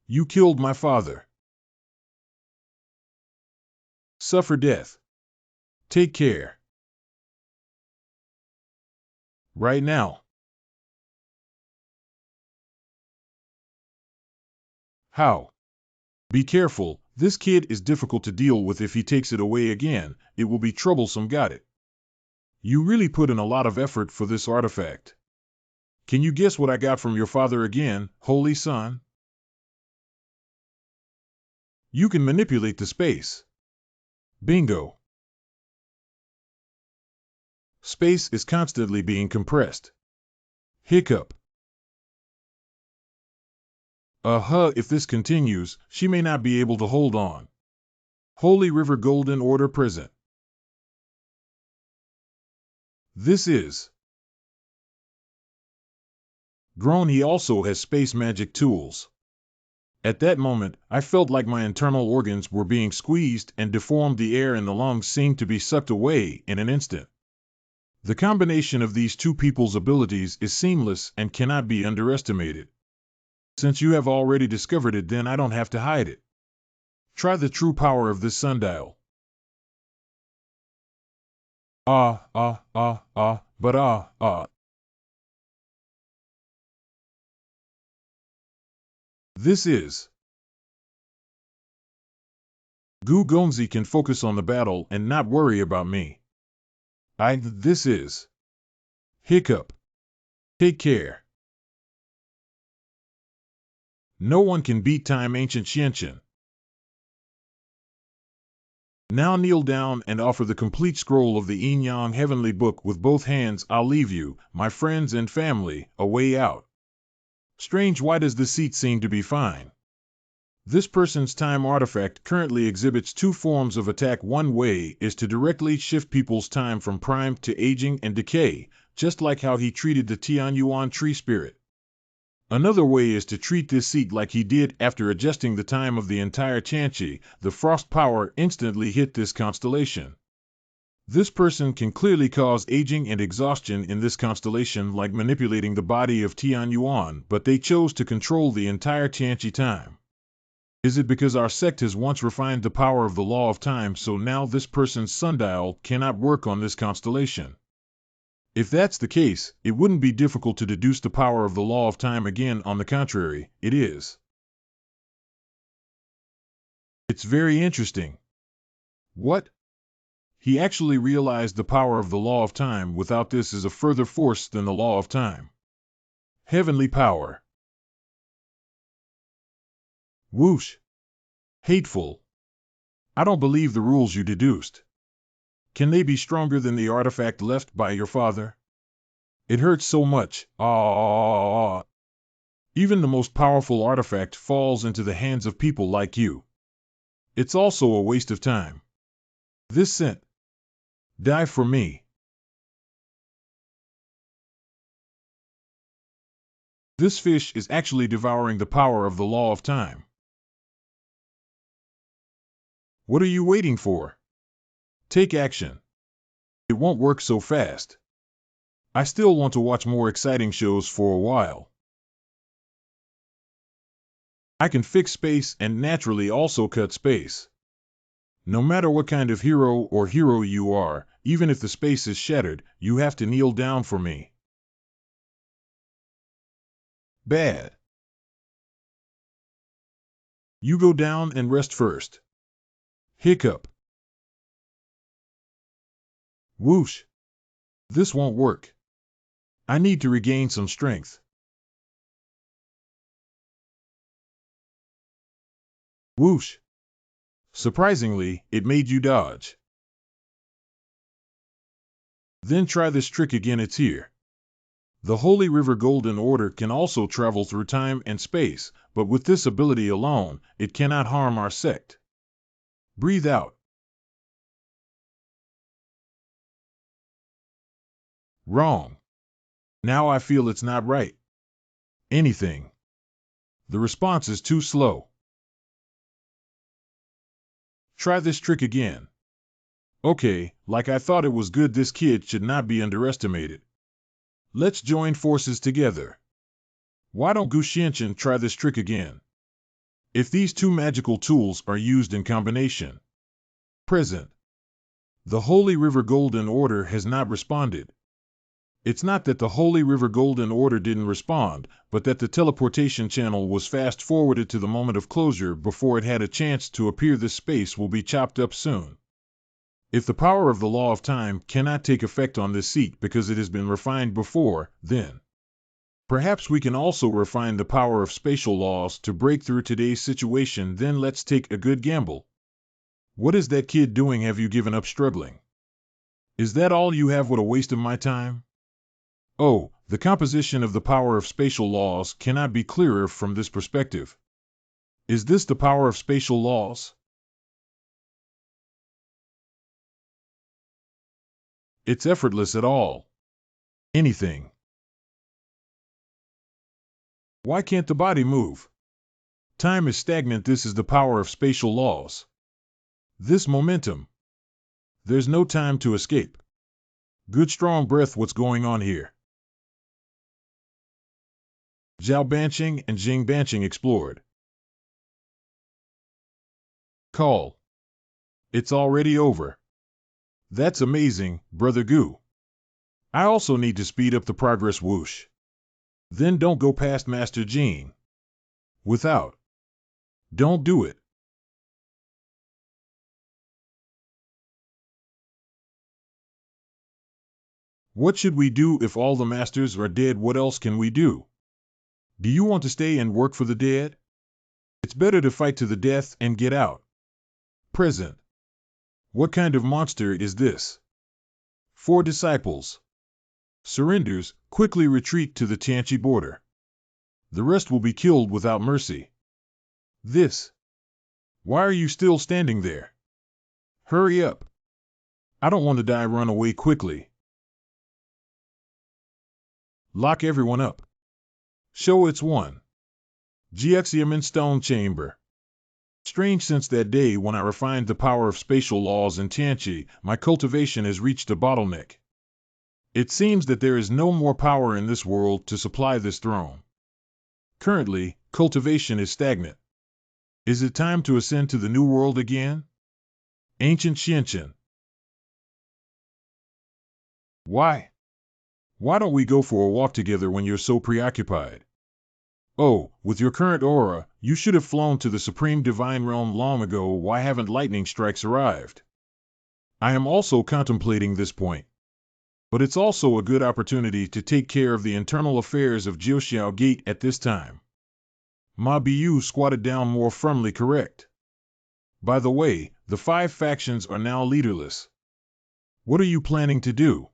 You killed my father. Suffer death. Take care. Right now. How? Be careful, this kid is difficult to deal with. If he takes it away again, it will be troublesome. Got it. You really put in a lot of effort for this artifact. Can you guess what I got from your father again, Holy Son? You can manipulate the space. Bingo. Space is constantly being compressed. Hiccup. If this continues, she may not be able to hold on. Holy River Golden Order present. This is. Grown. He also has space magic tools. At that moment, I felt like my internal organs were being squeezed and deformed. The air in the lungs seemed to be sucked away in an instant. The combination of these two people's abilities is seamless and cannot be underestimated. Since you have already discovered it, then I don't have to hide it. Try the true power of this sundial. This is. Gu Gonzi can focus on the battle and not worry about me. This is. Hiccup. Take care. No one can beat time, ancient Xianqian. Now kneel down and offer the complete scroll of the Yin Yang Heavenly Book with both hands. I'll leave you, my friends and family, a way out. Strange, why does the seat seem to be fine? This person's time artifact currently exhibits two forms of attack. One way is to directly shift people's time from prime to aging and decay, just like how he treated the Tian Yuan tree spirit. Another way is to treat this seat like he did after adjusting the time of the entire Tianqi. The frost power instantly hit this constellation. This person can clearly cause aging and exhaustion in this constellation, like manipulating the body of Tian Yuan, but they chose to control the entire Tianqi time. Is it because our sect has once refined the power of the law of time, so now this person's sundial cannot work on this constellation? If that's the case, it wouldn't be difficult to deduce the power of the law of time again. On the contrary, it is. It's very interesting. What? He actually realized the power of the law of time. Without this is a further force than the law of time. Heavenly power. Whoosh. Hateful. I don't believe the rules you deduced. Can they be stronger than the artifact left by your father? It hurts so much. Even the most powerful artifact falls into the hands of people like you. It's also a waste of time. This scent. Die for me. This fish is actually devouring the power of the law of time. What are you waiting for? Take action. It won't work so fast. I still want to watch more exciting shows for a while. I can fix space and naturally also cut space. No matter what kind of hero you are, even if the space is shattered, you have to kneel down for me. Bad. You go down and rest first. Hiccup. Whoosh. This won't work. I need to regain some strength. Whoosh. Surprisingly, it made you dodge. Then try this trick again. It's here. The Holy River Golden Order can also travel through time and space, but with this ability alone, it cannot harm our sect. Breathe out. Wrong. Now I feel it's not right. Anything. The response is too slow. Try this trick again. Okay, like I thought it was good. This kid should not be underestimated. Let's join forces together. Why don't Gu Xianqian try this trick again? If these two magical tools are used in combination. Present. The Holy River Golden Order has not responded. It's not that the Holy River Golden Order didn't respond, but that the teleportation channel was fast-forwarded to the moment of closure before it had a chance to appear. This space will be chopped up soon. If the power of the law of time cannot take effect on this seat because it has been refined before, then perhaps we can also refine the power of spatial laws to break through today's situation. Then let's take a good gamble. What is that kid doing? Have you given up struggling? Is that all you have? What a waste of my time. Oh, the composition of the power of spatial laws cannot be clearer from this perspective. Is this the power of spatial laws? It's effortless at all. Anything. Why can't the body move? Time is stagnant. This is the power of spatial laws. This momentum. There's no time to escape. Good strong breath. What's going on here? Zhao Banqing and Jing Banqing explored. Call. It's already over. That's amazing, Brother Gu. I also need to speed up the progress. Whoosh. Then don't go past Master Jing. Without. Don't do it. What should we do if all the masters are dead? What else can we do? Do you want to stay and work for the dead? It's better to fight to the death and get out. Present. What kind of monster is this? 4 disciples. Surrenders, quickly retreat to the Tianchi border. The rest will be killed without mercy. This. Why are you still standing there? Hurry up. I don't want to die. Run away quickly. Lock everyone up. Show it's 1. Jiaxium in stone chamber. Strange, since that day when I refined the power of spatial laws in Tianchi, my cultivation has reached a bottleneck. It seems that there is no more power in this world to supply this throne. Currently, cultivation is stagnant. Is it time to ascend to the new world again? Ancient Xianqian. Why? Why don't we go for a walk together when you're so preoccupied? Oh, with your current aura, you should have flown to the Supreme Divine Realm long ago. Why haven't lightning strikes arrived? I am also contemplating this point. But it's also a good opportunity to take care of the internal affairs of Jiuxiao Gate at this time. Ma Bu squatted down more firmly. Correct. By the way, the 5 factions are now leaderless. What are you planning to do?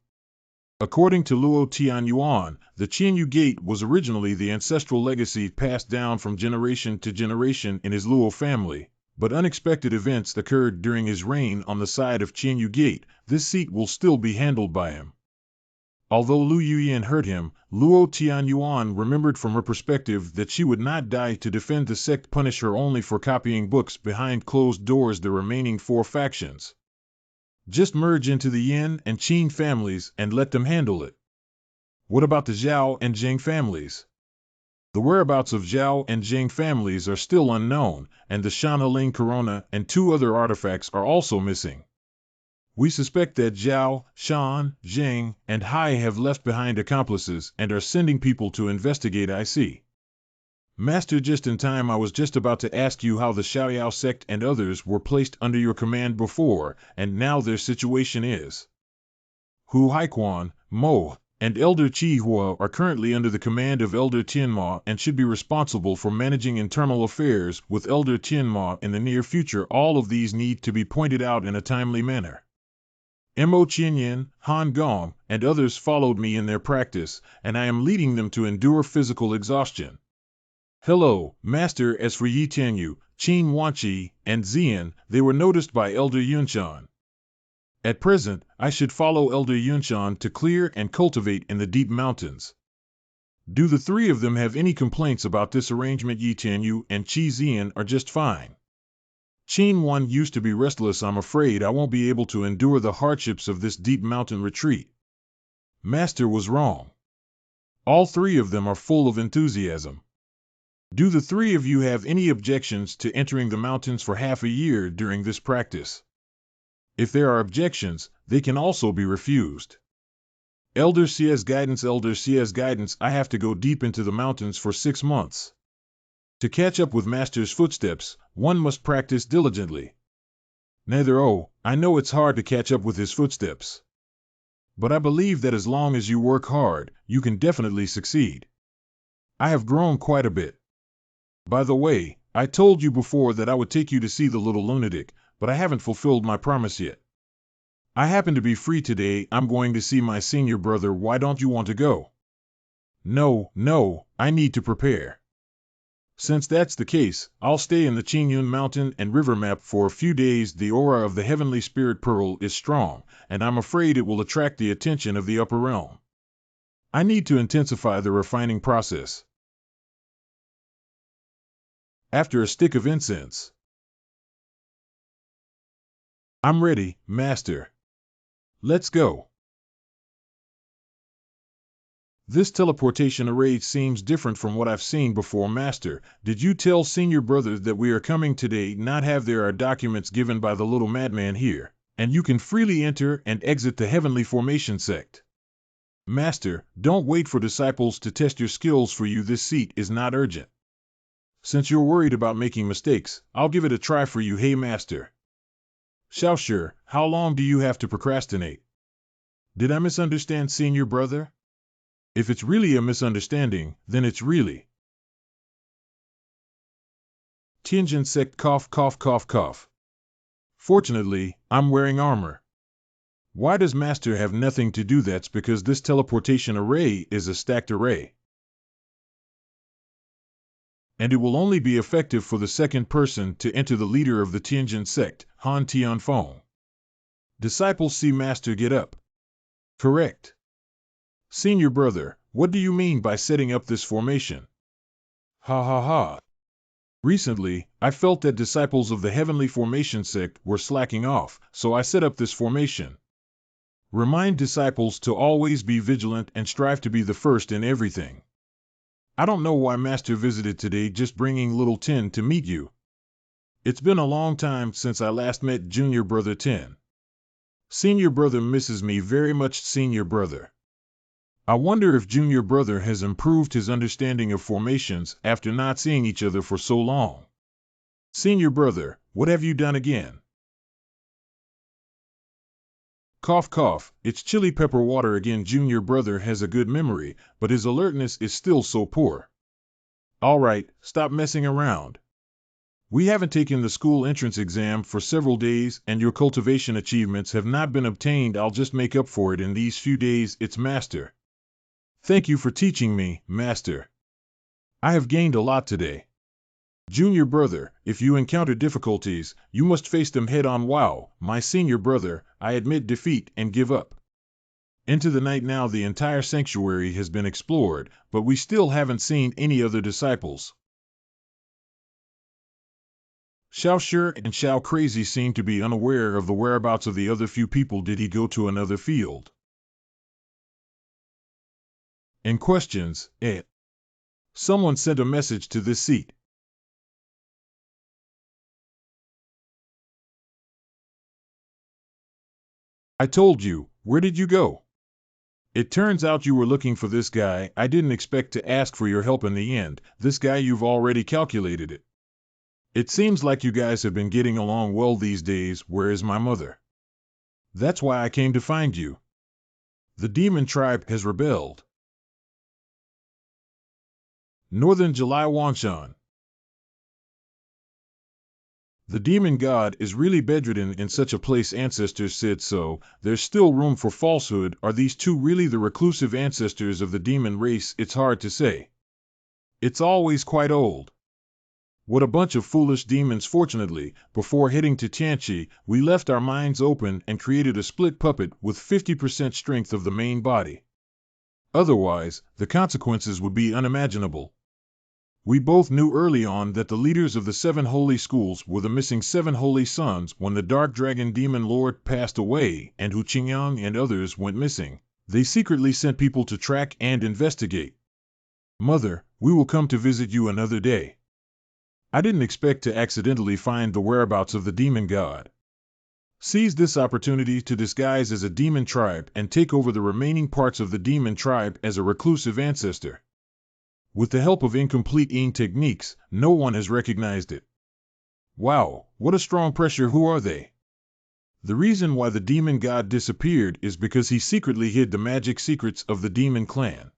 According to Luo Tian Yuan, the Qianyu Gate was originally the ancestral legacy passed down from generation to generation in his Luo family, but unexpected events occurred during his reign on the side of Qianyu Gate. This seat will still be handled by him. Although Lu Yuyan hurt him, Luo Tian Yuan remembered from her perspective that she would not die to defend the sect. Punish her only for copying books behind closed doors. The remaining 4 factions. Just merge into the Yin and Qin families and let them handle it. What about the Zhao and Zheng families? The whereabouts of Zhao and Zheng families are still unknown, and the Shanaling Corona and 2 other artifacts are also missing. We suspect that Zhao, Shan, Zheng, and Hai have left behind accomplices and are sending people to investigate. I see. Master, just in time. I was just about to ask you how the Xiaoyao sect and others were placed under your command before, and now their situation is. Hu Haiquan, Mo, and Elder Qi Hua are currently under the command of Elder Tianma and should be responsible for managing internal affairs with Elder Tianma in the near future. All of these need to be pointed out in a timely manner. Mo Qianyan, Han Gong, and others followed me in their practice, and I am leading them to endure physical exhaustion. Hello, Master. As for Yi Tianyu, Qin Wanqi, and Xian, they were noticed by Elder Yunshan. At present, I should follow Elder Yunshan to clear and cultivate in the deep mountains. Do the 3 of them have any complaints about this arrangement? Yi Tianyu and Qi Xian are just fine. Qin Wan used to be restless. I'm afraid I won't be able to endure the hardships of this deep mountain retreat. Master was wrong. All 3 of them are full of enthusiasm. Do the 3 of you have any objections to entering the mountains for half a year during this practice? If there are objections, they can also be refused. Elder Xia's guidance. Elder Xia's guidance. I have to go deep into the mountains for 6 months. To catch up with Master's footsteps, one must practice diligently. Neither. Oh, I know it's hard to catch up with his footsteps. But I believe that as long as you work hard, you can definitely succeed. I have grown quite a bit. By the way, I told you before that I would take you to see the little lunatic, but I haven't fulfilled my promise yet. I happen to be free today. I'm going to see my senior brother. Why don't you want to go? No, I need to prepare. Since that's the case, I'll stay in the Qingyun Mountain and River Map for a few days. The aura of the Heavenly Spirit Pearl is strong, and I'm afraid it will attract the attention of the upper realm. I need to intensify the refining process. After a stick of incense. I'm ready, Master. Let's go. This teleportation array seems different from what I've seen before. Master, did you tell senior brother that we are coming today? Not have. There are documents given by the little madman here, and you can freely enter and exit the Heavenly Formation Sect. Master, don't wait for disciples to test your skills for you. This seat is not urgent. Since you're worried about making mistakes, I'll give it a try for you. Hey Master. Xiaoshi, how long do you have to procrastinate? Did I misunderstand, senior brother? If it's really a misunderstanding, then it's really. Tian Sect cough cough cough cough. Fortunately, I'm wearing armor. Why does Master have nothing to do? That's because this teleportation array is a stacked array. And it will only be effective for the second person to enter the leader of the Tian Sect, Han Tianfeng. Disciples see Master get up. Correct. Senior brother, what do you mean by setting up this formation? Ha ha ha. Recently, I felt that disciples of the Heavenly Formation Sect were slacking off, so I set up this formation. Remind disciples to always be vigilant and strive to be the first in everything. I don't know why Master visited today just bringing little Tian to meet you. It's been a long time since I last met junior brother Tian. Senior brother misses me very much, senior brother. I wonder if junior brother has improved his understanding of formations after not seeing each other for so long. Senior brother, what have you done again? Cough cough, it's chili pepper water again. Junior brother has a good memory, but his alertness is still so poor. All right, stop messing around. We haven't taken the school entrance exam for several days and your cultivation achievements have not been obtained. I'll just make up for it in these few days. It's Master. Thank you for teaching me, Master. I have gained a lot today. Junior brother, if you encounter difficulties, you must face them head on. Wow, my senior brother, I admit defeat and give up. Into the night now. The entire sanctuary has been explored, but we still haven't seen any other disciples. Xiao Sure and Xiao Crazy seem to be unaware of the whereabouts of the other few people. Did he go to another field? And questions, Someone sent a message to this seat. I told you, where did you go? It turns out you were looking for this guy. I didn't expect to ask for your help in the end. This guy, you've already calculated it. It seems like you guys have been getting along well these days. Where is my mother? That's why I came to find you. The demon tribe has rebelled. Northern July Wanshan. The demon god is really bedridden in such a place. Ancestors said so. There's still room for falsehood. Are these two really the reclusive ancestors of the demon race? It's hard to say. It's always quite old. What a bunch of foolish demons. Fortunately, before heading to Tianqi, we left our minds open and created a split puppet with 50% strength of the main body. Otherwise, the consequences would be unimaginable. We both knew early on that the leaders of the 7 holy schools were the missing 7 holy sons when the Dark Dragon Demon Lord passed away and Hu Qingyang and others went missing. They secretly sent people to track and investigate. Mother, we will come to visit you another day. I didn't expect to accidentally find the whereabouts of the demon god. Seize this opportunity to disguise as a demon tribe and take over the remaining parts of the demon tribe as a reclusive ancestor. With the help of incomplete Yin techniques, no one has recognized it. Wow, what a strong pressure. Who are they? The reason why the demon god disappeared is because he secretly hid the magic secrets of the demon clan.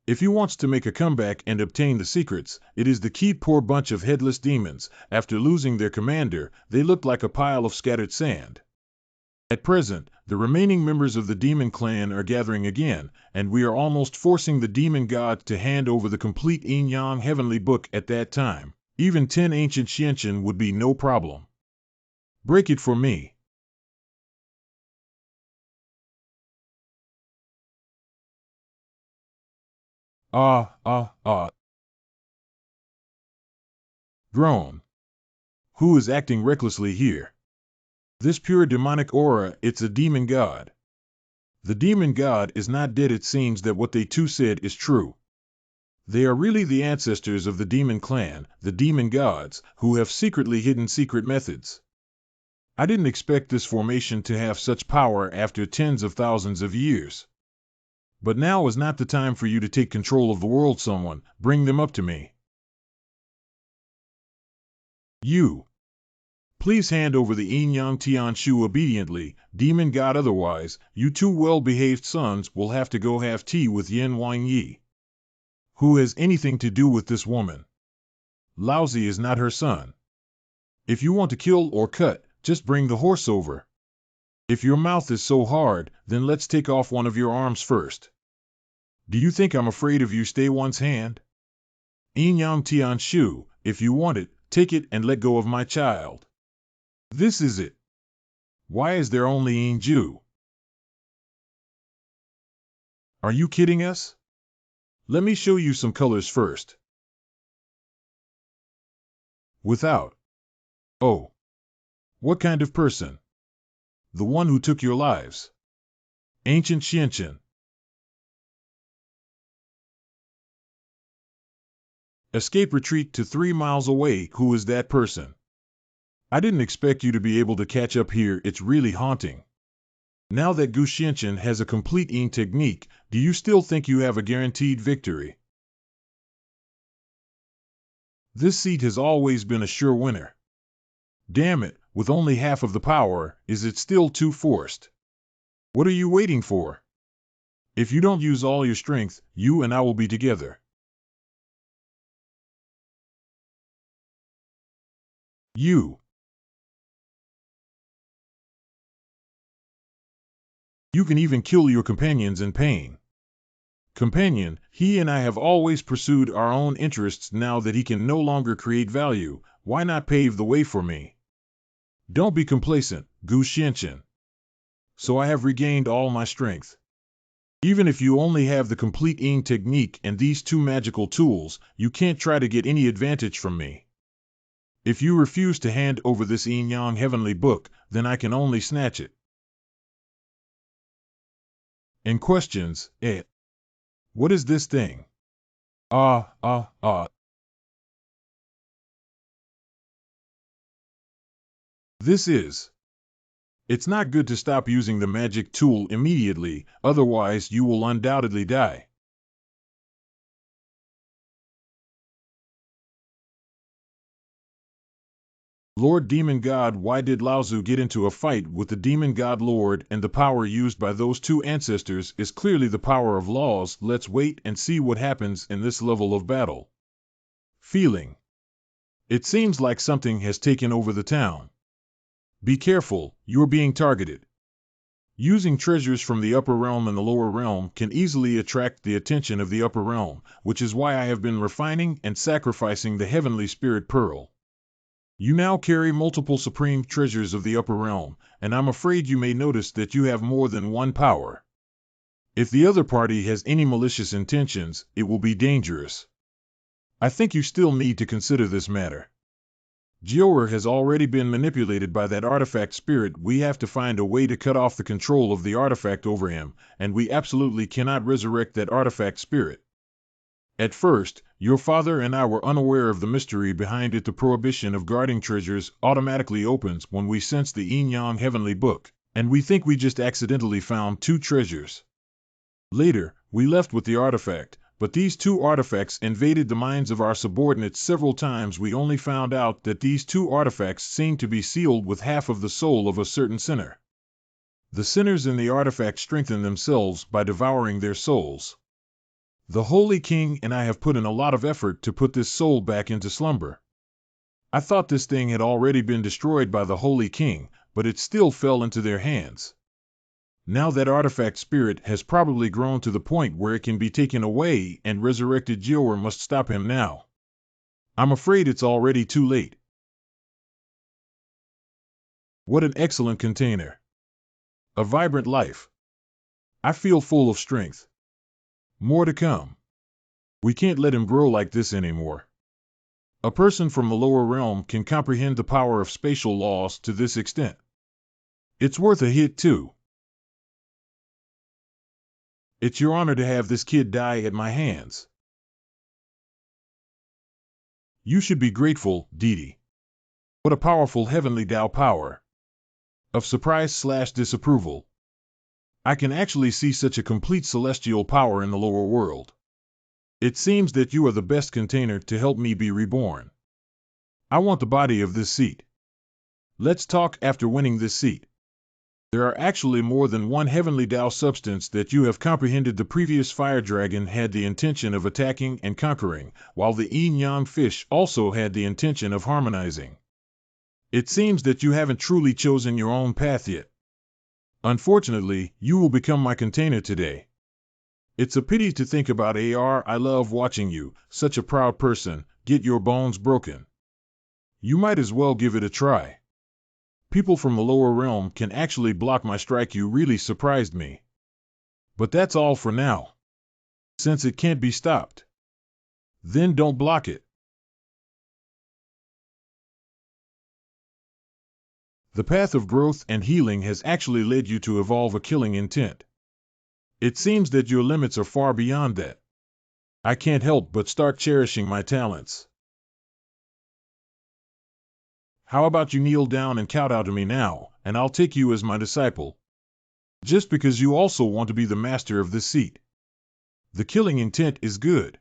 If he wants to make a comeback and obtain the secrets, it is the key. Poor bunch of headless demons. After losing their commander, they looked like a pile of scattered sand. At present, the remaining members of the demon clan are gathering again, and we are almost forcing the demon god to hand over the complete Yin-Yang heavenly book. At that time, even 10 ancient Xiantian would be no problem. Break it for me. Groan. Who is acting recklessly here? This pure demonic aura, it's a demon god. The demon god is not dead. It seems that what they two said is true. They are really the ancestors of the demon clan, the demon gods, who have secretly hidden secret methods. I didn't expect this formation to have such power after tens of thousands of years. But now is not the time for you to take control of the world. Someone, bring them up to me. You. Please hand over the Yin-Yang Tian Shu obediently, demon god, otherwise, you two well-behaved sons will have to go have tea with Yin Wang Yi. Who has anything to do with this woman? Laozi is not her son. If you want to kill or cut, just bring the horse over. If your mouth is so hard, then let's take off one of your arms first. Do you think I'm afraid of you? Stay one's hand? Yin-Yang Tian Shu, if you want it, take it and let go of my child. This is it. Why is there only Yin Ju? Are you kidding us? Let me show you some colors first. Without. Oh. What kind of person? The one who took your lives. Ancient Xianqian. Escape retreat to 3 miles away. Who is that person? I didn't expect you to be able to catch up here. It's really haunting. Now that Gu Xianqian has a complete Yin technique, do you still think you have a guaranteed victory? This seat has always been a sure winner. Damn it, with only half of the power, is it still too forced? What are you waiting for? If you don't use all your strength, you and I will be together. You can even kill your companions in pain. Companion, he and I have always pursued our own interests. Now that he can no longer create value, why not pave the way for me? Don't be complacent, Gu Xianqian. So I have regained all my strength. Even if you only have the complete Yin technique and these 2 magical tools, you can't try to get any advantage from me. If you refuse to hand over this Yin-Yang heavenly book, then I can only snatch it. And questions, What is this thing? This is. It's not good to stop using the magic tool immediately, otherwise you will undoubtedly die. Lord Demon God, why did Laozi get into a fight with the Demon God Lord, and the power used by those 2 ancestors is clearly the power of laws? Let's wait and see what happens in this level of battle. Feeling. It seems like something has taken over the town. Be careful, you're being targeted. Using treasures from the upper realm and the lower realm can easily attract the attention of the upper realm, which is why I have been refining and sacrificing the heavenly spirit pearl. You now carry multiple supreme treasures of the upper realm, and I'm afraid you may notice that you have more than one power. If the other party has any malicious intentions, it will be dangerous. I think you still need to consider this matter. Jior has already been manipulated by that artifact spirit. We have to find a way to cut off the control of the artifact over him, and we absolutely cannot resurrect that artifact spirit. At first, your father and I were unaware of the mystery behind it. The prohibition of guarding treasures automatically opens when we sense the Yin-Yang heavenly book, and we think we just accidentally found 2 treasures. Later, we left with the artifact, but these 2 artifacts invaded the minds of our subordinates several times. We only found out that these 2 artifacts seem to be sealed with half of the soul of a certain sinner. The sinners in the artifact strengthen themselves by devouring their souls. The Holy King and I have put in a lot of effort to put this soul back into slumber. I thought this thing had already been destroyed by the Holy King, but it still fell into their hands. Now that artifact spirit has probably grown to the point where it can be taken away and resurrected. Jior must stop him now. I'm afraid it's already too late. What an excellent container. A vibrant life. I feel full of strength. More to come. We can't let him grow like this anymore. A person from the lower realm can comprehend the power of spatial laws to this extent. It's worth a hit too. It's your honor to have this kid die at my hands. You should be grateful, Didi. What a powerful heavenly Tao power. Of surprise/disapproval. I can actually see such a complete celestial power in the lower world. It seems that you are the best container to help me be reborn. I want the body of this seat. Let's talk after winning this seat. There are actually more than one heavenly Tao substance that you have comprehended. The previous fire dragon had the intention of attacking and conquering, while the yin-yang fish also had the intention of harmonizing. It seems that you haven't truly chosen your own path yet. Unfortunately, you will become my container today. It's a pity to think about. I love watching you, such a proud person, get your bones broken. You might as well give it a try. People from the lower realm can actually block my strike. You really surprised me. But that's all for now. Since it can't be stopped, then don't block it. The path of growth and healing has actually led you to evolve a killing intent. It seems that your limits are far beyond that. I can't help but start cherishing my talents. How about you kneel down and kowtow to me now, and I'll take you as my disciple. Just because you also want to be the master of this seat. The killing intent is good.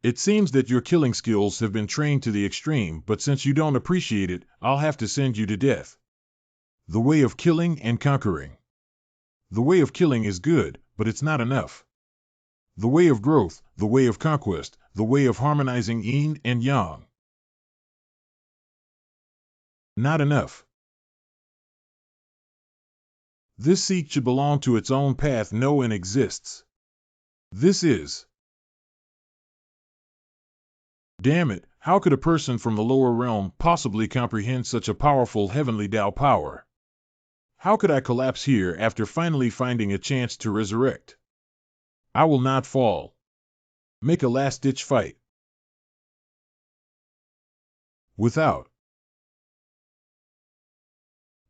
It seems that your killing skills have been trained to the extreme, but since you don't appreciate it, I'll have to send you to death. The way of killing and conquering. The way of killing is good, but it's not enough. The way of growth, the way of conquest, the way of harmonizing yin and yang. Not enough. This seat should belong to its own path. No one exists. This is. Damn it, how could a person from the lower realm possibly comprehend such a powerful heavenly Tao power? How could I collapse here after finally finding a chance to resurrect? I will not fall. Make a last-ditch fight. Without.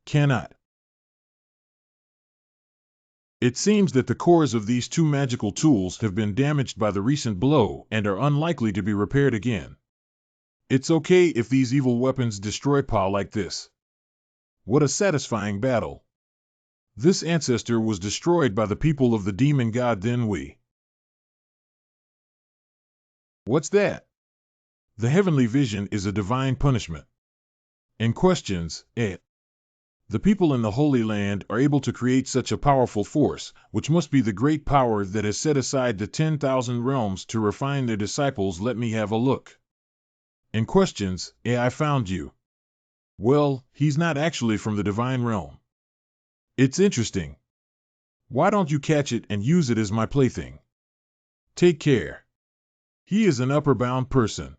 Cannot. It seems that the cores of these two magical tools have been damaged by the recent blow and are unlikely to be repaired again. It's okay if these evil weapons destroy Pa like this. What a satisfying battle. This ancestor was destroyed by the people of the demon god Then we. What's that? The heavenly vision is a divine punishment. And questions, The people in the Holy Land are able to create such a powerful force, which must be the great power that has set aside the 10,000 realms to refine their disciples. Let me have a look. And questions, I found you. Well, he's not actually from the divine realm. It's interesting. Why don't you catch it and use it as my plaything? Take care. He is an upper-bound person.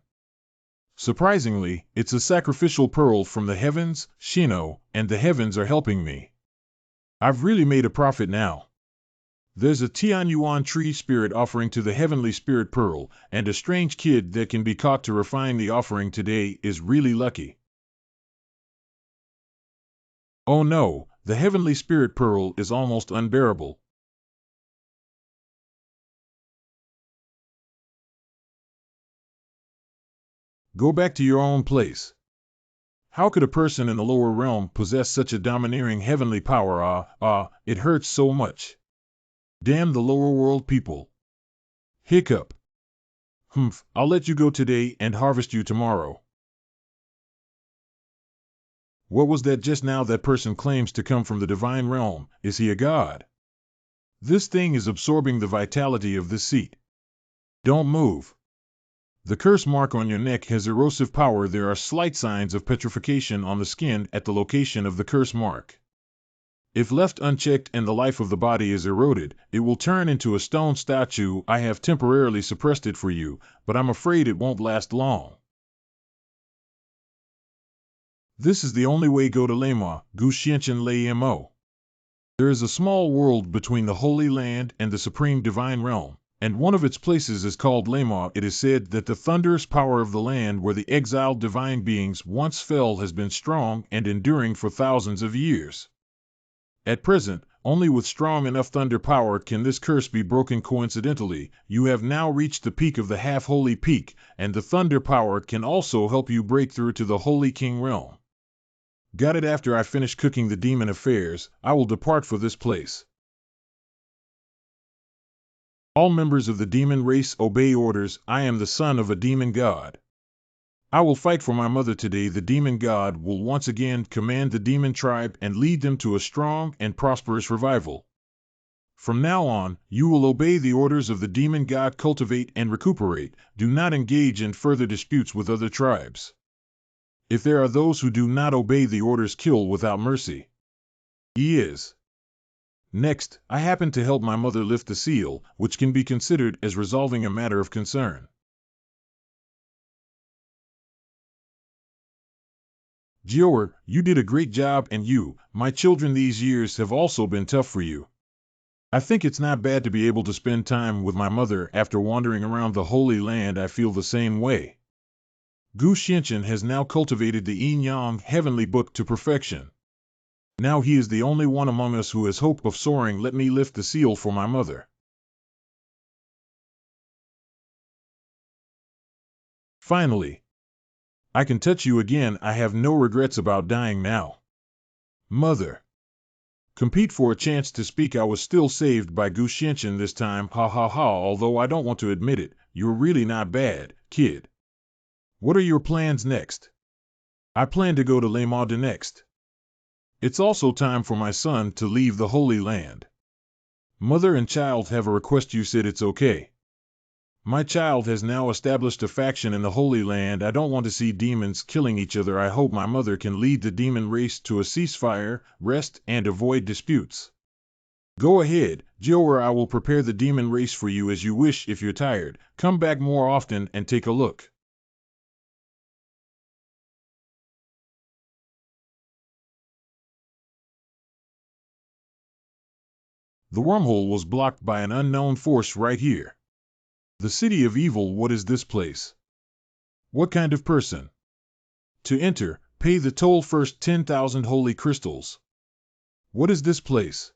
Surprisingly, it's a sacrificial pearl from the heavens, Shino, and the heavens are helping me. I've really made a profit now. There's a Tian Yuan tree spirit offering to the heavenly spirit pearl, and a strange kid that can be caught to refine the offering today is really lucky. Oh no, the heavenly spirit pearl is almost unbearable. Go back to your own place. How could a person in the lower realm possess such a domineering heavenly power? It hurts so much. Damn the lower world people. Hiccup. I'll let you go today and harvest you tomorrow. What was that just now? That person claims to come from the divine realm. Is he a god? This thing is absorbing the vitality of this seat. Don't move. The curse mark on your neck has erosive power. There are slight signs of petrification on the skin at the location of the curse mark. If left unchecked and the life of the body is eroded, it will turn into a stone statue. I have temporarily suppressed it for you, but I'm afraid it won't last long. This is the only way. Go to Lema, Gu Xianchen Lei Mo. There is a small world between the Holy Land and the Supreme Divine Realm, and one of its places is called Lema. It is said that the thunderous power of the land where the exiled divine beings once fell has been strong and enduring for thousands of years. At present, only with strong enough thunder power can this curse be broken. Coincidentally, you have now reached the peak of the half-holy peak, and the thunder power can also help you break through to the Holy King realm. Got it. After I finish cooking the demon affairs, I will depart for this place. All members of the demon race obey orders. I am the son of a demon god. I will fight for my mother today. The demon god will once again command the demon tribe and lead them to a strong and prosperous revival. From now on, you will obey the orders of the demon god, cultivate and recuperate. Do not engage in further disputes with other tribes. If there are those who do not obey the orders, kill without mercy. He is. Next, I happen to help my mother lift the seal, which can be considered as resolving a matter of concern. Jior, you did a great job, and you, my children, these years have also been tough for you. I think it's not bad to be able to spend time with my mother after wandering around the Holy Land. I feel the same way. Gu Xianqian has now cultivated the Yin-Yang heavenly book to perfection. Now he is the only one among us who has hope of soaring. Let me lift the seal for my mother. Finally, I can touch you again. I have no regrets about dying now. Mother. Compete for a chance to speak. I was still saved by Gu Xianqian this time. Ha ha ha. Although I don't want to admit it, you're really not bad, kid. What are your plans next? I plan to go to Le Maude next. It's also time for my son to leave the Holy Land. Mother and child have a request. You said it's okay. My child has now established a faction in the Holy Land. I don't want to see demons killing each other. I hope my mother can lead the demon race to a ceasefire, rest, and avoid disputes. Go ahead, Jior. I will prepare the demon race for you as you wish. If you're tired, come back more often and take a look. The wormhole was blocked by an unknown force right here. The City of Evil. What is this place? What kind of person? To enter, pay the toll first. 10,000 holy crystals. What is this place?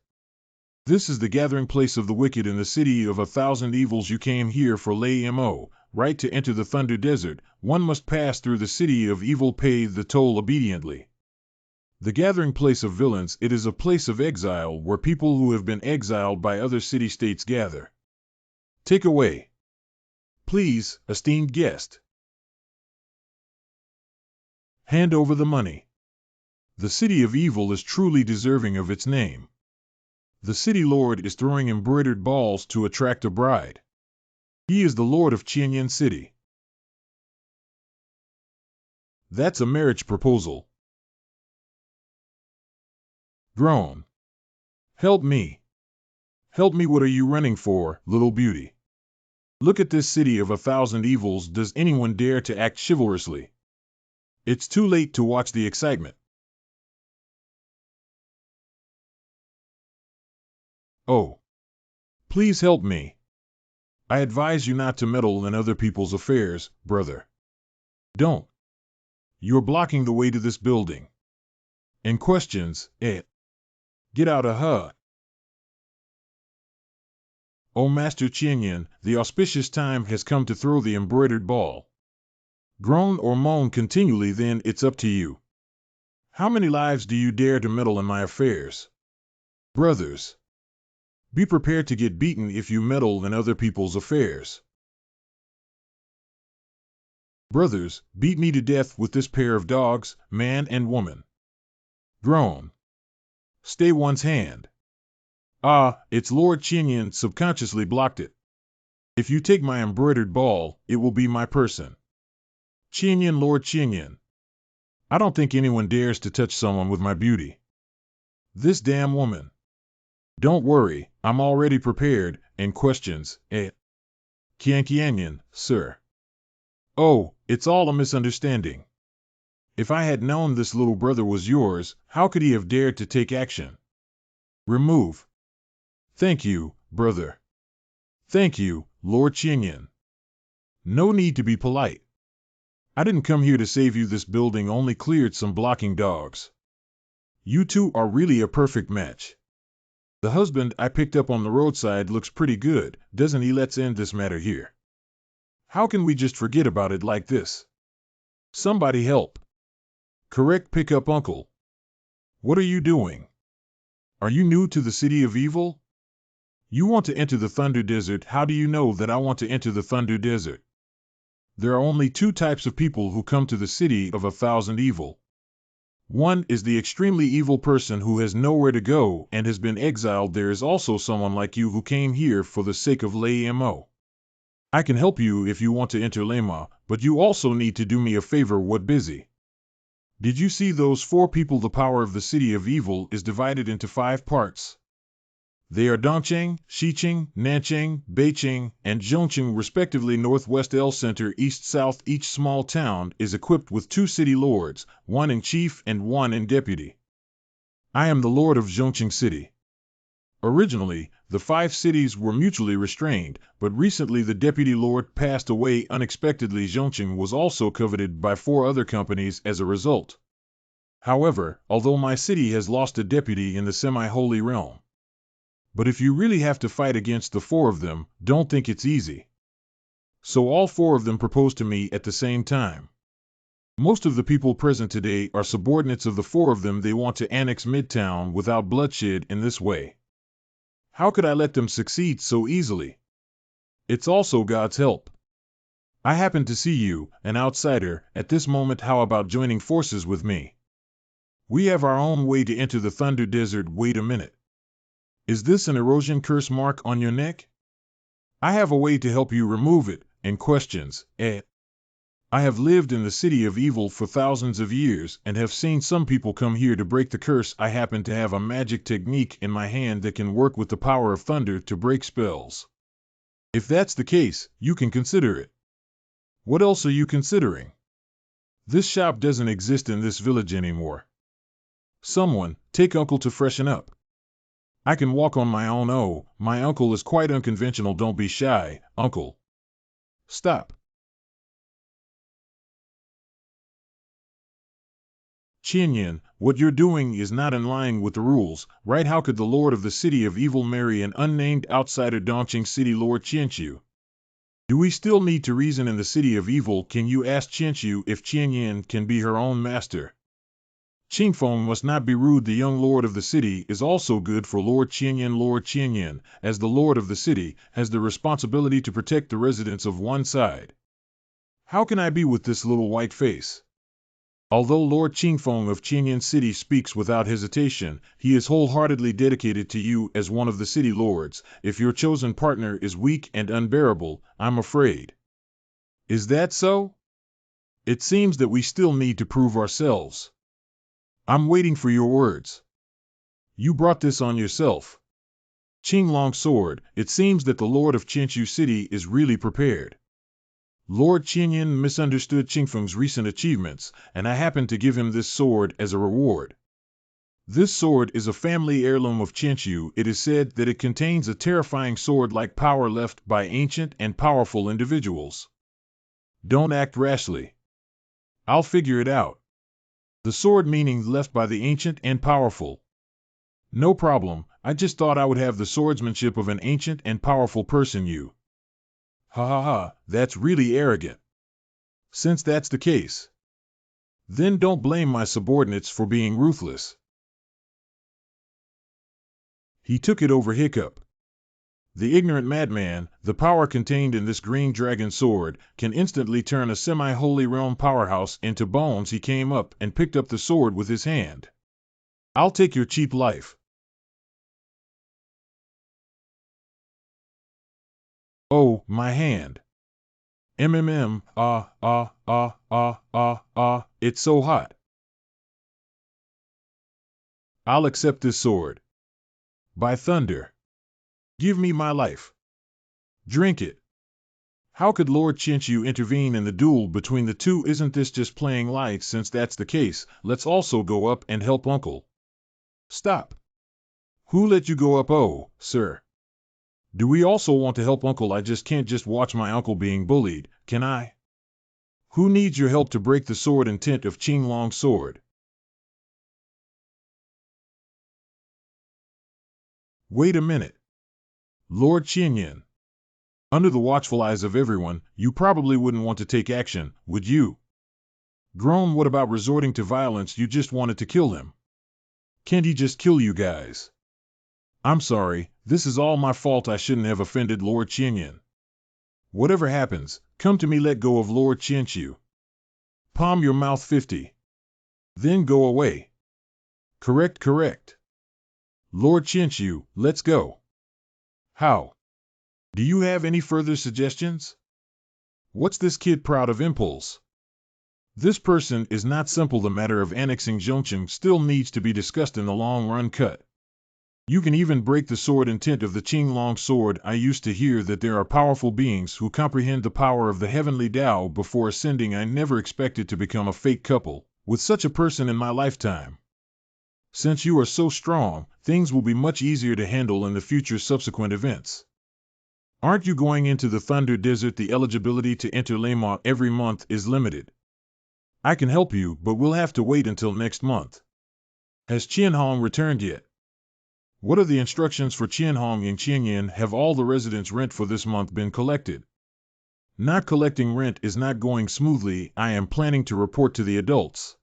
This is the gathering place of the wicked in the City of 1,000 Evils. You came here for Mo, right? To enter the Thunder Desert, one must pass through the City of Evil. Pay the toll obediently. The gathering place of villains. It is a place of exile where people who have been exiled by other city-states gather. Take away. Please, esteemed guest. Hand over the money. The City of Evil is truly deserving of its name. The city lord is throwing embroidered balls to attract a bride. He is the lord of Qianyan City. That's a marriage proposal. Groan. Help me. Help me. What are you running for, little beauty? Look at this City of 1,000 Evils. Does anyone dare to act chivalrously? It's too late to watch the excitement. Oh. Please help me. I advise you not to meddle in other people's affairs, brother. Don't. You're blocking the way to this building. And questions, Get out. Oh, Master Qianyan, the auspicious time has come to throw the embroidered ball. Groan or moan continually, then it's up to you. How many lives do you dare to meddle in my affairs? Brothers. Be prepared to get beaten if you meddle in other people's affairs. Brothers, beat me to death with this pair of dogs, man and woman. Groan. Stay one's hand. Ah, it's Lord Qianyan subconsciously blocked it. If you take my embroidered ball, it will be my person. Qianyan, Lord Qianyan. I don't think anyone dares to touch someone with my beauty. This damn woman. Don't worry, I'm already prepared. And questions, Qianyan, sir. Oh, it's all a misunderstanding. If I had known this little brother was yours, how could he have dared to take action? Remove. Thank you, brother. Thank you, Lord Qianyan. No need to be polite. I didn't come here to save you. This building only cleared some blocking dogs. You two are really a perfect match. The husband I picked up on the roadside looks pretty good, doesn't he? Let's end this matter here. How can we just forget about it like this? Somebody help. Correct pickup, uncle. What are you doing? Are you new to the City of Evil? You want to enter the Thunder Desert. How do you know that I want to enter the Thunder Desert? There are only two types of people who come to the city of 1,000 evil. One is the extremely evil person who has nowhere to go and has been exiled. There is also someone like you who came here for the sake of Lamo. I can help you if you want to enter Lama, but you also need to do me a favor. What busy? Did you see those four people? The power of the city of evil is divided into 5 parts. They are Dongcheng, Xicheng, Nancheng, Beicheng, and Zhongcheng respectively. Northwest L Center, East-South. Each small town is equipped with 2 city lords, one in chief and one in deputy. I am the lord of Zhongcheng City. Originally, the 5 cities were mutually restrained, but recently the deputy lord passed away unexpectedly. Zhongcheng was also coveted by 4 other companies as a result. However, although my city has lost a deputy in the semi-holy realm. But if you really have to fight against the 4 of them, don't think it's easy. So all 4 of them proposed to me at the same time. Most of the people present today are subordinates of the 4 of them. They want to annex Midtown without bloodshed in this way. How could I let them succeed so easily? It's also God's help. I happen to see you, an outsider, at this moment. How about joining forces with me? We have our own way to enter the Thunder Desert. Wait a minute. Is this an erosion curse mark on your neck? I have a way to help you remove it. And questions, I have lived in the city of evil for thousands of years and have seen some people come here to break the curse. I happen to have a magic technique in my hand that can work with the power of thunder to break spells. If that's the case, you can consider it. What else are you considering? This shop doesn't exist in this village anymore. Someone, take Uncle to freshen up. I can walk on my own. Oh, my uncle is quite unconventional. Don't be shy, uncle. Stop. Tian, what you're doing is not in line with the rules, right? How could the lord of the city of evil marry an unnamed outsider? Dongcheng City Lord Qianqiu. Do we still need to reason in the city of evil? Can you ask Qianqiu if Qianyan can be her own master? Qingfeng must not be rude. The young lord of the city is also good for Lord Qianyan. Lord Qianyan, as the lord of the city, has the responsibility to protect the residents of one side. How can I be with this little white face? Although Lord Qingfeng of Qianyan City speaks without hesitation, he is wholeheartedly dedicated to you as one of the city lords. If your chosen partner is weak and unbearable, I'm afraid. Is that so? It seems that we still need to prove ourselves. I'm waiting for your words. You brought this on yourself. Qinglong Sword, it seems that the Lord of Qianqiu City is really prepared. Lord Qianyan misunderstood Qingfeng's recent achievements, and I happen to give him this sword as a reward. This sword is a family heirloom of Qianqiu. It is said that it contains a terrifying sword-like power left by ancient and powerful individuals. Don't act rashly. I'll figure it out. The sword meaning left by the ancient and powerful. No problem, I just thought I would have the swordsmanship of an ancient and powerful person. You. Ha ha ha, that's really arrogant. Since that's the case, then don't blame my subordinates for being ruthless. He took it over hiccup. The ignorant madman, the power contained in this green dragon sword, can instantly turn a semi-holy realm powerhouse into bones. He came up and picked up the sword with his hand. I'll take your cheap life. Oh, my hand. It's so hot. I'll accept this sword. By thunder. Give me my life. Drink it. How could Lord Qianqiu intervene in the duel between the two? Isn't this just playing light? Since that's the case, let's also go up and help Uncle. Stop. Who let you go up? Oh, sir. Do we also want to help Uncle? I just can't just watch my uncle being bullied, can I? Who needs your help to break the sword intent of Qinglong Sword? Wait a minute. Lord Qianyan. Under the watchful eyes of everyone, you probably wouldn't want to take action, would you? Grown, what about resorting to violence? You just wanted to kill him. Can't he just kill you guys? I'm sorry, this is all my fault. I shouldn't have offended Lord Qianyan. Whatever happens, come to me. Let go of Lord Qianqiu. Palm your mouth 50. Then go away. Correct, correct. Lord Qianqiu, let's go. How? Do you have any further suggestions? What's this kid proud of impulse? This person is not simple. The matter of annexing Zhongqing still needs to be discussed in the long run cut. You can even break the sword intent of the Qinglong sword. I used to hear that there are powerful beings who comprehend the power of the heavenly Tao before ascending. I never expected to become a fake couple with such a person in my lifetime. Since you are so strong, things will be much easier to handle in the future subsequent events. Aren't you going into the Thunder Desert? The eligibility to enter Lemont every month is limited. I can help you, but we'll have to wait until next month. Has Qianhong returned yet? What are the instructions for Qianhong and Qianyan? Have all the residents' rent for this month been collected? Not collecting rent is not going smoothly. I am planning to report to the adults.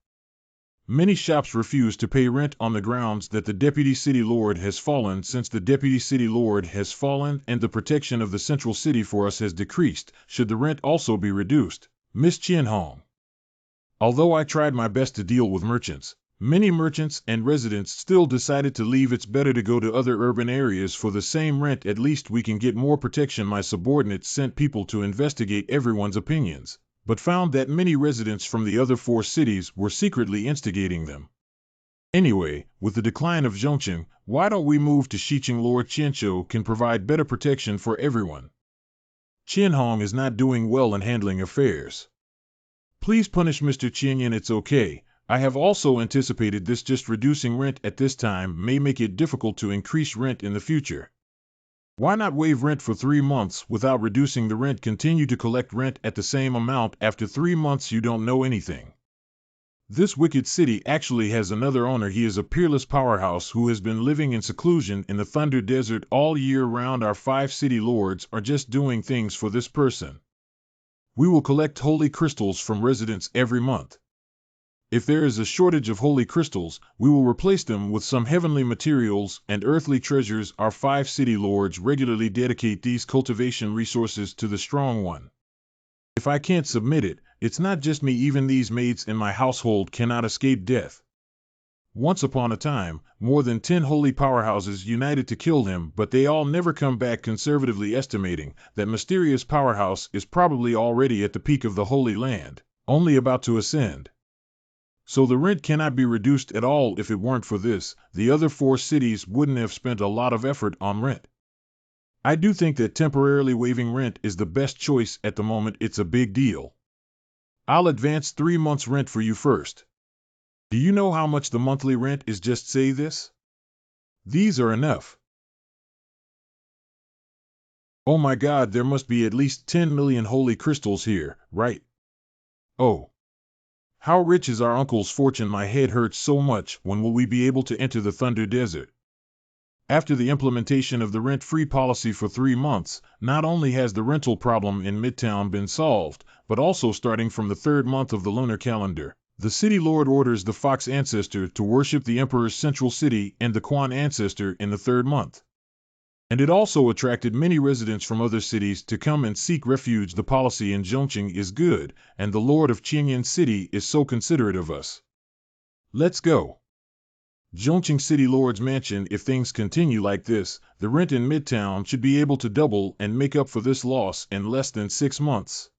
Many shops refuse to pay rent on the grounds that the Deputy City Lord has fallen. Since the Deputy City Lord has fallen and the protection of the central city for us has decreased, should the rent also be reduced? Miss Qianhong. Although I tried my best to deal with merchants, many merchants and residents still decided to leave. It's better to go to other urban areas for the same rent. At least we can get more protection. My subordinates sent people to investigate everyone's opinions, but found that many residents from the other 4 cities were secretly instigating them. Anyway, with the decline of Zhongqing, why don't we move to Xiqing? Lord Qianqiu can provide better protection for everyone. Qianhong is not doing well in handling affairs. Please punish Mr. Qianyan. It's okay. I have also anticipated this. Just reducing rent at this time may make it difficult to increase rent in the future. Why not waive rent for 3 months without reducing the rent? Continue to collect rent at the same amount. After 3 months you don't know anything. This wicked city actually has another owner. He is a peerless powerhouse who has been living in seclusion in the Thunder Desert all year round. Our 5 city lords are just doing things for this person. We will collect holy crystals from residents every month. If there is a shortage of holy crystals, we will replace them with some heavenly materials and earthly treasures. Our 5 city lords regularly dedicate these cultivation resources to the Strong One. If I can't submit it, it's not just me. Even these maids in my household cannot escape death. Once upon a time, more than 10 holy powerhouses united to kill him, but they all never come back. Conservatively estimating, that mysterious powerhouse is probably already at the peak of the Holy Land, only about to ascend. So the rent cannot be reduced at all. If it weren't for this, the other 4 cities wouldn't have spent a lot of effort on rent. I do think that temporarily waiving rent is the best choice at the moment. It's a big deal. I'll advance 3 months' rent for you first. Do you know how much the monthly rent is? Just say this. These are enough. Oh my God, there must be at least 10 million holy crystals here, right? Oh. How rich is our uncle's fortune? My head hurts so much. When will we be able to enter the Thunder Desert? After the implementation of the rent-free policy for 3 months, not only has the rental problem in Midtown been solved, but also starting from the 3rd month of the lunar calendar, the city lord orders the Fox ancestor to worship the emperor's central city and the Quan ancestor in the 3rd month. And it also attracted many residents from other cities to come and seek refuge. The policy in Zhongqing is good, and the lord of Qianyan City is so considerate of us. Let's go. Zhongqing City Lord's Mansion. If things continue like this, the rent in Midtown should be able to double and make up for this loss in less than 6 months.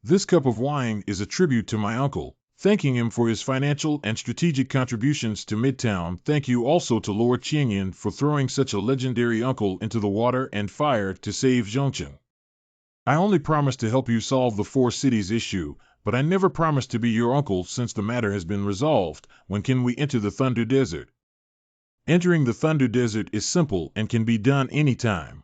This cup of wine is a tribute to my uncle, thanking him for his financial and strategic contributions to Midtown. Thank you also to Lord Qianyan for throwing such a legendary uncle into the water and fire to save Zhongqing. I only promised to help you solve the 4 cities issue, but I never promised to be your uncle. Since the matter has been resolved, when can we enter the Thunder Desert? Entering the Thunder Desert is simple and can be done anytime.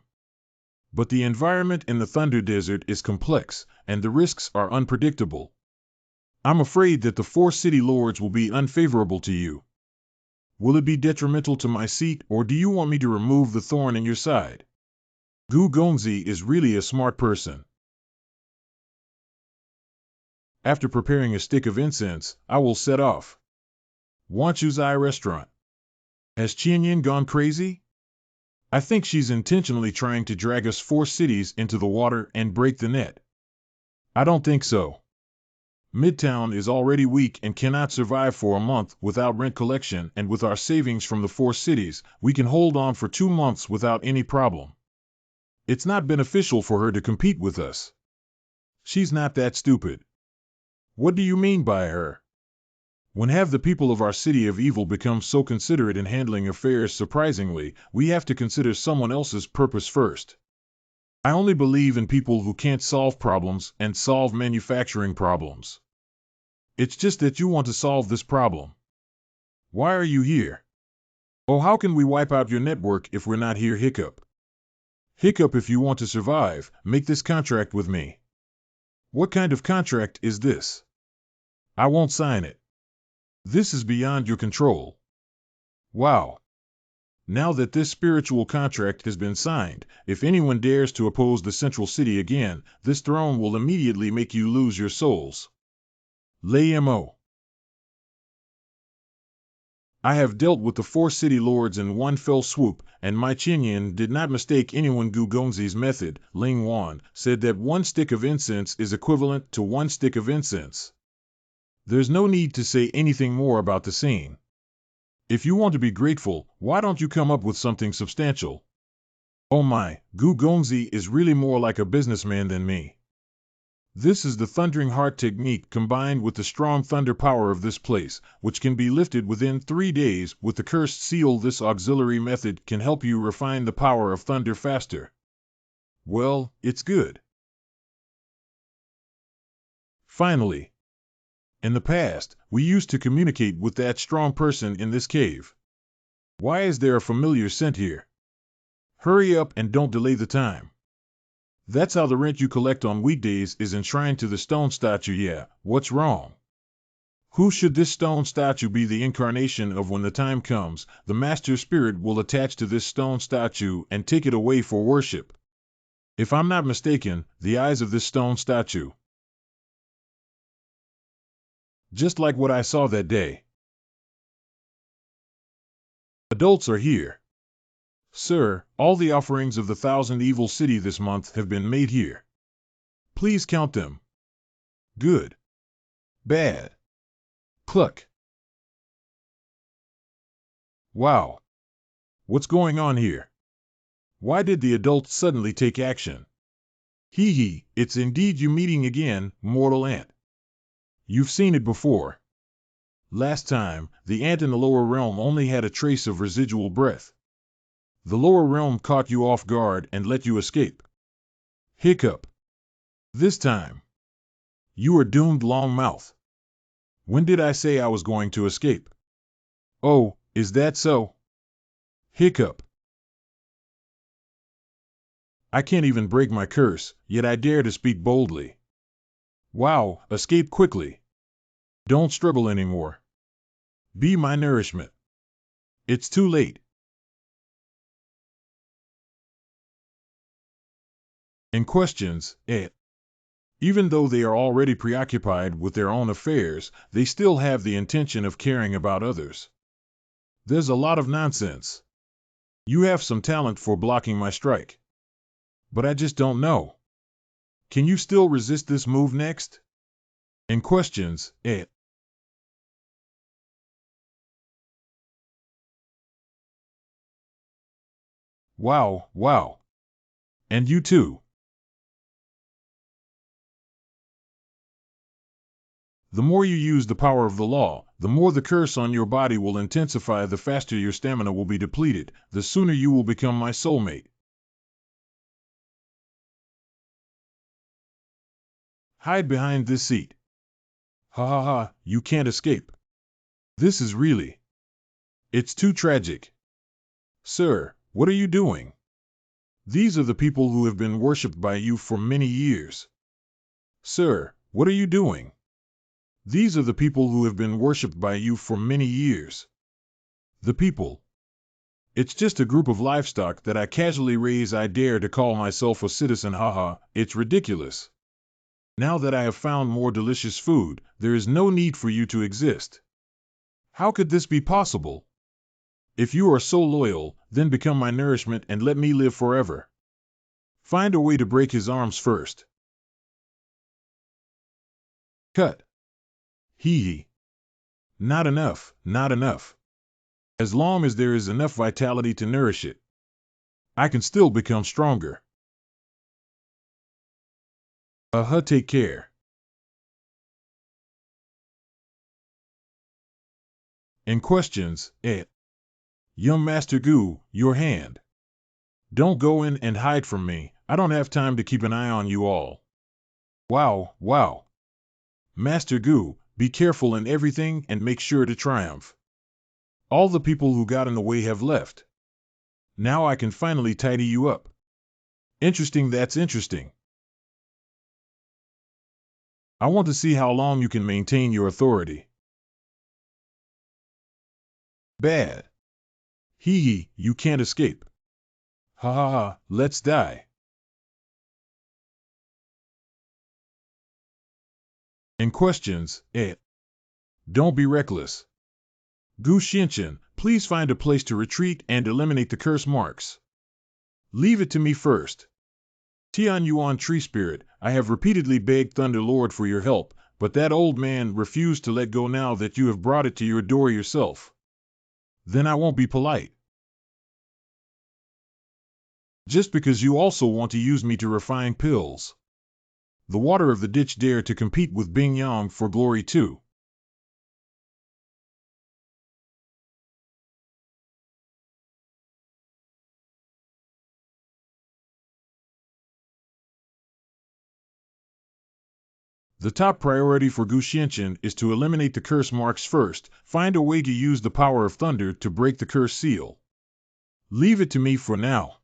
But the environment in the Thunder Desert is complex, and the risks are unpredictable. I'm afraid that the 4 city lords will be unfavorable to you. Will it be detrimental to my seat, or do you want me to remove the thorn in your side? Gu Gongzi is really a smart person. After preparing a stick of incense, I will set off. Wanchuzai Restaurant. Has Qianyan gone crazy? I think she's intentionally trying to drag us 4 cities into the water and break the net. I don't think so. Midtown is already weak and cannot survive for a month without rent collection, and with our savings from the 4 cities, we can hold on for 2 months without any problem. It's not beneficial for her to compete with us. She's not that stupid. What do you mean by her? When have the people of our city of evil become so considerate in handling affairs? Surprisingly, we have to consider someone else's purpose first. I only believe in people who can't solve problems and solve manufacturing problems. It's just that you want to solve this problem. Why are you here? Oh, how can we wipe out your network if we're not here? Hiccup. Hiccup, if you want to survive, make this contract with me. What kind of contract is this? I won't sign it. This is beyond your control. Wow. Now that this spiritual contract has been signed, if anyone dares to oppose the central city again, this throne will immediately make you lose your souls. Lay Mo. I have dealt with the 4 city lords in one fell swoop, and my Tian did not mistake anyone. Gu Gongzi's method, Ling Yuan, said that 1 stick of incense is equivalent to 1 stick of incense. There's no need to say anything more about the scene. If you want to be grateful, why don't you come up with something substantial? Oh my, Gu Gongzi is really more like a businessman than me. This is the Thundering Heart technique combined with the strong thunder power of this place, which can be lifted within 3 days with the cursed seal. This auxiliary method can help you refine the power of thunder faster. Well, it's good. Finally. In the past, we used to communicate with that strong person in this cave. Why is there a familiar scent here? Hurry up and don't delay the time. That's how the rent you collect on weekdays is enshrined to the stone statue. Yeah, what's wrong? Who should this stone statue be the incarnation of? When the time comes, the master spirit will attach to this stone statue and take it away for worship. If I'm not mistaken, the eyes of this stone statue. Just like what I saw that day. Adults are here. Sir, all the offerings of the 1,000 Evil City this month have been made here. Please count them. Good. Bad. Cluck. Wow. What's going on here? Why did the adults suddenly take action? Hee hee, it's indeed you meeting again, mortal ant. You've seen it before. Last time, the ant in the lower realm only had a trace of residual breath. The lower realm caught you off guard and let you escape. Hiccup. This time. You are doomed, long mouth. When did I say I was going to escape? Oh, is that so? Hiccup. I can't even break my curse, yet I dare to speak boldly. Wow, escape quickly. Don't struggle anymore. Be my nourishment. It's too late. In questions, even though they are already preoccupied with their own affairs, they still have the intention of caring about others. There's a lot of nonsense. You have some talent for blocking my strike. But I just don't know. Can you still resist this move next? In questions, Wow, wow. And you too. The more you use the power of the law, the more the curse on your body will intensify. The faster your stamina will be depleted, the sooner you will become my soulmate. Hide behind this seat. Ha ha ha, you can't escape. This is really. It's too tragic. Sir, what are you doing? These are the people who have been worshipped by you for many years. Sir, what are you doing? These are the people who have been worshipped by you for many years. The people. It's just a group of livestock that I casually raise. I dare to call myself a citizen. Haha, it's ridiculous. Now that I have found more delicious food, there is no need for you to exist. How could this be possible? If you are so loyal, then become my nourishment and let me live forever. Find a way to break his arms first. Cut. Hee. Not enough, not enough. As long as there is enough vitality to nourish it, I can still become stronger. Take care. And questions, Young Master Gu, your hand. Don't go in and hide from me, I don't have time to keep an eye on you all. Wow, wow. Master Gu, be careful in everything and make sure to triumph. All the people who got in the way have left. Now I can finally tidy you up. Interesting, that's interesting. I want to see how long you can maintain your authority. Bad. Hee, you can't escape. Ha ha ha, let's die. And questions, Don't be reckless. Gu Xianchen, please find a place to retreat and eliminate the curse marks. Leave it to me first. Tian Yuan Tree Spirit, I have repeatedly begged Thunder Lord for your help, but that old man refused to let go now that you have brought it to your door yourself. Then I won't be polite. Just because you also want to use me to refine pills. The water of the ditch dare to compete with Bing Yang for glory too. The top priority for Gu Xianchen is to eliminate the curse marks first, find a way to use the power of thunder to break the curse seal. Leave it to me for now.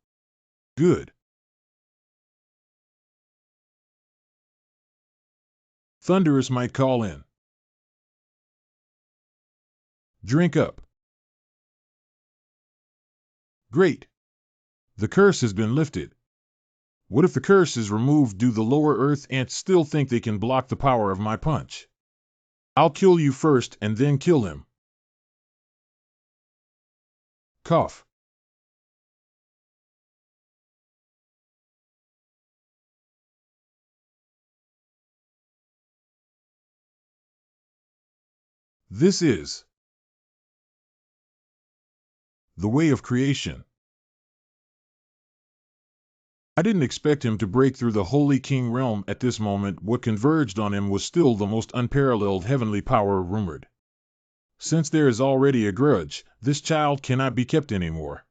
Good. Thunderous might call in. Drink up. Great. The curse has been lifted. What if the curse is removed? Do the lower earth ants still think they can block the power of my punch? I'll kill you first and then kill him. Cough. This is the way of creation. I didn't expect him to break through the Holy King realm at this moment. What converged on him was still the most unparalleled heavenly power rumored. Since there is already a grudge, this child cannot be kept anymore.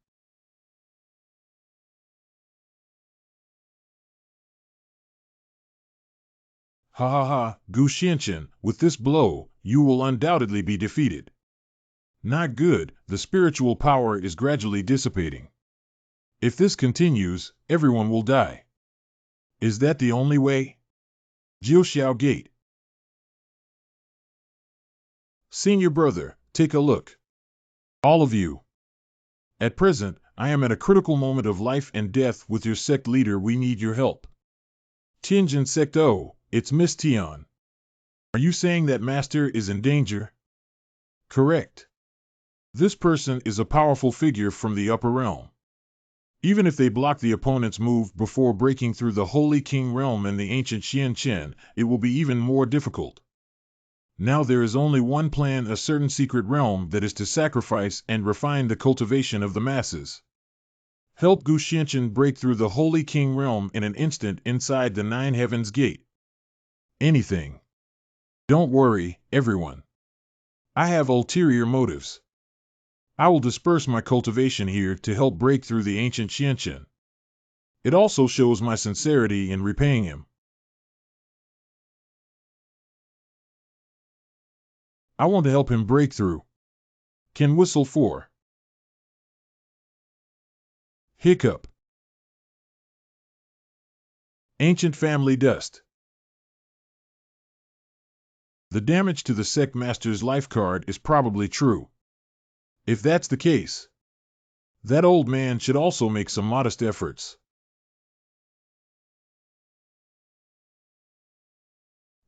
Ha ha ha, Gu Xianchen, with this blow, you will undoubtedly be defeated. Not good, the spiritual power is gradually dissipating. If this continues, everyone will die. Is that the only way? Jiuxiao Gate. Senior brother, take a look. All of you. At present, I am at a critical moment of life and death with your sect leader. We need your help. Tianjin Sect. Oh, it's Miss Tian. Are you saying that Master is in danger? Correct. This person is a powerful figure from the upper realm. Even if they block the opponent's move before breaking through the Holy King realm and the ancient Xian Chen, it will be even more difficult. Now there is only one plan, a certain secret realm that is to sacrifice and refine the cultivation of the masses. Help Gu Xianchen break through the Holy King realm in an instant inside the Nine Heavens Gate. Anything. Don't worry, everyone. I have ulterior motives. I will disperse my cultivation here to help break through the ancient Xianchen. It also shows my sincerity in repaying him. I want to help him break through. Can whistle for. Hiccup. Ancient family dust. The damage to the Sect Master's life card is probably true. If that's the case, that old man should also make some modest efforts.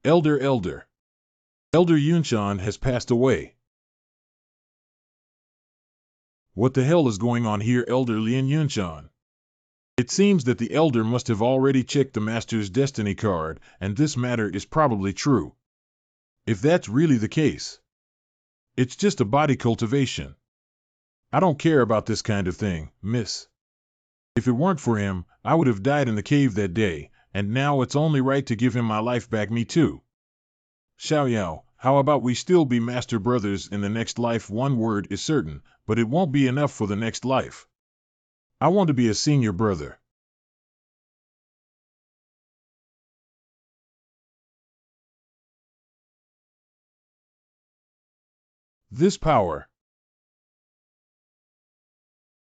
Elder Yunshan has passed away. What the hell is going on here, Elder Lin Yunshan? It seems that the Elder must have already checked the Master's destiny card, and this matter is probably true. If that's really the case, it's just a body cultivation. I don't care about this kind of thing, miss. If it weren't for him, I would have died in the cave that day, and now it's only right to give him my life back, me too. Xiaoyao, how about we still be master brothers in the next life? One word is certain, but it won't be enough for the next life. I want to be a senior brother. This power.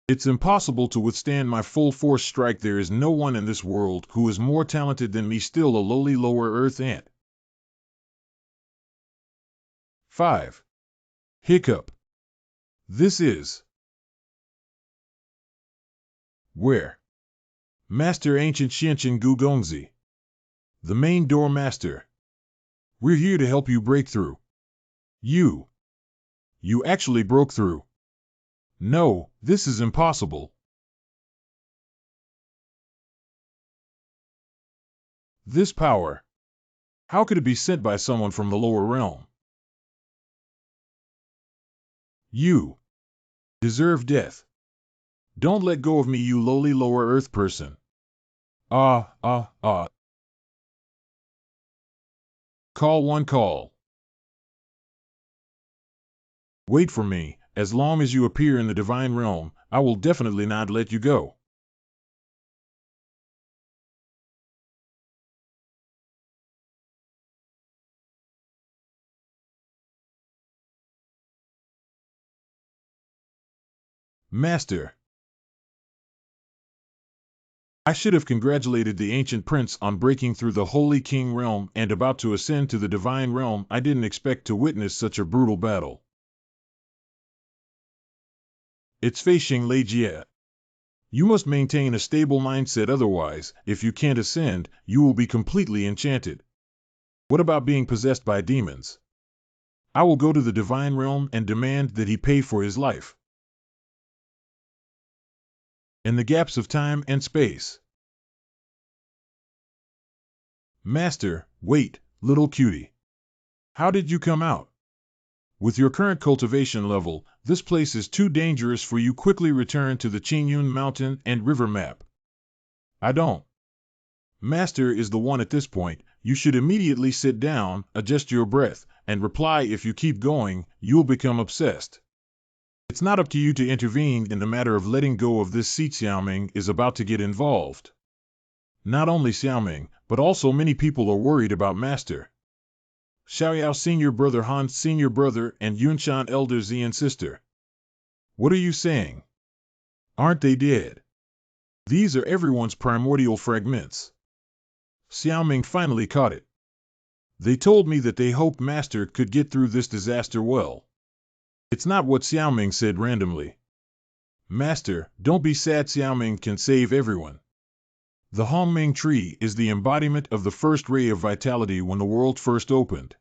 It's impossible to withstand my full force strike. There is no one in this world who is more talented than me, still a lowly lower earth ant. 5. Hiccup. This is where? Master Ancient Xianqin Gugongzi. The main door master. We're here to help you break through. You actually broke through. No, this is impossible. This power. How could it be sent by someone from the lower realm? You deserve death. Don't let go of me, you lowly lower earth person. Call one call. Wait for me. As long as you appear in the divine realm, I will definitely not let you go. Master. I should have congratulated the ancient prince on breaking through the Holy King realm and about to ascend to the divine realm. I didn't expect to witness such a brutal battle. It's Fei Xing Lei Jie. You must maintain a stable mindset, otherwise, if you can't ascend, you will be completely enchanted. What about being possessed by demons? I will go to the divine realm and demand that he pay for his life. In the gaps of time and space. Master, wait, little cutie. How did you come out? With your current cultivation level, this place is too dangerous for you. Quickly return to the Qingyun Mountain and River map. I don't. Master is the one at this point. You should immediately sit down, adjust your breath, and reply. If you keep going, you'll become obsessed. It's not up to you to intervene in the matter of letting go of this seat. Xiaoming is about to get involved. Not only Xiaoming, but also many people are worried about Master. Xiaoyao senior brother, Han senior brother, and Yunshan elder Xian sister. What are you saying? Aren't they dead? These are everyone's primordial fragments. Xiaoming finally caught it. They told me that they hoped Master could get through this disaster well. It's not what Xiaoming said randomly. Master, don't be sad. Xiaoming can save everyone. The Hongming tree is the embodiment of the first ray of vitality when the world first opened.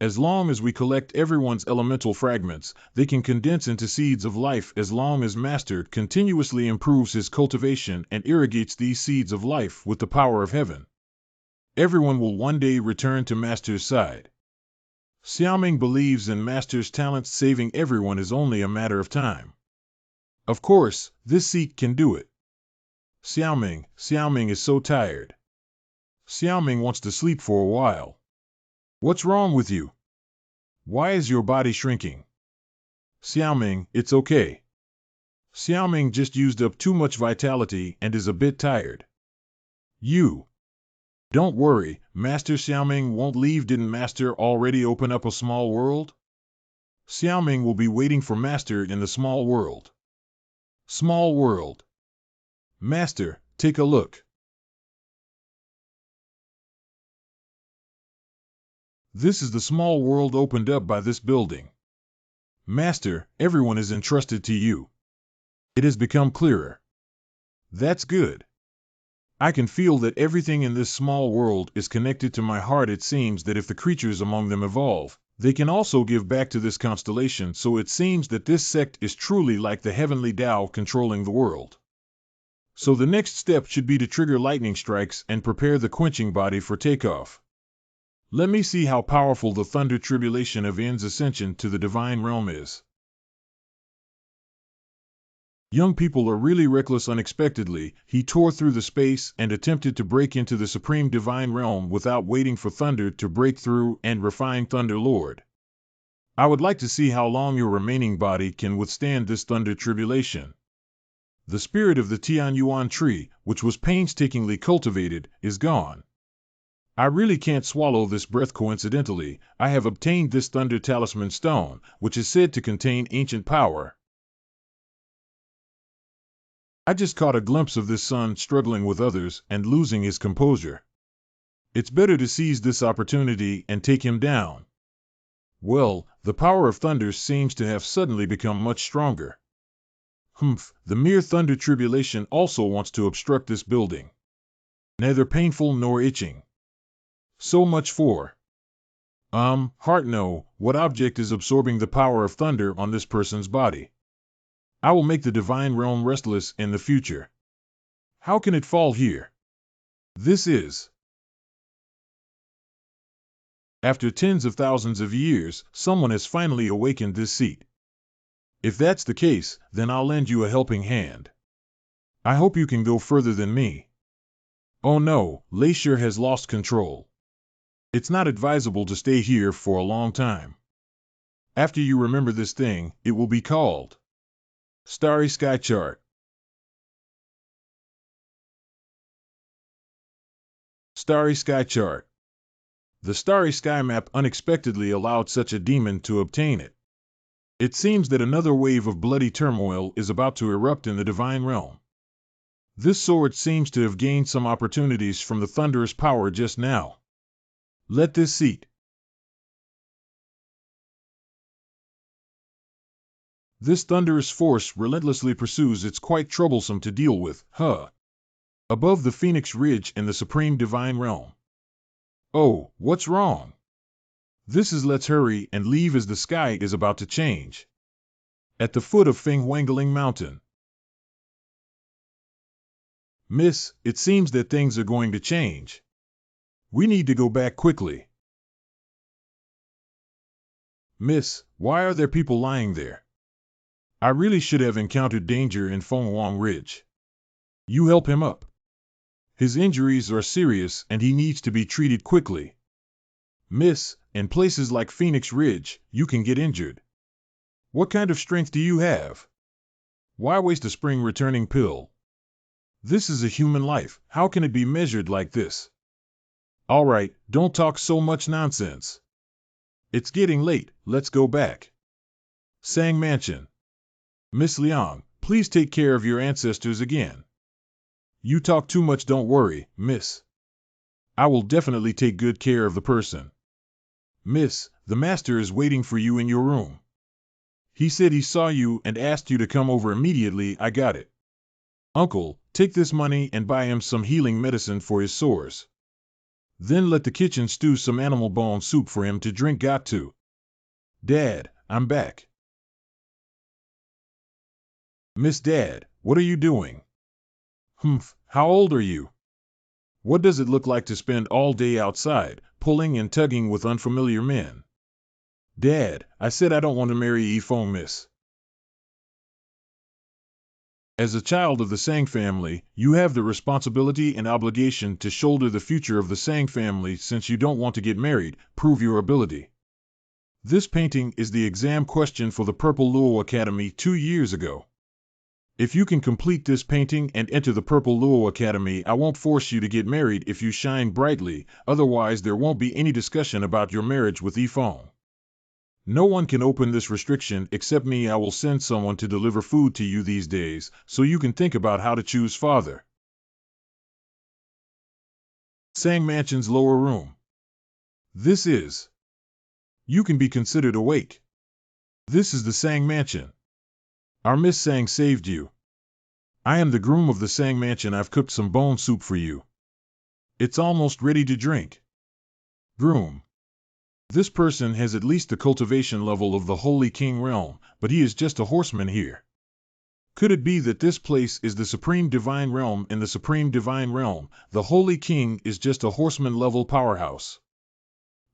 As long as we collect everyone's elemental fragments, they can condense into seeds of life. As long as Master continuously improves his cultivation and irrigates these seeds of life with the power of heaven, everyone will one day return to Master's side. Xiaoming believes in Master's talents. Saving everyone is only a matter of time. Of course, this seat can do it. Xiaoming is so tired. Xiaoming wants to sleep for a while. What's wrong with you? Why is your body shrinking? Xiaoming, it's okay. Xiaoming just used up too much vitality and is a bit tired. You. Don't worry, Master Xiaoming won't leave. Didn't Master already open up a small world? Xiaoming will be waiting for Master in the small world. Small world. Master, take a look. This is the small world opened up by this building. Master, everyone is entrusted to you. It has become clearer. That's good. I can feel that everything in this small world is connected to my heart. It seems that if the creatures among them evolve, They can also give back to this constellation, so it seems that this sect is truly like the heavenly Tao controlling the world. So the next step should be to trigger lightning strikes and prepare the quenching body for takeoff. Let me see how powerful the thunder tribulation of Yen's ascension to the divine realm is. Young people are really reckless. Unexpectedly, he tore through the space and attempted to break into the supreme divine realm without waiting for thunder to break through and refine Thunder Lord. I would like to see how long your remaining body can withstand this thunder tribulation. The spirit of the Tian Yuan tree, which was painstakingly cultivated, is gone. I really can't swallow this breath. Coincidentally, I have obtained this Thunder Talisman Stone, which is said to contain ancient power. I just caught a glimpse of this son struggling with others and losing his composure. It's better to seize this opportunity and take him down. Well, the power of thunder seems to have suddenly become much stronger. The mere thunder tribulation also wants to obstruct this building. Neither painful nor itching. So much for heart. No, what object is absorbing the power of thunder on this person's body? I will make the divine realm restless in the future. How can it fall here? This is. After tens of thousands of years, someone has finally awakened this seat. If that's the case, then I'll lend you a helping hand. I hope you can go further than me. Oh no, Glacier has lost control. It's not advisable to stay here for a long time. After you remember this thing, it will be called Starry Sky Chart. Starry Sky Chart. The Starry Sky map unexpectedly allowed such a demon to obtain it. It seems that another wave of bloody turmoil is about to erupt in the divine realm. This sword seems to have gained some opportunities from the thunderous power just now. Let this seat. This thunderous force relentlessly pursues. It's quite troublesome to deal with, Above the Phoenix Ridge in the supreme divine realm. Oh, what's wrong? This is let's hurry and leave as the sky is about to change. At the foot of Feng Wangling Mountain. Miss, it seems that things are going to change. We need to go back quickly. Miss, why are there people lying there? I really should have encountered danger in Feng Wang Ridge. You help him up. His injuries are serious and he needs to be treated quickly. Miss, in places like Phoenix Ridge, you can get injured. What kind of strength do you have? Why waste a spring returning pill? This is a human life. How can it be measured like this? All right, don't talk so much nonsense. It's getting late, let's go back. Sang Mansion. Miss Liang, please take care of your ancestors again. You talk too much. Don't worry, miss. I will definitely take good care of the person. Miss, the master is waiting for you in your room. He said he saw you and asked you to come over immediately. I got it. Uncle, take this money and buy him some healing medicine for his sores. Then let the kitchen stew some animal bone soup for him to drink. Got to. Dad, I'm back. Miss Dad, what are you doing? How old are you? What does it look like to spend all day outside, pulling and tugging with unfamiliar men? Dad, I said I don't want to marry Yifeng, miss. As a child of the Sang family, you have the responsibility and obligation to shoulder the future of the Sang family. Since you don't want to get married, prove your ability. This painting is the exam question for the Purple Luo Academy 2 years ago. If you can complete this painting and enter the Purple Luo Academy, I won't force you to get married if you shine brightly, otherwise there won't be any discussion about your marriage with Yifeng. No one can open this restriction except me. I will send someone to deliver food to you these days, so you can think about how to choose father. Sang Mansion's lower room. This is. You can be considered awake. This is the Sang Mansion. Our Miss Sang saved you. I am the groom of the Sang Mansion. I've cooked some bone soup for you. It's almost ready to drink. Groom. This person has at least the cultivation level of the Holy King realm, but he is just a horseman here. Could it be that this place is the Supreme Divine Realm? In the Supreme Divine Realm, the Holy King is just a horseman-level powerhouse.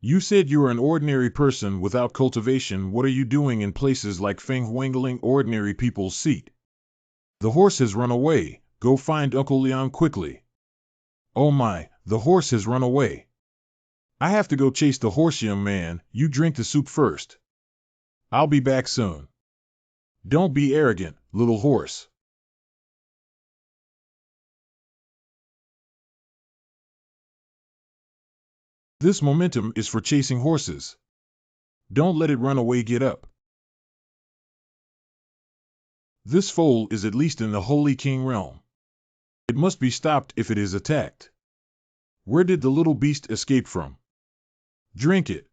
You said you are an ordinary person without cultivation. What are you doing in places like Feng Wangling, ordinary people's seat? The horse has run away. Go find Uncle Liang quickly. Oh my, the horse has run away. I have to go chase the horse, young man. You drink the soup first. I'll be back soon. Don't be arrogant, little horse. This momentum is for chasing horses. Don't let it run away. Get up. This foal is at least in the Holy King realm. It must be stopped if it is attacked. Where did the little beast escape from? Drink it.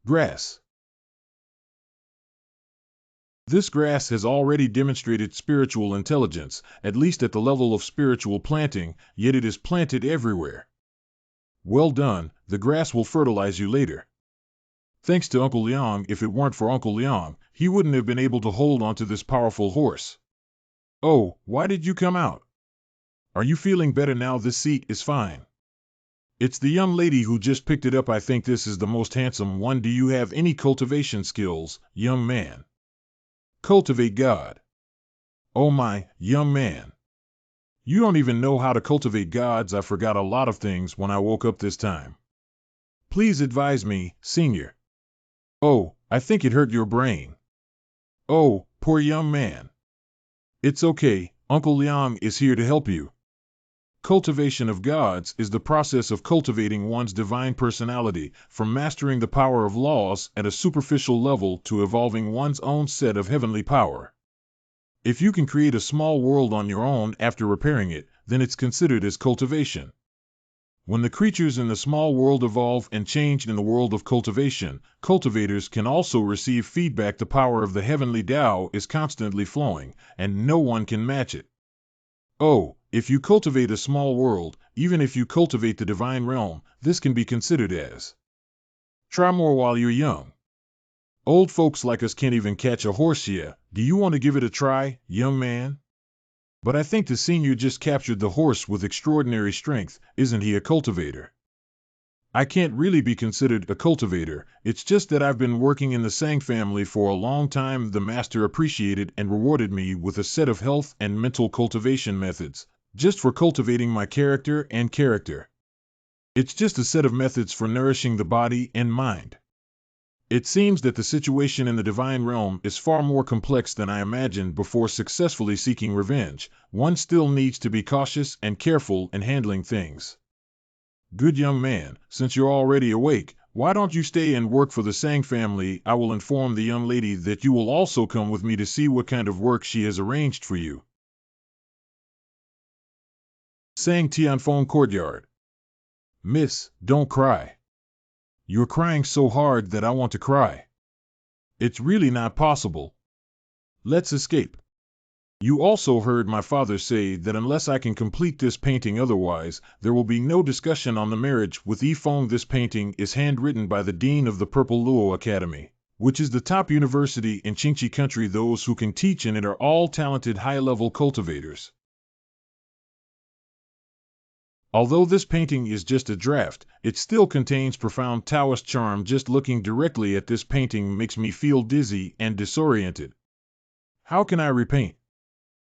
Grass. This grass has already demonstrated spiritual intelligence, at least at the level of spiritual planting, yet it is planted everywhere. Well done, the grass will fertilize you later. Thanks to Uncle Liang. If it weren't for Uncle Liang, he wouldn't have been able to hold onto this powerful horse. Oh, why did you come out? Are you feeling better now? This seat is fine. It's the young lady who just picked it up. I think this is the most handsome one. Do you have any cultivation skills, young man? Cultivate God. Oh my, young man. You don't even know how to cultivate gods. I forgot a lot of things when I woke up this time. Please advise me, senior. Oh, I think it hurt your brain. Oh, poor young man. It's okay, Uncle Liang is here to help you. Cultivation of gods is the process of cultivating one's divine personality, from mastering the power of laws at a superficial level to evolving one's own set of heavenly power. If you can create a small world on your own after repairing it, then it's considered as cultivation. When the creatures in the small world evolve and change in the world of cultivation, cultivators can also receive feedback. The power of the heavenly Tao is constantly flowing, and no one can match it. Oh, if you cultivate a small world, even if you cultivate the divine realm, this can be considered as. Try more while you're young. Old folks like us can't even catch a horse yet. Do you want to give it a try, young man? But I think the senior just captured the horse with extraordinary strength. Isn't he a cultivator? I can't really be considered a cultivator. It's just that I've been working in the Sang family for a long time. The master appreciated and rewarded me with a set of health and mental cultivation methods, just for cultivating my character and character. It's just a set of methods for nourishing the body and mind. It seems that the situation in the divine realm is far more complex than I imagined. Before successfully seeking revenge, one still needs to be cautious and careful in handling things. Good young man, since you're already awake, why don't you stay and work for the Sang family? I will inform the young lady that you will also come with me to see what kind of work she has arranged for you. Sang Tian phone courtyard. Miss, don't cry. You're crying so hard that I want to cry. It's really not possible. Let's escape. You also heard my father say that unless I can complete this painting, otherwise, there will be no discussion on the marriage with Yifeng. This painting is handwritten by the Dean of the Purple Luo Academy, which is the top university in Qingqi country. Those who can teach in it are all talented high-level cultivators. Although this painting is just a draft, it still contains profound Taoist charm. Just looking directly at this painting makes me feel dizzy and disoriented. How can I repaint?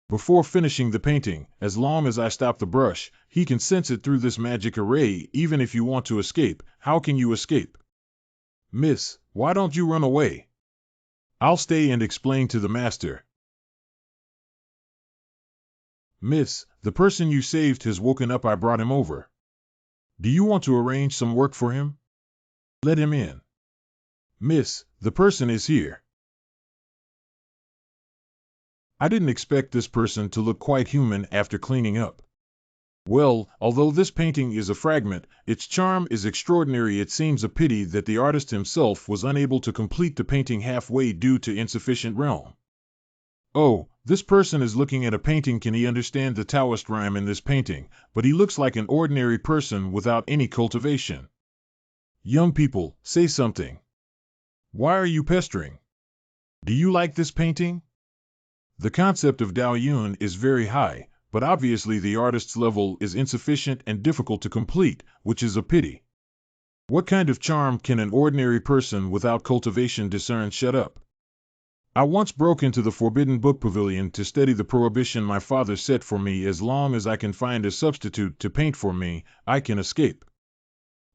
Before finishing the painting, as long as I stop the brush, he can sense it through this magic array. Even if you want to escape, how can you escape? Miss, why don't you run away? I'll stay and explain to the master. Miss, the person you saved has woken up. I brought him over. Do you want to arrange some work for him? Let him in. Miss, the person is here. I didn't expect this person to look quite human after cleaning up. Well, although this painting is a fragment, its charm is extraordinary. It seems a pity that the artist himself was unable to complete the painting halfway due to insufficient realm. Oh, this person is looking at a painting. Can he understand the Taoist rhyme in this painting? But he looks like an ordinary person without any cultivation. Young people, say something. Why are you pestering? Do you like this painting? The concept of Dao Yuan is very high, but obviously the artist's level is insufficient and difficult to complete, which is a pity. What kind of charm can an ordinary person without cultivation discern? Shut up. I once broke into the Forbidden Book Pavilion to study the prohibition my father set for me. As long as I can find a substitute to paint for me, I can escape.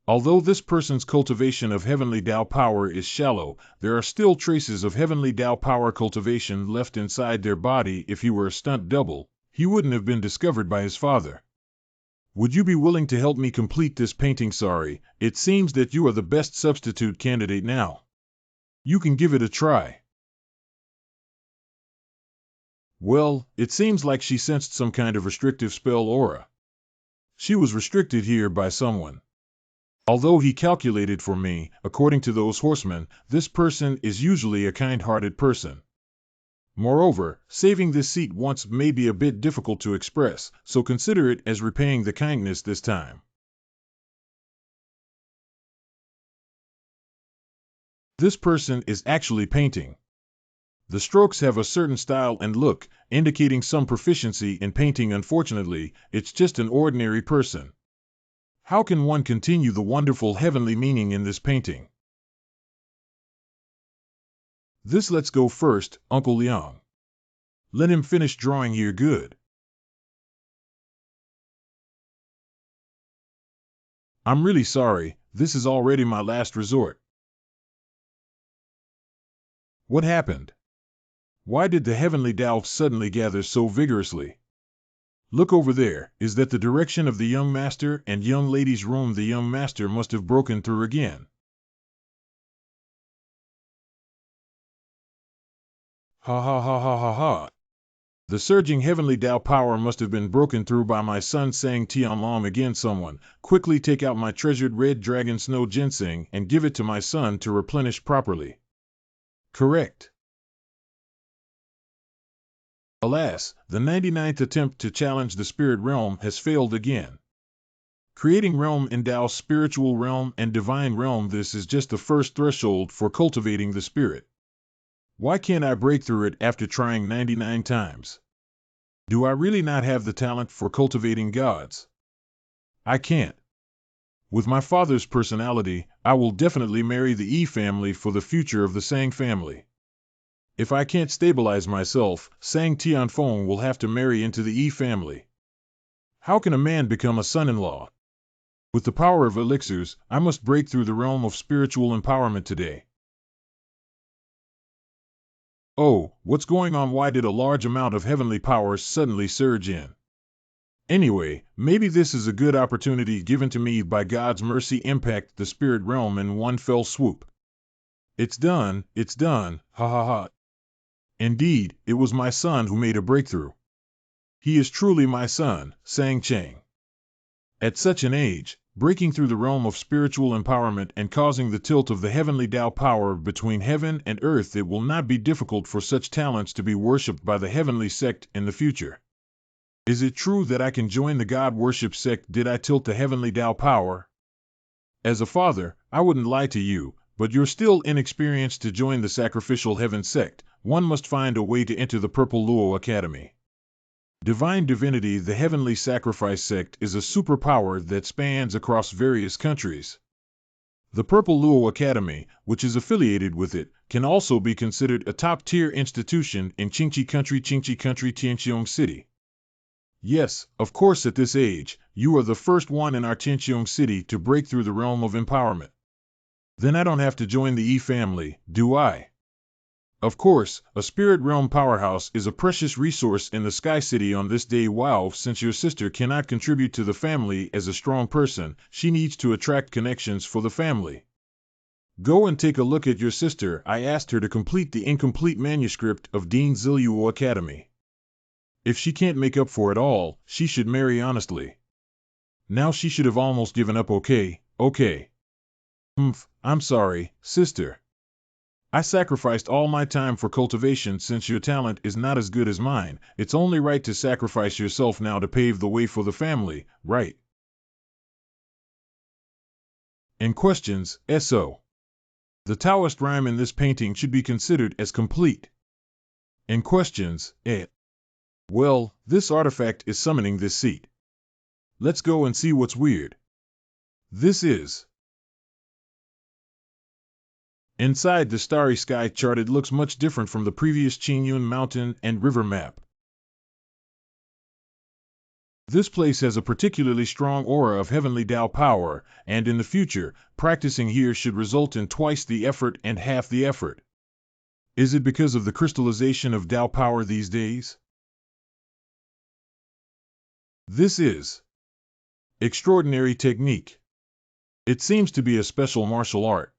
Although this person's cultivation of heavenly Tao power is shallow, there are still traces of heavenly Tao power cultivation left inside their body. If he were a stunt double, he wouldn't have been discovered by his father. Would you be willing to help me complete this painting? Sorry, it seems that you are the best substitute candidate now. You can give it a try. Well, it seems like she sensed some kind of restrictive spell aura. She was restricted here by someone. Although he calculated for me, according to those horsemen, this person is usually a kind-hearted person. Moreover, saving this seat once may be a bit difficult to express, so consider it as repaying the kindness this time. This person is actually painting. The strokes have a certain style and look, indicating some proficiency in painting. Unfortunately, it's just an ordinary person. How can one continue the wonderful heavenly meaning in this painting? This let's go first, Uncle Liang. Let him finish drawing here. Good. I'm really sorry, this is already my last resort. What happened? Why did the heavenly Tao suddenly gather so vigorously? Look over there, is that the direction of the young master and young lady's room? The young master must have broken through again. Ha ha ha ha ha ha. The surging heavenly Tao power must have been broken through by my son, sang Tian Long again. Someone, quickly take out my treasured red dragon snow ginseng and give it to my son to replenish properly. Correct. Alas, the 99th attempt to challenge the spirit realm has failed again. Creating realm endows spiritual realm and divine realm. This is just the first threshold for cultivating the spirit. Why can't I break through it after trying 99 times? Do I really not have the talent for cultivating gods? I can't. With my father's personality, I will definitely marry the Yi family for the future of the Sang family. If I can't stabilize myself, Sang Tianfeng will have to marry into the Yi family. How can a man become a son-in-law? With the power of elixirs, I must break through the realm of spiritual empowerment today. Oh, what's going on? Why did a large amount of heavenly powers suddenly surge in? Anyway, maybe this is a good opportunity given to me by God's mercy. Impact the spirit realm in one fell swoop. It's done, ha ha ha. Indeed, it was my son who made a breakthrough. He is truly my son, sang Chang. At such an age, breaking through the realm of spiritual empowerment and causing the tilt of the heavenly Tao power between heaven and earth, it will not be difficult for such talents to be worshipped by the heavenly sect in the future. Is it true that I can join the God worship sect? Did I tilt the heavenly Tao power? As a father, I wouldn't lie to you, but you're still inexperienced to join the sacrificial heaven sect. One must find a way to enter the Purple Luo Academy. Divine Divinity, the Heavenly Sacrifice Sect, is a superpower that spans across various countries. The Purple Luo Academy, which is affiliated with it, can also be considered a top-tier institution in Qingqi Country, Tianqiong City. Yes, of course, at this age, you are the first one in our Tianqiong City to break through the realm of empowerment. Then I don't have to join the Yi family, do I? Of course, a spirit realm powerhouse is a precious resource in the Sky City on this day. Wow, since your sister cannot contribute to the family as a strong person, she needs to attract connections for the family. Go and take a look at your sister. I asked her to complete the incomplete manuscript of Dean Zilo Academy. If she can't make up for it all, she should marry honestly. Now she should have almost given up. Okay. I'm sorry, sister. I sacrificed all my time for cultivation. Since your talent is not as good as mine, it's only right to sacrifice yourself now to pave the way for the family, right? In questions, SO. The Taoist rhyme in this painting should be considered as complete. In questions, Well, this artifact is summoning this seat. Let's go and see what's weird. This is. Inside the starry sky chart, it looks much different from the previous Yuan mountain and river map. This place has a particularly strong aura of heavenly Tao power, and in the future, practicing here should result in twice the effort and half the effort. Is it because of the crystallization of Tao power these days? This is. Extraordinary technique. It seems to be a special martial art.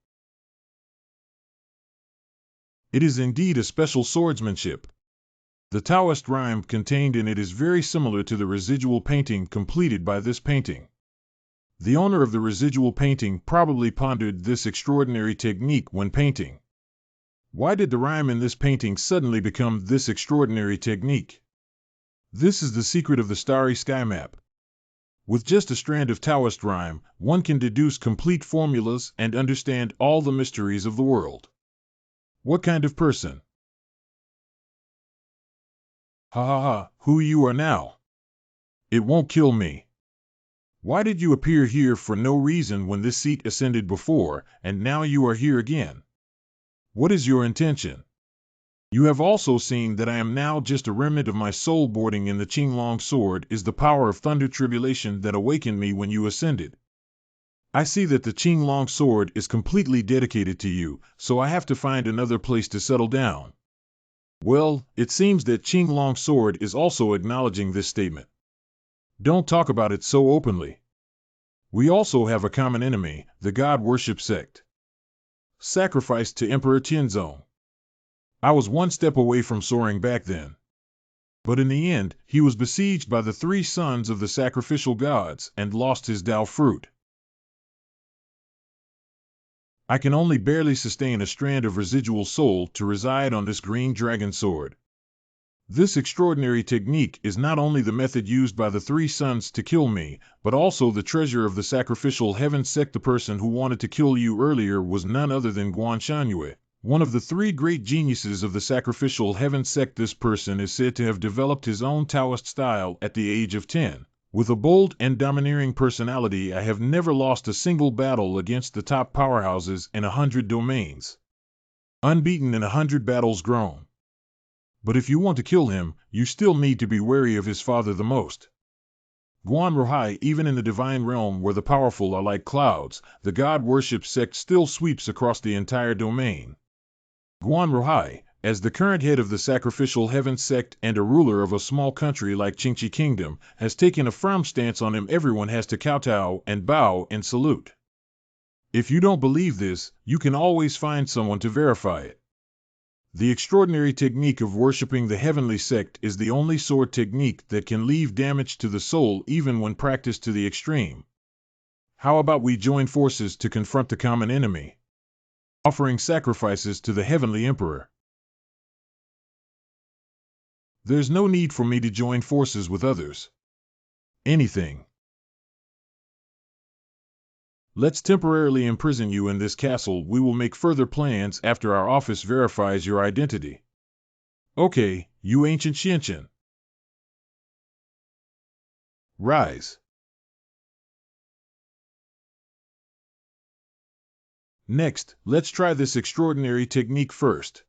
It is indeed a special swordsmanship. The Taoist rhyme contained in it is very similar to the residual painting completed by this painting. The owner of the residual painting probably pondered this extraordinary technique when painting. Why did the rhyme in this painting suddenly become this extraordinary technique? This is the secret of the starry sky map. With just a strand of Taoist rhyme, one can deduce complete formulas and understand all the mysteries of the world. What kind of person? Ha ha ha, who you are now? It won't kill me. Why did you appear here for no reason when this seat ascended before, and now you are here again? What is your intention? You have also seen that I am now just a remnant of my soul. Boarding in the Qinglong sword is the power of thunder tribulation that awakened me when you ascended. I see that the Qinglong sword is completely dedicated to you, so I have to find another place to settle down. Well, it seems that Qinglong sword is also acknowledging this statement. Don't talk about it so openly. We also have a common enemy, the God worship sect. Sacrificed to Emperor Tianzong. I was one step away from soaring back then. But in the end, he was besieged by the three sons of the sacrificial gods and lost his Tao fruit. I can only barely sustain a strand of residual soul to reside on this green dragon sword. This extraordinary technique is not only the method used by the three sons to kill me, but also the treasure of the sacrificial heaven sect. The person who wanted to kill you earlier was none other than Guanshangyue, one of the three great geniuses of the sacrificial heaven sect. This person is said to have developed his own Taoist style at the age of 10. With a bold and domineering personality, I have never lost a single battle against the top powerhouses in 100 domains. Unbeaten in 100 battles grown. But if you want to kill him, you still need to be wary of his father the most. Guan Rohai, even in the divine realm where the powerful are like clouds, the God worship sect still sweeps across the entire domain. Guan Rohai, as the current head of the sacrificial heaven sect and a ruler of a small country like Qingqi Kingdom, has taken a firm stance on him. Everyone has to kowtow and bow and salute. If you don't believe this, you can always find someone to verify it. The extraordinary technique of worshipping the heavenly sect is the only sword technique that can leave damage to the soul even when practiced to the extreme. How about we join forces to confront the common enemy? Offering sacrifices to the heavenly emperor. There's no need for me to join forces with others. Anything. Let's temporarily imprison you in this castle. We will make further plans after our office verifies your identity. Okay, you ancient Xianqian. Rise. Next, let's try this extraordinary technique first.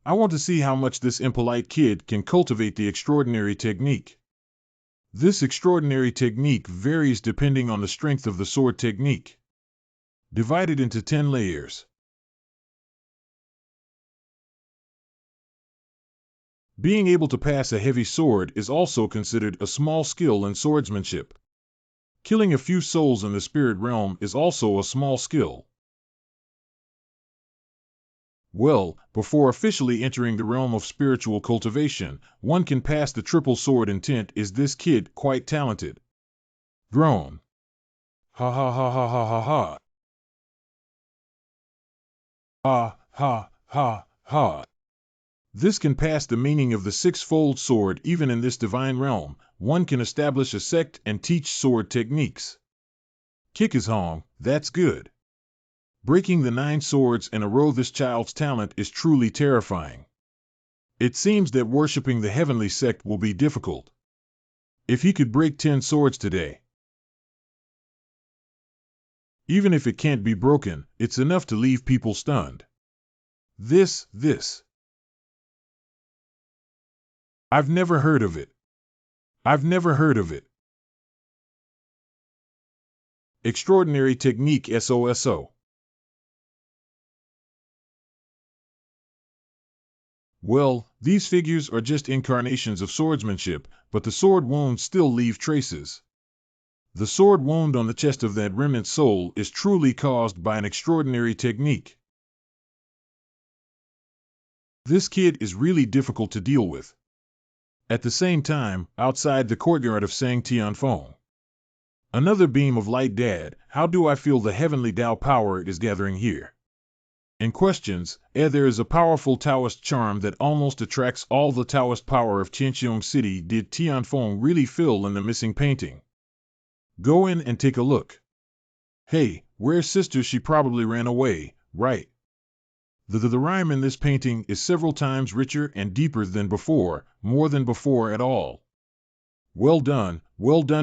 I want to see how much this impolite kid can cultivate the extraordinary technique. This extraordinary technique varies depending on the strength of the sword technique. Divided into 10 layers. Being able to pass a heavy sword is also considered a small skill in swordsmanship. Killing a few souls in the spirit realm is also a small skill. Well, before officially entering the realm of spiritual cultivation, one can pass the triple sword intent. Is this kid quite talented? Groan. Ha ha ha ha ha ha ha. Ha ha ha ha. This can pass the meaning of the six-fold sword even in this divine realm, one can establish a sect and teach sword techniques. Kick his hong, that's good. Breaking the 9 swords in a row, this child's talent is truly terrifying. It seems that worshipping the heavenly sect will be difficult. If he could break 10 swords today, even if it can't be broken, it's enough to leave people stunned. This. I've never heard of it. Extraordinary technique SOSO. Well, these figures are just incarnations of swordsmanship, but the sword wounds still leave traces. The sword wound on the chest of that remnant soul is truly caused by an extraordinary technique. This kid is really difficult to deal with. At the same time, outside the courtyard of Sang Tianfeng, another beam of light. Dad, how do I feel the heavenly Tao power is gathering here? In questions, there is a powerful Taoist charm that almost attracts all the Taoist power of Tianqiong City. Did Tianfeng really fill in the missing painting? Go in and take a look. Hey, where's sister? She probably ran away, right? The rhyme in this painting is several times richer and deeper than before, more than before at all. Well done,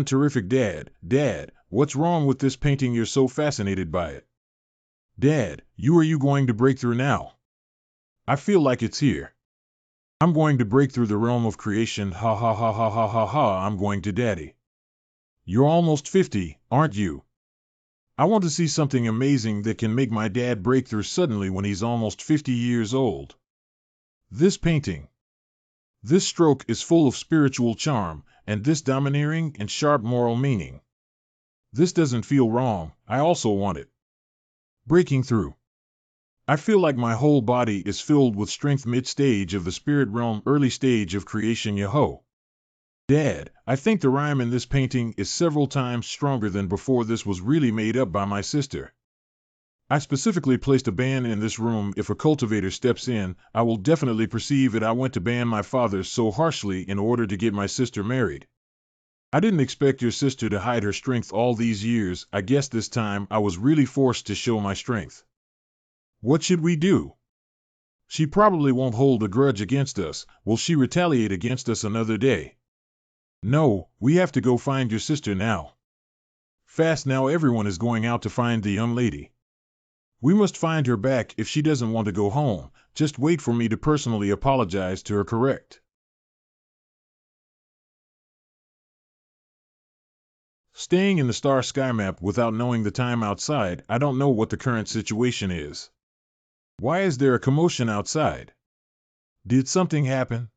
terrific. Dad, what's wrong with this painting? You're so fascinated by it. Dad, are you going to break through now? I feel like it's here. I'm going to break through the realm of creation. Ha ha ha ha ha ha ha. I'm going to, Daddy. You're almost 50, aren't you? I want to see something amazing that can make my dad break through suddenly when he's almost 50 years old. This painting, this stroke is full of spiritual charm, and this domineering and sharp moral meaning. This doesn't feel wrong. I also want it. Breaking through. I feel like my whole body is filled with strength. Mid-stage of the spirit realm, early stage of creation. Yaho. Dad, I think the rhyme in this painting is several times stronger than before. This was really made up by my sister. I specifically placed a ban in this room. If a cultivator steps in, I will definitely perceive it. I went to ban my father so harshly in order to get my sister married. I didn't expect your sister to hide her strength all these years. I guess this time I was really forced to show my strength. What should we do? She probably won't hold a grudge against us. Will she retaliate against us another day? No, we have to go find your sister now. Fast now, everyone is going out to find the young lady. We must find her back. If she doesn't want to go home, just wait for me to personally apologize to her. Correct. Staying in the star sky map without knowing the time outside, I don't know what the current situation is. Why is there a commotion outside? Did something happen?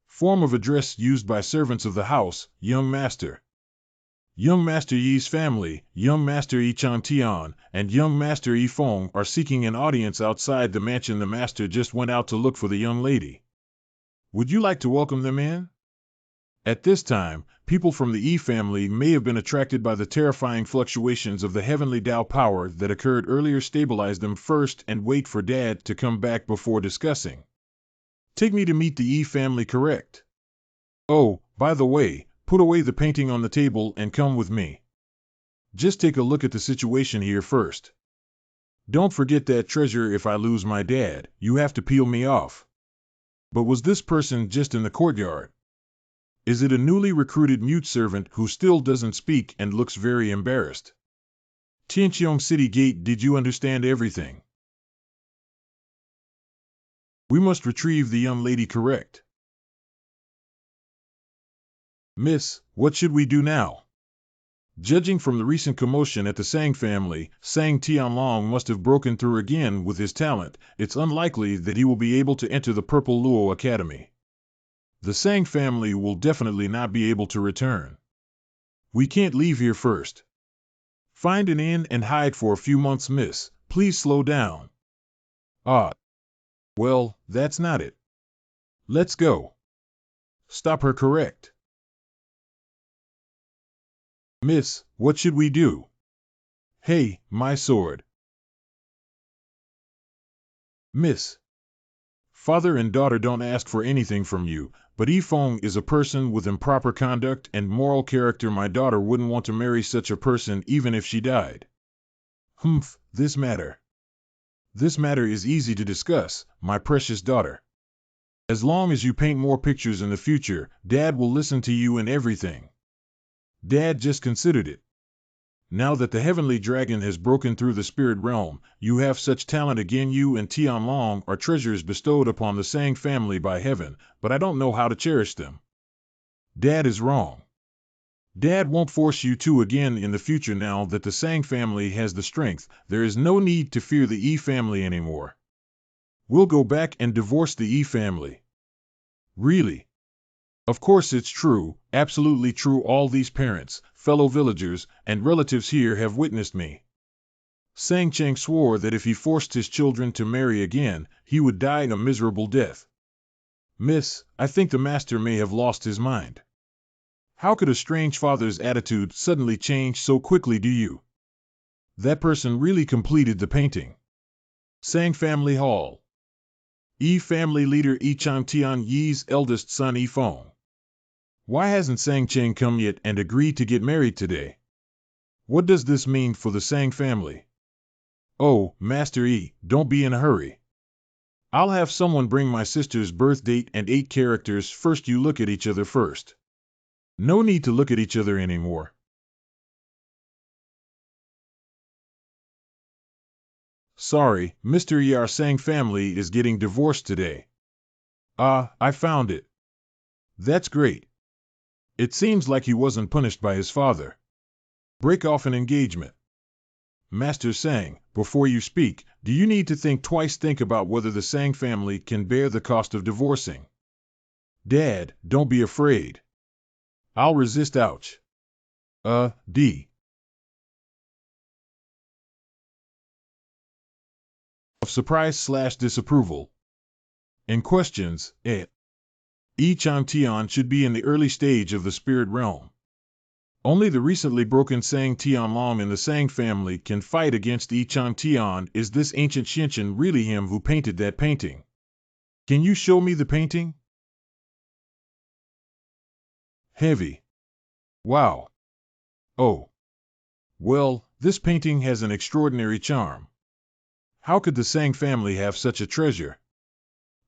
Form of address used by servants of the house, young master. Young Master Yi's family, young Master Yi Chan Tian, and young Master Yi Feng are seeking an audience outside the mansion. The master just went out to look for the young lady. Would you like to welcome them in? At this time, people from the Yi family may have been attracted by the terrifying fluctuations of the heavenly Tao power that occurred earlier. Stabilize them first and wait for Dad to come back before discussing. Take me to meet the Yi family. Correct. Oh, by the way, put away the painting on the table and come with me. Just take a look at the situation here first. Don't forget that treasure. If I lose my dad, you have to peel me off. But was this person just in the courtyard? Is it a newly recruited mute servant who still doesn't speak and looks very embarrassed? Tianqiong City Gate, did you understand everything? We must retrieve the young lady. Correct. Miss, what should we do now? Judging from the recent commotion at the Sang family, Sang Tianlong must have broken through again with his talent. It's unlikely that he will be able to enter the Purple Luo Academy. The Sang family will definitely not be able to return. We can't leave here first. Find an inn and hide for a few months. Miss, please slow down. Ah. Well, that's not it. Let's go. Stop her. Correct. Miss, what should we do? Hey, my sword. Miss. Father and daughter don't ask for anything from you, but Yifeng is a person with improper conduct and moral character. My daughter wouldn't want to marry such a person even if she died. Humph, this matter. This matter is easy to discuss, my precious daughter. As long as you paint more pictures in the future, Dad will listen to you in everything. Dad just considered it. Now that the heavenly dragon has broken through the spirit realm, you have such talent again. You and Tian Long are treasures bestowed upon the Sang family by heaven, but I don't know how to cherish them. Dad is wrong. Dad won't force you to again in the future. Now that the Sang family has the strength, there is no need to fear the Yi family anymore. We'll go back and divorce the Yi family. Really? Of course it's true, absolutely true. All these parents, fellow villagers, and relatives here have witnessed me. Sang Cheng swore that if he forced his children to marry again, he would die a miserable death. Miss, I think the master may have lost his mind. How could a strange father's attitude suddenly change so quickly? Do you? That person really completed the painting. Sang Family Hall. Yi family leader Yi Chang Tian Yi's eldest son Yi Feng. Why hasn't Sang Cheng come yet and agreed to get married today? What does this mean for the Sang family? Oh, Master Yi, don't be in a hurry. I'll have someone bring my sister's birth date and 8 characters. First you look at each other first. No need to look at each other anymore. Sorry, Mr. Yi, our Sang family is getting divorced today. Ah, I found it. That's great. It seems like he wasn't punished by his father. Break off an engagement. Master Sang, before you speak, do you need to think twice? Think about whether the Sang family can bear the cost of divorcing. Dad, don't be afraid. I'll resist. Ouch. D. Of surprise/disapproval. In questions, Yi Chang Tian should be in the early stage of the spirit realm. Only the recently broken Sang Tian Long in the Sang family can fight against Yi Chang Tian. Is this ancient Xianchen really him who painted that painting? Can you show me the painting? Heavy. Wow. Oh. Well, this painting has an extraordinary charm. How could the Sang family have such a treasure?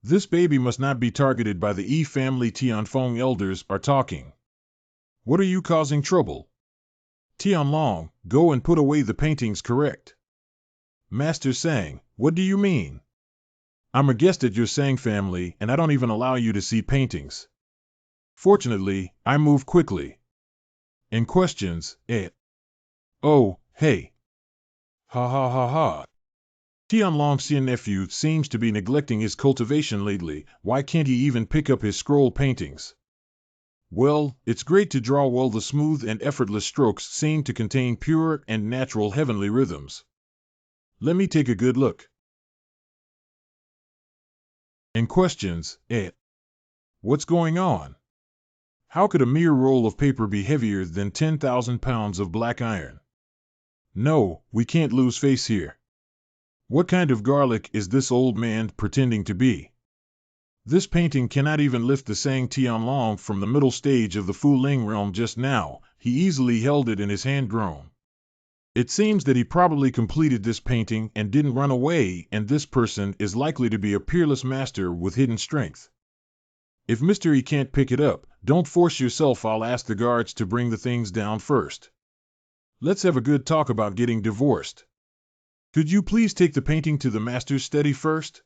This baby must not be targeted by the Yi family. Tianfeng elders are talking. What are you causing trouble? Tianlong, go and put away the paintings. Correct. Master Sang, what do you mean? I'm a guest at your Sang family and I don't even allow you to see paintings. Fortunately, I move quickly. In questions, Oh, hey. Ha ha ha ha. Tianlong's nephew seems to be neglecting his cultivation lately. Why can't he even pick up his scroll paintings? Well, it's great to draw well. The smooth and effortless strokes seem to contain pure and natural heavenly rhythms. Let me take a good look. In questions, What's going on? How could a mere roll of paper be heavier than 10,000 pounds of black iron? No, we can't lose face here. What kind of garlic is this old man pretending to be? This painting cannot even lift the Sang Tianlong from the middle stage of the Fu Ling realm. Just now, he easily held it in his hand. Grown. It seems that he probably completed this painting and didn't run away, and this person is likely to be a peerless master with hidden strength. If Mr. E can't pick it up, don't force yourself. I'll ask the guards to bring the things down first. Let's have a good talk about getting divorced. Could you please take the painting to the master's study first?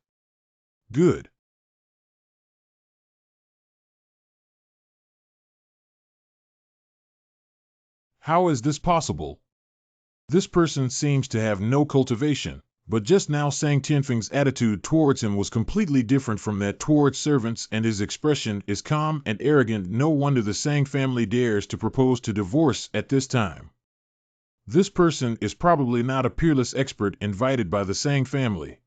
Good. How is this possible? This person seems to have no cultivation, but just now Sang Tianfeng's attitude towards him was completely different from that towards servants, and his expression is calm and arrogant. No wonder the Sang family dares to propose to divorce at this time. This person is probably not a peerless expert invited by the Sang family.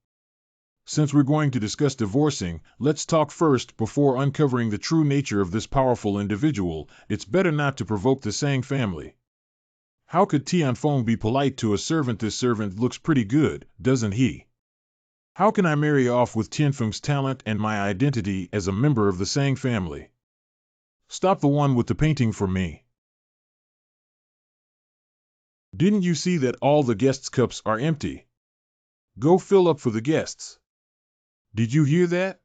Since we're going to discuss divorcing, let's talk first. Before uncovering the true nature of this powerful individual, it's better not to provoke the Sang family. How could Tianfeng be polite to a servant? This servant looks pretty good, doesn't he? How can I marry off with Tianfeng's talent and my identity as a member of the Sang family? Stop the one with the painting for me. Didn't you see that all the guests' cups are empty? Go fill up for the guests. Did you hear that?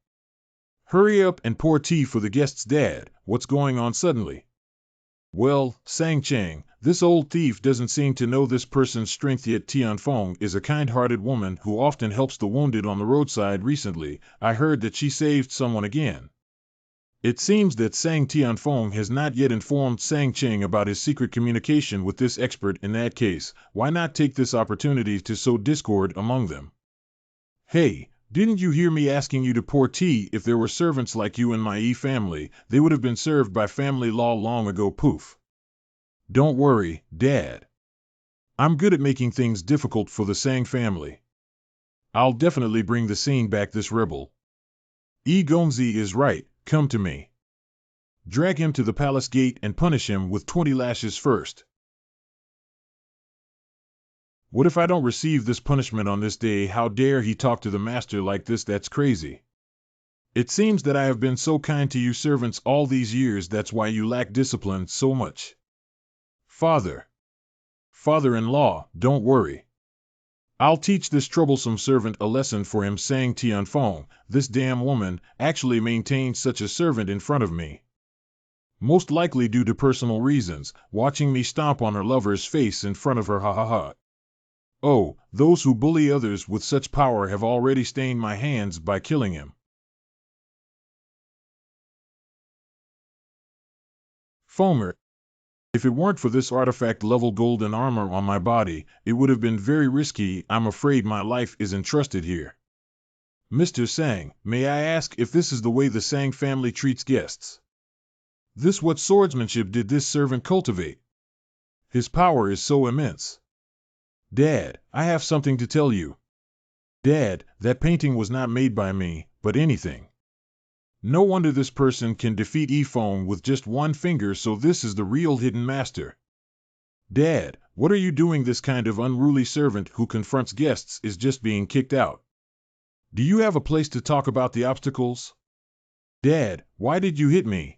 Hurry up and pour tea for the guests, Dad. What's going on suddenly? Well, Sang Chang, this old thief doesn't seem to know this person's strength yet. Tianfeng is a kind-hearted woman who often helps the wounded on the roadside. Recently, I heard that she saved someone again. It seems that Sang Tianfeng has not yet informed Sang Chang about his secret communication with this expert. In that case, why not take this opportunity to sow discord among them? Hey, didn't you hear me asking you to pour tea? If there were servants like you in my family, they would have been served by family law long ago. Poof. Don't worry, Dad. I'm good at making things difficult for the Sang family. I'll definitely bring the scene back. This rebel Gongzi is right. Come to me. Drag him to the palace gate and punish him with 20 lashes first. What if I don't receive this punishment on this day? How dare he talk to the master like this? That's crazy. It seems that I have been so kind to you servants all these years. That's why you lack discipline so much. Father-in-law, don't worry. I'll teach this troublesome servant a lesson for him. Sang Tianfeng, this damn woman, actually maintains such a servant in front of me. Most likely due to personal reasons, watching me stomp on her lover's face in front of her. Ha ha ha. Oh, those who bully others with such power have already stained my hands by killing him. Foamer. If it weren't for this artifact-level golden armor on my body, it would have been very risky. I'm afraid my life is entrusted here. Mr. Sang, may I ask if this is the way the Sang family treats guests? What swordsmanship did this servant cultivate? His power is so immense. Dad, I have something to tell you. Dad, that painting was not made by me, but anything. No wonder this person can defeat Yifeng with just one finger. So this is the real hidden master. Dad, what are you doing? This kind of unruly servant who confronts guests is just being kicked out. Do you have a place to talk about the obstacles? Dad, why did you hit me?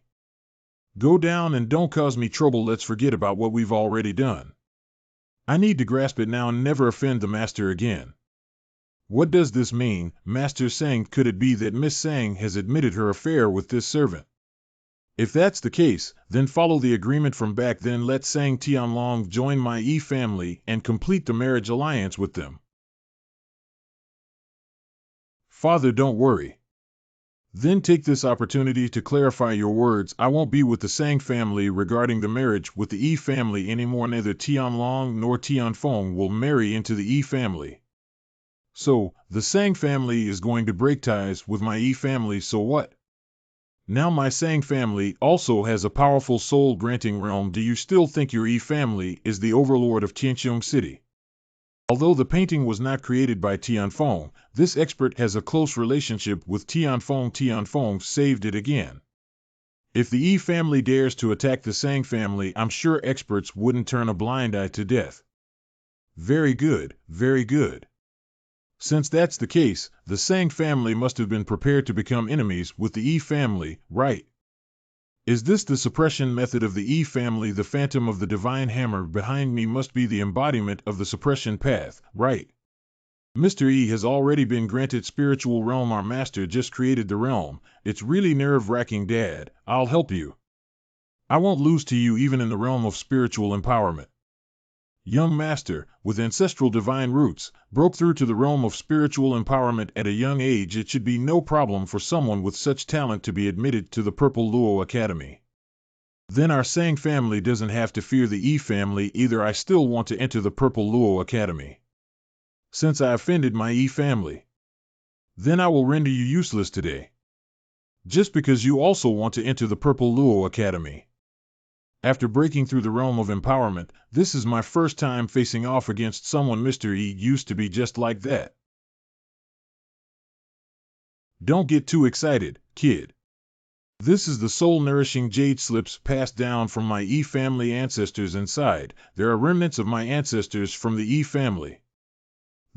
Go down and don't cause me trouble. Let's forget about what we've already done. I need to grasp it now and never offend the master again. What does this mean, Master Sang? Could it be that Miss Sang has admitted her affair with this servant? If that's the case, then follow the agreement from back then. Let Sang Tianlong join my family and complete the marriage alliance with them. Father, don't worry. Then take this opportunity to clarify your words. I won't be with the Sang family regarding the marriage with the family anymore. Neither Tianlong nor Tianfeng will marry into the family. So, the Sang family is going to break ties with my family. So what? Now my Sang family also has a powerful soul-granting realm. Do you still think your family is the overlord of Tianqiong City? Although the painting was not created by Tianfeng, this expert has a close relationship with Tianfeng. Tianfeng saved it again. If the family dares to attack the Sang family, I'm sure experts wouldn't turn a blind eye to death. Very good, very good. Since that's the case, the Sang family must have been prepared to become enemies with the family, right? Is this the suppression method of the family? The phantom of the divine hammer behind me must be the embodiment of the suppression path, right? Mr. E has already been granted spiritual realm. Our master just created the realm. It's really nerve-wracking. Dad, I'll help you. I won't lose to you even in the realm of spiritual empowerment. Young master, with ancestral divine roots, broke through to the realm of spiritual empowerment at a young age. It should be no problem for someone with such talent to be admitted to the Purple Luo Academy. Then our Sang family doesn't have to fear the family either. I still want to enter the Purple Luo Academy. Since I offended my family, then I will render you useless today. Just because you also want to enter the Purple Luo Academy. After breaking through the realm of empowerment, this is my first time facing off against someone. Mr. E used to be just like that. Don't get too excited, kid. This is the soul-nourishing jade slips passed down from my family ancestors. Inside, there are remnants of my ancestors from the family.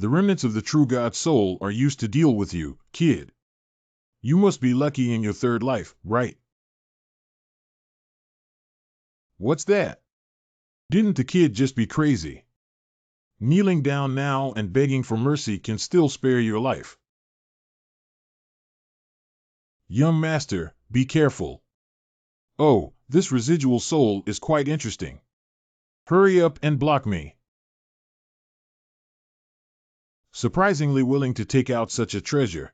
The remnants of the true God soul are used to deal with you, kid. You must be lucky in your third life, right? What's that? Didn't the kid just be crazy? Kneeling down now and begging for mercy can still spare your life. Young master, be careful. Oh, this residual soul is quite interesting. Hurry up and block me. Surprisingly willing to take out such a treasure.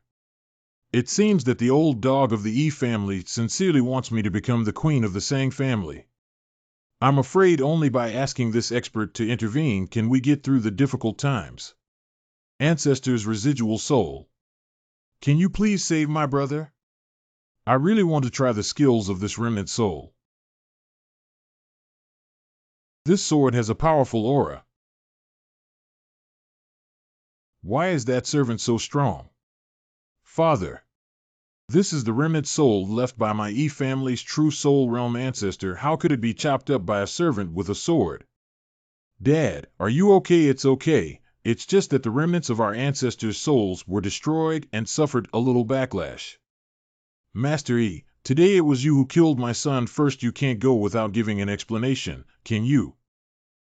It seems that the old dog of the E family sincerely wants me to become the queen of the Sang family. I'm afraid only by asking this expert to intervene can we get through the difficult times. Ancestor's residual soul. Can you please save my brother? I really want to try the skills of this remnant soul. This sword has a powerful aura. Why is that servant so strong? Father. This is the remnant soul left by my E family's true soul realm ancestor. How could it be chopped up by a servant with a sword? Dad, are you okay? It's okay. It's just that the remnants of our ancestors' souls were destroyed and suffered a little backlash. Master E, today it was you who killed my son first. You can't go without giving an explanation, can you?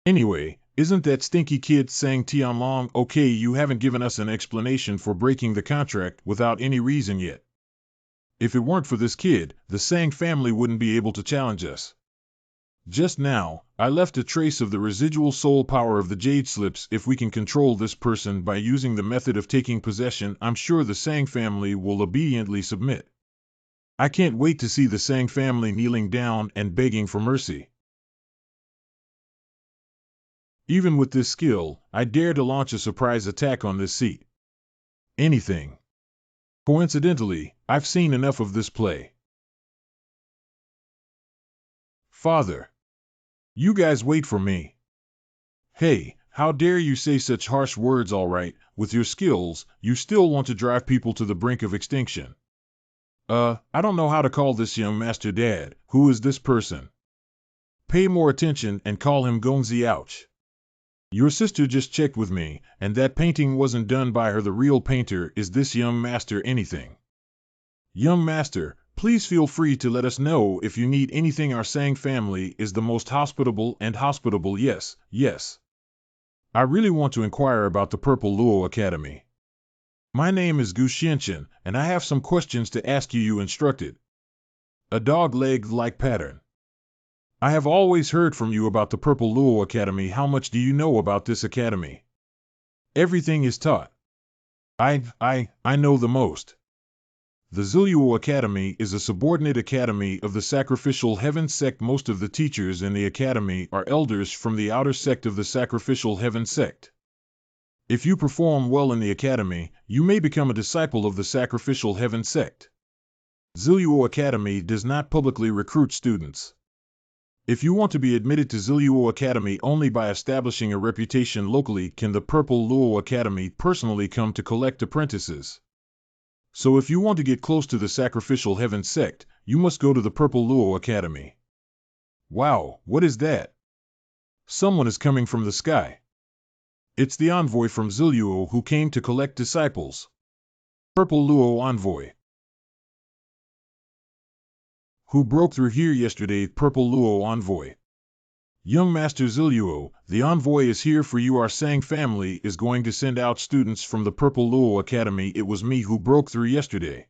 Anyway, isn't that stinky kid Sang Tian Long okay? You haven't given us an explanation for breaking the contract without any reason yet. If it weren't for this kid, the Sang family wouldn't be able to challenge us. Just now, I left a trace of the residual soul power of the Jade Slips. If we can control this person by using the method of taking possession, I'm sure the Sang family will obediently submit. I can't wait to see the Sang family kneeling down and begging for mercy. Even with this skill, I dare to launch a surprise attack on this seat. Anything. Coincidentally, I've seen enough of this play. Father. You guys wait for me. Hey, how dare you say such harsh words? All right, with your skills, you still want to drive people to the brink of extinction. I don't know how to call this young master dad. Who is this person? Pay more attention and call him Gongzi. Ouch. Your sister just checked with me, and that painting wasn't done by her. The real painter is this young master. Anything. Young master, please feel free to let us know if you need anything. Our Sang family is the most hospitable and hospitable. Yes, yes. I really want to inquire about the Purple Luo Academy. My name is Gu Xianchen, and I have some questions to ask you. You instructed. A dog-leg-like pattern. I have always heard from you about the Purple Luo Academy. How much do you know about this academy? Everything is taught. I know the most. The Zilo Academy is a subordinate academy of the Sacrificial Heaven Sect. Most of the teachers in the academy are elders from the outer sect of the Sacrificial Heaven Sect. If you perform well in the academy, you may become a disciple of the Sacrificial Heaven Sect. Zilo Academy does not publicly recruit students. If you want to be admitted to Zilo Academy only by establishing a reputation locally, can the Purple Luo Academy personally come to collect apprentices. So if you want to get close to the Sacrificial Heaven Sect, you must go to the Purple Luo Academy. Wow, what is that? Someone is coming from the sky. It's the envoy from Zilo who came to collect disciples. Purple Luo envoy. Who broke through here yesterday? Purple Luo envoy. Young Master Zilo, the envoy is here for you. Our Sang family is going to send out students from the Purple Luo Academy. It was me who broke through yesterday.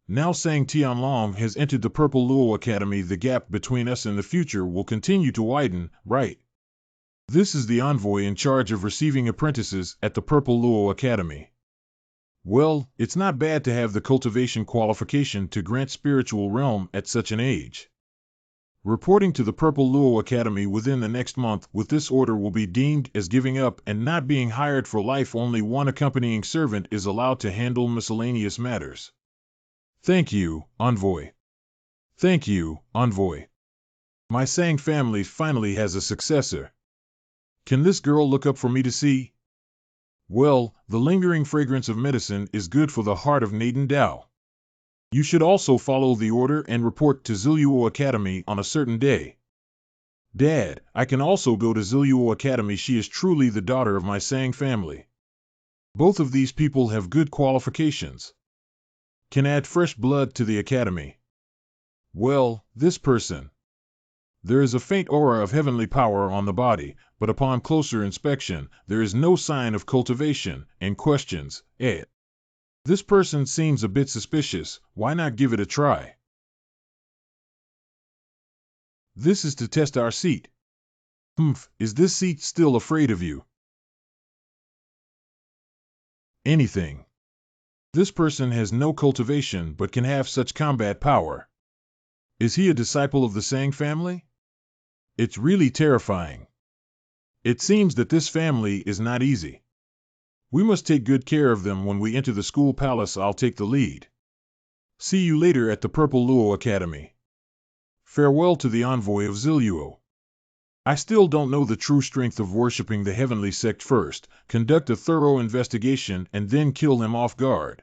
Now Sang Tianlong has entered the Purple Luo Academy. The gap between us and the future will continue to widen, right? This is the envoy in charge of receiving apprentices at the Purple Luo Academy. Well, it's not bad to have the cultivation qualification to grant spiritual realm at such an age. Reporting to the Purple Luo Academy within the next month. With this order will be deemed as giving up and not being hired for life. Only one accompanying servant is allowed to handle miscellaneous matters. Thank you, envoy. Thank you, envoy. My Sang family finally has a successor. Can this girl look up for me to see? Well, the lingering fragrance of medicine is good for the heart of Naden Dao. You should also follow the order and report to Zilo Academy on a certain day. Dad, I can also go to Zilo Academy. She is truly the daughter of my Sang family. Both of these people have good qualifications. Can add fresh blood to the academy. Well, this person. There is a faint aura of heavenly power on the body, but upon closer inspection, there is no sign of cultivation, and questions, This person seems a bit suspicious, why not give it a try? This is to test our seat. Is this seat still afraid of you? Anything. This person has no cultivation but can have such combat power. Is he a disciple of the Sang family? It's really terrifying. It seems that this family is not easy. We must take good care of them when we enter the school palace. I'll take the lead. See you later at the Purple Luo Academy. Farewell to the envoy of Zilo. I still don't know the true strength of worshipping the heavenly sect first, conduct a thorough investigation and then kill them off guard.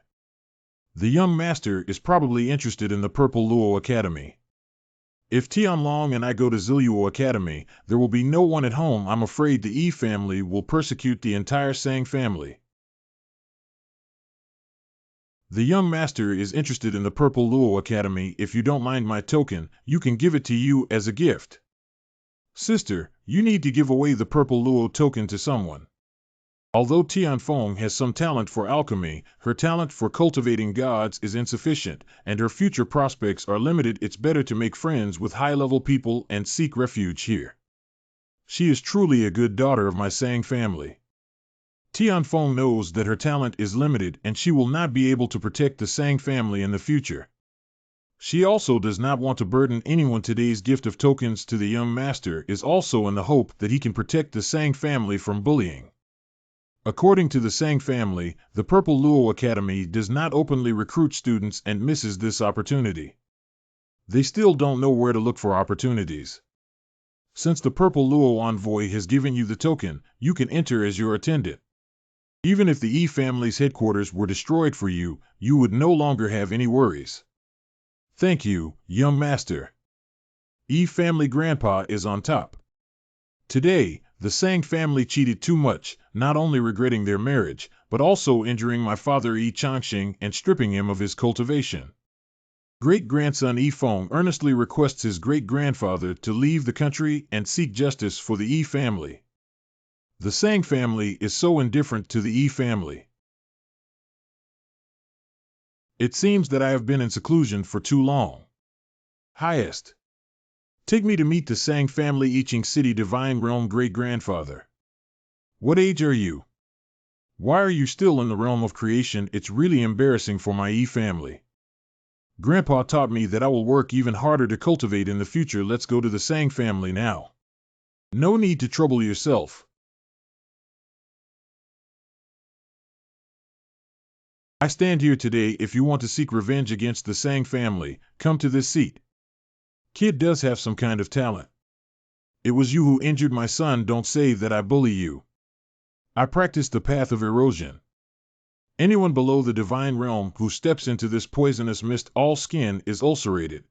The young master is probably interested in the Purple Luo Academy. If Tian Long and I go to Zilo Academy, there will be no one at home. I'm afraid the Yi family will persecute the entire Sang family. The young master is interested in the Purple Luo Academy. If you don't mind my token, you can give it to you as a gift. Sister, you need to give away the Purple Luo token to someone. Although Tian Feng has some talent for alchemy, her talent for cultivating gods is insufficient, and her future prospects are limited. It's better to make friends with high-level people and seek refuge here. She is truly a good daughter of my Sang family. Tian Feng knows that her talent is limited and she will not be able to protect the Sang family in the future. She also does not want to burden anyone. Today's gift of tokens to the young master is also in the hope that he can protect the Sang family from bullying. According to the Sang family, the Purple Luo Academy does not openly recruit students and misses this opportunity. They still don't know where to look for opportunities. Since the Purple Luo envoy has given you the token, you can enter as your attendant. Even if the Yi family's headquarters were destroyed for you, you would no longer have any worries. Thank you, young master. Yi family grandpa is on top. Today, the Sang family cheated too much, not only regretting their marriage, but also injuring my father Yi Changxing and stripping him of his cultivation. Great-grandson Yi Feng earnestly requests his great-grandfather to leave the country and seek justice for the Yi family. The Sang family is so indifferent to the Yi family. It seems that I have been in seclusion for too long. Highest. Take me to meet the Sang family Yicheng City Divine Realm great-grandfather. What age are you? Why are you still in the realm of creation? It's really embarrassing for my Yi family. Grandpa taught me that I will work even harder to cultivate in the future. Let's go to the Sang family now. No need to trouble yourself. I stand here today. If you want to seek revenge against the Sang family, come to this seat. Kid does have some kind of talent. It was you who injured my son. Don't say that I bully you. I practice the path of erosion. Anyone below the divine realm who steps into this poisonous mist, all skin is ulcerated.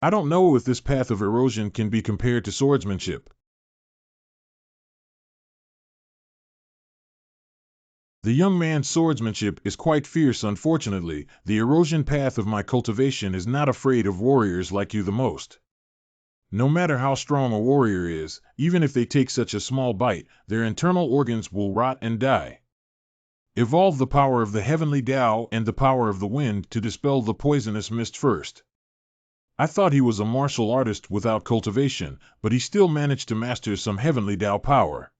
I don't know if this path of erosion can be compared to swordsmanship. The young man's swordsmanship is quite fierce. Unfortunately, the erosion path of my cultivation is not afraid of warriors like you the most. No matter how strong a warrior is, even if they take such a small bite, their internal organs will rot and die. Evolve the power of the heavenly Tao and the power of the wind to dispel the poisonous mist first. I thought he was a martial artist without cultivation, but he still managed to master some heavenly Tao power.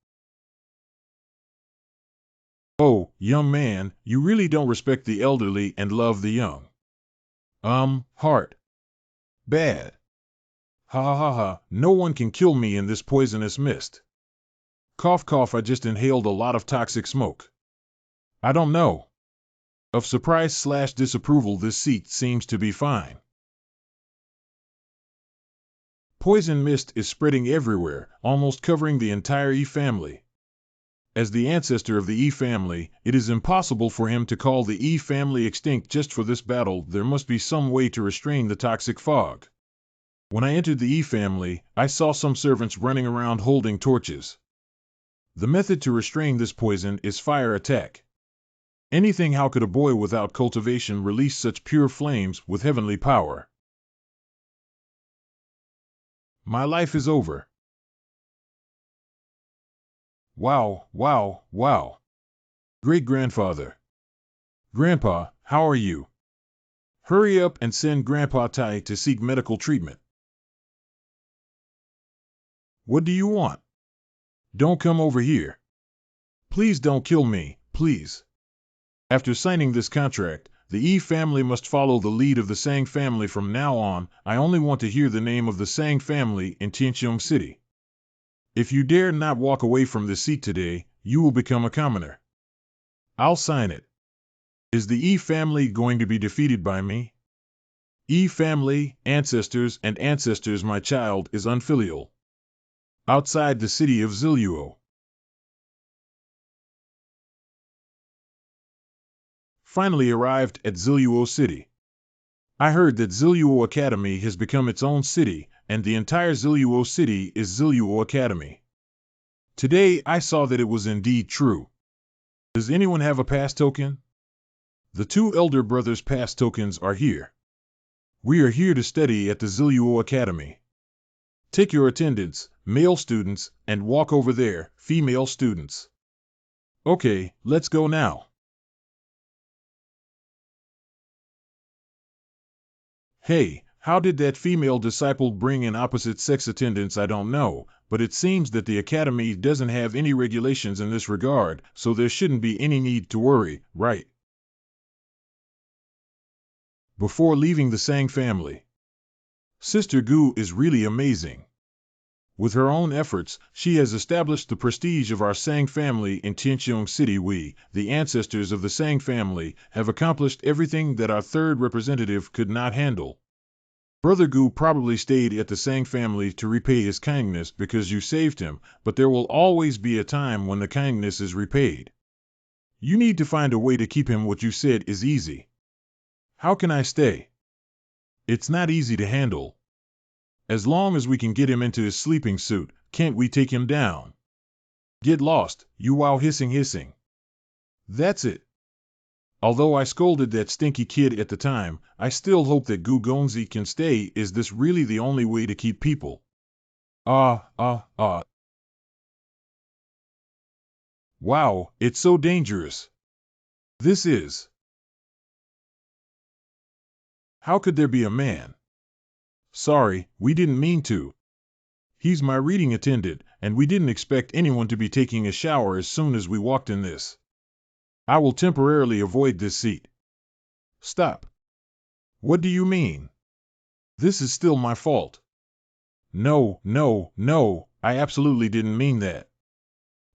Oh, young man, you really don't respect the elderly and love the young. Heart. Bad. Ha ha ha ha, no one can kill me in this poisonous mist. Cough cough, I just inhaled a lot of toxic smoke. I don't know. Of surprise/disapproval, this seat seems to be fine. Poison mist is spreading everywhere, almost covering the entire Yi family. As the ancestor of the Yi family, it is impossible for him to call the Yi family extinct just for this battle. There must be some way to restrain the toxic fog. When I entered the Yi family, I saw some servants running around holding torches. The method to restrain this poison is fire attack. Anything, how could a boy without cultivation release such pure flames with heavenly power? My life is over. Wow, wow, wow. Great-grandfather. Grandpa, how are you? Hurry up and send Grandpa Tai to seek medical treatment. What do you want? Don't come over here. Please don't kill me, please. After signing this contract, the Yi family must follow the lead of the Sang family from now on. I only want to hear the name of the Sang family in Tianqiong City. If you dare not walk away from this seat today, you will become a commoner. I'll sign it. Is the Yi family going to be defeated by me? Yi family, ancestors and ancestors, my child is unfilial. Outside the city of Zilo. Finally arrived at Zilo City. I heard that Zilo Academy has become its own city, and the entire Zilo City is Zilo Academy. Today I saw that it was indeed true. Does anyone have a pass token? The two elder brothers' pass tokens are here. We are here to study at the Zilo Academy. Take your attendance, male students, and walk over there, female students. Okay, let's go now. Hey, how did that female disciple bring in opposite sex attendants? I don't know, but it seems that the academy doesn't have any regulations in this regard, so there shouldn't be any need to worry, right? Before leaving the Sang family, Sister Gu is really amazing. With her own efforts, she has established the prestige of our Sang family in Tianqiong City. We, the ancestors of the Sang family, have accomplished everything that our third representative could not handle. Brother Gu probably stayed at the Sang family to repay his kindness because you saved him, but there will always be a time when the kindness is repaid. You need to find a way to keep him. What you said is easy. How can I stay? It's not easy to handle. As long as we can get him into his sleeping suit, can't we take him down? Get lost, you wow, hissing. That's it. Although I scolded that stinky kid at the time, I still hope that Gu Gongzi can stay. Is this really the only way to keep people? Wow, it's so dangerous. This is. How could there be a man? Sorry, we didn't mean to. He's my reading attendant, and we didn't expect anyone to be taking a shower as soon as we walked in this. I will temporarily avoid this seat. Stop. What do you mean? This is still my fault. No, I absolutely didn't mean that.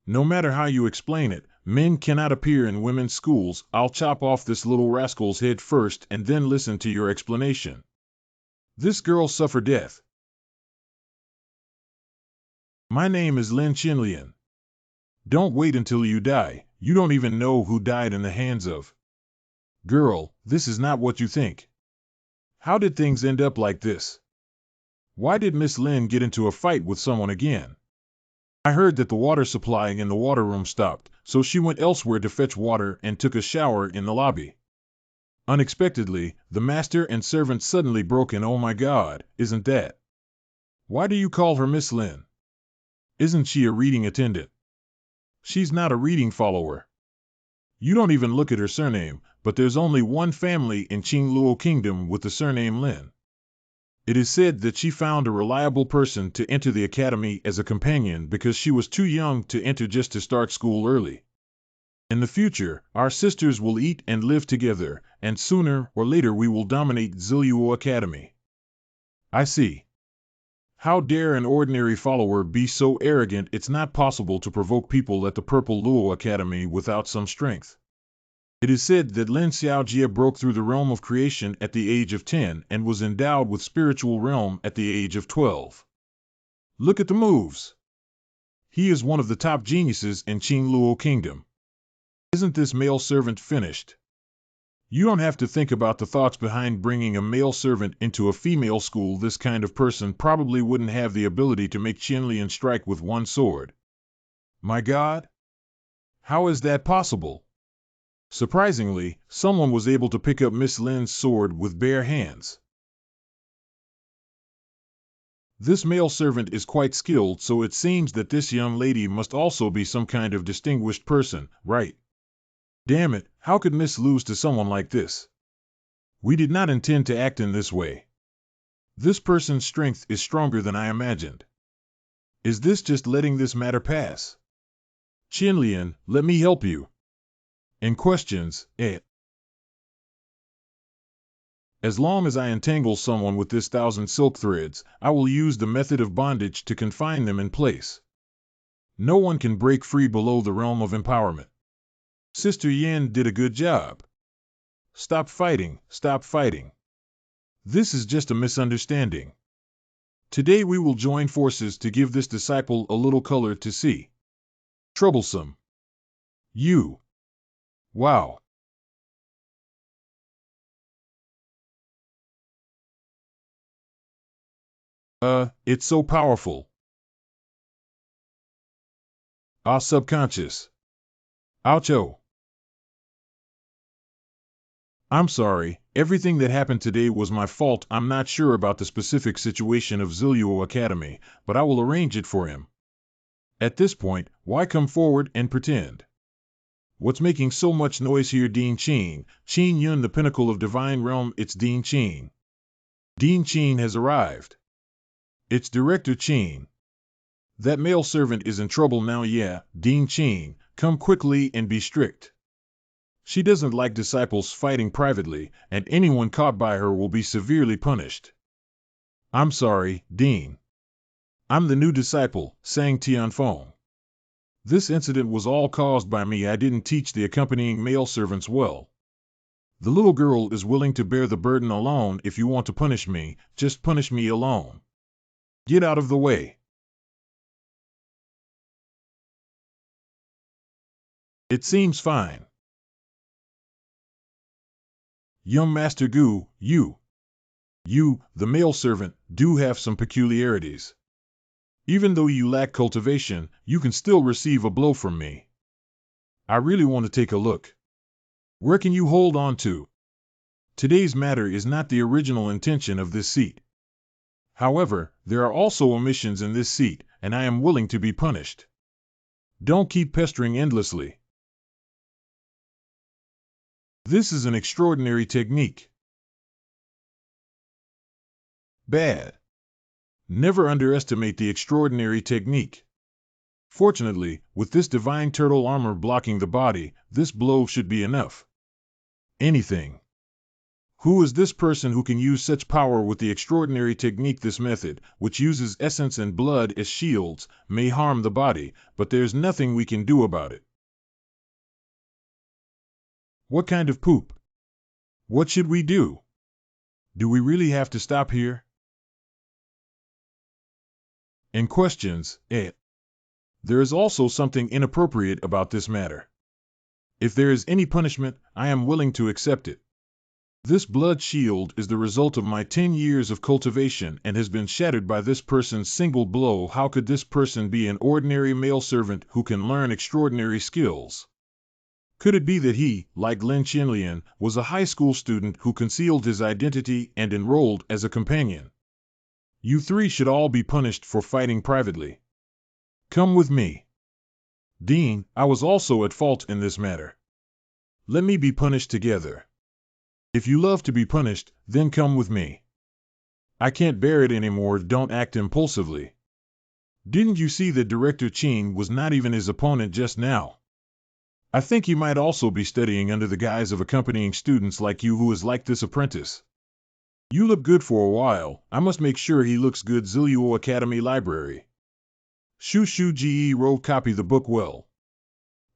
No matter how you explain it, men cannot appear in women's schools. I'll chop off this little rascal's head first and then listen to your explanation. This girl suffered death. My name is Lin Qinlian. Don't wait until you die. You don't even know who died in the hands of. Girl, this is not what you think. How did things end up like this? Why did Miss Lin get into a fight with someone again? I heard that the water supply in the water room stopped, so she went elsewhere to fetch water and took a shower in the lobby. Unexpectedly, the master and servant suddenly broke in. Oh my God, isn't that? Why do you call her Miss Lin? Isn't she a reading attendant? She's not a reading follower. You don't even look at her surname, but there's only one family in Qingluo Kingdom with the surname Lin. It is said that she found a reliable person to enter the academy as a companion because she was too young to enter just to start school early. In the future, our sisters will eat and live together, and sooner or later we will dominate Zilo Academy. I see. How dare an ordinary follower be so arrogant? It's not possible to provoke people at the Purple Luo Academy without some strength. It is said that Lin Xiaojie broke through the realm of creation at the age of 10 and was endowed with spiritual realm at the age of 12. Look at the moves. He is one of the top geniuses in Qingluo Kingdom. Isn't this male servant finished? You don't have to think about the thoughts behind bringing a male servant into a female school. This kind of person probably wouldn't have the ability to make Qinlian strike with one sword. My God? How is that possible? Surprisingly, someone was able to pick up Miss Lin's sword with bare hands. This male servant is quite skilled, so it seems that this young lady must also be some kind of distinguished person, right? Damn it, how could Miss lose to someone like this? We did not intend to act in this way. This person's strength is stronger than I imagined. Is this just letting this matter pass? Qinlian, let me help you. In questions, As long as I entangle someone with this 1,000 silk threads, I will use the method of bondage to confine them in place. No one can break free below the realm of empowerment. Sister Yin did a good job. Stop fighting, stop fighting. This is just a misunderstanding. Today we will join forces to give this disciple a little color to see. Troublesome. You. Wow. It's so powerful. Subconscious. Oucho. I'm sorry, everything that happened today was my fault. I'm not sure about the specific situation of Zilo Academy, but I will arrange it for him. At this point, why come forward and pretend? What's making so much noise here? Dean Qin, Qin Yun, the pinnacle of divine realm. It's Dean Qin. Dean Qin has arrived. It's Director Qin. That male servant is in trouble now. Yeah, Dean Qin, come quickly and be strict. She doesn't like disciples fighting privately, and anyone caught by her will be severely punished. I'm sorry, Dean. I'm the new disciple, sang Tianfeng. This incident was all caused by me. I didn't teach the accompanying male servants well. The little girl is willing to bear the burden alone. If you want to punish me, just punish me alone. Get out of the way. It seems fine. Young Master Gu, you, the male servant, do have some peculiarities. Even though you lack cultivation, you can still receive a blow from me. I really want to take a look. Where can you hold on to? Today's matter is not the original intention of this seat. However, there are also omissions in this seat, and I am willing to be punished. Don't keep pestering endlessly. This is an extraordinary technique. Bad. Never underestimate the extraordinary technique. Fortunately, with this divine turtle armor blocking the body, this blow should be enough. Anything. Who is this person who can use such power with the extraordinary technique? This method, which uses essence and blood as shields, may harm the body, but there's nothing we can do about it. What kind of poop? What should we do? Do we really have to stop here? In questions, there is also something inappropriate about this matter. If there is any punishment, I am willing to accept it. This blood shield is the result of my 10 years of cultivation and has been shattered by this person's single blow. How could this person be an ordinary male servant who can learn extraordinary skills? Could it be that he, like Lin Qinlian, was a high school student who concealed his identity and enrolled as a companion? You three should all be punished for fighting privately. Come with me. Dean, I was also at fault in this matter. Let me be punished together. If you love to be punished, then come with me. I can't bear it anymore. Don't act impulsively. Didn't you see that Director Qin was not even his opponent just now? I think he might also be studying under the guise of accompanying students like you. Who is like this apprentice? You look good for a while. I must make sure he looks good. Zilo Academy Library. Shu Ge wrote. Copy the book well.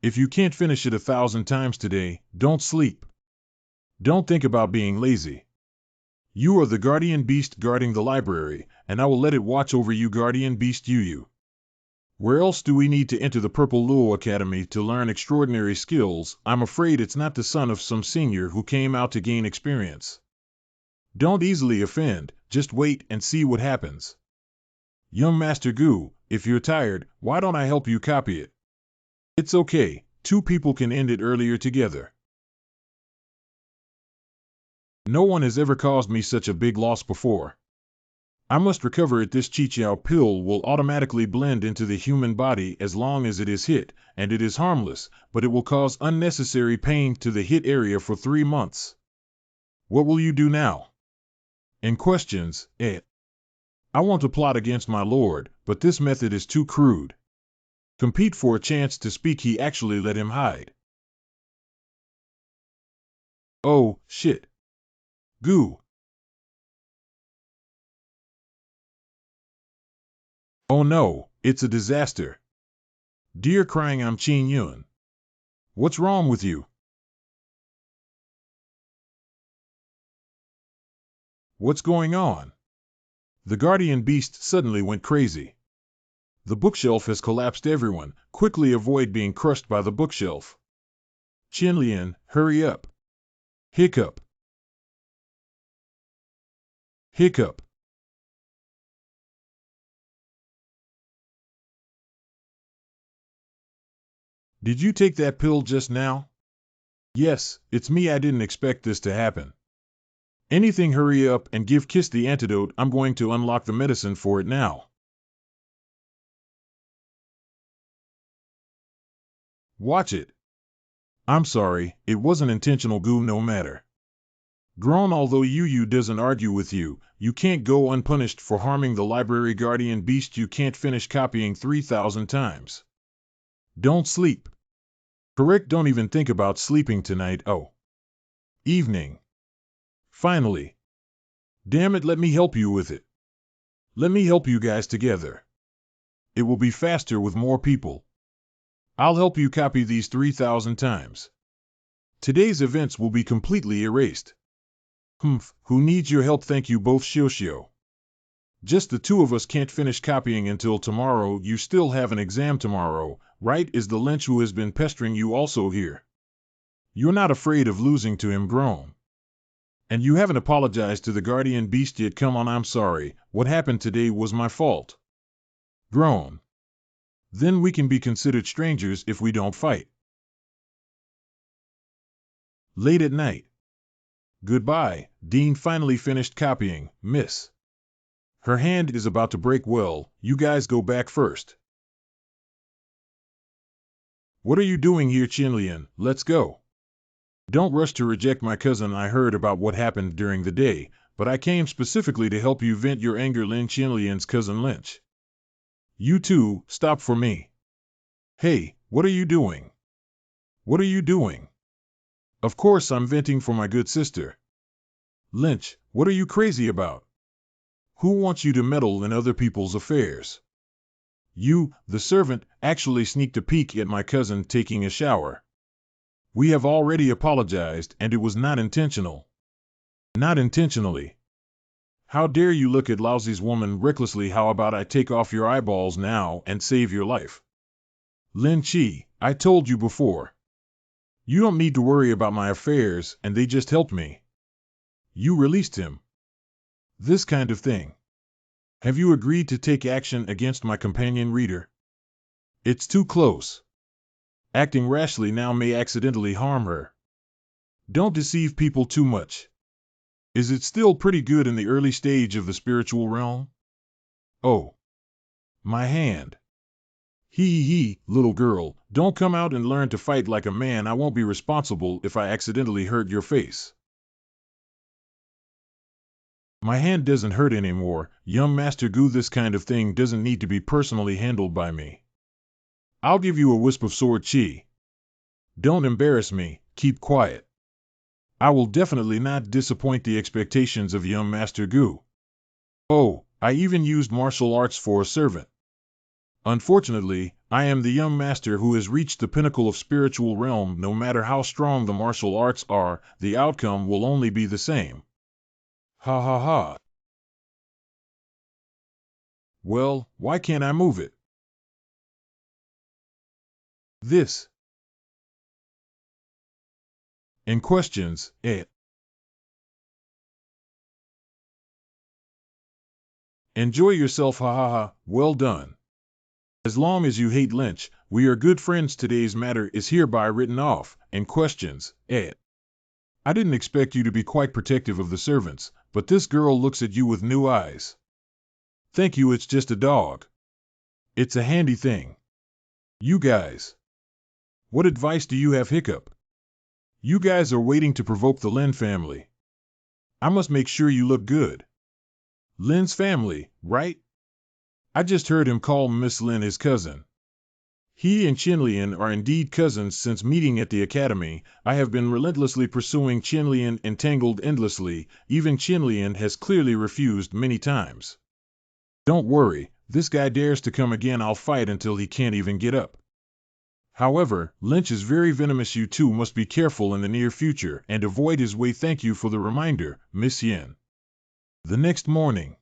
If you can't finish it 1,000 times today, don't sleep. Don't think about being lazy. You are the guardian beast guarding the library, and I will let it watch over you. Guardian beast you. Where else do we need to enter the Purple Luo Academy to learn extraordinary skills? I'm afraid it's not the son of some senior who came out to gain experience. Don't easily offend, just wait and see what happens. Young Master Gu, if you're tired, why don't I help you copy it? It's okay, 2 people can end it earlier together. No one has ever caused me such a big loss before. I must recover it. This Chichiao pill will automatically blend into the human body as long as it is hit, and it is harmless, but it will cause unnecessary pain to the hit area for 3 months. What will you do now? In questions, I want to plot against my lord, but this method is too crude. Compete for a chance to speak. He actually let him hide. Oh, shit. Goo. Oh no, it's a disaster. Dear crying, I'm Qin Yuan. What's wrong with you? What's going on? The guardian beast suddenly went crazy. The bookshelf has collapsed. Everyone, quickly avoid being crushed by the bookshelf. Qinlian, hurry up. Hiccup. Hiccup. Did you take that pill just now? Yes, it's me. I didn't expect this to happen. Anything, hurry up and give Kiss the antidote. I'm going to unlock the medicine for it now. Watch it. I'm sorry, it wasn't intentional. Goo, no matter. Grown, although Yu doesn't argue with you, you can't go unpunished for harming the library guardian beast. You can't finish copying 3,000 times. Don't sleep. Correct, don't even think about sleeping tonight. Oh. Evening. Finally. Damn it, let me help you with it. Let me help you guys together. It will be faster with more people. I'll help you copy these 3,000 times. Today's events will be completely erased. Who needs your help? Thank you both, Shio. Just the two of us can't finish copying until tomorrow. You still have an exam tomorrow, right? Is the Lynch who has been pestering you also here? You're not afraid of losing to him, grown. And you haven't apologized to the guardian beast yet. Come on, I'm sorry. What happened today was my fault. Grown. Then we can be considered strangers if we don't fight. Late at night. Goodbye. Dean finally finished copying, miss. Her hand is about to break. Well, you guys go back first. What are you doing here, Qinlian? Let's go. Don't rush to reject my cousin. I heard about what happened during the day, but I came specifically to help you vent your anger. Lin, Qinlian's cousin Lynch. You two, stop for me. Hey, what are you doing? What are you doing? Of course I'm venting for my good sister. Lynch, what are you crazy about? Who wants you to meddle in other people's affairs? You, the servant, actually sneaked a peek at my cousin taking a shower. We have already apologized, and it was not intentional. Not intentionally. How dare you look at Lousy's woman recklessly? How about I take off your eyeballs now and save your life? Lin Chi, I told you before. You don't need to worry about my affairs, and they just helped me. You released him. This kind of thing. Have you agreed to take action against my companion reader? It's too close. Acting rashly now may accidentally harm her. Don't deceive people too much. Is it still pretty good in the early stage of the spiritual realm? Oh. My hand. Hee, little girl, don't come out and learn to fight like a man. I won't be responsible if I accidentally hurt your face. My hand doesn't hurt anymore, young Master Gu. This kind of thing doesn't need to be personally handled by me. I'll give you a wisp of sword chi. Don't embarrass me, keep quiet. I will definitely not disappoint the expectations of young Master Gu. Oh, I even used martial arts for a servant. Unfortunately, I am the young master who has reached the pinnacle of spiritual realm. No matter how strong the martial arts are, the outcome will only be the same. Ha ha ha. Well, why can't I move it? This. In questions, Enjoy yourself, ha ha ha, well done. As long as you hate Lynch, we are good friends. Today's matter is hereby written off. In questions, I didn't expect you to be quite protective of the servants, but this girl looks at you with new eyes. Thank you, it's just a dog. It's a handy thing. You guys. What advice do you have, Hiccup? You guys are waiting to provoke the Lin family. I must make sure you look good. Lin's family, right? I just heard him call Miss Lin his cousin. He and Qinlian are indeed cousins. Since meeting at the academy, I have been relentlessly pursuing Qinlian, entangled endlessly. Even Qinlian has clearly refused many times. Don't worry, this guy dares to come again, I'll fight until he can't even get up. However, Lynch is very venomous. You two must be careful in the near future and avoid his way. Thank you for the reminder, Miss Yin. The next morning.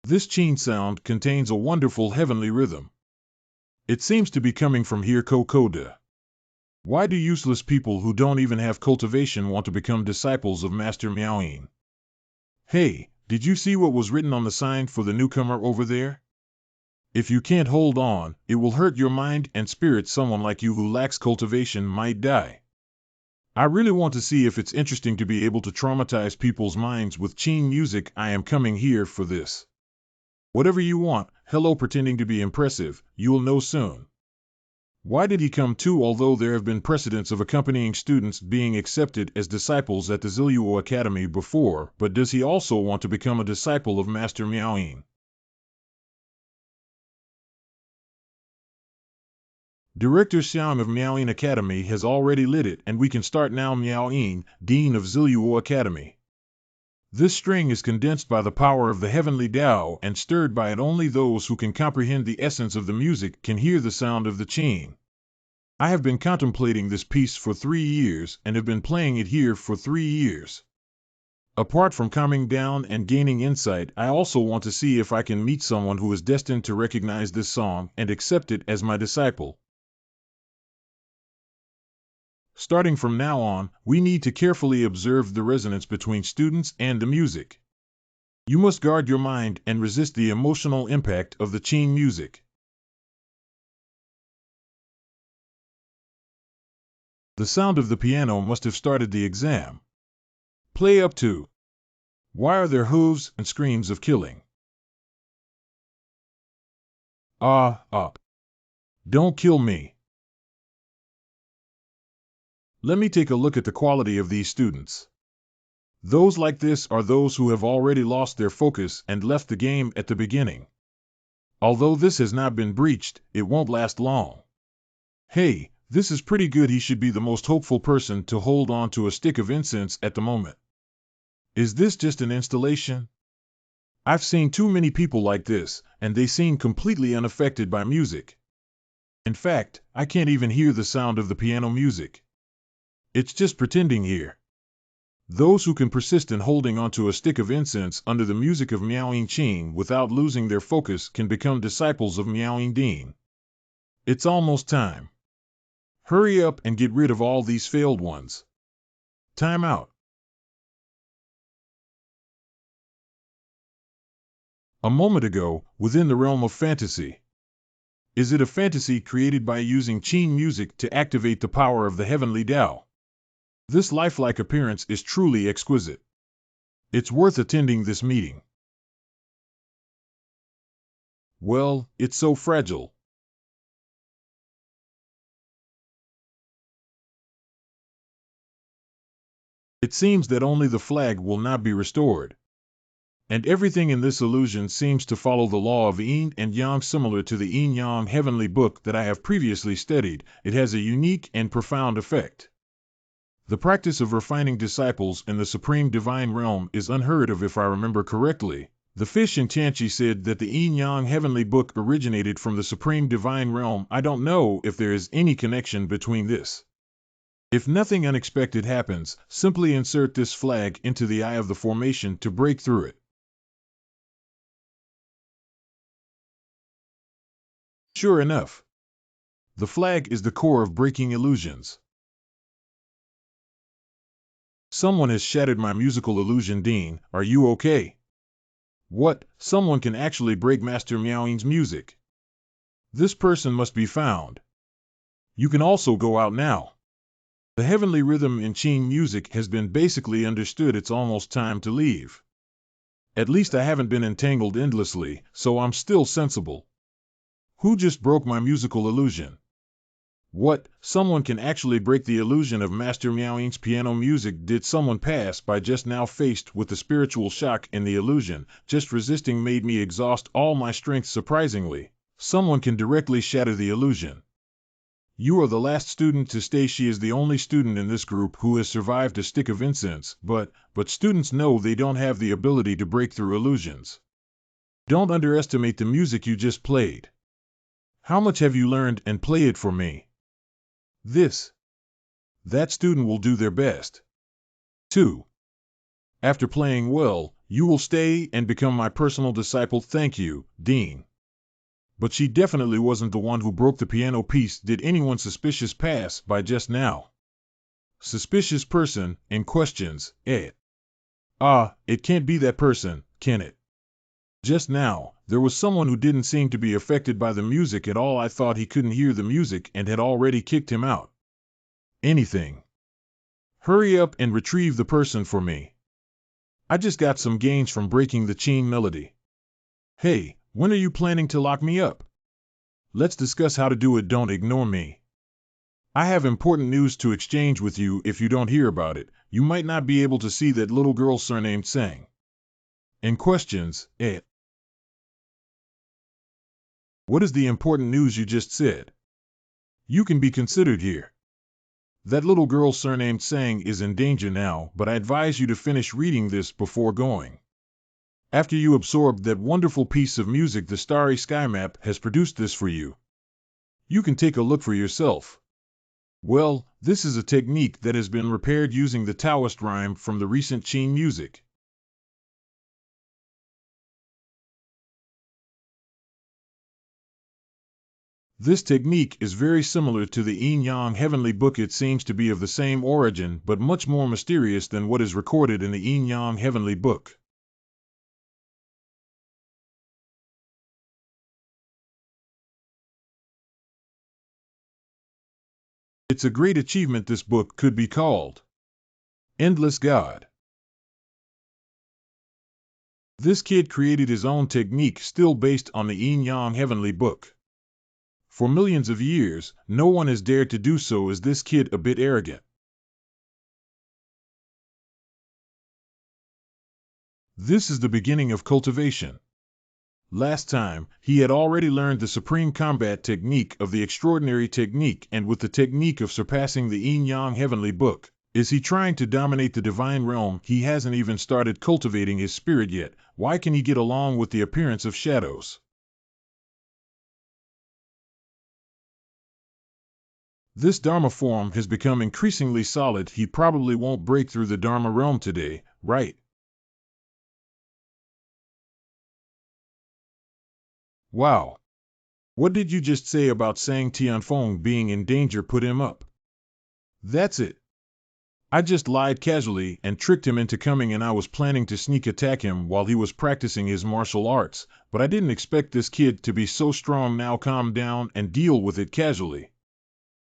This Qin sound contains a wonderful heavenly rhythm. It seems to be coming from here, Kokoda. Why do useless people who don't even have cultivation want to become disciples of Master Miaoyin? Hey, did you see what was written on the sign for the newcomer over there? If you can't hold on, it will hurt your mind and spirit. Someone like you who lacks cultivation might die. I really want to see if it's interesting to be able to traumatize people's minds with Qin music. I am coming here for this. Whatever you want, hello, pretending to be impressive, you'll know soon. Why did he come too? Although there have been precedents of accompanying students being accepted as disciples at the Zilo Academy before, but does he also want to become a disciple of Master Miaoyin? Director Xiang of Miaoyin Academy has already lit it, and we can start now. Miaoyin, Dean of Zilo Academy. This string is condensed by the power of the heavenly Tao and stirred by it. Only those who can comprehend the essence of the music can hear the sound of the Qin. I have been contemplating this piece for 3 years and have been playing it here for 3 years. Apart from calming down and gaining insight, I also want to see if I can meet someone who is destined to recognize this song and accept it as my disciple. Starting from now on, we need to carefully observe the resonance between students and the music. You must guard your mind and resist the emotional impact of the Qin music. The sound of the piano must have started the exam. Play up to. Why are there hooves and screams of killing? Ah. Don't kill me. Let me take a look at the quality of these students. Those like this are those who have already lost their focus and left the game at the beginning. Although this has not been breached, it won't last long. Hey, this is pretty good. He should be the most hopeful person to hold on to a stick of incense at the moment. Is this just an installation? I've seen too many people like this, and they seem completely unaffected by music. In fact, I can't even hear the sound of the piano music. It's just pretending here. Those who can persist in holding onto a stick of incense under the music of Miaoyin Qin without losing their focus can become disciples of Miaoyin Dean. It's almost time. Hurry up and get rid of all these failed ones. Time out. A moment ago, within the realm of fantasy. Is it a fantasy created by using Qin music to activate the power of the heavenly Tao? This lifelike appearance is truly exquisite. It's worth attending this meeting. Well, it's so fragile. It seems that only the flag will not be restored. And everything in this illusion seems to follow the law of yin and yang. Similar to the yin-yang heavenly book that I have previously studied, it has a unique and profound effect. The practice of refining disciples in the supreme divine realm is unheard of. If I remember correctly, the fish in Tianchi said that the yin-yang heavenly book originated from the supreme divine realm. I don't know if there is any connection between this. If nothing unexpected happens, simply insert this flag into the eye of the formation to break through it. Sure enough, the flag is the core of breaking illusions. Someone has shattered my musical illusion. Dean, are you okay? What? Someone can actually break Master Miaoyin's music. This person must be found. You can also go out now. The heavenly rhythm in Qing music has been basically understood. It's almost time to leave. At least I haven't been entangled endlessly, so I'm still sensible. Who just broke my musical illusion? What? Someone can actually break the illusion of Master Miaoying's piano music. Did someone pass by just now? Faced with the spiritual shock in the illusion, just resisting made me exhaust all my strength. Surprisingly, someone can directly shatter the illusion. You are the last student to stay. She is the only student in this group who has survived a stick of incense, but students know they don't have the ability to break through illusions. Don't underestimate the music you just played. How much have you learned? And play it for me. That student will do their best. 2. After playing well, you will stay and become my personal disciple. Thank you, Dean. But she definitely wasn't the one who broke the piano piece. Did anyone suspicious pass by just now? Suspicious person, in questions, it can't be that person, can it? Just now, there was someone who didn't seem to be affected by the music at all. I thought he couldn't hear the music and had already kicked him out. Anything. Hurry up and retrieve the person for me. I just got some gains from breaking the Qing melody. Hey, when are you planning to lock me up? Let's discuss how to do it. Don't ignore me. I have important news to exchange with you. If you don't hear about it, you might not be able to see that little girl surnamed Sang. In questions, What is the important news you just said? You can be considered here. That little girl surnamed Sang is in danger now, but I advise you to finish reading this before going. After you absorb that wonderful piece of music, the Starry Sky Map has produced this for you. You can take a look for yourself. Well, this is a technique that has been repaired using the Taoist rhyme from the recent Qing music. This technique is very similar to the Yin-Yang Heavenly Book. It seems to be of the same origin, but much more mysterious than what is recorded in the Yin-Yang Heavenly Book. It's a great achievement. This book could be called Endless God. This kid created his own technique still based on the Yin-Yang Heavenly Book. For millions of years, no one has dared to do so. Is this kid a bit arrogant? This is the beginning of cultivation. Last time, he had already learned the supreme combat technique of the extraordinary technique, and with the technique of surpassing the Yin-Yang Heavenly Book. Is he trying to dominate the divine realm? He hasn't even started cultivating his spirit yet. Why can he get along with the appearance of shadows? This Dharma form has become increasingly solid. He probably won't break through the Dharma realm today, right? Wow. What did you just say about saying Tianfeng being in danger put him up? That's it. I just lied casually and tricked him into coming, and I was planning to sneak attack him while he was practicing his martial arts, but I didn't expect this kid to be so strong. Now calm down and deal with it casually.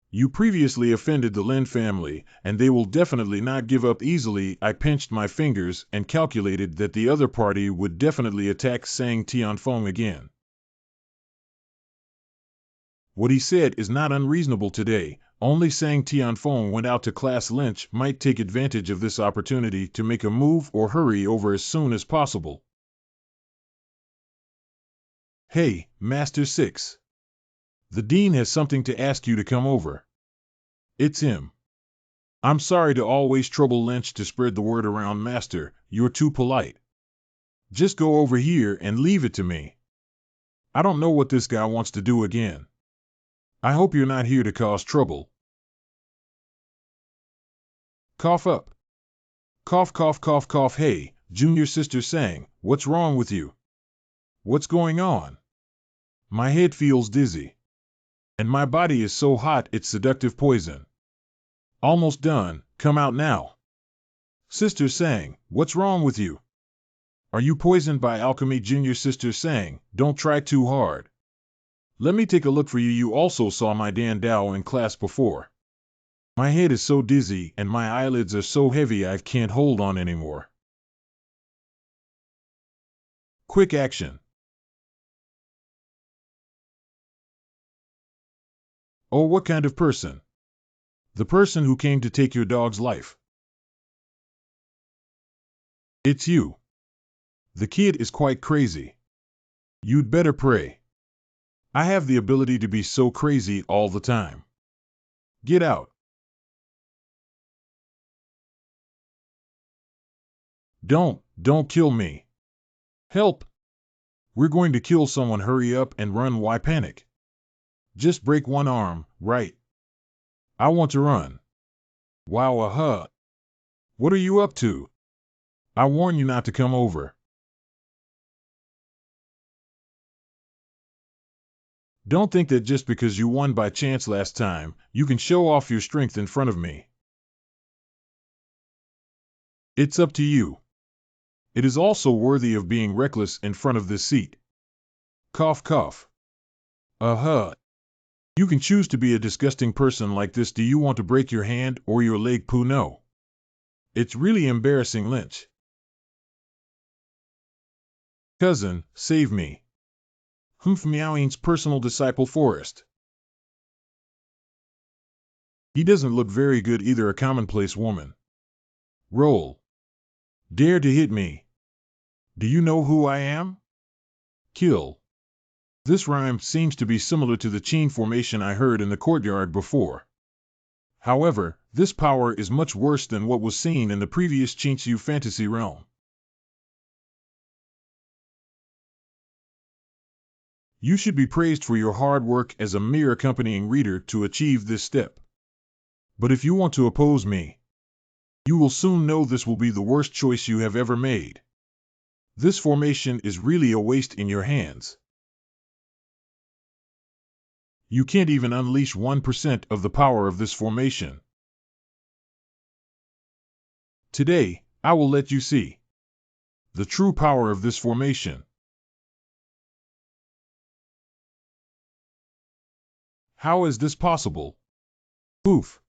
You previously offended the Lin family, and they will definitely not give up easily. I pinched my fingers and calculated that the other party would definitely attack Sang Tianfeng again. What he said is not unreasonable today. Only Sang Tianfeng went out to class. Lynch might take advantage of this opportunity to make a move or hurry over as soon as possible. Hey, Master 6. The Dean has something to ask you to come over. It's him. I'm sorry to always trouble Lynch to spread the word around, Master. You're too polite. Just go over here and leave it to me. I don't know what this guy wants to do again. I hope you're not here to cause trouble. Cough up. Cough, cough, cough, cough. Hey, junior sister Sang, what's wrong with you? What's going on? My head feels dizzy. And my body is so hot it's seductive poison. Almost done, come out now. Sister Sang, what's wrong with you? Are you poisoned by alchemy? Junior sister Sang, don't try too hard. Let me take a look for you. You also saw my Dan Dao in class before. My head is so dizzy and my eyelids are so heavy I can't hold on anymore. Quick action. Oh, what kind of person? The person who came to take your dog's life. It's you. The kid is quite crazy. You'd better pray. I have the ability to be so crazy all the time. Get out. Don't kill me. Help. We're going to kill someone. Hurry up and run. Why panic? Just break one arm, right? I want to run. Wow, What are you up to? I warn you not to come over. Don't think that just because you won by chance last time, you can show off your strength in front of me. It's up to you. It is also worthy of being reckless in front of this seat. Cough, cough. You can choose to be a disgusting person like this. Do you want to break your hand or your leg? Pooh, no. It's really embarrassing, Lynch. Cousin, save me. Humph, Meowing's personal disciple Forrest. He doesn't look very good either. A commonplace woman. Roll. Dare to hit me. Do you know who I am? Kill. This rhyme seems to be similar to the chain formation I heard in the courtyard before. However, this power is much worse than what was seen in the previous Chinchu fantasy realm. You should be praised for your hard work as a mere accompanying reader to achieve this step. But if you want to oppose me, you will soon know this will be the worst choice you have ever made. This formation is really a waste in your hands. You can't even unleash 1% of the power of this formation. Today, I will let you see the true power of this formation. How is this possible? Poof.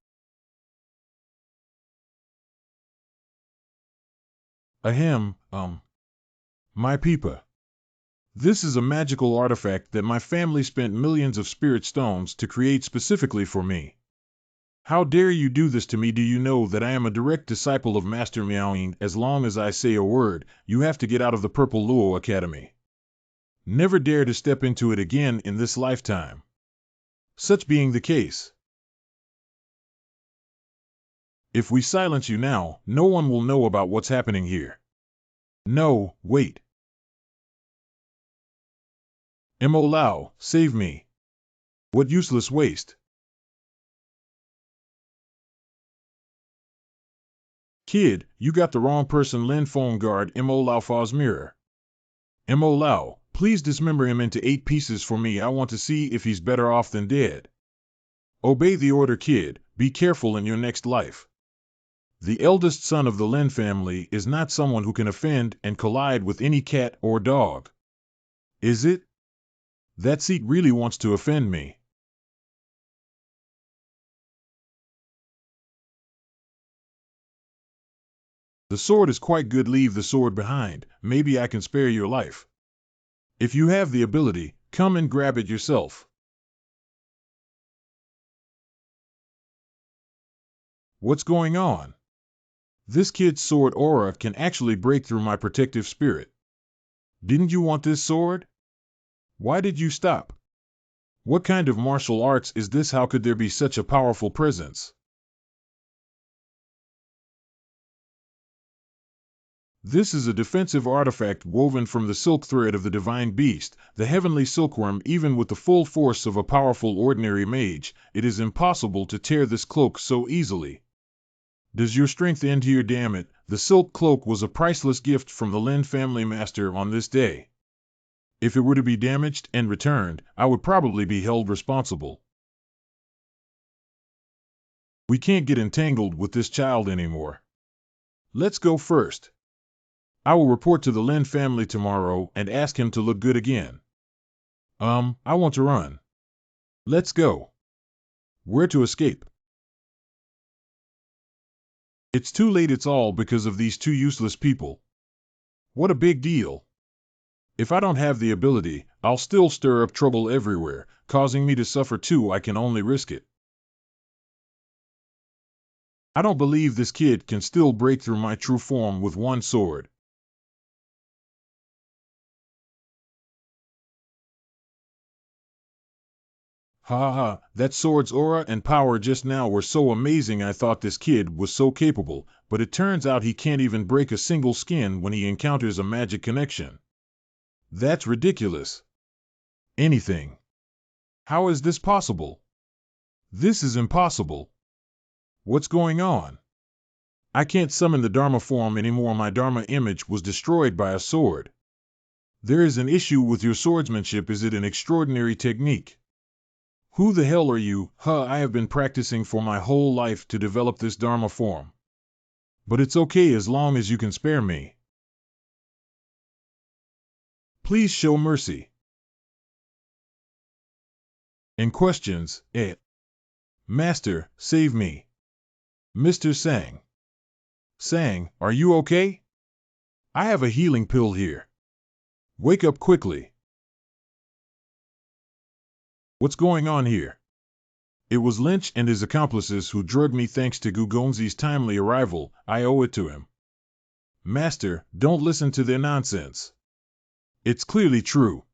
Ahem, my peepa. This is a magical artifact that my family spent millions of spirit stones to create specifically for me. How dare you do this to me? Do you know that I am a direct disciple of Master Meowing? As long as I say a word, you have to get out of the Purple Luo Academy. Never dare to step into it again in this lifetime. Such being the case, if we silence you now, no one will know about what's happening here. No, wait. Mo Lao, save me. What useless waste. Kid, you got the wrong person. Lin Phone guard Mo Lao Fa's mirror. Mo Lao, please dismember him into 8 pieces for me. I want to see if he's better off than dead. Obey the order, kid. Be careful in your next life. The eldest son of the Lin family is not someone who can offend and collide with any cat or dog. Is it? That seat really wants to offend me. The sword is quite good. Leave the sword behind. Maybe I can spare your life. If you have the ability, come and grab it yourself. What's going on? This kid's sword aura can actually break through my protective spirit. Didn't you want this sword? Why did you stop? What kind of martial arts is this? How could there be such a powerful presence? This is a defensive artifact woven from the silk thread of the divine beast, the heavenly silkworm. Even with the full force of a powerful ordinary mage, it is impossible to tear this cloak so easily. Does your strength end here? Damn it, the silk cloak was a priceless gift from the Lin family master on this day. If it were to be damaged and returned, I would probably be held responsible. We can't get entangled with this child anymore. Let's go first. I will report to the Lin family tomorrow and ask him to look good again. I want to run. Let's go. Where to escape? It's too late, it's all because of these two useless people. What a big deal. If I don't have the ability, I'll still stir up trouble everywhere, causing me to suffer too. I can only risk it. I don't believe this kid can still break through my true form with one sword. Ha ha, that sword's aura and power just now were so amazing. I thought this kid was so capable, but it turns out he can't even break a single skin when he encounters a magic connection. That's ridiculous. Anything. How is this possible? This is impossible. What's going on? I can't summon the Dharma form anymore. My Dharma image was destroyed by a sword. There is an issue with your swordsmanship. Is it an extraordinary technique? Who the hell are you? I have been practicing for my whole life to develop this Dharma form. But it's okay as long as you can spare me. Please show mercy. In questions, Master, save me. Mr. Sang. Sang, are you okay? I have a healing pill here. Wake up quickly. What's going on here? It was Lynch and his accomplices who drugged me. Thanks to Gugonzi's timely arrival, I owe it to him. Master, don't listen to their nonsense. It's clearly true.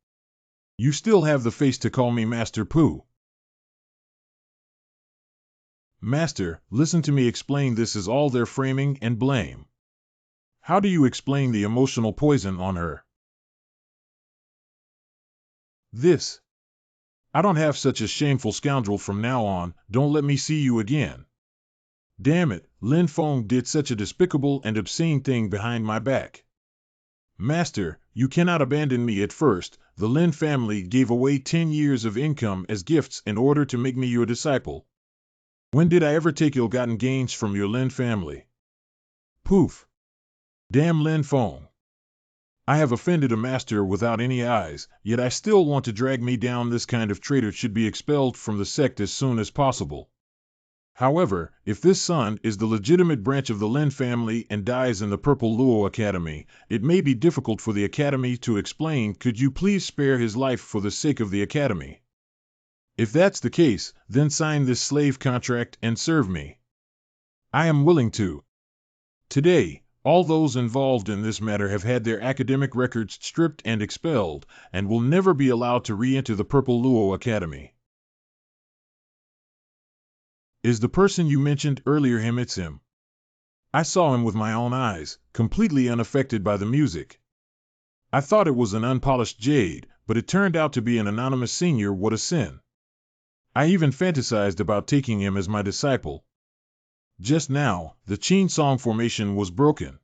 You still have the face to call me Master Pooh. Master, listen to me explain. This is all their framing and blame. How do you explain the emotional poison on her? This. I don't have such a shameful scoundrel. From now on, don't let me see you again. Damn it, Lin Feng did such a despicable and obscene thing behind my back. Master, you cannot abandon me. At first, the Lin family gave away 10 years of income as gifts in order to make me your disciple. When did I ever take ill-gotten gains from your Lin family? Poof. Damn Lin Feng. I have offended a master without any eyes, yet I still want to drag me down. This kind of traitor should be expelled from the sect as soon as possible. However, if this son is the legitimate branch of the Lin family and dies in the Purple Luo Academy, it may be difficult for the Academy to explain. Could you please spare his life for the sake of the Academy? If that's the case, then sign this slave contract and serve me. I am willing to. Today, all those involved in this matter have had their academic records stripped and expelled, and will never be allowed to re-enter the Purple Luo Academy. Is the person you mentioned earlier him? It's him. I saw him with my own eyes, completely unaffected by the music. I thought it was an unpolished jade, but it turned out to be an anonymous senior. What a sin. I even fantasized about taking him as my disciple. Just now, the Qin Song formation was broken.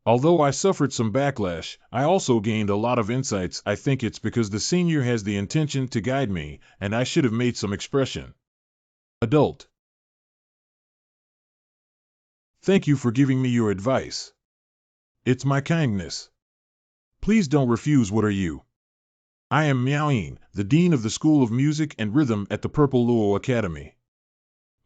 Although I suffered some backlash, I also gained a lot of insights. I think it's because the senior has the intention to guide me, and I should have made some expression. Adult. Thank you for giving me your advice. It's my kindness. Please don't refuse. What are you? I am Miaoyin, the Dean of the School of Music and Rhythm at the Purple Luo Academy.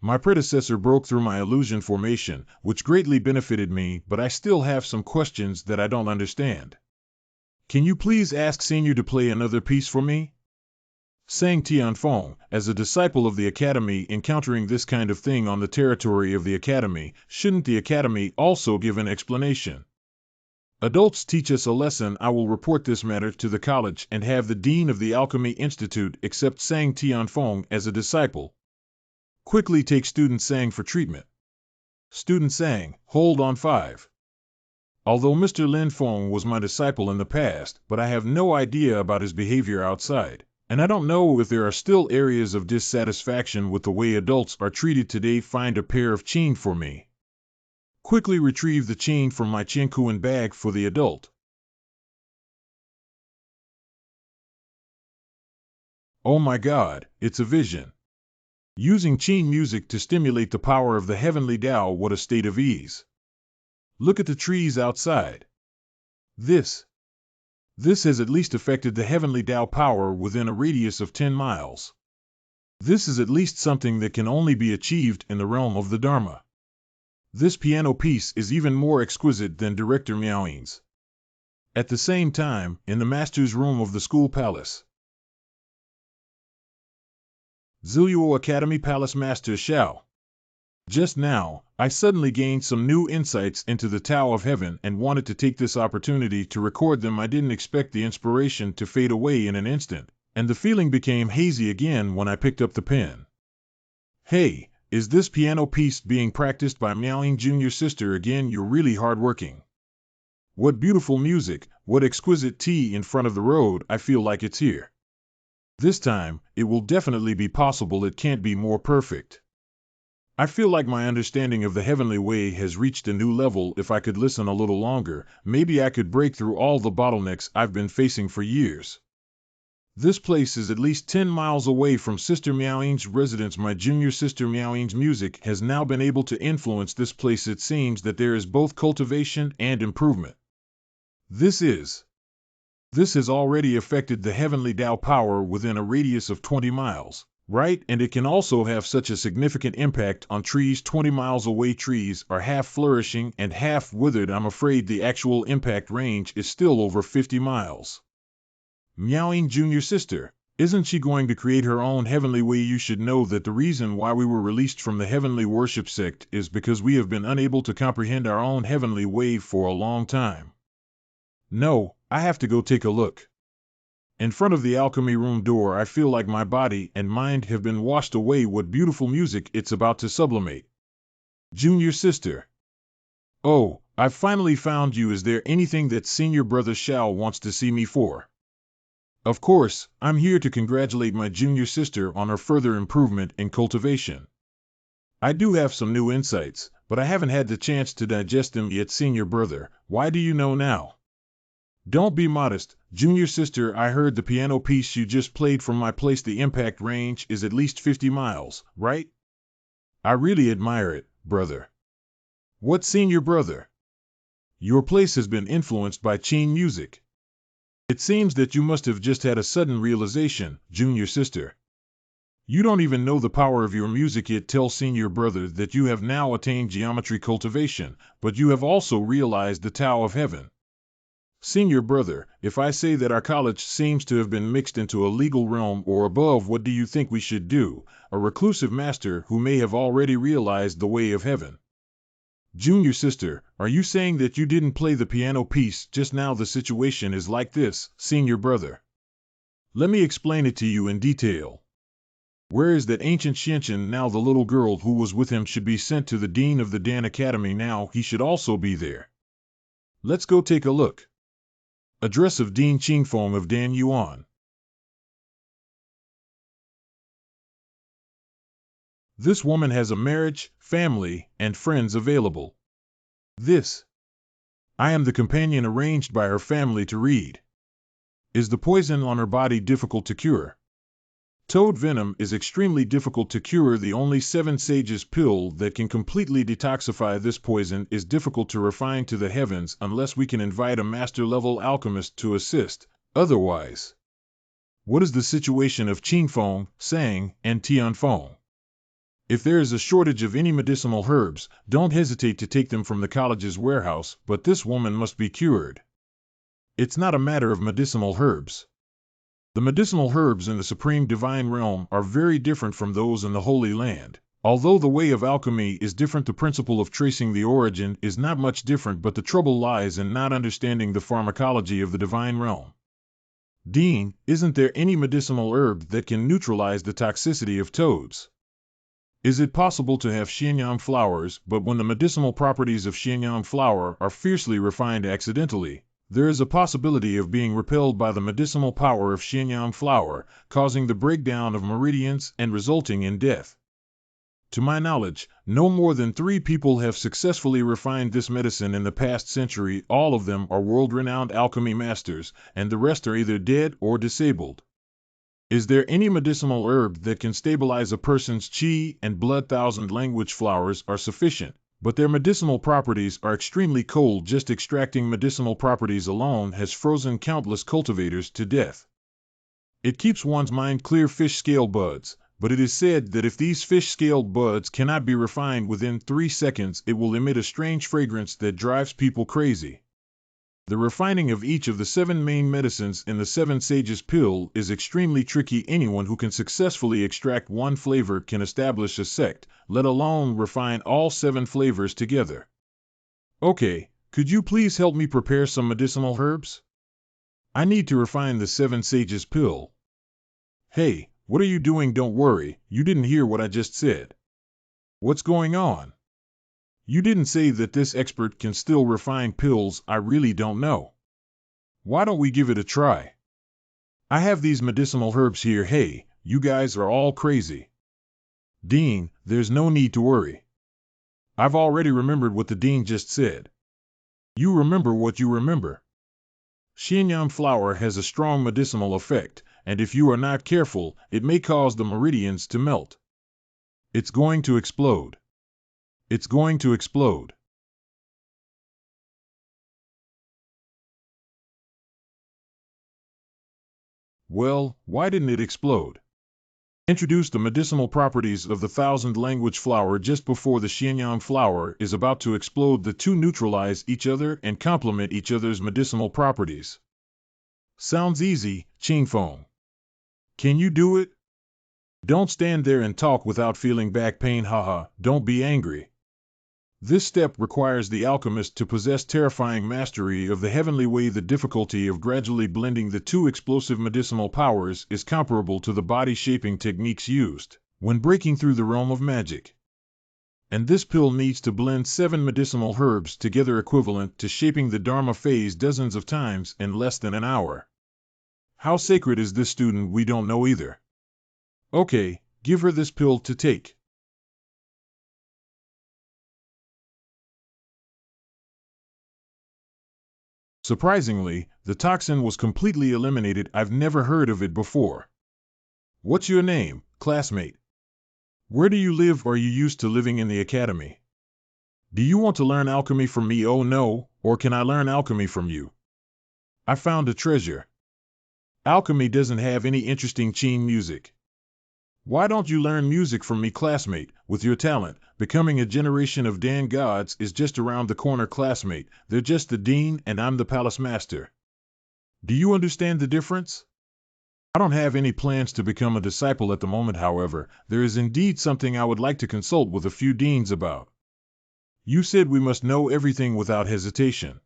My predecessor broke through my illusion formation, which greatly benefited me, but I still have some questions that I don't understand. Can you please ask Senior to play another piece for me? Sang Tianfeng, as a disciple of the Academy encountering this kind of thing on the territory of the Academy, shouldn't the Academy also give an explanation? Adults teach us a lesson. I will report this matter to the college and have the Dean of the Alchemy Institute accept Sang Tianfeng as a disciple. Quickly take Student Sang for treatment. Student Sang, hold on 5. Although Mr. Lin Feng was my disciple in the past, but I have no idea about his behavior outside, and I don't know if there are still areas of dissatisfaction with the way adults are treated today. Find a pair of chain for me. Quickly retrieve the chain from my Chinkuan bag for the adult. Oh my God, it's a vision. Using Qin music to stimulate the power of the heavenly Tao. What a state of ease. Look at the trees outside. This has at least affected the heavenly Tao power within a radius of 10 miles. This is at least something that can only be achieved in the realm of the Dharma. This piano piece is even more exquisite than Director Miaoying's. At the same time, in the master's room of the school palace, Zilo Academy Palace Master Xiao. Just now, I suddenly gained some new insights into the Tao of Heaven and wanted to take this opportunity to record them. I didn't expect the inspiration to fade away in an instant, and the feeling became hazy again when I picked up the pen. Hey, is this piano piece being practiced by Miaoying Junior Sister again? You're really hardworking. What beautiful music, what exquisite tea in front of the road. I feel like it's here. This time, it will definitely be possible. It can't be more perfect. I feel like my understanding of the heavenly way has reached a new level. If I could listen a little longer, maybe I could break through all the bottlenecks I've been facing for years. This place is at least 10 miles away from Sister Miaoying's residence. My junior sister Miaoying's music has now been able to influence this place. It seems that there is both cultivation and improvement. This has already affected the heavenly Tao power within a radius of 20 miles. Right, and it can also have such a significant impact on trees 20 miles away. Trees are half flourishing and half withered. I'm afraid the actual impact range is still over 50 miles. Miaoying Junior Sister, isn't she going to create her own heavenly way? You should know that the reason why we were released from the heavenly worship sect is because we have been unable to comprehend our own heavenly way for a long time. No, I have to go take a look. In front of the alchemy room door, I feel like my body and mind have been washed away. What beautiful music, it's about to sublimate. Junior Sister. Oh, I've finally found you. Is there anything that Senior Brother Xiao wants to see me for? Of course, I'm here to congratulate my junior sister on her further improvement in cultivation. I do have some new insights, but I haven't had the chance to digest them yet. Senior Brother, why do you know now? Don't be modest, Junior Sister. I heard the piano piece you just played from my place. The impact range is at least 50 miles, right? I really admire it, brother. What, Senior Brother? Your place has been influenced by Qin music. It seems that you must have just had a sudden realization, Junior Sister. You don't even know the power of your music yet. Tell Senior Brother that you have now attained geometry cultivation, but you have also realized the Tao of Heaven. Senior Brother, if I say that our college seems to have been mixed into a legal realm or above, what do you think we should do? A reclusive master who may have already realized the way of heaven. Junior Sister, are you saying that you didn't play the piano piece just now? The situation is like this, Senior Brother. Let me explain it to you in detail. Where is that ancient Xianqian now? The little girl who was with him should be sent to the dean of the Dan Academy now. He should also be there. Let's go take a look. Address of Dean Qingfeng of Dan Yuan. This woman has a marriage, family, and friends available. I am the companion arranged by her family to read. Is the poison on her body difficult to cure? Toad venom is extremely difficult to cure. The only 7 sages pill that can completely detoxify this poison is difficult to refine to the heavens unless we can invite a master-level alchemist to assist. Otherwise, what is the situation of Qingfeng, Sang, and Tianfeng? If there is a shortage of any medicinal herbs, don't hesitate to take them from the college's warehouse, but this woman must be cured. It's not a matter of medicinal herbs. The medicinal herbs in the Supreme Divine Realm are very different from those in the Holy Land. Although the way of alchemy is different, the principle of tracing the origin is not much different, but the trouble lies in not understanding the pharmacology of the Divine Realm. Dean, isn't there any medicinal herb that can neutralize the toxicity of toads? Is it possible to have Xianyang flowers, but when the medicinal properties of Xianyang flower are fiercely refined accidentally, there is a possibility of being repelled by the medicinal power of Xianyang flower, causing the breakdown of meridians and resulting in death. To my knowledge, no more than 3 people have successfully refined this medicine in the past century. All of them are world-renowned alchemy masters, and the rest are either dead or disabled. Is there any medicinal herb that can stabilize a person's qi and blood? 1,000 language flowers are sufficient, but their medicinal properties are extremely cold. Just extracting medicinal properties alone has frozen countless cultivators to death. It keeps one's mind clear. Fish scale buds, but it is said that if these fish-scaled buds cannot be refined within 3 seconds, it will emit a strange fragrance that drives people crazy. The refining of each of the 7 main medicines in the 7 Sages pill is extremely tricky. Anyone who can successfully extract one flavor can establish a sect, let alone refine all 7 flavors together. Okay, could you please help me prepare some medicinal herbs? I need to refine the 7 Sages pill. Hey, what are you doing? Don't worry, you didn't hear what I just said. What's going on? You didn't say that this expert can still refine pills. I really don't know. Why don't we give it a try? I have these medicinal herbs here. Hey, you guys are all crazy. Dean, there's no need to worry. I've already remembered what the Dean just said. You remember what you remember. Xinyan flower has a strong medicinal effect, and if you are not careful, it may cause the meridians to melt. It's going to explode. It's going to explode. Well, why didn't it explode? Introduce the medicinal properties of the 1,000-language flower just before the Xinyan flower is about to explode. The two neutralize each other and complement each other's medicinal properties. Sounds easy, Qingfeng. Can you do it? Don't stand there and talk without feeling back pain. Haha, don't be angry. This step requires the alchemist to possess terrifying mastery of the heavenly way. The difficulty of gradually blending the two explosive medicinal powers is comparable to the body-shaping techniques used when breaking through the realm of magic. And this pill needs to blend 7 medicinal herbs together, equivalent to shaping the Dharma phase dozens of times in less than an hour. How sacred is this, student? We don't know either. Okay, give her this pill to take. Surprisingly, the toxin was completely eliminated. I've never heard of it before. What's your name, classmate? Where do you live? Are you used to living in the academy? Do you want to learn alchemy from me? Oh no, or can I learn alchemy from you? I found a treasure. Alchemy doesn't have any interesting Qin music. Why don't you learn music from me, classmate? With your talent, becoming a generation of Dan gods is just around the corner, classmate. They're just the dean and I'm the palace master. Do you understand the difference? I don't have any plans to become a disciple at the moment. However, there is indeed something I would like to consult with a few deans about. You said we must know everything without hesitation.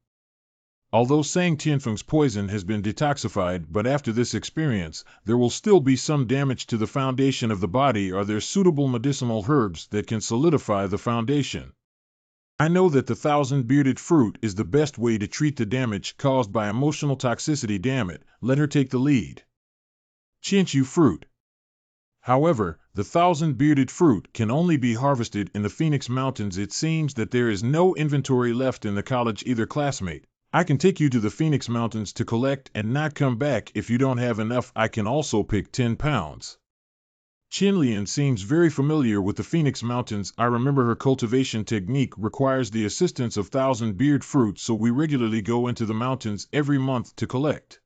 Although Sang Tianfeng's poison has been detoxified, but after this experience, there will still be some damage to the foundation of the body. Are there suitable medicinal herbs that can solidify the foundation? I know that the 1,000-bearded fruit is the best way to treat the damage caused by emotional toxicity. Damn it, let her take the lead. Qinshu fruit. However, the 1,000-bearded fruit can only be harvested in the Phoenix Mountains. It seems that there is no inventory left in the college either, classmate. I can take you to the Phoenix Mountains to collect and not come back if you don't have enough. I can also pick 10 pounds. Qinlian seems very familiar with the Phoenix Mountains. I remember her cultivation technique requires the assistance of 1,000-beard fruit, so we regularly go into the mountains every month to collect.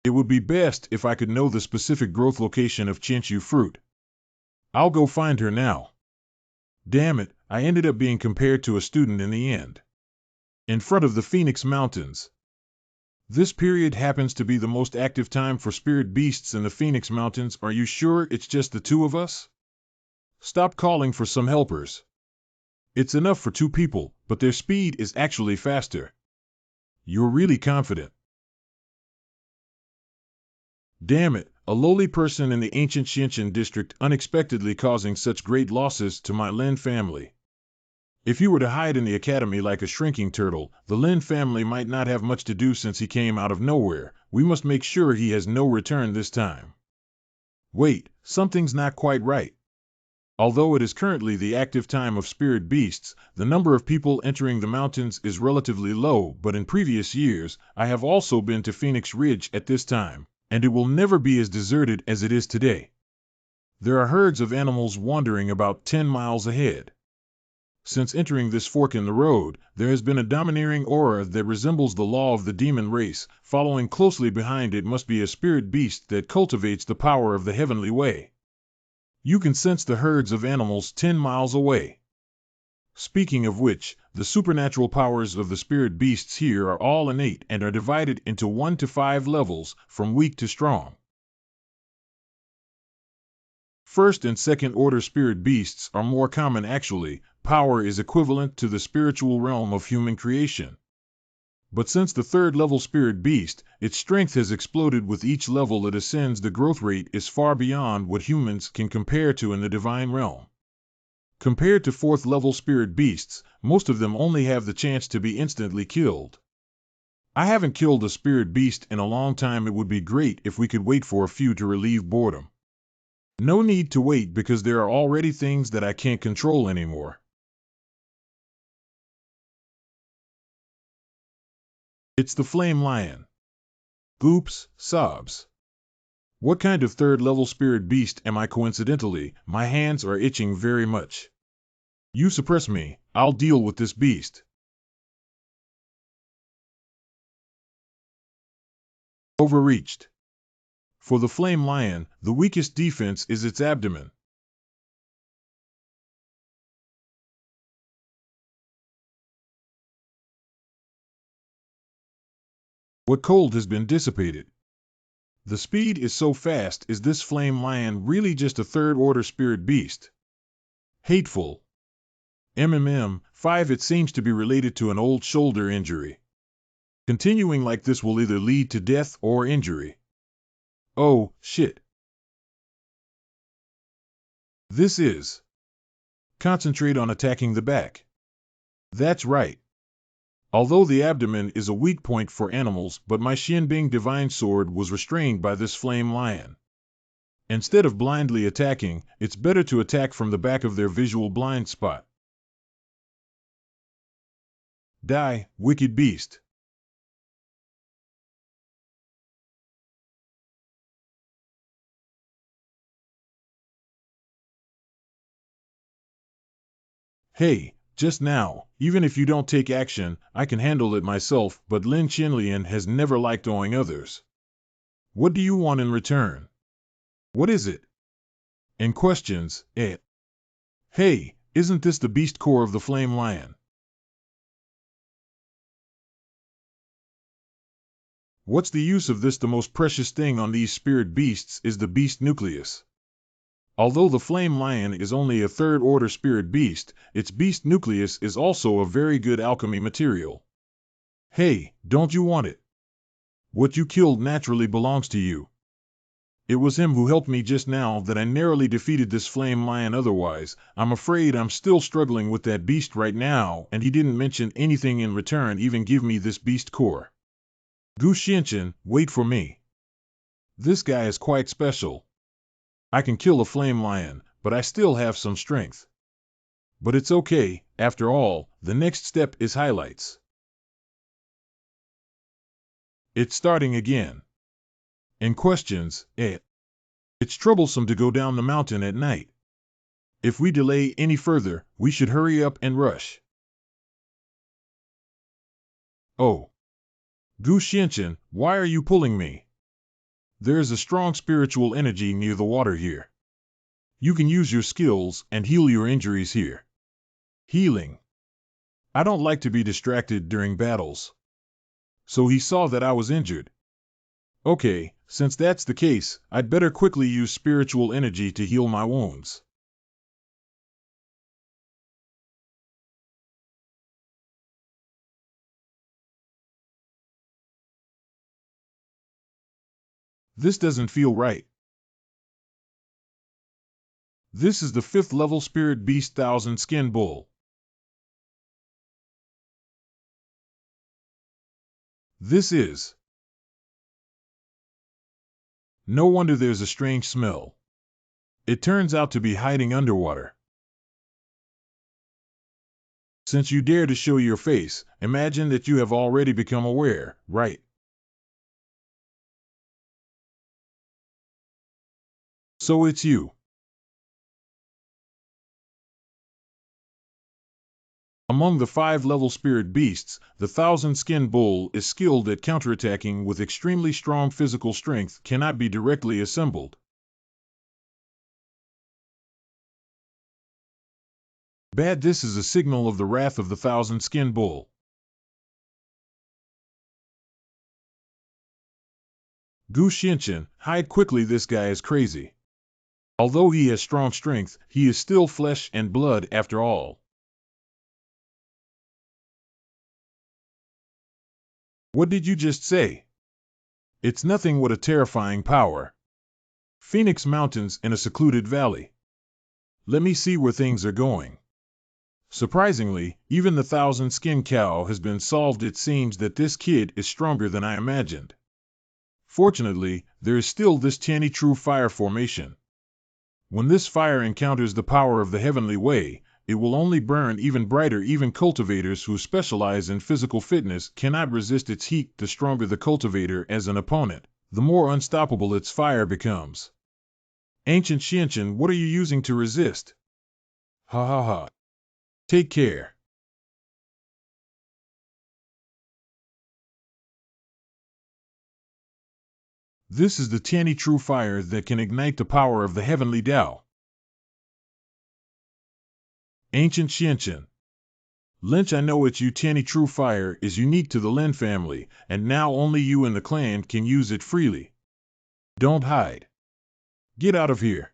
It would be best if I could know the specific growth location of Qinshu fruit. I'll go find her now. Damn it, I ended up being compared to a student in the end. In front of the Phoenix Mountains. This period happens to be the most active time for spirit beasts in the Phoenix Mountains. Are you sure it's just the 2 of us? Stop calling for some helpers. It's enough for 2 people, but their speed is actually faster. You're really confident. Damn it, a lowly person in the ancient Xinshan district unexpectedly causing such great losses to my Lin family. If you were to hide in the academy like a shrinking turtle, the Lin family might not have much to do since he came out of nowhere. We must make sure he has no return this time. Wait, something's not quite right. Although it is currently the active time of spirit beasts, the number of people entering the mountains is relatively low, but in previous years, I have also been to Phoenix Ridge at this time, and it will never be as deserted as it is today. There are herds of animals wandering about 10 miles ahead. Since entering this fork in the road, there has been a domineering aura that resembles the law of the demon race. Following closely behind it must be a spirit beast that cultivates the power of the heavenly way. You can sense the herds of animals 10 miles away. Speaking of which, the supernatural powers of the spirit beasts here are all innate and are divided into 1 to 5 levels, from weak to strong. First and second order spirit beasts are more common actually. Power is equivalent to the spiritual realm of human creation. But since the third level spirit beast, its strength has exploded with each level it ascends. The growth rate is far beyond what humans can compare to in the divine realm. Compared to fourth level spirit beasts, most of them only have the chance to be instantly killed. I haven't killed a spirit beast in a long time. It would be great if we could wait for a few to relieve boredom. No need to wait because there are already things that I can't control anymore. It's the flame lion. Oops, sobs. What kind of third level spirit beast am I? Coincidentally, my hands are itching very much. You suppress me, I'll deal with this beast. Overreached. For the flame lion, the weakest defense is its abdomen. What cold has been dissipated? The speed is so fast. Is this flame lion really just a third order spirit beast? Hateful. 5 It seems to be related to an old shoulder injury. Continuing like this will either lead to death or injury. Oh, shit. This is. Concentrate on attacking the back. That's right. Although the abdomen is a weak point for animals, but my Xianbing divine sword was restrained by this flame lion. Instead of blindly attacking, it's better to attack from the back of their visual blind spot. Die, wicked beast. Hey, just now, even if you don't take action, I can handle it myself, but Lin Chenlian has never liked owing others. What do you want in return? What is it? In questions, Hey, isn't this the beast core of the flame lion? What's the use of this? The most precious thing on these spirit beasts is the beast nucleus. Although the flame lion is only a third order spirit beast, its beast nucleus is also a very good alchemy material. Hey, don't you want it? What you killed naturally belongs to you. It was him who helped me just now that I narrowly defeated this flame lion. Otherwise, I'm afraid I'm still struggling with that beast right now, and he didn't mention anything in return, even give me this beast core. Gu Xianchen, wait for me. This guy is quite special. I can kill a flame lion, but I still have some strength. But it's okay, after all, the next step is highlights. It's starting again. In questions, It's troublesome to go down the mountain at night. If we delay any further, we should hurry up and rush. Oh. Gu Xianchen, why are you pulling me? There is a strong spiritual energy near the water here. You can use your skills and heal your injuries here. Healing. I don't like to be distracted during battles. So he saw that I was injured. Okay, since that's the case, I'd better quickly use spiritual energy to heal my wounds. This doesn't feel right. This is the 5th level spirit beast 1000 skin bull. This is. No wonder there's a strange smell. It turns out to be hiding underwater. Since you dare to show your face, imagine that you have already become aware, right? So it's you. Among the 5-level spirit beasts, the 1000 skin bull is skilled at counterattacking with extremely strong physical strength, cannot be directly assembled. Bad, this is a signal of the wrath of the thousand-skinned bull. Gu Xianqian, hide quickly, this guy is crazy. Although he has strong strength, he is still flesh and blood after all. What did you just say? It's nothing but a terrifying power. Phoenix Mountains in a secluded valley. Let me see where things are going. Surprisingly, even the thousand-skin cow has been solved. It seems that this kid is stronger than I imagined. Fortunately, there is still this Tian true fire formation. When this fire encounters the power of the heavenly way, it will only burn even brighter. Even cultivators who specialize in physical fitness cannot resist its heat. The stronger the cultivator as an opponent, the more unstoppable its fire becomes. Ancient Xianqian, what are you using to resist? Ha ha ha. Take care. This is the Tian true fire that can ignite the power of the heavenly Tao. Ancient Xianqian. Lynch, I know it's you. Tian true fire is unique to the Lin family, and now only you and the clan can use it freely. Don't hide. Get out of here.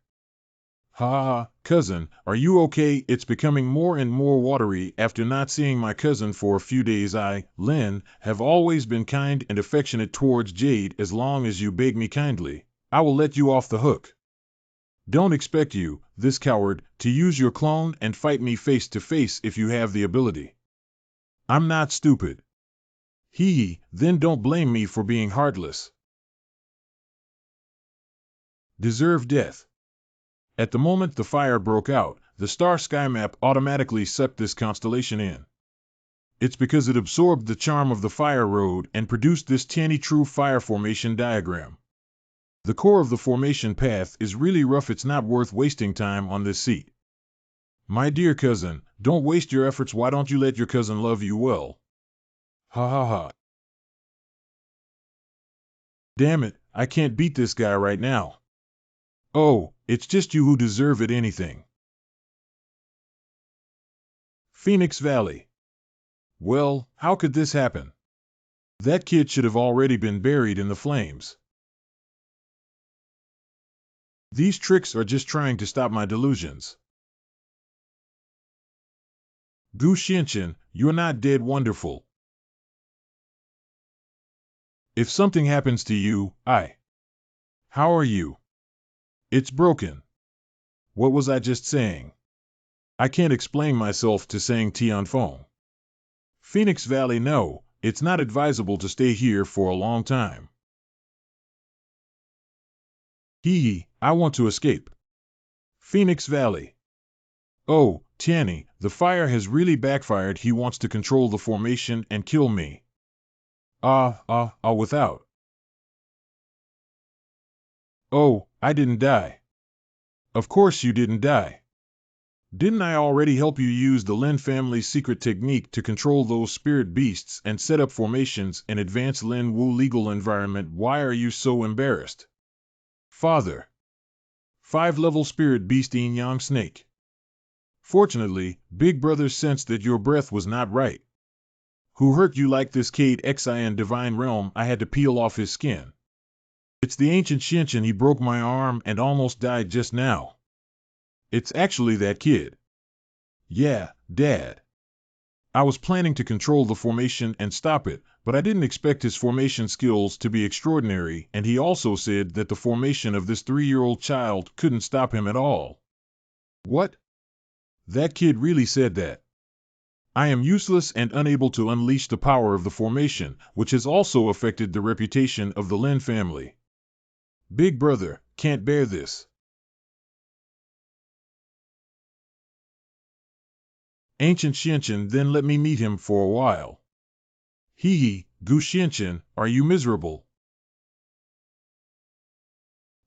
Ha ha ha, cousin, are you okay? It's becoming more and more watery after not seeing my cousin for a few days. I, Lin, have always been kind and affectionate towards Jade. As long as you beg me kindly, I will let you off the hook. Don't expect you, this coward, to use your clone and fight me face to face if you have the ability. I'm not stupid. Hee, then don't blame me for being heartless. Deserve death. At the moment the fire broke out, the star sky map automatically sucked this constellation in. It's because it absorbed the charm of the fire road and produced this Tian true fire formation diagram. The core of the formation path is really rough. It's not worth wasting time on this seat. My dear cousin, don't waste your efforts. Why don't you let your cousin love you well? Ha ha ha. Damn it, I can't beat this guy right now. Oh, it's just you who deserve it. Anything. Phoenix Valley. Well, how could this happen? That kid should have already been buried in the flames. These tricks are just trying to stop my delusions. Gu Xianqian, you're not dead. Wonderful. If something happens to you, How are you? It's broken. What was I just saying? I can't explain myself to saying Tian phone. Phoenix Valley, no, it's not advisable to stay here for a long time. Hee, I want to escape. Phoenix Valley. Oh, Tian, the fire has really backfired. He wants to control the formation and kill me. Without. Oh, I didn't die. Of course you didn't die. Didn't I already help you use the Lin family's secret technique to control those spirit beasts and set up formations in advanced Lin Wu legal environment? Why are you so embarrassed? Father. 5-level spirit beast Yin Yang snake. Fortunately, Big Brother sensed that your breath was not right. Who hurt you like this? Cade Xian divine realm. I had to peel off his skin. It's the ancient Xianqian. He broke my arm and almost died just now. It's actually that kid. Yeah, Dad. I was planning to control the formation and stop it, but I didn't expect his formation skills to be extraordinary, and he also said that the formation of this 3-year-old child couldn't stop him at all. What? That kid really said that? I am useless and unable to unleash the power of the formation, which has also affected the reputation of the Lin family. Big Brother can't bear this. Ancient Xianqian, then let me meet him for a while. Hee, Gu Xianqian, are you miserable?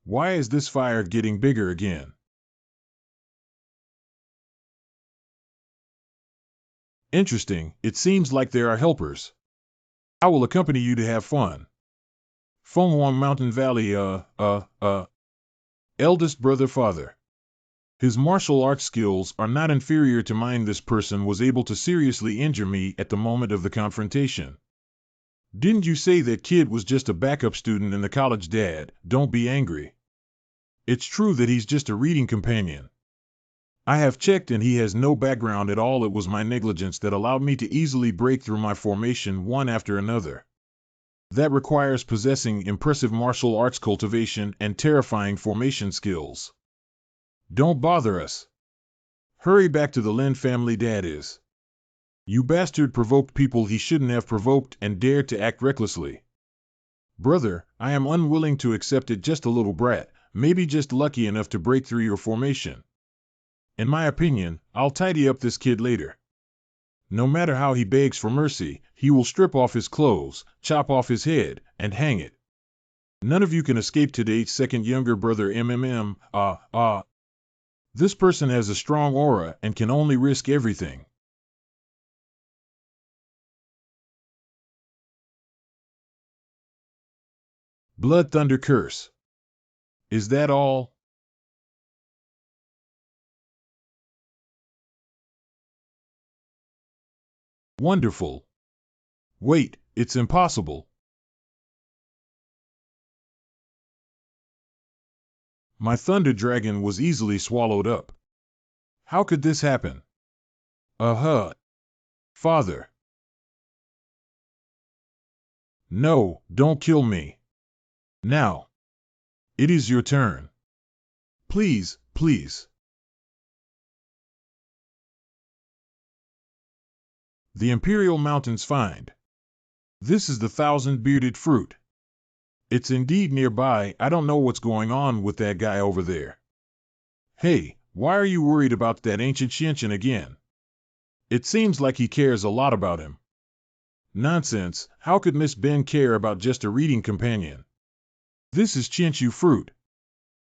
Why is this fire getting bigger again? Interesting, it seems like there are helpers. I will accompany you to have fun. Fenghuang Mountain Valley, eldest brother father. His martial arts skills are not inferior to mine. This person was able to seriously injure me at the moment of the confrontation. Didn't you say that kid was just a backup student in the college, Dad? Don't be angry. It's true that he's just a reading companion. I have checked and he has no background at all. It was my negligence that allowed me to easily break through my formation one after another. That requires possessing impressive martial arts cultivation and terrifying formation skills. Don't bother us. Hurry back to the Lin family, Dad is. You bastard provoked people he shouldn't have provoked and dared to act recklessly. Brother, I am unwilling to accept it. Just a little brat, maybe just lucky enough to break through your formation. In my opinion, I'll tidy up this kid later. No matter how he begs for mercy, he will strip off his clothes, chop off his head, and hang it. None of you can escape today. Second younger brother This person has a strong aura and can only risk everything. Blood Thunder Curse. Is that all? Wonderful. Wait, it's impossible. My Thunder Dragon was easily swallowed up. How could this happen? Father. No, don't kill me. Now. It is your turn. Please, please. The Imperial Mountains find. This is the thousand-bearded fruit. It's indeed nearby. I don't know what's going on with that guy over there. Hey, why are you worried about that ancient Shinshin again? It seems like he cares a lot about him. Nonsense, how could Miss Ben care about just a reading companion? This is Chinshu fruit.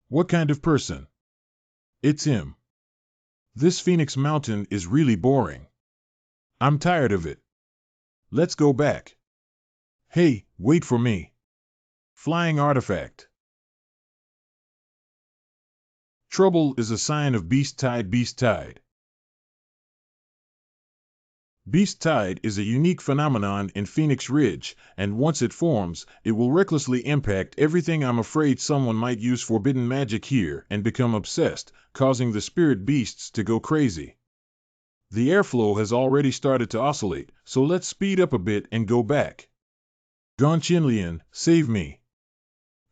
What kind of person? It's him. This Phoenix Mountain is really boring. I'm tired of it. Let's go back. Hey, wait for me. Flying artifact. Trouble is a sign of Beast Tide. Beast Tide. Beast Tide is a unique phenomenon in Phoenix Ridge, and once it forms, it will recklessly impact everything. I'm afraid someone might use forbidden magic here and become obsessed, causing the spirit beasts to go crazy. The airflow has already started to oscillate, so let's speed up a bit and go back. Gon Qinlian, save me.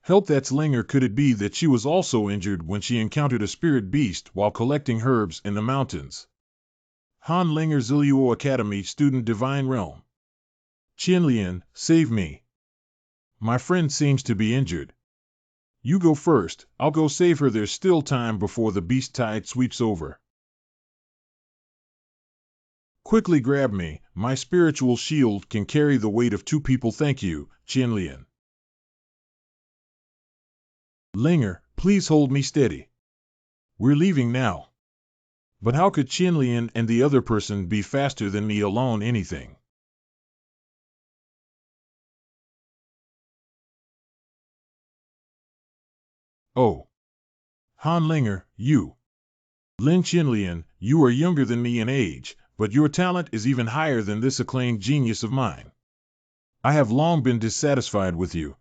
Help, that's Linger. Could it be that she was also injured when she encountered a spirit beast while collecting herbs in the mountains? Han Linger, Zilo Academy student, Divine Realm. Qinlian, save me. My friend seems to be injured. You go first, I'll go save her. There's still time before the beast tide sweeps over. Quickly grab me, my spiritual shield can carry the weight of 2 people. Thank you, Qinlian. Linger, please hold me steady. We're leaving now. But how could Qinlian and the other person be faster than me alone? Anything. Oh. Han Linger, you. Lin Qinlian, you are younger than me in age, but your talent is even higher than this acclaimed genius of mine. I have long been dissatisfied with you.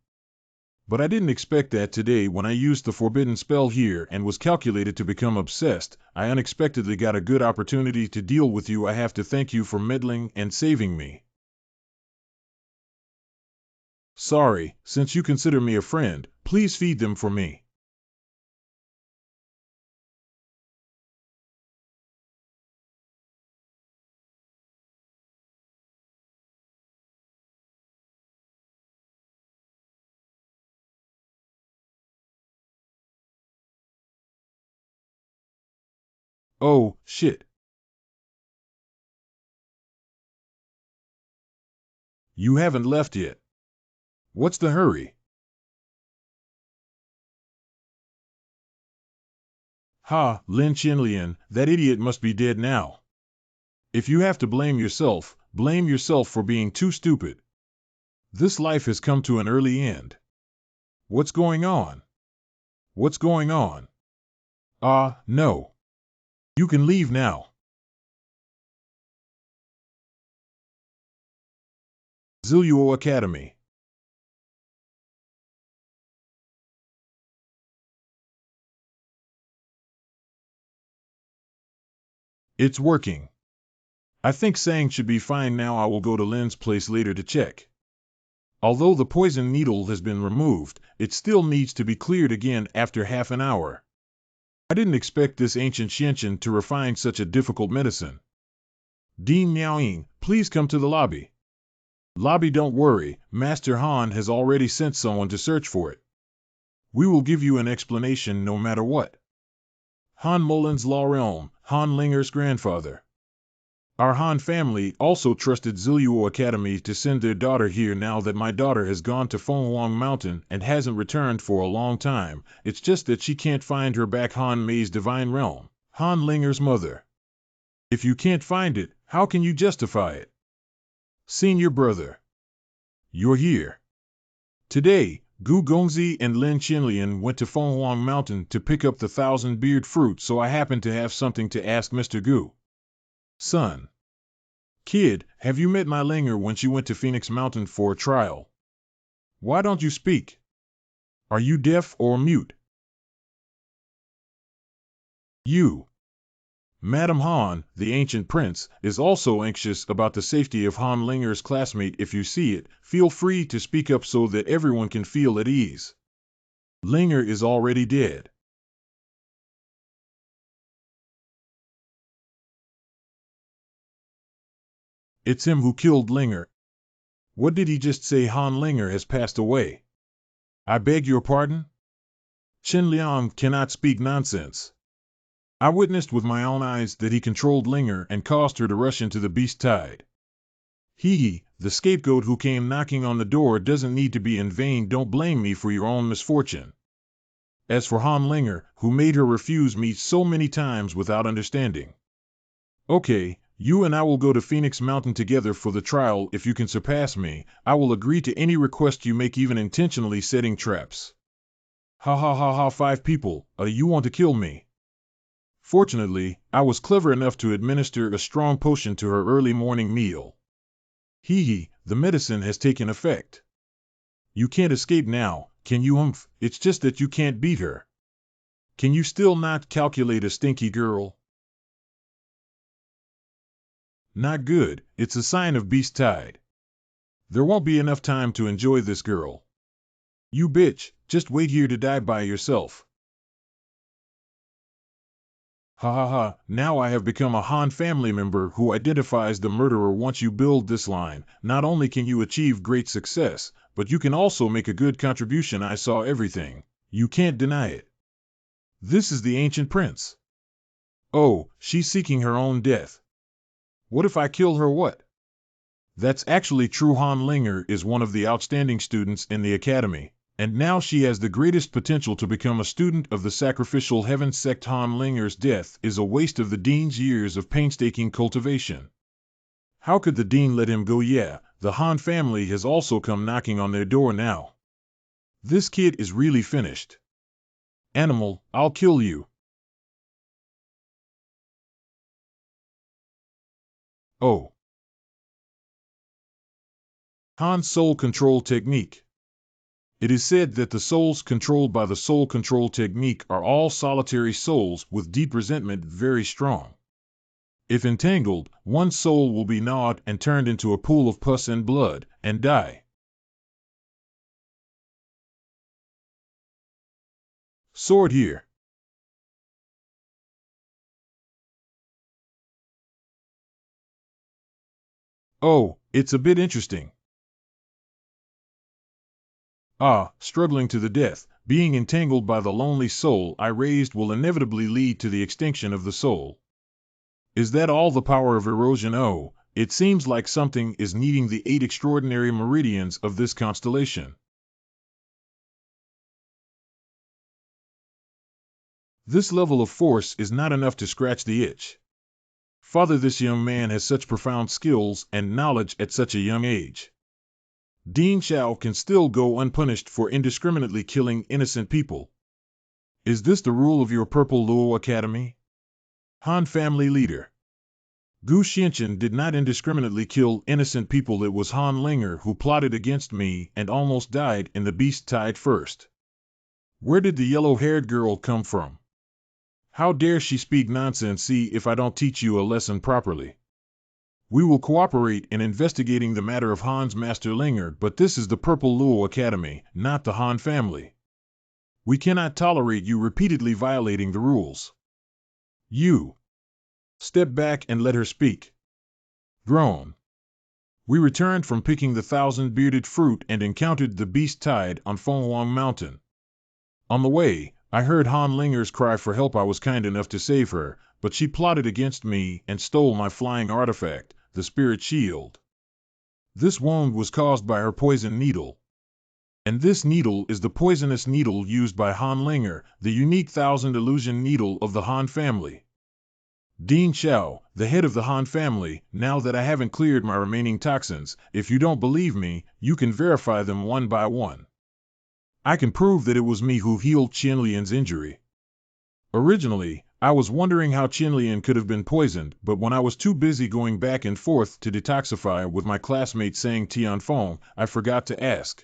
But I didn't expect that today when I used the forbidden spell here and was calculated to become obsessed. I unexpectedly got a good opportunity to deal with you. I have to thank you for meddling and saving me. Sorry, since you consider me a friend, please feed them for me. Oh, shit. You haven't left yet. What's the hurry? Ha, Lin Qinlian, that idiot must be dead now. If you have to blame yourself for being too stupid. This life has come to an early end. What's going on? What's going on? No. You can leave now. Zilo Academy. It's working. I think Sang should be fine now. I will go to Lin's place later to check. Although the poison needle has been removed, it still needs to be cleared again after half an hour. I didn't expect this ancient Xianqian to refine such a difficult medicine. Dean Miaoying, please come to the lobby. Lobby, don't worry, Master Han has already sent someone to search for it. We will give you an explanation no matter what. Han Mullins La Realm, Han Linger's grandfather. Our Han family also trusted Zilo Academy to send their daughter here. Now that my daughter has gone to Fenghuang Mountain and hasn't returned for a long time, it's just that she can't find her back. Han Mei's divine realm, Han Linger's mother. If you can't find it, how can you justify it? Senior brother. You're here. Today, Gu Gongzi and Lin Qinlian went to Fenghuang Mountain to pick up the 1,000-beard fruit, so I happen to have something to ask Mr. Gu. Son. Kid, have you met my Linger when she went to Phoenix Mountain for a trial? Why don't you speak? Are you deaf or mute? You. Madam Han, the ancient prince, is also anxious about the safety of Han Linger's classmate. If you see it, feel free to speak up so that everyone can feel at ease. Linger is already dead. It's him who killed Linger. What did he just say? Han Linger has passed away. I beg your pardon? Chen Liang cannot speak nonsense. I witnessed with my own eyes that he controlled Linger and caused her to rush into the beast tide. He, the scapegoat who came knocking on the door, doesn't need to be in vain. Don't blame me for your own misfortune. As for Han Linger, who made her refuse me so many times without understanding. Okay, you and I will go to Phoenix Mountain together for the trial. If you can surpass me, I will agree to any request you make, even intentionally setting traps. Ha ha ha ha, 5 people, you want to kill me? Fortunately, I was clever enough to administer a strong potion to her early morning meal. The medicine has taken effect. You can't escape now, can you? It's just that you can't beat her. Can you still not calculate a stinky girl? Not good, it's a sign of beast tide. There won't be enough time to enjoy this girl. You bitch, just wait here to die by yourself. Ha ha ha, now I have become a Han family member who identifies the murderer. Once you build this line, not only can you achieve great success, but you can also make a good contribution. I saw everything. You can't deny it. This is the ancient prince. Oh, she's seeking her own death. What if I kill her? What? That's actually true. Han Linger is one of the outstanding students in the academy, and now she has the greatest potential to become a student of the sacrificial heaven sect. Han Linger's death is a waste of the dean's years of painstaking cultivation. How could the dean let him go? Yeah, the Han family has also come knocking on their door now. This kid is really finished. Animal, I'll kill you. Oh. Han's soul control technique. It is said that the souls controlled by the soul control technique are all solitary souls with deep resentment, very strong. If entangled, one soul will be gnawed and turned into a pool of pus and blood, and die. Sword here. Oh, it's a bit interesting. Struggling to the death, being entangled by the lonely soul I raised will inevitably lead to the extinction of the soul. Is that all the power of erosion? Oh, it seems like something is needing the 8 extraordinary meridians of this constellation. This level of force is not enough to scratch the itch. Father, this young man has such profound skills and knowledge at such a young age. Dean Xiao can still go unpunished for indiscriminately killing innocent people. Is this the rule of your Purple Luo Academy? Han family leader. Gu Xianqian did not indiscriminately kill innocent people. It was Han Linger who plotted against me and almost died in the beast tide first. Where did the yellow-haired girl come from? How dare she speak nonsense? See if I don't teach you a lesson properly. We will cooperate in investigating the matter of Han's master Linger, but this is the Purple Luo Academy, not the Han family. We cannot tolerate you repeatedly violating the rules. You. Step back and let her speak. Groan. We returned from picking the 1,000-bearded fruit and encountered the beast tide on Fenghuang Mountain. On the way, I heard Han Linger's cry for help. I was kind enough to save her, but she plotted against me and stole my flying artifact, the spirit shield. This wound was caused by her poison needle. And this needle is the poisonous needle used by Han Linger, the unique 1,000 illusion needle of the Han family. Dean Xiao, the head of the Han family, now that I haven't cleared my remaining toxins, if you don't believe me, you can verify them one by one. I can prove that it was me who healed Qianlian's injury. Originally, I was wondering how Qianlian could have been poisoned, but when I was too busy going back and forth to detoxify with my classmate saying Tianfeng, I forgot to ask.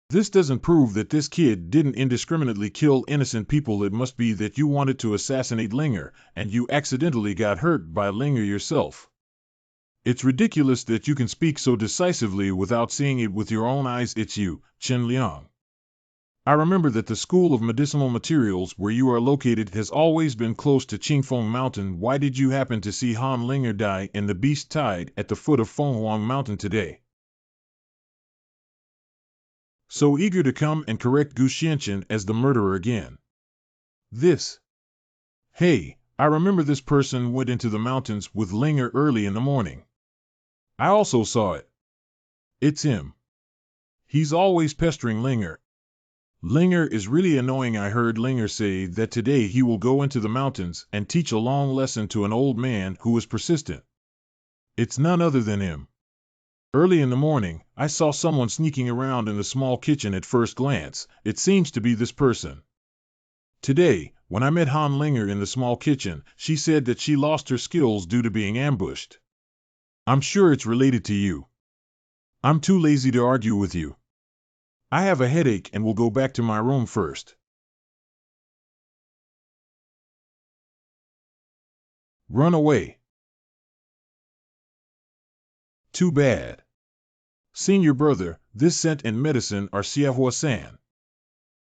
This doesn't prove that this kid didn't indiscriminately kill innocent people. It must be that you wanted to assassinate Linger, and you accidentally got hurt by Linger yourself. It's ridiculous that you can speak so decisively without seeing it with your own eyes. It's you, Chen Liang. I remember that the School of Medicinal Materials where you are located has always been close to Qingfeng Mountain. Why did you happen to see Han Linger die in the beast tide at the foot of Fenghuang Mountain today? So eager to come and correct Gu Xianqian as the murderer again. This. Hey, I remember this person went into the mountains with Linger early in the morning. I also saw it. It's him. He's always pestering Linger. Linger is really annoying. I heard Linger say that today he will go into the mountains and teach a long lesson to an old man who is persistent. It's none other than him. Early in the morning, I saw someone sneaking around in the small kitchen. At first glance, it seems to be this person. Today, when I met Han Linger in the small kitchen, she said that she lost her skills due to being ambushed. I'm sure it's related to you. I'm too lazy to argue with you. I have a headache and will go back to my room first. Run away. Too bad. Senior brother, this scent and medicine are Xiahua-san.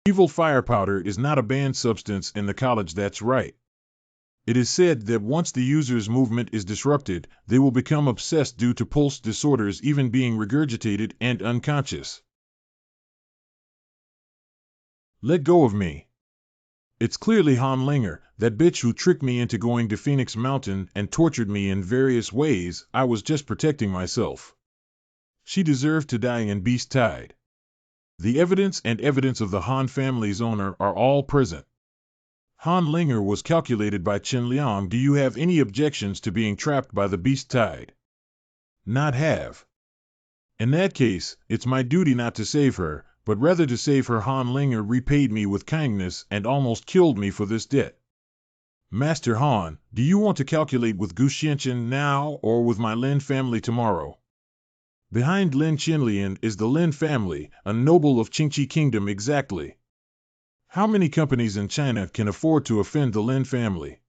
Evil fire powder is not a banned substance in the college. That's right. It is said that once the user's movement is disrupted, they will become obsessed due to pulse disorders, even being regurgitated and unconscious. Let go of me. It's clearly Han Linger, that bitch who tricked me into going to Phoenix Mountain and tortured me in various ways. I was just protecting myself. She deserved to die in beast tide. The evidence and evidence of the Han family's owner are all present. Han Linger was calculated by Chen Liang. Do you have any objections to being trapped by the beast tide? Not have. In that case, it's my duty not to save her, but rather to save her. Han Linger repaid me with kindness and almost killed me for this debt. Master Han, do you want to calculate with Gu Xianqian now or with my Lin family tomorrow? Behind Lin Qianlian is the Lin family, a noble of Qingqi Kingdom. Exactly. How many companies in China can afford to offend the Lin family?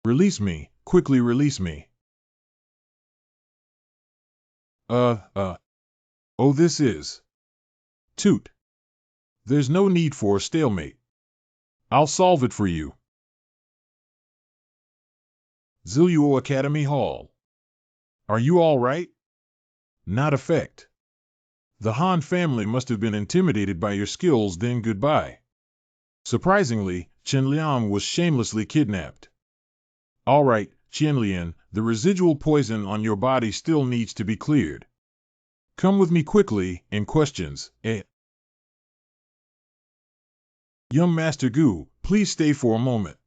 Release me, quickly release me. Oh, this is. Toot. There's no need for a stalemate. I'll solve it for you. Zilo Academy Hall. Are you all right? Not effect. The Han family must have been intimidated by your skills. Then goodbye. Surprisingly, Chen Liang was shamelessly kidnapped. All right, Qianlian, the residual poison on your body still needs to be cleared. Come with me quickly, in questions, Young Master Gu, please stay for a moment.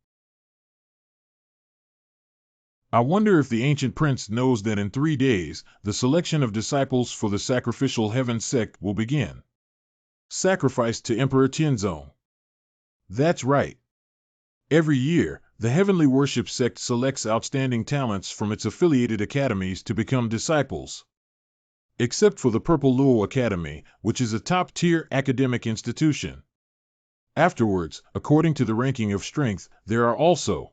I wonder if the ancient prince knows that in 3 days, the selection of disciples for the sacrificial heaven sect will begin. Sacrifice to Emperor Tianzong. That's right. Every year, the Heavenly Worship Sect selects outstanding talents from its affiliated academies to become disciples. Except for the Purple Luo Academy, which is a top-tier academic institution. Afterwards, according to the ranking of strength, there are also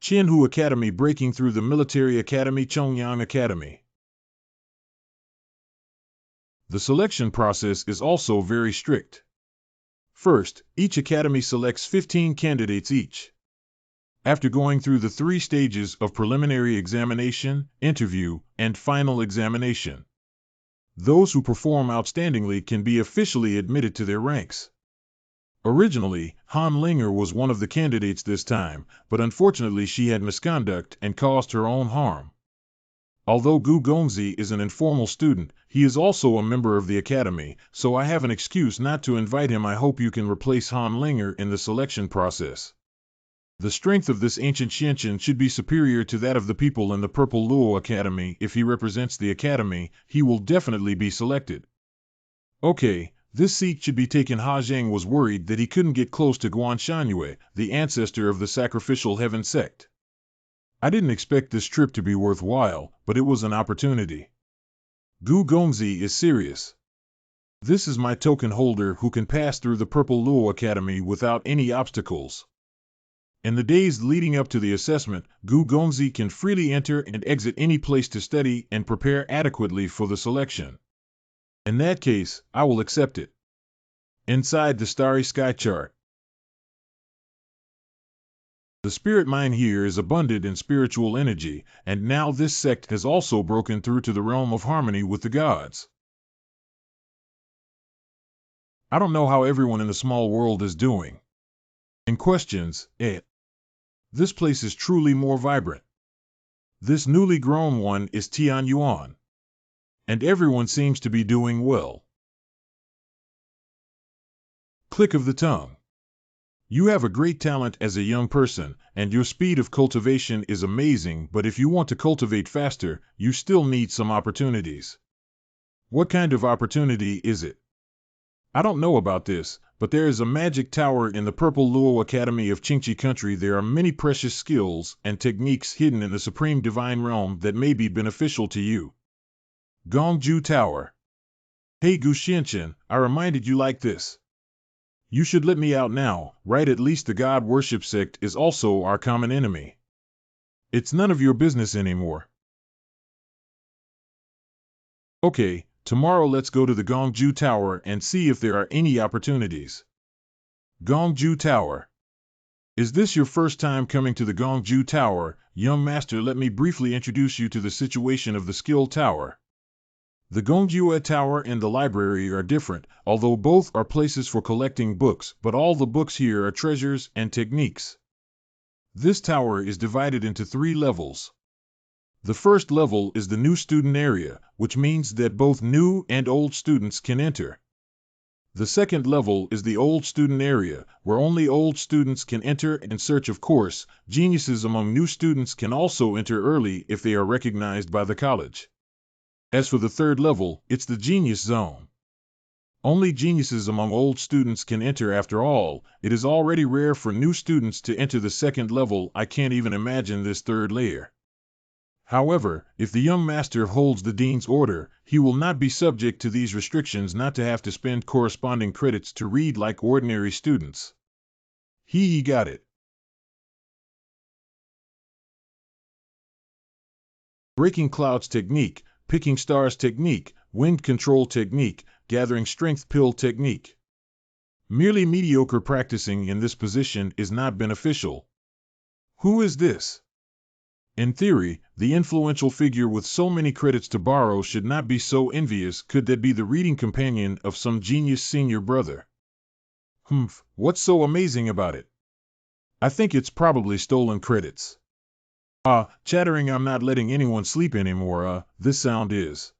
Qianhu Academy breaking through the Military Academy, Chongyang Academy. The selection process is also very strict. First, each academy selects 15 candidates each. After going through the 3 stages of preliminary examination, interview, and final examination, those who perform outstandingly can be officially admitted to their ranks. Originally, Han Linger was one of the candidates this time, but unfortunately she had misconduct and caused her own harm. Although Gu Gongzi is an informal student, he is also a member of the academy, so I have an excuse not to invite him. I hope you can replace Han Linger in the selection process. The strength of this ancient Xianqian should be superior to that of the people in the Purple Luo Academy. If he represents the academy, he will definitely be selected. Okay, this seat should be taken. Ha Zheng was worried that he couldn't get close to Guan Shanyue, the ancestor of the Sacrificial Heaven Sect. I didn't expect this trip to be worthwhile, but it was an opportunity. Gu Gongzi is serious. This is my token holder who can pass through the Purple Luo Academy without any obstacles. In the days leading up to the assessment, Gu Gongzi can freely enter and exit any place to study and prepare adequately for the selection. In that case, I will accept it. Inside the Starry Sky chart. The spirit mine here is abundant in spiritual energy, and now this sect has also broken through to the realm of harmony with the gods. I don't know how everyone in the small world is doing. In questions, this place is truly more vibrant. This newly grown one is Tian Yuan. And everyone seems to be doing well. Click of the tongue. You have a great talent as a young person, and your speed of cultivation is amazing, but if you want to cultivate faster, you still need some opportunities. What kind of opportunity is it? I don't know about this, but there is a magic tower in the Purple Luo Academy of Qingqi Country. There are many precious skills and techniques hidden in the Supreme Divine Realm that may be beneficial to you. Gongju Tower. Hey Gu Xianqian, I reminded you like this. You should let me out now, right? At least the God Worship Sect is also our common enemy. It's none of your business anymore. Okay, tomorrow let's go to the Gongju Tower and see if there are any opportunities. Gongju Tower. Is this your first time coming to the Gongju Tower, young master? Let me briefly introduce you to the situation of the Skill Tower. The Gongjue Tower and the library are different, although both are places for collecting books, but all the books here are treasures and techniques. This tower is divided into 3 levels. The first level is the new student area, which means that both new and old students can enter. The second level is the old student area, where only old students can enter in search of course. Geniuses among new students can also enter early if they are recognized by the college. As for the third level, it's the Genius Zone. Only geniuses among old students can enter. After all, it is already rare for new students to enter the second level. I can't even imagine this third layer. However, if the young master holds the dean's order, he will not be subject to these restrictions not to have to spend corresponding credits to read like ordinary students. He got it. Breaking Clouds Technique, Picking Stars Technique, Wind Control Technique, Gathering Strength Pill Technique. Merely mediocre practicing in this position is not beneficial. Who is this? In theory, the influential figure with so many credits to borrow should not be so envious. Could that be the reading companion of some genius senior brother? What's so amazing about it? I think it's probably stolen credits. Chattering, I'm not letting anyone sleep anymore. This sound is.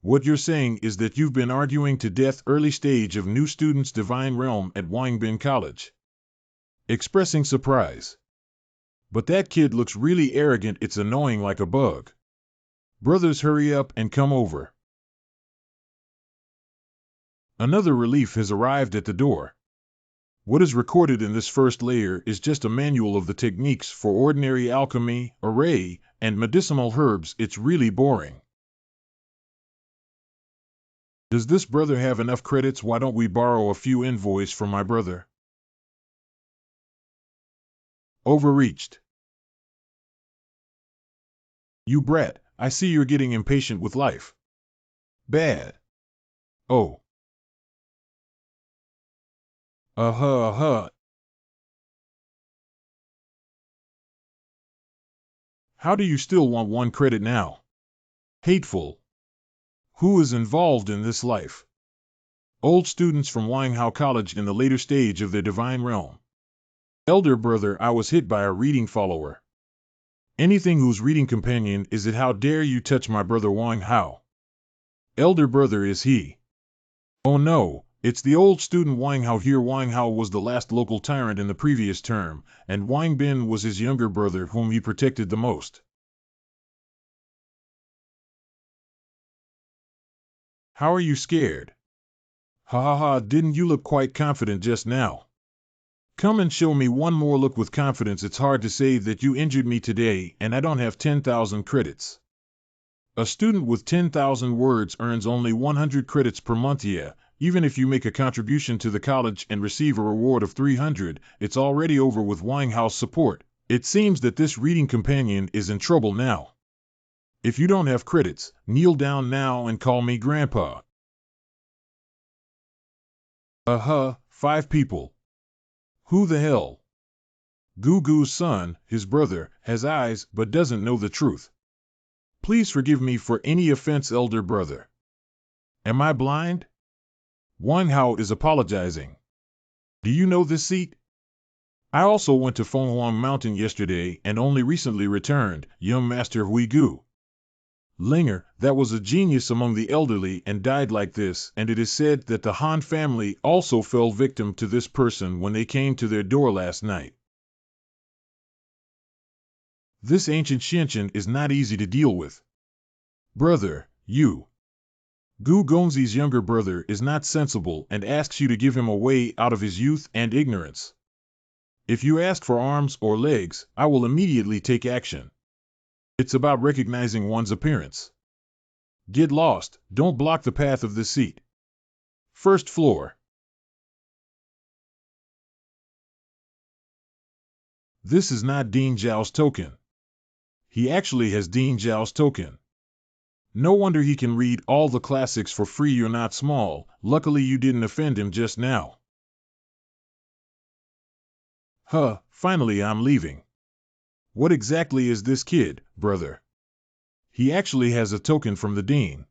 What you're saying is that you've been arguing to death early stage of new students' divine realm at Wangbin College. Expressing surprise. But that kid looks really arrogant. It's annoying like a bug. Brothers, hurry up and come over. Another relief has arrived at the door. What is recorded in this first layer is just a manual of the techniques for ordinary alchemy, array, and medicinal herbs. It's really boring. Does this brother have enough credits? Why don't we borrow a few invoice from my brother? Overreached. You brat, I see you're getting impatient with life. Bad. Oh. Uh-huh. How do you still want 1 credit now? Hateful. Who is involved in this life? Old students from Wanghao College in the later stage of their divine realm. Elder brother, I was hit by a reading follower. Anything whose reading companion is it? How dare you touch my brother Wanghao? Elder brother, is he? Oh no, it's the old student Wanghao here. Wanghao was the last local tyrant in the previous term, and Wang Bin was his younger brother whom he protected the most. How are you scared? Ha ha ha, didn't you look quite confident just now? Come and show me one more look with confidence. It's hard to say that you injured me today and I don't have 10,000 credits. A student with 10,000 words earns only 100 credits per month. Yeah, even if you make a contribution to the college and receive a reward of 300, it's already over with Wanghao's support. It seems that this reading companion is in trouble now. If you don't have credits, kneel down now and call me Grandpa. 5 people. Who the hell? Gugu's son, his brother, has eyes but doesn't know the truth. Please forgive me for any offense, elder brother. Am I blind? Wanghao is apologizing. Do you know this seat? I also went to Fenghuang Mountain yesterday and only recently returned, young Master Huigu. Linger, that was a genius among the elderly and died like this, and it is said that the Han family also fell victim to this person when they came to their door last night. This ancient Xianqian is not easy to deal with. Brother, you. Gu Gongzi's younger brother is not sensible and asks you to give him a way out of his youth and ignorance. If you ask for arms or legs, I will immediately take action. It's about recognizing one's appearance. Get lost, don't block the path of this seat. First floor. This is not Dean Zhao's token. He actually has Dean Zhao's token. No wonder he can read all the classics for free. You're not small, luckily you didn't offend him just now. Finally I'm leaving. What exactly is this kid, brother? He actually has a token from the Dean.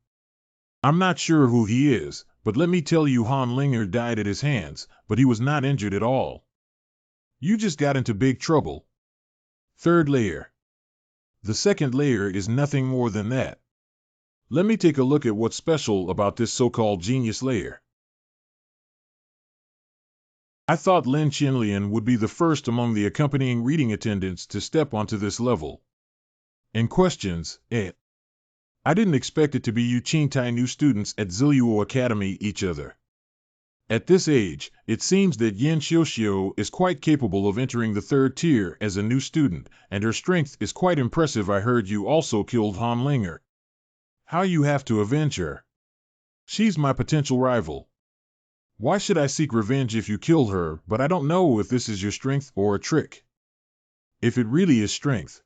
I'm not sure who he is, but let me tell you, Han Linger died at his hands, but he was not injured at all. You just got into big trouble. Third layer. The second layer is nothing more than that. Let me take a look at what's special about this so-called genius layer. I thought Lin Qianlian would be the first among the accompanying reading attendants to step onto this level. In questions, I didn't expect it to be you Qingtai new students at Zilo Academy each other. At this age, it seems that Yin Xiuxiu is quite capable of entering the 3rd tier as a new student, and her strength is quite impressive. I heard you also killed Han Linger. How you have to avenge her? She's my potential rival. Why should I seek revenge if you killed her? But I don't know if this is your strength or a trick. If it really is strength,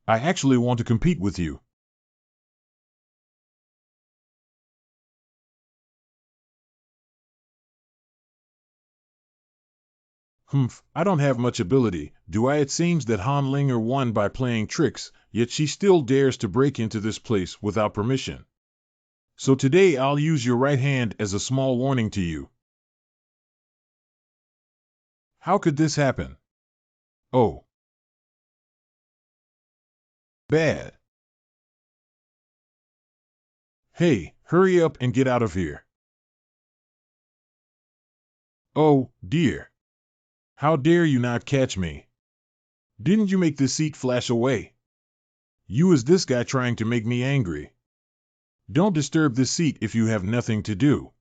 I actually want to compete with you. I don't have much ability, do I? It seems that Han Linger won by playing tricks, yet she still dares to break into this place without permission. So today I'll use your right hand as a small warning to you. How could this happen? Oh. Bad. Hey, hurry up and get out of here. Oh, dear. How dare you not catch me? Didn't you make this seat flash away? You is this guy trying to make me angry. Don't disturb this seat if you have nothing to do.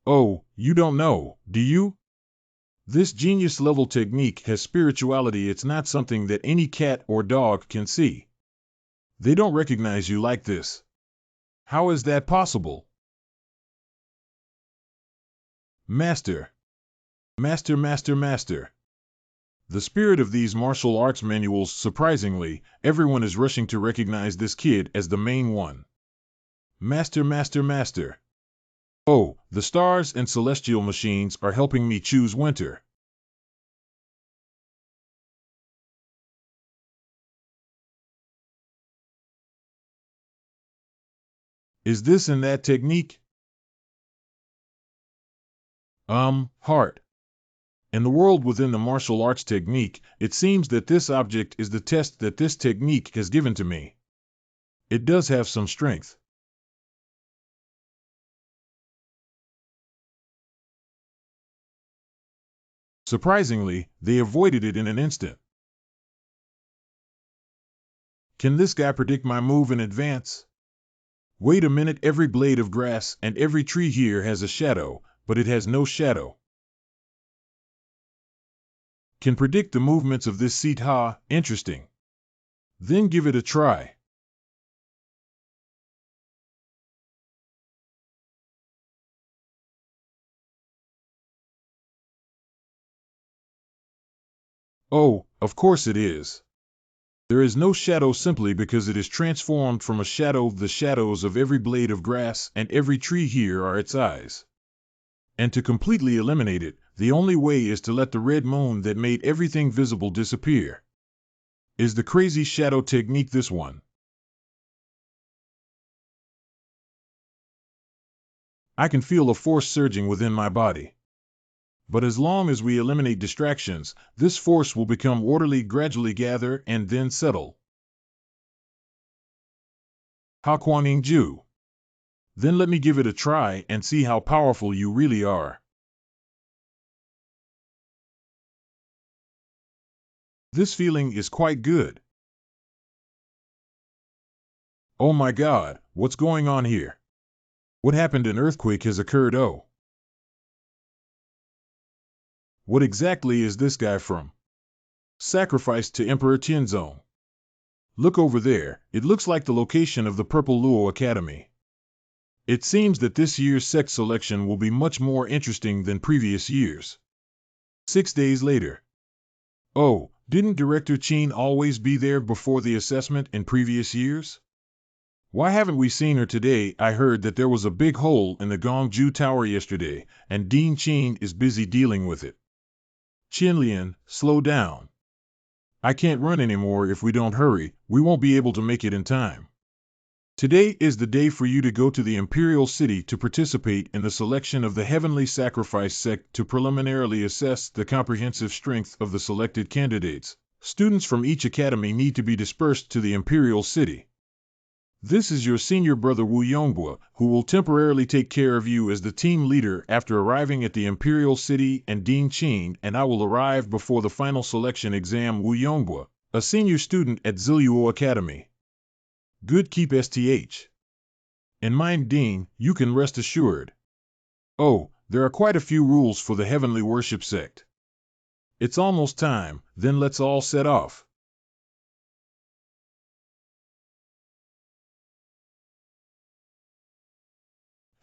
Oh, you don't know, do you? This genius-level technique has spirituality. It's not something that any cat or dog can see. They don't recognize you like this. How is that possible? Master. Master. The spirit of these martial arts manuals, surprisingly, everyone is rushing to recognize this kid as the main one. Master. Oh, the stars and celestial machines are helping me choose winter. Is this and that technique? Heart. In the world within the martial arts technique, it seems that this object is the test that this technique has given to me. It does have some strength. Surprisingly, they avoided it in an instant. Can this guy predict my move in advance? Wait a minute, every blade of grass and every tree here has a shadow, but it has no shadow. Can predict the movements of this seat. Ha, interesting. Then give it a try. Oh, of course it is. There is no shadow simply because it is transformed from a shadow. The shadows of every blade of grass and every tree here are its eyes. And to completely eliminate it, the only way is to let the red moon that made everything visible disappear. Is the crazy shadow technique this one? I can feel a force surging within my body. But as long as we eliminate distractions, this force will become orderly, gradually gather, and then settle. How Kuaning Ju. Then let me give it a try and see how powerful you really are. This feeling is quite good. Oh my God, what's going on here? What happened? An earthquake has occurred. Oh. What exactly is this guy from? Sacrificed to Emperor Tian Zone. Look over there, it looks like the location of the Purple Luo Academy. It seems that this year's sect selection will be much more interesting than previous years. 6 days later. Oh, didn't Director Qin always be there before the assessment in previous years? Why haven't we seen her today? I heard that there was a big hole in the Gongju Tower yesterday, and Dean Qin is busy dealing with it. Qinlian, slow down. I can't run anymore. If we don't hurry, we won't be able to make it in time. Today is the day for you to go to the Imperial City to participate in the selection of the Heavenly Sacrifice Sect to preliminarily assess the comprehensive strength of the selected candidates. Students from each academy need to be dispersed to the Imperial City. This is your senior brother Wu Yonghua, who will temporarily take care of you as the team leader after arriving at the Imperial City, and Dean Qin and I will arrive before the final selection exam. Wu Yonghua, a senior student at Zilo Academy. Good, keep STH in mind, Dean, you can rest assured. Oh, there are quite a few rules for the Heavenly Worship Sect. It's almost time, then let's all set off.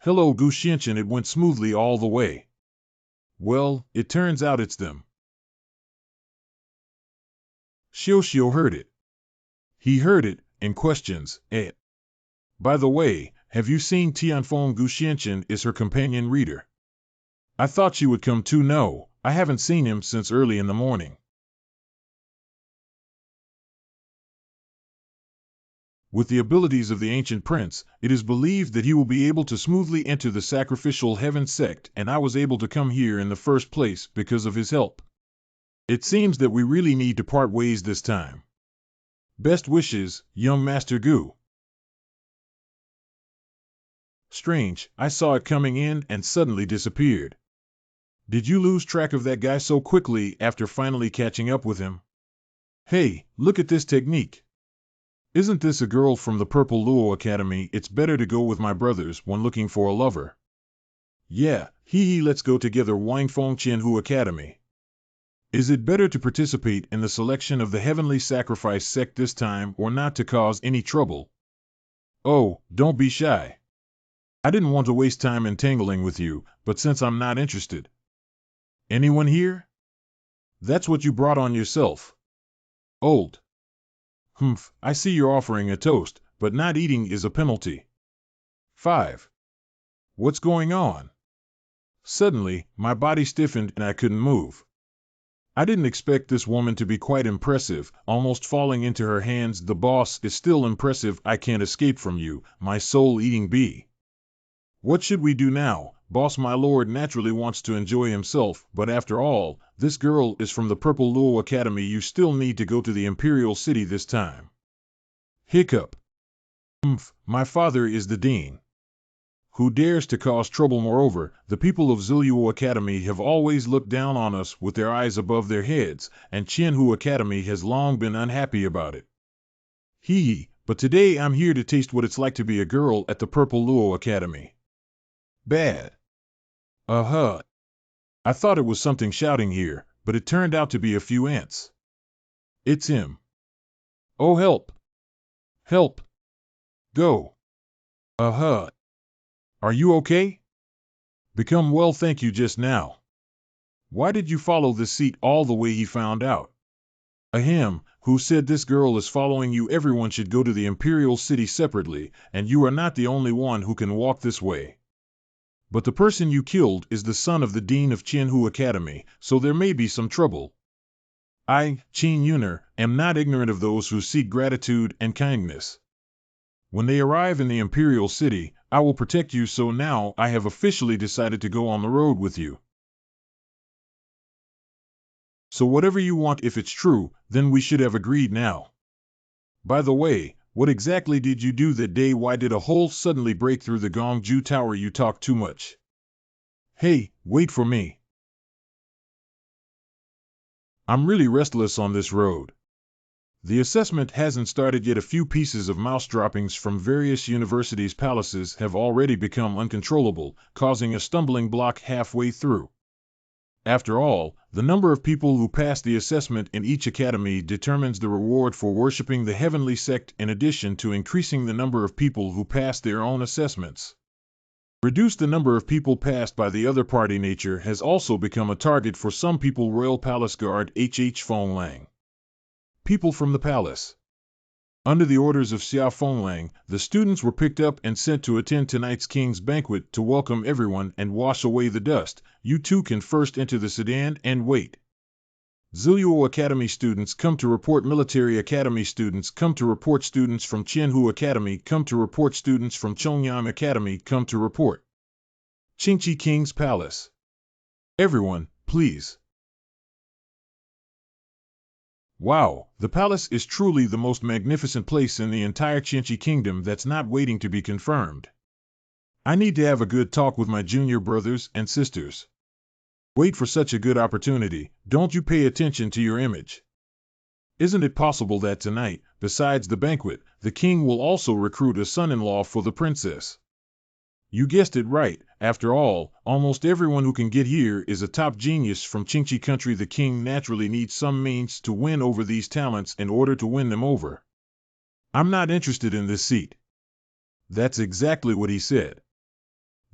Hello Gu Xianchen, it went smoothly all the way. Well, it turns out it's them. Xiao heard it. He heard it, and questions, eh? By the way, have you seen Tianfeng? Gu Xianchen is her companion reader. I thought she would come too. No, I haven't seen him since early in the morning. With the abilities of the ancient prince, it is believed that he will be able to smoothly enter the sacrificial heaven sect, and I was able to come here in the first place because of his help. It seems that we really need to part ways this time. Best wishes, young Master Gu. Strange, I saw it coming in and suddenly disappeared. Did you lose track of that guy so quickly after finally catching up with him? Hey, look at this technique. Isn't this a girl from the Purple Luo Academy? It's better to go with my brothers when looking for a lover. Yeah, let's go together Wangfeng Qianhu Academy. Is it better to participate in the selection of the Heavenly Sacrifice Sect this time or not to cause any trouble? Oh, don't be shy. I didn't want to waste time entangling with you, but since I'm not interested. Anyone here? That's what you brought on yourself. Old. Humph, I see you're offering a toast, but not eating is a penalty. 5. What's going on? Suddenly, my body stiffened and I couldn't move. I didn't expect this woman to be quite impressive, almost falling into her hands. The boss is still impressive. I can't escape from you, my soul-eating bee. What should we do now? Boss, my lord naturally wants to enjoy himself, but after all, this girl is from the Purple Luo Academy. You still need to go to the Imperial City this time. Hiccup. Humph, my father is the dean. Who dares to cause trouble? Moreover, the people of Zilo Academy have always looked down on us with their eyes above their heads, and Qianhu Academy has long been unhappy about it. But today I'm here to taste what it's like to be a girl at the Purple Luo Academy. Bad. I thought it was something shouting here, but it turned out to be a few ants. It's him. Oh, help. Help. Go. Are you okay? Become well, thank you just now. Why did you follow this seat all the way? He found out. Ahem, who said this girl is following you? Everyone should go to the Imperial City separately, and you are not the only one who can walk this way. But the person you killed is the son of the Dean of Qianhu Academy, so there may be some trouble. I, Qin Yuner, am not ignorant of those who seek gratitude and kindness. When they arrive in the Imperial City, I will protect you, so now I have officially decided to go on the road with you. So whatever you want, if it's true, then we should have agreed now. By the way, what exactly did you do that day? Why did a hole suddenly break through the Gongju Tower? You talk too much. Hey, wait for me. I'm really restless on this road. The assessment hasn't started yet. A few pieces of mouse droppings from various universities' palaces have already become uncontrollable, causing a stumbling block halfway through. After all, the number of people who pass the assessment in each academy determines the reward for worshipping the heavenly sect, in addition to increasing the number of people who pass their own assessments. Reduce the number of people passed by the other party. Nature has also become a target for some people. Royal Palace Guard H.H. Fenglang. People from the palace. Under the orders of Xia Fenglang, the students were picked up and sent to attend tonight's king's banquet to welcome everyone and wash away the dust. You two can first enter the sedan and wait. Zilo Academy students come to report. Military Academy students come to report. Students from Qianhu Academy come to report. Students from Chongyang Academy come to report. Qingqi King's Palace. Everyone, please. Wow, the palace is truly the most magnificent place in the entire Qingqi kingdom that's not waiting to be confirmed. I need to have a good talk with my junior brothers and sisters. Wait for such a good opportunity. Don't you pay attention to your image. Isn't it possible that tonight, besides the banquet, the king will also recruit a son-in-law for the princess? You guessed it right. After all, almost everyone who can get here is a top genius from Qingqi country. The king naturally needs some means to win over these talents in order to win them over. I'm not interested in this seat. That's exactly what he said.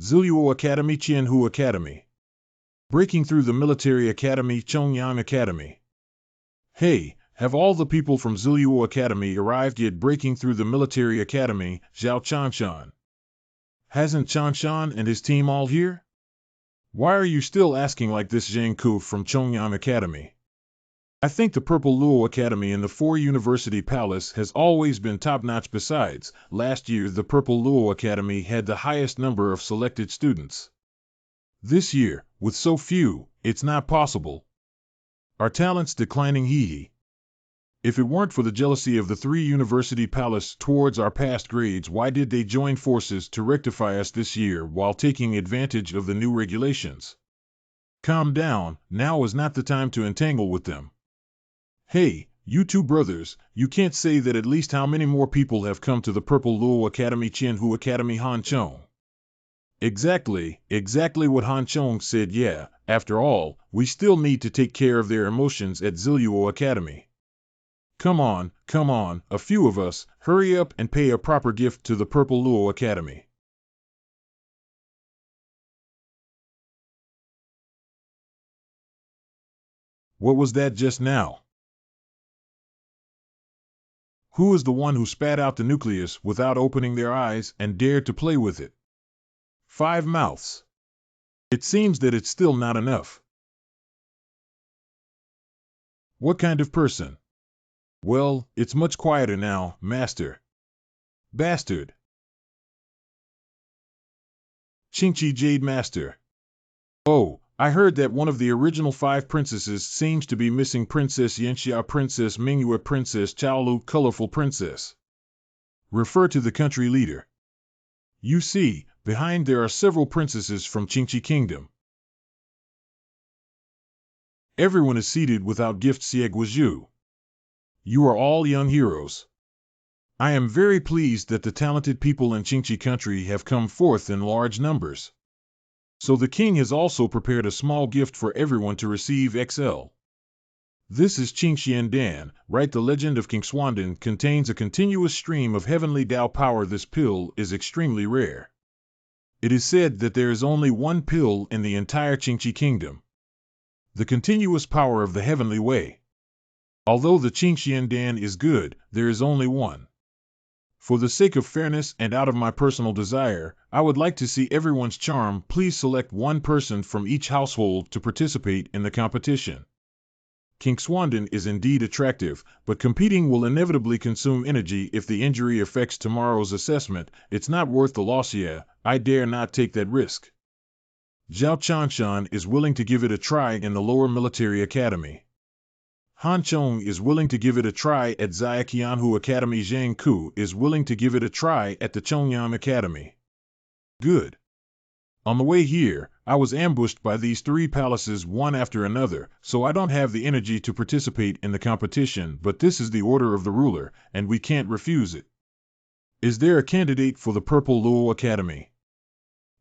Zilo Academy, Qianhu Academy. Breaking through the Military Academy, Chongyang Academy. Hey, have all the people from Zilo Academy arrived yet? Breaking through the Military Academy, Zhao Chanshan. Hasn't Chanshan and his team all here? Why are you still asking like this? Zhang Ku from Chongyang Academy. I think the Purple Luo Academy in the Four University Palace has always been top-notch. Besides, last year the Purple Luo Academy had the highest number of selected students. This year, with so few, it's not possible. Our talents declining. If it weren't for the jealousy of the three university palace towards our past grades, why did they join forces to rectify us this year while taking advantage of the new regulations? Calm down, now is not the time to entangle with them. Hey, you two brothers, you can't say that. At least how many more people have come to the Purple Luo Academy, Qianhu Academy, Hanchong? Exactly what Han Chong said. Yeah, after all, we still need to take care of their emotions at Zilo Academy. Come on, a few of us, hurry up and pay a proper gift to the Purple Luo Academy. What was that just now? Who is the one who spat out the nucleus without opening their eyes and dared to play with it? 5 mouths. It seems that it's still not enough. What kind of person? Well, it's much quieter now, Master. Bastard. Qingqi Jade Master. Oh, I heard that one of the original 5 princesses seems to be missing. Princess Yanxia, Princess Manhua, Princess Chaolu, Colorful Princess. Refer to the country leader. You see, behind there are several princesses from Qingqi Kingdom. Everyone is seated without gifts. Guizhu. You are all young heroes. I am very pleased that the talented people in Qingqi country have come forth in large numbers. So the king has also prepared a small gift for everyone to receive. XL. This is Qingxian Dan, right? The legend of King Xuanden contains a continuous stream of heavenly Dao power. This pill is extremely rare. It is said that there is only one pill in the entire Qingqi kingdom. The continuous power of the heavenly way. Although the Qingxian Dan is good, there is only one. For the sake of fairness and out of my personal desire, I would like to see everyone's charm. Please select one person from each household to participate in the competition. King Xuanden is indeed attractive, but competing will inevitably consume energy. If the injury affects tomorrow's assessment, it's not worth the loss. Yeah, I dare not take that risk. Zhao Chanshan is willing to give it a try in the lower military academy. Han Chong is willing to give it a try at Xiaqianhu Academy. Zhang Ku is willing to give it a try at the Chongyang Academy. Good. On the way here, I was ambushed by these 3 palaces one after another, so I don't have the energy to participate in the competition, but this is the order of the ruler, and we can't refuse it. Is there a candidate for the Purple Luo Academy?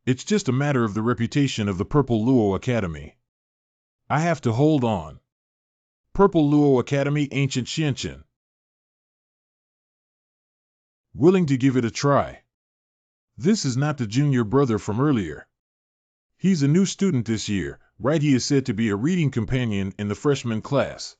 It's just a matter of the reputation of the Purple Luo Academy. I have to hold on. Purple Luo Academy, Ancient Xianqian. Willing to give it a try. This is not the junior brother from earlier. He's a new student this year, right? He is said to be a reading companion in the freshman class.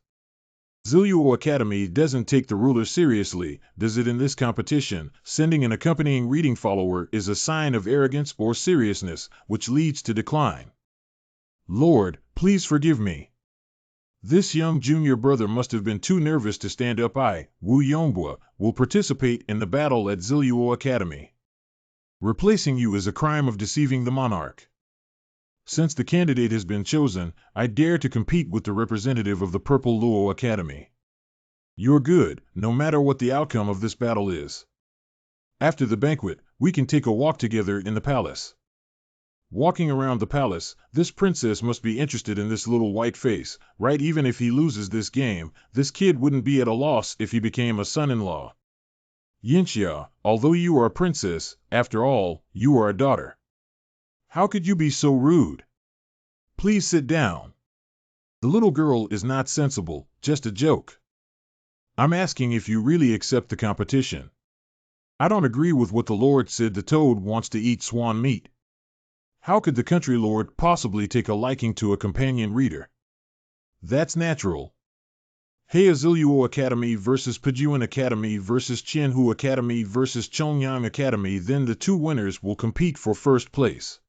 Zilo Academy doesn't take the ruler seriously, does it? In this competition, sending an accompanying reading follower is a sign of arrogance or seriousness, which leads to decline. Lord, please forgive me. This young junior brother must have been too nervous to stand up. I, Wu Yongbua, will participate in the battle at Zilo Academy. Replacing you is a crime of deceiving the monarch. Since the candidate has been chosen, I dare to compete with the representative of the Purple Luo Academy. You're good, no matter what the outcome of this battle is. After the banquet, we can take a walk together in the palace. Walking around the palace, this princess must be interested in this little white face, right? Even if he loses this game, this kid wouldn't be at a loss if he became a son-in-law. Yanxia, although you are a princess, after all, you are a daughter. How could you be so rude? Please sit down. The little girl is not sensible, just a joke. I'm asking if you really accept the competition. I don't agree with what the Lord said. The toad wants to eat swan meat. How could the country lord possibly take a liking to a companion reader? That's natural. Heiziliuo Academy versus Pejuan Academy versus Qianhu Academy versus Chongyang Academy. Then the 2 winners will compete for first place.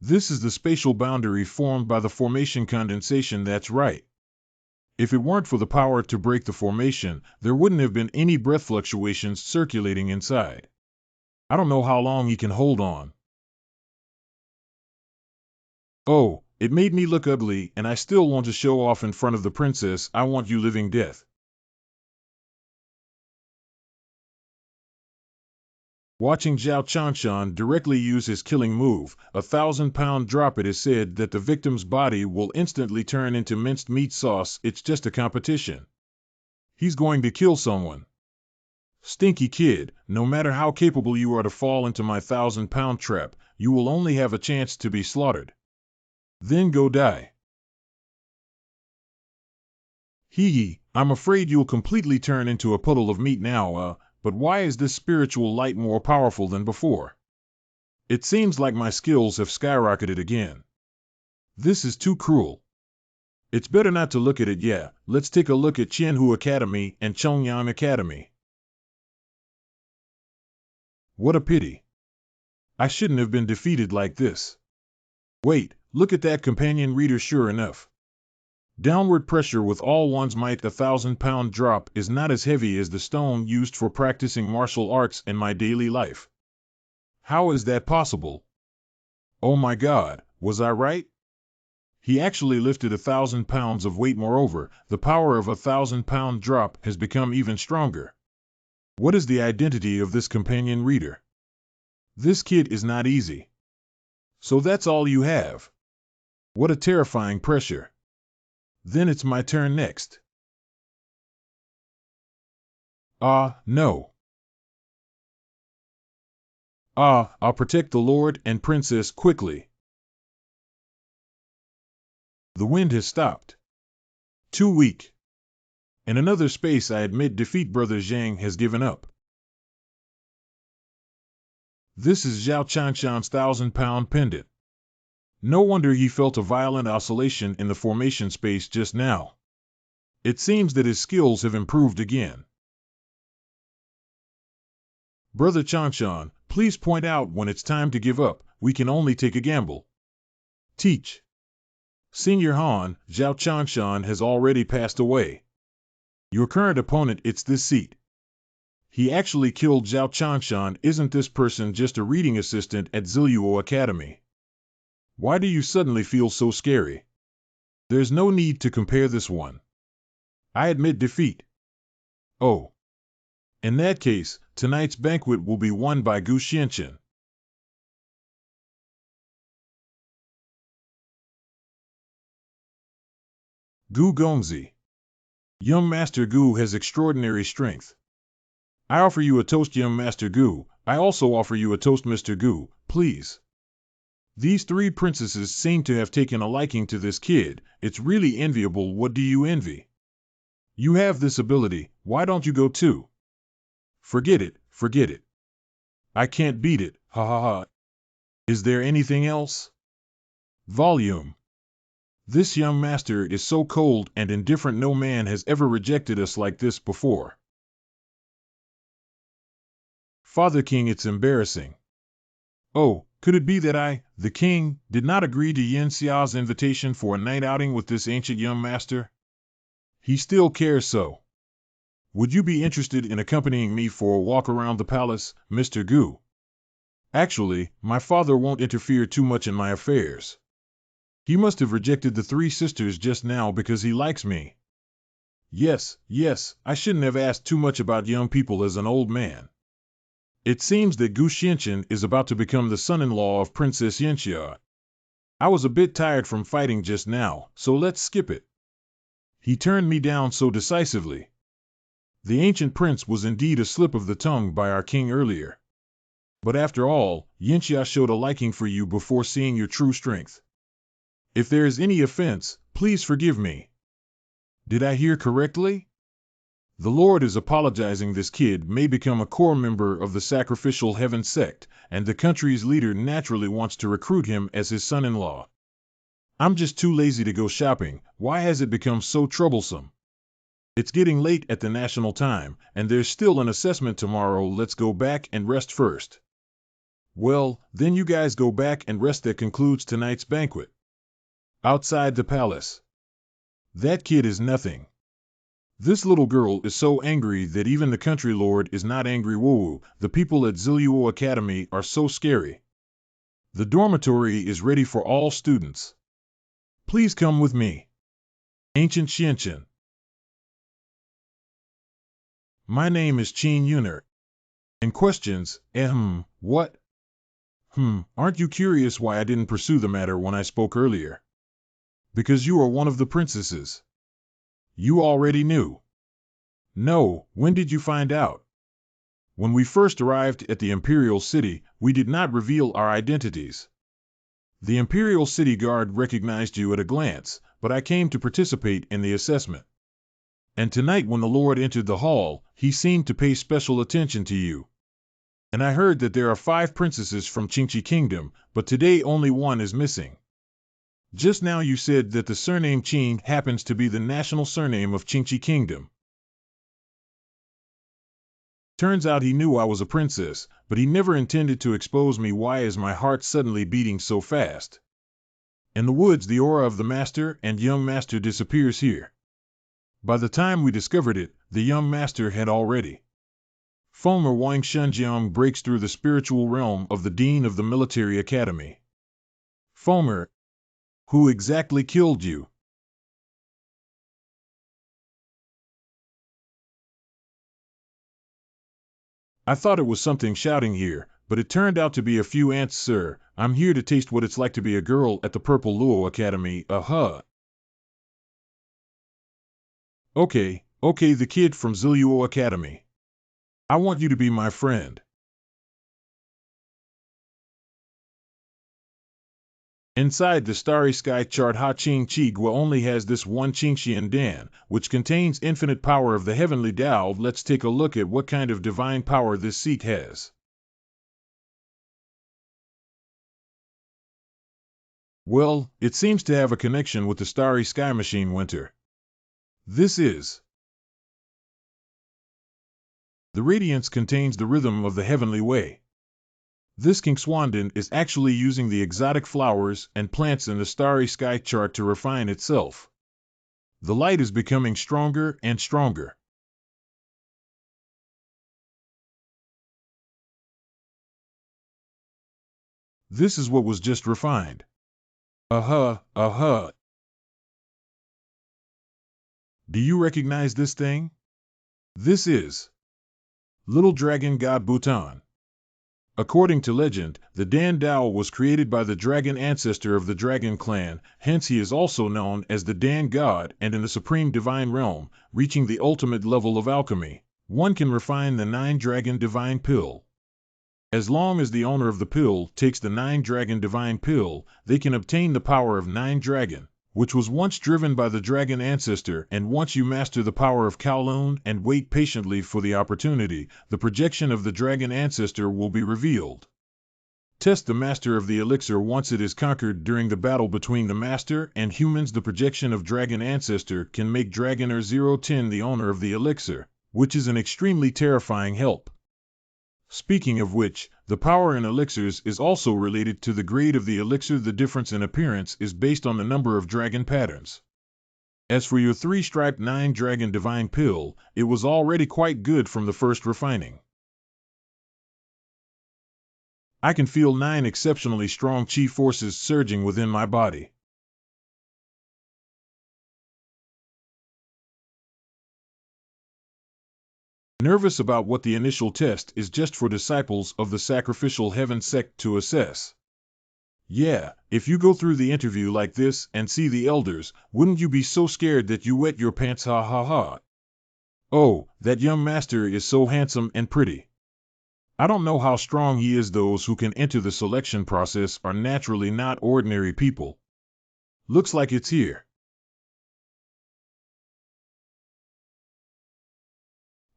This is the spatial boundary formed by the formation condensation. That's right. If it weren't for the power to break the formation, there wouldn't have been any breath fluctuations circulating inside. I don't know how long he can hold on. Oh, it made me look ugly, and I still want to show off in front of the princess. I want you living death. Watching Zhao Chanshan directly use his killing move, a 1,000-pound drop, it is said that the victim's body will instantly turn into minced meat sauce. It's just a competition. He's going to kill someone. Stinky kid, no matter how capable you are to fall into my 1,000-pound trap, you will only have a chance to be slaughtered. Then go die. Hee, I'm afraid you'll completely turn into a puddle of meat now, but why is this spiritual light more powerful than before? It seems like my skills have skyrocketed again. This is too cruel. It's better not to look at it yet. Let's take a look at Manhua Academy and Chongyang Academy. What a pity. I shouldn't have been defeated like this. Wait, look at that companion reader. Sure enough. Downward pressure with all one's might. The 1,000-pound drop is not as heavy as the stone used for practicing martial arts in my daily life. How is that possible? Oh my God, was I right? He actually lifted 1,000 pounds of weight. Moreover, the power of a 1,000-pound drop has become even stronger. What is the identity of this companion reader? This kid is not easy. So that's all you have. What a terrifying pressure. Then it's my turn next. No. I'll protect the Lord and Princess quickly. The wind has stopped. Too weak. In another space, I admit defeat. Brother Zhang has given up. This is Zhao Changshan's 1,000-pound pendant. No wonder he felt a violent oscillation in the formation space just now. It seems that his skills have improved again. Brother Changshan, please point out when it's time to give up. We can only take a gamble. Teach. Senior Han, Zhao Changshan has already passed away. Your current opponent, it's this seat. He actually killed Zhao Changshan. Isn't this person just a reading assistant at Zilo Academy? Why do you suddenly feel so scary? There's no need to compare this one. I admit defeat. Oh. In that case, tonight's banquet will be won by Gu Xianqian. Gu Gongzi. Young Master Gu has extraordinary strength. I offer you a toast, young Master Gu. I also offer you a toast, Mr. Gu, please. These three princesses seem to have taken a liking to this kid. It's really enviable. What do you envy? You have this ability, why don't you go too? Forget it, forget it. I can't beat it, ha ha ha. Is there anything else? Volume. This young master is so cold and indifferent. No man has ever rejected us like this before. Father King, it's embarrassing. Oh, could it be that I, the king, did not agree to Yin Xiao's invitation for a night outing with this ancient young master? He still cares so. Would you be interested in accompanying me for a walk around the palace, Mr. Gu? Actually, my father won't interfere too much in my affairs. He must have rejected the three sisters just now because he likes me. Yes, I shouldn't have asked too much about young people as an old man. It seems that Gu Xianqian is about to become the son-in-law of Princess Yinxia. I was a bit tired from fighting just now, so let's skip it. He turned me down so decisively. The ancient prince was indeed a slip of the tongue by our king earlier. But after all, Yinxia showed a liking for you before seeing your true strength. If there is any offense, please forgive me. Did I hear correctly? The Lord is apologizing. This kid may become a core member of the Sacrificial Heaven Sect, and the country's leader naturally wants to recruit him as his son-in-law. I'm just too lazy to go shopping. Why has it become so troublesome? It's getting late at the national time, and there's still an assessment tomorrow. Let's go back and rest first. Well, then you guys go back and rest. That concludes tonight's banquet. Outside the palace. That kid is nothing. This little girl is so angry that even the country lord is not angry. Woo, the people at Zilo Academy are so scary. The dormitory is ready for all students. Please come with me. Ancient Xianqian. My name is Qin Yuner. And questions, what? Aren't you curious why I didn't pursue the matter when I spoke earlier? Because you are one of the princesses. You already knew. No, when did you find out? When we first arrived at the Imperial City, we did not reveal our identities. The Imperial City Guard recognized you at a glance, but I came to participate in the assessment. And tonight when the Lord entered the hall, he seemed to pay special attention to you. And I heard that there are 5 princesses from Qingqi Kingdom, but today only one is missing. Just now you said that the surname Qing happens to be the national surname of Qingqi Kingdom. Turns out he knew I was a princess, but he never intended to expose me. Why is my heart suddenly beating so fast? In the woods, the aura of the master and young master disappears here. By the time we discovered it, the young master had already. Fulmer Wang Shunjiang breaks through the spiritual realm of the dean of the military academy. Fulmer, who exactly killed you? I thought it was something shouting here, but it turned out to be a few ants, sir. I'm here to taste what it's like to be a girl at the Purple Luo Academy. Okay, the kid from Zilo Academy. I want you to be my friend. Inside the starry sky chart, Ha Qing Chi Gua only has this one Qingxian Dan, which contains infinite power of the heavenly Tao. Let's take a look at what kind of divine power this seat has. Well, it seems to have a connection with the starry sky machine Winter. This is. The radiance contains the rhythm of the heavenly way. This Kingswanden is actually using the exotic flowers and plants in the starry sky chart to refine itself. The light is becoming stronger and stronger. This is what was just refined. Do you recognize this thing? This is Little Dragon God Bhutan. According to legend, the Dan Dao was created by the dragon ancestor of the dragon clan, hence he is also known as the Dan God, and in the supreme divine realm, reaching the ultimate level of alchemy, one can refine the 9-dragon divine pill. As long as the owner of the pill takes the 9-dragon divine pill, they can obtain the power of 9-dragon, which was once driven by the dragon ancestor, and once you master the power of Kowloon and wait patiently for the opportunity, the projection of the dragon ancestor will be revealed. Test the master of the elixir once it is conquered. During the battle between the master and humans, the projection of dragon ancestor can make Dragoner 010 the owner of the elixir, which is an extremely terrifying help. Speaking of which, the power in elixirs is also related to the grade of the elixir. The difference in appearance is based on the number of dragon patterns. As for your 3-striped 9-dragon divine pill, it was already quite good from the first refining. I can feel 9 exceptionally strong chi forces surging within my body. Nervous about what the initial test is just for disciples of the sacrificial heaven sect to assess. Yeah, if you go through the interview like this and see the elders, wouldn't you be so scared that you wet your pants? Oh, that young master is so handsome and pretty. I don't know how strong he is. Those who can enter the selection process are naturally not ordinary people. Looks like it's here.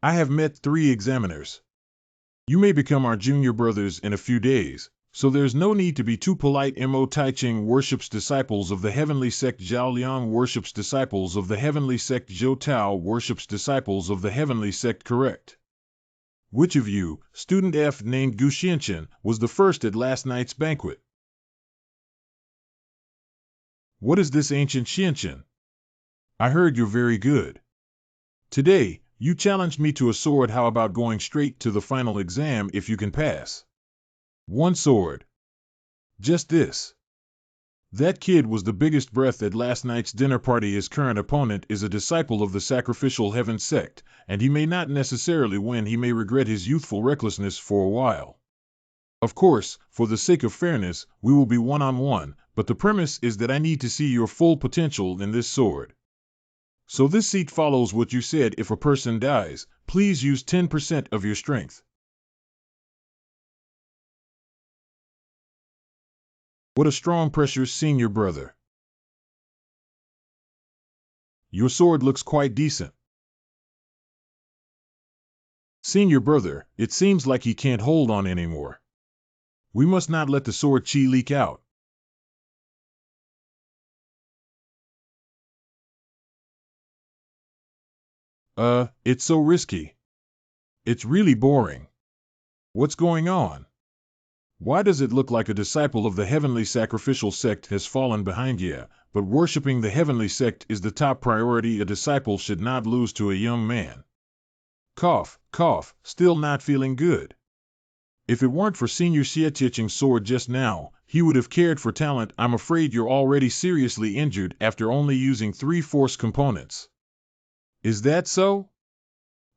I have met 3 examiners. You may become our junior brothers in a few days, so there's no need to be too polite. Mo Taiching worships disciples of the heavenly sect. Zhao Liang worships disciples of the heavenly sect. Zhou Tao worships disciples of the heavenly sect. Correct. Which of you, student F named Gu Xianchen, was the first at last night's banquet? What is this ancient Xianchen? I heard you're very good. Today, you challenged me to a sword. How about going straight to the final exam if you can pass? 1 sword. Just this. That kid was the biggest breath at last night's dinner party. His current opponent is a disciple of the sacrificial heaven sect, and he may not necessarily win. He may regret his youthful recklessness for a while. Of course, for the sake of fairness, we will be one-on-one, but the premise is that I need to see your full potential in this sword. So this seat follows what you said. If a person dies, please use 10% of your strength. What a strong pressure, senior brother. Your sword looks quite decent. Senior brother, it seems like he can't hold on anymore. We must not let the sword chi leak out. It's so risky. It's really boring. What's going on? Why does it look like a disciple of the heavenly sacrificial sect has fallen behind? Yeah, but worshipping the heavenly sect is the top priority a disciple should not lose to a young man. Cough, cough, still not feeling good. If it weren't for Senior Xietiching's sword just now, he would have cared for talent. I'm afraid you're already seriously injured after only using 3 force components. Is that so?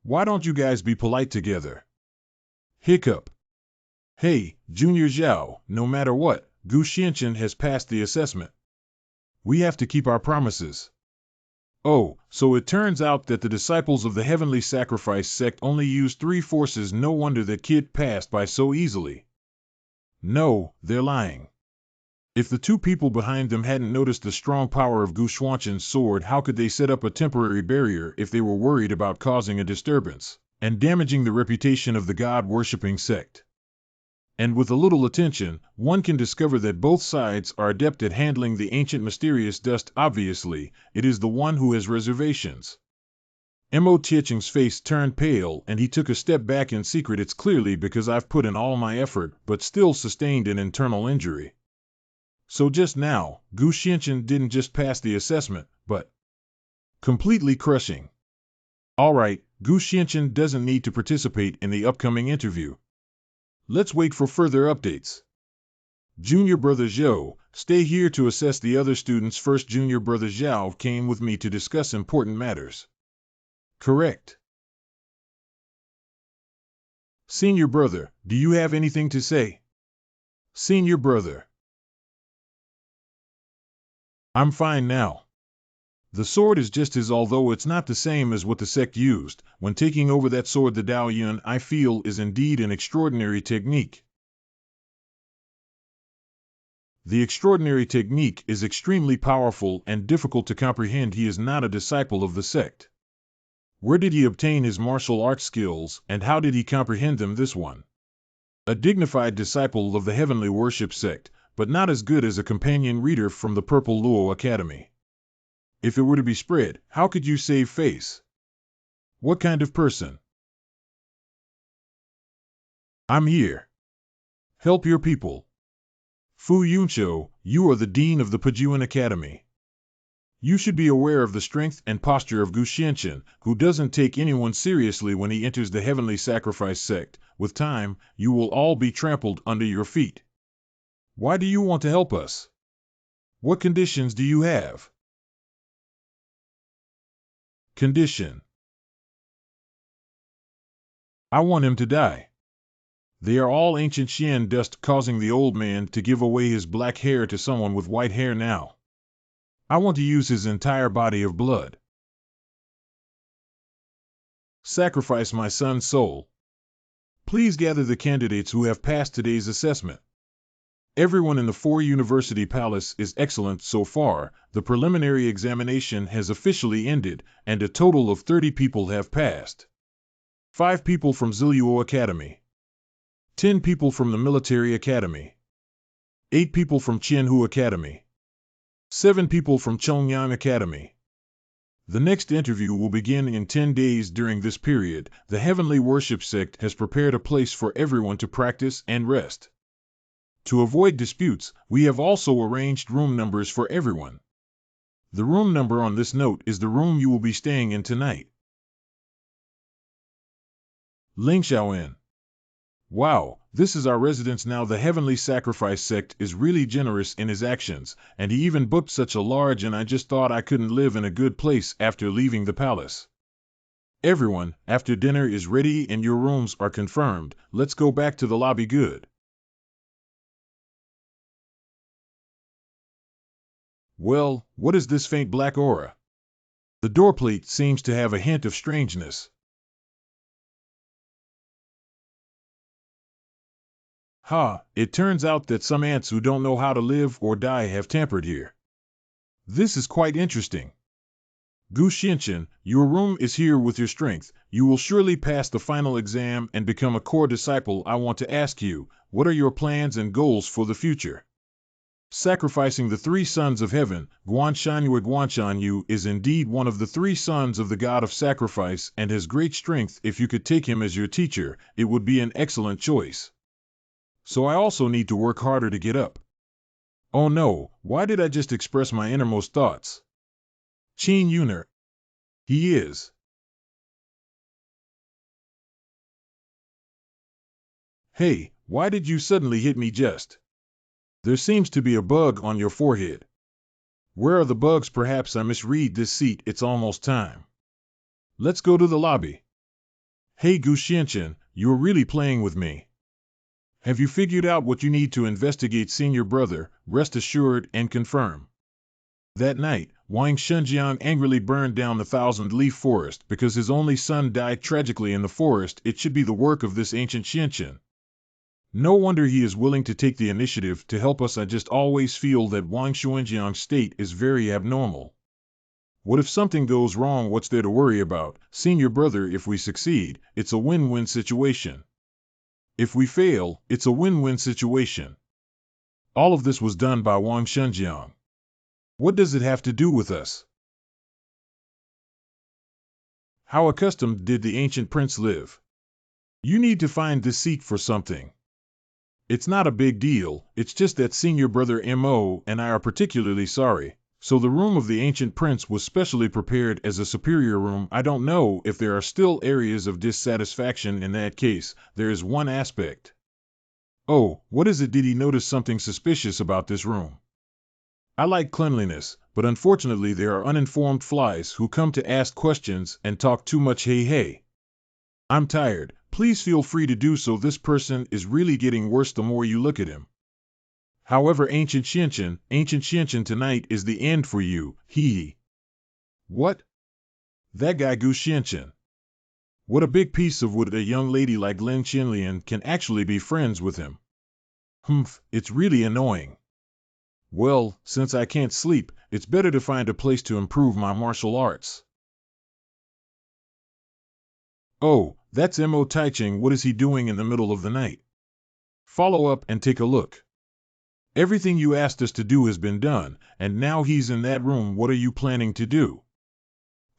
Why don't you guys be polite together? Hiccup. Hey, Junior Zhao, no matter what, Gu Xianchen has passed the assessment. We have to keep our promises. Oh, so it turns out that the disciples of the Heavenly Sacrifice sect only use 3 forces. No wonder that kid passed by so easily. No, they're lying. If the 2 people behind them hadn't noticed the strong power of Gu Xuanchen's sword, how could they set up a temporary barrier if they were worried about causing a disturbance and damaging the reputation of the god-worshipping sect? And with a little attention, one can discover that both sides are adept at handling the ancient mysterious dust. Obviously, it is the one who has reservations. Mo Tieching's face turned pale and he took a step back in secret. It's clearly because I've put in all my effort, but still sustained an internal injury. So just now, Gu Xianchen didn't just pass the assessment, but completely crushing. Alright, Gu Xianchen doesn't need to participate in the upcoming interview. Let's wait for further updates. Junior Brother Zhou, stay here to assess the other students first. Junior Brother Zhao came with me to discuss important matters. Correct. Senior Brother, do you have anything to say? Senior Brother. I'm fine now. The sword is just his, although it's not the same as what the sect used. When taking over that sword, the Dao Yuan, I feel, is indeed an extraordinary technique. The extraordinary technique is extremely powerful and difficult to comprehend. He is not a disciple of the sect. Where did he obtain his martial arts skills, and how did he comprehend them? This one. A dignified disciple of the Heavenly Worship sect, but not as good as a companion reader from the Purple Luo Academy. If it were to be spread, how could you save face? What kind of person? I'm here. Help your people. Fu Yunqiu, you are the dean of the Pejuan Academy. You should be aware of the strength and posture of Gu Xianchen, who doesn't take anyone seriously when he enters the Heavenly Sacrifice sect. With time, you will all be trampled under your feet. Why do you want to help us? What conditions do you have? Condition. I want him to die. They are all ancient Xian dust, causing the old man to give away his black hair to someone with white hair now. I want to use his entire body of blood. Sacrifice my son's soul. Please gather the candidates who have passed today's assessment. Everyone in the 4 University Palace is excellent so far. The preliminary examination has officially ended, and a total of 30 people have passed. 5 people from Zilo Academy. 10 people from the Military Academy. 8 people from Qianhu Academy. 7 people from Chongyan Academy. The next interview will begin in 10 days. During this period, the Heavenly Worship Sect has prepared a place for everyone to practice and rest. To avoid disputes, we have also arranged room numbers for everyone. The room number on this note is the room you will be staying in tonight. Ling Xiaoan. Wow, this is our residence now. The Heavenly Sacrifice sect is really generous in his actions, and he even booked such a large, and I just thought I couldn't live in a good place after leaving the palace. Everyone, after dinner is ready and your rooms are confirmed, let's go back to the lobby. Good. Well, what is this faint black aura? The doorplate seems to have a hint of strangeness. Ha, it turns out that some ants who don't know how to live or die have tampered here. This is quite interesting. Gu Xianqian, your room is here with your strength. You will surely pass the final exam and become a core disciple. I want to ask you, what are your plans and goals for the future? Sacrificing the three sons of heaven, Guanshanyu is indeed one of the three sons of the god of sacrifice and has great strength. If you could take him as your teacher, it would be an excellent choice. So I also need to work harder to get up. Oh no, why did I just express my innermost thoughts? Qin Yuner. He is. Hey, why did you suddenly hit me just? There seems to be a bug on your forehead. Where are the bugs? Perhaps I misread this seat. It's almost time. Let's go to the lobby. Hey Gu Xianqian, you're really playing with me. Have you figured out what you need to investigate senior brother? Rest assured and confirm. That night, Wang Shunjiang angrily burned down the 1,000-leaf forest because his only son died tragically in the forest. It should be the work of this ancient Xianqian. No wonder he is willing to take the initiative to help us. I just always feel that Wang Shunjiang's state is very abnormal. What if something goes wrong? What's there to worry about? Senior brother, if we succeed, it's a win-win situation. If we fail, it's a win-win situation. All of this was done by Wang Shunjiang. What does it have to do with us? How accustomed did the ancient prince live? You need to find this seat for something. It's not a big deal, it's just that senior brother Mo and I are particularly sorry. So the room of the ancient prince was specially prepared as a superior room. I don't know if there are still areas of dissatisfaction. In that case, there is one aspect. Oh, what is it? Did he notice something suspicious about this room? I like cleanliness, but unfortunately there are uninformed flies who come to ask questions and talk too much. Hey. I'm tired. Please feel free to do so. This person is really getting worse the more you look at him. However, Ancient Xianqian, tonight is the end for you. Hee. What? That guy Gu Xianqian. What a big piece of wood. A young lady like Lin Qinlian can actually be friends with him. It's really annoying. Well, since I can't sleep, it's better to find a place to improve my martial arts. Oh, that's Mo Taiching. What is he doing in the middle of the night? Follow up and take a look. Everything you asked us to do has been done, and now he's in that room. What are you planning to do?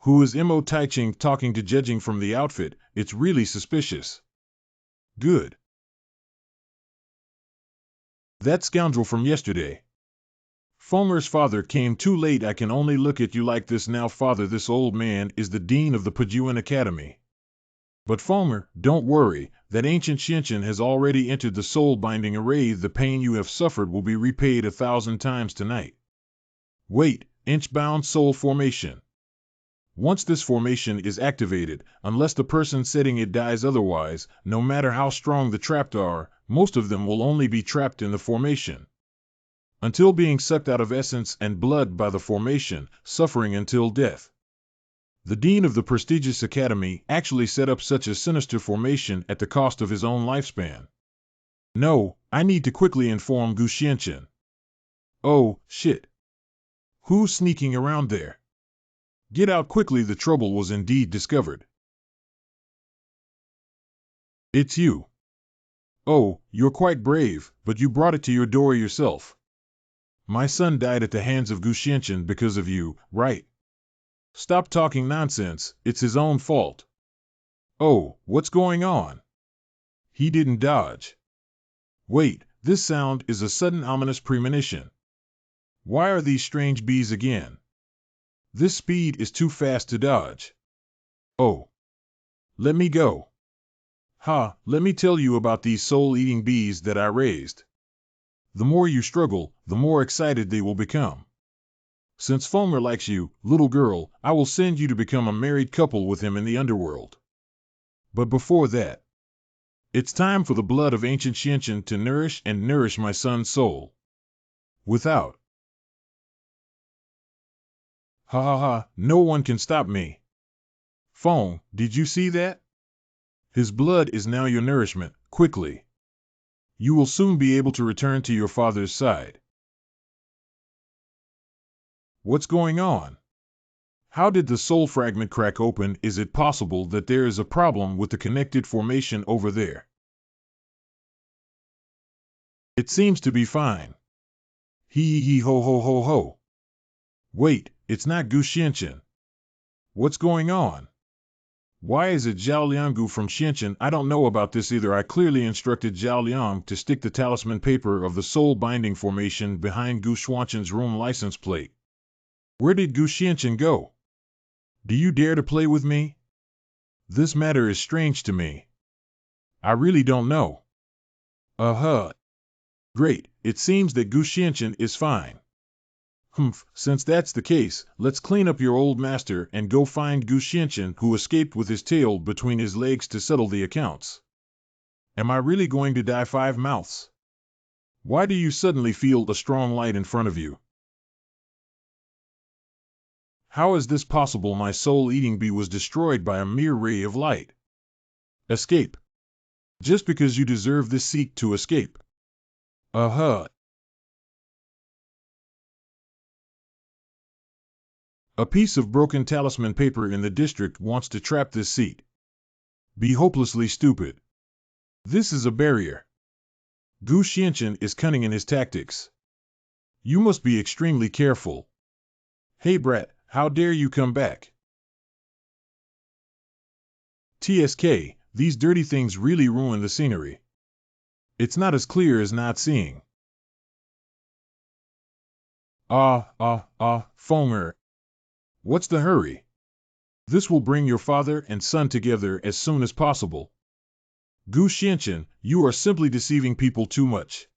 Who is Mo Taiching talking to? Judging from the outfit, it's really suspicious. Good. That scoundrel from yesterday. Fomer's father came too late. I can only look at you like this now. Father, this old man is the dean of the Pujuan Academy. But Fomer, don't worry, that ancient Xianqian has already entered the soul-binding array. The pain you have suffered will be repaid 1,000 times tonight. Wait, inch-bound soul formation. Once this formation is activated, unless the person setting it dies otherwise, no matter how strong the trapped are, most of them will only be trapped in the formation. Until being sucked out of essence and blood by the formation, suffering until death. The dean of the prestigious academy actually set up such a sinister formation at the cost of his own lifespan. No, I need to quickly inform Gu Xianqian. Oh, shit. Who's sneaking around there? Get out quickly. The trouble was indeed discovered. It's you. Oh, you're quite brave, but you brought it to your door yourself. My son died at the hands of Gu Xianqian because of you, right? Stop talking nonsense, it's his own fault. Oh, what's going on? He didn't dodge. Wait, this sound is a sudden ominous premonition. Why are these strange bees again? This speed is too fast to dodge. Oh. Let me go. Let me tell you about these soul-eating bees that I raised. The more you struggle, the more excited they will become. Since Fomer likes you, little girl, I will send you to become a married couple with him in the underworld. But before that, it's time for the blood of ancient Xianqian to nourish my son's soul. Without. No one can stop me. Fong, did you see that? His blood is now your nourishment, quickly. You will soon be able to return to your father's side. What's going on? How did the soul fragment crack open? Is it possible that there is a problem with the connected formation over there? It seems to be fine. Hee hee ho ho ho ho. Wait, it's not Gu Xianchen. What's going on? Why is it Zhao Lianggu from Xianchen? I don't know about this either. I clearly instructed Zhao Liang to stick the talisman paper of the soul binding formation behind Gu Xuanchen's room license plate. Where did Gu Xianchen go? Do you dare to play with me? This matter is strange to me. I really don't know. Great, it seems that Gu Xianchen is fine. Since that's the case, let's clean up your old master and go find Gu Xianchen, who escaped with his tail between his legs, to settle the accounts. Am I really going to die? 5 mouths? Why do you suddenly feel a strong light in front of you? How is this possible? My soul-eating bee was destroyed by a mere ray of light. Escape. Just because you deserve this, seek to escape. A piece of broken talisman paper in the district wants to trap this seat. Be hopelessly stupid. This is a barrier. Gu Xianchen is cunning in his tactics. You must be extremely careful. Hey brat, how dare you come back? TSK, these dirty things really ruin the scenery. It's not as clear as not seeing. Fonger. What's the hurry? This will bring your father and son together as soon as possible. Gu Xianchen, you are simply deceiving people too much.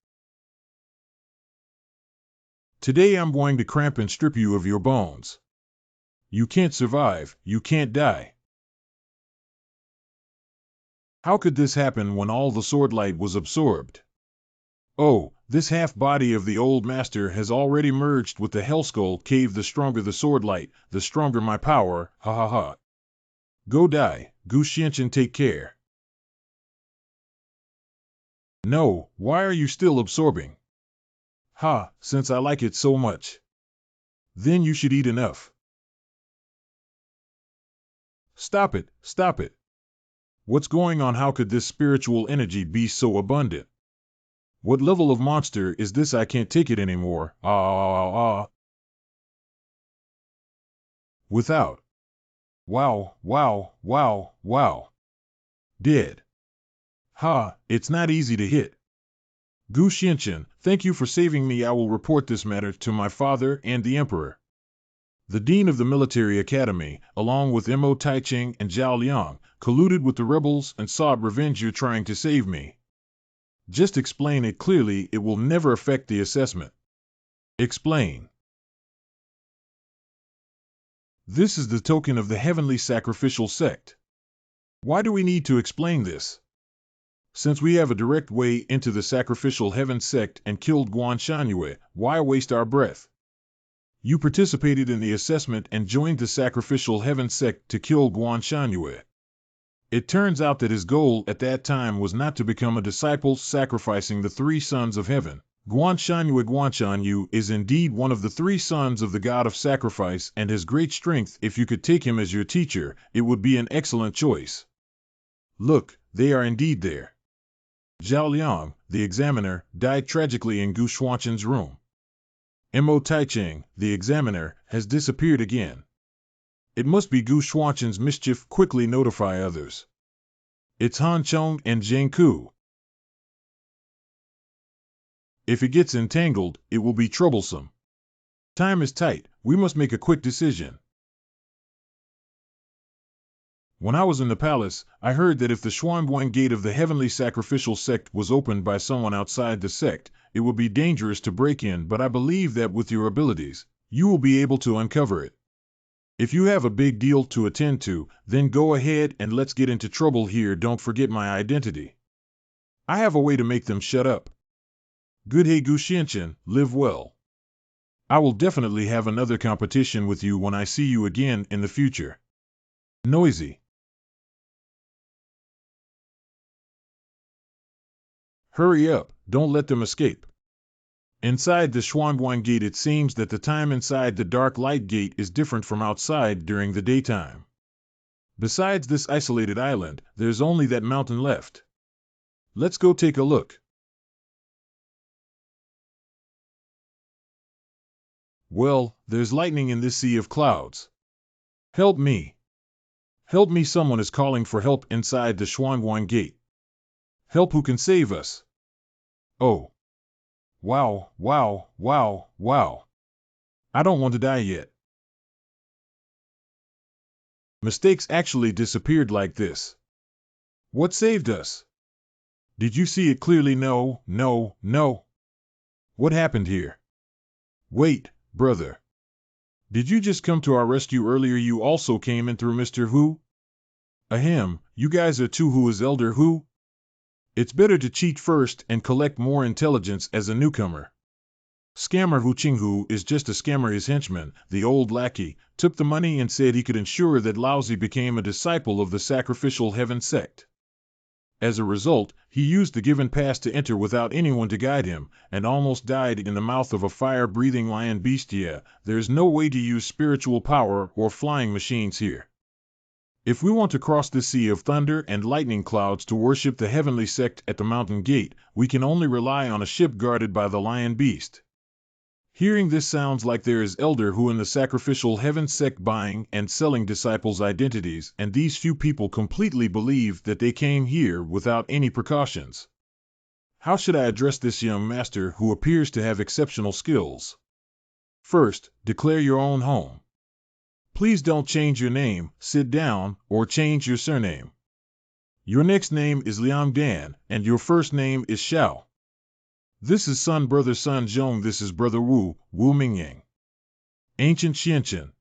Today I'm going to cramp and strip you of your bones. You can't survive, you can't die. How could this happen when all the sword light was absorbed? Oh, this half-body of the old master has already merged with the Hellskull cave. The stronger the sword light, the stronger my power, ha ha ha. Go die, Gu Xianchen, take care. No, why are you still absorbing? Since I like it so much. Then you should eat enough. Stop it, stop it. What's going on? How could this spiritual energy be so abundant? What level of monster is this? I can't take it anymore. Without. Wow. Dead. It's not easy to hit. Gu Xianchen, thank you for saving me. I will report this matter to my father and the emperor. The dean of the military academy, along with Mo Taiching and Zhao Liang, colluded with the rebels and sought revenge. You're trying to save me. Just explain it clearly. It will never affect the assessment. Explain. This is the token of the heavenly sacrificial sect. Why do we need to explain this? Since we have a direct way into the sacrificial heaven sect and killed Guan Shanyue, why waste our breath? You participated in the assessment and joined the sacrificial heaven sect to kill Guan Shanyue. It turns out that his goal at that time was not to become a disciple, sacrificing the 3 sons of heaven. Guan Shanyu is indeed one of the 3 sons of the god of sacrifice and has great strength. If you could take him as your teacher, it would be an excellent choice. Look, they are indeed there. Zhao Liang, the examiner, died tragically in Gu Xuanchen's room. Mo Taiching, the examiner, has disappeared again. It must be Gu Xuanchen's mischief. Quickly notify others. It's Han Chong and Zheng Ku. If it gets entangled, it will be troublesome. Time is tight. We must make a quick decision. When I was in the palace, I heard that if the Xuanguang gate of the heavenly sacrificial sect was opened by someone outside the sect, it would be dangerous to break in, but I believe that with your abilities, you will be able to uncover it. If you have a big deal to attend to, then go ahead and let's get into trouble here. Don't forget my identity. I have a way to make them shut up. Good. Hey Gu Xianchen, live well. I will definitely have another competition with you when I see you again in the future. Noisy. Hurry up, don't let them escape. Inside the Xuanguan Gate, it seems that the time inside the Dark Light Gate is different from outside during the daytime. Besides this isolated island, there's only that mountain left. Let's go take a look. Well, there's lightning in this sea of clouds. Help me. Help me, someone is calling for help inside the Xuanguan Gate. Help, who can save us? Oh. Wow, wow, wow, wow. I don't want to die yet. Mistakes actually disappeared like this. What saved us? Did you see it clearly? No, no, no. What happened here? Wait, brother. Did you just come to our rescue earlier? You also came in through Mr. Hu? Ahem, you guys are two. Who is Elder Hu? It's better to cheat first and collect more intelligence as a newcomer. Scammer Hu Qinghu is just a scammer. His henchman, the old lackey, took the money and said he could ensure that Laozi became a disciple of the sacrificial heaven sect. As a result, he used the given pass to enter without anyone to guide him, and almost died in the mouth of a fire-breathing lion beast. Yeah, there's no way to use spiritual power or flying machines here. If we want to cross the sea of thunder and lightning clouds to worship the heavenly sect at the mountain gate, we can only rely on a ship guarded by the lion beast. Hearing this, sounds like there is Elder Hu in the sacrificial heaven sect buying and selling disciples' identities, and these few people completely believe that they came here without any precautions. How should I address this young master who appears to have exceptional skills? First, declare your own home. Please don't change your name, sit down, or change your surname. Your next name is Liang Dan, and your first name is Xiao. This is brother Sun Zhong. This is brother Wu Mingyang. Ancient Xianchen.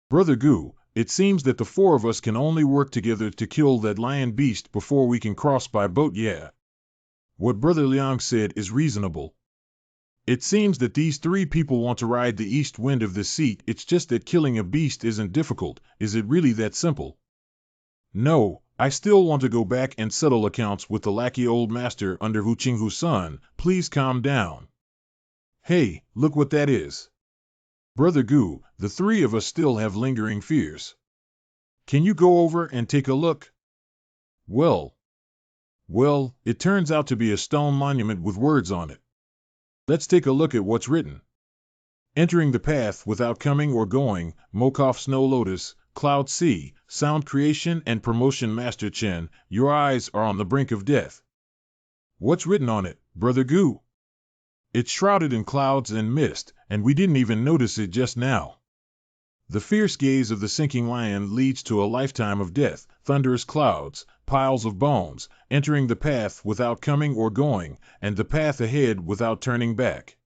Brother Gu, it seems that the four of us can only work together to kill that lion beast before we can cross by boat. Yeah. What brother Liang said is reasonable. It seems that these three people want to ride the east wind of this seat. It's just that killing a beast isn't difficult. Is it really that simple? No, I still want to go back and settle accounts with the lackey old master under Hu Qinghu's son. Please calm down. Hey, look what that is. Brother Gu, the three of us still have lingering fears. Can you go over and take a look? Well, it turns out to be a stone monument with words on it. Let's take a look at what's written. Entering the path without coming or going, Mokoff Snow Lotus, Cloud Sea, Sound Creation and Promotion Master Chen, your eyes are on the brink of death. What's written on it, Brother Gu? It's shrouded in clouds and mist, and we didn't even notice it just now. The fierce gaze of the sinking lion leads to a lifetime of death, thunderous clouds, piles of bones, entering the path without coming or going, and the path ahead without turning back.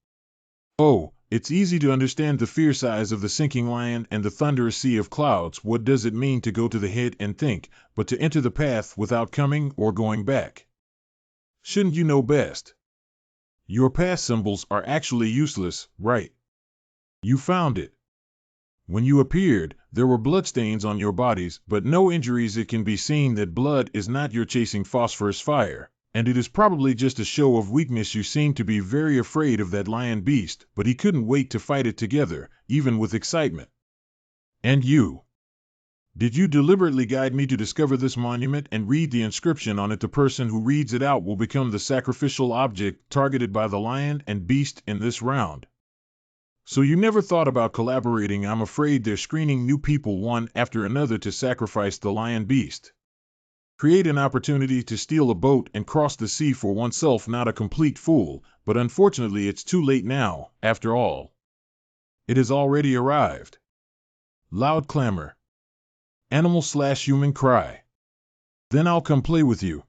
Oh, it's easy to understand the fierce eyes of the sinking lion and the thunderous sea of clouds. What does it mean to go to the head and think, but to enter the path without coming or going back? Shouldn't you know best? Your path symbols are actually useless, right? You found it. When you appeared, there were bloodstains on your bodies, but no injuries. It can be seen that blood is not your chasing phosphorus fire, and it is probably just a show of weakness. You seem to be very afraid of that lion beast, but he couldn't wait to fight it together, even with excitement. And you? Did you deliberately guide me to discover this monument and read the inscription on it? The person who reads it out will become the sacrificial object targeted by the lion and beast in this round. So you never thought about collaborating? I'm afraid they're screening new people one after another to sacrifice the lion beast. Create an opportunity to steal a boat and cross the sea for oneself. Not a complete fool, but unfortunately it's too late now, after all. It has already arrived. Loud clamor. Animal/human cry. Then I'll come play with you.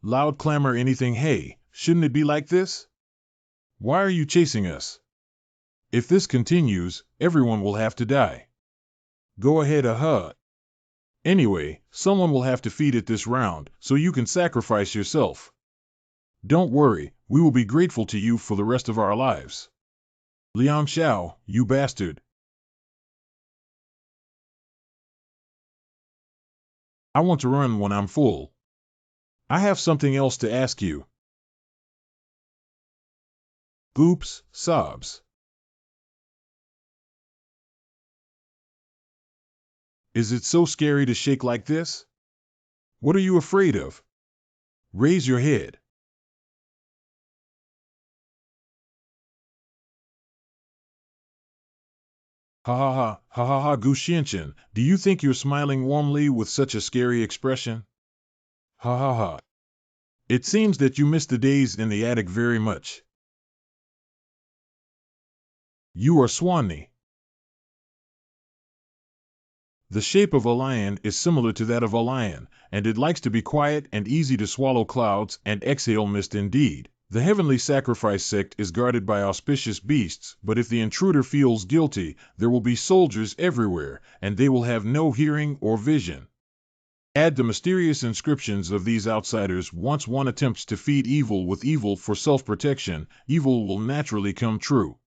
Loud clamor. Anything. Hey, shouldn't it be like this? Why are you chasing us? If this continues, everyone will have to die. Go ahead. Anyway, someone will have to feed it this round, so you can sacrifice yourself. Don't worry, we will be grateful to you for the rest of our lives. Liang Xiao, you bastard. I want to run when I'm full. I have something else to ask you. Oops, sobs. Is it so scary to shake like this? What are you afraid of? Raise your head. Ha ha ha, ha ha ha, Guxianchen, do you think you're smiling warmly with such a scary expression? Ha ha ha. It seems that you miss the days in the attic very much. You are Swanee. The shape of a lion is similar to that of a lion, and it likes to be quiet and easy to swallow clouds and exhale mist indeed. The heavenly sacrifice sect is guarded by auspicious beasts, but if the intruder feels guilty, there will be soldiers everywhere, and they will have no hearing or vision. Add the mysterious inscriptions of these outsiders. Once one attempts to feed evil with evil for self-protection, evil will naturally come true.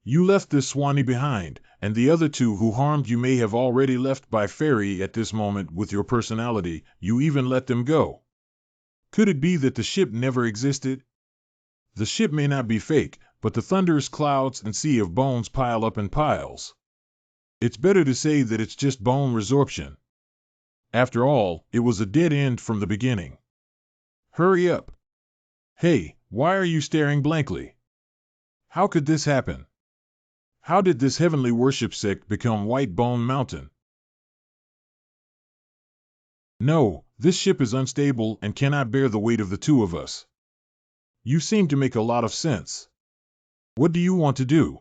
You left this Swanee behind, and the other two who harmed you may have already left by ferry at this moment with your personality. You even let them go. Could it be that the ship never existed? The ship may not be fake, but the thunderous clouds and sea of bones pile up in piles. It's better to say that it's just bone resorption. After all, it was a dead end from the beginning. Hurry up. Hey, why are you staring blankly? How could this happen? How did this heavenly worship sect become White Bone Mountain? No, this ship is unstable and cannot bear the weight of the two of us. You seem to make a lot of sense. What do you want to do?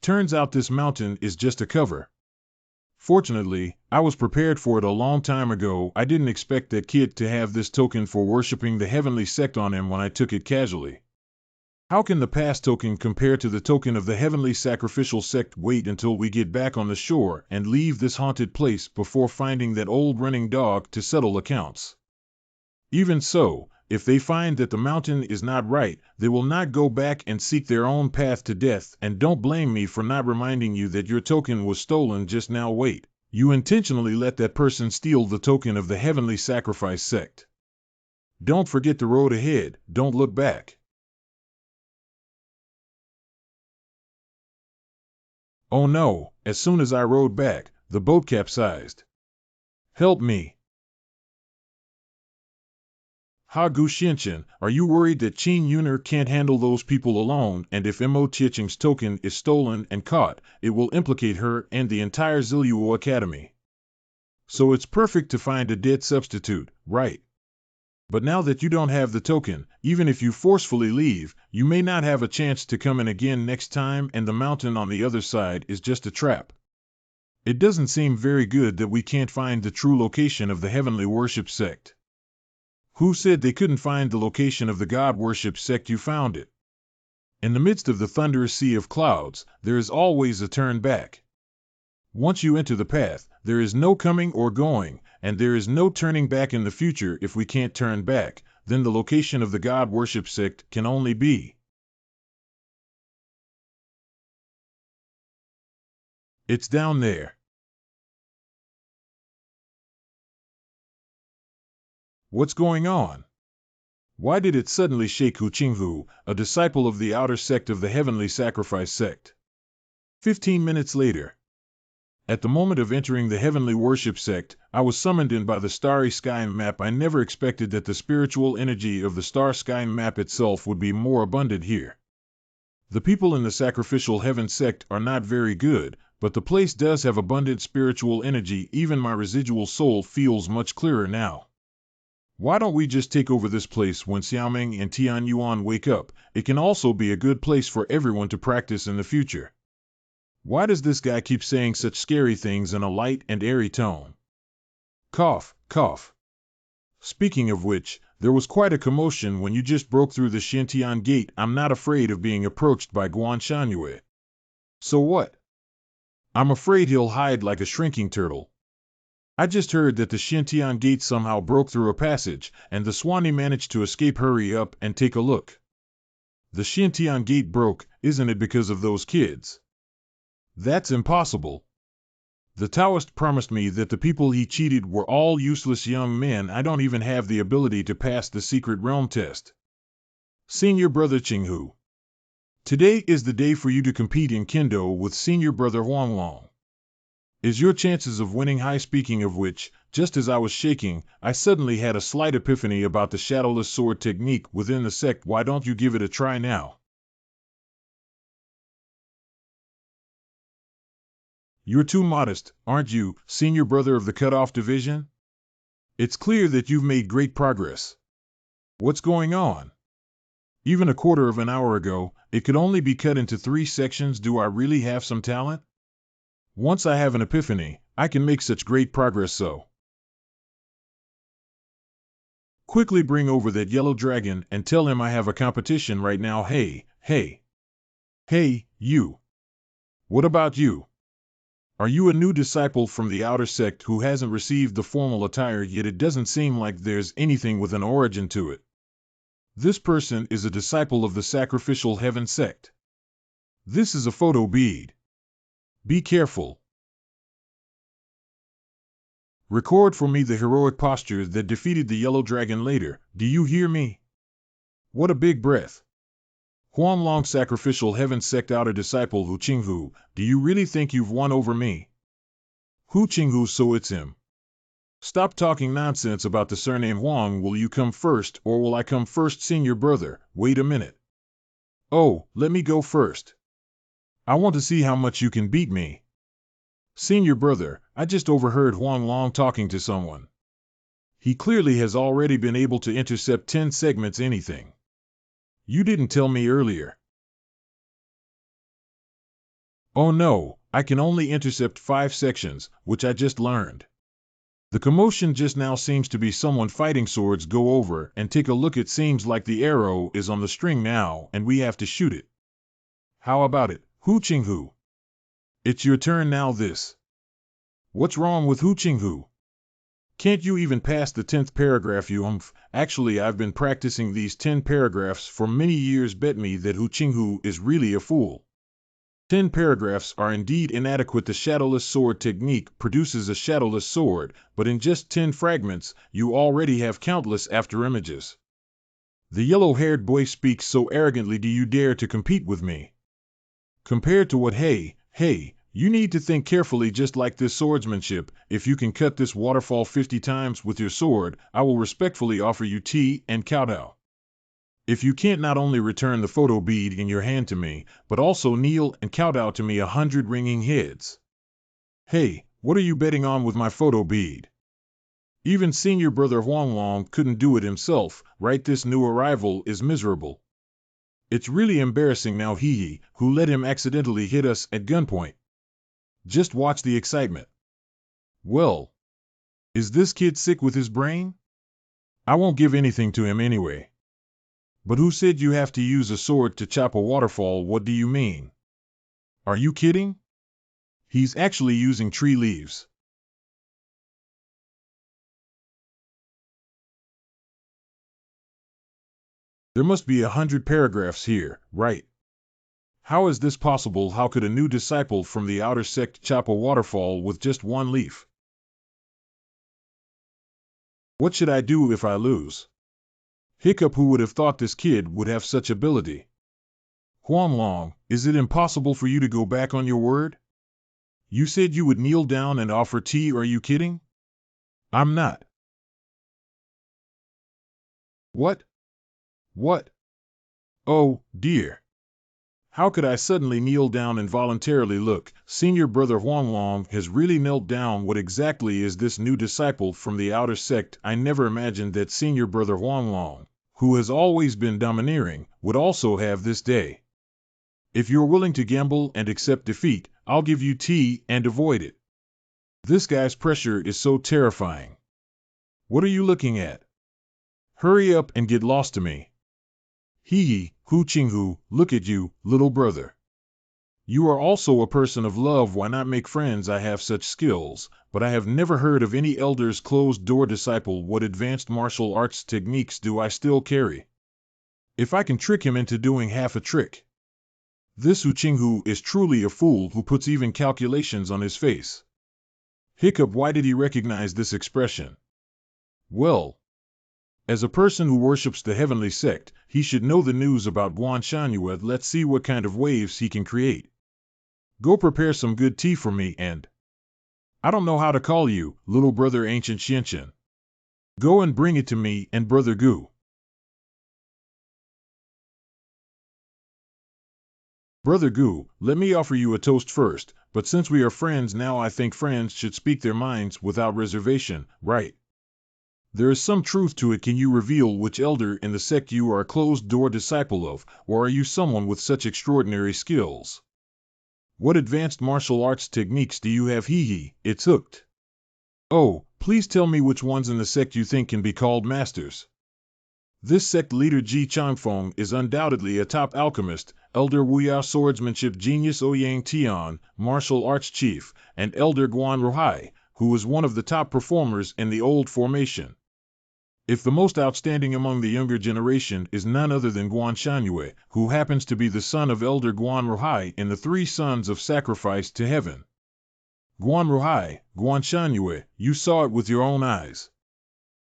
Turns out this mountain is just a cover. Fortunately, I was prepared for it a long time ago. I didn't expect that kid to have this token for worshipping the heavenly sect on him when I took it casually. How can the past token compare to the token of the heavenly sacrificial sect? Wait until we get back on the shore and leave this haunted place before finding that old running dog to settle accounts. Even so, if they find that the mountain is not right, they will not go back and seek their own path to death. And don't blame me for not reminding you that your token was stolen just now. Wait, you intentionally let that person steal the token of the heavenly sacrifice sect. Don't forget the road ahead, don't look back. Oh no, as soon as I rowed back, the boat capsized. Help me. Ha Guxianchen, are you worried that Qin Yuner can't handle those people alone, and if Mo Chicheng's token is stolen and caught, it will implicate her and the entire Zilo Academy? So it's perfect to find a dead substitute, right? But now that you don't have the token, even if you forcefully leave, you may not have a chance to come in again next time, and the mountain on the other side is just a trap. It doesn't seem very good that we can't find the true location of the heavenly worship sect. Who said they couldn't find the location of the god worship sect? You found it. In the midst of the thunderous sea of clouds, there is always a turn back. Once you enter the path, there is no coming or going, and there is no turning back in the future. If we can't turn back, then the location of the god worship sect can only be. It's down there. What's going on? Why did it suddenly shake? Hu Qinghu, a disciple of the outer sect of the heavenly sacrifice sect. 15 minutes later. At the moment of entering the heavenly worship sect, I was summoned in by the starry sky map. I never expected that the spiritual energy of the star sky map itself would be more abundant here. The people in the sacrificial heaven sect are not very good, but the place does have abundant spiritual energy. Even my residual soul feels much clearer now. Why don't we just take over this place when Xiaoming and Tian Yuan wake up? It can also be a good place for everyone to practice in the future. Why does this guy keep saying such scary things in a light and airy tone? Cough, cough. Speaking of which, there was quite a commotion when you just broke through the Xintian gate. I'm not afraid of being approached by Guan Shangyue. So what? I'm afraid he'll hide like a shrinking turtle. I just heard that the Xintian gate somehow broke through a passage, and the Swanee managed to escape. Hurry up and take a look. The Xintian gate broke, isn't it because of those kids? That's impossible. The Taoist promised me that the people he cheated were all useless young men. I don't even have the ability to pass the secret realm test. Senior Brother Qinghu. Today is the day for you to compete in Kendo with Senior Brother Huanglong. Is your chances of winning high? Speaking of which, just as I was shaking, I suddenly had a slight epiphany about the shadowless sword technique within the sect. Why don't you give it a try now? You're too modest, aren't you, Senior Brother of the Cut-Off Division? It's clear that you've made great progress. What's going on? Even a quarter of an hour ago, it could only be cut into 3 sections. Do I really have some talent? Once I have an epiphany, I can make such great progress. So quickly bring over that yellow dragon and tell him I have a competition right now. Hey, you. What about you? Are you a new disciple from the outer sect who hasn't received the formal attire yet? It doesn't seem like there's anything with an origin to it. This person is a disciple of the Sacrificial Heaven sect. This is a photo bead. Be careful. Record for me the heroic posture that defeated the yellow dragon later. Do you hear me? What a big breath. Huanglong, Sacrificial Heaven sect outer disciple Hu Qinghu, do you really think you've won over me? Hu Qinghu, so it's him. Stop talking nonsense about the surname Huang. Will you come first, or will I come first? Senior Brother, wait a minute. Oh, let me go first. I want to see how much you can beat me. Senior Brother, I just overheard Huanglong talking to someone. He clearly has already been able to intercept 10 segments. Anything. You didn't tell me earlier. Oh no, I can only intercept 5 sections, which I just learned. The commotion just now seems to be someone fighting. Swords, go over and take a look. It seems like the arrow is on the string now and we have to shoot it. How about it, Hu Qinghu? It's your turn now. What's wrong with Hu Qinghu? Can't you even pass the 10th paragraph, you umph? Actually, I've been practicing these 10 paragraphs for many years. Bet me that Hu Qinghu is really a fool. 10 paragraphs are indeed inadequate. The shadowless sword technique produces a shadowless sword, but in just 10 fragments, you already have countless afterimages. The yellow-haired boy speaks so arrogantly. Do you dare to compete with me? Compared to what? Hey, you need to think carefully. Just like this swordsmanship, if you can cut this waterfall 50 times with your sword, I will respectfully offer you tea and kowtow. If you can't not only return the photo bead in your hand to me, but also kneel and kowtow to me 100 ringing heads. Hey, what are you betting on with my photo bead? Even Senior Brother Huanglong couldn't do it himself, right? This new arrival is miserable. It's really embarrassing now. Who let him accidentally hit us at gunpoint? Just watch the excitement. Well, is this kid sick with his brain? I won't give anything to him anyway. But who said you have to use a sword to chop a waterfall? What do you mean? Are you kidding? He's actually using tree leaves. There must be 100 paragraphs here, right? How is this possible? How could a new disciple from the outer sect chop a waterfall with just 1 leaf? What should I do if I lose? Hiccup, who would have thought this kid would have such ability? Huanglong, is it impossible for you to go back on your word? You said you would kneel down and offer tea. Are you kidding? I'm not. What? Oh, dear. How could I suddenly kneel down involuntarily? Look, Senior Brother Huanglong has really knelt down. What exactly is this new disciple from the outer sect? I never imagined that Senior Brother Huanglong, who has always been domineering, would also have this day. If you're willing to gamble and accept defeat, I'll give you tea and avoid it. This guy's pressure is so terrifying. What are you looking at? Hurry up and get lost to me. Hu Qinghu, look at you, little brother. You are also a person of love. Why not make friends? I have such skills, but I have never heard of any elder's closed-door disciple. What advanced martial arts techniques do I still carry? If I can trick him into doing half a trick. This Hu Qinghu is truly a fool who puts even calculations on his face. Hiccup, why did he recognize this expression? Well, as a person who worships the heavenly sect, he should know the news about Guanshanhua. Let's see what kind of waves he can create. Go prepare some good tea for me and... I don't know how to call you, little brother Ancient Xianqian. Go and bring it to me and Brother Gu. Brother Gu, let me offer you a toast first, but since we are friends now I think friends should speak their minds without reservation, right? There is some truth to it. Can you reveal which elder in the sect you are a closed-door disciple of, or are you someone with such extraordinary skills? What advanced martial arts techniques do you have? It's hooked. Oh, please tell me which ones in the sect you think can be called masters. This sect leader Ji Changfeng is undoubtedly a top alchemist, Elder Wuyao swordsmanship genius Ouyang Tian, martial arts chief, and Elder Guan Ruhai, who is one of the top performers in the old formation. If the most outstanding among the younger generation is none other than Guan Shanyue, who happens to be the son of Elder Guan Ruhai in the Three Sons of Sacrifice to Heaven. Guan Ruhai, Guan Shanyue, you saw it with your own eyes.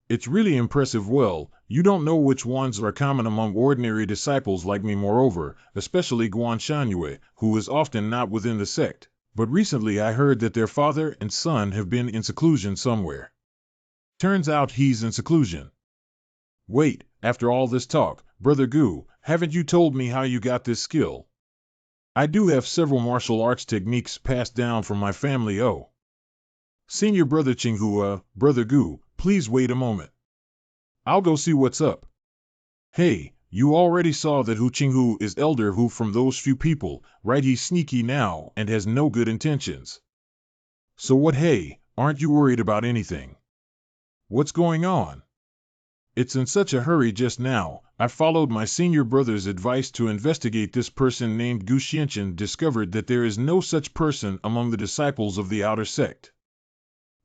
It's really impressive. Well, you don't know which ones are common among ordinary disciples like me. Moreover, especially Guan Shanyue, who is often not within the sect. But recently I heard that their father and son have been in seclusion somewhere. Turns out he's in seclusion. Wait, after all this talk, Brother Gu, haven't you told me how you got this skill? I do have several martial arts techniques passed down from my family. Oh. Senior Brother Qinghua, Brother Gu, please wait a moment. I'll go see what's up. Hey, you already saw that Hu Qinghu is Elder Hu from those few people, right? He's sneaky now and has no good intentions. So what? Hey, aren't you worried about anything? What's going on? It's in such a hurry just now. I followed my senior brother's advice to investigate this person named Gu Xianqian, discovered that there is no such person among the disciples of the outer sect.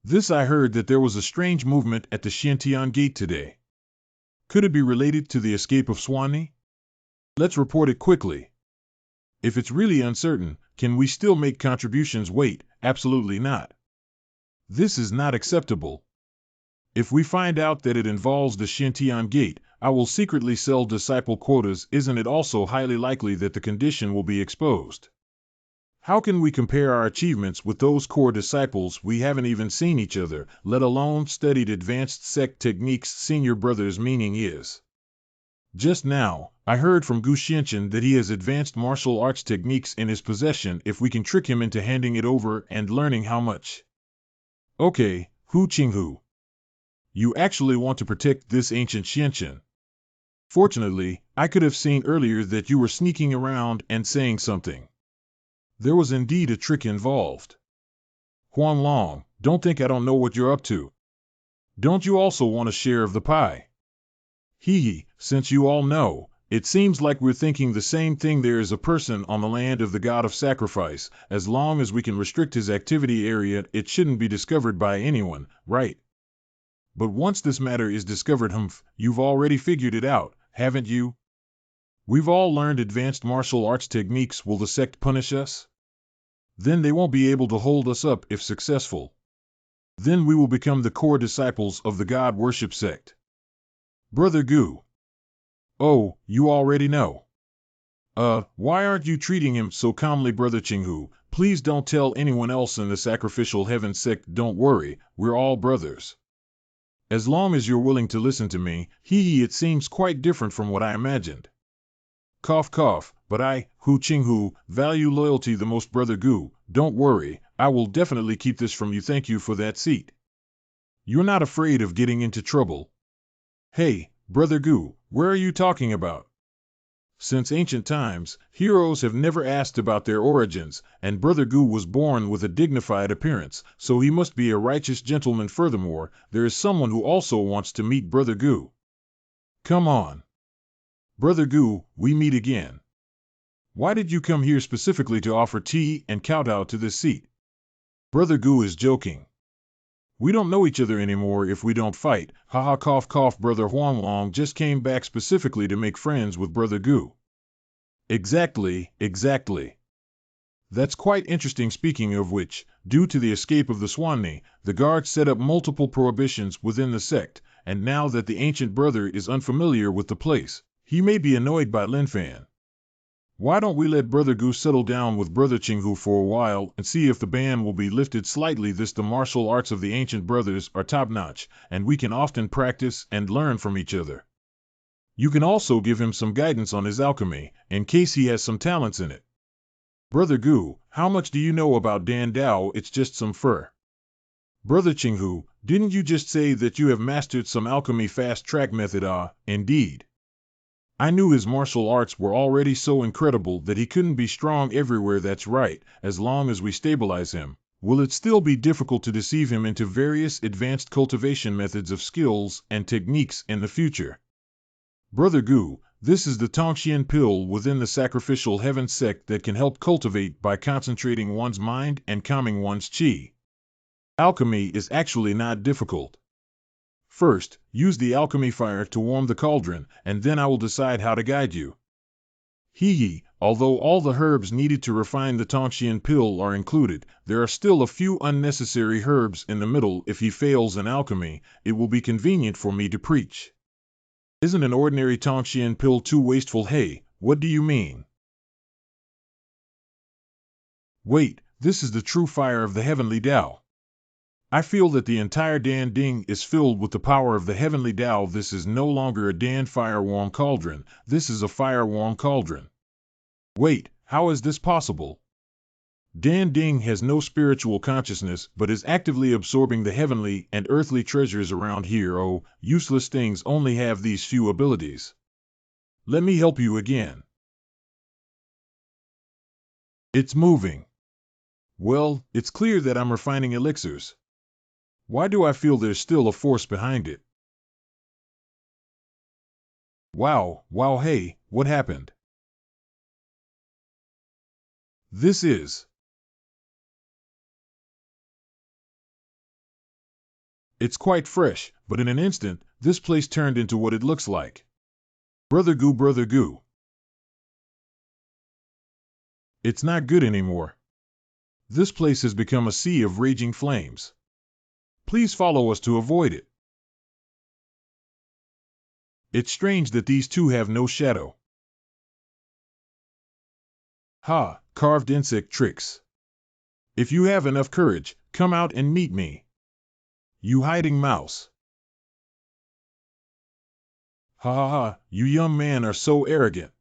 This I heard that there was a strange movement at the Xiantian gate today. Could it be related to the escape of Swanee? Let's report it quickly. If it's really uncertain, can we still make contributions? Wait, absolutely not. This is not acceptable. If we find out that it involves the Xiantian gate, I will secretly sell disciple quotas. Isn't it also highly likely that the condition will be exposed? How can we compare our achievements with those core disciples? We haven't even seen each other, let alone studied advanced sect techniques. Senior brother's meaning is. Just now, I heard from Gu Xianqian that he has advanced martial arts techniques in his possession. If we can trick him into handing it over and learning how much. Okay, Hu Qinghu. You actually want to protect this Ancient Xianqian. Fortunately, I could have seen earlier that you were sneaking around and saying something. There was indeed a trick involved. Huan Long, don't think I don't know what you're up to. Don't you also want a share of the pie? Since you all know, it seems like we're thinking the same thing. There is a person on the land of the god of sacrifice. As long as we can restrict his activity area, it shouldn't be discovered by anyone, right? But once this matter is discovered, you've already figured it out, haven't you? We've all learned advanced martial arts techniques. Will the sect punish us? Then they won't be able to hold us up if successful. Then we will become the core disciples of the God Worship sect. Brother Gu. Oh, you already know. Why aren't you treating him so calmly? Brother Qinghu, please don't tell anyone else in the Sacrificial Heaven sect. Don't worry, we're all brothers. As long as you're willing to listen to me, it seems quite different from what I imagined. Cough cough, but I, Hu Qinghu, value loyalty the most. Brother Gu, don't worry, I will definitely keep this from you. Thank you for that seat. You're not afraid of getting into trouble. Hey, Brother Gu, where are you talking about? Since ancient times, heroes have never asked about their origins, and Brother Gu was born with a dignified appearance, so he must be a righteous gentleman. Furthermore, there is someone who also wants to meet Brother Gu. Come on. Brother Gu, we meet again. Why did you come here specifically to offer tea and kowtow to this seat? Brother Gu is joking. We don't know each other anymore if we don't fight. Haha cough cough. Brother Huang Long just came back specifically to make friends with Brother Gu. Exactly. That's quite interesting. Speaking of which, due to the escape of the Swanni, the guards set up multiple prohibitions within the sect, and now that the ancient brother is unfamiliar with the place, he may be annoyed by Linfan. Why don't we let Brother Gu settle down with Brother Qinghu for a while and see if the ban will be lifted slightly? The martial arts of the ancient brothers are top-notch, and we can often practice and learn from each other. You can also give him some guidance on his alchemy, in case he has some talents in it. Brother Gu, how much do you know about Dan Dao? It's just some fur. Brother Qinghu, didn't you just say that you have mastered some alchemy fast-track method? Indeed. I knew his martial arts were already so incredible that he couldn't be strong everywhere. That's right, as long as we stabilize him. Will it still be difficult to deceive him into various advanced cultivation methods of skills and techniques in the future? Brother Gu, this is the Tongxian pill within the sacrificial heaven sect that can help cultivate by concentrating one's mind and calming one's qi. Alchemy is actually not difficult. First, use the alchemy fire to warm the cauldron, and then I will decide how to guide you. Although all the herbs needed to refine the Tongxian pill are included, there are still a few unnecessary herbs in the middle. If he fails in alchemy, it will be convenient for me to preach. Isn't an ordinary Tongxian pill too wasteful? Hey, what do you mean? Wait, this is the true fire of the heavenly Tao. I feel that the entire Dan Ding is filled with the power of the heavenly Tao. This is no longer a Dan fire-warm cauldron, this is a fire-warm cauldron. Wait, how is this possible? Dan Ding has no spiritual consciousness but is actively absorbing the heavenly and earthly treasures around here. Oh, useless things only have these few abilities. Let me help you again. It's moving. Well, it's clear that I'm refining elixirs. Why do I feel there's still a force behind it? Wow, hey, what happened? This is... It's quite fresh, but in an instant, this place turned into what it looks like. Brother Gu. It's not good anymore. This place has become a sea of raging flames. Please follow us to avoid it. It's strange that these two have no shadow. Ha, carved insect tricks. If you have enough courage, come out and meet me. You hiding mouse. Ha, you young men are so arrogant.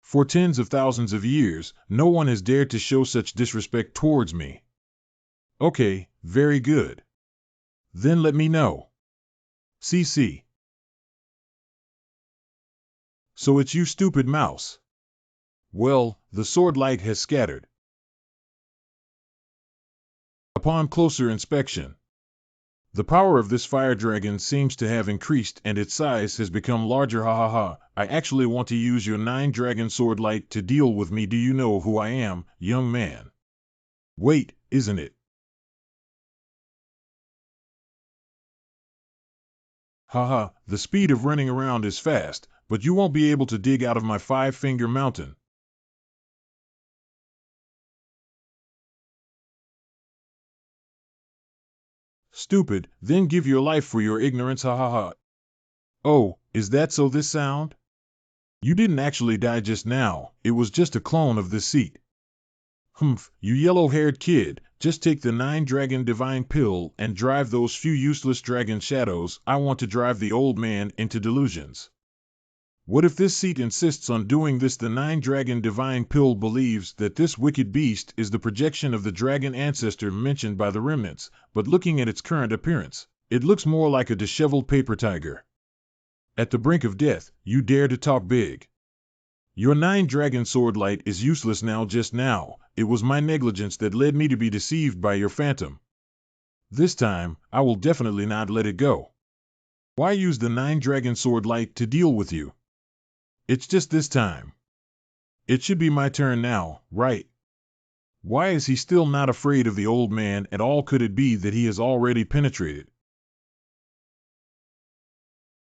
For tens of thousands of years, no one has dared to show such disrespect towards me. Okay, very good. Then let me know. CC. So it's you, stupid mouse. Well, the sword light has scattered. Upon closer inspection, the power of this fire dragon seems to have increased and its size has become larger. I actually want to use your 9-dragon sword light to deal with me. Do you know who I am, young man? Wait, isn't it? The speed of running around is fast, but you won't be able to dig out of my 5-finger mountain. Stupid, then give your life for your ignorance. Oh, is that so? This sound? You didn't actually die just now, it was just a clone of this seat. You yellow-haired kid, just take the 9-dragon divine pill and drive those few useless dragon shadows. I want to drive the old man into delusions. What if this seat insists on doing this? The 9-dragon divine pill believes that this wicked beast is the projection of the dragon ancestor mentioned by the remnants, but looking at its current appearance, it looks more like a disheveled paper tiger. At the brink of death, you dare to talk big. Your 9-dragon sword light is useless now. Just now, it was my negligence that led me to be deceived by your phantom. This time, I will definitely not let it go. Why use the 9-dragon sword light to deal with you? It's just this time. It should be my turn now, right? Why is he still not afraid of the old man at all? Could it be that he has already penetrated?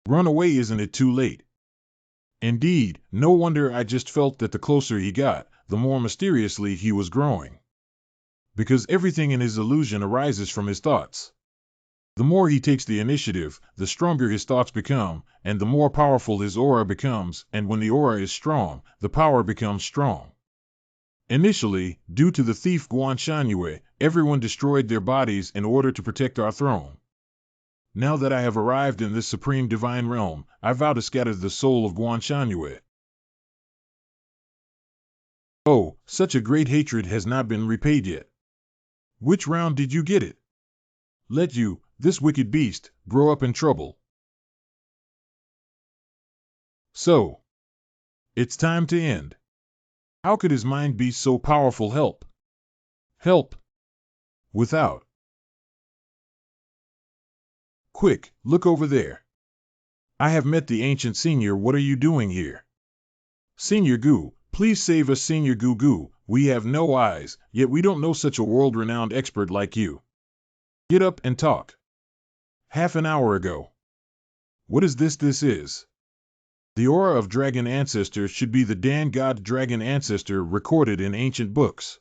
Run away, isn't it too late? Indeed, no wonder I just felt that the closer he got, the more mysteriously he was growing. Because everything in his illusion arises from his thoughts. The more he takes the initiative, the stronger his thoughts become, and the more powerful his aura becomes, and when the aura is strong, the power becomes strong. Initially, due to the thief Guan Shangyue, everyone destroyed their bodies in order to protect our throne. Now that I have arrived in this supreme divine realm, I vow to scatter the soul of Guan Shangyue. Oh, such a great hatred has not been repaid yet. Which round did you get it? Let you, this wicked beast, grow up in trouble. So, it's time to end. How could his mind be so powerful? Help! Help! Without. Quick, look over there. I have met the ancient senior. What are you doing here? Senior Gu, please save us. Senior Gu Gu, we have no eyes, yet we don't know such a world-renowned expert like you. Get up and talk. Half an hour ago. What is this? This is. The aura of dragon ancestor should be the Dan god dragon ancestor recorded in ancient books.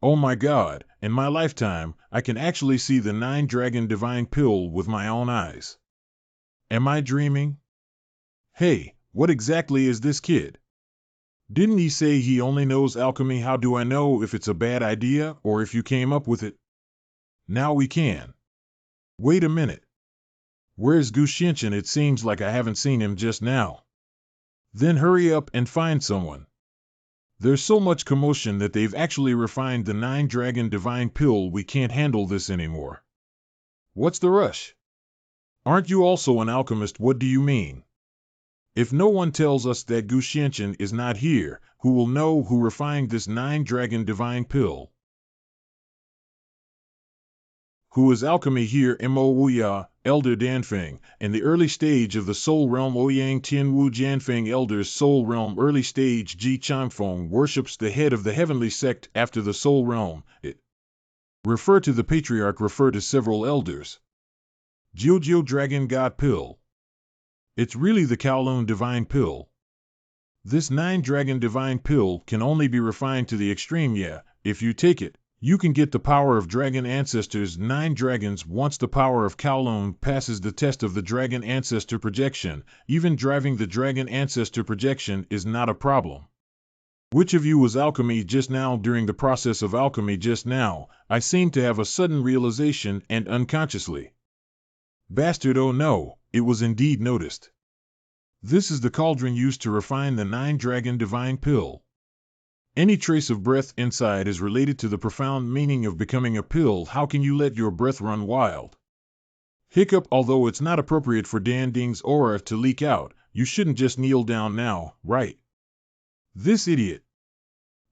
Oh my god, in my lifetime, I can actually see the 9-dragon divine pill with my own eyes. Am I dreaming? Hey, what exactly is this kid? Didn't he say he only knows alchemy? How do I know if it's a bad idea or if you came up with it? Now we can. Wait a minute. Where's Gu Xianchen? It seems like I haven't seen him just now. Then hurry up and find someone. There's so much commotion that they've actually refined the 9-dragon divine pill. We can't handle this anymore. What's the rush? Aren't you also an alchemist? What do you mean? If no one tells us that Gu Xianchen is not here, who will know who refined this 9-dragon divine pill? Who is alchemy here? Mo Wuya, Elder Danfeng, in the early stage of the Soul Realm. Ouyang Tian Wu Jianfeng, Elder's Soul Realm. Early stage. Ji Changfeng worships the head of the heavenly sect after the Soul Realm. It refer to the patriarch, refer to several elders. Jiujiu Dragon God Pill. It's really the Kowloon Divine Pill. This 9-dragon divine pill can only be refined to the extreme. Yeah, if you take it, you can get the power of dragon ancestors. 9 dragons. Once the power of Kowloon passes the test of the dragon ancestor projection, even driving the dragon ancestor projection is not a problem. Which of you was alchemy just now? During the process of alchemy just now, I seemed to have a sudden realization and unconsciously. Bastard, oh no, it was indeed noticed. This is the cauldron used to refine the 9-dragon divine pill. Any trace of breath inside is related to the profound meaning of becoming a pill. How can you let your breath run wild? Hiccup. Although it's not appropriate for Dan Ding's aura to leak out, you shouldn't just kneel down now, right? This idiot.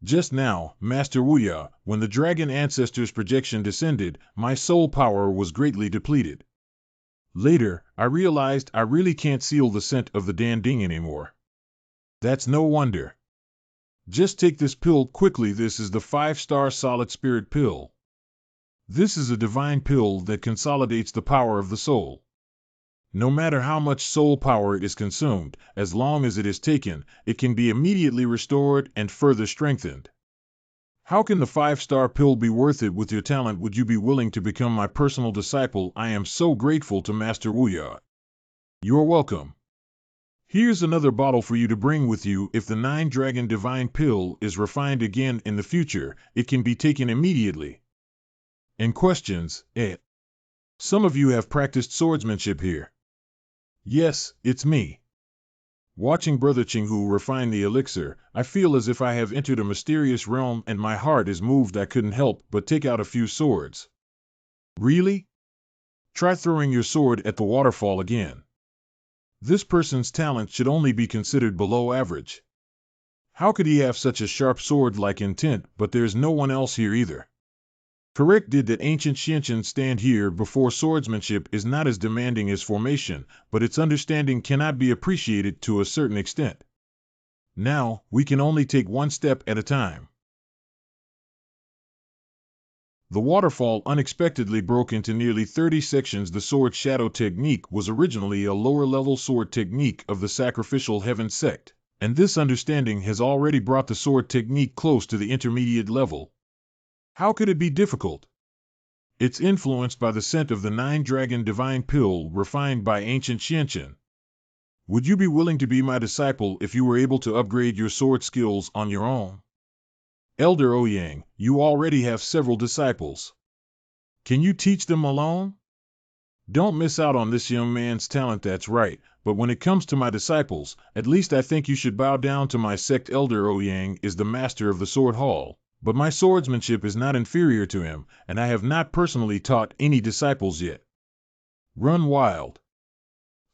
Just now, Master Wuya, when the dragon ancestor's projection descended, my soul power was greatly depleted. Later, I realized I really can't seal the scent of the Dan Ding anymore. That's no wonder. Just take this pill quickly. This is the 5-star solid spirit pill. This is a divine pill that consolidates the power of the soul. No matter how much soul power is consumed, as long as it is taken, it can be immediately restored and further strengthened. How can the 5-star pill be worth it? With your talent, would you be willing to become my personal disciple? I am so grateful to Master Wuya. You're welcome. Here's another bottle for you to bring with you. If the 9-dragon divine pill is refined again in the future, it can be taken immediately. And questions, Some of you have practiced swordsmanship here. Yes, it's me. Watching Brother Qinghu refine the elixir, I feel as if I have entered a mysterious realm and my heart is moved. I couldn't help but take out a few swords. Really? Try throwing your sword at the waterfall again. This person's talent should only be considered below average. How could he have such a sharp sword-like intent? But there's no one else here either. Correct. Did that ancient Xianchen stand here before? Swordsmanship is not as demanding as formation, but its understanding cannot be appreciated to a certain extent. Now, we can only take one step at a time. The waterfall unexpectedly broke into nearly 30 sections. The sword shadow technique was originally a lower-level sword technique of the sacrificial heaven sect, and this understanding has already brought the sword technique close to the intermediate level. How could it be difficult? It's influenced by the scent of the 9-dragon divine pill refined by ancient Xianqian. Would you be willing to be my disciple if you were able to upgrade your sword skills on your own? Elder Ouyang, you already have several disciples. Can you teach them alone? Don't miss out on this young man's talent, that's right, but when it comes to my disciples, at least I think you should bow down to my sect. Elder Ouyang is the master of the sword hall, but my swordsmanship is not inferior to him, and I have not personally taught any disciples yet. Run wild.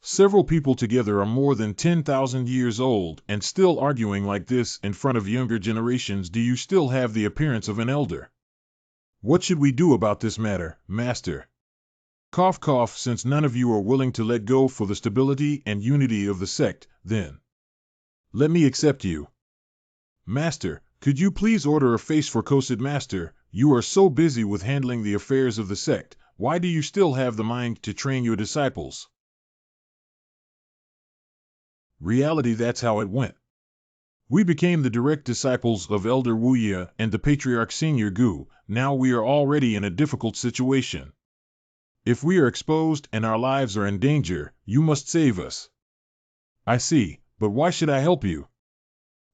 Several people together are more than 10,000 years old and still arguing like this in front of younger generations. Do you still have the appearance of an elder? What should we do about this matter, Master? Cough cough. Since none of you are willing to let go for the stability and unity of the sect, then let me accept you. Master, could you please order a face for Kosid? Master, you are so busy with handling the affairs of the sect, why do you still have the mind to train your disciples? Reality, that's how it went. We became the direct disciples of Elder Wuya and the Patriarch Senior Gu. Now we are already in a difficult situation. If we are exposed and our lives are in danger, you must save us. I see, but why should I help you?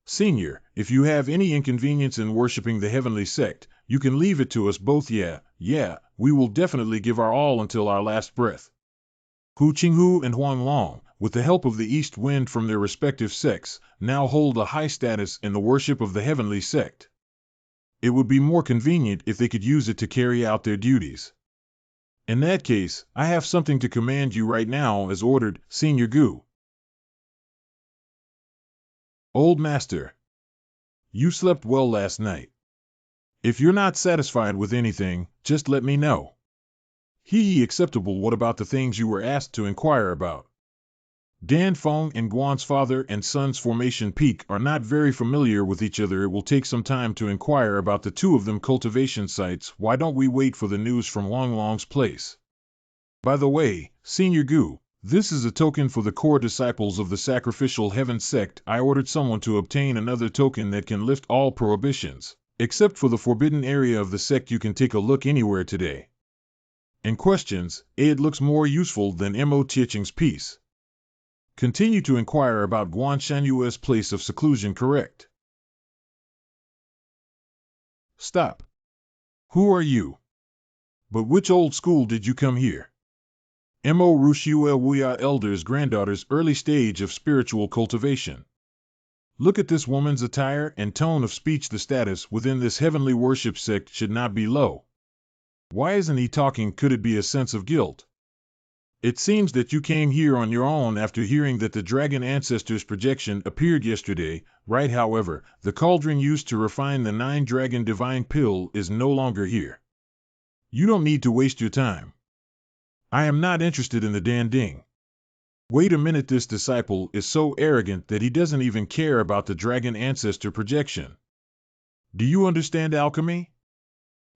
Senior, if you have any inconvenience in worshipping the heavenly sect, you can leave it to us both. Yeah, we will definitely give our all until our last breath. Hu Qinghu and Huang Long, with the help of the East Wind from their respective sects, now hold a high status in the worship of the heavenly sect. It would be more convenient if they could use it to carry out their duties. In that case, I have something to command you right now as ordered, Senior Gu. Old Master, you slept well last night. If you're not satisfied with anything, just let me know. Acceptable. What about the things you were asked to inquire about? Dan Feng and Guan's father and son's formation peak are not very familiar with each other. It will take some time to inquire about the two of them cultivation sites. Why don't we wait for the news from Wang Long's place? By the way, Senior Gu, this is a token for the core disciples of the Sacrificial Heaven sect. I ordered someone to obtain another token that can lift all prohibitions, except for the forbidden area of the sect. You can take a look anywhere today. In questions, it looks more useful than Mo Tieching's piece. Continue to inquire about Guan Shanyue's place of seclusion. Correct. Stop. Who are you? But which old school did you come here? Mo Rushue Wuya Elder's granddaughter's early stage of spiritual cultivation. Look at this woman's attire and tone of speech. The status within this heavenly worship sect should not be low. Why isn't he talking? Could it be a sense of guilt? It seems that you came here on your own after hearing that the Dragon Ancestor's projection appeared yesterday, right? However, the cauldron used to refine the 9-dragon divine pill is no longer here. You don't need to waste your time. I am not interested in the Danding. Wait a minute, this disciple is so arrogant that he doesn't even care about the Dragon Ancestor projection. Do you understand alchemy?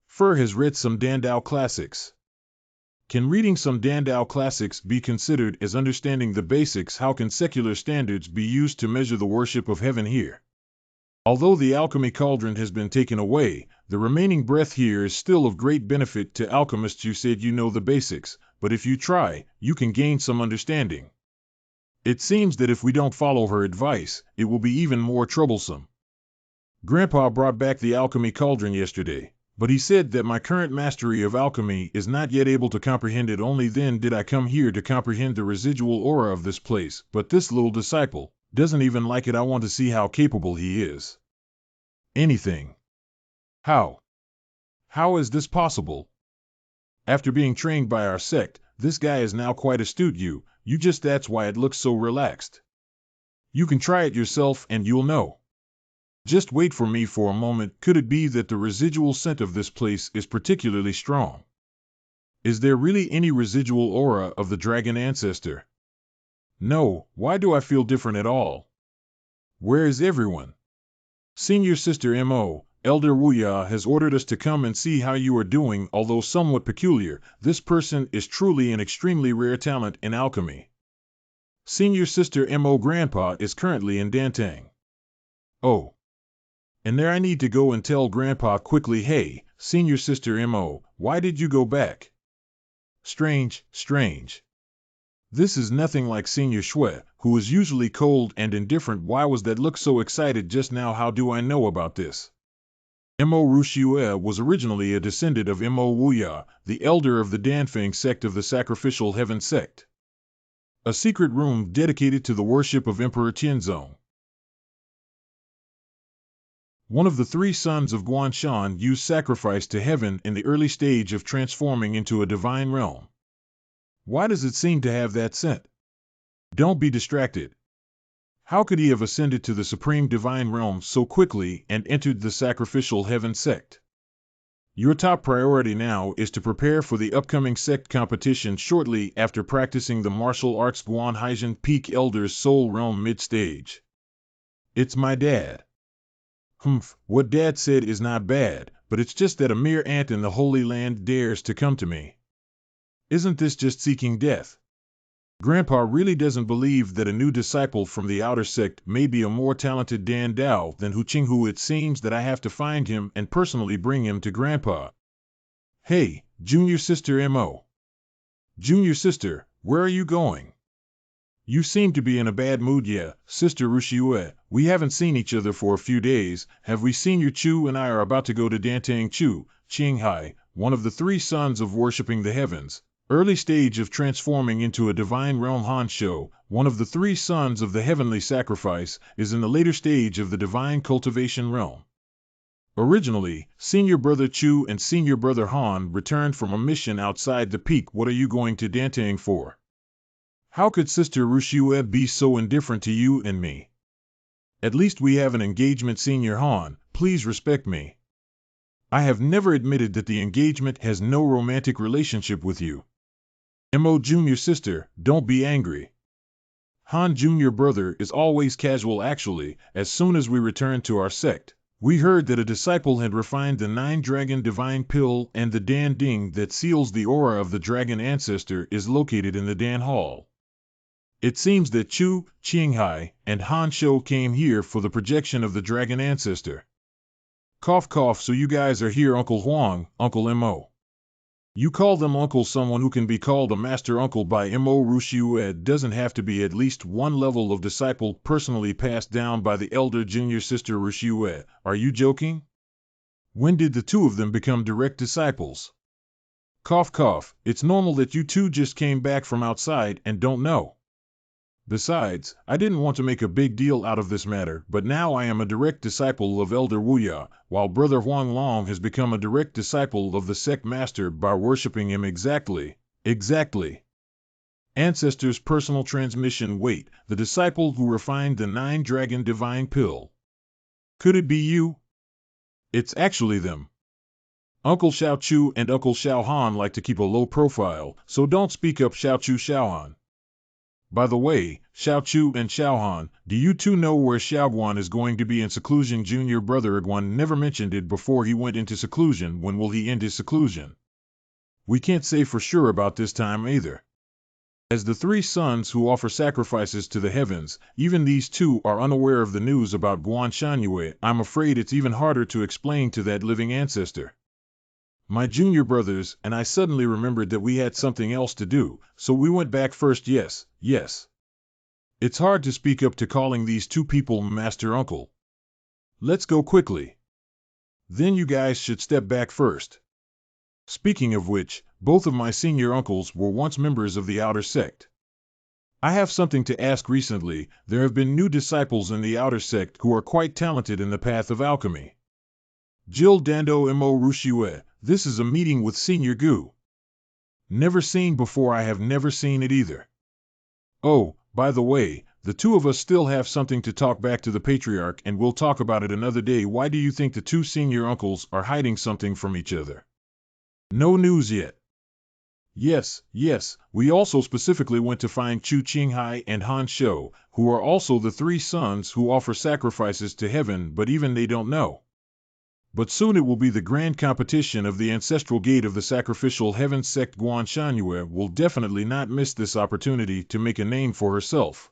Fur has read some Dandao classics. Can reading some Dandao classics be considered as understanding the basics? How can secular standards be used to measure the worship of heaven here? Although the alchemy cauldron has been taken away, the remaining breath here is still of great benefit to alchemists. You said you know the basics, but if you try, you can gain some understanding. It seems that if we don't follow her advice, it will be even more troublesome. Grandpa brought back the alchemy cauldron yesterday, but he said that my current mastery of alchemy is not yet able to comprehend it. Only then did I come here to comprehend the residual aura of this place, but this little disciple doesn't even like it. I want to see how capable he is. Anything. How? How is this possible? After being trained by our sect, this guy is now quite astute. You just, that's why it looks so relaxed. You can try it yourself and you'll know. Just wait for me for a moment. Could it be that the residual scent of this place is particularly strong? Is there really any residual aura of the Dragon Ancestor? No, why do I feel different at all? Where is everyone? Senior Sister Mo, Elder Wuya has ordered us to come and see how you are doing. Although somewhat peculiar, this person is truly an extremely rare talent in alchemy. Senior Sister Mo Grandpa is currently in Dantang. Oh. And there I need to go and tell Grandpa quickly, hey, Senior Sister Mo, why did you go back? Strange, strange. This is nothing like Senior Shui, who is usually cold and indifferent. Why was that look so excited just now? How do I know about this? Mo Rushue was originally a descendant of Mo Wuya, the elder of the Danfeng sect of the Sacrificial Heaven sect. A secret room dedicated to the worship of Emperor Tianzong. One of the three sons of Guanshan used sacrifice to heaven in the early stage of transforming into a divine realm. Why does it seem to have that scent? Don't be distracted. How could he have ascended to the supreme divine realm so quickly and entered the sacrificial heaven sect? Your top priority now is to prepare for the upcoming sect competition shortly after practicing the martial arts Guan Haijin Peak Elder's Soul Realm mid-stage. It's my dad. What Dad said is not bad, but it's just that a mere ant in the Holy Land dares to come to me. Isn't this just seeking death? Grandpa really doesn't believe that a new disciple from the outer sect may be a more talented Dan Dao than Hu Qinghu. It seems that I have to find him and personally bring him to Grandpa. Hey, Junior Sister Mo. Junior Sister, where are you going? You seem to be in a bad mood. Yeah, Sister Rushue, we haven't seen each other for a few days. Have we seen your Chu and I are about to go to Dantang Chu, Qinghai, one of the three sons of worshipping the heavens, early stage of transforming into a divine realm. Han Shou, one of the three sons of the heavenly sacrifice, is in the later stage of the divine cultivation realm. Originally, Senior Brother Chu and Senior Brother Han returned from a mission outside the peak. What are you going to Dantang for? How could Sister Rushue be so indifferent to you and me? At least we have an engagement. Senior Han, please respect me. I have never admitted that the engagement has no romantic relationship with you. Mo Junior Sister, don't be angry. Han Junior Brother is always casual. Actually, as soon as we returned to our sect, we heard that a disciple had refined the 9-dragon divine pill, and the Dan Ding that seals the aura of the dragon ancestor is located in the Dan Hall. It seems that Chu, Qinghai, and Han Shou came here for the projection of the dragon ancestor. Cough cough, so you guys are here. Uncle Huang, Uncle Mo. You call them uncle. Someone who can be called a master uncle by Mo Rushue doesn't have to be at least one level of disciple personally passed down by the elder Junior Sister Rushue. Are you joking? When did the two of them become direct disciples? Cough cough, it's normal that you two just came back from outside and don't know. Besides, I didn't want to make a big deal out of this matter, but now I am a direct disciple of Elder Wuya, while Brother Huang Long has become a direct disciple of the sect master by worshipping him. Exactly. Ancestor's personal transmission. Wait, the disciple who refined the 9-dragon divine pill. Could it be you? It's actually them. Uncle Xiao Chu and Uncle Xiao Han like to keep a low profile, so don't speak up. Xiao Chu, Xiao Han. By the way, Xiao Chu and Xiao Han, do you two know where Xiao Guan is going to be in seclusion? Junior Brother Guan never mentioned it before he went into seclusion. When will he end his seclusion? We can't say for sure about this time either. As the three sons who offer sacrifices to the heavens, even these two are unaware of the news about Guan Shanyue. I'm afraid it's even harder to explain to that living ancestor. My junior brothers and I suddenly remembered that we had something else to do, so we went back first. Yes. It's hard to speak up to calling these two people Master Uncle. Let's go quickly. Then you guys should step back first. Speaking of which, both of my senior uncles were once members of the outer sect. I have something to ask. Recently, there have been new disciples in the outer sect who are quite talented in the path of alchemy. Jill Dando Mo Rushue, this is a meeting with Senior Gu. Never seen before. I have never seen it either. Oh, by the way, the two of us still have something to talk back to the Patriarch, and we'll talk about it another day. Why do you think the two senior uncles are hiding something from each other? No news yet. Yes, we also specifically went to find Chu Qinghai and Han Shou, who are also the three sons who offer sacrifices to heaven, but even they don't know. But soon it will be the grand competition of the ancestral gate of the sacrificial heaven sect. Guan Shanyue will definitely not miss this opportunity to make a name for herself.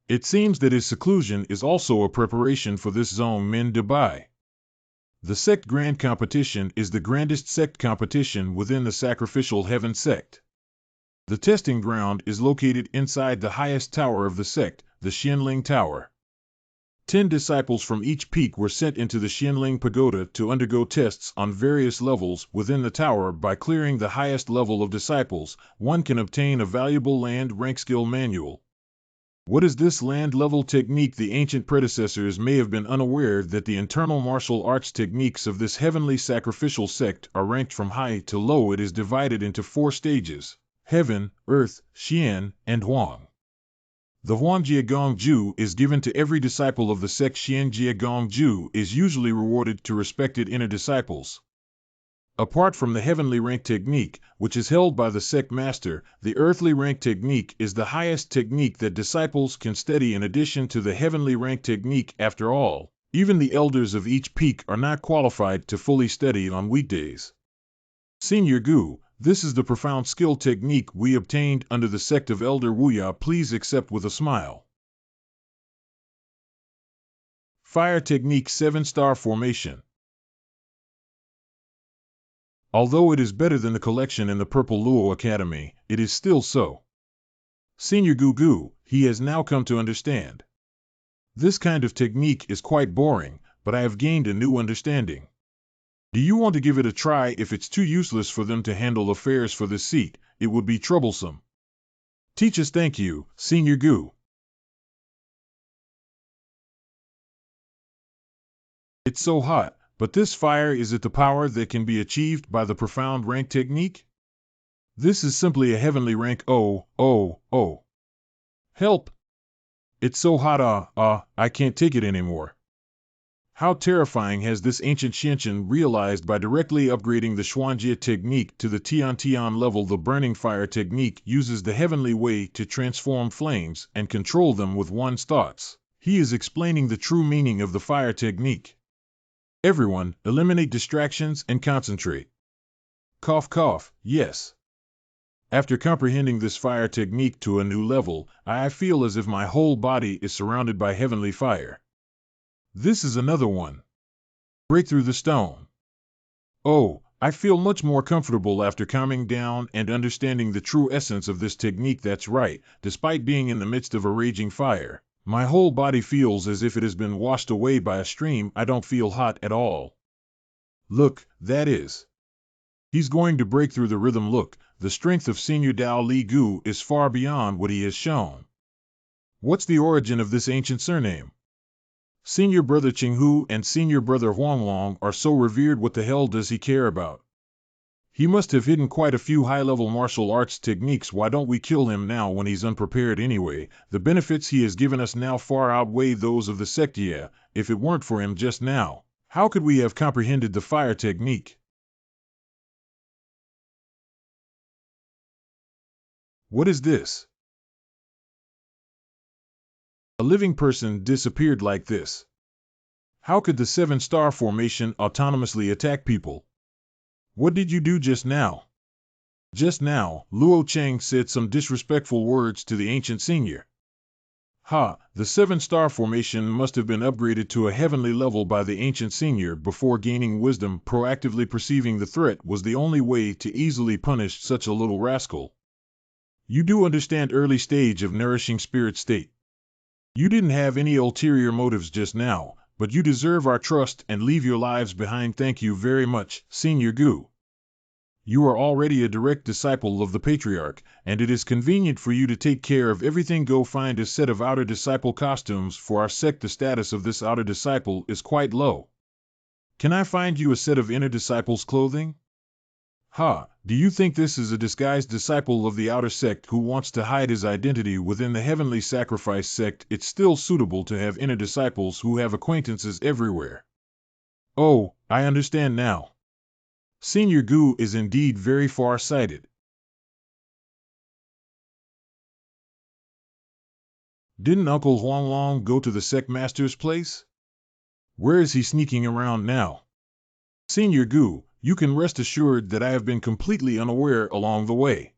It seems that his seclusion is also a preparation for this Zong Min Dubai. The sect grand competition is the grandest sect competition within the sacrificial heaven sect. The testing ground is located inside the highest tower of the sect, the Xianling Tower. 10 disciples from each peak were sent into the Xianling Pagoda to undergo tests on various levels within the tower. By clearing the highest level of disciples, one can obtain a valuable land rank skill manual. What is this land level technique? The ancient predecessors may have been unaware that the internal martial arts techniques of this heavenly sacrificial sect are ranked from high to low. It is divided into 4 stages: Heaven, Earth, Xian, and Huang. The Huangjia Gongju is given to every disciple of the sect. Xiangjia Gongju is usually rewarded to respected inner disciples. Apart from the heavenly rank technique, which is held by the sect master, the earthly rank technique is the highest technique that disciples can study in addition to the heavenly rank technique. After all, even the elders of each peak are not qualified to fully study on weekdays. Senior Gu, this is the profound skill technique we obtained under the sect of Elder Wuya. Please accept with a smile. Fire technique 7-star formation. Although it is better than the collection in the Purple Luo Academy, it is still so. Senior Gu, he has now come to understand. This kind of technique is quite boring, but I have gained a new understanding. Do you want to give it a try? If it's too useless for them to handle affairs for this seat, it would be troublesome. Teach us. Thank you, Senior Gu. It's so hot. But this fire, is it the power that can be achieved by the profound rank technique? This is simply a heavenly rank. Oh. Help! It's so hot, I can't take it anymore. How terrifying! Has this ancient Xianchen realized by directly upgrading the Xuanjie technique to the Tian level? The burning fire technique uses the heavenly way to transform flames and control them with one's thoughts. He is explaining the true meaning of the fire technique. Everyone, eliminate distractions and concentrate. Cough, yes. After comprehending this fire technique to a new level, I feel as if my whole body is surrounded by heavenly fire. This is another one. Break through the stone. Oh, I feel much more comfortable after calming down and understanding the true essence of this technique. That's right, despite being in the midst of a raging fire, my whole body feels as if it has been washed away by a stream. I don't feel hot at all. Look, that is. He's going to break through the rhythm. Look, the strength of Senior Dao Li Gu is far beyond what he has shown. What's the origin of this ancient surname? Senior Brother Qinghu and Senior Brother Huanglong are so revered. What the hell does he care about? He must have hidden quite a few high-level martial arts techniques. Why don't we kill him now when he's unprepared anyway? The benefits he has given us now far outweigh those of the sect. Yeah, if it weren't for him just now, how could we have comprehended the fire technique? What is this? A living person disappeared like this. How could the 7-star formation autonomously attack people? What did you do just now? Just now, Luo Cheng said some disrespectful words to the ancient senior. Ha, the 7-star formation must have been upgraded to a heavenly level by the ancient senior before gaining wisdom. Proactively perceiving the threat was the only way to easily punish such a little rascal. You do understand early stage of nourishing spirit state. You didn't have any ulterior motives just now, but you deserve our trust and leave your lives behind. Thank you very much, Senior Gu. You are already a direct disciple of the Patriarch, and it is convenient for you to take care of everything. Go find a set of outer disciple costumes for our sect. The status of this outer disciple is quite low. Can I find you a set of inner disciples' clothing? Ha, do you think this is a disguised disciple of the outer sect who wants to hide his identity within the heavenly sacrifice sect? It's still suitable to have inner disciples who have acquaintances everywhere. Oh, I understand now. Senior Gu is indeed very far-sighted. Didn't Uncle Huanglong go to the sect master's place? Where is he sneaking around now? Senior Gu, you can rest assured that I have been completely unaware along the way.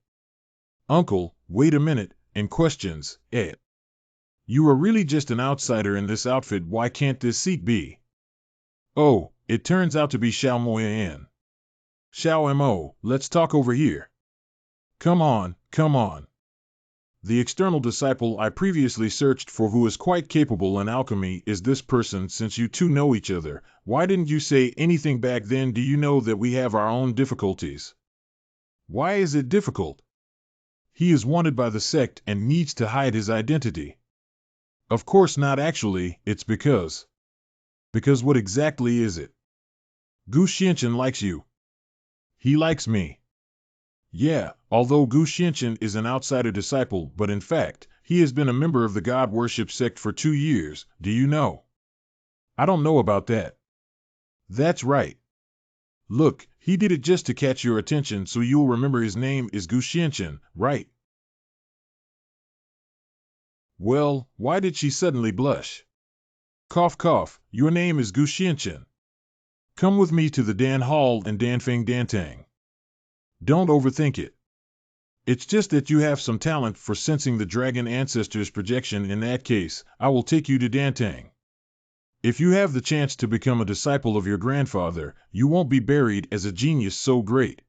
Uncle, wait a minute, and questions, You are really just an outsider in this outfit, why can't this seat be? Oh, it turns out to be Xiao Moyan. Xiao Mo, let's talk over here. Come on, come on. The external disciple I previously searched for who is quite capable in alchemy is this person. Since you two know each other, why didn't you say anything back then? Do you know that we have our own difficulties? Why is it difficult? He is wanted by the sect and needs to hide his identity. Of course not actually, it's because... Because what exactly is it? Gu Xianchen likes you. He likes me. Yeah, although Gu Xianchen is an outsider disciple, but in fact, he has been a member of the God Worship Sect for 2 years, do you know? I don't know about that. That's right. Look, he did it just to catch your attention so you'll remember his name is Gu Xianchen, right? Well, why did she suddenly blush? Cough cough, your name is Gu Xianchen. Come with me to the Dan Hall and Danfeng Dantang. Don't overthink it. It's just that you have some talent for sensing the dragon ancestor's projection. In that case, I will take you to Dantang. If you have the chance to become a disciple of your grandfather, you won't be buried as a genius so great.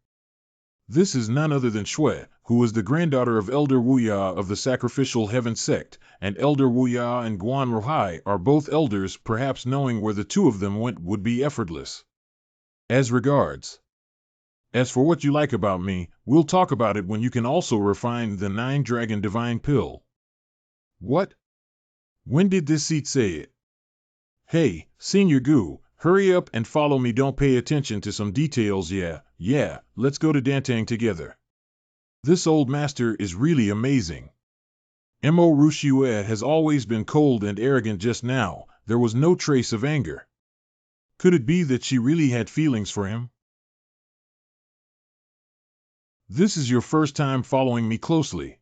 This is none other than Shui, who is the granddaughter of Elder Wuya of the Sacrificial Heaven Sect, and Elder Wuya and Guan Rohai are both elders. Perhaps knowing where the two of them went would be effortless. As regards. As for what you like about me, we'll talk about it when you can also refine the 9-dragon divine pill. What? When did this seat say it? Hey, Senior Gu, hurry up and follow me. Don't pay attention to some details. Yeah, let's go to Dantang together. This old master is really amazing. Mo Rushue has always been cold and arrogant. Just now, there was no trace of anger. Could it be that she really had feelings for him? This is your first time following me closely.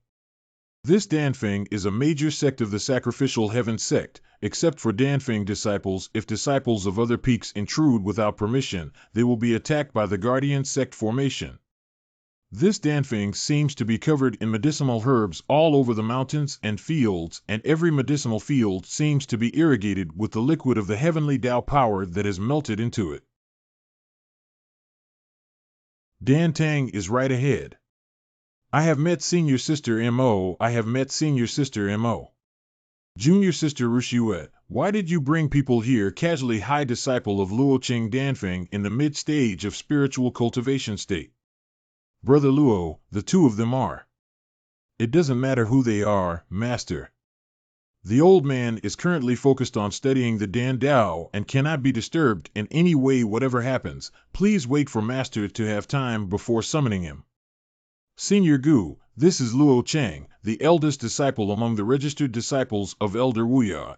This Danfeng is a major sect of the Sacrificial Heaven Sect. Except for Danfeng disciples, if disciples of other peaks intrude without permission, they will be attacked by the Guardian Sect formation. This Danfeng seems to be covered in medicinal herbs all over the mountains and fields, and every medicinal field seems to be irrigated with the liquid of the heavenly Tao power that has melted into it. Dantang is right ahead. I have met Senior Sister Mo. I have met Senior Sister Mo. Junior Sister Rushue, why did you bring people here? Casually high disciple of Luoqing Danfeng in the mid-stage of spiritual cultivation state. Brother Luo, the two of them are. It doesn't matter who they are, Master. The old man is currently focused on studying the Dan Dao and cannot be disturbed in any way. Whatever happens, please wait for Master to have time before summoning him. Senior Gu, this is Luo Chang, the eldest disciple among the registered disciples of Elder Wuya.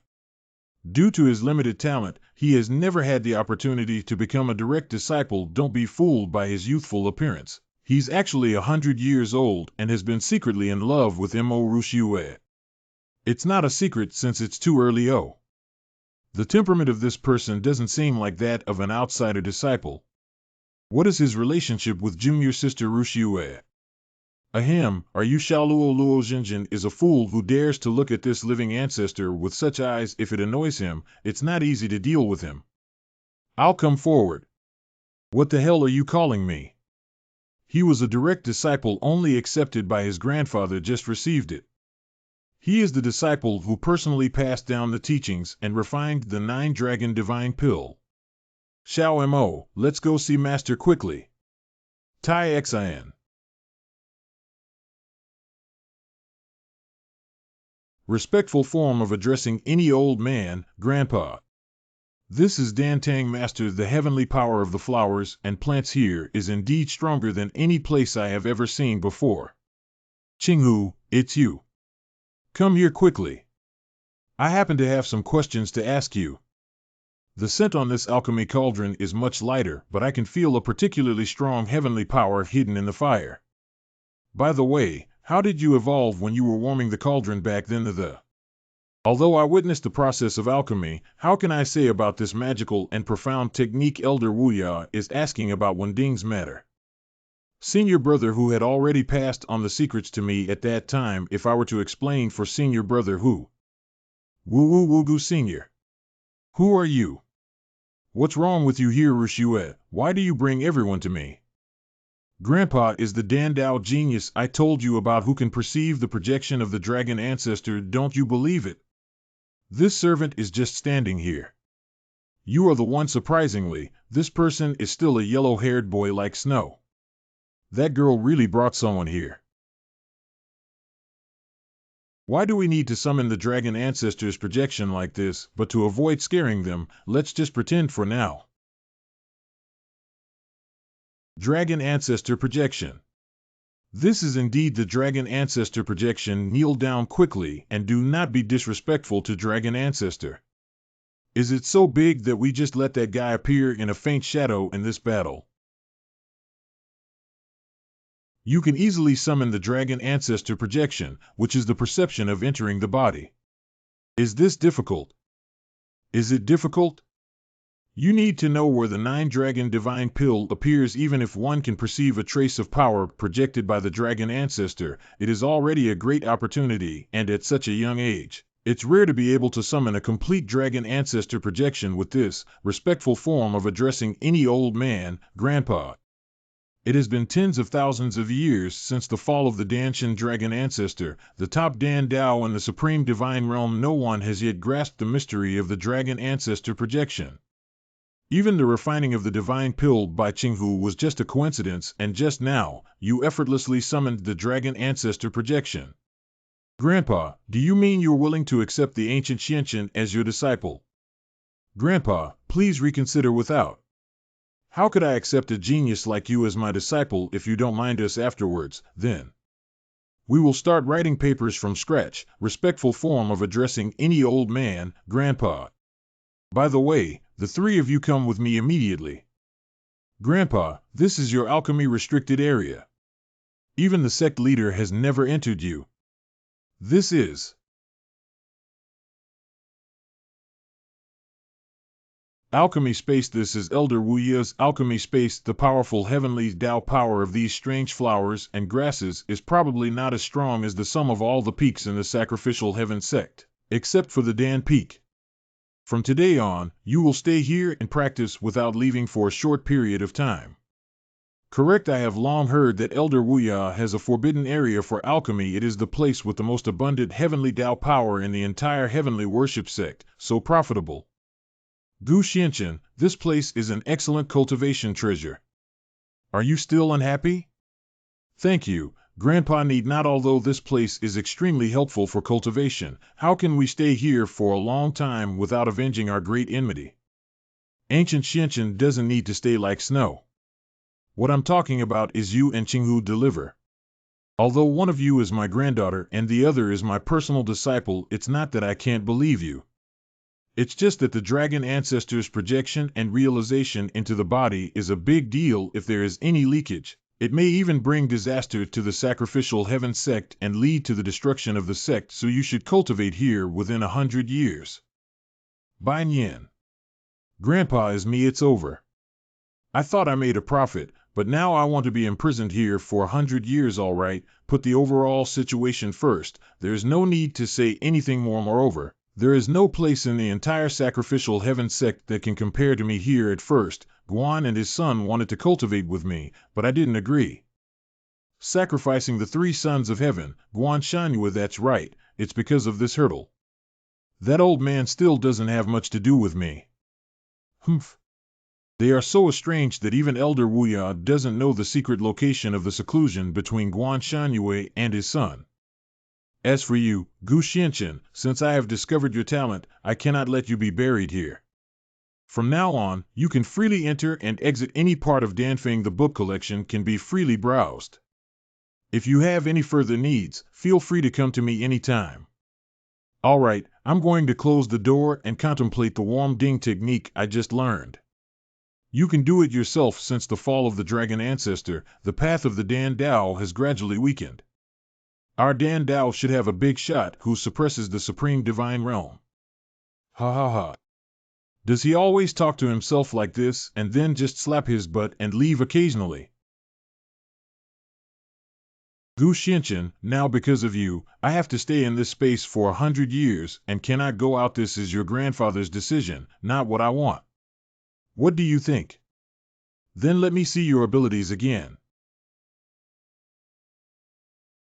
Due to his limited talent, he has never had the opportunity to become a direct disciple. Don't be fooled by his youthful appearance. He's actually 100 years old and has been secretly in love with Mo Rushue. It's not a secret since it's too early. The temperament of this person doesn't seem like that of an outsider disciple. What is his relationship with Junior Sister Rushue? Ahem, are you Shaoluo? Luo Jinjin is a fool who dares to look at this living ancestor with such eyes. If it annoys him, it's not easy to deal with him. I'll come forward. What the hell are you calling me? He was a direct disciple only accepted by his grandfather, just received it. He is the disciple who personally passed down the teachings and refined the 9-dragon divine pill. Xiao Mo, let's go see Master quickly. Tai Xian. Respectful form of addressing any old man, Grandpa. This is Dantang Master. The heavenly power of the flowers and plants here is indeed stronger than any place I have ever seen before. Qinghu, it's you. Come here quickly. I happen to have some questions to ask you. The scent on this alchemy cauldron is much lighter, but I can feel a particularly strong heavenly power hidden in the fire. By the way, how did you evolve when you were warming the cauldron back then? Although I witnessed the process of alchemy, how can I say about this magical and profound technique Elder Wuya is asking about Wending's matter? Senior brother who had already passed on the secrets to me at that time if I were to explain for senior brother who? Wu Wugu Senior. Who are you? What's wrong with you here, Rushue? Why do you bring everyone to me? Grandpa is the Dandao genius I told you about who can perceive the projection of the dragon ancestor, don't you believe it? This servant is just standing here. You are the one surprisingly, this person is still a yellow-haired boy like snow. That girl really brought someone here. Why do we need to summon the dragon ancestor's projection like this, but to avoid scaring them, let's just pretend for now. Dragon Ancestor Projection. This is indeed the Dragon Ancestor projection. Kneel down quickly and do not be disrespectful to Dragon Ancestor. Is it so big that we just let that guy appear in a faint shadow in this battle? You can easily summon the Dragon Ancestor projection, which is the perception of entering the body. Is this difficult? Is it difficult? You need to know where the 9-dragon divine pill appears. Even if one can perceive a trace of power projected by the dragon ancestor, it is already a great opportunity, and at such a young age. It's rare to be able to summon a complete dragon ancestor projection with this respectful form of addressing any old man, grandpa. It has been tens of thousands of years since the fall of the Danshan dragon ancestor, the top Dan Dao in the supreme divine realm. No one has yet grasped the mystery of the dragon ancestor projection. Even the refining of the divine pill by Qinghu was just a coincidence, and just now, you effortlessly summoned the dragon ancestor projection. Grandpa, do you mean you're willing to accept the ancient Xianqian as your disciple? Grandpa, please reconsider without. How could I accept a genius like you as my disciple if you don't mind us afterwards, then? We will start writing papers from scratch, respectful form of addressing any old man, grandpa. By the way, the 3 of you come with me immediately. Grandpa, this is your alchemy restricted area. Even the sect leader has never entered you. This is alchemy space. This is Elder Wu Ye's alchemy space. The powerful heavenly Tao power of these strange flowers and grasses is probably not as strong as the sum of all the peaks in the sacrificial heaven sect, except for the Dan Peak. From today on, you will stay here and practice without leaving for a short period of time. Correct. I have long heard that Elder Wuya has a forbidden area for alchemy. It is the place with the most abundant heavenly Tao power in the entire heavenly worship sect, so profitable. Gu Xianqian, this place is an excellent cultivation treasure. Are you still unhappy? Thank you, Grandpa need not. Although this place is extremely helpful for cultivation, how can we stay here for a long time without avenging our great enmity? Ancient Xianqian doesn't need to stay like snow. What I'm talking about is you and Qinghu deliver. Although one of you is my granddaughter and the other is my personal disciple, it's not that I can't believe you. It's just that the dragon ancestor's projection and realization into the body is a big deal. If there is any leakage, it may even bring disaster to the sacrificial heaven sect and lead to the destruction of the sect, so you should cultivate here within 100 years. Bai Nian. Grandpa is me, it's over. I thought I made a profit, but now I want to be imprisoned here for 100 years. All right, put the overall situation first. There's no need to say anything more. Moreover, there is no place in the entire sacrificial heaven sect that can compare to me here. At first, Yuan and his son wanted to cultivate with me, but I didn't agree. Sacrificing the 3 sons of heaven, Yuan Shanhua, that's right, it's because of this hurdle. That old man still doesn't have much to do with me. Humph. They are so estranged that even Elder Wuya doesn't know the secret location of the seclusion between Yuan Shanhua and his son. As for you, Gu Xianqian, since I have discovered your talent, I cannot let you be buried here. From now on, you can freely enter and exit any part of Danfeng. The book collection can be freely browsed. If you have any further needs, feel free to come to me anytime. All right, I'm going to close the door and contemplate the warm ding technique I just learned. You can do it yourself. Since the fall of the dragon ancestor, the path of the Dan Dao has gradually weakened. Our Dan Dao should have a big shot who suppresses the supreme divine realm. Ha ha ha. Does he always talk to himself like this and then just slap his butt and leave occasionally? Gu Xianqian, now because of you, I have to stay in this space for 100 years and cannot go out. This is your grandfather's decision, not what I want. What do you think? Then let me see your abilities again.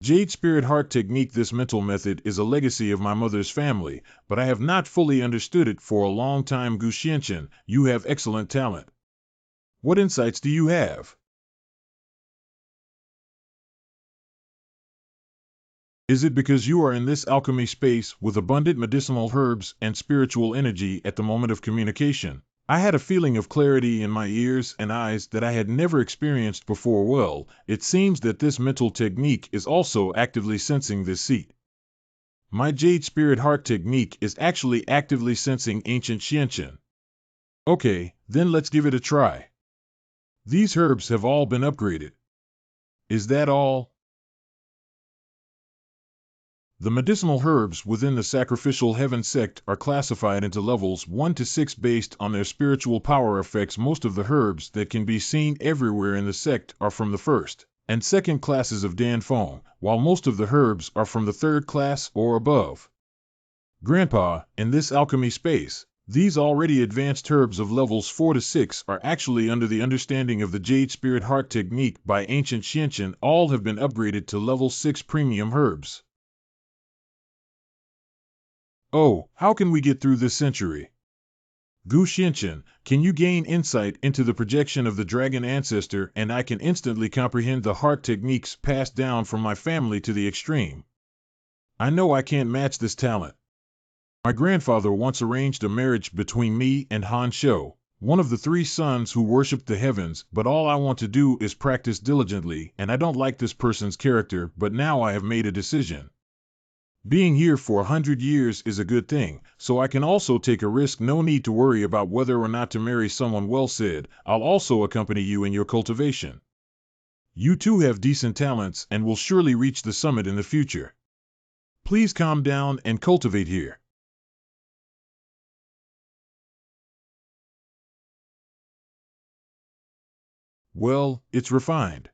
Jade Spirit Heart Technique. This mental method is a legacy of my mother's family, but I have not fully understood it for a long time. Gu Xianqian, you have excellent talent. What insights do you have? Is it because you are in this alchemy space with abundant medicinal herbs and spiritual energy at the moment of communication? I had a feeling of clarity in my ears and eyes that I had never experienced before. Well, it seems that this mental technique is also actively sensing this seat. My Jade Spirit Heart technique is actually actively sensing ancient Xianqian. Okay, then let's give it a try. These herbs have all been upgraded. Is that all? The medicinal herbs within the Sacrificial Heaven Sect are classified into levels 1 to 6 based on their spiritual power effects. Most of the herbs that can be seen everywhere in the sect are from the first and second classes of Danfeng, while most of the herbs are from the third class or above. Grandpa, in this alchemy space, these already advanced herbs of levels 4 to 6 are actually under the understanding of the Jade Spirit Heart technique by ancient Xianqian. All have been upgraded to level 6 premium herbs. Oh, how can we get through this century? Gu Xianqian, can you gain insight into the projection of the dragon ancestor and I can instantly comprehend the heart techniques passed down from my family to the extreme? I know I can't match this talent. My grandfather once arranged a marriage between me and Han Shou, one of the 3 sons who worshipped the heavens, but all I want to do is practice diligently, and I don't like this person's character, but now I have made a decision. Being here for 100 years is a good thing, so I can also take a risk. No need to worry about whether or not to marry someone. Well said. I'll also accompany you in your cultivation. You too have decent talents and will surely reach the summit in the future. Please calm down and cultivate here. Well, it's refined.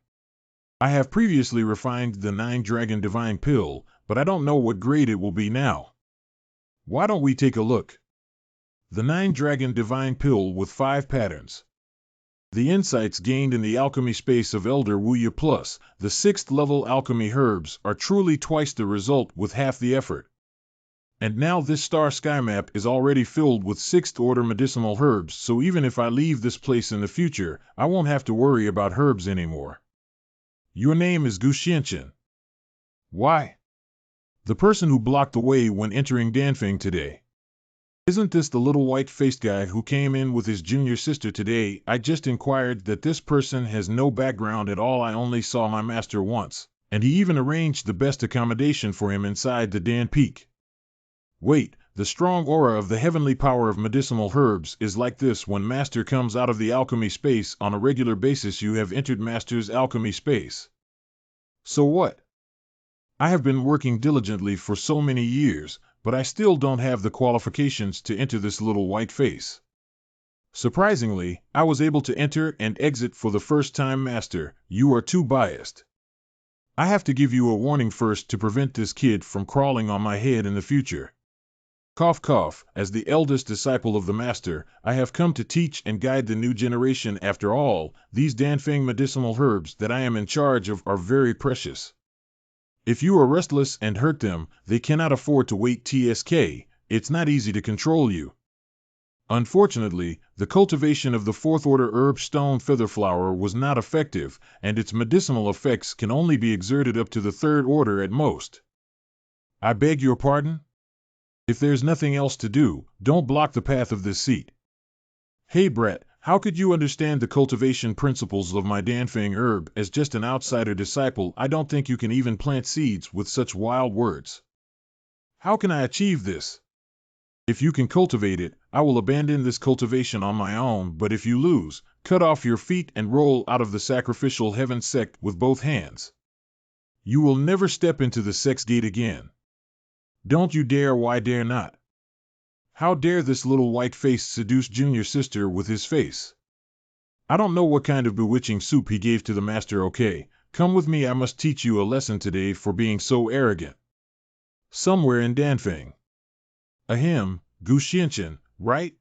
I have previously refined the 9-Dragon Divine Pill, but I don't know what grade it will be now. Why don't we take a look? The 9-Dragon Divine Pill with 5 patterns. The insights gained in the alchemy space of Elder Wuya plus the 6th level alchemy herbs are truly twice the result with half the effort. And now this star sky map is already filled with 6th order medicinal herbs, so even if I leave this place in the future, I won't have to worry about herbs anymore. Your name is Gu Xianqian. Why? The person who blocked the way when entering Danfeng today. Isn't this the little white-faced guy who came in with his junior sister today? I just inquired that this person has no background at all. I only saw my master once, and he even arranged the best accommodation for him inside the Dan Peak. Wait, the strong aura of the heavenly power of medicinal herbs is like this when master comes out of the alchemy space on a regular basis. You have entered master's alchemy space. So what? I have been working diligently for so many years, but I still don't have the qualifications to enter this little white face. Surprisingly, I was able to enter and exit for the first time. Master, you are too biased. I have to give you a warning first to prevent this kid from crawling on my head in the future. Cough cough, as the eldest disciple of the master, I have come to teach and guide the new generation. After all, these Danfeng medicinal herbs that I am in charge of are very precious. If you are restless and hurt them, they cannot afford to wait. TSK, it's not easy to control you. Unfortunately, the cultivation of the 4th order herb stone featherflower was not effective, and its medicinal effects can only be exerted up to the 3rd order at most. I beg your pardon? If there's nothing else to do, don't block the path of this seat. Hey Brett, how could you understand the cultivation principles of my Danfeng herb as just an outsider disciple? I don't think you can even plant seeds with such wild words. How can I achieve this? If you can cultivate it, I will abandon this cultivation on my own, but if you lose, cut off your feet and roll out of the Sacrificial Heaven Sect with both hands. You will never step into the Sect's gate again. Don't you dare, why dare not? How dare this little white face seduce junior sister with his face? I don't know what kind of bewitching soup he gave to the master. Okay, come with me, I must teach you a lesson today for being so arrogant. Somewhere in Danfeng. Ahem, Gu Xianqian, right?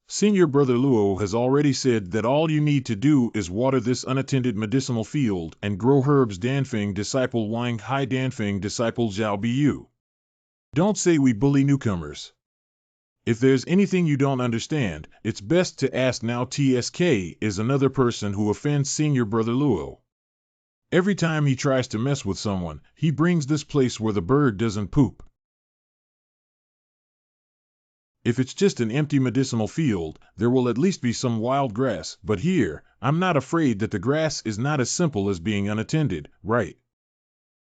Senior Brother Luo has already said that all you need to do is water this unattended medicinal field and grow herbs. Danfeng disciple Wang Hai, Danfeng disciple Zhao Bu. Don't say we bully newcomers. If there's anything you don't understand, it's best to ask now. TSK is another person who offends Senior Brother Luo. Every time he tries to mess with someone, he brings this place where the bird doesn't poop. If it's just an empty medicinal field, there will at least be some wild grass, but here, I'm not afraid that the grass is not as simple as being unattended, right?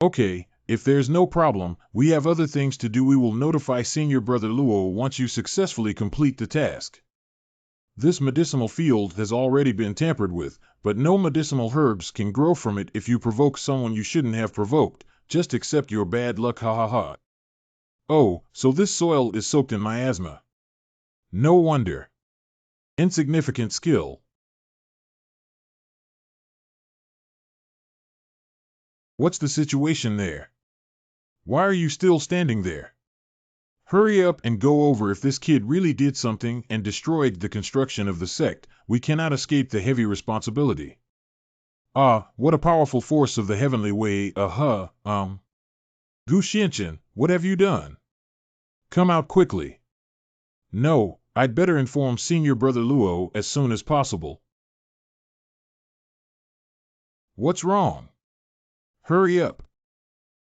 Okay, if there's no problem, we have other things to do. We will notify Senior Brother Luo once you successfully complete the task. This medicinal field has already been tampered with, but no medicinal herbs can grow from it if you provoke someone you shouldn't have provoked. Just accept your bad luck, ha ha ha. Oh, so this soil is soaked in miasma. No wonder. Insignificant skill. What's the situation there? Why are you still standing there? Hurry up and go over. If this kid really did something and destroyed the construction of the sect, we cannot escape the heavy responsibility. Ah, what a powerful force of the heavenly way. Gu Xianqian, what have you done? Come out quickly. No, I'd better inform Senior Brother Luo as soon as possible. What's wrong? Hurry up.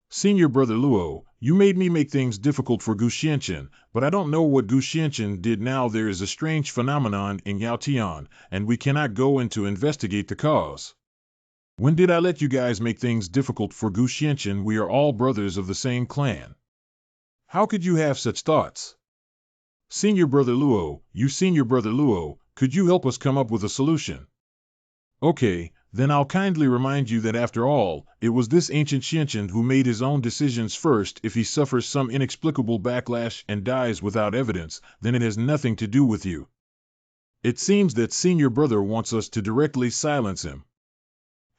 Senior Brother Luo, you made me make things difficult for Gu Xianqian, but I don't know what Gu Xianqian did. Now there is a strange phenomenon in Yao Tian, and we cannot go in to investigate the cause. When did I let you guys make things difficult for Gu Xianqian? We are all brothers of the same clan. How could you have such thoughts? Senior Brother Luo, Senior Brother Luo, could you help us come up with a solution? Okay, then I'll kindly remind you that after all, it was this ancient Xianqian who made his own decisions first. If he suffers some inexplicable backlash and dies without evidence, then it has nothing to do with you. It seems that Senior Brother wants us to directly silence him.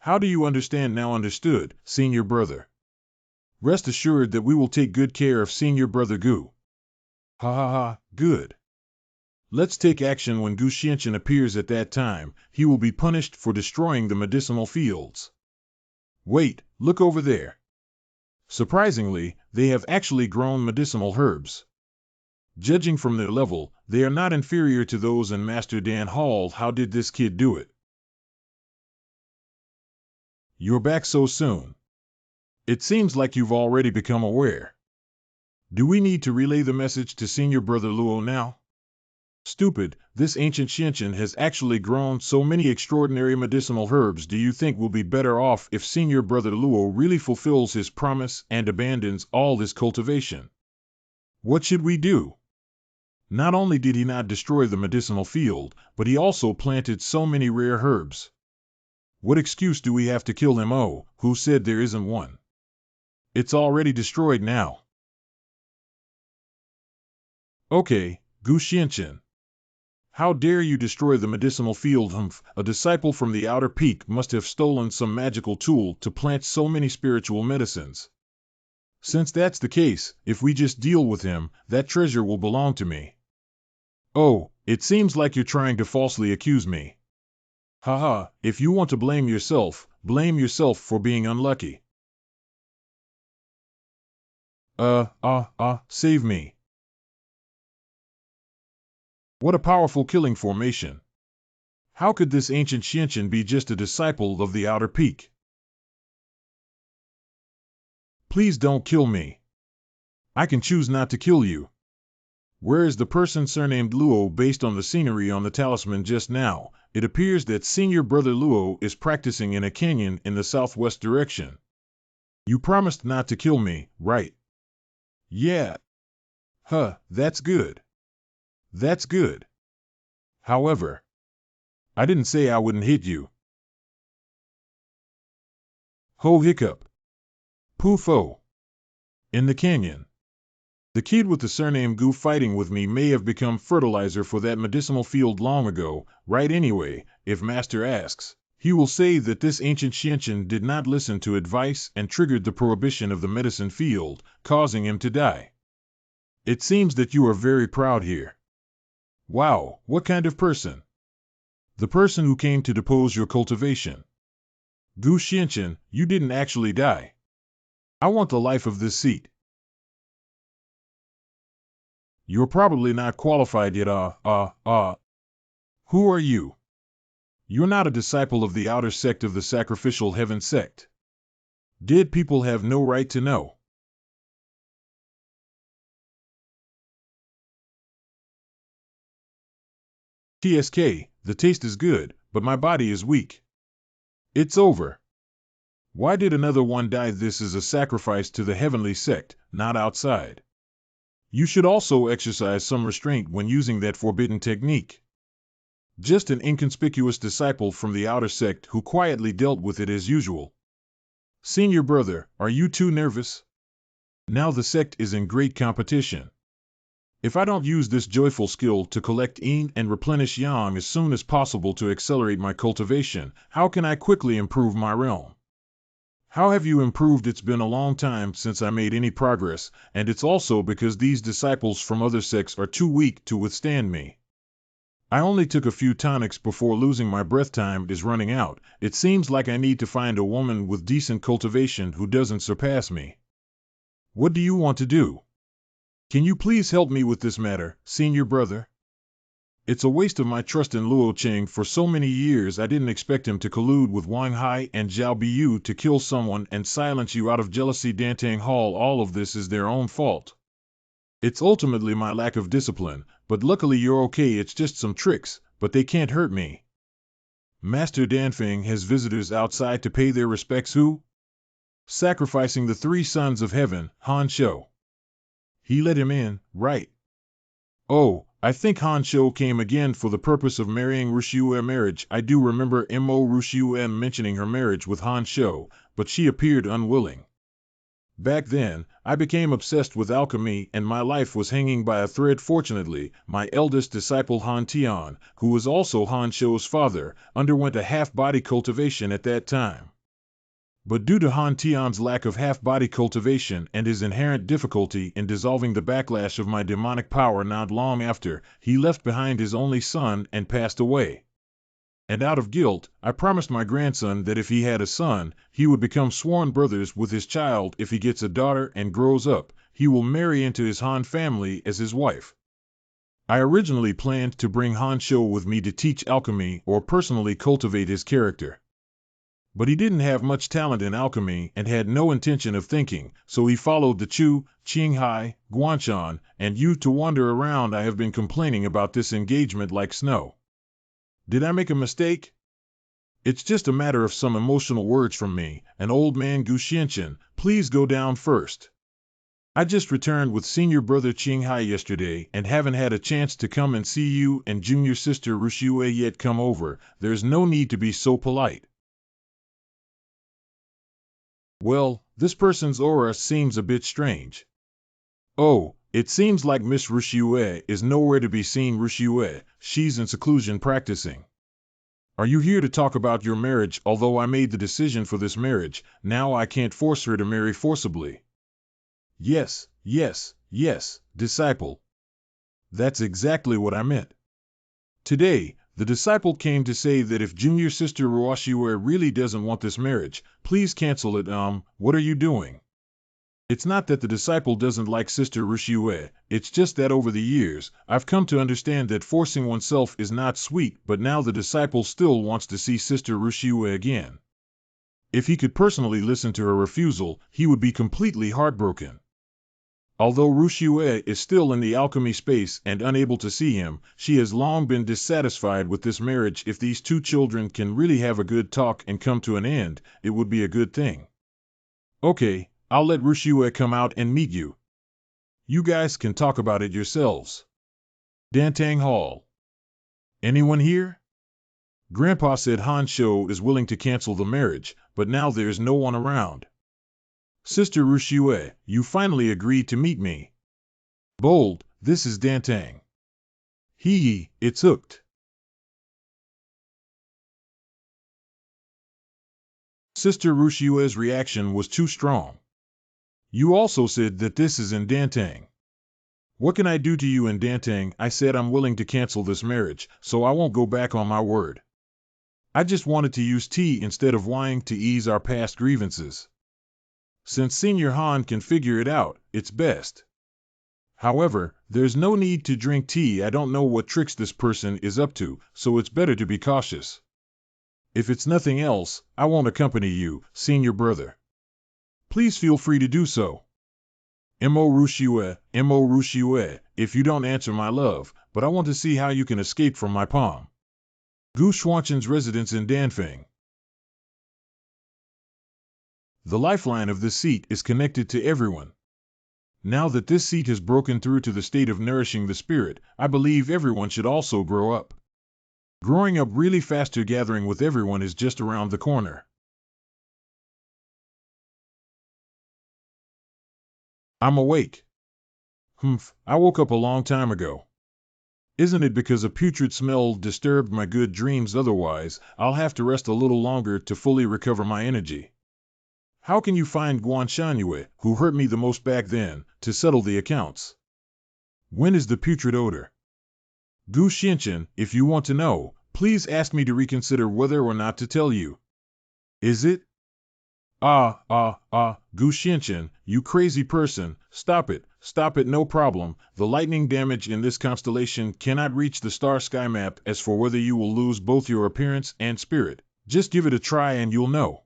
How do you understand now? Understood, Senior Brother. Rest assured that we will take good care of Senior Brother Gu. Ha ha ha, good. Let's take action. When Gu Xianqian appears at that time, he will be punished for destroying the medicinal fields. Wait, look over there. Surprisingly, they have actually grown medicinal herbs. Judging from their level, they are not inferior to those in Master Dan Hall. How did this kid do it? You're back so soon. It seems like you've already become aware. Do we need to relay the message to Senior Brother Luo now? Stupid, this ancient Xianqian has actually grown so many extraordinary medicinal herbs. Do you think we'll be better off if Senior Brother Luo really fulfills his promise and abandons all this cultivation? What should we do? Not only did he not destroy the medicinal field, but he also planted so many rare herbs. What excuse do we have to kill him? Oh, who said there isn't one? It's already destroyed now. Okay, Gu Xianqian. How dare you destroy the medicinal field? Humph, a disciple from the outer peak must have stolen some magical tool to plant so many spiritual medicines. Since that's the case, if we just deal with him, that treasure will belong to me. Oh, it seems like you're trying to falsely accuse me. Haha, if you want to blame yourself for being unlucky. Save me. What a powerful killing formation. How could this ancient Xianqian be just a disciple of the outer peak? Please don't kill me. I can choose not to kill you. Where is the person surnamed Luo? Based on the scenery on the talisman just now, it appears that Senior Brother Luo is practicing in a canyon in the southwest direction. You promised not to kill me, right? Yeah. Huh, that's good. That's good. However, I didn't say I wouldn't hit you. Ho hiccup. Pufo. In the canyon. The kid with the surname Gu fighting with me may have become fertilizer for that medicinal field long ago, right? Anyway, if Master asks, he will say that this ancient Xianqian did not listen to advice and triggered the prohibition of the medicine field, causing him to die. It seems that you are very proud here. Wow, what kind of person? The person who came to depose your cultivation. Gu Xianqian, you didn't actually die. I want the life of this seat. You're probably not qualified yet. Who are you? You're not a disciple of the outer sect of the sacrificial heaven sect. Dead people have no right to know. TSK, the taste is good, but my body is weak. It's over. Why did another one die? This is a sacrifice to the heavenly sect, not outside. You should also exercise some restraint when using that forbidden technique. Just an inconspicuous disciple from the outer sect who quietly dealt with it as usual. Senior brother, are you too nervous? Now the sect is in great competition. If I don't use this joyful skill to collect yin and replenish yang as soon as possible to accelerate my cultivation, how can I quickly improve my realm? How have you improved? It's been a long time since I made any progress, and it's also because these disciples from other sects are too weak to withstand me. I only took a few tonics before losing my breath. Time is running out. It seems like I need to find a woman with decent cultivation who doesn't surpass me. What do you want to do? Can you please help me with this matter, senior brother? It's a waste of my trust in Luo Qing for so many years. I didn't expect him to collude with Wang Hai and Zhao Biyu to kill someone and silence you out of jealousy. Dantang Hall, all of this is their own fault. It's ultimately my lack of discipline, but luckily you're okay. It's just some tricks, but they can't hurt me. Master Danfeng has visitors outside to pay their respects. Who? Sacrificing the three sons of heaven, Han Shou. He let him in, right? Oh, I think Han Shou came again for the purpose of marrying Rushiyue. Marriage. I do remember Mo Rushiyue mentioning her marriage with Han Shou, but she appeared unwilling. Back then, I became obsessed with alchemy and my life was hanging by a thread. Fortunately, my eldest disciple Han Tian, who was also Han Shou's father, underwent a half-body cultivation at that time. But due to Han Tian's lack of half-body cultivation and his inherent difficulty in dissolving the backlash of my demonic power, not long after, he left behind his only son and passed away. And out of guilt, I promised my grandson that if he had a son, he would become sworn brothers with his child. If he gets a daughter and grows up, he will marry into his Han family as his wife. I originally planned to bring Han Shou with me to teach alchemy or personally cultivate his character. But he didn't have much talent in alchemy and had no intention of thinking, so he followed the Chu, Qinghai, Guanshan, and Yu to wander around. I have been complaining about this engagement like snow. Did I make a mistake? It's just a matter of some emotional words from me. An old man. Gu Xianqian, please go down first. I just returned with senior brother Qinghai yesterday and haven't had a chance to come and see you and junior sister Rushiyue yet. Come over. There's no need to be so polite. Well, this person's aura seems a bit strange. Oh, it seems like Miss Rushiyue is nowhere to be seen. Rushiyue, she's in seclusion practicing. Are you here to talk about your marriage? Although I made the decision for this marriage, now I can't force her to marry forcibly. Yes, disciple. That's exactly what I meant. Today, the disciple came to say that if junior sister Rushiyue really doesn't want this marriage, please cancel it. What are you doing? It's not that the disciple doesn't like sister Rushiyue, it's just that over the years, I've come to understand that forcing oneself is not sweet, but now the disciple still wants to see sister Rushiyue again. If he could personally listen to her refusal, he would be completely heartbroken. Although Rushiyue is still in the alchemy space and unable to see him, she has long been dissatisfied with this marriage. If these two children can really have a good talk and come to an end, it would be a good thing. Okay, I'll let Rushiyue come out and meet you. You guys can talk about it yourselves. Dantang Hall. Anyone here? Grandpa said Han Shou is willing to cancel the marriage, but now there's no one around. Sister Rushue, you finally agreed to meet me. Bold, this is Dantang. Hee, it's hooked. Sister Rushue's reaction was too strong. You also said that this is in Dantang. What can I do to you in Dantang? I said I'm willing to cancel this marriage, so I won't go back on my word. I just wanted to use tea instead of wine to ease our past grievances. Since Senior Han can figure it out, it's best. However, there's no need to drink tea. I don't know what tricks this person is up to, so it's better to be cautious. If it's nothing else, I won't accompany you, Senior Brother. Please feel free to do so. Mo Rushue, if you don't answer my love, but I want to see how you can escape from my palm. Gu Xuanchen's residence in Danfeng. The lifeline of this seat is connected to everyone. Now that this seat has broken through to the state of nourishing the spirit, I believe everyone should also grow up. Growing up really faster, gathering with everyone is just around the corner. I'm awake. I woke up a long time ago. Isn't it because a putrid smell disturbed my good dreams? Otherwise, I'll have to rest a little longer to fully recover my energy. How can you find Guan Shangyue, who hurt me the most back then, to settle the accounts? When is the putrid odor? Gu Xianchen, if you want to know, please ask me to reconsider whether or not to tell you. Is it? Gu Xianchen, you crazy person, stop it, no problem. The lightning damage in this constellation cannot reach the star sky map. As for whether you will lose both your appearance and spirit, just give it a try and you'll know.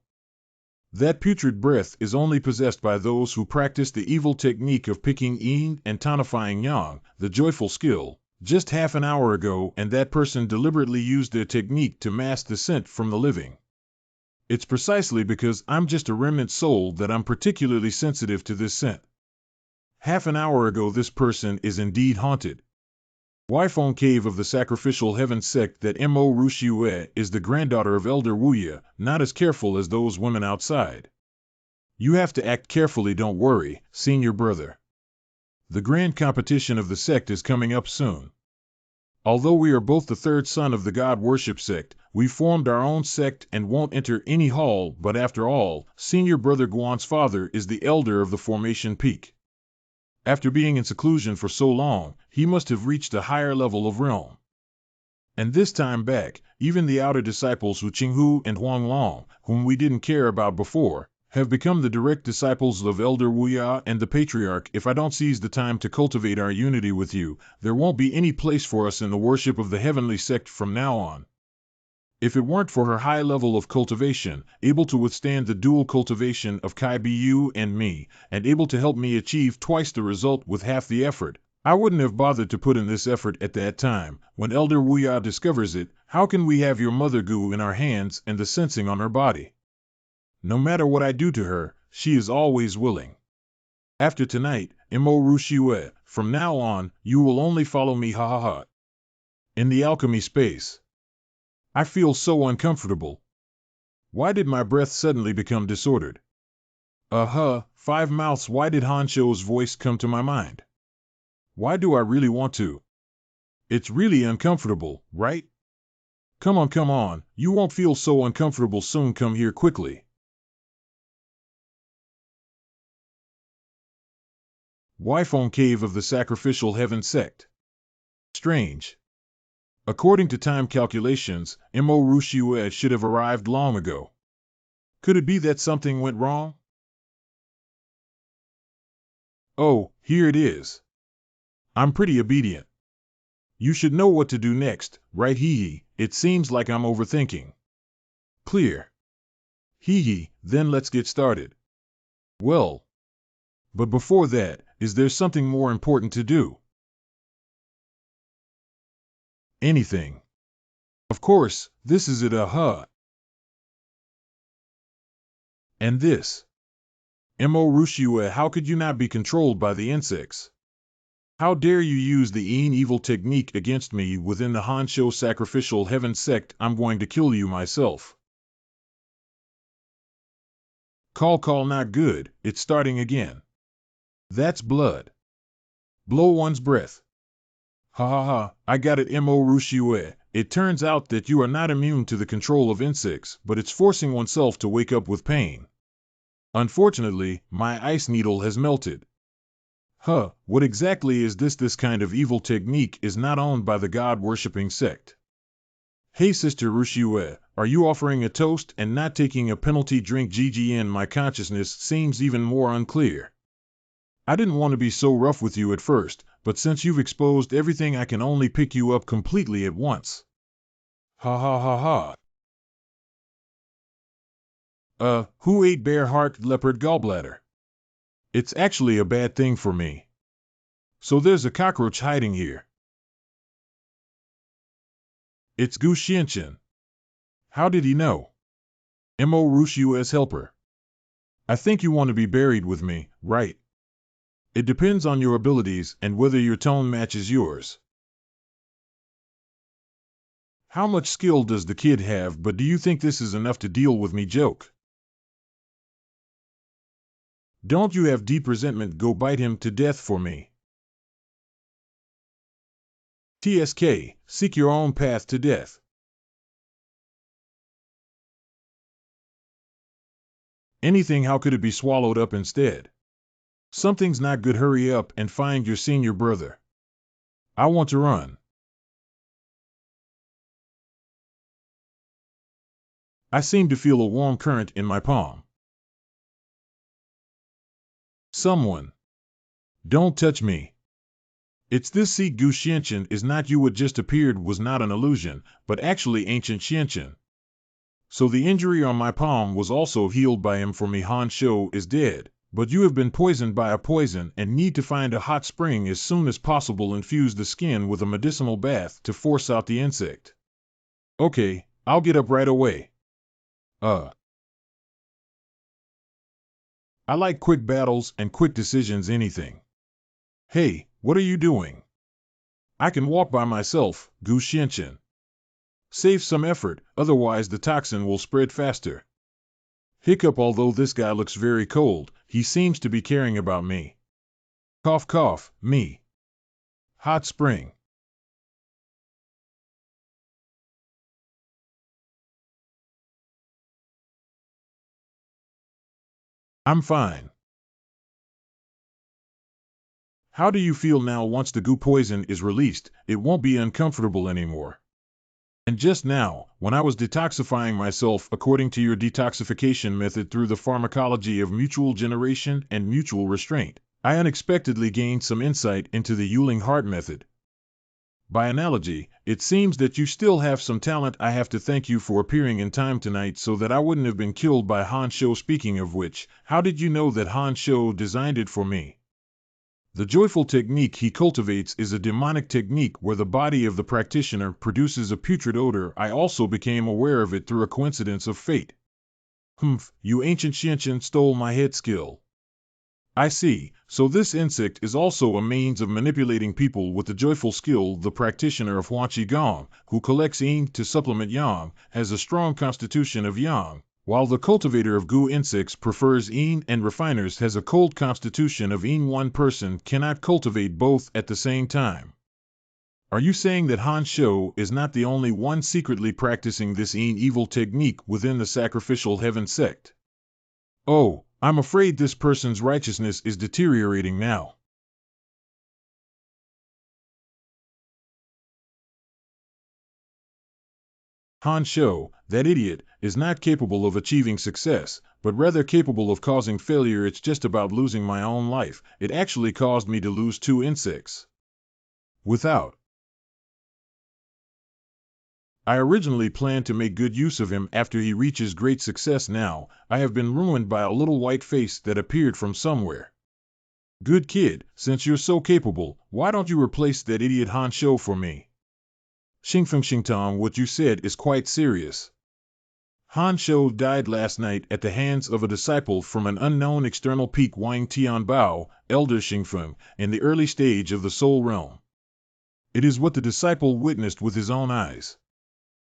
That putrid breath is only possessed by those who practice the evil technique of picking yin and tonifying yang, the joyful skill, just half an hour ago, and that person deliberately used their technique to mask the scent from the living. It's precisely because I'm just a remnant soul that I'm particularly sensitive to this scent. Half an hour ago this person is indeed haunted. Wifong Cave of the Sacrificial Heaven Sect. That Mo Rushue is the granddaughter of Elder Wuya, not as careful as those women outside. You have to act carefully, don't worry, Senior Brother. The grand competition of the sect is coming up soon. Although we are both the third son of the God Worship Sect, we formed our own sect and won't enter any hall, but after all, Senior Brother Guan's father is the elder of the Formation Peak. After being in seclusion for so long, he must have reached a higher level of realm. And this time back, even the outer disciples Wu Qinghu and Huang Long, whom we didn't care about before, have become the direct disciples of Elder Wuya and the Patriarch. If I don't seize the time to cultivate our unity with you, there won't be any place for us in the worship of the Heavenly Sect from now on. If it weren't for her high level of cultivation, able to withstand the dual cultivation of Kai Bu and me, and able to help me achieve twice the result with half the effort, I wouldn't have bothered to put in this effort at that time. When Elder Wuya discovers it, how can we have your mother Gu in our hands and the sensing on her body? No matter what I do to her, she is always willing. After tonight, Mo Rushue, from now on, you will only follow me in the alchemy space. I feel so uncomfortable. Why did my breath suddenly become disordered? Five mouths. Why did Hanshou's voice come to my mind? Why do I really want to? It's really uncomfortable, right? Come on, you won't feel so uncomfortable soon. Come here quickly. Wifong Cave of the Sacrificial Heaven Sect. Strange. According to time calculations, Mo Rushue should have arrived long ago. Could it be that something went wrong? Oh, here it is. I'm pretty obedient. You should know what to do next, right? It seems like I'm overthinking. Clear. Then let's get started. Well. But before that, is there something more important to do? Anything. Of course, this is it. And this. Mo Rushue, how could you not be controlled by the insects? How dare you use the evil technique against me within the Hanshou Sacrificial Heaven Sect? I'm going to kill you myself. Call not good, it's starting again. That's blood. Blow one's breath. Ha ha ha, I got it mo Rushue. It turns out that you are not immune to the control of insects, but it's forcing oneself to wake up with pain. Unfortunately, my ice needle has melted. Huh, what exactly is this? This kind of evil technique is not owned by the god-worshipping sect. Hey Sister Rushue, are you offering a toast and not taking a penalty drink? GGN, my consciousness seems even more unclear. I didn't want to be so rough with you at first, but since you've exposed everything I can only pick you up completely at once. Ha ha ha ha. Who ate bear heart leopard gallbladder? It's actually a bad thing for me. So there's a cockroach hiding here. It's Gu Xianqian. How did he know? Mo Rushu's helper. I think you want to be buried with me, right? It depends on your abilities and whether your tone matches yours. How much skill does the kid have? But do you think this is enough to deal with me? Joke. Don't you have deep resentment? Go bite him to death for me. TSK, seek your own path to death. Anything, how could it be swallowed up instead? Something's not good. Hurry up and find your senior brother. I want to run. I seem to feel a warm current in my palm. Someone. Don't touch me. It's this. See, Gu Xianqian is not you. What just appeared was not an illusion, but actually ancient Xianqian. So the injury on my palm was also healed by him for me. Han Shou is dead, but you have been poisoned by a poison and need to find a hot spring as soon as possible. Infuse the skin with a medicinal bath to force out the insect. Okay, I'll get up right away. I like quick battles and quick decisions. Anything. Hey, what are you doing? I can walk by myself, Gu Xianqian. Save some effort, otherwise the toxin will spread faster. Hiccup. Although this guy looks very cold, he seems to be caring about me. Cough cough, me. Hot spring. I'm fine. How do you feel now? Once the goo poison is released, it won't be uncomfortable anymore. And just now, when I was detoxifying myself according to your detoxification method through the pharmacology of mutual generation and mutual restraint, I unexpectedly gained some insight into the Yuling heart method. By analogy, it seems that you still have some talent. I have to thank you for appearing in time tonight so that I wouldn't have been killed by Han Shou. Speaking of which, how did you know that Han Shou designed it for me? The joyful technique he cultivates is a demonic technique where the body of the practitioner produces a putrid odor. I also became aware of it through a coincidence of fate. You ancient Xianqian stole my head skill. I see, so this insect is also a means of manipulating people with the joyful skill. The practitioner of Huan Qigong, who collects yin to supplement yang, has a strong constitution of yang, while the cultivator of gu insects prefers yin and refiners has a cold constitution of yin. One person cannot cultivate both at the same time. Are you saying that Han Shou is not the only one secretly practicing this yin evil technique within the sacrificial heaven sect? Oh, I'm afraid this person's righteousness is deteriorating now. Han Shou, that idiot, is not capable of achieving success, but rather capable of causing failure. It's just about losing my own life. It actually caused me to lose 2 insects. Without. I originally planned to make good use of him after he reaches great success. Now, I have been ruined by a little white face that appeared from somewhere. Good kid, since you're so capable, why don't you replace that idiot Han Shou for me? Xingfeng Xingtong, what you said is quite serious. Han Shou died last night at the hands of a disciple from an unknown external peak. Wang Tianbao, Elder Xingfeng, in the early stage of the soul realm. It is what the disciple witnessed with his own eyes.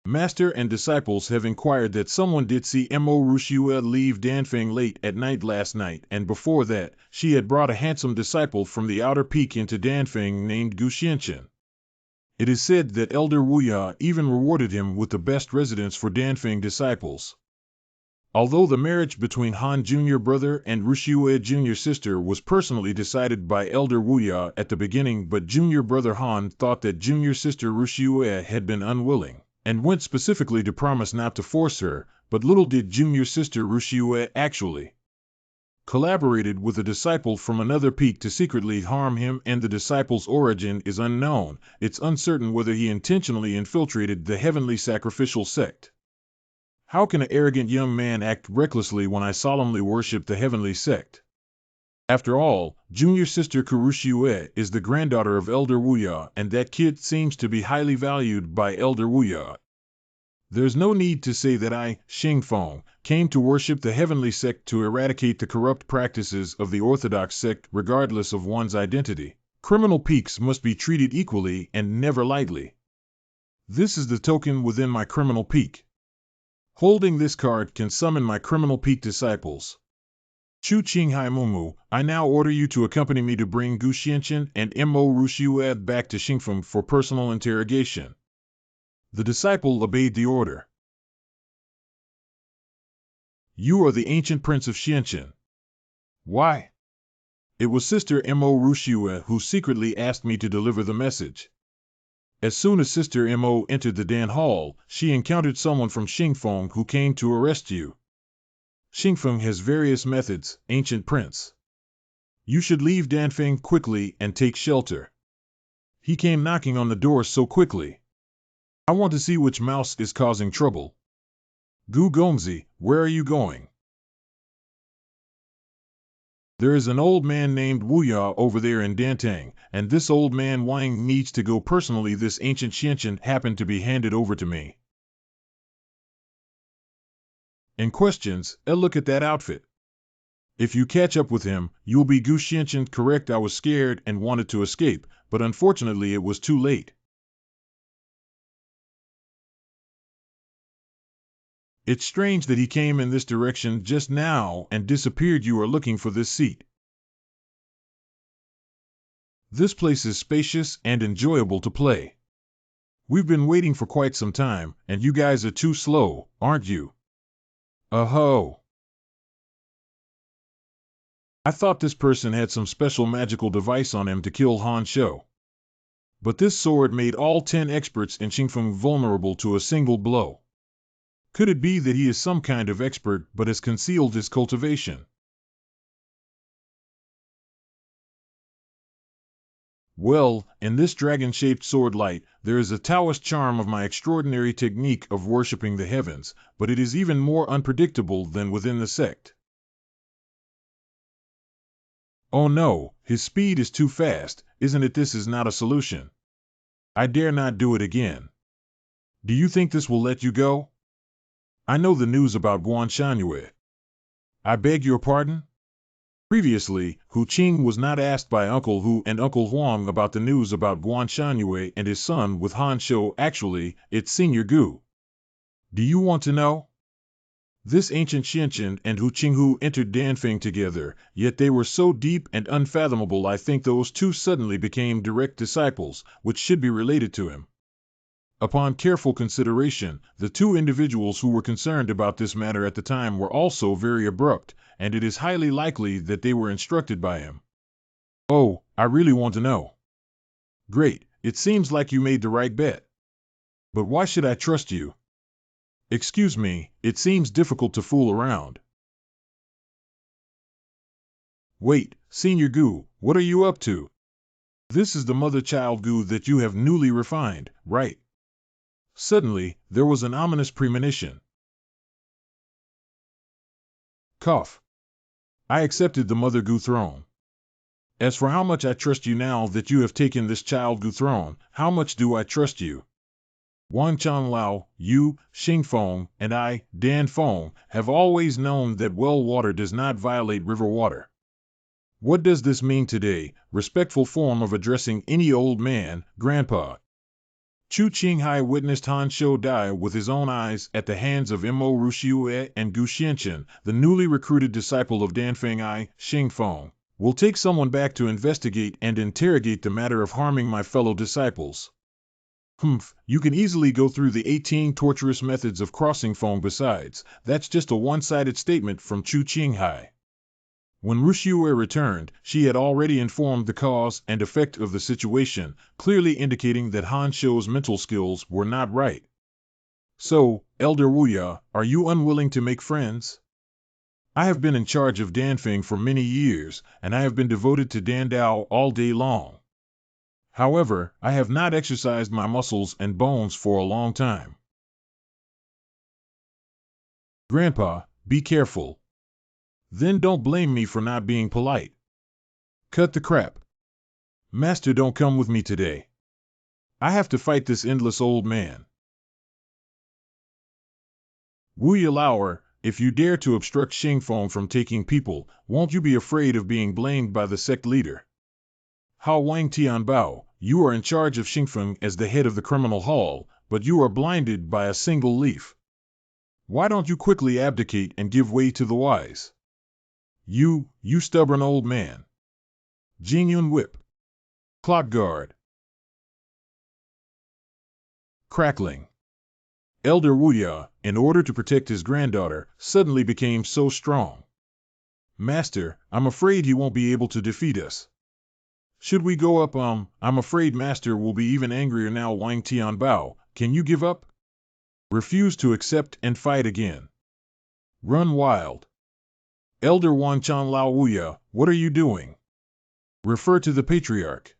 Master and disciples have inquired that someone did see Mo Rushua leave Danfeng late at night last night, and before that, she had brought a handsome disciple from the outer peak into Danfeng named Gu Xianchen. It is said that Elder Wuya even rewarded him with the best residence for Danfeng disciples. Although the marriage between Han Jr. brother and Rushua Jr. sister was personally decided by Elder Wuya at the beginning, but Jr. brother Han thought that Jr. sister Rushua had been unwilling, and went specifically to promise not to force her, but little did Jr. sister Rushua actually collaborated with a disciple from another peak to secretly harm him, and the disciple's origin is unknown. It's uncertain whether he intentionally infiltrated the heavenly sacrificial sect. How can an arrogant young man act recklessly when I solemnly worship the heavenly sect? After all, Junior Sister Kurushue is the granddaughter of Elder Wuya, and that kid seems to be highly valued by Elder Wuya. There's no need to say that I, Xingfeng, came to worship the heavenly sect to eradicate the corrupt practices of the orthodox sect regardless of one's identity. Criminal peaks must be treated equally and never lightly. This is the token within my criminal peak. Holding this card can summon my criminal peak disciples. Chu Qinghai Mumu, I now order you to accompany me to bring Gu Xianchen and Mo Rushue back to Xingfeng for personal interrogation. The disciple obeyed the order. You are the ancient prince of Xianchen. Why? It was Sister Mo Rushue who secretly asked me to deliver the message. As soon as Sister Mo entered the Dan Hall, she encountered someone from Xingfeng who came to arrest you. Xingfeng has various methods, ancient prince. You should leave Danfeng quickly and take shelter. He came knocking on the door so quickly. I want to see which mouse is causing trouble. Gu Gongzi, where are you going? There is an old man named Wuya over there in Dantang, and this old man Wang needs to go personally. This ancient Xianchen happened to be handed over to me. And questions, look at that outfit. If you catch up with him, you'll be Gu Xianchen. Correct, I was scared and wanted to escape, but unfortunately it was too late. It's strange that he came in this direction just now and disappeared. You are looking for this seat. This place is spacious and enjoyable to play. We've been waiting for quite some time, and you guys are too slow, aren't you? Oh. I thought this person had some special magical device on him to kill Han Shou. But this sword made all 10 experts in Xingfeng vulnerable to a single blow. Could it be that he is some kind of expert but has concealed his cultivation? Well, in this dragon-shaped sword light, there is a Taoist charm of my extraordinary technique of worshipping the heavens, but it is even more unpredictable than within the sect. Oh no, his speed is too fast, isn't it? This is not a solution. I dare not do it again. Do you think this will let you go? I know the news about Guan Shangyue. I beg your pardon? Previously, Hu Qing was not asked by Uncle Hu and Uncle Huang about the news about Guan Shangyue and his son with Han Shou. Actually, it's Senior Gu. Do you want to know? This ancient Xianchen and Hu Qinghu entered Danfeng together, yet they were so deep and unfathomable. I think those two suddenly became direct disciples, which should be related to him. Upon careful consideration, the two individuals who were concerned about this matter at the time were also very abrupt, and it is highly likely that they were instructed by him. Oh, I really want to know. Great, it seems like you made the right bet. But why should I trust you? Excuse me, it seems difficult to fool around. Wait, Senior Gu, what are you up to? This is the mother-child Gu that you have newly refined, right? Suddenly, there was an ominous premonition. Cough. I accepted the Mother Gu throne. As for how much I trust you now that you have taken this child Gu throne, how much do I trust you? Wang Changlao, you, Xingfeng, and I, Dan Feng, have always known that well water does not violate river water. What does this mean today? Respectful form of addressing any old man, Grandpa. Chu Qinghai witnessed Han Shou die with his own eyes at the hands of Mo Ruxiue and Gu Xianchen, the newly recruited disciple of Danfeng I, Xingfeng. Will take someone back to investigate and interrogate the matter of harming my fellow disciples. You can easily go through the 18 torturous methods of crossing Feng besides. That's just a one-sided statement from Chu Qinghai. When Ruxiue returned, she had already informed the cause and effect of the situation, clearly indicating that Han Shou's mental skills were not right. So, Elder Wuya, are you unwilling to make friends? I have been in charge of Danfeng for many years, and I have been devoted to Dan Dao all day long. However, I have not exercised my muscles and bones for a long time. Grandpa, be careful. Then don't blame me for not being polite. Cut the crap. Master, don't come with me today. I have to fight this endless old man. Wu Yalauer, if you dare to obstruct Xingfeng from taking people, won't you be afraid of being blamed by the sect leader? Hao Wang Tianbao, you are in charge of Xingfeng as the head of the criminal hall, but you are blinded by a single leaf. Why don't you quickly abdicate and give way to the wise? You stubborn old man. Jingyun whip. Clock guard. Crackling. Elder Wuya, in order to protect his granddaughter, suddenly became so strong. Master, I'm afraid he won't be able to defeat us. Should we go up? I'm afraid Master will be even angrier now. Wang Tianbao, can you give up? Refuse to accept and fight again. Run wild. Elder Wanchan Lao Wuya, what are you doing? Refer to the Patriarch.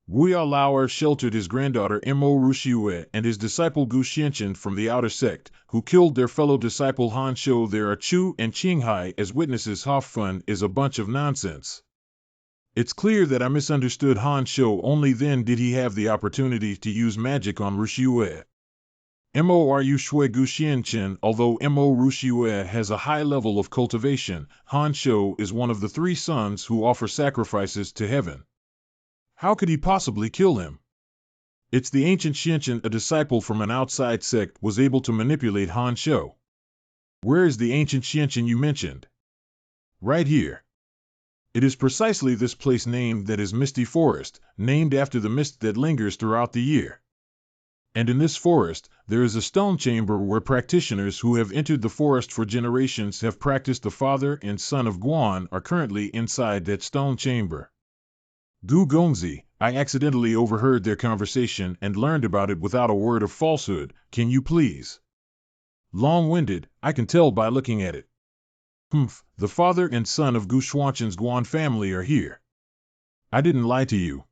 Wuya Lauer sheltered his granddaughter Mo Ruxiue and his disciple Gu Xianchen from the outer sect, who killed their fellow disciple Han Shou. There are Chu and Qinghai as witnesses. Hoffun is a bunch of nonsense. It's clear that I misunderstood Han Shou. Only then did he have the opportunity to use magic on Ruxiue. Mo Shui Gu Xianchen. Although Mo Ruxiue has a high level of cultivation, Han Shou is one of the 3 sons who offer sacrifices to heaven. How could he possibly kill him? It's the ancient Xianchen, a disciple from an outside sect, was able to manipulate Han Shou. Where is the ancient Xianchen you mentioned? Right here. It is precisely this place named that is Misty Forest, named after the mist that lingers throughout the year. And in this forest, there is a stone chamber where practitioners who have entered the forest for generations have practiced. The father and son of Yuan are currently inside that stone chamber. Gu Gongzi, I accidentally overheard their conversation and learned about it without a word of falsehood. Can you please? Long-winded, I can tell by looking at it. The father and son of Gu Xuanchen's Guan family are here. I didn't lie to you.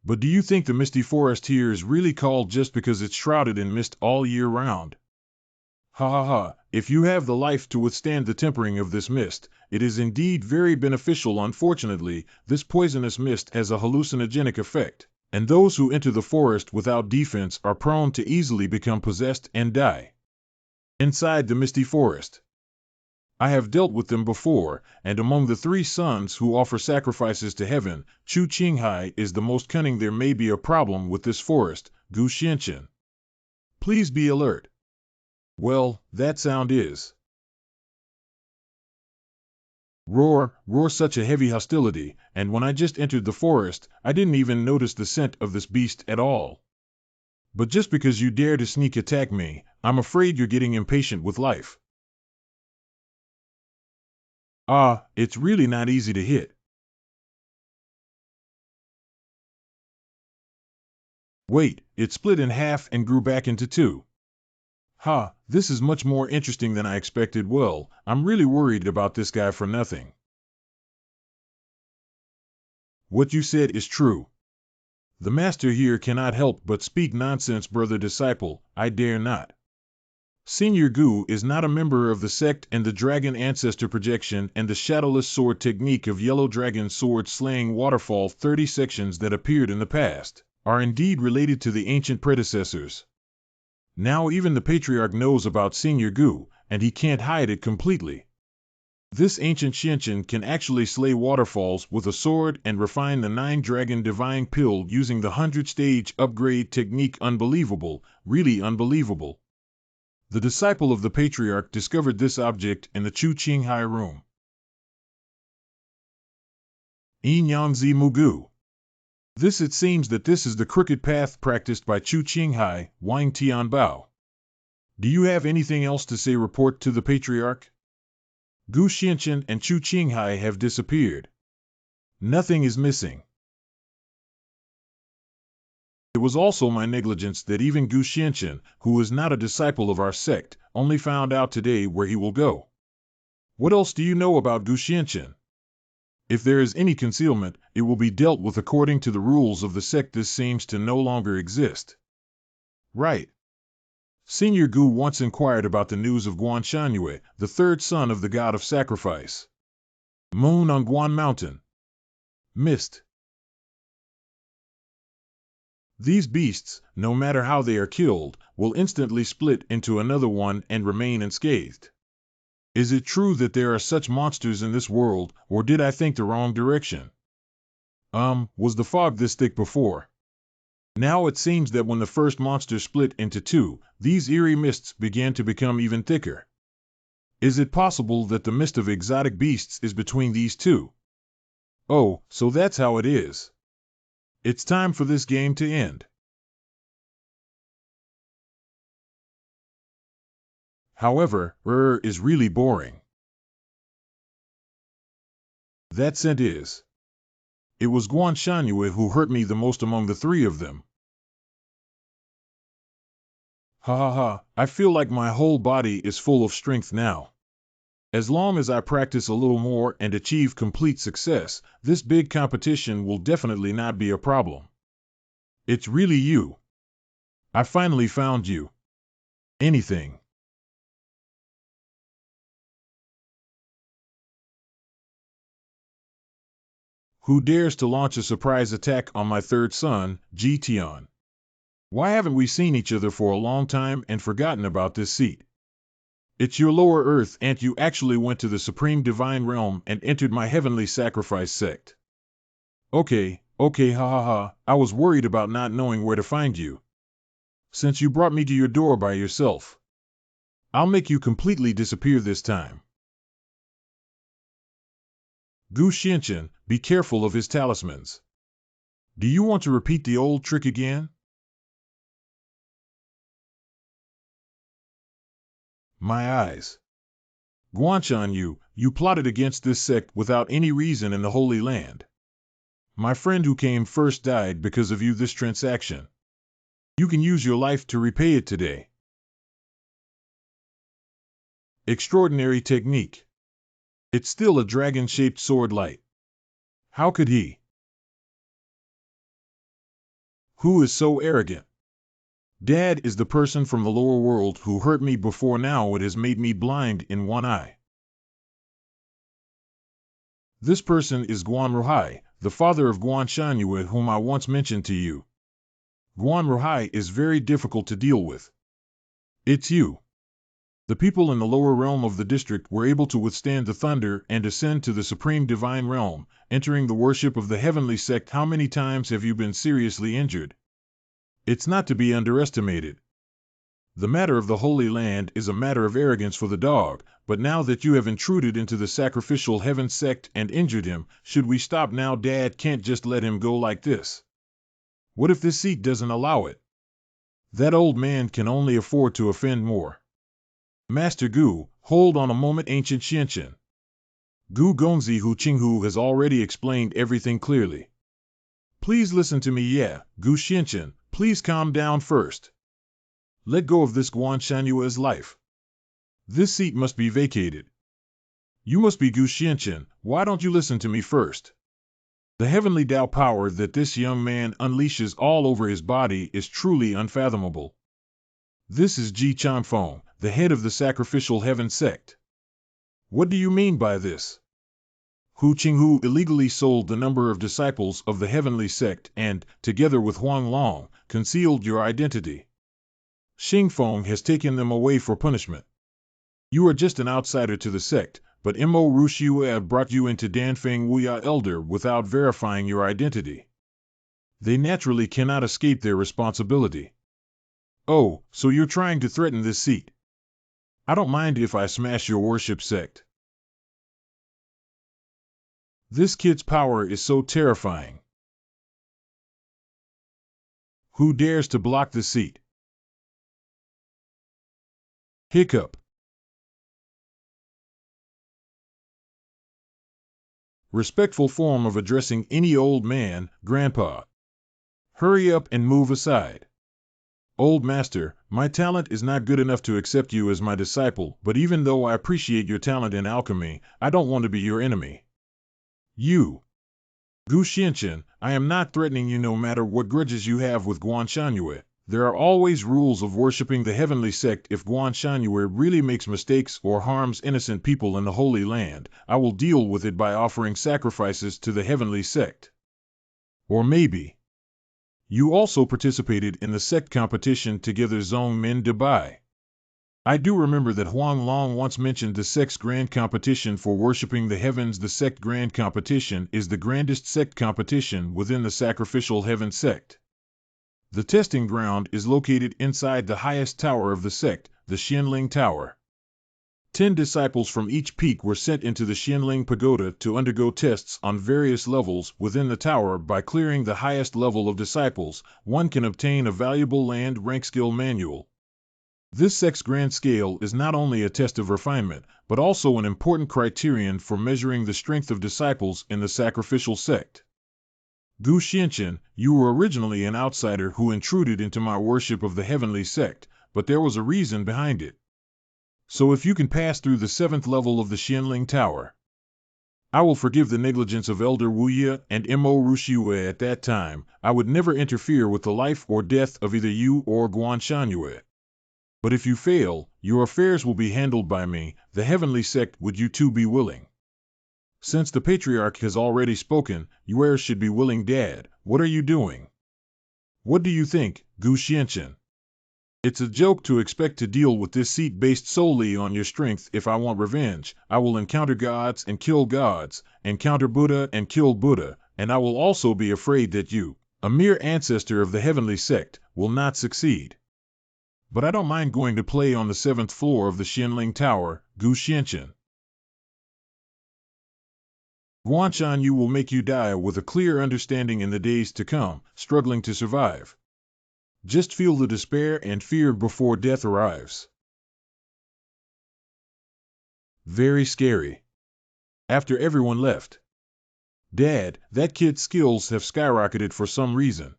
But do you think the misty forest here is really called just because it's shrouded in mist all year round? Ha ha ha, if you have the life to withstand the tempering of this mist, it is indeed very beneficial. Unfortunately, this poisonous mist has a hallucinogenic effect, and those who enter the forest without defense are prone to easily become possessed and die. Inside the misty forest. I have dealt with them before, and among the 3 sons who offer sacrifices to heaven, Chu Qinghai is the most cunning. There may be a problem with this forest, Gu Xianchen. Please be alert. Well, that sound is. Roar, such a heavy hostility, and when I just entered the forest, I didn't even notice the scent of this beast at all. But just because you dare to sneak attack me, I'm afraid you're getting impatient with life. It's really not easy to hit. Wait, it split in half and grew back into 2. This is much more interesting than I expected. Well, I'm really worried about this guy for nothing. What you said is true. The master here cannot help but speak nonsense, brother disciple. I dare not. Senior Gu is not a member of the sect, and the dragon ancestor projection and the shadowless sword technique of yellow dragon sword slaying waterfall 30 sections that appeared in the past are indeed related to the ancient predecessors. Now even the Patriarch knows about Senior Gu, and he can't hide it completely. This ancient Xianqian can actually slay waterfalls with a sword and refine the 9-dragon divine pill using the 100-stage upgrade technique. Unbelievable, really unbelievable. The disciple of the patriarch discovered this object in the Chu Qinghai room. Yin Yangzi Mugu. This it seems that this is the crooked path practiced by Chu Qinghai, Wang Tianbao. Do you have anything else to say? Report to the patriarch. Gu Xianqian and Chu Qinghai have disappeared. Nothing is missing. It was also my negligence that even Gu Xianqian, who is not a disciple of our sect, only found out today where he will go. What else do you know about Gu Xianqian? If there is any concealment, it will be dealt with according to the rules of the sect. This seems to no longer exist. Right. Senior Gu once inquired about the news of Guan Shanyue, the third son of the god of sacrifice. Moon on Guan Mountain. Mist. These beasts, no matter how they are killed, will instantly split into another one and remain unscathed. Is it true that there are such monsters in this world, or did I think the wrong direction? Was the fog this thick before? Now it seems that when the first monster split into two, these eerie mists began to become even thicker. Is it possible that the mist of exotic beasts is between these two? Oh, so that's how it is. It's time for this game to end. However, is really boring. That scent is. It was Guan Shanyue who hurt me the most among the three of them. Ha ha ha, I feel like my whole body is full of strength now. As long as I practice a little more and achieve complete success, this big competition will definitely not be a problem. It's really you. I finally found you. Anything. Who dares to launch a surprise attack on my third son, Tian? Why haven't we seen each other for a long time and forgotten about this seat? It's your lower earth, and you actually went to the supreme divine realm and entered my heavenly sacrifice sect. Okay, ha ha ha, I was worried about not knowing where to find you. Since you brought me to your door by yourself, I'll make you completely disappear this time. Gu Xianqian, be careful of his talismans. Do you want to repeat the old trick again? My eyes. Guanshan, you plotted against this sect without any reason in the Holy Land. My friend who came first died because of you. This transaction. You can use your life to repay it today. Extraordinary technique. It's still a dragon-shaped sword light. How could he? Who is so arrogant? Dad is the person from the lower world who hurt me before. Now it has made me blind in one eye. This person is Guan Ruhai, the father of Guan Shanyue, whom I once mentioned to you. Guan Ruhai is very difficult to deal with. It's you. The people in the lower realm of the district were able to withstand the thunder and ascend to the supreme divine realm, entering the worship of the heavenly sect. How many times have you been seriously injured? It's not to be underestimated. The matter of the Holy Land is a matter of arrogance for the dog, but now that you have intruded into the sacrificial heaven sect and injured him, should we stop now? Dad can't just let him go like this. What if this seat doesn't allow it? That old man can only afford to offend more. Master Gu, hold on a moment. Ancient Xianqian. Gu Gongzi Hu Qinghu has already explained everything clearly. Please listen to me. Yeah, Gu Xianqian, please calm down first. Let go of this Guan Shanyue's life. This seat must be vacated. You must be Gu Xianqian. Why don't you listen to me first? The heavenly Tao power that this young man unleashes all over his body is truly unfathomable. This is Ji Changfeng, the head of the sacrificial heaven sect. What do you mean by this? Hu Qinghu illegally sold the number of disciples of the heavenly sect and, together with Huang Long, concealed your identity. Xingfeng has taken them away for punishment. You are just an outsider to the sect, but Mo Rushua brought you into Danfeng Wuya Elder without verifying your identity. They naturally cannot escape their responsibility. Oh, so you're trying to threaten this seat? I don't mind if I smash your worship sect. This kid's power is so terrifying. Who dares to block the seat? Hiccup. Respectful form of addressing any old man, Grandpa. Hurry up and move aside. Old master, my talent is not good enough to accept you as my disciple, but even though I appreciate your talent in alchemy, I don't want to be your enemy. You. Gu Xianchen, I am not threatening you no matter what grudges you have with Guanshanyue. There are always rules of worshipping the heavenly sect. If Guanshanyue really makes mistakes or harms innocent people in the Holy Land, I will deal with it by offering sacrifices to the heavenly sect. Or maybe you also participated in the sect competition together, Zong Min Dubai. I do remember that Huang Long once mentioned the sect's grand competition for worshipping the heavens. The sect grand competition is the grandest sect competition within the sacrificial heaven sect. The testing ground is located inside the highest tower of the sect, the Xianling Tower. 10 disciples from each peak were sent into the Xianling Pagoda to undergo tests on various levels within the tower. By clearing the highest level of disciples, one can obtain a valuable land rank skill manual. This sect's grand scale is not only a test of refinement, but also an important criterion for measuring the strength of disciples in the sacrificial sect. Gu Xianchen, you were originally an outsider who intruded into my worship of the heavenly sect, but there was a reason behind it. So if you can pass through the 7th level of the Xianling Tower, I will forgive the negligence of Elder Wuya and Mo Rushue. At that time, I would never interfere with the life or death of either you or Guanshanyue. But if you fail, your affairs will be handled by me, the heavenly sect. Would you two be willing? Since the patriarch has already spoken, you heirs should be willing. Dad, what are you doing? What do you think, Gu Xianchen? It's a joke to expect to deal with this seat based solely on your strength. If I want revenge, I will encounter gods and kill gods, encounter Buddha and kill Buddha, and I will also be afraid that you, a mere ancestor of the heavenly sect, will not succeed. But I don't mind going to play on the 7th floor of the Xianling Tower, Gu Xianchen. Guanshanyu will make you die with a clear understanding in the days to come, struggling to survive. Just feel the despair and fear before death arrives. Very scary. After everyone left. Dad, that kid's skills have skyrocketed for some reason.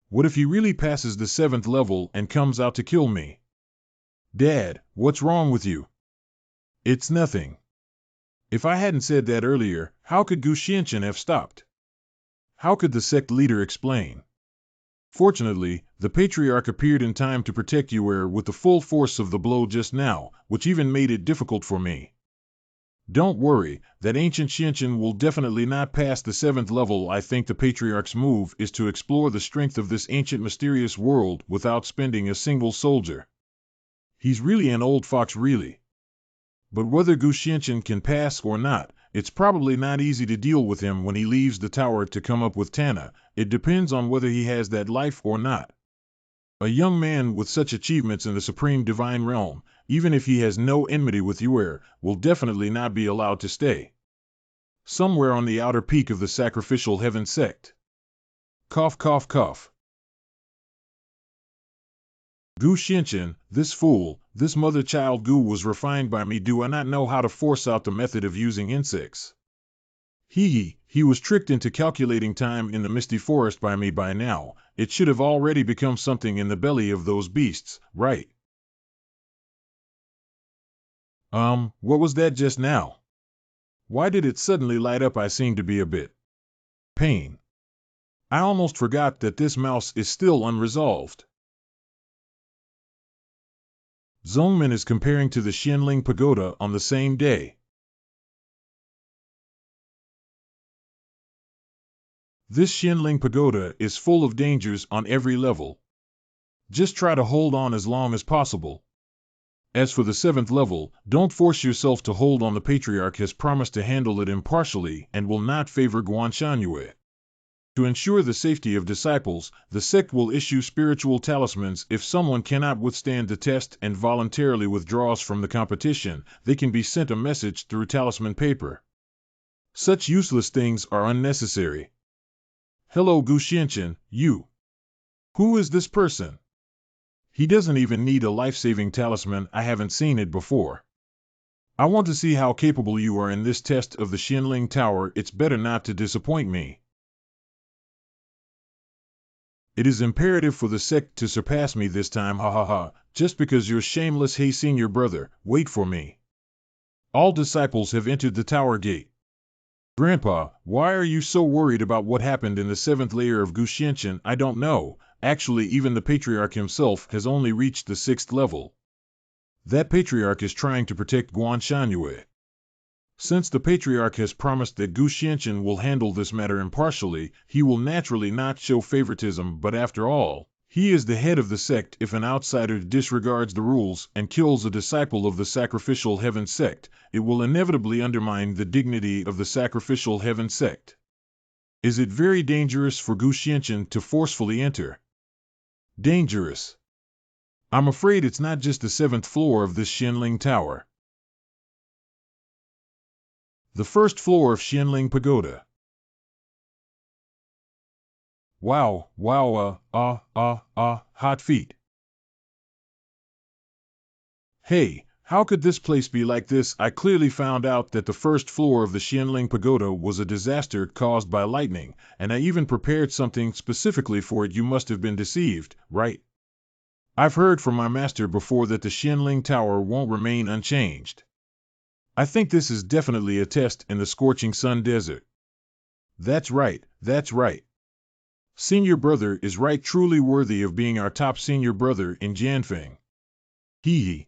What if he really passes the 7th level and comes out to kill me? Dad, what's wrong with you? It's nothing. If I hadn't said that earlier, how could Gu Xianchen have stopped? How could the sect leader explain? Fortunately, the patriarch appeared in time to protect you with the full force of the blow just now, which even made it difficult for me. Don't worry, that ancient Xianchen will definitely not pass the 7th level. I think the patriarch's move is to explore the strength of this ancient mysterious world without spending a single soldier. He's really an old fox, really. But whether Gu Xianchen can pass or not, it's probably not easy to deal with him when he leaves the tower to come up with Tana. It depends on whether he has that life or not. A young man with such achievements in the supreme divine realm, even if he has no enmity with Yuan, will definitely not be allowed to stay. Somewhere on the outer peak of the sacrificial heaven sect. Cough, cough, cough. Gu Xianchen, this fool, this mother-child Gu was refined by me. Do I not know how to force out the method of using insects? He was tricked into calculating time in the misty forest by me. By now, it should have already become something in the belly of those beasts, right? What was that just now? Why did it suddenly light up? I seem to be a bit pain. I almost forgot that this mouse is still unresolved. Zongmin is comparing to the Xianling Pagoda on the same day. This Xianling Pagoda is full of dangers on every level. Just try to hold on as long as possible. As for the 7th level, don't force yourself to hold on. The Patriarch has promised to handle it impartially and will not favor Guanshanyue. To ensure the safety of disciples, the sect will issue spiritual talismans. If someone cannot withstand the test and voluntarily withdraws from the competition, they can be sent a message through talisman paper. Such useless things are unnecessary. Hello Guxianchen, you. Who is this person? He doesn't even need a life-saving talisman. I haven't seen it before. I want to see how capable you are in this test of the Xianling Tower. It's better not to disappoint me. It is imperative for the sect to surpass me this time, ha ha ha, just because you're shameless. Hey senior brother, wait for me. All disciples have entered the tower gate. Grandpa, why are you so worried about what happened in the 7th layer of Guxianchen? I don't know. Actually, even the Patriarch himself has only reached the 6th level. That Patriarch is trying to protect Guanshanyue. Since the Patriarch has promised that Guxianchen will handle this matter impartially, he will naturally not show favoritism. But after all, he is the head of the sect. If an outsider disregards the rules and kills a disciple of the Sacrificial Heaven sect, it will inevitably undermine the dignity of the Sacrificial Heaven sect. Is it very dangerous for Guxianchen to forcefully enter? Dangerous. I'm afraid it's not just the 7th floor of this Xianling Tower. The 1st floor of Xianling Pagoda. Wow, hot feet. Hey, how could this place be like this? I clearly found out that the 1st floor of the Xianling Pagoda was a disaster caused by lightning, and I even prepared something specifically for it. You must have been deceived, right? I've heard from my master before that the Xianling Tower won't remain unchanged. I think this is definitely a test in the scorching sun desert. That's right, that's right. Senior brother is right, truly worthy of being our top senior brother in Jianfeng. He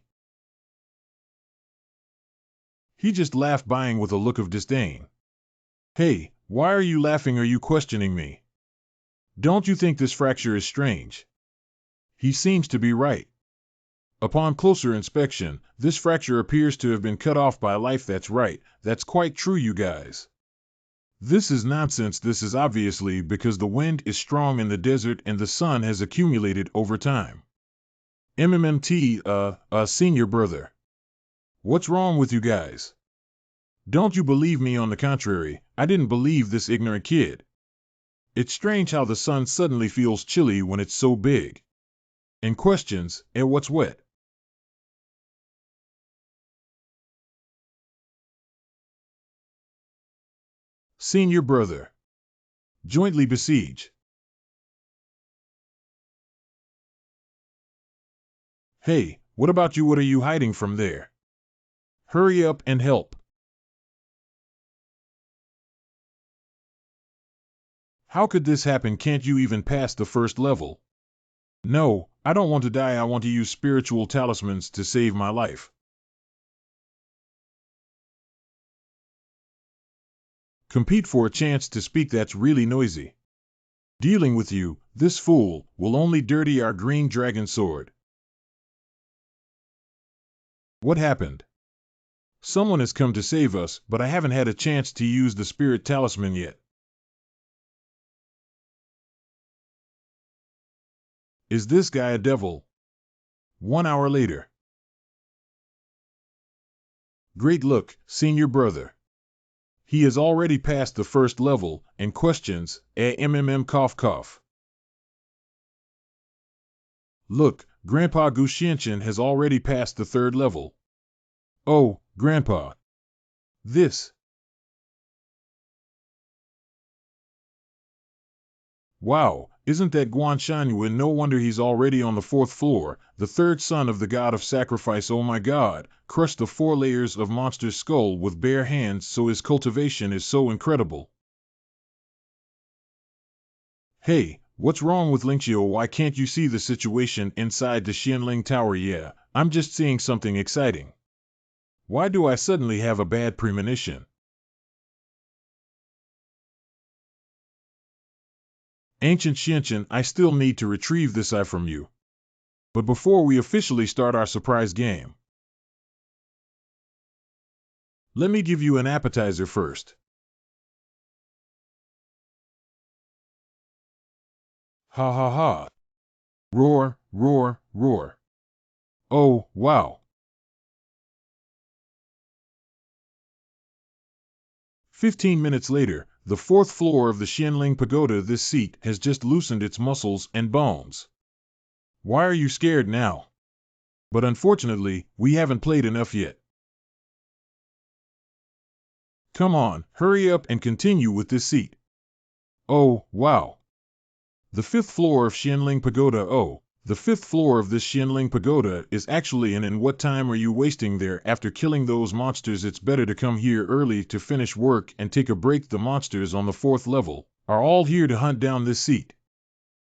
just laughed, buying with a look of disdain. Hey, why are you laughing? Are you questioning me? Don't you think this fracture is strange? He seems to be right. Upon closer inspection, this fracture appears to have been cut off by life. That's right, that's quite true, you guys. This is nonsense. This is obviously because the wind is strong in the desert and the sun has accumulated over time. Senior brother. What's wrong with you guys? Don't you believe me? On the contrary, I didn't believe this ignorant kid. It's strange how the sun suddenly feels chilly when it's so big. And questions, what's wet? Senior brother. Jointly besiege. Hey, what about you? What are you hiding from there? Hurry up and help. How could this happen? Can't you even pass the 1st level? No, I don't want to die. I want to use spiritual talismans to save my life. Compete for a chance to speak. That's really noisy. Dealing with you, this fool, will only dirty our green dragon sword. What happened? Someone has come to save us, but I haven't had a chance to use the spirit talisman yet. Is this guy a devil? 1 hour later. Great look, senior brother. He has already passed the 1st level, and questions, cough. Look, Grandpa Guxianchen has already passed the 3rd level. Oh, Grandpa. This. Wow, isn't that Guanshanyue? No wonder he's already on the 4th floor, the 3rd son of the god of sacrifice. Oh my god, crushed the 4 layers of monster's skull with bare hands, so his cultivation is so incredible. Hey, what's wrong with Lingqiu? Why can't you see the situation inside the Xianling Tower? Yeah, I'm just seeing something exciting. Why do I suddenly have a bad premonition? Ancient Xianchen, I still need to retrieve this eye from you. But before we officially start our surprise game, Let me give you an appetizer first. Ha ha ha. Roar, roar, roar. Oh, wow. 15 minutes later, the fourth floor of the Xianling Pagoda. This seat has just loosened its muscles and bones. Why are you scared now? But unfortunately, we haven't played enough yet. Come on, hurry up and continue with this seat. Oh, wow. The fifth floor of Xianling Pagoda. Oh, the fifth floor of this Xianling Pagoda is actually in. And what time are you wasting there after killing those monsters? It's better to come here early to finish work and take a break. The monsters on the fourth level are all here to hunt down this seat.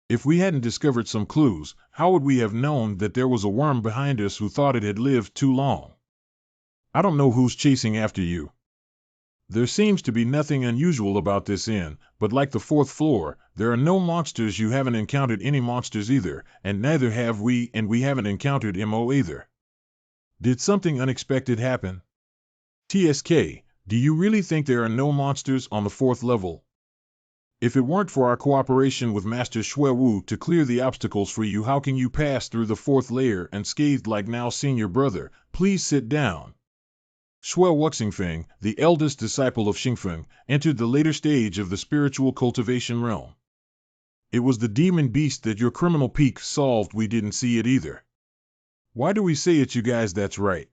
If we hadn't discovered some clues, how would we have known that there was a worm behind us who thought it had lived too long? I don't know who's chasing after you. There seems to be nothing unusual about this inn, but like the fourth floor, there are no monsters. You haven't encountered any monsters either, and neither have we, and we haven't encountered MO either. Did something unexpected happen? TSK, do you really think there are no monsters on the fourth level? If it weren't for our cooperation with Master Shui Wu to clear the obstacles for you, how can you pass through the fourth layer unscathed like now? Senior brother, please sit down. Shui Wuxingfeng, the eldest disciple of Xingfeng, entered the later stage of the spiritual cultivation realm. It was the demon beast that your criminal peak solved. We didn't see it either. Why do we say it, you guys? That's right.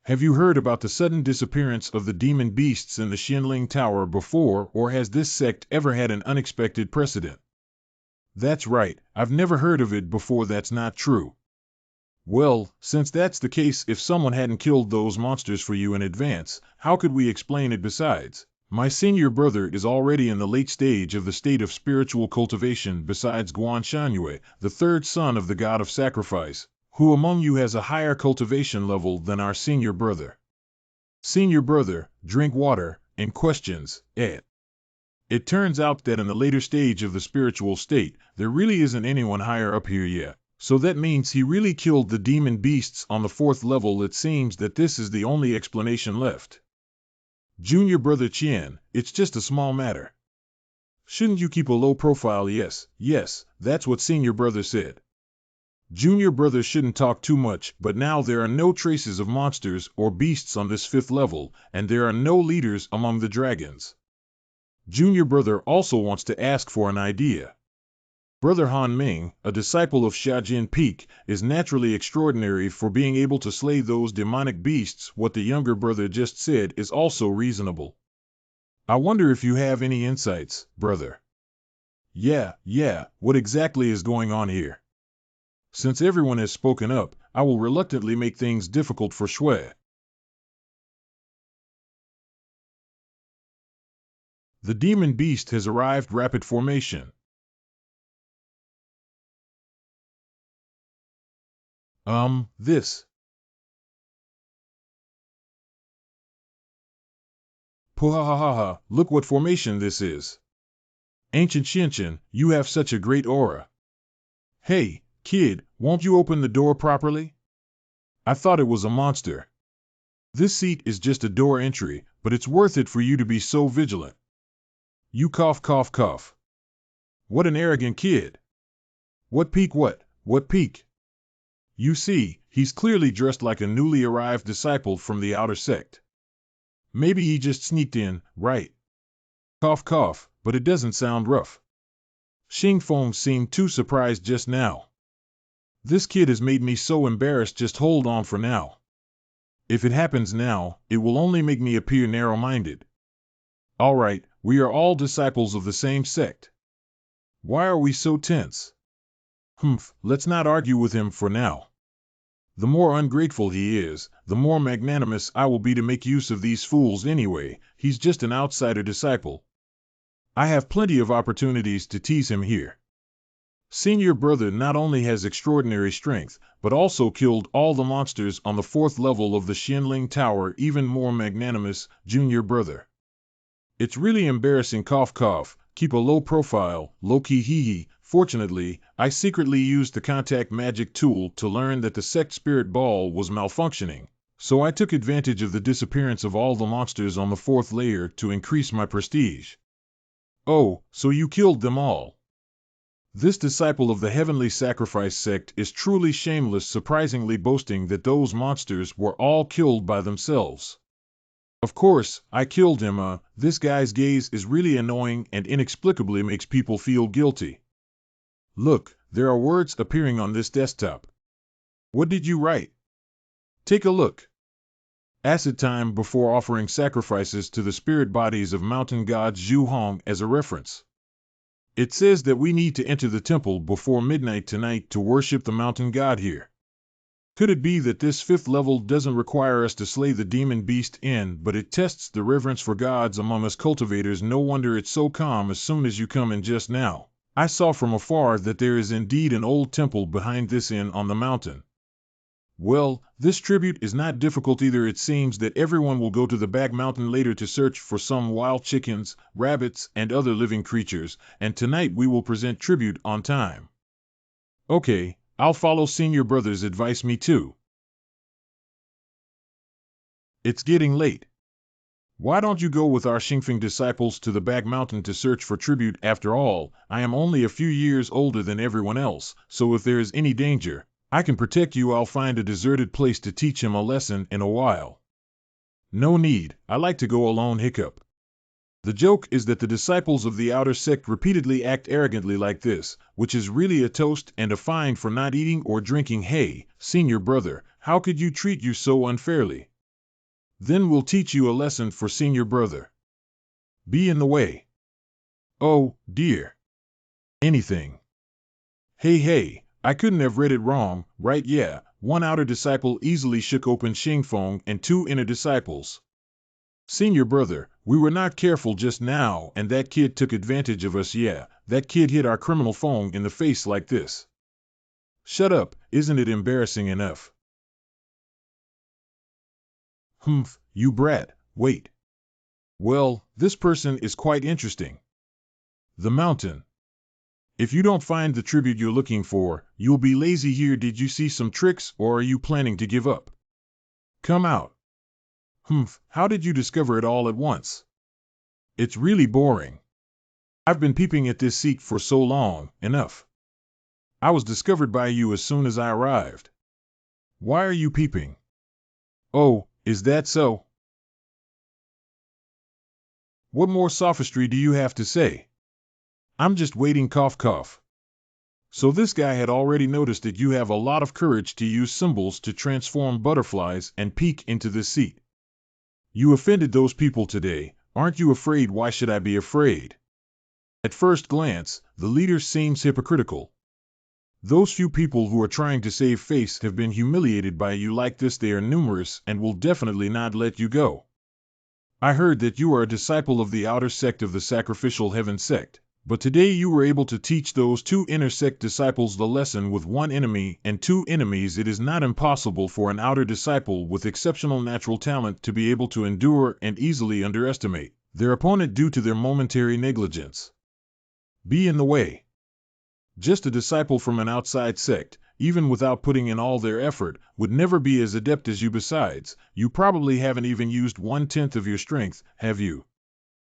Have you heard about the sudden disappearance of the demon beasts in the Xianling Tower before, or has this sect ever had an unexpected precedent? That's right, I've never heard of it before. That's not true. Well, since that's the case, if someone hadn't killed those monsters for you in advance, how could we explain it? Besides, my senior brother is already in the late stage of the state of spiritual cultivation. Besides Guan Shanyue, the third son of the god of sacrifice, who among you has a higher cultivation level than our senior brother? Senior brother, drink water, and questions, Ed. It turns out that in the later stage of the spiritual state, there really isn't anyone higher up here yet. So that means he really killed the demon beasts on the fourth level. It seems that this is the only explanation left. Junior brother Tian, it's just a small matter. Shouldn't you keep a low profile? Yes, that's what senior brother said. Junior brother shouldn't talk too much, but now there are no traces of monsters or beasts on this fifth level, and there are no leaders among the dragons. Junior brother also wants to ask for an idea. Brother Han Ming, a disciple of Xiajin Peak, is naturally extraordinary for being able to slay those demonic beasts. What the younger brother just said is also reasonable. I wonder if you have any insights, brother. Yeah, what exactly is going on here? Since everyone has spoken up, I will reluctantly make things difficult for Shui. The demon beast has arrived. Rapid formation. This. Puhahaha, look what formation this is. Ancient Xianchen, you have such a great aura. Hey, kid, won't you open the door properly? I thought it was a monster. This seat is just a door entry, but it's worth it for you to be so vigilant. You cough. What an arrogant kid. What peak? What peak? You see, he's clearly dressed like a newly arrived disciple from the outer sect. Maybe he just sneaked in, right? Cough, but it doesn't sound rough. Xingfeng seemed too surprised just now. This kid has made me so embarrassed. Just hold on for now. If it happens now, it will only make me appear narrow-minded. All right, we are all disciples of the same sect. Why are we so tense? Let's not argue with him for now. The more ungrateful he is, the more magnanimous I will be to make use of these fools anyway. He's just an outsider disciple. I have plenty of opportunities to tease him here. Senior brother not only has extraordinary strength, but also killed all the monsters on the fourth level of the Xianling Tower. Even more magnanimous, junior brother. It's really embarrassing. Cough, keep a low profile, low-key hee. Fortunately, I secretly used the contact magic tool to learn that the sect spirit ball was malfunctioning, So I took advantage of the disappearance of all the monsters on the 4th layer to increase my prestige. Oh, so you killed them all. This disciple of the Heavenly Sacrifice Sect is truly shameless, surprisingly boasting that those monsters were all killed by themselves. Of course, I killed him. This guy's gaze is really annoying and inexplicably makes people feel guilty. Look, there are words appearing on this desktop. What did you write? Take a look. Acid time before offering sacrifices to the spirit bodies of mountain god Zhu Hong as a reference. It says that we need to enter the temple before midnight tonight to worship the mountain god here. Could it be that this 5th level doesn't require us to slay the demon beast in, but it tests the reverence for gods among us cultivators? No wonder it's so calm as soon as you come in just now. I saw from afar that there is indeed an old temple behind this inn on the mountain. Well, this tribute is not difficult either. It seems that everyone will go to the back mountain later to search for some wild chickens, rabbits, and other living creatures, and tonight we will present tribute on time. Okay, I'll follow senior brother's advice. Me too. It's getting late. Why don't you go with our Xingfeng disciples to the back mountain to search for tribute? After all, I am only a few years older than everyone else, so if there is any danger, I can protect you. I'll find a deserted place to teach him a lesson in a while. No need, I like to go alone. Hiccup. The joke is that the disciples of the outer sect repeatedly act arrogantly like this, which is really a toast and a fine for not eating or drinking. Hey, senior brother, how could you treat you so unfairly? Then we'll teach you a lesson for senior brother. Be in the way. Oh, dear. Anything. Hey, I couldn't have read it wrong, right? Yeah, one outer disciple easily shook open Xingfeng and 2 inner disciples. Senior brother, we were not careful just now and that kid took advantage of us. Yeah, that kid hit our criminal phone in the face like this. Shut up, isn't it embarrassing enough? Humph, you brat, wait. Well, this person is quite interesting. The mountain. If you don't find the tribute you're looking for, you'll be lazy here. Did you see some tricks or are you planning to give up? Come out. Humph, how did you discover it all at once? It's really boring. I've been peeping at this seat for so long. Enough. I was discovered by you as soon as I arrived. Why are you peeping? Oh, is that so? What more sophistry do you have to say? I'm just waiting. Cough, cough. So this guy had already noticed that you have a lot of courage to use symbols to transform butterflies and peek into this seat. You offended those people today. Aren't you afraid? Why should I be afraid? At first glance, the leader seems hypocritical. Those few people who are trying to save face have been humiliated by you like this. They are numerous and will definitely not let you go. I heard that you are a disciple of the outer sect of the Sacrificial Heaven Sect, but today you were able to teach those 2 inner sect disciples the lesson with 1 enemy and 2 enemies. It is not impossible for an outer disciple with exceptional natural talent to be able to endure and easily underestimate their opponent due to their momentary negligence. Be in the way. Just a disciple from an outside sect, even without putting in all their effort, would never be as adept as you. Besides, you probably haven't even used 1/10 of your strength, have you?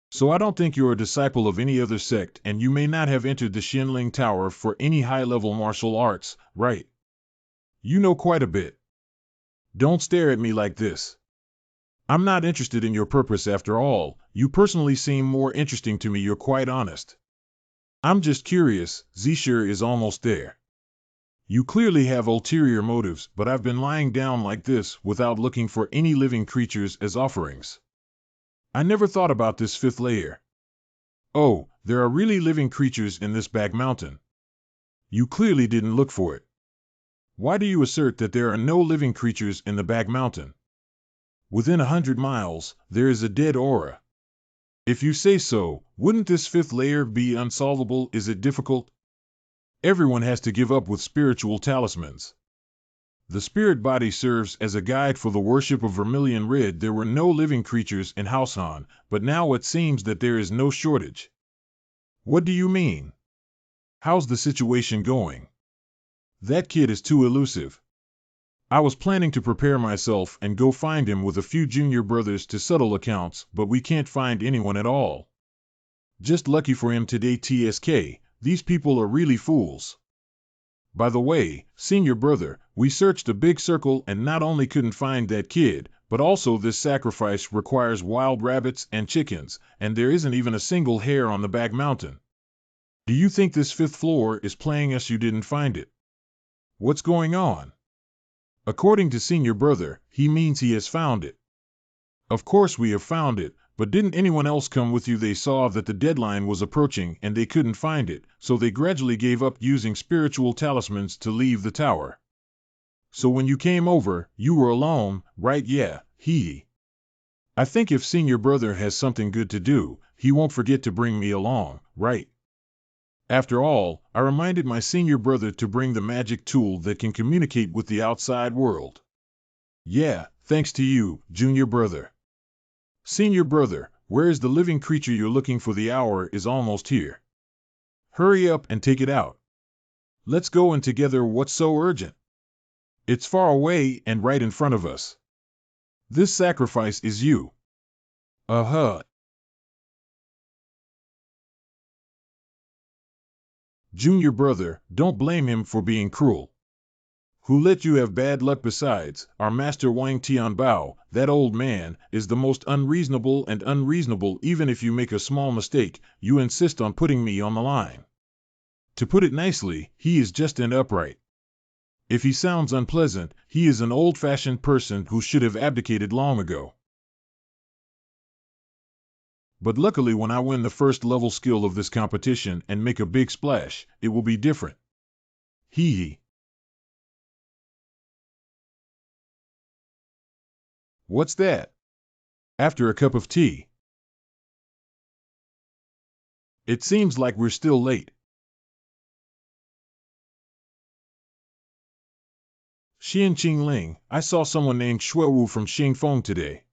So I don't think you're a disciple of any other sect, and you may not have entered the Xianling Tower for any high-level martial arts, right? You know quite a bit. Don't stare at me like this. I'm not interested in your purpose after all. You personally seem more interesting to me. You're quite honest. I'm just curious. Zisher is almost there. You clearly have ulterior motives, but I've been lying down like this without looking for any living creatures as offerings. I never thought about this 5th layer. Oh, there are really living creatures in this back mountain. You clearly didn't look for it. Why do you assert that there are no living creatures in the back mountain? Within 100 miles, there is a dead aura. If you say so, wouldn't this 5th layer be unsolvable? Is it difficult? Everyone has to give up with spiritual talismans. The spirit body serves as a guide for the worship of Vermilion Red. There were no living creatures in Househan, but now it seems that there is no shortage. What do you mean? How's the situation going? That kid is too elusive. I was planning to prepare myself and go find him with a few junior brothers to settle accounts, but we can't find anyone at all. Just lucky for him today, TSK. These people are really fools. By the way, senior brother, we searched a big circle and not only couldn't find that kid, but also this sacrifice requires wild rabbits and chickens, and there isn't even a single hare on the back mountain. Do you think this fifth floor is playing us you didn't find it? What's going on? According to senior brother, he means he has found it. Of course we have found it, but didn't anyone else come with you? They saw that the deadline was approaching and they couldn't find it, so they gradually gave up using spiritual talismans to leave the tower. So when you came over, you were alone, right? Yeah, I think if senior brother has something good to do, he won't forget to bring me along, right? After all, I reminded my senior brother to bring the magic tool that can communicate with the outside world. Yeah, thanks to you, junior brother. Senior brother, where is the living creature you're looking for? The hour is almost here. Hurry up and take it out. Let's go in together. What's so urgent? It's far away and right in front of us. This sacrifice is you. Junior brother, don't blame him for being cruel. Who let you have bad luck? Besides, our master Wang Tianbao, that old man, is the most unreasonable and unreasonable. Even if you make a small mistake, you insist on putting me on the line. To put it nicely, he is just an upright. If he sounds unpleasant, he is an old-fashioned person who should have abdicated long ago. But luckily when I win the first level skill of this competition and make a big splash, it will be different. What's that? After a cup of tea. It seems like we're still late. Xian Qingling, I saw someone named Shuewu from Xingfeng today.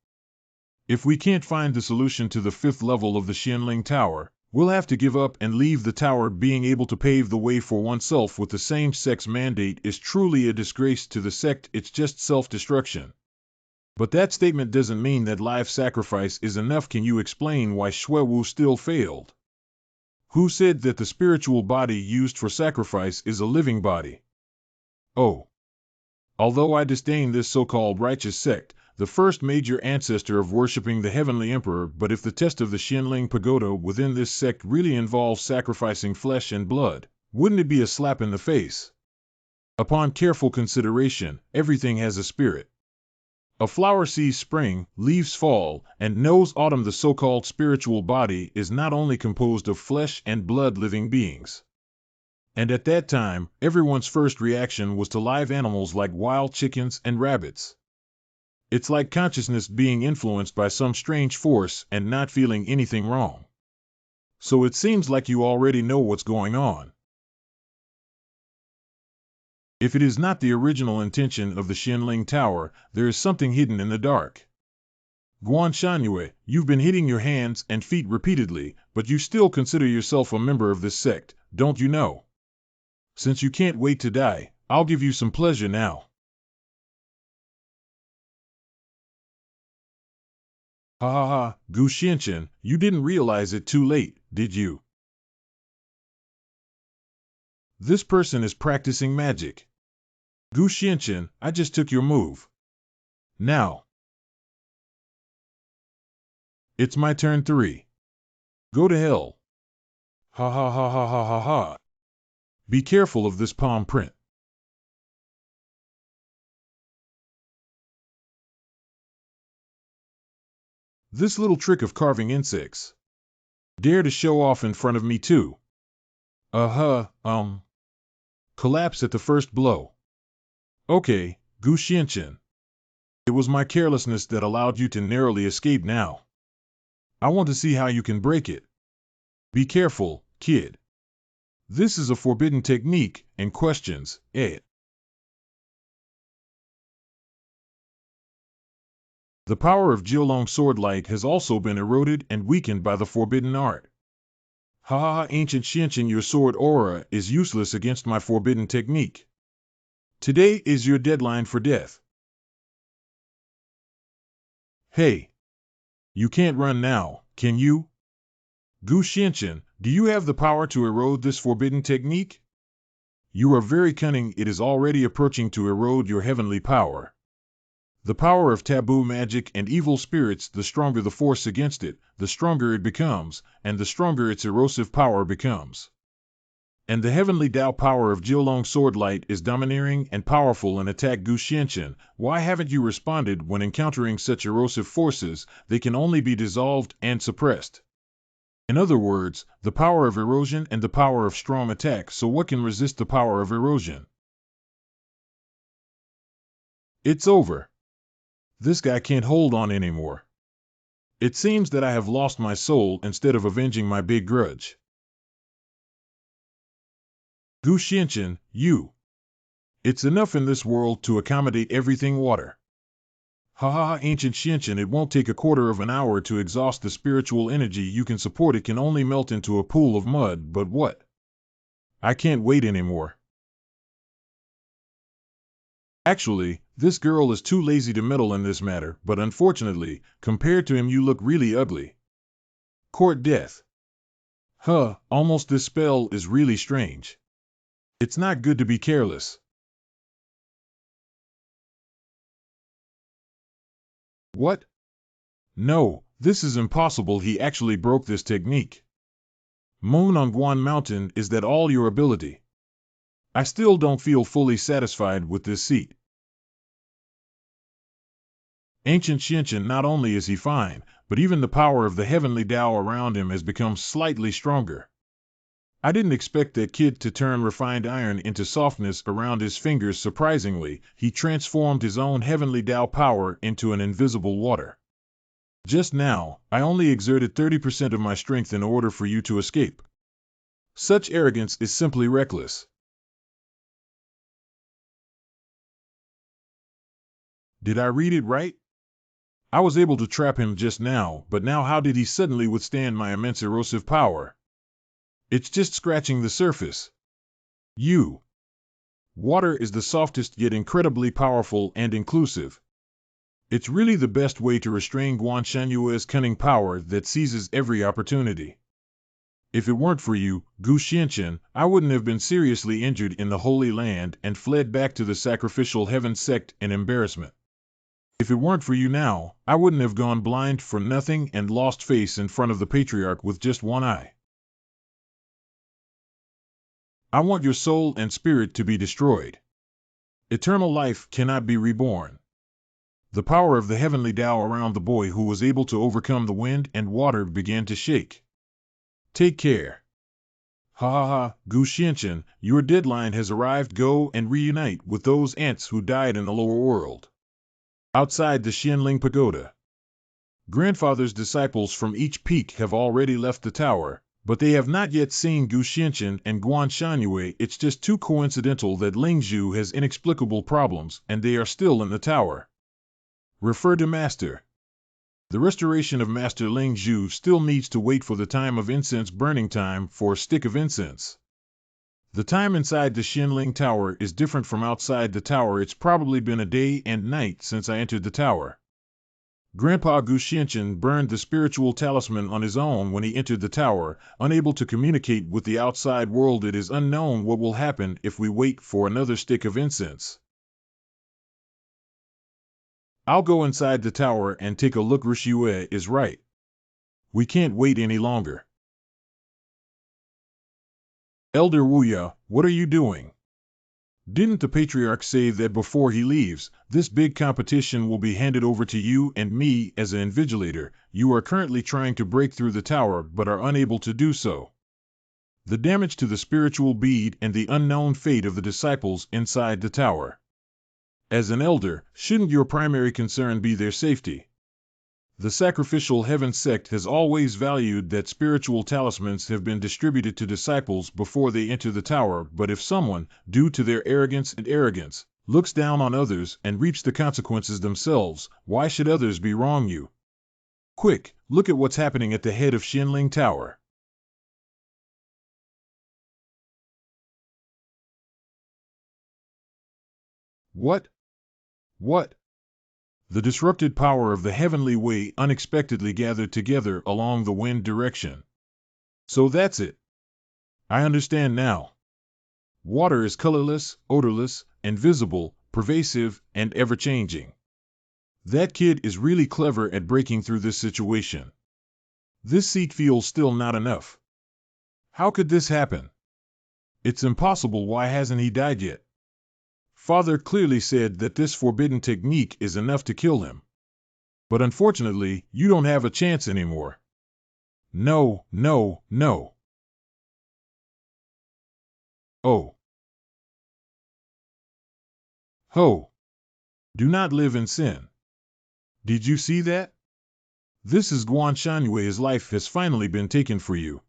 If we can't find the solution to the 5th level of the Xianling Tower, we'll have to give up and leave the tower. Being able to pave the way for oneself with the same sect's mandate is truly a disgrace to the sect. It's just self-destruction. But that statement doesn't mean that life sacrifice is enough. Can you explain why Shuewu still failed? Who said that the spiritual body used for sacrifice is a living body? Oh. Although I disdain this so-called righteous sect, the first major ancestor of worshipping the heavenly emperor, but if the test of the Xianling pagoda within this sect really involves sacrificing flesh and blood, wouldn't it be a slap in the face? Upon careful consideration, everything has a spirit. A flower sees spring, leaves fall, and knows autumn. The so-called spiritual body is not only composed of flesh and blood living beings. And at that time, everyone's first reaction was to live animals like wild chickens and rabbits. It's like consciousness being influenced by some strange force and not feeling anything wrong. So it seems like you already know what's going on. If it is not the original intention of the Xianling Tower, there is something hidden in the dark. Guan Shangyue, you've been hitting your hands and feet repeatedly, but you still consider yourself a member of this sect, don't you know? Since you can't wait to die, I'll give you some pleasure now. Ha ha ha, Gu Xianchen, you didn't realize it too late, did you? This person is practicing magic. Gu Xianchen, I just took your move. Now. It's my turn 3. Go to hell. Ha ha ha ha ha ha ha. Be careful of this palm print. This little trick of carving insects. Dare to show off in front of me too. Collapse at the first blow. Okay, Gu Xianchen. It was my carelessness that allowed you to narrowly escape now. I want to see how you can break it. Be careful, kid. This is a forbidden technique, and questions, it. The power of Jiulong sword light has also been eroded and weakened by the forbidden art. Ha ha ha, ancient Xianchen, your sword aura is useless against my forbidden technique. Today is your deadline for death. Hey, you can't run now, can you? Gu Xianchen, do you have the power to erode this forbidden technique? You are very cunning. It is already approaching to erode your heavenly power. The power of taboo magic and evil spirits, the stronger the force against it, the stronger it becomes, and the stronger its erosive power becomes. And the heavenly Tao power of Jilong Swordlight is domineering and powerful and attack Gu Xianchen. Why haven't you responded when encountering such erosive forces? They can only be dissolved and suppressed. In other words, the power of erosion and the power of strong attack. So what can resist the power of erosion? It's over. This guy can't hold on anymore. It seems that I have lost my soul instead of avenging my big grudge. Gu Xianchen, you. It's enough in this world to accommodate everything water. Ha ha ha, ancient Xianchen, it won't take a quarter of an hour to exhaust the spiritual energy you can support. It can only melt into a pool of mud, but what? I can't wait anymore. Actually, this girl is too lazy to meddle in this matter, but unfortunately, compared to him you look really ugly. Court death. Huh, almost this spell is really strange. It's not good to be careless. What? No, this is impossible. He actually broke this technique. Moon on Guan Mountain, is that all your ability? I still don't feel fully satisfied with this seat. Ancient Xianchen, not only is he fine, but even the power of the heavenly Tao around him has become slightly stronger. I didn't expect that kid to turn refined iron into softness around his fingers. Surprisingly, he transformed his own heavenly Tao power into an invisible water. Just now, I only exerted 30% of my strength in order for you to escape. Such arrogance is simply reckless. Did I read it right? I was able to trap him just now, but now how did he suddenly withstand my immense erosive power? It's just scratching the surface. Water is the softest yet incredibly powerful and inclusive. It's really the best way to restrain Guan Shanhua's cunning power that seizes every opportunity. If it weren't for you, Gu Xianchen, I wouldn't have been seriously injured in the Holy Land and fled back to the sacrificial heaven sect in embarrassment. If it weren't for you now, I wouldn't have gone blind for nothing and lost face in front of the Patriarch with just one eye. I want your soul and spirit to be destroyed. Eternal life cannot be reborn. The power of the heavenly Tao around the boy who was able to overcome the wind and water began to shake. Take care. Ha ha ha, Gu Xianchen, your deadline has arrived. Go and reunite with those ants who died in the lower world. Outside the Xianling Pagoda. Grandfather's disciples from each peak have already left the tower, but they have not yet seen Gu Xianchen and Guan Shanhui. It's just too coincidental that Lingzhu has inexplicable problems and they are still in the tower. Refer to Master. The restoration of Master Lingzhu still needs to wait for the time of incense burning time for a stick of incense. The time inside the Xianling Tower is different from outside the tower. It's probably been a day and night since I entered the tower. Grandpa Gu Xianchen burned the spiritual talisman on his own when he entered the tower, unable to communicate with the outside world. It is unknown what will happen if we wait for another stick of incense. I'll go inside the tower and take a look. Rishue is right. We can't wait any longer. Elder Wuya, what are you doing? Didn't the Patriarch say that before he leaves, this big competition will be handed over to you and me as an invigilator? You are currently trying to break through the tower but are unable to do so. The damage to the spiritual bead and the unknown fate of the disciples inside the tower. As an elder, shouldn't your primary concern be their safety? The sacrificial heaven sect has always valued that spiritual talismans have been distributed to disciples before they enter the tower, but if someone, due to their arrogance, looks down on others and reaps the consequences themselves, why should others be wrong you? Quick, look at what's happening at the head of Xianling Tower. What? What? The disrupted power of the heavenly way unexpectedly gathered together along the wind direction. So that's it. I understand now. Water is colorless, odorless, invisible, pervasive, and ever-changing. That kid is really clever at breaking through this situation. This seat feels still not enough. How could this happen? It's impossible. Why hasn't he died yet? Father clearly said that this forbidden technique is enough to kill him. But unfortunately, you don't have a chance anymore. No, no, no. Oh. Ho. Do not live in sin. Did you see that? This is Guan Shanyue's life has finally been taken for you.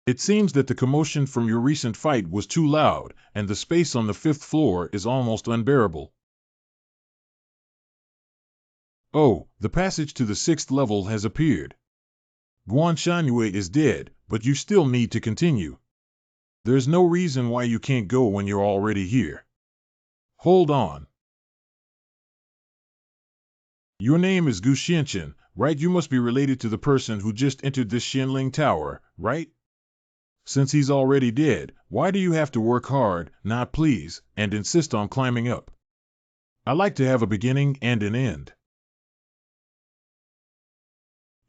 It seems that the commotion from your recent fight was too loud, and the space on the 5th floor is almost unbearable. Oh, the passage to the 6th level has appeared. Guan Shanyue is dead, but you still need to continue. There's no reason why you can't go when you're already here. Hold on. Your name is Gu Xianqian, right? You must be related to the person who just entered this Xianling Tower, right? Since he's already dead, why do you have to work hard, not please, and insist on climbing up? I like to have a beginning and an end.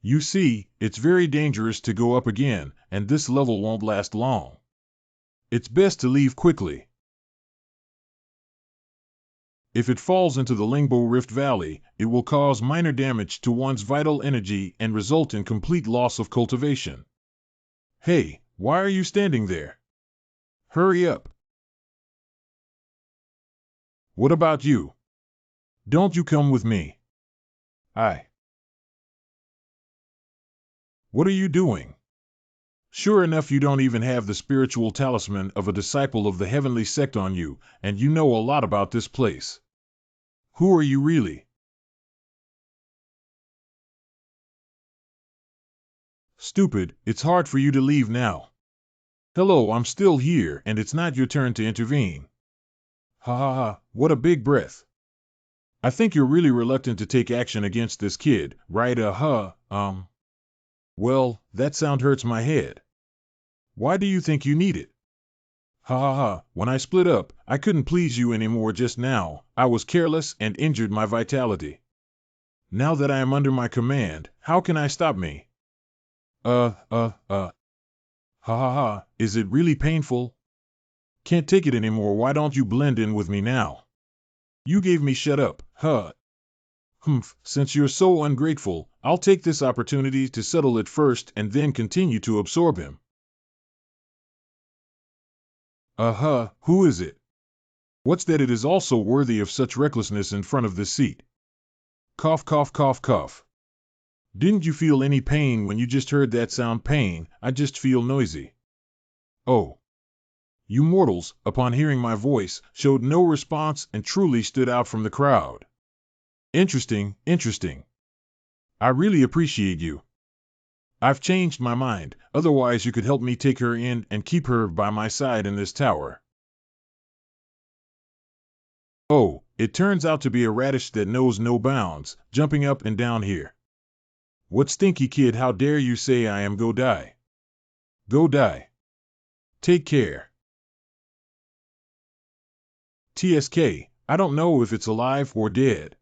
You see, it's very dangerous to go up again, and this level won't last long. It's best to leave quickly. If it falls into the Lingbo Rift Valley, it will cause minor damage to one's vital energy and result in complete loss of cultivation. Hey, why are you standing there? Hurry up. What about you? Don't you come with me? What are you doing? Sure enough, you don't even have the spiritual talisman of a disciple of the heavenly sect on you, and you know a lot about this place. Who are you really? Stupid, it's hard for you to leave now. Hello, I'm still here, and it's not your turn to intervene. Ha ha ha, what a big breath. I think you're really reluctant to take action against this kid, right? Well, that sound hurts my head. Why do you think you need it? Ha ha ha, when I split up, I couldn't please you anymore just now. I was careless and injured my vitality. Now that I am under my command, how can I stop me? Ha ha ha, is it really painful? Can't take it anymore. Why don't you blend in with me now? You gave me shut up, huh? Humph, since you're so ungrateful, I'll take this opportunity to settle it first and then continue to absorb him. Who is it? What's that it is also worthy of such recklessness in front of this seat? Cough, cough, cough, cough. Didn't you feel any pain when you just heard that sound? Pain, I just feel noisy. Oh. You mortals, upon hearing my voice, showed no response and truly stood out from the crowd. Interesting, interesting. I really appreciate you. I've changed my mind, otherwise you could help me take her in and keep her by my side in this tower. Oh, it turns out to be a radish that knows no bounds, jumping up and down here. What stinky kid, how dare you say I am go die? Go die. Take care. TSK, I don't know if it's alive or dead.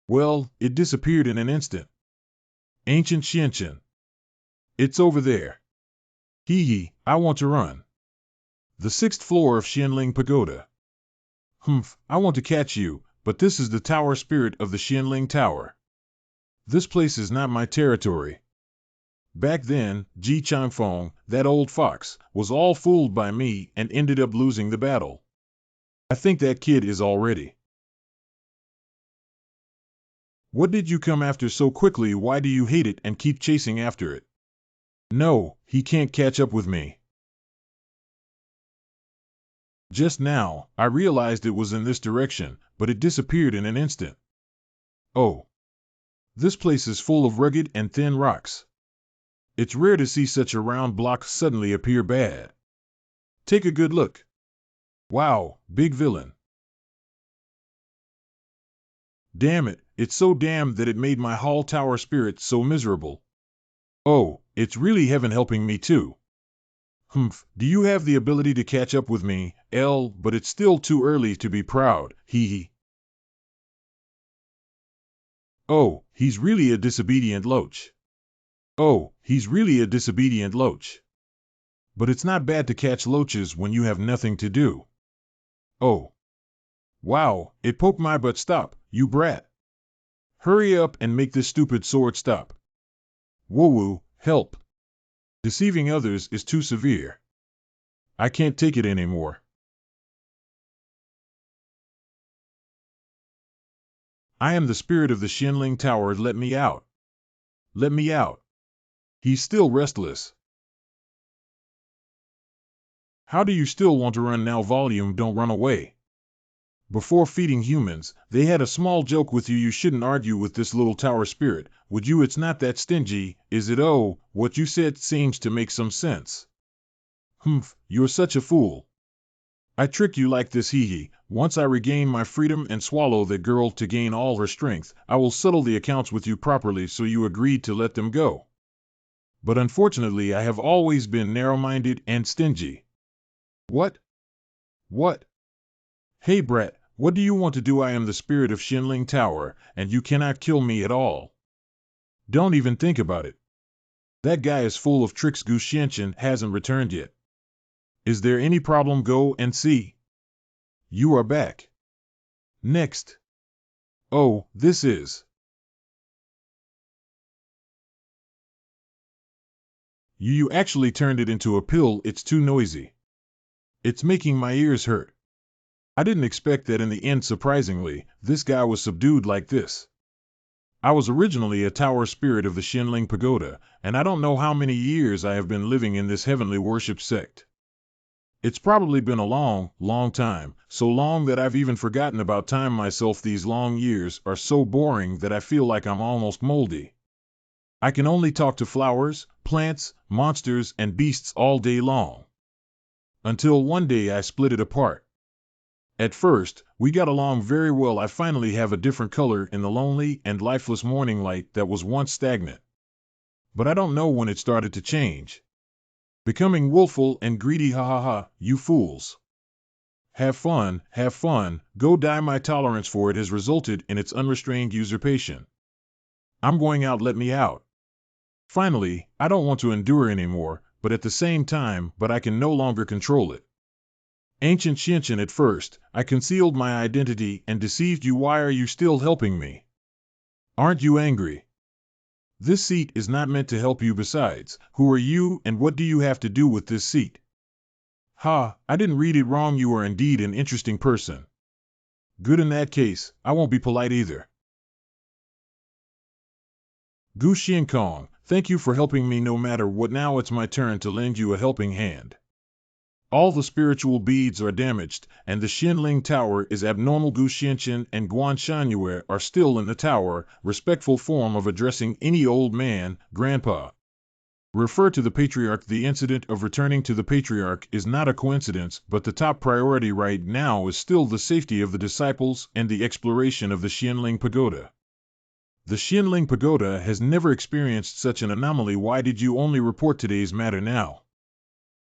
Well, it disappeared in an instant. Ancient Xianqian. It's over there. Hee hee, I want to run. The 6th floor of Xianling Pagoda. Humph, I want to catch you, but this is the tower spirit of the Xianling Tower. This place is not my territory. Back then, Ji Changfeng, that old fox, was all fooled by me and ended up losing the battle. I think that kid is already. What did you come after so quickly? Why do you hate it and keep chasing after it? No, he can't catch up with me. Just now, I realized it was in this direction, but it disappeared in an instant. Oh. This place is full of rugged and thin rocks. It's rare to see such a round block suddenly appear bad. Take a good look. Wow, big villain. Damn it, it's so damned that it made my hall tower spirit so miserable. Oh, it's really heaven helping me too. Humph, do you have the ability to catch up with me, L? But it's still too early to be proud, hee hee. Oh, he's really a disobedient loach. Oh, he's really a disobedient loach. But it's not bad to catch loaches when you have nothing to do. Oh. Wow, it poked my butt. Stop, you brat. Hurry up and make this stupid sword stop. Woo-woo, help. Deceiving others is too severe. I can't take it anymore. I am the spirit of the Shinling Tower. Let me out. Let me out. He's still restless. How do you still want to run now? Volume, don't run away. Before feeding humans, they had a small joke with you. You shouldn't argue with this little tower spirit, would you? It's not that stingy, is it? Oh, what you said seems to make some sense. Humph, you're such a fool. I trick you like this, hee hee. Once I regain my freedom and swallow that girl to gain all her strength, I will settle the accounts with you properly. So you agreed to let them go. But unfortunately I have always been narrow-minded and stingy. What? What? Hey brat, what do you want to do? I am the spirit of Shinling Tower, and you cannot kill me at all. Don't even think about it. That guy is full of tricks. Gu Xianqian hasn't returned yet. Is there any problem? Go and see. You are back. Next. Oh, this is. You actually turned it into a pill. It's too noisy. It's making my ears hurt. I didn't expect that in the end. Surprisingly, this guy was subdued like this. I was originally a tower spirit of the Shinling Pagoda, and I don't know how many years I have been living in this heavenly worship sect. It's probably been a long, long time, so long that I've even forgotten about time myself. These long years are so boring that I feel like I'm almost moldy. I can only talk to flowers, plants, monsters, and beasts all day long. Until one day I split it apart. At first, we got along very well. I finally have a different color in the lonely and lifeless morning light that was once stagnant. But I don't know when it started to change. Becoming willful and greedy. Ha ha ha, you fools. Have fun, go die. My tolerance for it has resulted in its unrestrained usurpation. I'm going out. Let me out. Finally, I don't want to endure anymore, but at the same time, I can no longer control it. Ancient Xianqian, at first, I concealed my identity and deceived you. Why are you still helping me? Aren't you angry? This seat is not meant to help you. Besides, who are you and what do you have to do with this seat? Ha, I didn't read it wrong. You are indeed an interesting person. Good, in that case, I won't be polite either. Gu Xiankong, thank you for helping me no matter what. Now it's my turn to lend you a helping hand. All the spiritual beads are damaged, and the Shinling Tower is abnormal. Gu Xianqian and Guan Shanyue are still in the tower, respectful form of addressing any old man, grandpa. Refer to the Patriarch. The incident of returning to the Patriarch is not a coincidence, but the top priority right now is still the safety of the disciples and the exploration of the Shinling Pagoda. The Shinling Pagoda has never experienced such an anomaly. Why did you only report today's matter now?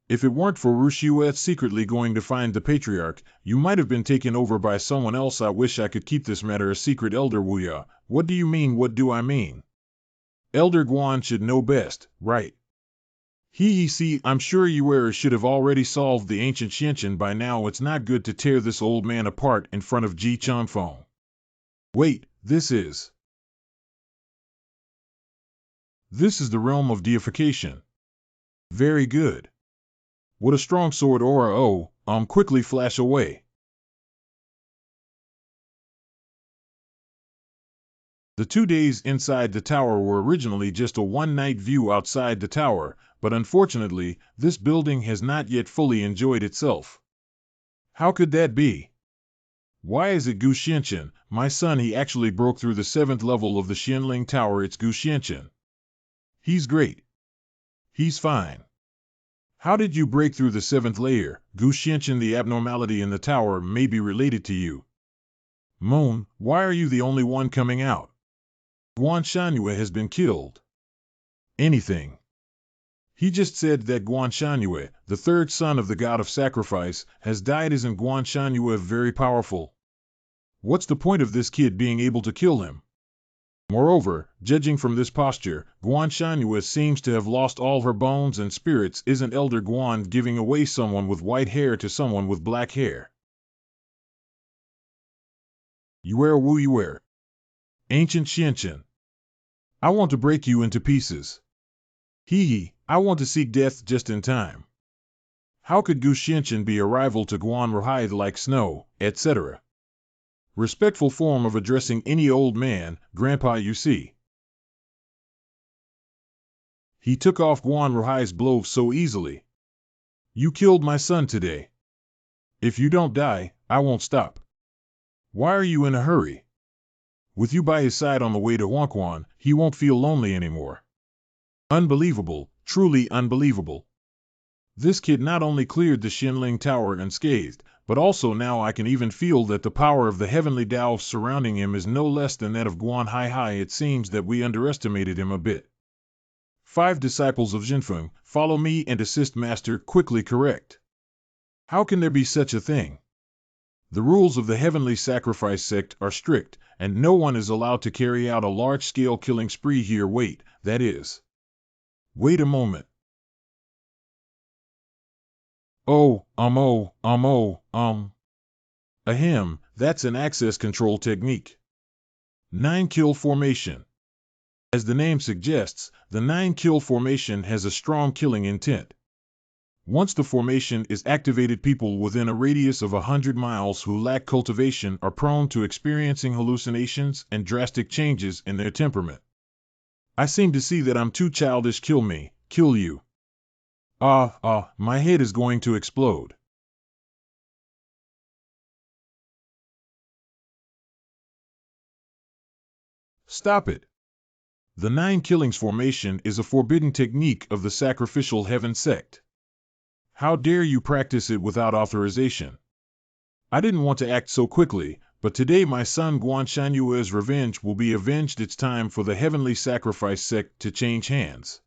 If it weren't for Rushue secretly going to find the Patriarch, you might have been taken over by someone else. I wish I could keep this matter a secret. Elder Wuya, what do you mean? What do I mean? Elder Guan should know best, right? See, I'm sure you should have already solved the ancient Xianqian by now. It's not good to tear this old man apart in front of Ji Chanfeng. Wait, this is the realm of deification. Very good. What a strong sword aura. Quickly flash away. The 2 days inside the tower were originally just a one-night view outside the tower, but unfortunately, this building has not yet fully enjoyed itself. How could that be? Why is it Gu Xianqian, my son? He actually broke through the 7th level of the Shinling Tower. It's Gu Xianqian. He's great. He's fine. How did you break through the 7th layer? Gu Xianqian, the abnormality in the tower may be related to you. Moan, why are you the only one coming out? Guan Shangyue has been killed. Anything. He just said that Guan Shangyue, the 3rd son of the god of sacrifice, has died. Isn't Guan Shangyue very powerful? What's the point of this kid being able to kill him? Moreover, judging from this posture, Guan Shangyue seems to have lost all her bones and spirits. Isn't Elder Guan giving away someone with white hair to someone with black hair? Yuer Wu Yuer. Ancient Xianqian. I want to break you into pieces. Hee, I want to seek death just in time. How could Gu Xianqian be a rival to Guan Ruhai like snow, etc.? Respectful form of addressing any old man, Grandpa, you see. He took off Guan Ruhai's blow so easily. You killed my son today. If you don't die, I won't stop. Why are you in a hurry? With you by his side on the way to Huangquan, he won't feel lonely anymore. Unbelievable, truly unbelievable. This kid not only cleared the Xinling Tower unscathed, but also now I can even feel that the power of the heavenly Tao surrounding him is no less than that of Guan Hai. It seems that we underestimated him a bit. 5 disciples of Jinfeng, follow me and assist Master. Quickly correct. How can there be such a thing? The rules of the heavenly sacrifice sect are strict, and no one is allowed to carry out a large-scale killing spree here. Wait, that is. Wait a moment. Ahem, that's an access control technique. 9-kill formation. As the name suggests, the 9-kill formation has a strong killing intent. Once the formation is activated, people within a radius of 100 miles who lack cultivation are prone to experiencing hallucinations and drastic changes in their temperament. I seem to see that I'm too childish. Kill me, kill you. My head is going to explode. Stop it. The 9 killings formation is a forbidden technique of the sacrificial heaven sect. How dare you practice it without authorization? I didn't want to act so quickly, but today my son Guan Shanyue's revenge will be avenged. It's time for the heavenly sacrifice sect to change hands.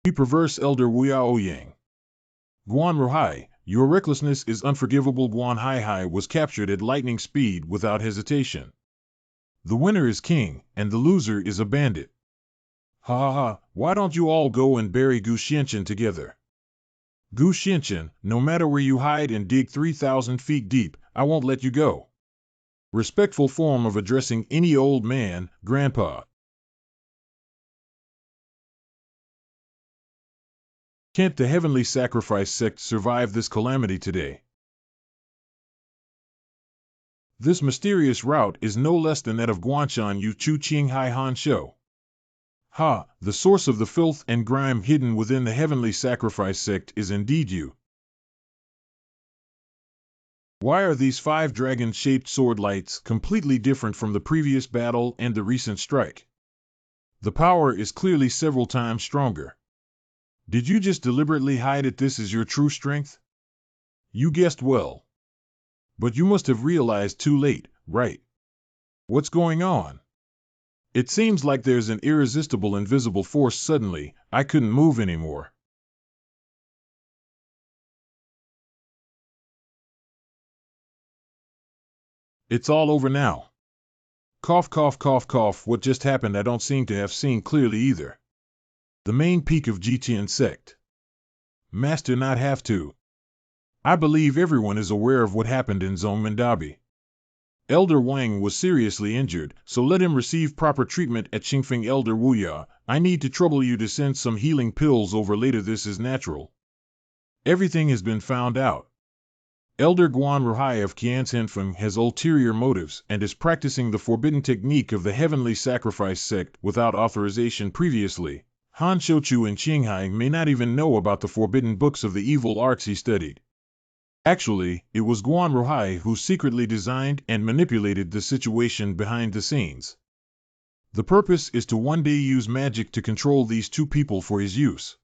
We perverse Elder Wuyao Yang. Guan Ruhai, your recklessness is unforgivable. Guan Hai was captured at lightning speed without hesitation. The winner is king, and the loser is a bandit. Why don't you all go and bury Gu Xianqian together? Gu Xianqian, no matter where you hide and dig 3,000 feet deep, I won't let you go. Respectful form of addressing any old man, Grandpa. Can't the heavenly sacrifice sect survive this calamity today? This mysterious route is no less than that of Guanshan Yu Chu Qing Hai Han Shou. The source of the filth and grime hidden within the heavenly sacrifice sect is indeed you. Why are these 5 dragon-shaped sword lights completely different from the previous battle and the recent strike? The power is clearly several times stronger. Did you just deliberately hide it? This is your true strength? You guessed well. But you must have realized too late, right? What's going on? It seems like there's an irresistible invisible force. Suddenly, I couldn't move anymore. It's all over now. Cough, cough, cough, cough. What just happened? I don't seem to have seen clearly either. The main peak of Tian Sect. Master, not have to. I believe everyone is aware of what happened in Zhongmendabi. Elder Wang was seriously injured, so let him receive proper treatment at Qingfeng. Elder Wuya, I need to trouble you to send some healing pills over later. This is natural. Everything has been found out. Elder Guan Ruhai of Qianzhenfeng has ulterior motives and is practicing the forbidden technique of the heavenly sacrifice sect without authorization previously. Han Shouchu and Qinghai may not even know about the forbidden books of the evil arts he studied. Actually, it was Guan Ruhai who secretly designed and manipulated the situation behind the scenes. The purpose is to one day use magic to control these 2 people for his use.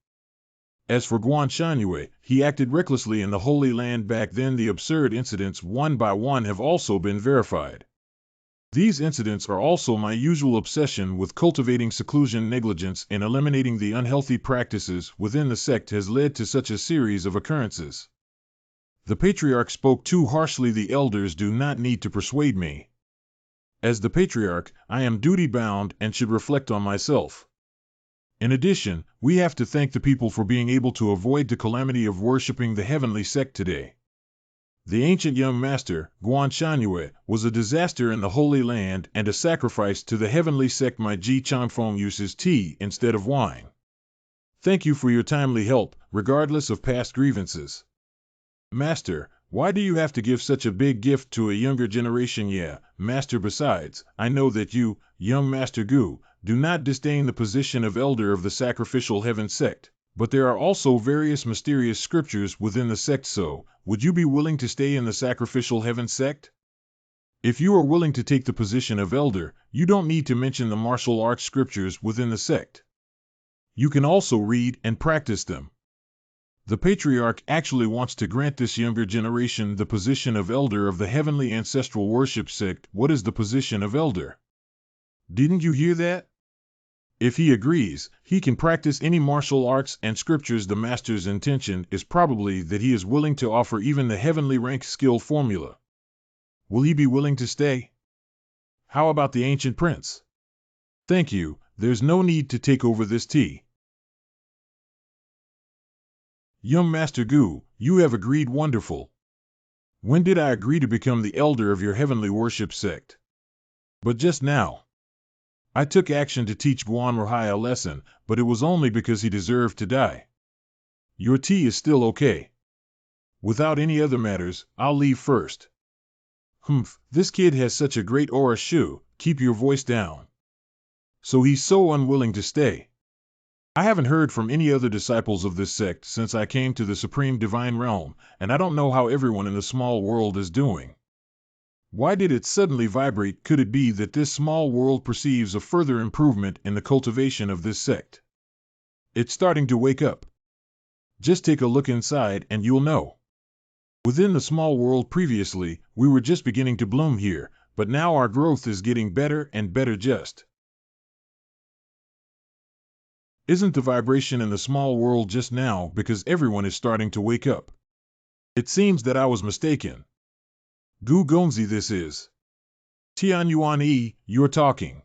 As for Guan Shangyue, he acted recklessly in the Holy Land back then. The absurd incidents one by one have also been verified. These incidents are also my usual obsession with cultivating seclusion. Negligence in eliminating the unhealthy practices within the sect has led to such a series of occurrences. The Patriarch spoke too harshly. The elders do not need to persuade me. As the Patriarch, I am duty-bound and should reflect on myself. In addition, we have to thank the people for being able to avoid the calamity of worshipping the heavenly sect today. The ancient young master, Guan Shangyue, was a disaster in the Holy Land and a sacrifice to the heavenly sect. My Ji Changfeng uses tea instead of wine. Thank you for your timely help, regardless of past grievances. Master, why do you have to give such a big gift to a younger generation? Yeah, Master. Besides, I know that you, young Master Gu, do not disdain the position of elder of the sacrificial heaven sect. But there are also various mysterious scriptures within the sect, so would you be willing to stay in the sacrificial heaven sect? If you are willing to take the position of elder, you don't need to mention the martial arts scriptures within the sect. You can also read and practice them. The Patriarch actually wants to grant this younger generation the position of elder of the heavenly ancestral worship sect. What is the position of elder? Didn't you hear that? If he agrees, he can practice any martial arts and scriptures. The master's intention is probably that he is willing to offer even the heavenly rank skill formula. Will he be willing to stay? How about the ancient prince? Thank you, there's no need to take over this tea. Young Master Gu, you have agreed. Wonderful. When did I agree to become the elder of your heavenly worship sect? But just now. I took action to teach Guan Rohai a lesson, but it was only because he deserved to die. Your tea is still okay. Without any other matters, I'll leave first. Humph, this kid has such a great aura. Shoo, keep your voice down. So he's so unwilling to stay. I haven't heard from any other disciples of this sect since I came to the Supreme Divine Realm, and I don't know how everyone in the small world is doing. Why did it suddenly vibrate? Could it be that this small world perceives a further improvement in the cultivation of this sect? It's starting to wake up. Just take a look inside and you'll know. Within the small world previously, we were just beginning to bloom here, but now our growth is getting better and better. Just isn't the vibration in the small world just now because everyone is starting to wake up? It seems that I was mistaken. Gu Gongzi, this is Tian Yuan E, you're talking.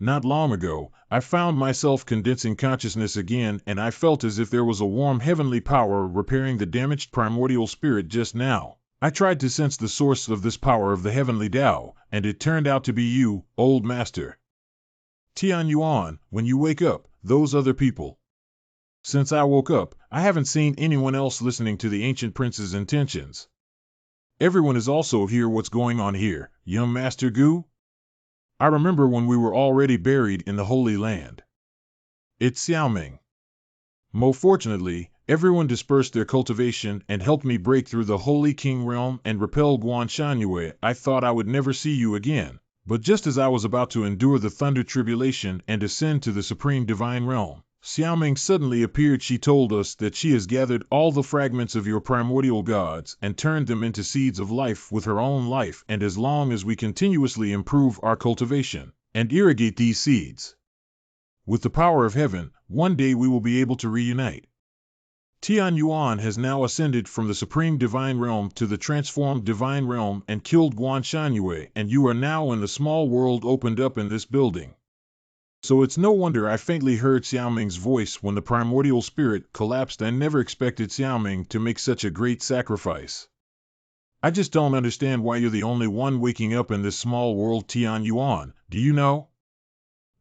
Not long ago, I found myself condensing consciousness again, and I felt as if there was a warm heavenly power repairing the damaged primordial spirit just now. I tried to sense the source of this power of the heavenly Tao, and it turned out to be you, old master. Tian Yuan, when you wake up, those other people. Since I woke up, I haven't seen anyone else listening to the ancient prince's intentions. Everyone is also here. What's going on here, young Master Gu? I remember when we were already buried in the Holy Land. It's Xiaoming. Most fortunately, everyone dispersed their cultivation and helped me break through the Holy King realm and repel Guan Shangyue. I thought I would never see you again, but just as I was about to endure the thunder tribulation and ascend to the Supreme Divine Realm, Xiaoming suddenly appeared. She told us that she has gathered all the fragments of your primordial gods and turned them into seeds of life with her own life, and as long as we continuously improve our cultivation and irrigate these seeds with the power of heaven, one day we will be able to reunite. Tian Yuan has now ascended from the Supreme Divine Realm to the transformed Divine Realm and killed Guan Shangyue, and you are now in the small world opened up in this building. So it's no wonder I faintly heard Xiaoming's voice when the primordial spirit collapsed. I never expected Xiaoming to make such a great sacrifice. I just don't understand why you're the only one waking up in this small world. Tian Yuan, do you know?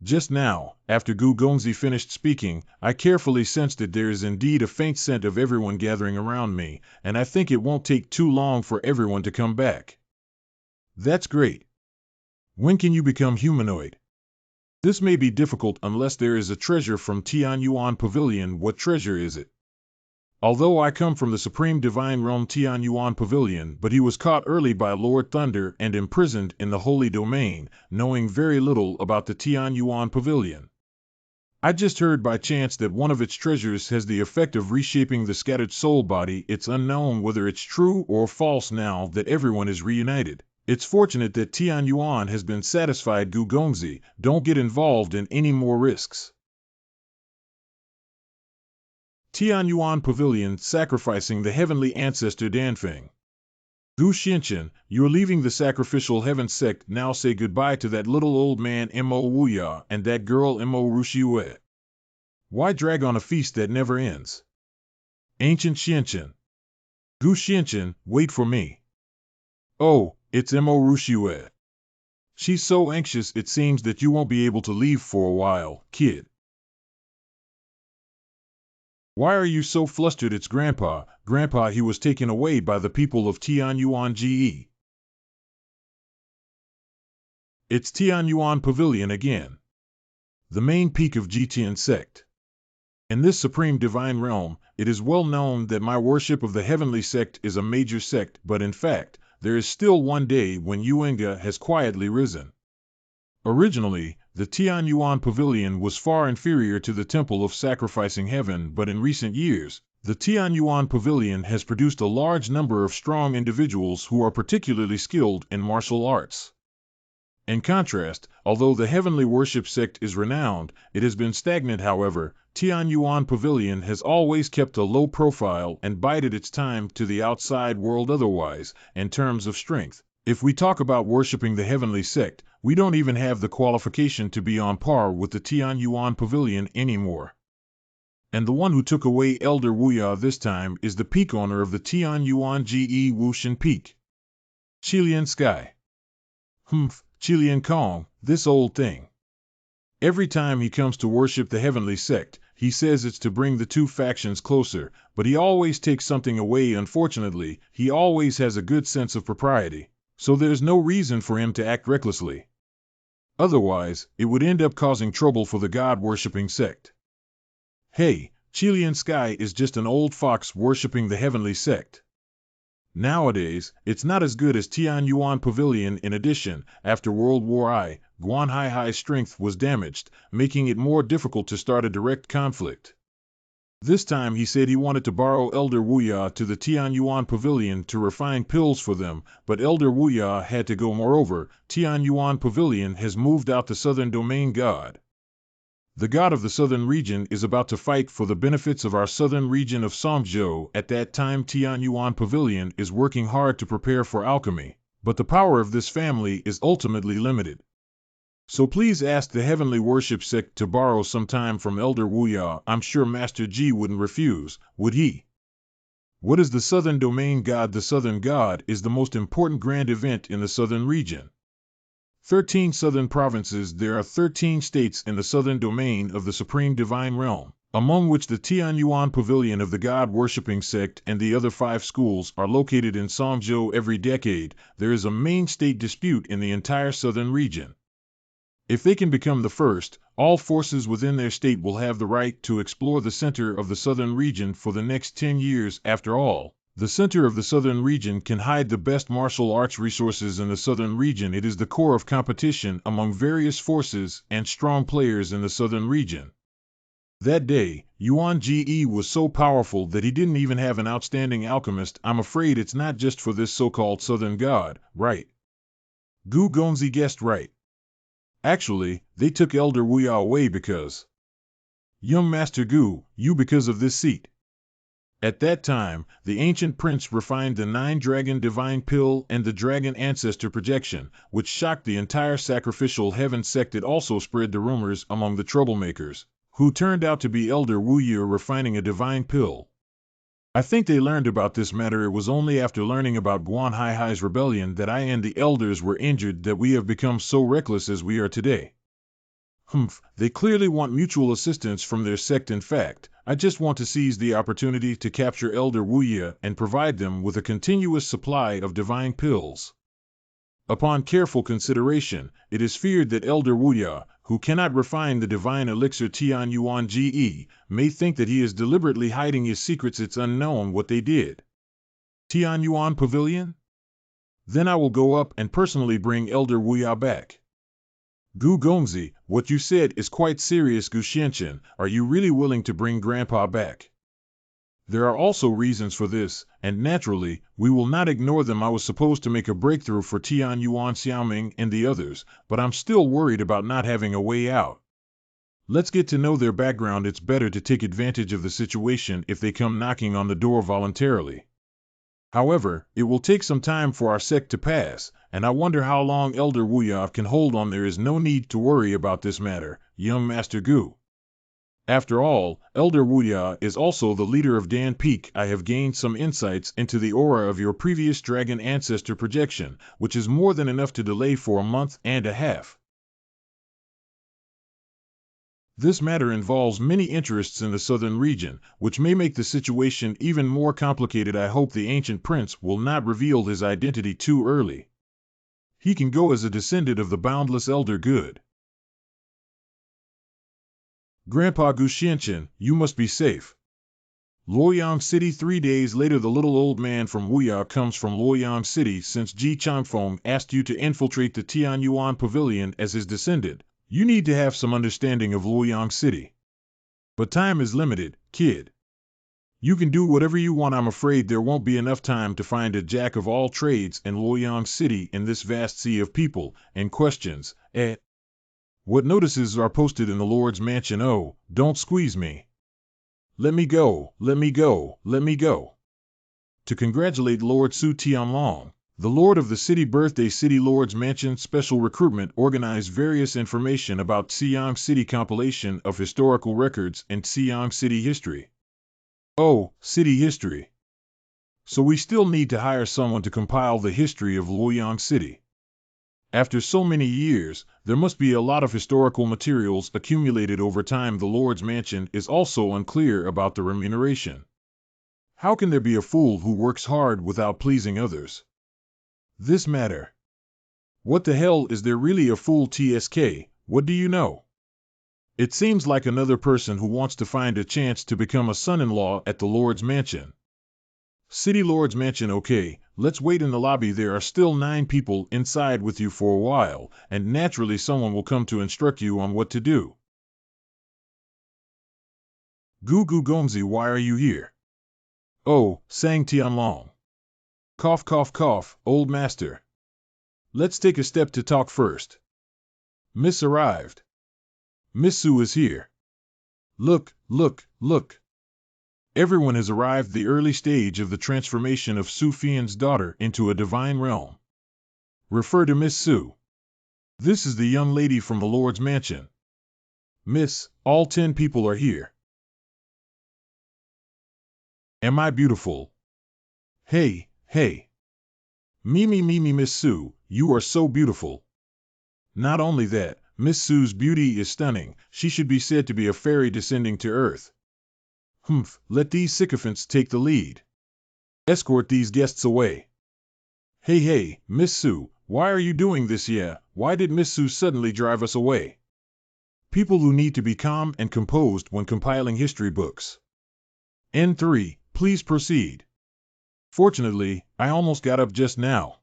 Just now, after Gu Gongzi finished speaking, I carefully sensed that there is indeed a faint scent of everyone gathering around me, and I think it won't take too long for everyone to come back. That's great. When can you become humanoid? This may be difficult unless there is a treasure from Tian Yuan Pavilion. What treasure is it? Although I come from the Supreme Divine Realm Tian Yuan Pavilion, but he was caught early by Lord Thunder and imprisoned in the Holy Domain, knowing very little about the Tian Yuan Pavilion. I just heard by chance that one of its treasures has the effect of reshaping the scattered soul body. It's unknown whether it's true or false now that everyone is reunited. It's fortunate that Tian Yuan has been satisfied. Gu Gongzi, don't get involved in any more risks. Tian Yuan Pavilion sacrificing the heavenly ancestor Danfeng. Gu Xianchen, you're leaving the sacrificial heaven sect. Now say goodbye to that little old man Mo Wuya and that girl Mo Ruxiue. Why drag on a feast that never ends? Ancient Xianchen. Gu Xianchen, wait for me. Oh, it's Mo Ruxiue. She's so anxious it seems that you won't be able to leave for a while, kid. Why are you so flustered? It's Grandpa. Grandpa, he was taken away by the people of Tian Yuan Ge. It's Tian Yuan Pavilion again. The main peak of Tian Sect. In this supreme divine realm, it is well known that my worship of the heavenly sect is a major sect, but in fact, there is still one day when Yuenga has quietly risen. Originally, the Tian Yuan Pavilion was far inferior to the Temple of Sacrificing Heaven, but in recent years, the Tian Yuan Pavilion has produced a large number of strong individuals who are particularly skilled in martial arts. In contrast, although the heavenly worship sect is renowned, it has been stagnant. However, Tian Yuan Pavilion has always kept a low profile and bided its time to the outside world. Otherwise, in terms of strength, if we talk about worshipping the heavenly sect, we don't even have the qualification to be on par with the Tian Yuan Pavilion anymore. And the one who took away Elder Wuya this time is the peak owner of the Tian Yuan Ge Wushan Peak. Qilian Sky. Qilian Kong, this old thing. Every time he comes to worship the heavenly sect, he says it's to bring the two factions closer, but he always takes something away. Unfortunately, he always has a good sense of propriety, so there's no reason for him to act recklessly. Otherwise, it would end up causing trouble for the God-worshipping sect. Hey, Qilian Sky is just an old fox worshipping the heavenly sect. Nowadays, it's not as good as Tian Yuan Pavilion. In addition, after World War I, Guan Haihai's strength was damaged, making it more difficult to start a direct conflict. This time he said he wanted to borrow Elder Wuya to the Tian Yuan Pavilion to refine pills for them, but Elder Wuya had to go. Moreover, Tian Yuan Pavilion has moved out the southern domain god. The god of the southern region is about to fight for the benefits of our southern region of Songzhou. At that time, Tian Yuan Pavilion is working hard to prepare for alchemy, but the power of this family is ultimately limited. So please ask the heavenly worship sect to borrow some time from Elder Wuya. I'm sure Master Ji wouldn't refuse, would he? What is the southern domain god? The southern god is the most important grand event in the southern region. 13 southern provinces. There are 13 states in the southern domain of the supreme divine realm, among which the Tian Yuan Pavilion of the God-worshipping sect and the other 5 schools are located in Songzhou. Every decade, there is a main state dispute in the entire southern region. If they can become the first, all forces within their state will have the right to explore the center of the southern region for the next 10 years. After all, the center of the southern region can hide the best martial arts resources in the southern region. It is the core of competition among various forces and strong players in the southern region. That day, Yuan Ge was so powerful that he didn't even have an outstanding alchemist. I'm afraid it's not just for this so-called southern god, right? Gu Gongzi guessed right. Actually, they took Elder Wuya away because... Young Master Gu, you because of this seat. At that time, the ancient prince refined the 9-dragon divine pill and the dragon ancestor projection, which shocked the entire sacrificial heaven sect. It also spread the rumors among the troublemakers, who turned out to be Elder Wuya refining a divine pill. I think they learned about this matter. It was only after learning about Guan Haihai's rebellion that I and the elders were injured that we have become so reckless as we are today. They clearly want mutual assistance from their sect. In fact, I just want to seize the opportunity to capture Elder Wuya and provide them with a continuous supply of divine pills. Upon careful consideration, it is feared that Elder Wuya, who cannot refine the divine elixir Tian Yuan Ge, may think that he is deliberately hiding his secrets. It's unknown what they did. Tian Yuan Pavilion? Then I will go up and personally bring Elder Wuya back. Gu Gongzi, what you said is quite serious. Gu Xianchen, are you really willing to bring Grandpa back? There are also reasons for this, and naturally, we will not ignore them. I was supposed to make a breakthrough for Tian, Yuan, Xiaoming, and the others, but I'm still worried about not having a way out. Let's get to know their background. It's better to take advantage of the situation if they come knocking on the door voluntarily. However, it will take some time for our sect to pass, and I wonder how long Elder Wuya can hold on. There is no need to worry about this matter, young Master Gu. After all, Elder Wuya is also the leader of Dan Peak. I have gained some insights into the aura of your previous dragon ancestor projection, which is more than enough to delay for a month and a half. This matter involves many interests in the southern region, which may make the situation even more complicated. I hope the ancient prince will not reveal his identity too early. He can go as a descendant of the boundless Elder Good. Grandpa Gu Xianchen, you must be safe. Luoyang City. 3 days later, the little old man from Wuya comes from Luoyang City. Since Ji Changfeng asked you to infiltrate the Tianyuan Pavilion as his descendant, you need to have some understanding of Luoyang City. But time is limited, kid. You can do whatever you want. I'm afraid there won't be enough time to find a jack of all trades in Luoyang City in this vast sea of people and questions. What notices are posted in the Lord's mansion? Oh, don't squeeze me. Let me go, let me go, let me go. To congratulate Lord Su Tianlong, the Lord of the City. Birthday. City Lord's Mansion Special Recruitment organized various information about Xiang City. Compilation of historical records and Xiang City history. Oh, city history. So we still need to hire someone to compile the history of Luoyang City. After so many years, there must be a lot of historical materials accumulated over time. The Lord's Mansion is also unclear about the remuneration. How can there be a fool who works hard without pleasing others? This matter. What the hell, is there really a fool? TSK, what do you know? It seems like another person who wants to find a chance to become a son-in-law at the Lord's Mansion. City Lord's Mansion. Okay, let's wait in the lobby. There are still 9 people inside with you for a while, and naturally someone will come to instruct you on what to do. Gu Gongzi, why are you here? Oh, sang Tianlong. Cough, cough, cough, old master. Let's take a step to talk first. Miss arrived. Miss Su is here. Look, look, look. Everyone has arrived. The early stage of the transformation of Su Fian's daughter into a divine realm. Refer to Miss Su. This is the young lady from the Lord's Mansion. Miss, all 10 people are here. Am I beautiful? Hey, hey. Me, Miss Su, you are so beautiful. Not only that, Miss Su's beauty is stunning. She should be said to be a fairy descending to earth. Humph, let these sycophants take the lead. Escort these guests away. Hey, Miss Su, why are you doing this? Yeah, why did Miss Su suddenly drive us away? People who need to be calm and composed when compiling history books. N3, please proceed. Fortunately, I almost got up just now.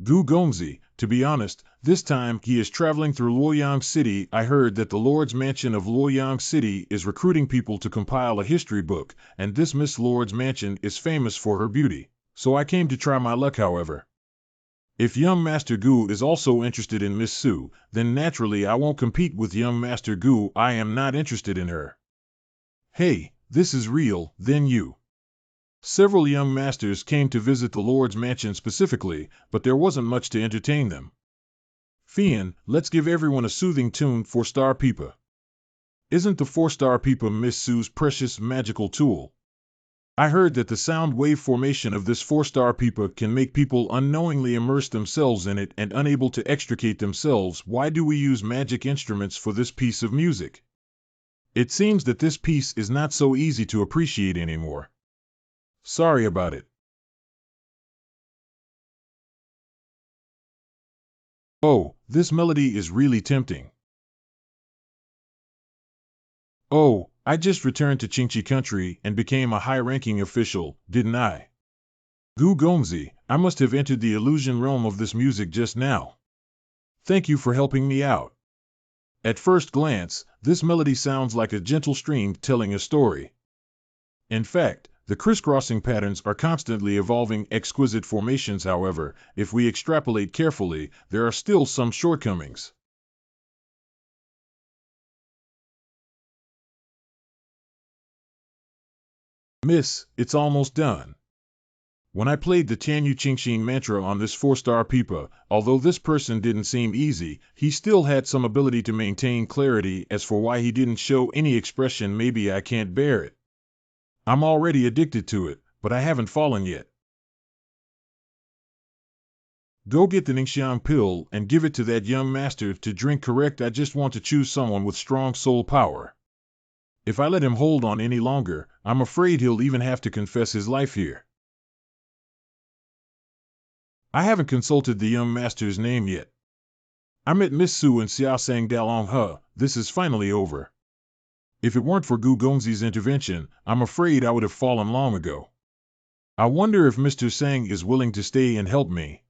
Gu Gongzi, to be honest, this time he is traveling through Luoyang City. I heard that the Lord's Mansion of Luoyang City is recruiting people to compile a history book, and this Miss Lord's Mansion is famous for her beauty, so I came to try my luck. However, if young Master Gu is also interested in Miss Su, then naturally I won't compete with young Master Gu. I am not interested in her. Hey, this is real, then you. Several young masters came to visit the Lord's Mansion specifically, but there wasn't much to entertain them. Fian, let's give everyone a soothing tune. 4-star pipa. Isn't the 4-star pipa Miss Su's precious magical tool? I heard that the sound wave formation of this 4-star pipa can make people unknowingly immerse themselves in it and unable to extricate themselves. Why do we use magic instruments for this piece of music? It seems that this piece is not so easy to appreciate anymore. Sorry about it. Oh, this melody is really tempting. Oh, I just returned to Qingqi country and became a high-ranking official, didn't I? Gu Gongzi, I must have entered the illusion realm of this music just now. Thank you for helping me out. At first glance, this melody sounds like a gentle stream telling a story. In fact, the crisscrossing patterns are constantly evolving exquisite formations. However, if we extrapolate carefully, there are still some shortcomings. Miss, it's almost done. When I played the Tian Yu mantra on this 4-star pipa, although this person didn't seem easy, he still had some ability to maintain clarity. As for why he didn't show any expression, maybe I can't bear it. I'm already addicted to it, but I haven't fallen yet. Go get the Ningxiang pill and give it to that young master to drink. Correct, I just want to choose someone with strong soul power. If I let him hold on any longer, I'm afraid he'll even have to confess his life here. I haven't consulted the young master's name yet. I met Miss Su and Xiao Sang Dalong He. This is finally over. If it weren't for Gu Gongzi's intervention, I'm afraid I would have fallen long ago. I wonder if Mr. Sang is willing to stay and help me.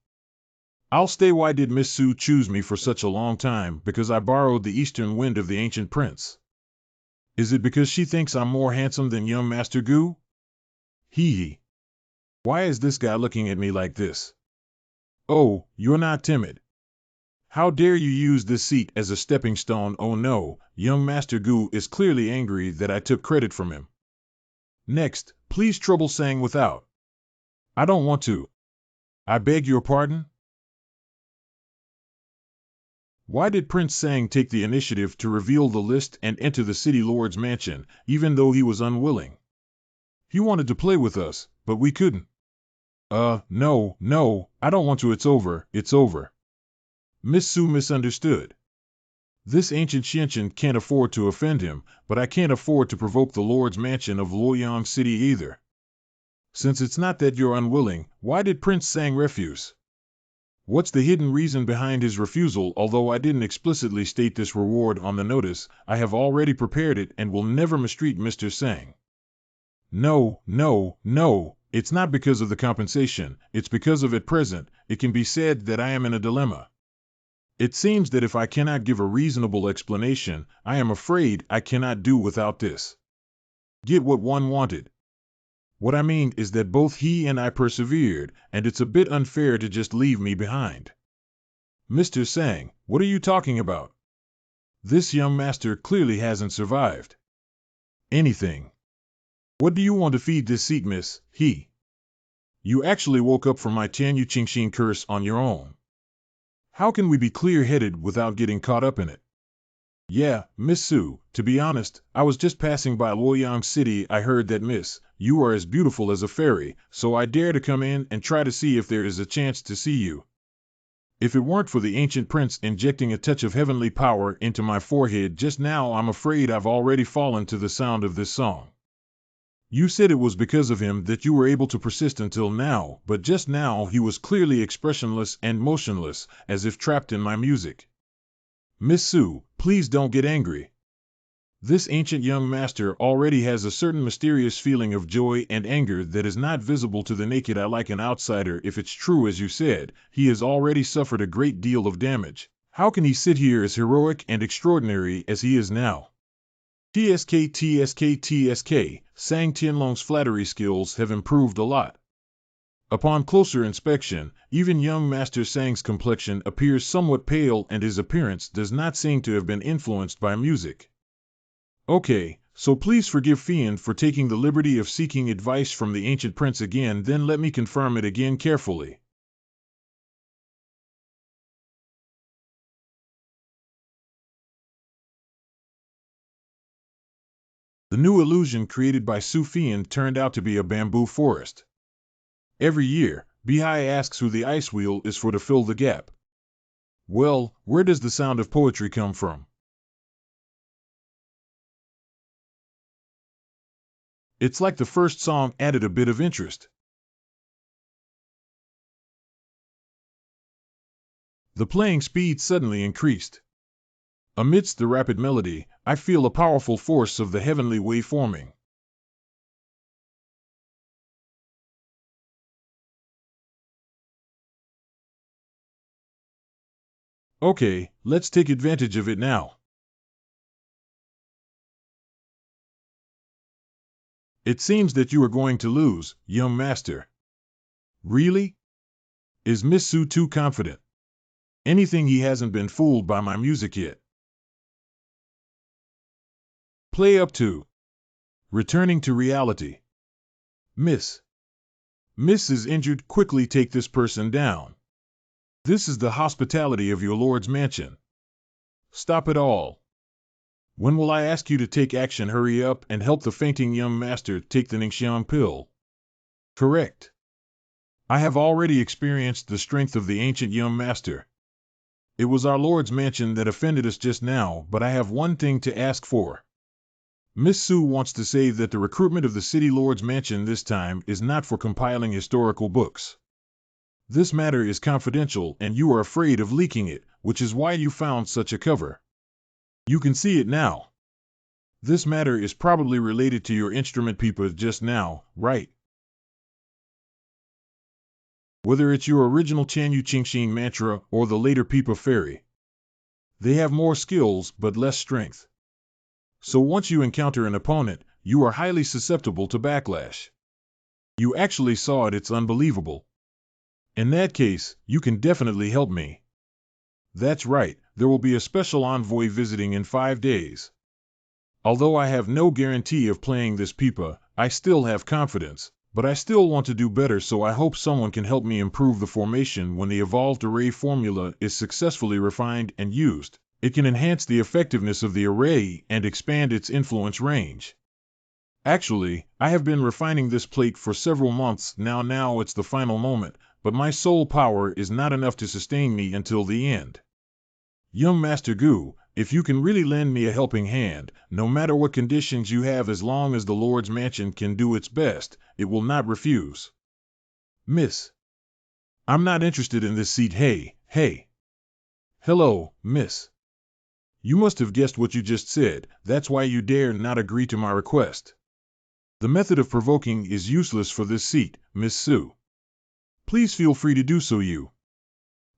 I'll stay. Why did Miss Su choose me for such a long time? Because I borrowed the eastern wind of the ancient prince. Is it because she thinks I'm more handsome than young Master Gu? Hee hee. Why is this guy looking at me like this? Oh, you're not timid. How dare you use this seat as a stepping stone? Oh no, young Master Gu is clearly angry that I took credit from him. Next, please trouble Sang without. I don't want to. I beg your pardon? Why did Prince Sang take the initiative to reveal the list and enter the city lord's mansion, even though he was unwilling? He wanted to play with us, but we couldn't. No, I don't want to. It's over, it's over. Miss Su misunderstood. This ancient Xianqian can't afford to offend him, but I can't afford to provoke the lord's mansion of Luoyang City either. Since it's not that you're unwilling, why did Prince Sang refuse? What's the hidden reason behind his refusal? Although I didn't explicitly state this reward on the notice, I have already prepared it and will never mistreat Mr. Sang. No, it's not because of the compensation, it's because of at present, it can be said that I am in a dilemma. It seems that if I cannot give a reasonable explanation, I am afraid I cannot do without this. Get what one wanted. What I mean is that both he and I persevered, and it's a bit unfair to just leave me behind. Mr. Sang, what are you talking about? This young master clearly hasn't survived anything. What do you want to feed this seat, miss? You actually woke up from my Tian Yu Qingxin curse on your own. How can we be clear-headed without getting caught up in it? Yeah, Miss Su, to be honest, I was just passing by Luoyang City. I heard that Miss, you are as beautiful as a fairy, so I dare to come in and try to see if there is a chance to see you. If it weren't for the ancient prince injecting a touch of heavenly power into my forehead just now, I'm afraid I've already fallen to the sound of this song. You said it was because of him that you were able to persist until now, but just now he was clearly expressionless and motionless, as if trapped in my music. Miss Su, please don't get angry. This ancient young master already has a certain mysterious feeling of joy and anger that is not visible to the naked eye. Like an outsider, if it's true as you said, he has already suffered a great deal of damage. How can he sit here as heroic and extraordinary as he is now? TSK, Sang Tianlong's flattery skills have improved a lot. Upon closer inspection, even young Master Sang's complexion appears somewhat pale and his appearance does not seem to have been influenced by music. Okay, so please forgive Fian for taking the liberty of seeking advice from the ancient prince again, then let me confirm it again carefully. The new illusion created by Su Fian turned out to be a bamboo forest. Every year, Bihai asks who the ice wheel is for to fill the gap. Well, where does the sound of poetry come from? It's like the first song added a bit of interest. The playing speed suddenly increased. Amidst the rapid melody, I feel a powerful force of the heavenly way forming. Okay, let's take advantage of it now. It seems that you are going to lose, young master. Really? Is Miss Su too confident? Anything he hasn't been fooled by my music yet. Play up to returning to reality. Miss is injured. Quickly take this person down. This is the hospitality of your lord's mansion. Stop it all. When will I ask you to take action? Hurry up and help the fainting young master take the Ningxiang pill. Correct. I have already experienced the strength of the ancient young master. It was our lord's mansion that offended us just now, but I have one thing to ask for. Miss Su wants to say that the recruitment of the city lord's mansion this time is not for compiling historical books. This matter is confidential and you are afraid of leaking it, which is why you found such a cover. You can see it now. This matter is probably related to your instrument pipa just now, right? Whether it's your original Chanyu Qingxin mantra or the later pipa fairy. They have more skills but less strength. So once you encounter an opponent, you are highly susceptible to backlash. You actually saw it, it's unbelievable. In that case, you can definitely help me. That's right, there will be a special envoy visiting in 5 days. Although I have no guarantee of playing this pipa, I still have confidence, but I still want to do better, so I hope someone can help me improve the formation. When the evolved array formula is successfully refined and used, it can enhance the effectiveness of the array and expand its influence range. Actually, I have been refining this plate for several months now. Now it's the final moment, but my soul power is not enough to sustain me until the end. Young Master Gu, if you can really lend me a helping hand, no matter what conditions you have, as long as the Lord's mansion can do its best, it will not refuse. Miss. I'm not interested in this seat. Hey. Hello, miss. You must have guessed what you just said, that's why you dare not agree to my request. The method of provoking is useless for this seat, Miss Su. Please feel free to do so. You.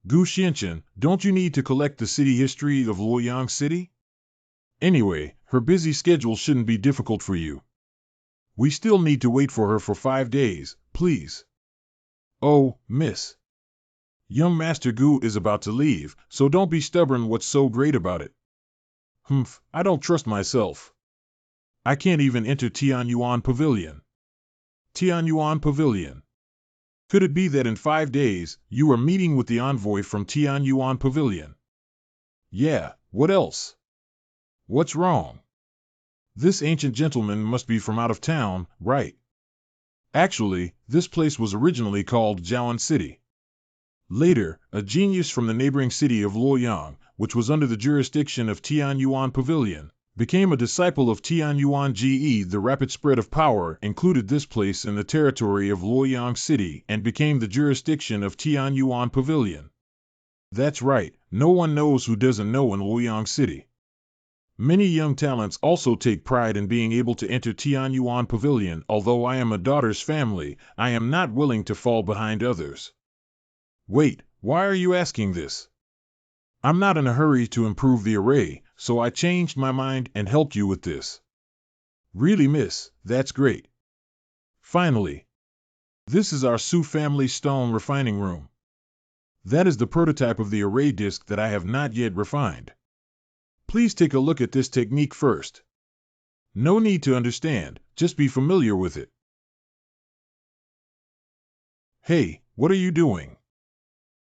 Gu Xianchen, don't you need to collect the city history of Luoyang City? Anyway, her busy schedule shouldn't be difficult for you. We still need to wait for her for 5 days, please. Oh, miss. Young Master Gu is about to leave, so don't be stubborn. What's so great about it? I don't trust myself. I can't even enter Tian Yuan Pavilion. Tian Yuan Pavilion. Could it be that in 5 days, you are meeting with the envoy from Tian Yuan Pavilion? Yeah, what else? What's wrong? This ancient gentleman must be from out of town, right? Actually, this place was originally called Jiawan City. Later, a genius from the neighboring city of Luoyang, which was under the jurisdiction of Tian Yuan Pavilion, became a disciple of Tian Yuan Ge. The rapid spread of power included this place in the territory of Luoyang City and became the jurisdiction of Tian Yuan Pavilion. That's right, no one knows who doesn't know in Luoyang City. Many young talents also take pride in being able to enter Tian Yuan Pavilion. Although I am a daughter's family, I am not willing to fall behind others. Wait, why are you asking this? I'm not in a hurry to improve the array, so I changed my mind and helped you with this. Really, miss, that's great. Finally. This is our Su family stone refining room. That is the prototype of the array disk that I have not yet refined. Please take a look at this technique first. No need to understand, just be familiar with it. Hey, what are you doing?